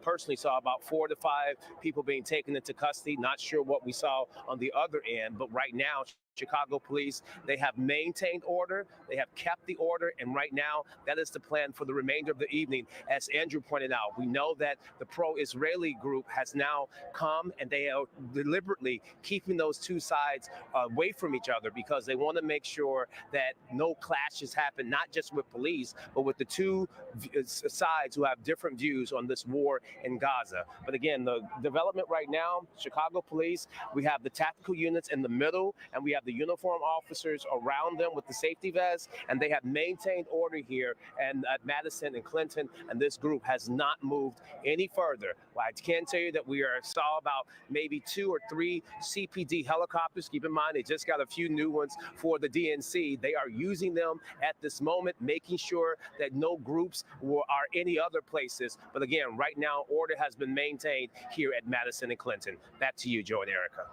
personally saw about 4 to 5 people being taken into custody. Not sure what we saw on the other end, but right now Chicago police, they have maintained order, they have kept the order, and right now that is the plan for the remainder of the evening. As Andrew pointed out, we know that the pro-Israeli group has now come, and they are deliberately keeping those two sides away from each other because they want to make sure that no clashes happen, not just with police, but with the two sides who have different views on this war in Gaza. But again, the development right now, Chicago police, we have the tactical units in the middle, and we have the uniform officers around them with the safety vests, and they have maintained order here and at Madison and Clinton, and this group has not moved any further. Well, I can tell you that we saw about maybe 2 or 3 CPD helicopters. Keep in mind, they just got a few new ones for the DNC. They are using them at this moment, making sure that no groups are any other places. But again, right now, order has been maintained here at Madison and Clinton. Back to you, Joe and Erica.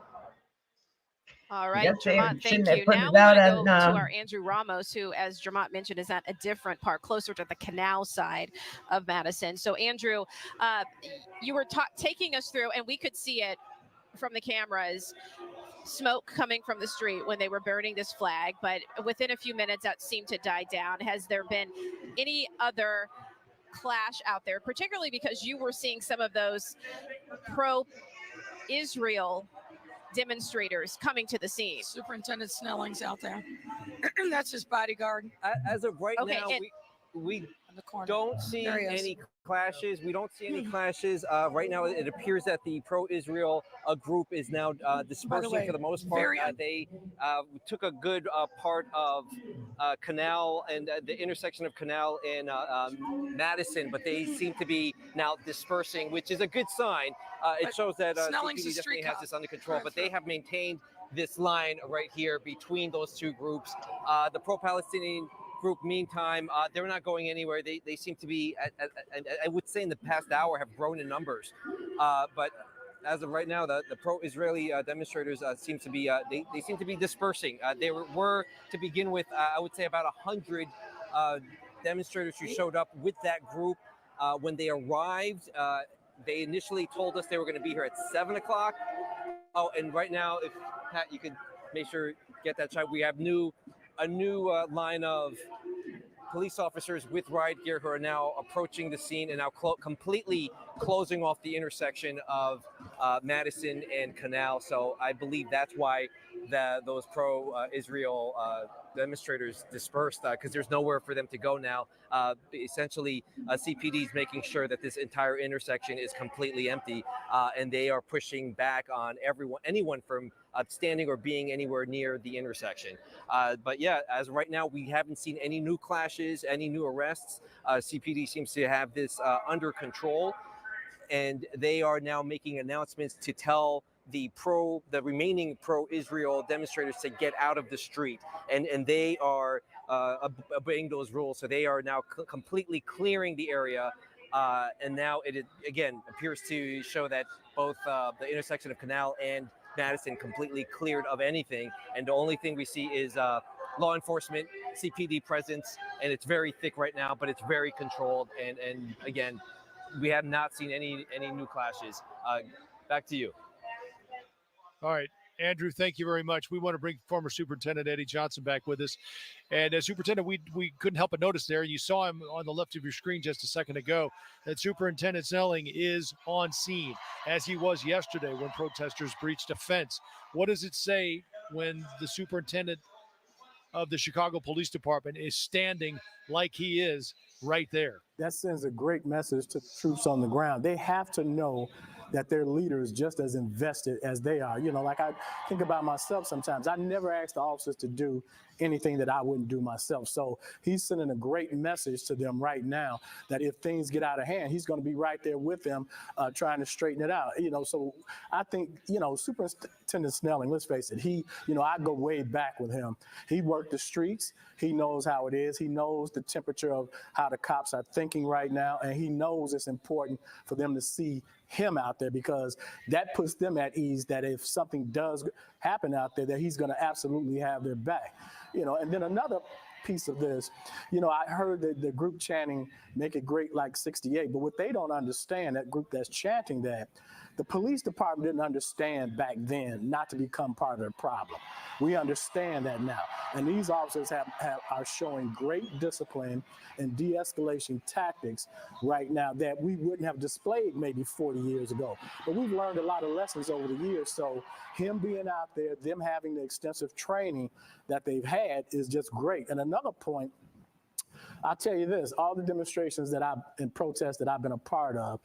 All right, Yes, Jermont, shouldn't thank they you. put Now it we out want to on, go to our Andrew Ramos, who, as Jermont mentioned, is at a different part, closer to the Canal side of Madison. So, Andrew, you were taking us through, and we could see it from the cameras smoke coming from the street when they were burning this flag, but within a few minutes that seemed to die down. Has there been any other clash out there, particularly because you were seeing some of those pro-Israel demonstrators coming to the scene? Superintendent Snelling's out there. That's his bodyguard. As of right Okay, now, and- we in the corner. don't see There he is. any clashes. We don't see any clashes. Right now, it appears that the pro-Israel group is now dispersing way, for the most part. very They took a good part of Canal and the intersection of Canal and Madison, but they seem to be now dispersing, which is a good sign. It But shows that Snelling's CPD a street definitely has cop. this under control, Right, but they have maintained this line right here between those two groups. The pro-Palestinian group, meantime, they're not going anywhere. They seem to be, I would say in the past hour, have grown in numbers. But as of right now, the pro-Israeli demonstrators seem to be, they seem to be dispersing. There were, to begin with, I would say about 100 demonstrators who showed up with that group. When they arrived, they initially told us they were going to be here at 7 o'clock. Oh, and right now, if Pat, you could make sure get that shot. We have a new line of police officers with riot gear who are now approaching the scene and now completely closing off the intersection of Madison and Canal. So I believe that's why those pro-Israel demonstrators dispersed, because there's nowhere for them to go now. Essentially, CPD is making sure that this entire intersection is completely empty, and they are pushing back on anyone from standing or being anywhere near the intersection. But yeah, as of right now, we haven't seen any new clashes, any new arrests. CPD seems to have this under control, and they are now making announcements to tell the remaining pro-Israel demonstrators to get out of the street, and they are obeying those rules. So they are now completely clearing the area. And now it again appears to show that both the intersection of Canal and Madison completely cleared of anything, and the only thing we see is law enforcement, CPD presence, and it's very thick right now, but it's very controlled. And again, we have not seen any new clashes. Back to you. All right, Andrew, thank you very much. We want to bring former Superintendent Eddie Johnson back with us. And as Superintendent, we couldn't help but notice there, you saw him on the left of your screen just a second ago, that Superintendent Snelling is on scene, as he was yesterday when protesters breached a fence. What does it say when the superintendent of the Chicago Police Department is standing like he is right there? That sends a great message to the troops on the ground. They have to know that their leader is just as invested as they are. You know, like I think about myself sometimes. I never asked the officers to do anything that I wouldn't do myself. So he's sending a great message to them right now that if things get out of hand, he's going to be right there with them trying to straighten it out. You know, so I think, you know, Superintendent Snelling, let's face it, I go way back with him. He worked the streets. He knows how it is. He knows the temperature of how the cops are thinking right now, and he knows it's important for them to see him out there, because that puts them at ease that if something does happen out there, that he's going to absolutely have their back. You know, and then another piece of this, you know, I heard that the group chanting "Make It Great Like 68," but what they don't understand, that group that's chanting that, the police department didn't understand back then not to become part of the problem. We understand that now. And these officers are showing great discipline and de-escalation tactics right now that we wouldn't have displayed maybe 40 years ago. But we've learned a lot of lessons over the years. So him being out there, them having the extensive training that they've had is just great. And another point, I'll tell you this, all the demonstrations and protests that I've been a part of,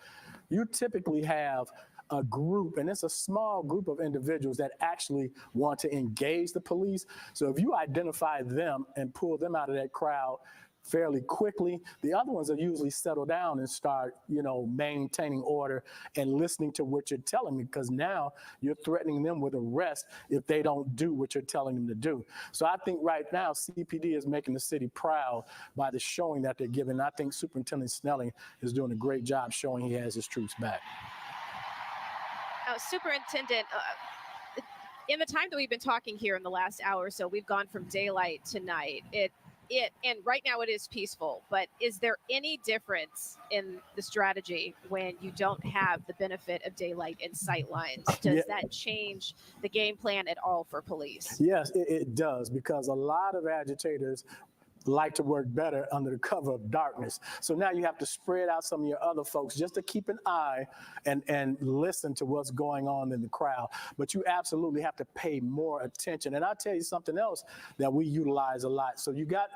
you typically have a group, and it's a small group of individuals that actually want to engage the police. So if you identify them and pull them out of that crowd fairly quickly, the other ones will usually settle down and start, you know, maintaining order and listening to what you're telling them, because now you're threatening them with arrest if they don't do what you're telling them to do. So I think right now CPD is making the city proud by the showing that they're giving. I think Superintendent Snelling is doing a great job showing he has his troops back. Superintendent, in the time that we've been talking here in the last hour or so, we've gone from daylight to night. and right now it is peaceful, but is there any difference in the strategy when you don't have the benefit of daylight and sight lines? Does that change the game plan at all for police? Yes, it does, because a lot of agitators like to work better under the cover of darkness. So now you have to spread out some of your other folks just to keep an eye and listen to what's going on in the crowd. But you absolutely have to pay more attention. And I'll tell you something else that we utilize a lot. So you got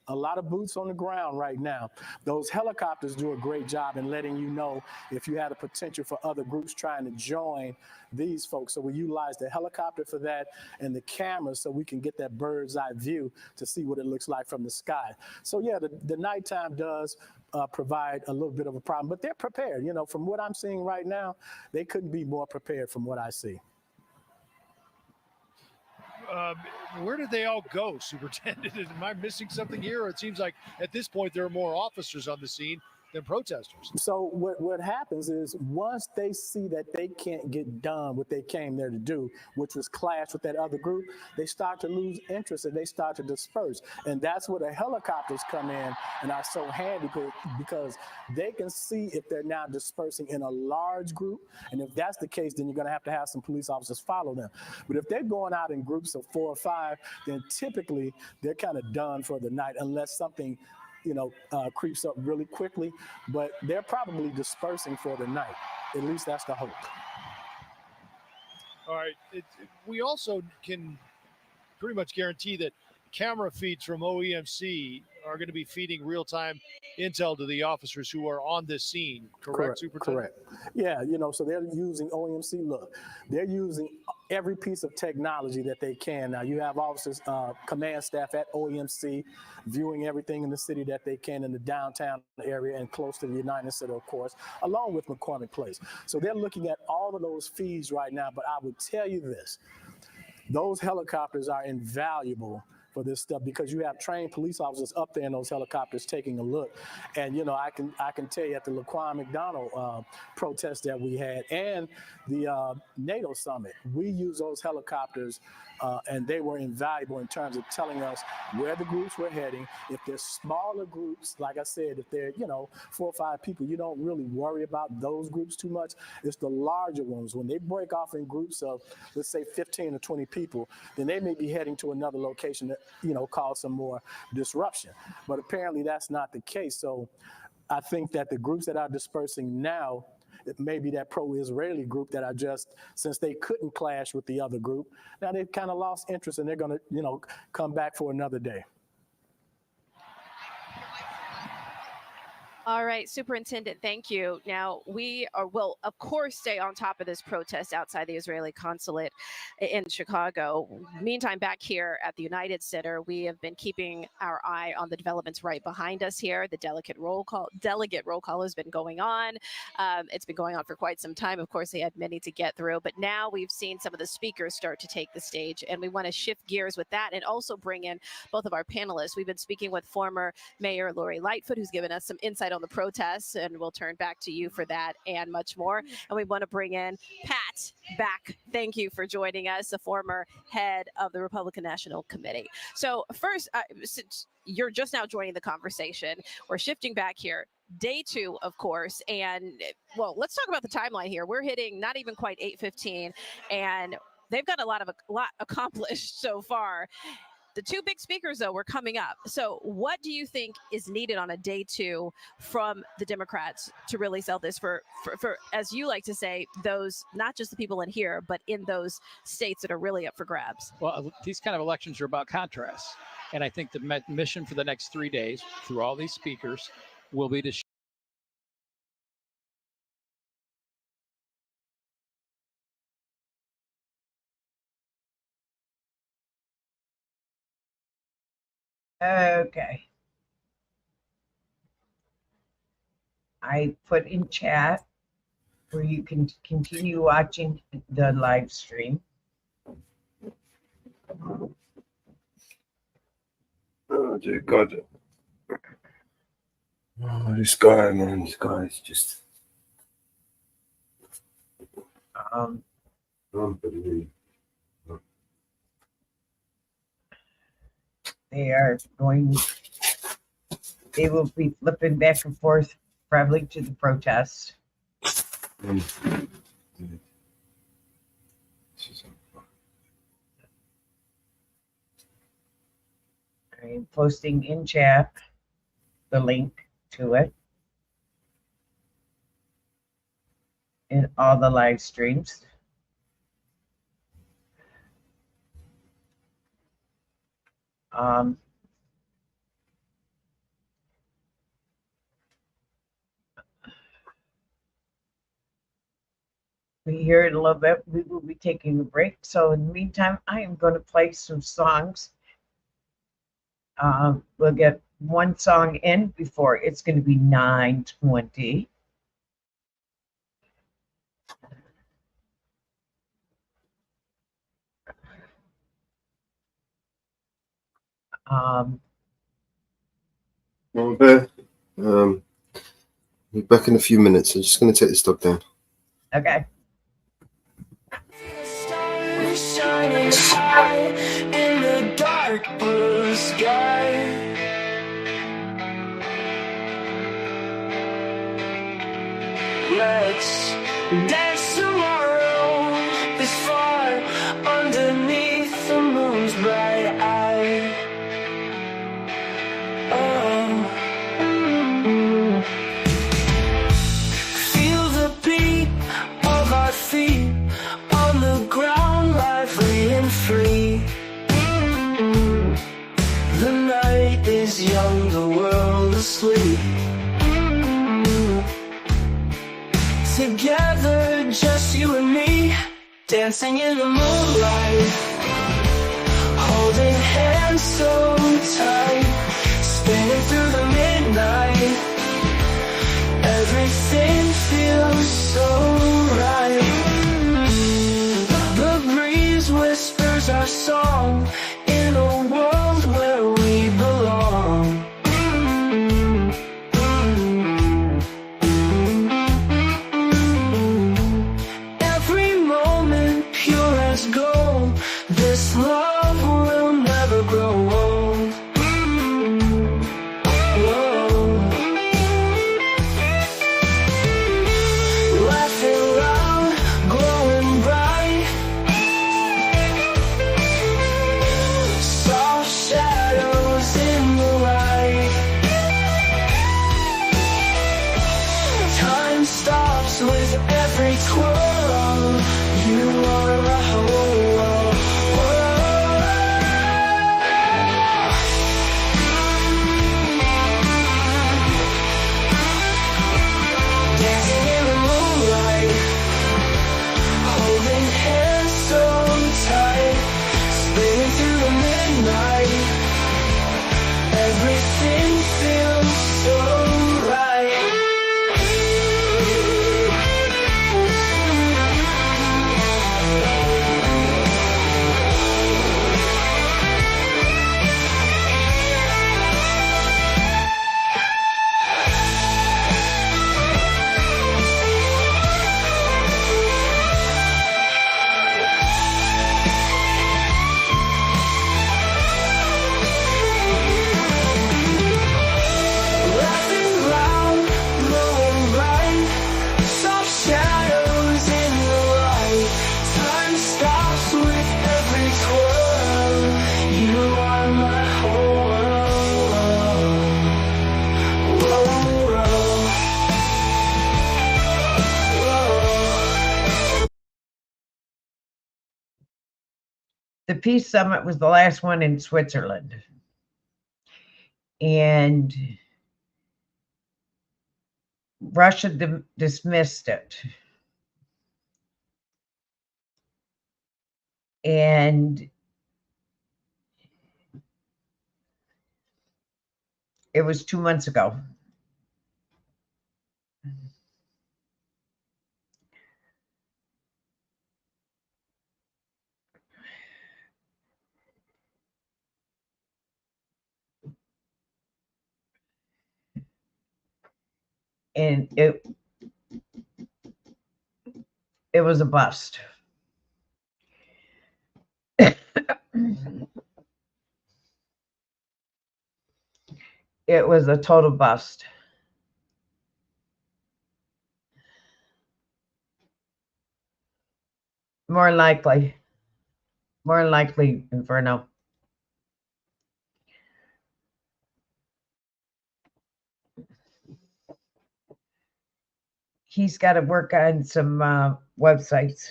a lot of boots on the ground right now. Those helicopters do a great job in letting you know if you had a potential for other groups trying to join these folks. So we utilize the helicopter for that and the cameras so we can get that bird's eye view to see what it looks like from the sky. So yeah, the nighttime does provide a little bit of a problem, but they're prepared. You know, from what I'm seeing right now, they couldn't be more prepared from what I see. Where did they all go, Superintendent? Am I missing something here? Or it seems like at this point there are more officers on the scene than protesters. So what happens is once they see that they can't get done what they came there to do, which was clash with that other group, they start to lose interest and they start to disperse. And that's where the helicopters come in and are so handy because they can see if they're now dispersing in a large group. And if that's the case, then you're going to have some police officers follow them. But if they're going out in groups of 4 or 5, then typically they're kind of done for the night unless something creeps up really quickly, but they're probably dispersing for the night. At least that's the hope. All right. We also can pretty much guarantee that camera feeds from OEMC are going to be feeding real-time intel to the officers who are on this scene, correct, Superintendent? Correct. Yeah, so they're using OEMC. Look, they're using every piece of technology that they can. Now, you have officers, command staff at OEMC viewing everything in the city that they can in the downtown area and close to the United Center, of course, along with McCormick Place. So they're looking at all of those feeds right now, but I would tell you this. Those helicopters are invaluable for this stuff because you have trained police officers up there in those helicopters taking a look. And, I can tell you at the Laquan McDonald protest that we had and the NATO summit, we use those helicopters and they were invaluable in terms of telling us where the groups were heading. If they're smaller groups, like I said, if they're, 4 or 5 people, you don't really worry about those groups too much. It's the larger ones. When they break off in groups of, let's say, 15 or 20 people, then they may be heading to another location that, cause some more disruption. But apparently that's not the case. So I think that the groups that are dispersing now, it may be that pro-Israeli group that are just, since they couldn't clash with the other group, now they've kind of lost interest and they're going to, come back for another day. All right, Superintendent, thank you. Now, we will, of course, stay on top of this protest outside the Israeli consulate in Chicago. Meantime, back here at the United Center, we have been keeping our eye on the developments right behind us here. The delegate roll call has been going on. It's been going on for quite some time. Of course, they had many to get through, but now we've seen some of the speakers start to take the stage, and we want to shift gears with that and also bring in both of our panelists. We've been speaking with former Mayor Lori Lightfoot, who's given us some insight on the protests, and we'll turn back to you for that and much more. And we want to bring in Pat back. Thank you for joining us, the former head of the Republican National Committee. So first, since you're just now joining the conversation, we're shifting back here. Day 2, of course, and well, let's talk about the timeline here. We're hitting not even quite 8:15, and they've got a lot accomplished so far. The 2 big speakers, though, were coming up. So what do you think is needed on a day 2 from the Democrats to really sell this for, as you like to say, those, not just the people in here, but in those states that are really up for grabs? Well, these kind of elections are about contrast. And I think the mission for the next 3 days through all these speakers will be to Okay. I put in chat where you can continue watching the live stream. Oh, dear God. Oh, this guy, man, this guy is just unbelievable. They are going They will be flipping back and forth probably to the protest. I'm posting in chat the link to it in all the live streams. We hear it a little bit. We will be taking a break. So in the meantime, I am going to play some songs. We'll get one song in before it's going to be 9:20. We're back in a few minutes. I'm just going to take this dog down. Okay. Shining high in the dark blue sky. Let's dance tomorrow this far underneath the moon's bright eye. Feel the beat of our feet on the ground, lively and free. The night is young, the world asleep. Together, just you and me, dancing in the moonlight, holding hands so tight, spinning through the midnight. Everything feels so right. The breeze whispers our song in a world where we belong. Every moment pure as gold. This love will never grow old. Whoa. Laughing loud, glowing bright. Soft shadows in the light. Time stops with every twirl. You are my whole world. Dancing in the moonlight, holding hands so tight, spinning through the midnight. Everything feels so right. Laughing loud, glowing bright, soft shadows in the light. Time stops with every twirl. You are my whole world. Whoa, whoa. The Peace Summit was the last one in Switzerland. And Russia dismissed it. And it was 2 months ago. And it was a bust. it was a total bust. More likely, Inferno. He's got to work on some websites.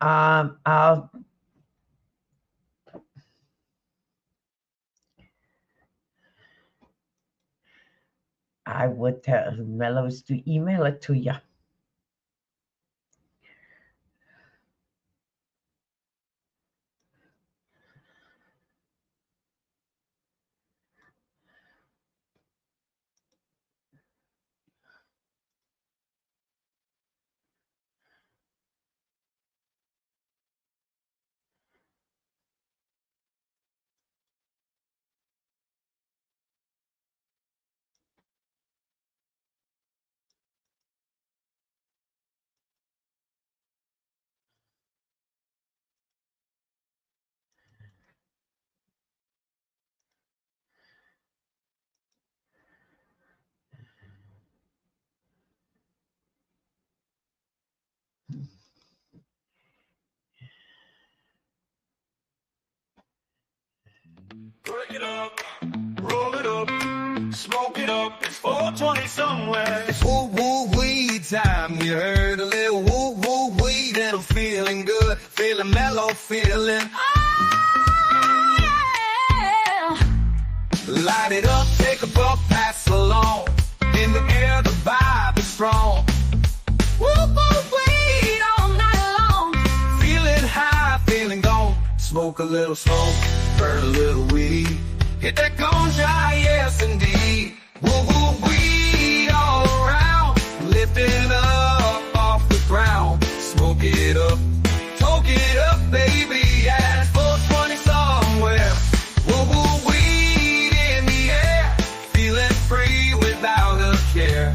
I'll I would tell Mellows to email it to you. Break it up, roll it up, smoke it up. It's 420 somewhere. It's woo woo weed time. You heard a little woo woo weed and I'm feeling good, feeling mellow, feeling. Light it up, take a puff, pass along. In the air, the vibe is strong. Woo woo weed all night long. Feeling high, feeling gone. Smoke a little smoke, burn a little weed. Hit that ganja, yes indeed. Woo woo weed all around. Lifting up off the ground. Smoke it up, toke it up, baby. Yeah, it's 420 somewhere. Woo woo weed in the air. Feeling free without a care.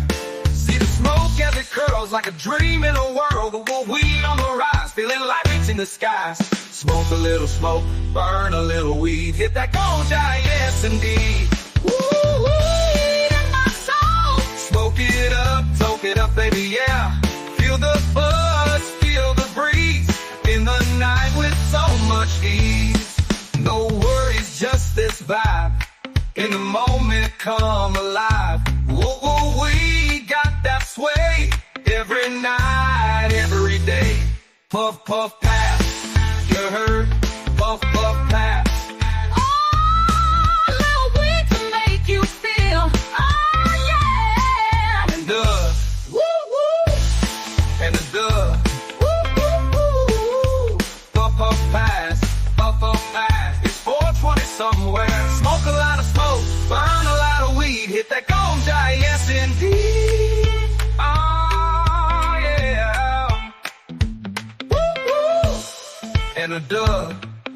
See the smoke as it curls like a dream in a world. Woo woo weed on the rise, feeling like reaching the skies. Smoke a little smoke, burn a little weed. Hit that ganja, yes indeed. Woo, weed in my soul. Smoke it up, toke it up, baby, yeah. Feel the buzz, feel the breeze. In the night with so much ease. No worries, just this vibe. In the moment, come alive. Woo, woo, we got that sway. Every night, every day. Puff, puff, pass. You heard, puff, puff, pass. Oh, a little weed to make you feel. Oh, yeah. And woo, woo. And the woo, woo, woo. Puff, puff, pass. Puff, puff, pass. It's 420 somewhere. Smoke a lot of smoke, burn a lot of weed. Hit that ganja, yes indeed. Oh, yeah. Woo, woo. And a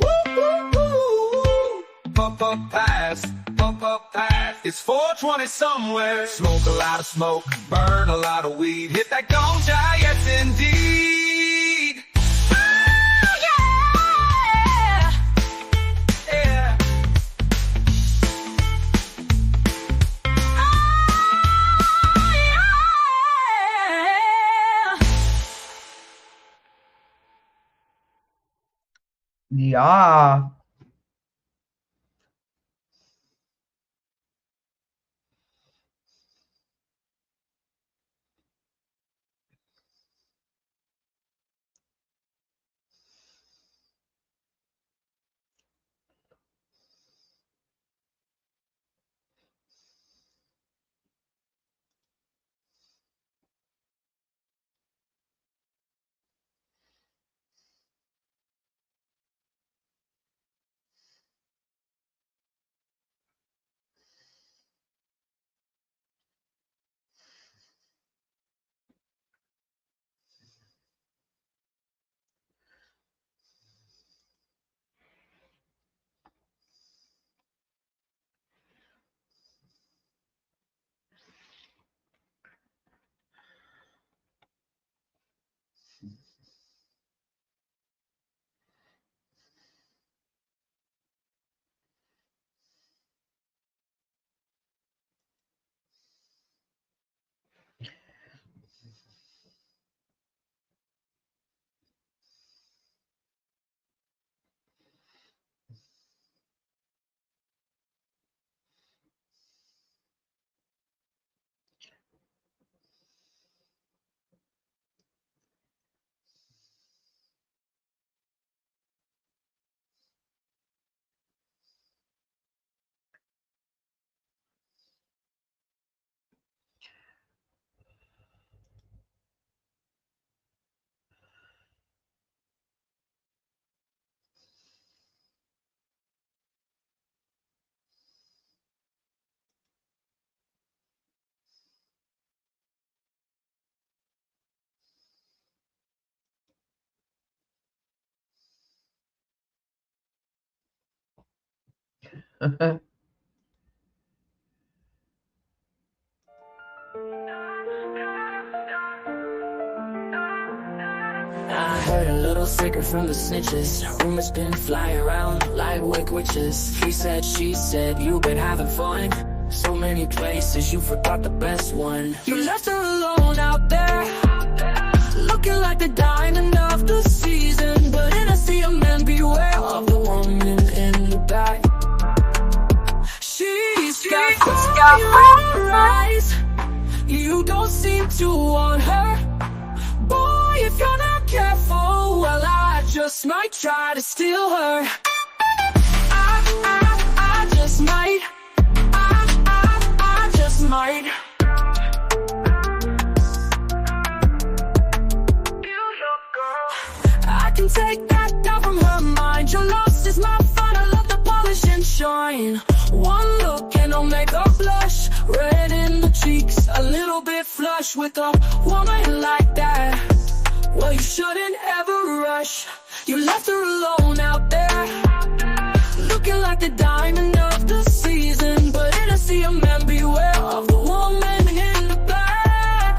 woo, woo, woo. Puff, puff, pass. Puff, puff, pass. It's 420 somewhere. Smoke a lot of smoke, burn a lot of weed. Hit that ganja, yes indeed. Oh, yeah. Yeah. Yeah. I heard a little secret from the snitches. Rumors been flying around like wicked witches. He said, she said, you've been having fun. So many places, you forgot the best one. You left her alone out there, looking like the diamond of the season. But in a sea of men, beware of the woman in the back. She's got fire in her eyes. You don't seem to want her. Boy, if you're not careful, well, I just might try to steal her. I just might. I just might. I can take that down from her mind. Your loss is my fun. I love the polish and shine. One look and I'll make her blush. Red in the cheeks, a little bit flush. With a woman like that, well, you shouldn't ever rush. You left her alone out there, looking like the diamond of the season. But in a sea of men, beware of the woman in the back.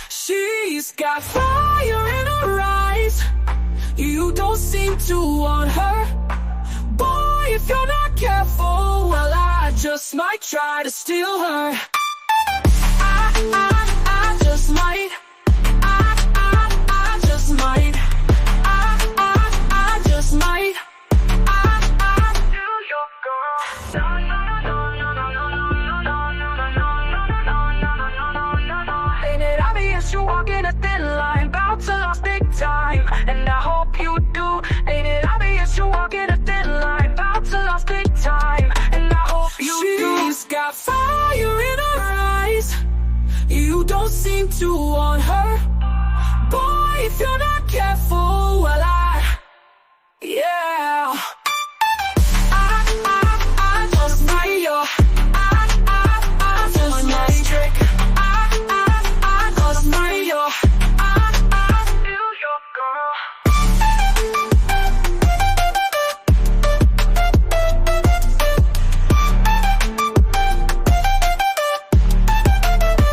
She's got fire in her eyes. You don't seem to want her. Boy, if you're not careful, well, I just might try to steal her. I just might. I just might. I just might. Ain't it obvious you're walking a thin line, bout to lose big time, and I hope you do. Ain't it obvious you're walking a thin line, bout to lose big time, and I hope you do. She's got fire in her eyes. You don't seem to want her. Boy, if you're not careful, well, yeah. I just might, yo. I just might trick. I just might, yo. Steal your girl.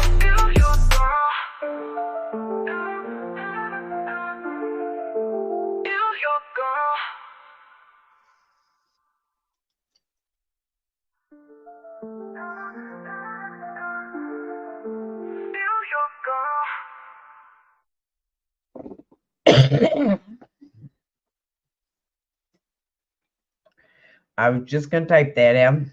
Steal your girl. Steal your girl. Steal your girl. I was just gonna type that in.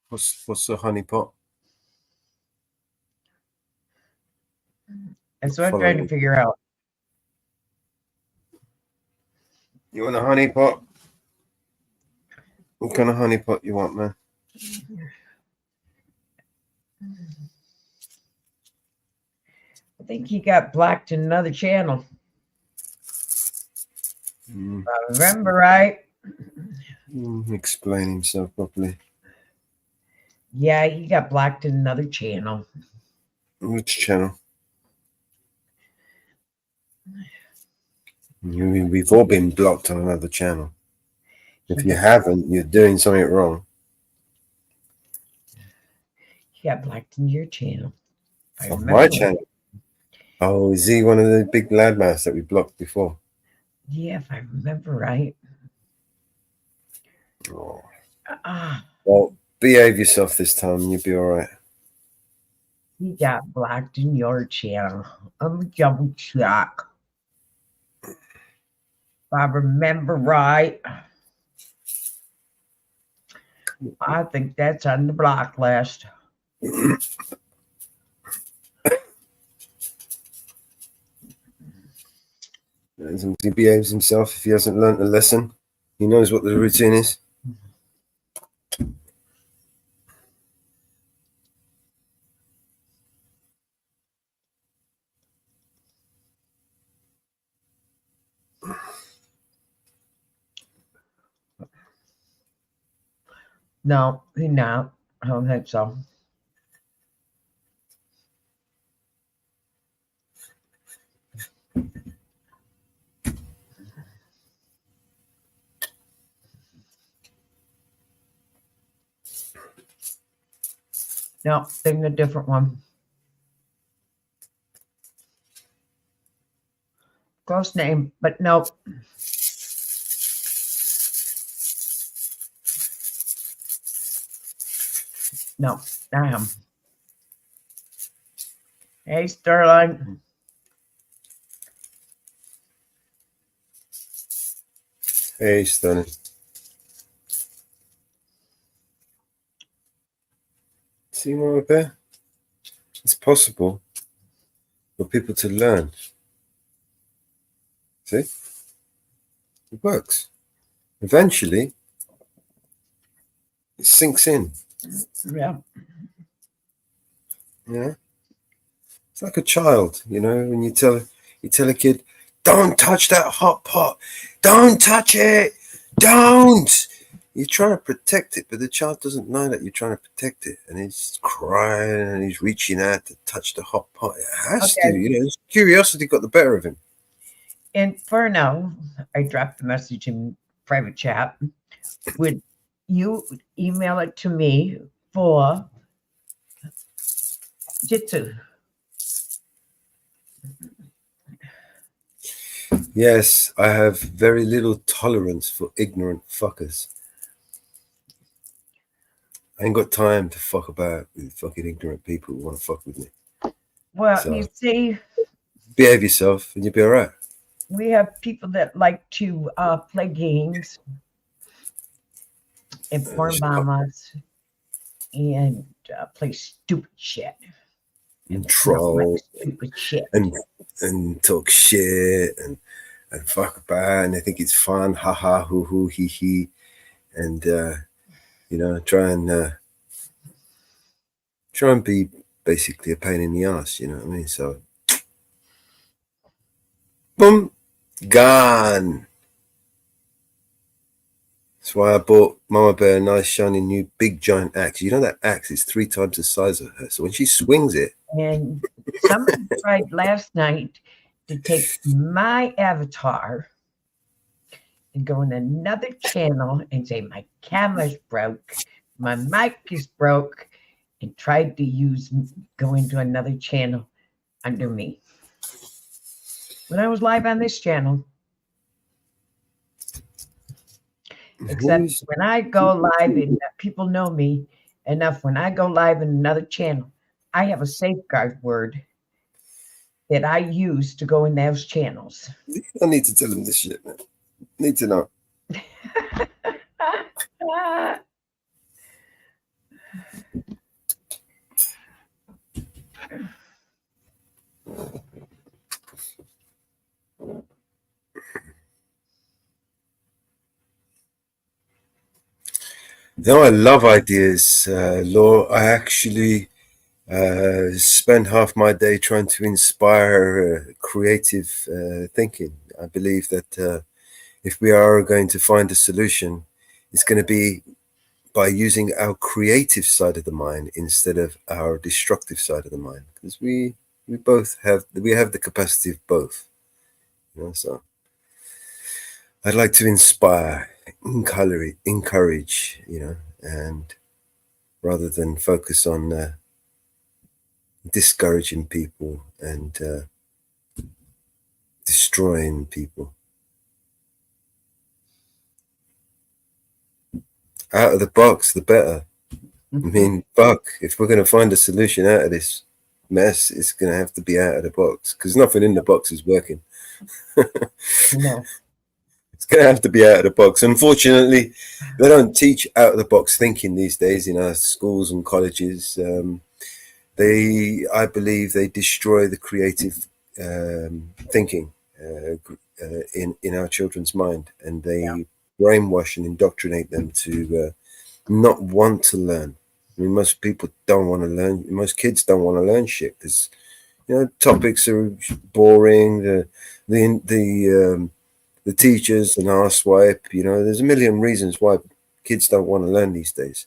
What's the honeypot? That's what I'm trying to figure out. You want a honeypot? What kind of honeypot you want, man? I think he got blocked in another channel. If I remember right. Explain himself properly. Yeah, he got blocked in another channel. Which channel? We've all been blocked on another channel. If you haven't, you're doing something wrong. He got blocked in your channel. On my channel? Oh, is he one of the big loudmouths that we blocked before? Yeah, if I remember right. Oh. Well, behave yourself this time and you'll be all right. He got blocked in your channel. I'm double check. If I remember right. I think that's on the block list. As long as he behaves himself, if he hasn't learnt a lesson, he knows what the routine is. No, he not. I don't think so. No, thinking a different one. Close name, but nope. No, I am. Hey, Sterling. Hey, Stunning. See, Mama Bear? It's possible for people to learn. See? It works. Eventually, it sinks in. Yeah. Yeah. It's like a child, you know, when you tell a kid, don't touch that hot pot. Don't touch it. Don't. You're trying to protect it, but the child doesn't know that you're trying to protect it. And he's crying and he's reaching out to touch the hot pot. It has to, you know, his curiosity got the better of him. Inferno, I dropped the message in private chat. Would you email it to me for Jitsu? Yes, I have very little tolerance for ignorant fuckers. I ain't got time to fuck about with fucking ignorant people who want to fuck with me. Well, So, you see, behave yourself and you'll be all right. we have people that like to play games and porn bomb us and play stupid shit. And troll stupid shit. And talk shit and fuck about, and they think it's fun, haha, hoo hoo, hee hee, and you know, try and be basically a pain in the ass, you know what I mean? So, boom, gone. That's why I bought Mama Bear a nice shiny new big giant axe. You know that axe is 3 times the size of her, so when she swings it. And somebody tried last night to take my avatar and go in another channel and say my camera's broke, my mic is broke, and tried to go into another channel under me. When I was live on this channel, except when I go live and people know me enough, when I go live in another channel, I have a safeguard word that I use to go in those channels. I need to tell them this shit, man. Need to know. No, I love ideas, Law. I actually spend half my day trying to inspire creative thinking. I believe that if we are going to find a solution, it's going to be by using our creative side of the mind instead of our destructive side of the mind, because we have the capacity of both, you know. So I'd like to inspire, encourage, you know, and rather than focus on discouraging people and destroying people. Out of the box, the better. I mean, fuck, if we're going to find a solution out of this mess, it's going to have to be out of the box, because nothing in the box is working. No. It's going to have to be out of the box. Unfortunately, they don't teach out of the box thinking these days in our schools and colleges. I believe they destroy the creative thinking in our children's mind, and they brainwash and indoctrinate them to not want to learn. I mean, most people don't want to learn. Most kids don't want to learn shit because, you know, topics are boring. The teachers and arsewipe. You know, there's a million reasons why kids don't want to learn these days.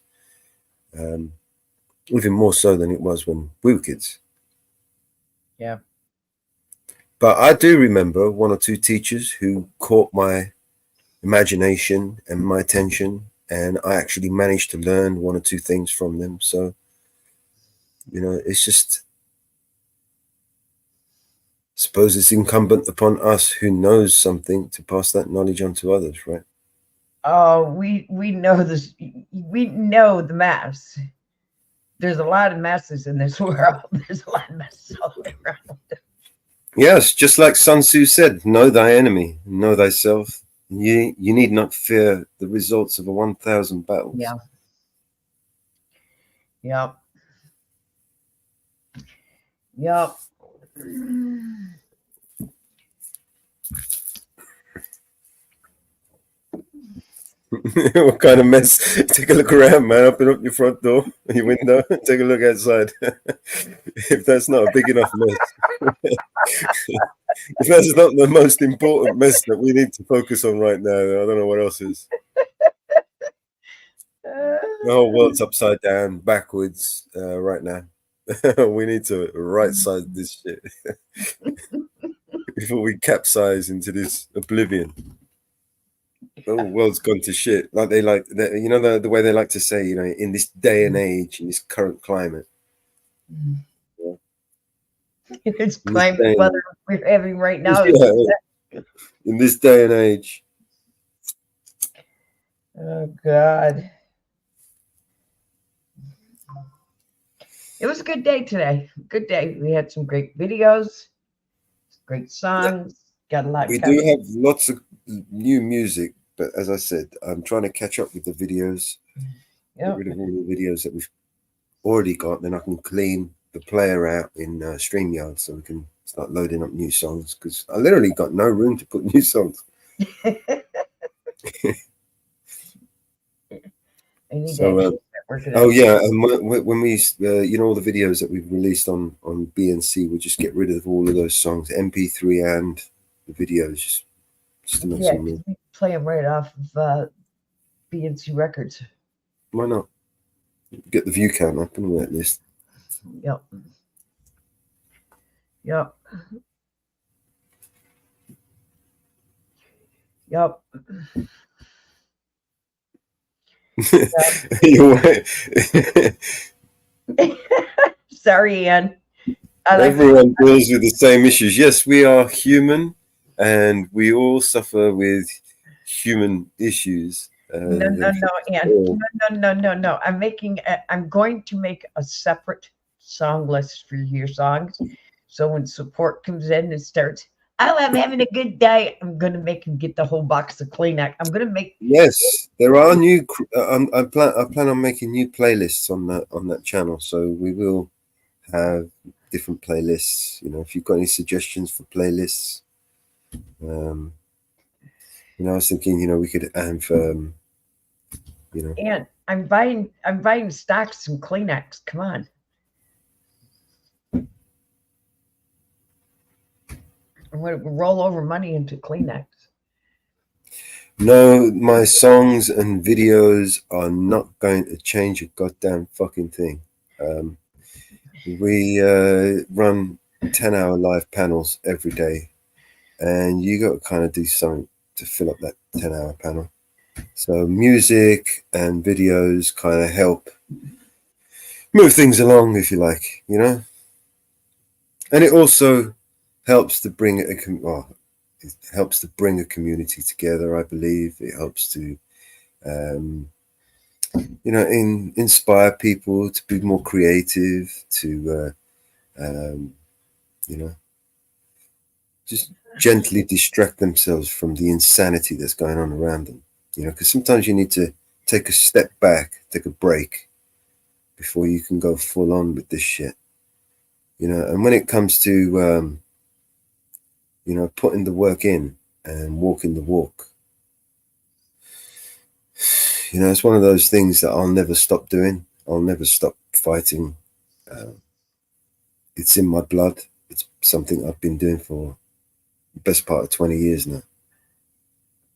even more so than it was when we were kids. Yeah. But I do remember one or two teachers who caught my imagination and my attention, and I actually managed to learn one or two things from them. So, you know, it's just, I suppose it's incumbent upon us who knows something to pass that knowledge on to others, right? Oh, we know this. We know the mess. There's a lot of messes in this world. There's a lot of messes all around. Yes, just like Sun Tzu said, know thy enemy, know thyself. You need not fear the results of 1,000 battles. Yeah. Yep. Yep. What kind of mess? Take a look around, man. Open up your front door, your window, take a look outside. If that's not a big enough mess, if that's not the most important mess that we need to focus on right now, I don't know what else is. The whole world's upside down, backwards, right now. We need to right size this shit before we capsize into this oblivion. The whole world's gone to shit. Like you know, the way they like to say, you know, in this day and age, in this current climate. Yeah. It's climate weather we're having right now. Yeah. In this day and age. Oh God. It was a good day today. Good day. We had some great videos, great songs. Got a lot. We do have lots of new music, but as I said, I'm trying to catch up with the videos. Get rid of all the videos that we've already got, then I can clean the player out in StreamYard so we can start loading up new songs, because I literally got no room to put new songs. So, oh yeah, and when we, you know, all the videos that we've released on BNC, we'll just get rid of all of those songs, MP3 and the videos, just to make some room. We play them right off of BNC Records. Why not? Get the view count up and all that list. Yep. Yep. Yep. Sorry, Ann. Everyone deals with the same issues. Yes, we are human, and we all suffer with human issues. No, Ann. No. I'm going to make a separate song list for your songs. So when support comes in and starts, oh, I'm having a good day, I'm going to make him get the whole box of Kleenex. I'm going to make. Yes, there are new. I plan on making new playlists on that channel. So we will have different playlists. You know, if you've got any suggestions for playlists, you know, I was thinking, you know, we could have, you know. And I'm buying stocks some Kleenex. Come on. I'm going to roll over money into Kleenex. No, my songs and videos are not going to change a goddamn fucking thing. We run 10-hour live panels every day, and you got to kind of do something to fill up that 10-hour panel. So music and videos kind of help move things along, if you like, you know. And it also helps to bring it helps to bring a community together. I believe it helps to, you know, inspire people to be more creative, to, you know, just gently distract themselves from the insanity that's going on around them. You know, because sometimes you need to take a step back, take a break before you can go full on with this shit. You know, and when it comes to, you know, putting the work in and walking the walk, you know, it's one of those things that I'll never stop doing. I'll never stop fighting. It's in my blood. It's something I've been doing for the best part of 20 years now.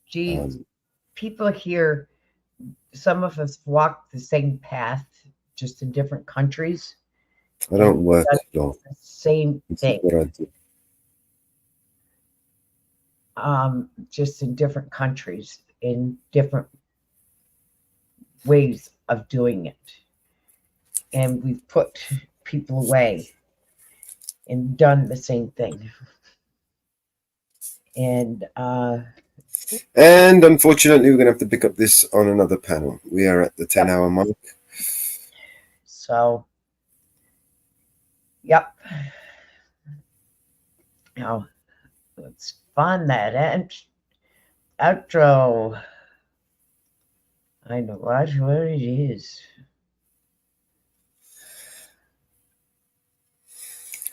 Gee, people here, some of us walk the same path just in different countries. I don't work long. The same thing. What I do. Just in different countries, in different ways of doing it. And we've put people away and done the same thing. And unfortunately, we're going to have to pick up this on another panel. We are at the 10-hour mark. So, yep. Now, let's find that outro. I know where it is.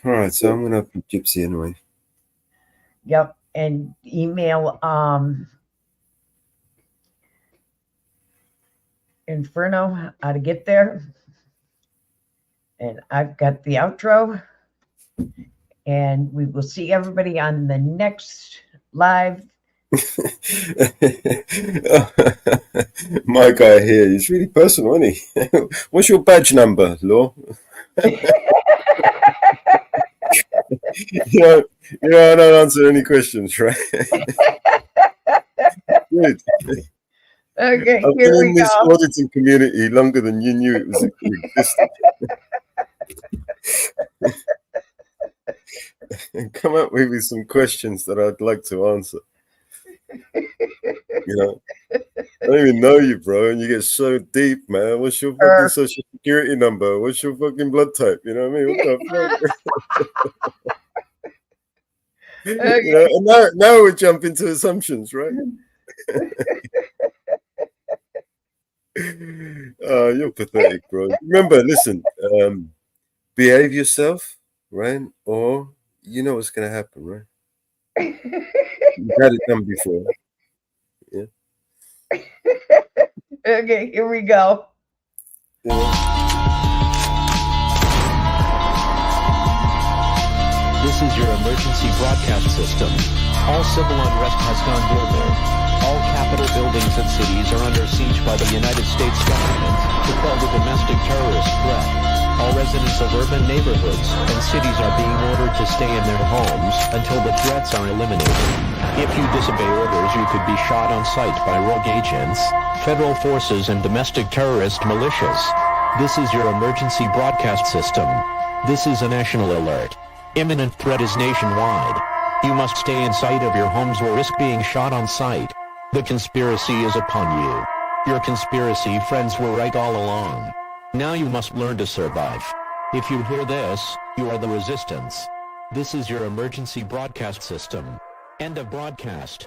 All right, so I'm going to open Gypsy anyway. Yep, and email Inferno how to get there. And I've got the outro. And we will see everybody on the next live. My guy here, he's really personal, isn't he? What's your badge number, Law? I don't answer any questions, right? Good. Okay, I've been in this auditing community longer than you knew it was existed. Come up with some questions that I'd like to answer. I don't even know you, bro, and you get so deep, man. What's your fucking social security number? What's your fucking blood type? You know what I mean? What the fuck? And now we jump into assumptions, right? You're pathetic, bro. Remember, listen, behave yourself, right? Or you know what's gonna happen, right? You've had it done before. Yeah. Okay, here we go. This is your emergency broadcast system. All civil unrest has gone global. All capital buildings and cities are under siege by the United States government to quell the domestic terrorist threat. All residents of urban neighborhoods and cities are being ordered to stay in their homes until the threats are eliminated. If you disobey orders, you could be shot on sight by rogue agents, federal forces, and domestic terrorist militias. This is your emergency broadcast system. This is a national alert. Imminent threat is nationwide. You must stay in sight of your homes or risk being shot on sight. The conspiracy is upon you. Your conspiracy friends were right all along. Now you must learn to survive. If you hear this, you are the resistance. This is your emergency broadcast system. End of broadcast.